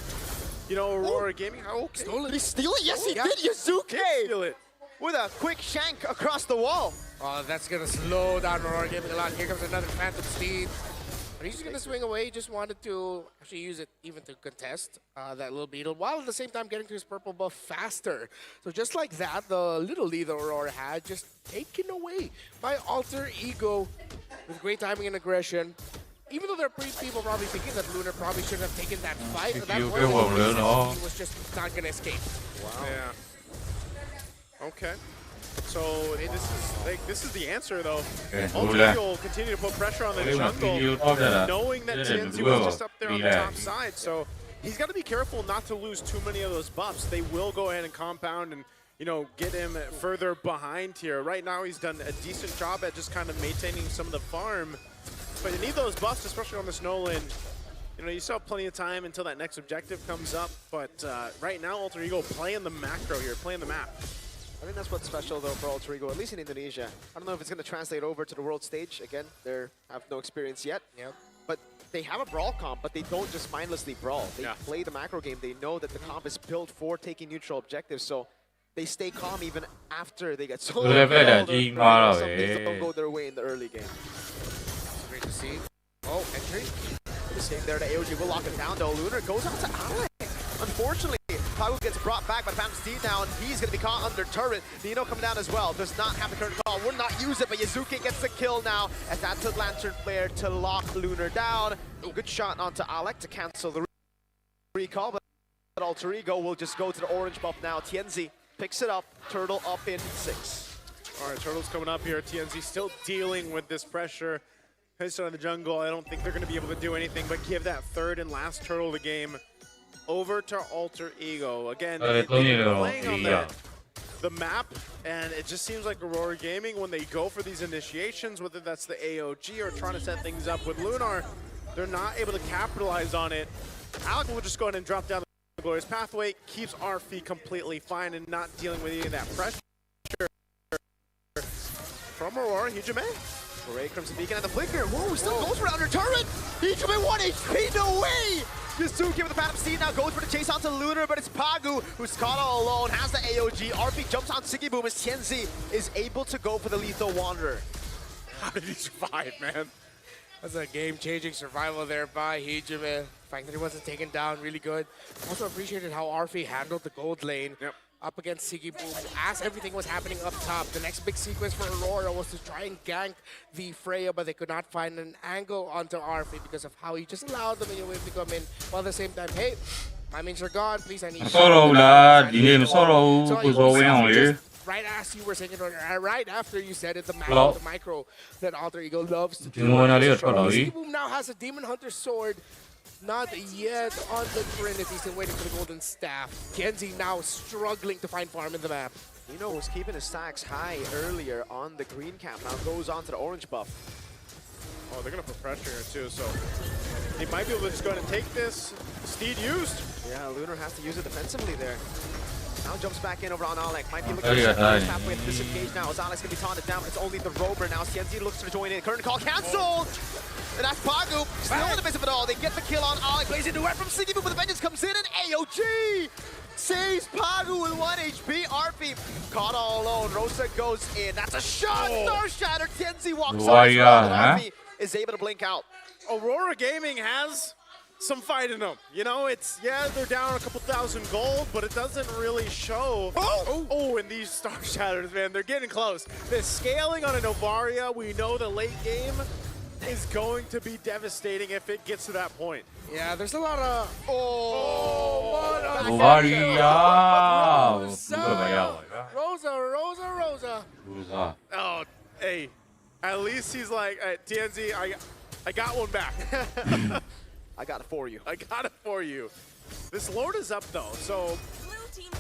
you know, Aurora Gaming, okay. Did he steal it? Yes, he did. Yuzuke! Steal it. With a quick shank across the wall. Oh, that's going to slow down Aurora Gaming a lot. Here comes another Phantom Steed. But he's just going to swing away. He just wanted to actually use it even to contest that little beetle, while at the same time getting to his purple buff faster. So just like that, the little lead that Aurora had just taken away by Alter Ego with great timing and aggression. Even though there are people probably thinking that Lunar probably should have taken that fight, at that point, he was just not going to escape. Wow. Yeah. Okay. So this is the answer, though. Alter Ego will continue to put pressure on the jungle, knowing that TNZ was just up there on the top side. So he's got to be careful not to lose too many of those buffs. They will go ahead and compound and, you know, get him further behind here. Right now, he's done a decent job at just kind of maintaining some of the farm. But you need those buffs, especially on this Nolan. You know, you still have plenty of time until that next objective comes up. But right now, Alter Ego playing the macro here, playing the map. I think that's what's special, though, for Alter Ego, at least in Indonesia. I don't know if it's going to translate over to the world stage. Again, they have no experience yet. Yep. But they have a brawl comp, but they don't just mindlessly brawl. They play the macro game. They know that the comp is built for taking neutral objectives, so they stay calm even after they get so some things don't go their way in the early game. Great to see. Oh, entry. The same there to AOG will lock it down, though. Lunar goes on to Alec. Unfortunately, Pagu gets brought back by Phantom Steed now, and he's going to be caught under turret. Nino come down as well. Does not have the current call. Will not use it, but Yuzuki gets the kill now, as that's a Lantern Flare to lock Lunar down. Good shot onto Alec to cancel the recall, but Alter Ego will just go to the orange buff now. TNZ picks it up. Turtle up in 6. All right, Turtle's coming up here. TNZ still dealing with this pressure. Pissed on the jungle. I don't think they're going to be able to do anything but give that third and last Turtle the game over to Alter Ego. Again, they're playing on the map, and it just seems like Aurora Gaming, when they go for these initiations, whether that's the AOG or trying to set things up with Lunar, they're not able to capitalize on it. Alec will just go ahead and drop down the Glorious Pathway, keeps RF completely fine and not dealing with any of that pressure. From Aurora, Hijime. Ray Crimson Beacon at the flicker. Whoa, still goes for under turret. Hijime 1 HP, no way! Yuzuki with the Phantom Steed now goes for the chase onto Lunar, but it's Pagu who's caught all alone, has the AOG. RP jumps on Siggy Boom as Tienzi is able to go for the Lethal Wanderer. How did he survive, man? That's a game-changing survival there by Hijime. The fact that he wasn't taken down, really good. Also appreciated how RP handled the gold lane. Yep. Up against Siggy Boom. As everything was happening up top, the next big sequence for Aurora was to try and gank the Freya, but they could not find an angle onto RP because of how he just allowed them to come in. While at the same time, hey, my minions are gone, please, I need right as you were saying it, right after you said it, the micro that Alter Ego loves to do. Siggy Boom now has a Demon Hunter sword. Not yet on the Trinity, still waiting for the Golden Staff. Kenzie now struggling to find farm in the map. Nino was keeping his stacks high earlier on the green cap, now goes on to the orange buff. Oh, they're going to put pressure here too, so they might be able to just go ahead and take this. Steed used. Yeah, Lunar has to use it defensively there. Now jumps back in over on Alec. Might be looking to halfway to disengage now as Alex can be taunted down, but it's only the Rover now. Tienzi looks to join in. Current call canceled! And that's Pagu. Still in the midst of it all. They get the kill on Alec. Blazing to from Siggy Boom, but the vengeance comes in, and AOG saves Pagu with 1 HP. RP caught all alone. Rosa goes in. That's a shot! Star Shatter. Tienzi walks on. RP is able to blink out. Aurora Gaming has some fight in them. You know, it's, yeah, they're down a couple thousand gold, but it doesn't really show. Oh, and these Star Shatters, man, they're getting close. The scaling on a Novaria, we know the late game is going to be devastating if it gets to that point. Yeah, there's a lot of... what a Rosa. Oh, hey, at least he's like, TNZ, I got one back. I got it for you. I got it for you. This Lord is up though, so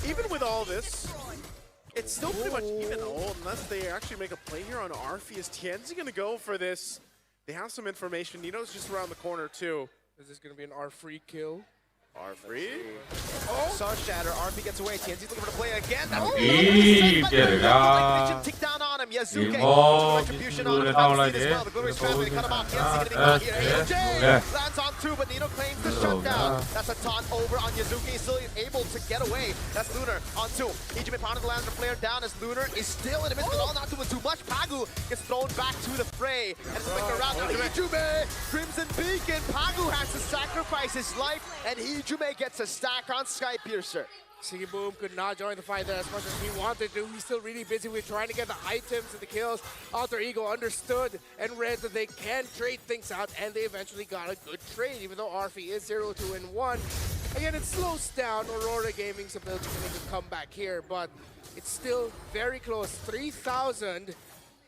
even with all this, it's still pretty much even unless they actually make a play here on Arfi. Is Tienzi gonna go for this? They have some information. Nino's just around the corner too. Is this gonna be an R-free kill? R-free? Oh! Saw Shatter. RP gets away. Tienzi's looking for the play again. That's tick down on him. Yazuke. Retribution on him. As well. The Glorious Family cut him off. Tienzi gonna be caught here. AOJ lands on two, but Nino claims the shutdown. That's a taunt over on Yazuke. He's still able to get away. That's Lunar on two. Ijume pounded the Lancer flare down as Lunar is still in the midst of it all, not doing too much. Pagu gets thrown back to the fray and flicker around. Now Ijume, Crimson Beacon. Pagu has to sacrifice his life, and Ijume gets a stack on Skypiercer. Sigiboom could not join the fight there as much as he wanted to. He's still really busy with trying to get the items and the kills. Alter Ego understood and read that they can trade things out, and they eventually got a good trade, even though Arfi is 0-2-1. Again, it slows down Aurora Gaming's ability to make a comeback here, but it's still very close. 3,000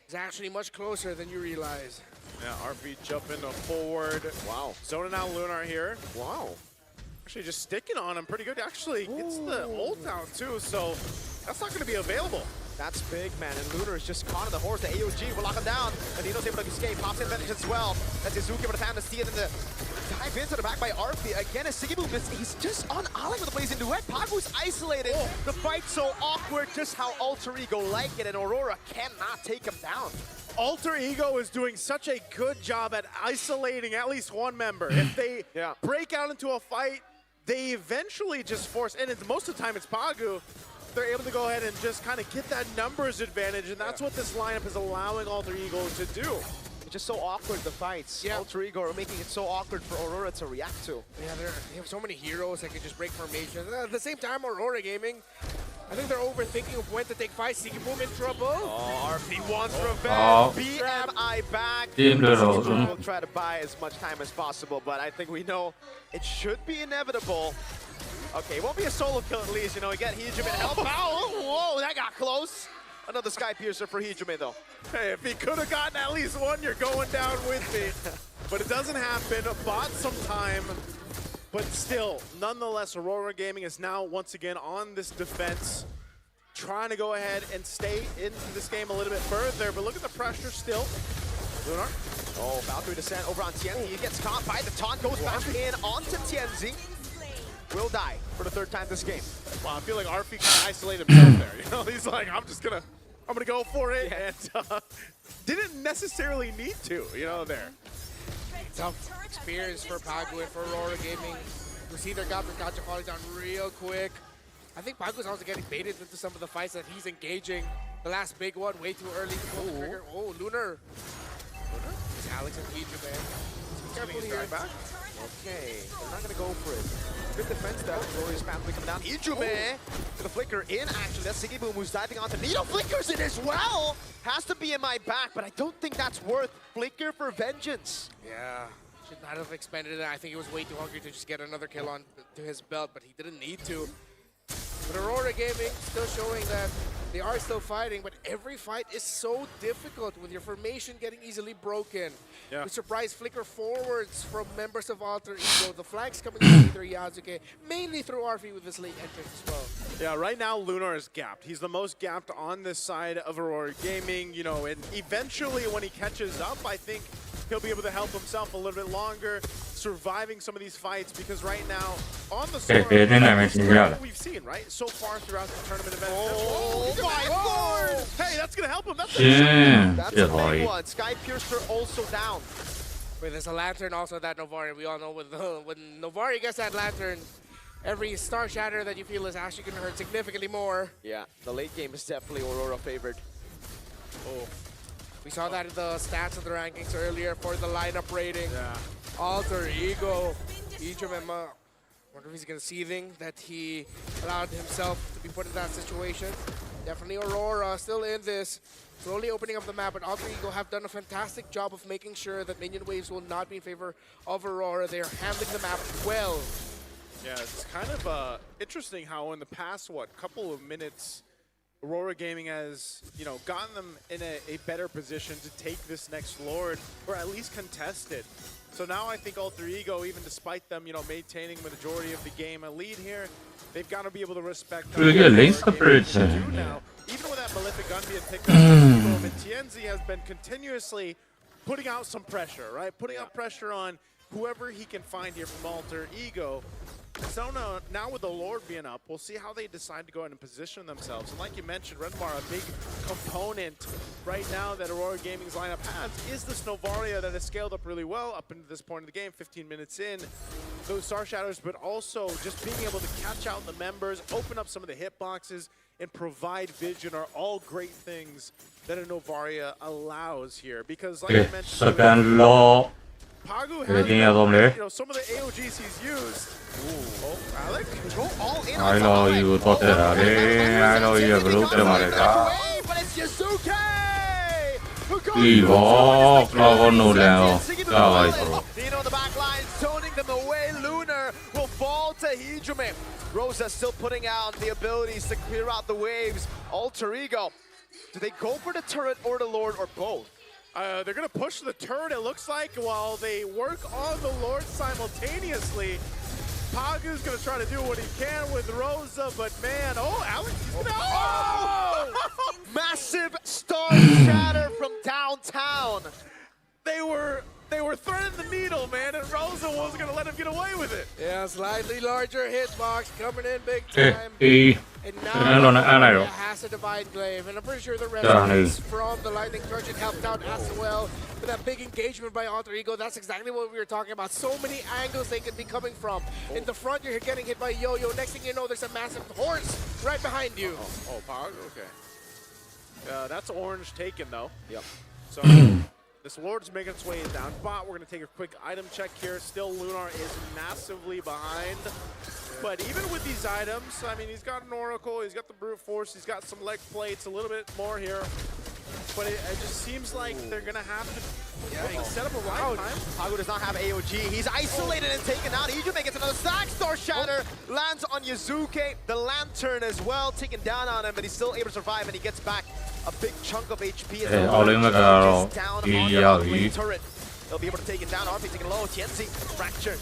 is actually much closer than you realize. Yeah, Arfi jumping forward. Wow. Zoning out Lunar here. Wow. Actually just sticking on him pretty good. Actually gets the ult down too, so that's not going to be available. That's big, man. And Lunar is just caught in the horse. The AOG will lock him down. And Nino's able to escape. Pops in advantage as well. That's Izuki with a time to see it in the dive into the back by Arfi. Again, as Sigiboom, he's just on island with the plays in duet. Pagu's isolated. The fight's so awkward, just how Alter Ego like it, and Aurora cannot take him down. Alter Ego is doing such a good job at isolating at least one member. If they break out into a fight, they eventually just force, and most of the time it's Pagu, they're able to go ahead and just kind of get that numbers advantage, and that's what this lineup is allowing Alter Ego to do. It's just so awkward, the fights. Alter Ego are making it so awkward for Aurora to react to. Yeah, they have so many heroes that can just break formation. At the same time, Aurora Gaming, I think they're overthinking of when to take fights. Sigiboom in trouble. Oh, RP wants revenge. BMI back. We'll try to buy as much time as possible, but I think we know it should be inevitable. Okay, it won't be a solo kill at least. You know, we get Hijume and help out. Whoa, that got close. Another Skypiercer for Hijume, though. Hey, if he could have gotten at least one, you're going down with me. But it doesn't happen. Bought some time. But still, nonetheless, Aurora Gaming is now once again on this defense, trying to go ahead and stay into this game a little bit further. But look at the pressure still. Lunar. Oh, Valkyrie descent over on Tienzi. He gets caught by the taunt, goes back in onto Tienzi. Will die for the third time this game. Well, I feel like RP kind of isolated himself there. You know, he's like, I'm gonna go for it, and didn't necessarily need to. You know, there. Tough experience for Pagu and for Aurora Gaming. We see their Gacha falling down real quick. I think Pagu's also getting baited into some of the fights that he's engaging. The last big one, way too early to pull the trigger. Oh, Lunar. It's Alex and Hijume. Careful here. Back. Okay, they're not going to go for it. Good defense though. Glorious Family coming down. Hijume to the flicker in action. That's Sigiboom who's diving onto Nino. Flickers it as well. Has to be in my back, but I don't think that's worth flicker for vengeance. Yeah, should not have expended it. I think he was way too hungry to just get another kill on to his belt, but he didn't need to. But Aurora Gaming still showing that they are still fighting, but every fight is so difficult with your formation getting easily broken. Yeah. The surprise flicker forwards from members of Alter Ego. The flags coming in through Yazuke, mainly through Arfi with this late entrance as well. Yeah, right now Lunar is gapped. He's the most gapped on this side of Aurora Gaming, you know, and eventually when he catches up, I think he'll be able to help himself a little bit longer, surviving some of these fights, because right now, on the score, what we've seen, right, so far throughout the tournament event. Oh my lord! Hey, that's going to help him. That's a big one. Skypiercer also down. Wait, there's a lantern also that Novari. We all know when Novari gets that lantern, every Star Shatter that you feel is actually going to hurt significantly more. Yeah, the late game is definitely Aurora favored. Oh. We saw that in the stats of the rankings earlier for the lineup rating. Yeah. Alter Ego. Ijume, wonder if he's gonna seething that he allowed himself to be put in that situation. Definitely Aurora still in this. Slowly opening up the map, but Alter Ego have done a fantastic job of making sure that minion waves will not be in favor of Aurora. They are handling the map well. Yeah, it's kind of interesting how in the past, couple of minutes, Aurora Gaming has, gotten them in a better position to take this next Lord, or at least contest it. So now I think Alter Ego, even despite them, maintaining the majority of the game, a lead here, they've got to be able to respect them. Even with that Malefic gun being picked up, and Tienzi has been continuously putting out some pressure, right? Putting out pressure on whoever he can find here from Alter Ego. So now with the Lord being up, we'll see how they decide to go ahead and position themselves. And like you mentioned, Renmar, a big component right now that Aurora Gaming's lineup has is this Novaria that has scaled up really well up into this point of the game, 15 minutes in. Those Star Shatters, but also just being able to catch out the members, open up some of the hitboxes, and provide vision are all great things that a Novaria allows here. Because like you mentioned, Pagu has, some of the AOGs he's used. Oh, Alec? Go all in on top. But it's Yuzuke! Who goes Dino on the back line, zoning them away. Lunar will fall to Hijime. Rosa still putting out the abilities to clear out the waves. Alter Ego. Do they go for the turret or the Lord or both? They're going to push the turret, it looks like, while they work on the Lord simultaneously. Pagu's going to try to do what he can with Rosa, but man, Alex, he's going to... Massive star shatter from downtown. They were threading the needle, man, and Rosa wasn't going to let him get away with it. Yeah, slightly larger hitbox coming in big time. And now it has a Divine Glaive, and I'm pretty sure the rest from the Lightning Trojan helped out as well. With that big engagement by Alter Ego, that's exactly what we were talking about. So many angles they could be coming from. In the front, you're getting hit by Yo-Yo. Next thing you know, there's a massive horse right behind you. Oh, Pog? Okay. That's orange taken, though. Yep. So... This Lord's making its way down bot. We're going to take a quick item check here. Still, Lunar is massively behind. But even with these items, I mean, he's got an Oracle, he's got the Brute Force, he's got some leg plates, a little bit more here. But it just seems like they're going to have to set up a right time. Pagu does not have AOG. He's isolated and taken out. Hijime gets another stack. Star Shatter lands on Yuzuke. The Lantern as well, taken down on him, but he's still able to survive, and he gets back a big chunk of HP as well. Just down on the main turret. They'll be able to take it down. RP taking low. Tienzi fractured.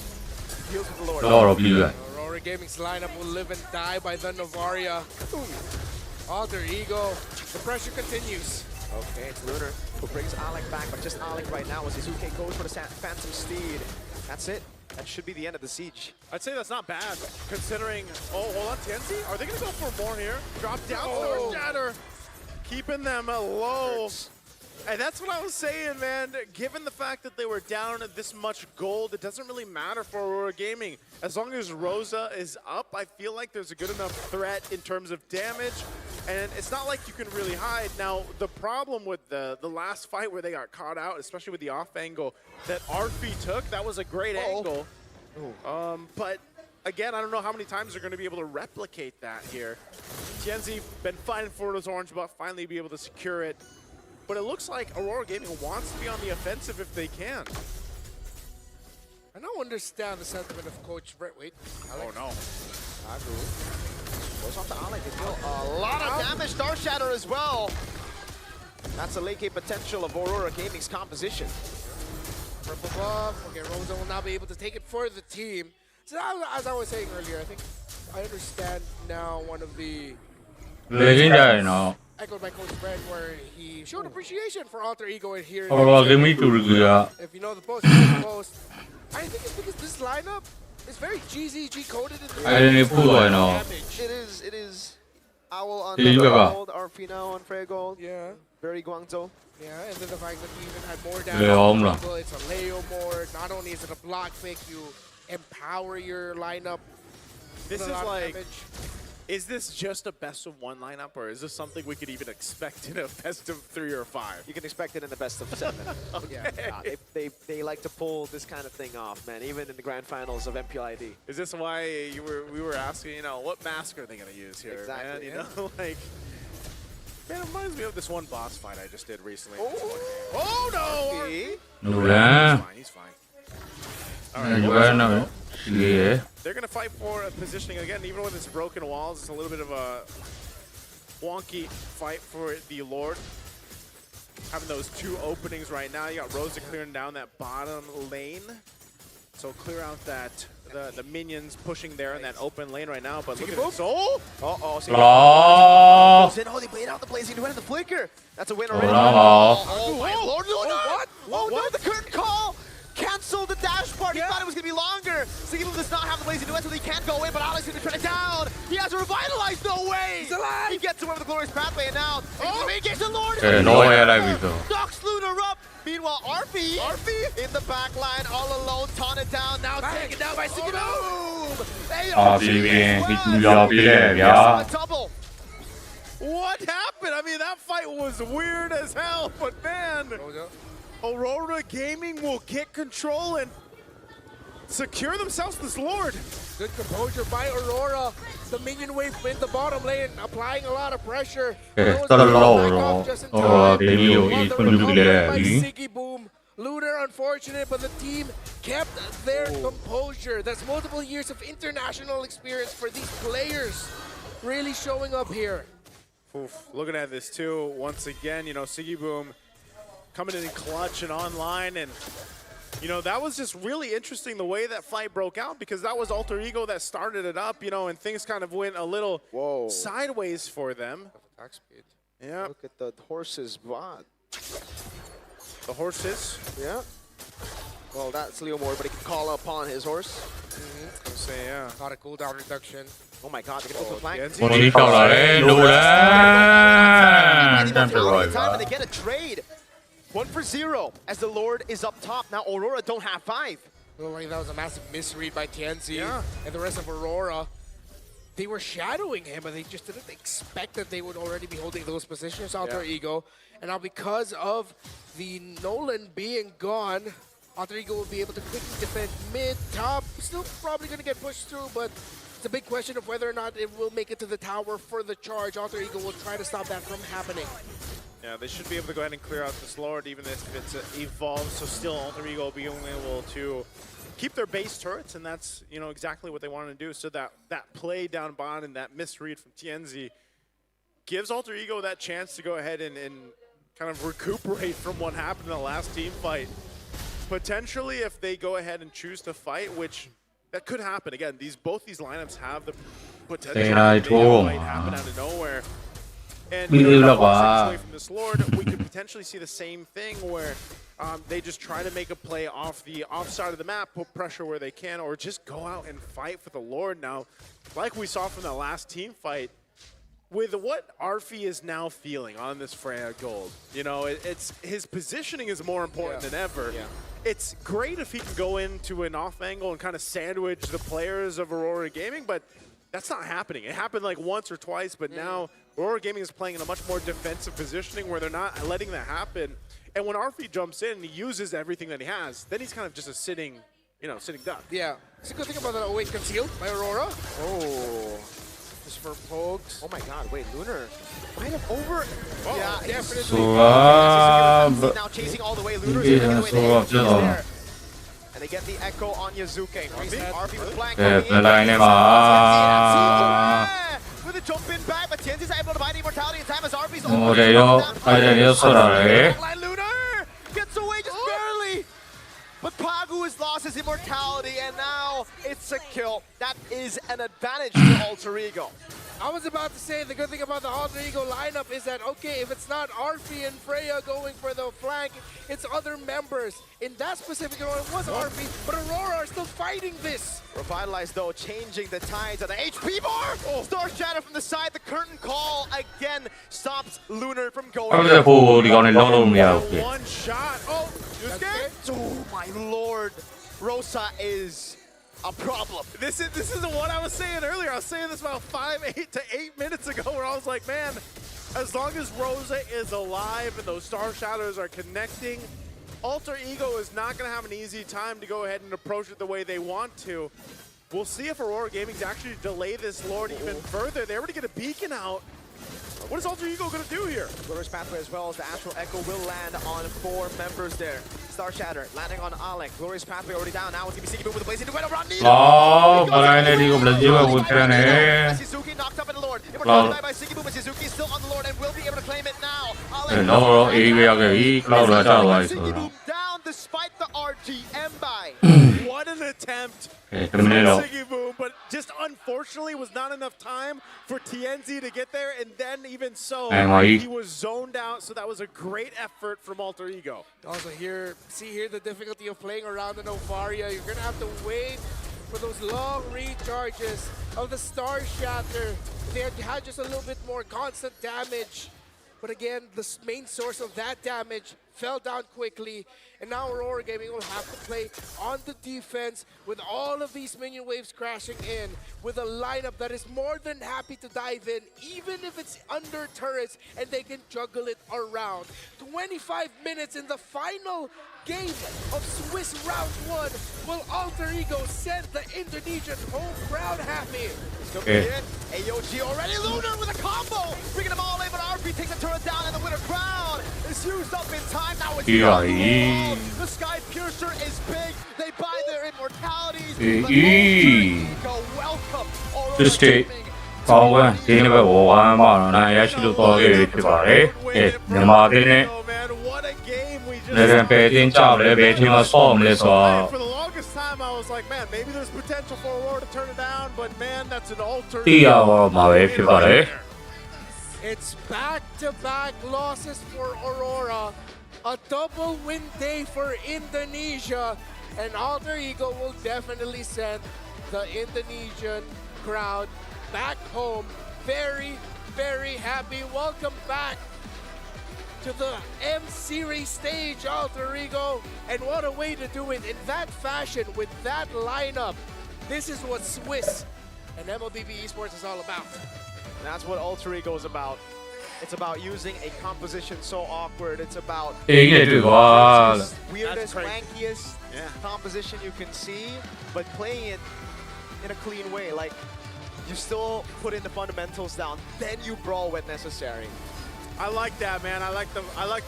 Deals with the Lord. Aurora Gaming's lineup will live and die by the Novaria. Alter Ego. The pressure continues. Okay, it's Lunar who brings Alec back, but just Alec right now as Yuzuke goes for the Phantom Steed. That's it. That should be the end of the siege. I'd say that's not bad, considering... Oh, hold on, Tienzi? Are they going to go for more here? Drop down, Star Shatter. Keeping them low. And that's what I was saying, man. Given the fact that they were down at this much gold, it doesn't really matter for Aurora Gaming. As long as Rosa is up, I feel like there's a good enough threat in terms of damage. And it's not like you can really hide. Now, the problem with the last fight where they got caught out, especially with the off angle that Arfi took, that was a great angle. But again, I don't know how many times they're going to be able to replicate that here. Tienzi been fighting for those orange buff, finally be able to secure it. But it looks like Aurora Gaming wants to be on the offensive if they can. I don't understand the sentiment of Coach Brett. Wait, Alex. Oh no. Goes off to Alec. They deal a lot of damage. Star Shatter as well. That's the late game potential of Aurora Gaming's composition. Purple buff. Okay, Rosa will now be able to take it for the team. So as I was saying earlier, I think I understand now one of the... echoed by Coach Brett, where he showed appreciation for Alter Ego in here. If you know the post, you know the post. I think it's because this lineup is very GZG coded in damage. It is Owl on gold, RP now on Frey gold. Yeah. Very Guangzhou. Yeah, and then the fact that we even had more damage. It's a Leo mode. Not only is it a block pick, you empower your lineup. This is like... Is this just a best of one lineup, or is this something we could even expect in a best of 3 or 5? You can expect it in the best of 7. Okay. Yeah, they like to pull this kind of thing off, man, even in the grand finals of MPLID. Is this why we were asking, what mask are they going to use here, exactly, man? You know, like... Man, it reminds me of this one boss fight I just did recently. Oh no! He's fine. All right, they're going to fight for a positioning again, even with its broken walls. It's a little bit of a wonky fight for the Lord. Having those two openings right now. You got Rosa clearing down that bottom lane. So clear out that the minions pushing there in that open lane right now. But look at Soul. Oh, they played out the blazing duet and the flicker. That's a win already. Oh my lord! What? Whoa, the curtain call. Cancel the dash part. He thought it was going to be longer. Sigil does not have the blazing duet, so he can't go in, but Alex is going to turn it down. He has a revitalize. No way. He's alive. He gets to where the glorious pathway, and now he gets the Lord. Knocks Luna up. Meanwhile, Arfi in the back line, all alone, taunted down, now taken down by Sigil. Double. What happened? I mean, that fight was weird as hell, but man, Aurora Gaming will get control and secure themselves this Lord. Good composure by Aurora. The minion wave in the bottom lane, applying a lot of pressure. Siggy Boom. Lunar, unfortunate, but the team kept their composure. That's multiple years of international experience for these players really showing up here. Looking at this too, once again, you know, Siggy Boom coming in clutch and online, and you know, that was just really interesting the way that fight broke out, because that was Alter Ego that started it up, you know, and things kind of went a little sideways for them. Attack speed. Yeah. Look at the horses, bot. The horses? Yeah. Well, that's Leo Moore, but he can call upon his horse. I'll say, yeah. Got a cooldown reduction. Oh my god, they're going to go for flank. Time and they get a trade. 1 for 0 as the Lord is up top. Now Aurora don't have 5. Looked like that was a massive misread by TNZ and the rest of Aurora. They were shadowing him, but they just didn't expect that they would already be holding those positions, Alter Ego. And now because of the Nolan being gone, Alter Ego will be able to quickly defend mid, top. Still probably going to get pushed through, but it's a big question of whether or not it will make it to the tower for the charge. Alter Ego will try to stop that from happening. Yeah, they should be able to go ahead and clear out this Lord, even if it's evolved. So still, Alter Ego will be only able to keep their base turrets, and that's, you know, exactly what they want to do. So that play down bottom and that misread from TNZ gives Alter Ego that chance to go ahead and kind of recuperate from what happened in the last team fight. Potentially, if they go ahead and choose to fight, which that could happen. Again, both these lineups have the potential to might happen out of nowhere. And you know, away from this Lord, we could potentially see the same thing where they just try to make a play off the offside of the map, put pressure where they can, or just go out and fight for the Lord. Now, like we saw from the last team fight, with what Arfi is now feeling on this Freya Gold, you know, it's his positioning is more important than ever. Yeah. It's great if he can go into an off angle and kind of sandwich the players of Aurora Gaming, but that's not happening. It happened like once or twice, but now Aurora Gaming is playing in a much more defensive positioning where they're not letting that happen. And when Arfi jumps in and he uses everything that he has, then he's kind of just a sitting duck. Yeah. It's a good thing about that always concealed by Aurora. Oh. Just for pokes. Oh my god, wait, Lunar might have over. Oh, yeah, definitely. Now chasing all the way, Lunar is going to get away there. And they get the echo on Yazuke. Arfi with flank. With a jump in back, but TNZ's able to buy the immortality in time as Arfi's Lunar gets away just barely. But Pagu has lost his immortality, and now it's a kill. That is an advantage to Alter Ego. I was about to say the good thing about the Alter Ego lineup is that, okay, if it's not Arfi and Freya going for the flank, it's other members. In that specific one, it was Arfi, but Aurora are still fighting this. Revitalize, though, changing the tides of the HP bar. Star Shadow from the side, the curtain call again stops Lunar from going. One shot. Oh, oh my lord. Rosa is a problem. This is what I was saying earlier. I was saying this about 8 to 8 minutes ago, where I was like, man, as long as Rosa is alive and those Star Shadows are connecting, Alter Ego is not going to have an easy time to go ahead and approach it the way they want to. We'll see if Aurora Gaming actually delay this Lord even further. They were to get a beacon out. What is Alter Ego going to do here? Glorious Pathway as well as the Astral Echo will land on 4 members there. Star Shatter landing on Alec. Glorious Pathway already down. Now it's going to be Siki Boom with the Blazing Duet around Nino. Shizuki knocked up in the Lord. Immortality died by Siki Boom, and Shizuki is still on the Lord and will be able to claim it now. Siki Boom down despite the RGM buy. What an attempt from Siki Boom, but just unfortunately was not enough time for TNZ to get there, and then even so, he was zoned out, so that was a great effort from Alter Ego. Also see here the difficulty of playing around the Novaria. You're gonna have to wait for those long recharges of the Star Shatter. They had just a little bit more constant damage. But again, the main source of that damage fell down quickly. And now Aurora Gaming will have to play on the defense with all of these minion waves crashing in, with a lineup that is more than happy to dive in, even if it's under turrets, and they can juggle it around. 25 minutes in the final game of Swiss Round 1. Will Alter Ego send the Indonesian home crowd happy? It's going to be it. AOG already. Lunar with a combo. Bringing them all in, but RP takes the turret down, and the winner crown is used up in time. Now it's the Sky Piercer is big. They buy their immortalities. But Ego, welcome. Aurora Gaming. ကောင်းဝမ်းဒီနေ့ပဲဝဝမ်းပါတော့နိုင်ရရှိလို့တော့ခဲ့ဖြစ်ပါတယ်မြန်မာပြည်နဲ့လည်းပဲတင်ကြလည်းပဲဒီမှာဆော့မလဲဆိုတော့ For the longest time, I was like, man, maybe there's potential for Aurora to turn it down, but man, that's an Alter တီးရပါမှာပဲဖြစ်ပါတယ် It's back-to-back losses for Aurora. A double win day for Indonesia. And Alter Ego will definitely send the Indonesian crowd back home. Very, very happy. Welcome back to the M-Series stage, Alter Ego. And what a way to do it in that fashion, with that lineup. This is what Swiss and MLBB Esports is all about. That's what Alter Ego is about. It's about using a composition so awkward. It's about weirdest, wankiest composition you can see, but playing it in a clean way. Like, you still put in the fundamentals down, then you brawl when necessary. I like that, man. I like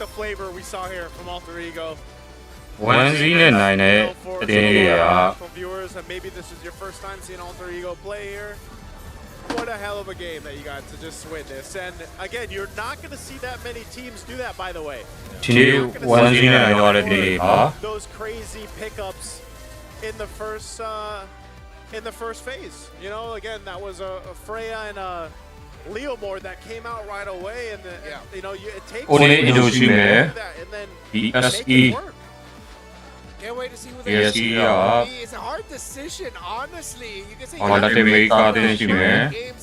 the flavor we saw here from Alter Ego. For viewers, and maybe this is your first time seeing Alter Ego play here. What a hell of a game that you got to just witness. And again, you're not going to see that many teams do that, by the way. Those crazy pickups in the first phase. You know, again, that was a Freya and a Leomord that came out right away, and you know, it takes that, and then make it work. Can't wait to see who Yes, It's a hard decision, honestly. You can say game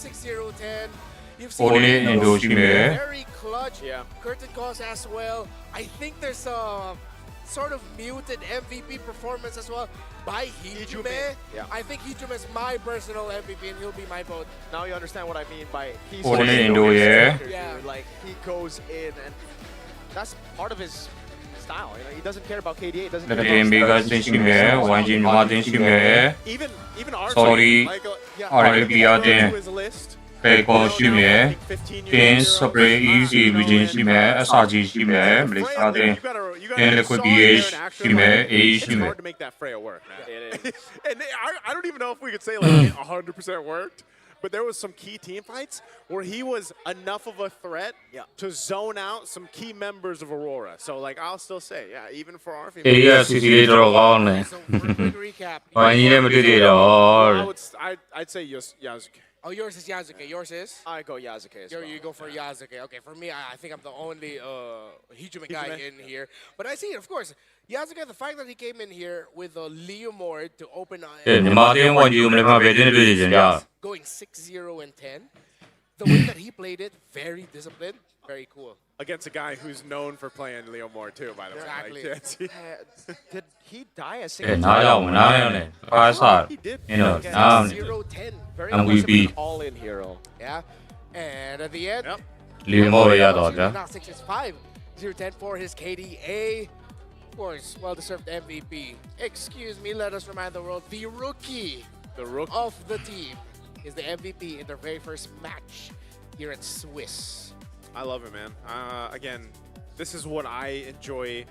6-0-10. You've seen very clutch curtain calls as well. I think there's a sort of muted MVP performance as well by Hijume. I think Hijume is my personal MVP, and he'll be my vote. Now you understand what I mean by he's like he goes in, and that's part of his style. You know, he doesn't care about KDA. He doesn't care about even our to his list. It's hard to make that Freya work. And I don't even know if we could say like 100% worked. But there was some key team fights where he was enough of a threat to zone out some key members of Aurora. So, like, I'll still say, even for our female. I'd say Yasuke. Oh, yours is Yasuke. Yours is? I go Yasuke as well. You go for Yasuke. Okay, for me, I think I'm the only Hijume guy in here. But I see it, of course. Yasuke, the fact that he came in here with a Leomord to open going 6-0-10. The way that he played it, very disciplined, very cool. Against a guy who's known for playing Leomord too, by the way. Exactly. Did he die a single time? He did. 0-10. Very MVP. All-in hero. Yeah. And at the end, now 6-5. 0-10 for his KDA. Of course, well-deserved MVP. Excuse me, let us remind the world, the rookie of the team is the MVP in their very first match here at Swiss. I love it, man. Again, this is what I enjoy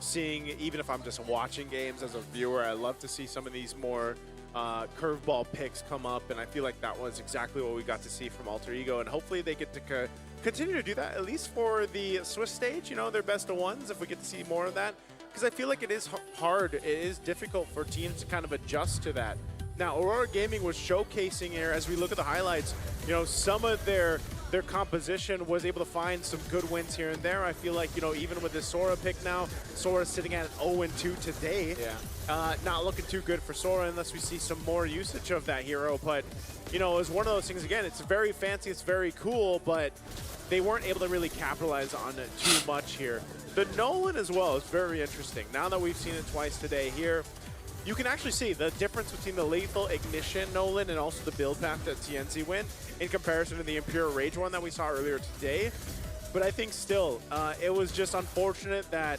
seeing, even if I'm just watching games as a viewer. I love to see some of these more curveball picks come up, and I feel like that was exactly what we got to see from Alter Ego, and hopefully they get to continue to do that, at least for the Swiss stage, you know, their best of ones, if we get to see more of that, because I feel like it is hard, it is difficult for teams to kind of adjust to that. Now, Aurora Gaming was showcasing here, as we look at the highlights, you know, some of their composition was able to find some good wins here and there. I feel like, you know, even with this Sora pick now, Sora's sitting at 0-2 today. Yeah. Not looking too good for Sora unless we see some more usage of that hero. But, you know, it was one of those things, again, it's very fancy, it's very cool, but they weren't able to really capitalize on it too much here. The Nolan as well is very interesting. Now that we've seen it twice today here, you can actually see the difference between the Lethal Ignition Nolan and also the build path that TNC went in comparison to the Imperial Rage one that we saw earlier today. But I think still, it was just unfortunate that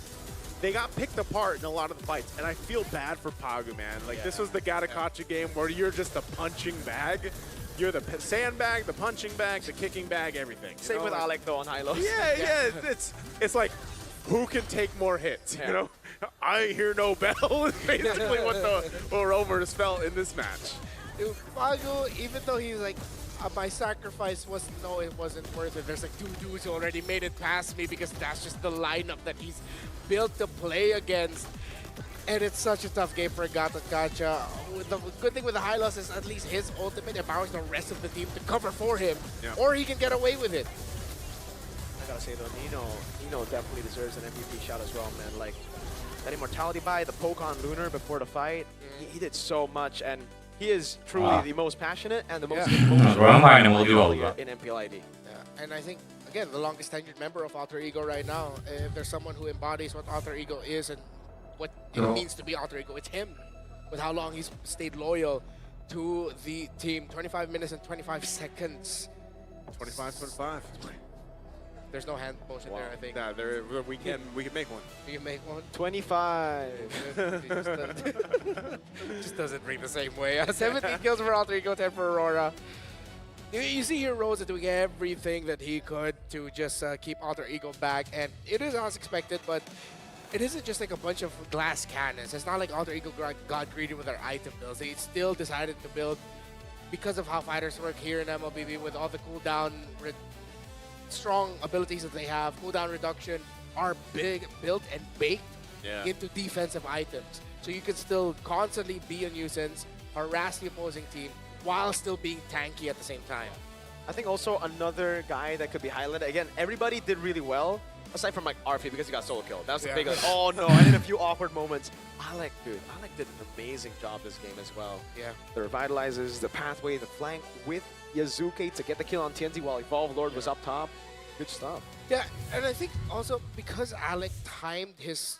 they got picked apart in a lot of the fights. And I feel bad for Pagu, man. Like, this was the Gatakacha game where you're just a punching bag. You're the sandbag, the punching bag, the kicking bag, everything. Same with Alec, though, on high-lows. Yeah. It's like, who can take more hits, you know? I hear no bell is basically what Rovers felt in this match. Pagu, even though he's like, my sacrifice wasn't worth it. There's like 2 dudes who already made it past me because that's just the lineup that he's built to play against. And it's such a tough game for Gatakacha. The good thing with the high loss is at least his ultimate empowers the rest of the team to cover for him, or he can get away with it. I gotta say though, Nino definitely deserves an MVP shot as well, man. Like, that immortality buy, the poke on Lunar before the fight, he did so much, and he is truly the most passionate and the most emotional in MPLID. Yeah. And I think, again, the longest tenured member of Alter Ego right now, if there's someone who embodies what Alter Ego is and what it means to be Alter Ego, it's him. With how long he's stayed loyal to the team. 25 minutes and 25 seconds. 25. There's no hand motion there, I think. Nah, we can make one. We can make one. 25. Just doesn't ring the same way. 17 kills for Alter Ego, 10 for Aurora. You see here Rosa doing everything that he could to just keep Alter Ego back, and it is as expected, but it isn't just like a bunch of glass cannons. It's not like Alter Ego got greedy with their item builds. They still decided to build, because of how fighters work here in MLBB with all the cooldown strong abilities that they have, cooldown reduction are built and baked into defensive items. So you can still constantly be a nuisance, harass the opposing team, while still being tanky at the same time. I think also another guy that could be highlighted, again, everybody did really well, aside from like RP because he got solo killed. That was a big like, oh no, I did a few awkward moments. Alec did an amazing job this game as well. Yeah. The revitalizers, the pathway, the flank with Yazuke to get the kill on TNZ while Evolve Lord was up top. Good stuff. Yeah, and I think also because Alec timed his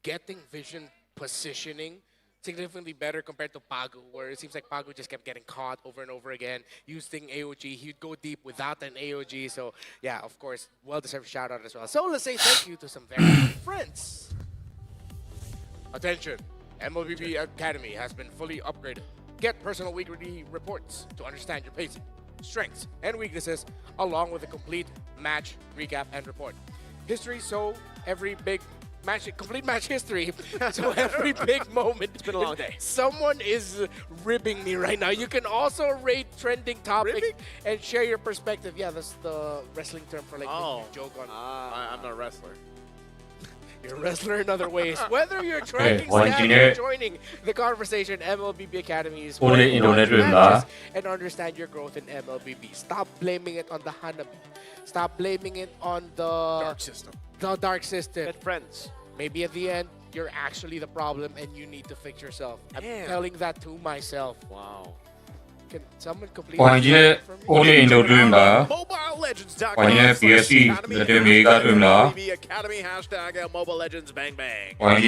getting vision positioning significantly better compared to Pagu, where it seems like Pagu just kept getting caught over and over again, using AOG. He'd go deep without an AOG. So yeah, of course, well-deserved shout out as well. So let's say thank you to some very good friends. Attention, MLBB Academy has been fully upgraded. Get personal weekly reports to understand your pacing, strengths, and weaknesses, along with a complete match recap and report. History, so every big match, complete match history. So every big moment. It's been a long day. Someone is ribbing me right now. You can also rate trending topics and share your perspective. Yeah, that's the wrestling term for like joke on. I'm not a wrestler. You're a wrestler in other ways. Whether you're trending staff or joining the conversation, MLBB Academy is and understand your growth in MLBB. Stop blaming it on the Hanabi. Stop blaming it on the dark system. The dark system. Get friends. Maybe at the end, you're actually the problem and you need to fix yourself. I'm telling that to myself. Wow. Can someone complete Mobile Legends.com. Academy hashtag Mobile Legends bang bang. Are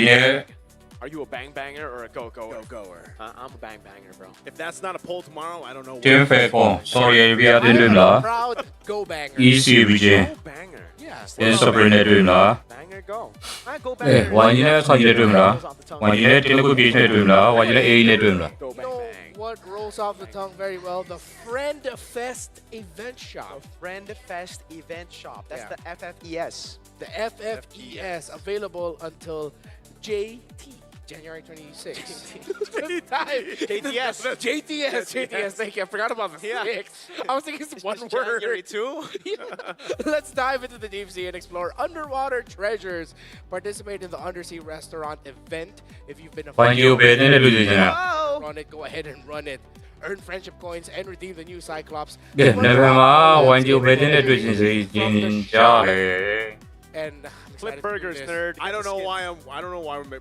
you a bang banger or a go goer? Go goer. I'm a bang banger, bro. If that's not a poll tomorrow, I don't know. I'm a proud go banger. Go banger. Yes. Banger go. Go banger. Go bang bang. what rolls off the tongue very well. The Friend Fest Event Shop. The Friend Fest Event Shop. That's the FFES. The FFES, available until January 26th. JTS. Thank you. I forgot about the 6. I was thinking it's one word. January 2? Let's dive into the deep sea and explore underwater treasures. Participate in the undersea restaurant event. If you've been a fan, run it. Go ahead and run it. Earn friendship coins and redeem the new Cyclops. And Flip burgers, nerd. I don't know why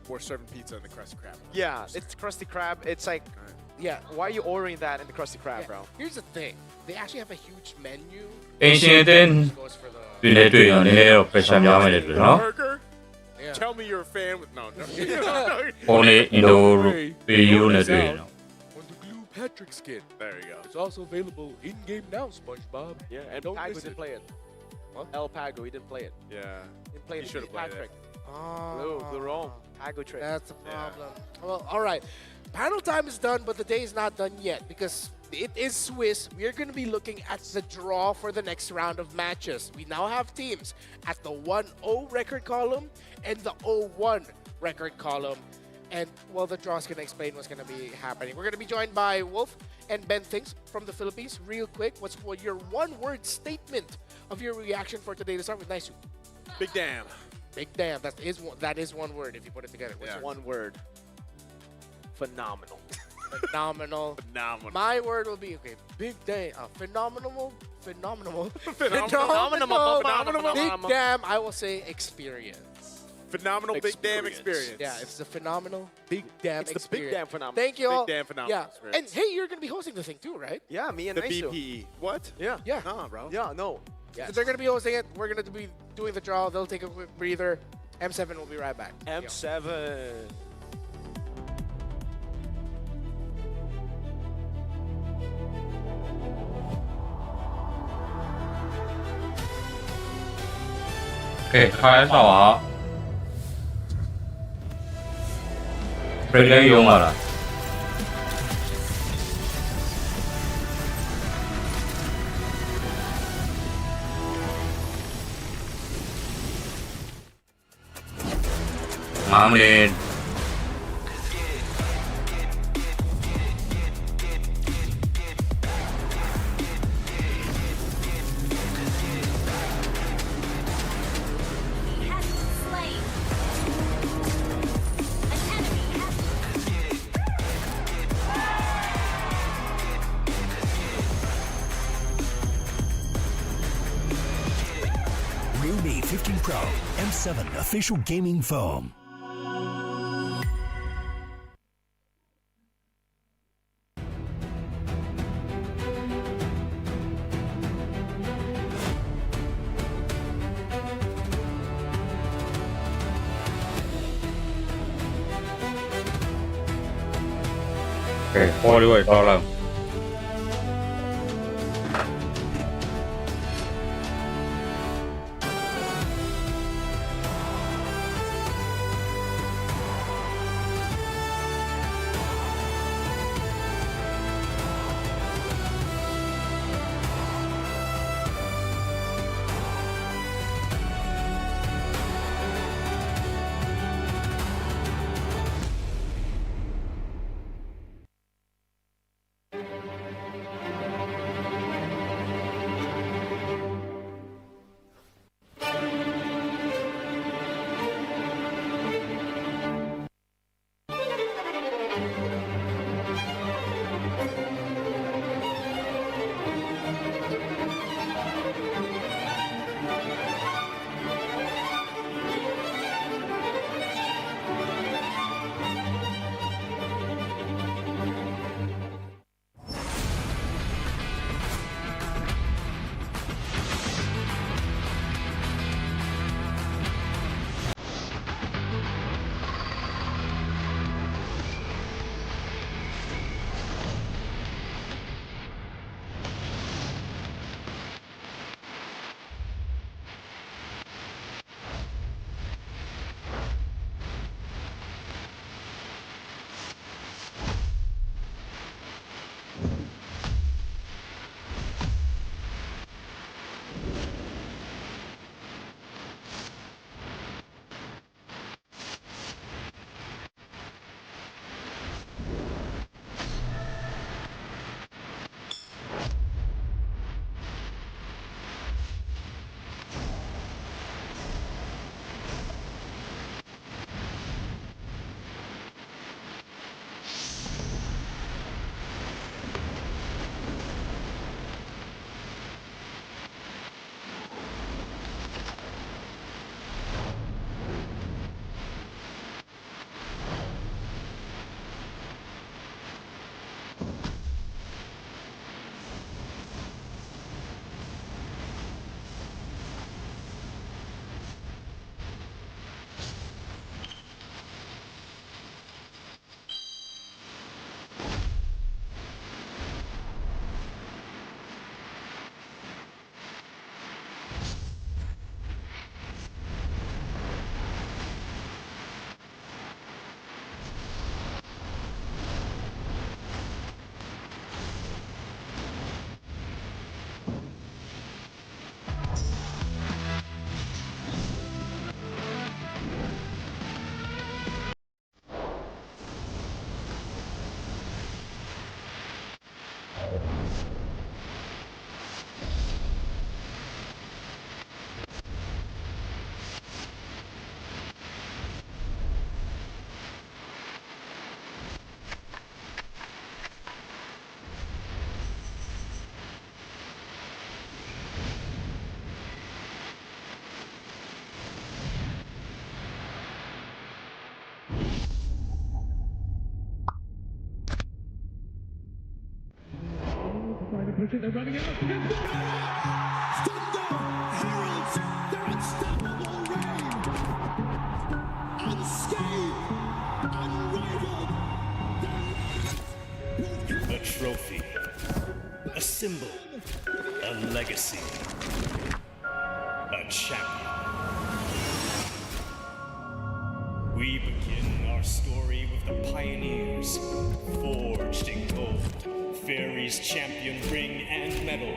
we're serving pizza in the Krusty Krab. Yeah, it's Krusty Krab. It's like, yeah, why are you ordering that in the Krusty Krab, bro? Here's the thing. They actually have a huge menu. Burger? Yeah. Tell me you're a fan with no. On the Glue Patrick skin. There you go. It's also available in-game now, SpongeBob. Yeah, and Don't Pago miss didn't it. play it. What? El Pago, he didn't play it. Yeah. Didn't play He it. should have played Patrick. Oh. Blue Rome. Pago trick. That's the problem. Well, all right. Panel time is done, but the day is not done yet because it is Swiss. We are going to be looking at the draw for the next round of matches. We now have teams at the 1-0 record column and the 0-1 record column. And, well, the draw is going to explain what's going to be happening. We're going to be joined by Wolf and Ben Things from the Philippines. Real quick, what's your one-word statement of your reaction for today? To start with Nice. Big damn. Big damn. That is one word if you put it together. What's One word. Phenomenal. Phenomenal. Phenomenal. My word will be, okay, big damn. Phenomenal. Big damn, I will say experience. Phenomenal big damn experience. Yeah, it's the phenomenal big damn experience. It's the big damn phenomenal. Thank you all. Big damn phenomenal Yeah, experience. and hey, you're going to be hosting the thing too, right? Yeah, me and The Nice. BPE. What? Yeah. Yeah. Nah, bro. Yeah, no. So they're going to be hosting it. We're going to be doing the draw. They'll take a quick breather. M7 will be right back. M7. Okay, 开上网。这边用我了。I'm in. Realme 15 Pro M7 official gaming foam. Okay, 40位到了。A trophy, a symbol, a legacy, a champion. We begin our story with the pioneers, forged in gold. Fairies champion ring and medal,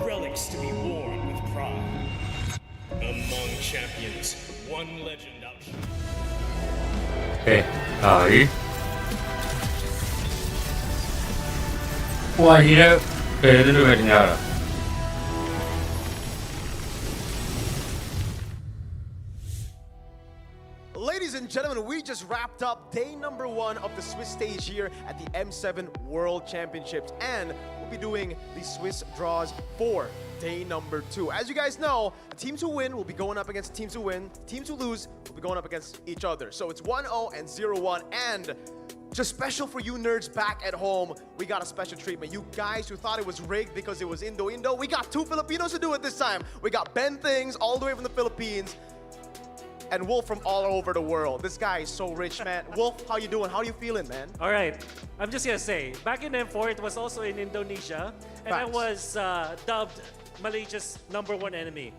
relics to be worn with pride. Among champions, one legend outshines. Đấy. Ủa gì đó, kể đến đôi bên nhà rồi. Ladies and gentlemen, we just wrapped up day number 1 of the Swiss stage here at the M7 World Championships, and we'll be doing the Swiss draws for day number 2. As you guys know, the teams who win will be going up against the teams who win. Teams who lose will be going up against each other. So it's 1-0 and 0-1, and just special for you nerds back at home, we got a special treatment. You guys who thought it was rigged because it was Indo, we got 2 Filipinos to do it this time. We got Ben Things all the way from the Philippines, and Wolf from all over the world. This guy is so rich, man. Wolf, how you doing? How you feeling, man? All right. I'm just gonna say, back in M4, it was also in Indonesia, and I was dubbed Malaysia's #1 enemy.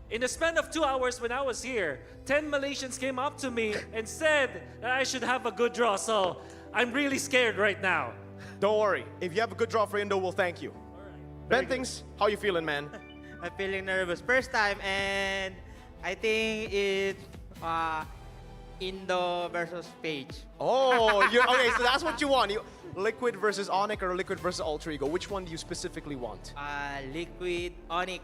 In the span of 2 hours when I was here, 10 Malaysians came up to me and said that I should have a good draw, so I'm really scared right now. Don't worry. If you have a good draw for Indo, we'll thank you. Ben Things, how you feeling, man? I'm feeling nervous. First time, and I think it's Indo versus Page. Oh, okay, so that's what you want. Liquid versus Onyx or Liquid versus Alter Ego? Which one do you specifically want? Liquid, Onyx.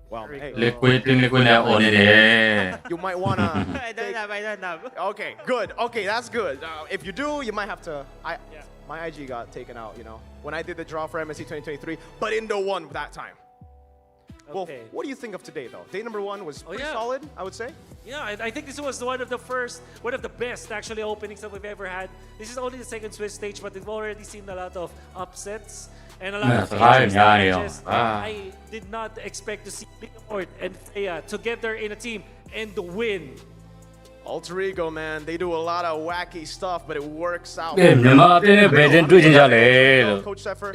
Well, hey. Liquid na Onyx. You might wanna. I don't have. Okay, good. Okay, that's good. If you do, you might have to. My IG got taken out, you know, when I did the draw for MSC 2023, but Indo won that time. Well, what do you think of today, though? Day number 1 was pretty solid, I would say. Yeah, I think this was one of the best actually openings that we've ever had. This is only the second Swiss stage, but we've already seen a lot of upsets and a lot of matches. I did not expect to see Leomord and Freya together in a team and win. Alter Ego, man, they do a lot of wacky stuff, but it works out. Coach Seffer,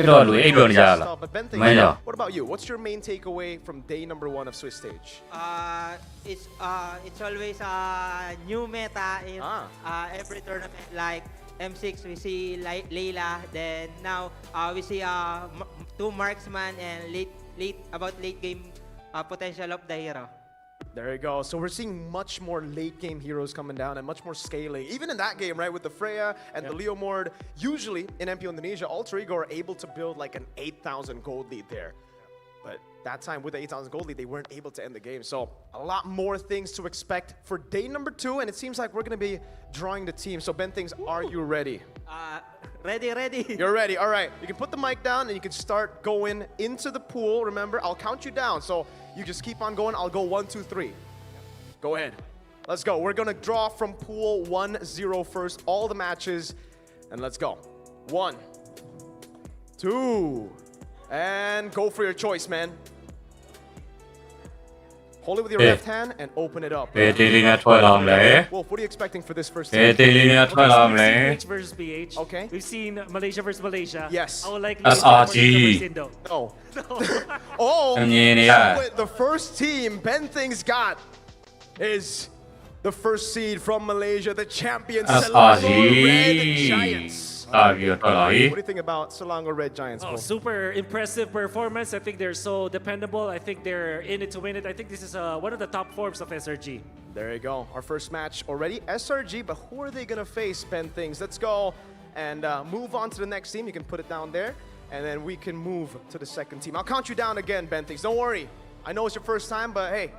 but Ben Things, what about you? What's your main takeaway from day number 1 of Swiss stage? It's always a new meta in every tournament. Like M6, we see Layla. Then now we see 2 marksman and late game potential of the hero. There you go. So we're seeing much more late game heroes coming down and much more scaling. Even in that game, right, with the Freya and the Leomord, usually in MP Indonesia, Alter Ego are able to build like an 8,000 gold lead there. But that time with the 8,000 gold lead, they weren't able to end the game. So a lot more things to expect for day number 2, and it seems like we're going to be drawing the team. So Ben Things, are you ready? Ready. You're ready. All right. You can put the mic down and you can start going into the pool. Remember, I'll count you down. So you just keep on going. I'll go 1, 2, 3. Go ahead. Let's go. We're going to draw from pool 1-0 first, all the matches. And let's go. 1, 2, and go for your choice, man. Hold it with your left hand and open it up. Wolf, what are you expecting for this first team? BH versus BH. Okay. We've seen Malaysia versus Malaysia. Yes. I would like SRG. No. Oh, the first team Ben Things got is the first seed from Malaysia, the champions, Selangor Red Giants. What do you think about Selangor Red Giants? Oh, super impressive performance. I think they're so dependable. I think they're in it to win it. I think this is one of the top forms of SRG. There you go. Our first match already. SRG, but who are they going to face, Ben Things? Let's go and move on to the next team. You can put it down there, and then we can move to the second team. I'll count you down again, Ben Things. Don't worry. I know it's your first time, but hey,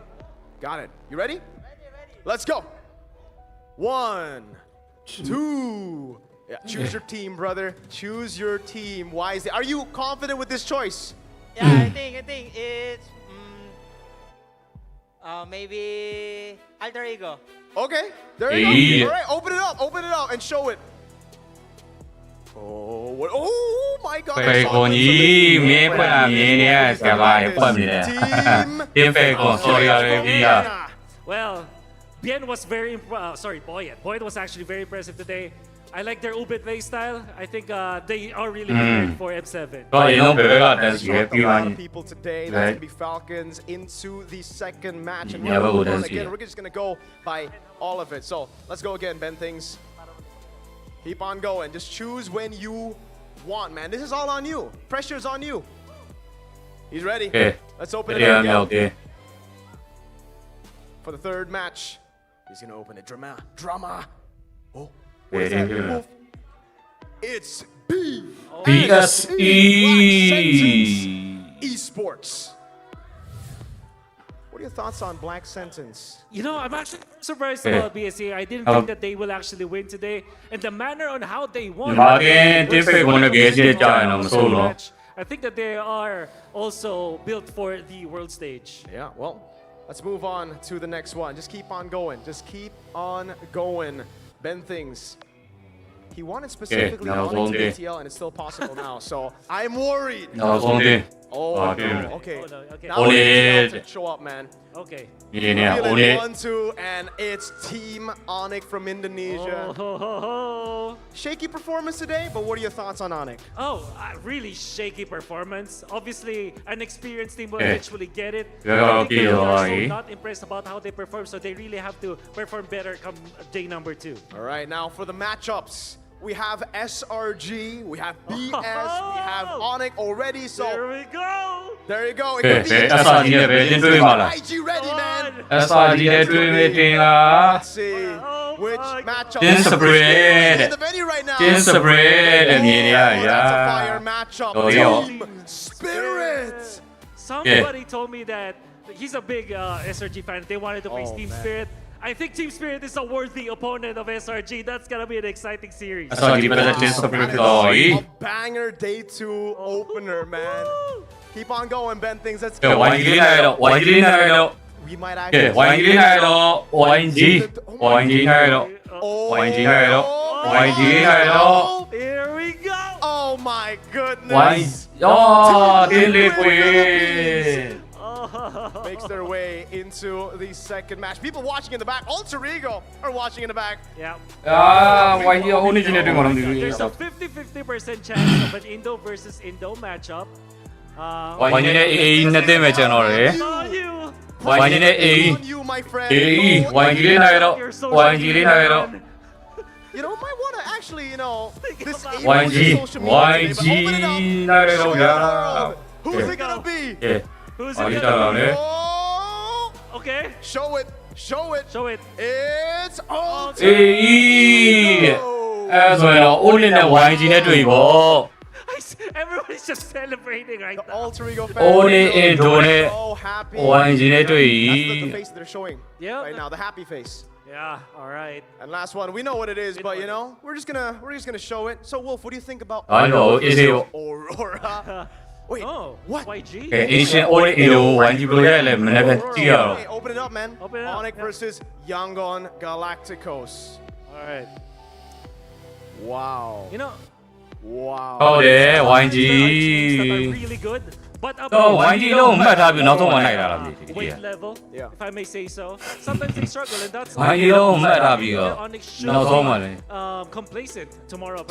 got it. You ready? Ready. Let's go. 1, 2. Yeah, choose your team, brother. Choose your team wisely. Are you confident with this choice? Yeah, I think it's maybe Alter Ego. Okay, there you go. All right, open it up and show it. Oh my god. ဖေကွန်ကြီးမင်းဖွင့်တာမြင်နေရဆရာပါဖွင့်နေတယ်တင်းဖေကွန် sorry Arabia Well, Bien was very Boyd was actually very impressive today. I like their Ubit play style. I think they are really prepared for M7. There's a lot of people today. That's going to be Falcons into the second match. And again, we're just going to go by all of it. So let's go again, Ben Things. Keep on going. Just choose when you want, man. This is all on you. Pressure's on you. He's ready. Let's open it up again. For the third match, he's going to open it. Drama. Oh. What is that? It's BSE Esports. What are your thoughts on Black Sentence? You know, I'm actually surprised about BSE. I didn't think that they will actually win today. And the manner on how they won. I think that they are also built for the world stage. Yeah, well, let's move on to the next one. Just keep on going. Just keep on going. Ben Things. He wanted specifically on BTL, and it's still possible now. So I'm worried. Oh, no. Okay. Now BTL to show up, man. Okay. Feeling 1-2, and it's Team Onyx from Indonesia. Shaky performance today, but what are your thoughts on Onyx? Oh, really shaky performance. Obviously, an experienced team will eventually get it. They are not impressed about how they perform, so they really have to perform better come day number 2. All right, now for the matchups. We have SRG, we have BS, we have Onyx already, so... There we go! There you go. It could be IG ready, man. SRG Let's see which matchup is in the venue right now. That's a fire matchup. Team Spirit. Somebody told me that he's a big SRG fan. They wanted to face Team Spirit. I think Team Spirit is a worthy opponent of SRG. That's gonna be an exciting series. A banger day 2 opener, man. Keep on going, Ben Things. Let's go. We might actually. Here we go. Oh my goodness. Makes their way into the second match. People watching in the back. Alter Ego are watching in the back. Yeah. There's a 50-50% chance of an Indo versus Indo matchup. You, my friend. You know, might want to actually, disable social media. Who's it gonna be? Who's it gonna be? Oh! Okay. Show it. It's Alter Everybody's just celebrating right now. Alter Ego fans are so happy. That's the face they're showing right now, the happy face. Yeah, all right. And last one, we know what it is, but we're just gonna show it. So Wolf, what do you think about Aurora? Wait, what? YG? Open it up, man. Onyx versus Yangon Galacticos. All right. Wow. Wow. Oh, yeah, YG. Really good. But YG weight level, if I may say so. Sometimes they struggle, and that's Onyx should be complacent tomorrow.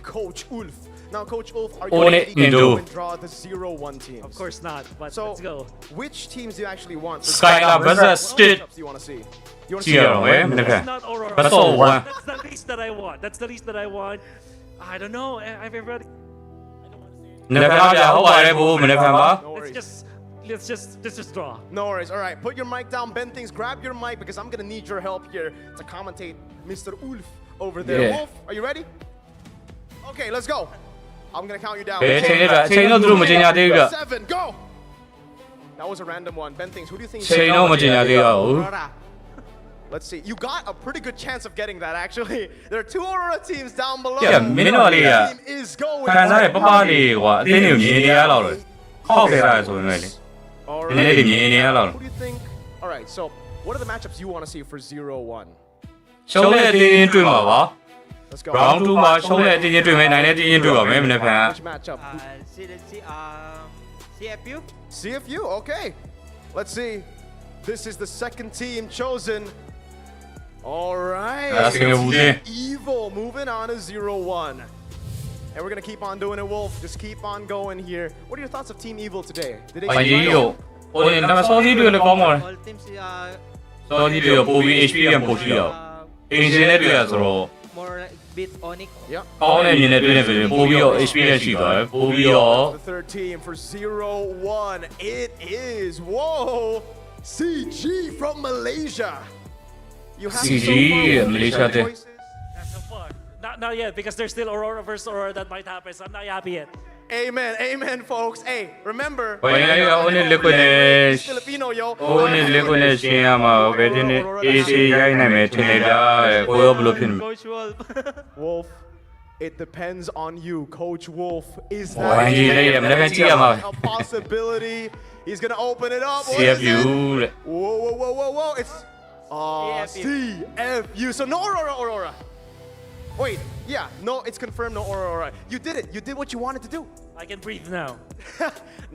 Coach Ulf. Now, Coach Ulf, are you ready to go and draw the 0-1 teams? Of course not, but so, let's go. Which teams do you actually want? Skylab versus Skid. Do you want to see? It's not Aurora. That's the least that I want. That's the least that I want. I don't know. I've ever. Let's just draw. No worries. All right, put your mic down, Ben Things. Grab your mic because I'm gonna need your help here to commentate Mr. Ulf over there. Wolf, are you ready? Okay, let's go. I'm gonna count you down. 7, go. That was a random one. Ben Things, who do you think? Let's see. You got a pretty good chance of getting that, actually. There are 2 Aurora teams down below. Yeah, team is going. All right. Who do you think? All right, so what are the matchups you want to see for 0-1? ရှုံးတဲ့အတင်းချင်းတွေ့မှာပါ Let's go. round 2မှာရှုံးတဲ့အတင်းချင်းတွေ့မယ်နိုင်တဲ့အတင်းချင်းတွေ့ပါမယ်မနေ့က Which matchup? CFU? CFU, okay. Let's see. This is the second team chosen. All right. That's gonna be good. Evil moving on to 0-1. And we're going to keep on doing it, Wolf. Just keep on going here. What are your thoughts of Team Evil today? Did theyစောစီတွေလည်းကောင်းပါလေ All teams စောစီတွေပို့ပြီး experience ပို့ရှိတော့အင်ဂျင်နဲ့တွေ့ရဆိုတော့ more like bit Onyx. Yep. ကောင်းတဲ့မြင်နဲ့တွေ့နေပြီပို့ပြီးတော့ experience ရှိသွားတယ်ပို့ပြီးတော့ The third team for 0-1. It is, whoa, CG from Malaysia. You have CG, Malaysia there. Not yet, because there's still Aurora versus Aurora that might happen, so I'm not happy yet. Amen, amen, folks. Hey, remember. only liquidness Filipino, yo. only liquidness ရှင်းရမှာပဲဒီနေ့ AC ရိုက်နိုင်မယ်ထင်တယ်ဗျာကိုရောဘယ်လိုဖြစ်နေ Coach Wolf. Wolf, it depends on you, Coach Wolf. Is Why you lay him? Let me see him out. a possibility? He's gonna open it up. What is CFU it? Whoa. It's CFU. So no Aurora. Wait, yeah, no, it's confirmed no Aurora. You did it. You did what you wanted to do. I can breathe now.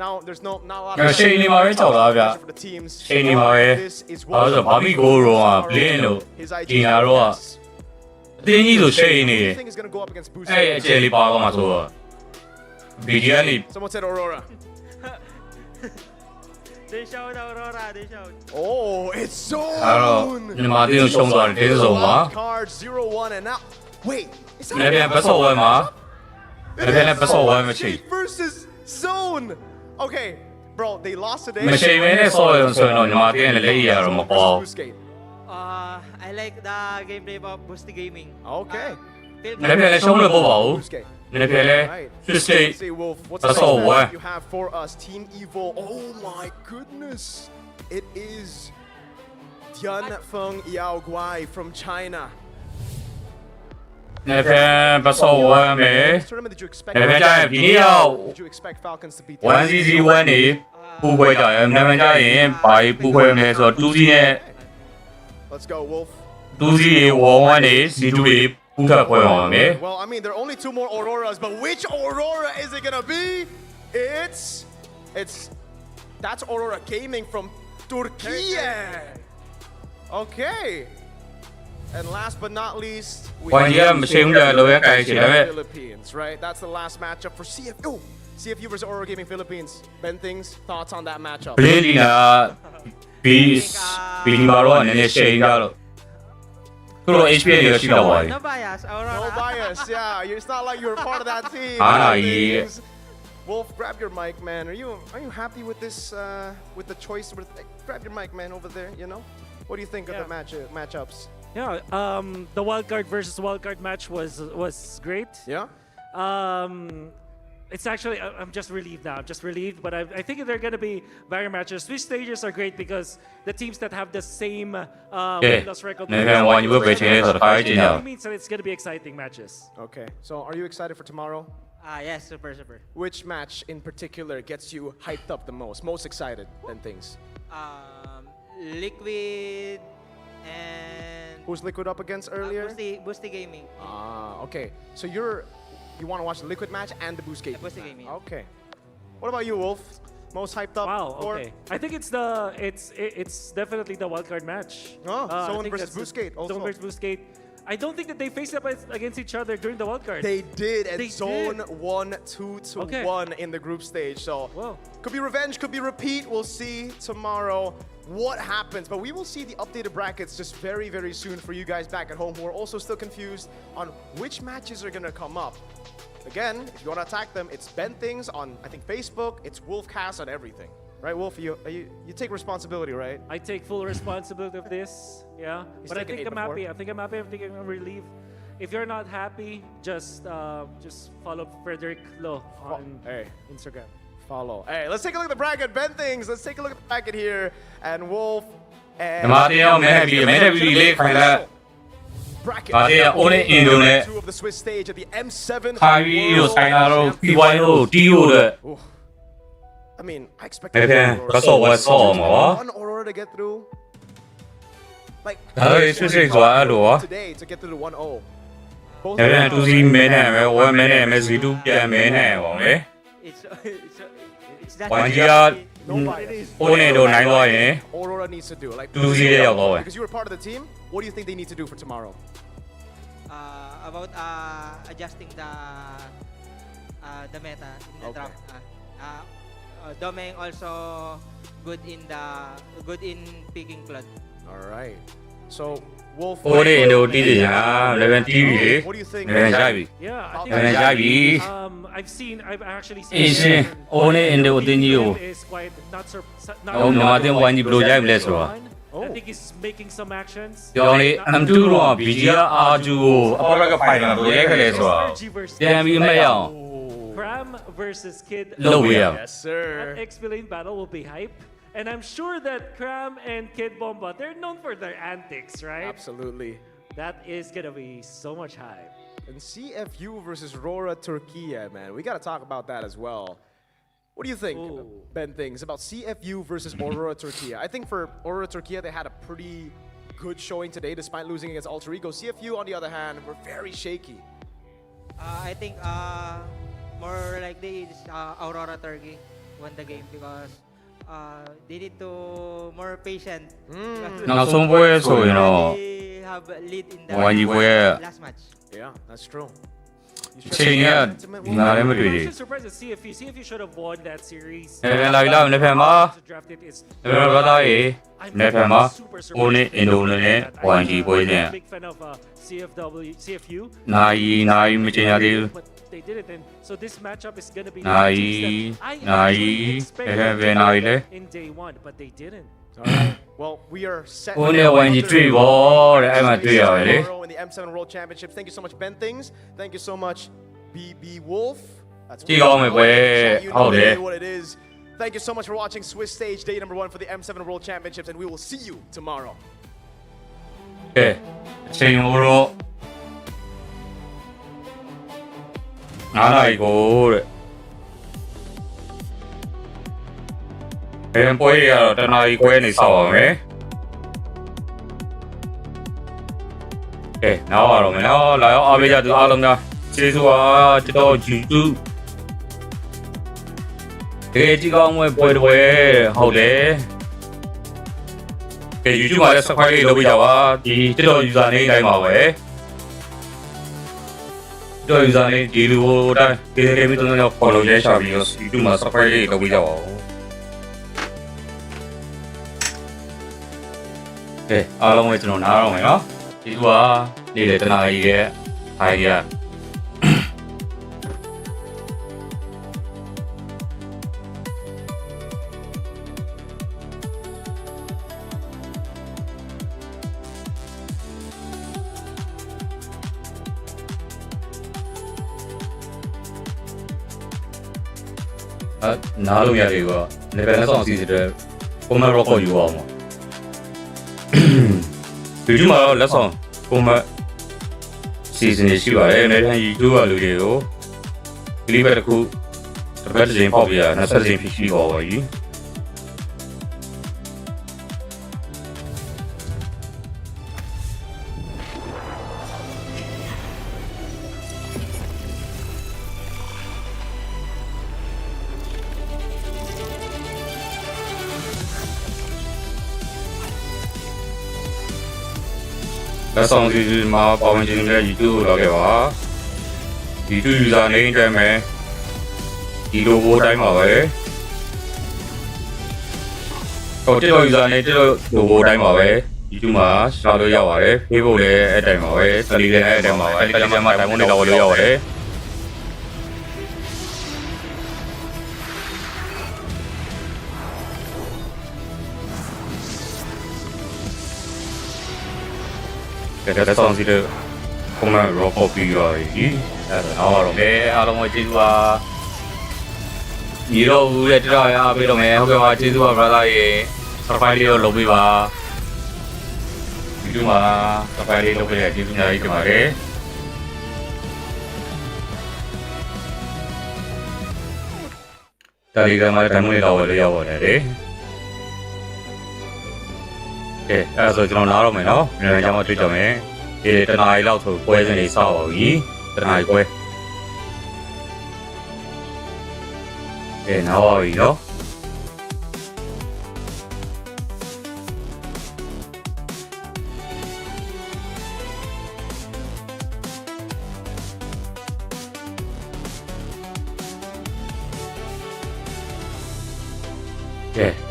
Now there's not a lot ရှိနေမှာပဲကြောက်တာဗျ for the teams. ရှိနေမှာပဲ This is ဘာလို့ဘာမီကိုရောက blin လို့ဒီနာတော့အတင်းကြီးဆိုရှိနေတယ် Everything is gonna go up against Boost. အဲ့အကျယ်လေးပါတော့မှာဆိုတော့ BGN နေ Someone said Aurora. They showed Aurora, they showed. Oh, it's Zone. အဲ့တော့ညီမတင်းရှုံးသွားတယ်တင်းစုံပါ Card 0-1 and now wait. Is that လည်းပြန်ပတ်စော်ဝဲမှာလည်းပြန်ပတ်စော်ဝဲမချိ versus Zone? Okay, bro, they lost today. မရှိဘဲနဲ့ဆော်ရုံဆိုရင်တော့ညီမတင်းလည်းလက်ရတော့မပေါ် I like the gameplay of Boosty Gaming. Okay. လည်းပြန်လည်းရှုံးလို့ပို့ပါဦးလည်းပြန်လည်း Let's see, Wolf. What's That's the all, next what? match you have for us? Team Evil. Oh my goodness. It is Tianfeng Yao Guai from China. လည်းပြန်ပတ်စော်ဝဲမယ် This tournament, did you expect? လည်းပြန်ကြရင်ဒီနေ့တော့ Did you expect Falcons to beat 1cc1 နေပူခွဲကြရင်လည်းပြန်ကြရင်ဘာပူခွဲမယ်ဆိုတော့ 2c နဲ့ Let's go, Wolf. 2c 1 နေ c2 တွေပူထပ်ခွဲအောင်မယ် Well, I mean, there are only two more Auroras, but which Aurora is it gonna be? That's Aurora Gaming from Turkey. Okay. And last but not least, we have Philippines, right? That's the last matchup for CFU. CFU versus Aurora Gaming Philippines. Ben, thoughts on that matchup? ဘယ်ဒီနာဘီမာရောနည်းနည်းရှိန်ကြတော့သူတို့ HP တွေရှိတော့ပါတယ် No bias, Aurora. No bias, yeah. It's not like you're part of that team. Yeah. Wolf, grab your mic, man. Are you happy with this? With the choice? Grab your mic, man, over there. You know, what do you think of the matchups? Yeah, the wildcard versus wildcard match was great. Yeah. It's actually, I'm just relieved now. I'm just relieved, but I think they're going to be better matches. These stages are great because the teams that have the same win-loss record means that it's going to be exciting matches. Okay, so are you excited for tomorrow? Yes, super. Which match in particular gets you hyped up the most excited and things? Liquid and... Who's Liquid up against earlier? Boosty Gaming. Okay. So you want to watch the Liquid match and the Boost Gaming? Boosty Gaming. Okay. What about you, Wolf? Most hyped up? Wow. Okay. I think it's definitely the wildcard match. Zone versus Boostgate also. Zone versus Boostgate. I don't think that they faced up against each other during the wildcard. They did, and Zone won 2-1 in the group stage. So could be revenge, could be repeat. We'll see tomorrow what happens. But we will see the updated brackets just very, very soon for you guys back at home who are also still confused on which matches are going to come up. Again, if you want to attack them, it's Ben Things on, I think, Facebook. It's Wolfcast on everything. Right, Wolf? You take responsibility, right? I take full responsibility of this, yeah. But I think I'm happy. I think I'm relieved. If you're not happy, just follow Frederick Low on Instagram. Follow. Hey, let's take a look at the bracket. Ben Things, let's take a look at the bracket here. And Wolf and... bracket. Two of the Swiss stage at the M7 World Champions. I mean, I expected one Aurora to get through. Like, especially today to get through the 1-0. Both 2စီမင်းနဲ့ပဲ1 minute နဲ့ Z2 ပြန်မင်းနဲ့ပေါ့လေ It's not 1 ကြီးက9နဲ့တော့နိုင်သွားရင် Aurora needs to do like 2စီရဲ့ရောက်သွားပဲ because you were part of the team. What do you think they need to do for tomorrow? About adjusting the meta in the draft. Domeng also good in picking Claude. All right. So Wolf. 9နဲ့တော့တီးကြညာ11တီးပြီလေ What do you think? 11ရိုက်ပြီ Yeah, I think 11ရိုက်ပြီ I've actually seen အင်းရှင်9နဲ့အင်ဒိုအတင်းကြီးကို is quite not တော့မြန်မာတင်1ကြီးဘယ်လိုရိုက်မလဲဆိုတော့ I think he's making some actions. ပြောင်းလေ M2 တော့ BGR R2 ကိုအပေါ်ကဖိုင်လာဘယ်လိုရိုက်ခဲ့လဲဆိုတော့ပြန်ပြီးအမှတ်ရအောင် Cram versus Kid. Low yeah. Yes, sir. That X-Lane battle will be hype. And I'm sure that Cram and Kid Bomba, they're known for their antics, right? Absolutely. That is gonna be so much hype. And CFU versus Rora Turkey, man. We got to talk about that as well. What do you think, Ben, things about CFU versus Aurora Turkey? I think for Aurora Turkey, they had a pretty good showing today despite losing against Alter Ego. CFU, on the other hand, were very shaky. I think more likely is Aurora Turkey won the game because they need to more patient.နောက်ဆုံးပွဲဆိုရင်တော့ They have lead in the 1ကြီးပွဲ last match. Yeah, that's true. ချိန်ရဒီမှာလည်းမတွေ့သေး I'm surprised at CFU. CFU should have won that series. ဘူးလာလာလက်ဖက်မှာ Drafted is ဘာသာရေးလက်ဖက်မှာ9နဲ့အင်ဒိုနဲ့1ကြီးပွဲနဲ့ big fan of CFU. နိုင်မချိန်ရသေးဘူး But they did it, and so this matchup is gonna be in day one, but they didn't. All right. Well, we are set. 9နဲ့1ကြီးတွေ့ပေါ့တဲ့အဲ့မှာတွေ့ရတယ်လေ in the M7 World Championships. Thank you so much, Ben Things. Thank you so much, BB Wolf. That's ကြည့်ကောင်းမယ်ပွဲ you ဟုတ် know တယ် what it is. Thank you so much for watching Swiss Stage Day number 1 for the M7 World Championships, and we will see you tomorrow. ကဲအချိန်တော့9နာရီကိုတဲ့ဘယ်ပွဲရတော့တနာရီခွဲနေဆောက်အောင်မယ်ကဲနောက်ရတော့မယ်နော်လာရောက်အားပေးကြသူအားလုံးများကျေးဇူးပါကျွန်တော် YouTube ကြည့်ကောင်းပွဲပွဲတွေဟုတ်တယ်ကဲ YouTube မှာလည်း subscribe လေးလုပ်ပေးကြပါဒီကျွန်တော် user name တိုင်းပါပဲကျွန်တော် user name ဒီလိုတိုင်း kzgaming တို့နဲ့ follow ရဲရှာပြီးတော့ YouTube မှာ subscribe လေးလုပ်ပေးကြပါဦးကဲအားလုံးပဲကျွန်တော်နားတော့မယ်နော်ဒီကနေ့လေတနာကြီးရဲ့ဟာကြီးကနားလို့ရတယ်ကွာလေဘယ်နဲ့ဆောင်စီစစ်တဲ့ comment record ယူအောင်ပါYouTube မှာတော့လက်ဆောင် comment စီစဉ်နေရှိပါတယ်အနေနဲ့ YouTube ကလူတွေကို clip တစ်ခုတစ်ပတ်တစ်ချိန်ပေါက်ပြရ20ချိန်ဖြစ်ရှိပါပါကြီးလက်ဆောင်စီစဉ်မှာပါဝင်ခြင်းတဲ့ YouTube ကိုလောက်ခဲ့ပါ YouTube user name တိုင်းမယ်ဒီ logo တိုင်းပါပဲဟို TikTok user name TikTok logo တိုင်းပါပဲ YouTube မှာရှာလို့ရပါတယ် Facebook လည်းအဲ့တိုင်းပါပဲ Telegram လည်းအဲ့တိုင်းပါပဲ Telegram မှာတိုင်မွန်တွေလောက်လို့ရပါတယ်လက်ဆောင်စီတဲ့ comment record ပြီးရပြီအဲ့ဒါတော့အားလုံးပဲကျေးဇူးပါညီတော်ဦးရဲ့တရားရအားပေးတော့မယ်ဟုတ်ကဲ့ပါကျေးဇူးပါ brother ရေ subscribe လေးတော့လုပ်ပေးပါဒီလိုမှာ subscribe လေးလုပ်ပေးရကျေးဇူးများကြီးတင်ပါတယ်Telegram မှာတိုင်မွန်လေးလောက်လို့ရပါတယ်လေက ကဲအဲ့ဒါဆိုကျွန်တော်နားတော့မယ်နော်နည်းနည်းကြောင်းတွေ့ကြမယ်ဒီတနားရီလောက်ဆိုပွဲစဉ်လေးစောက်ပါပြီတနားရီပွဲကဲနားပါပြီနော်ကဲ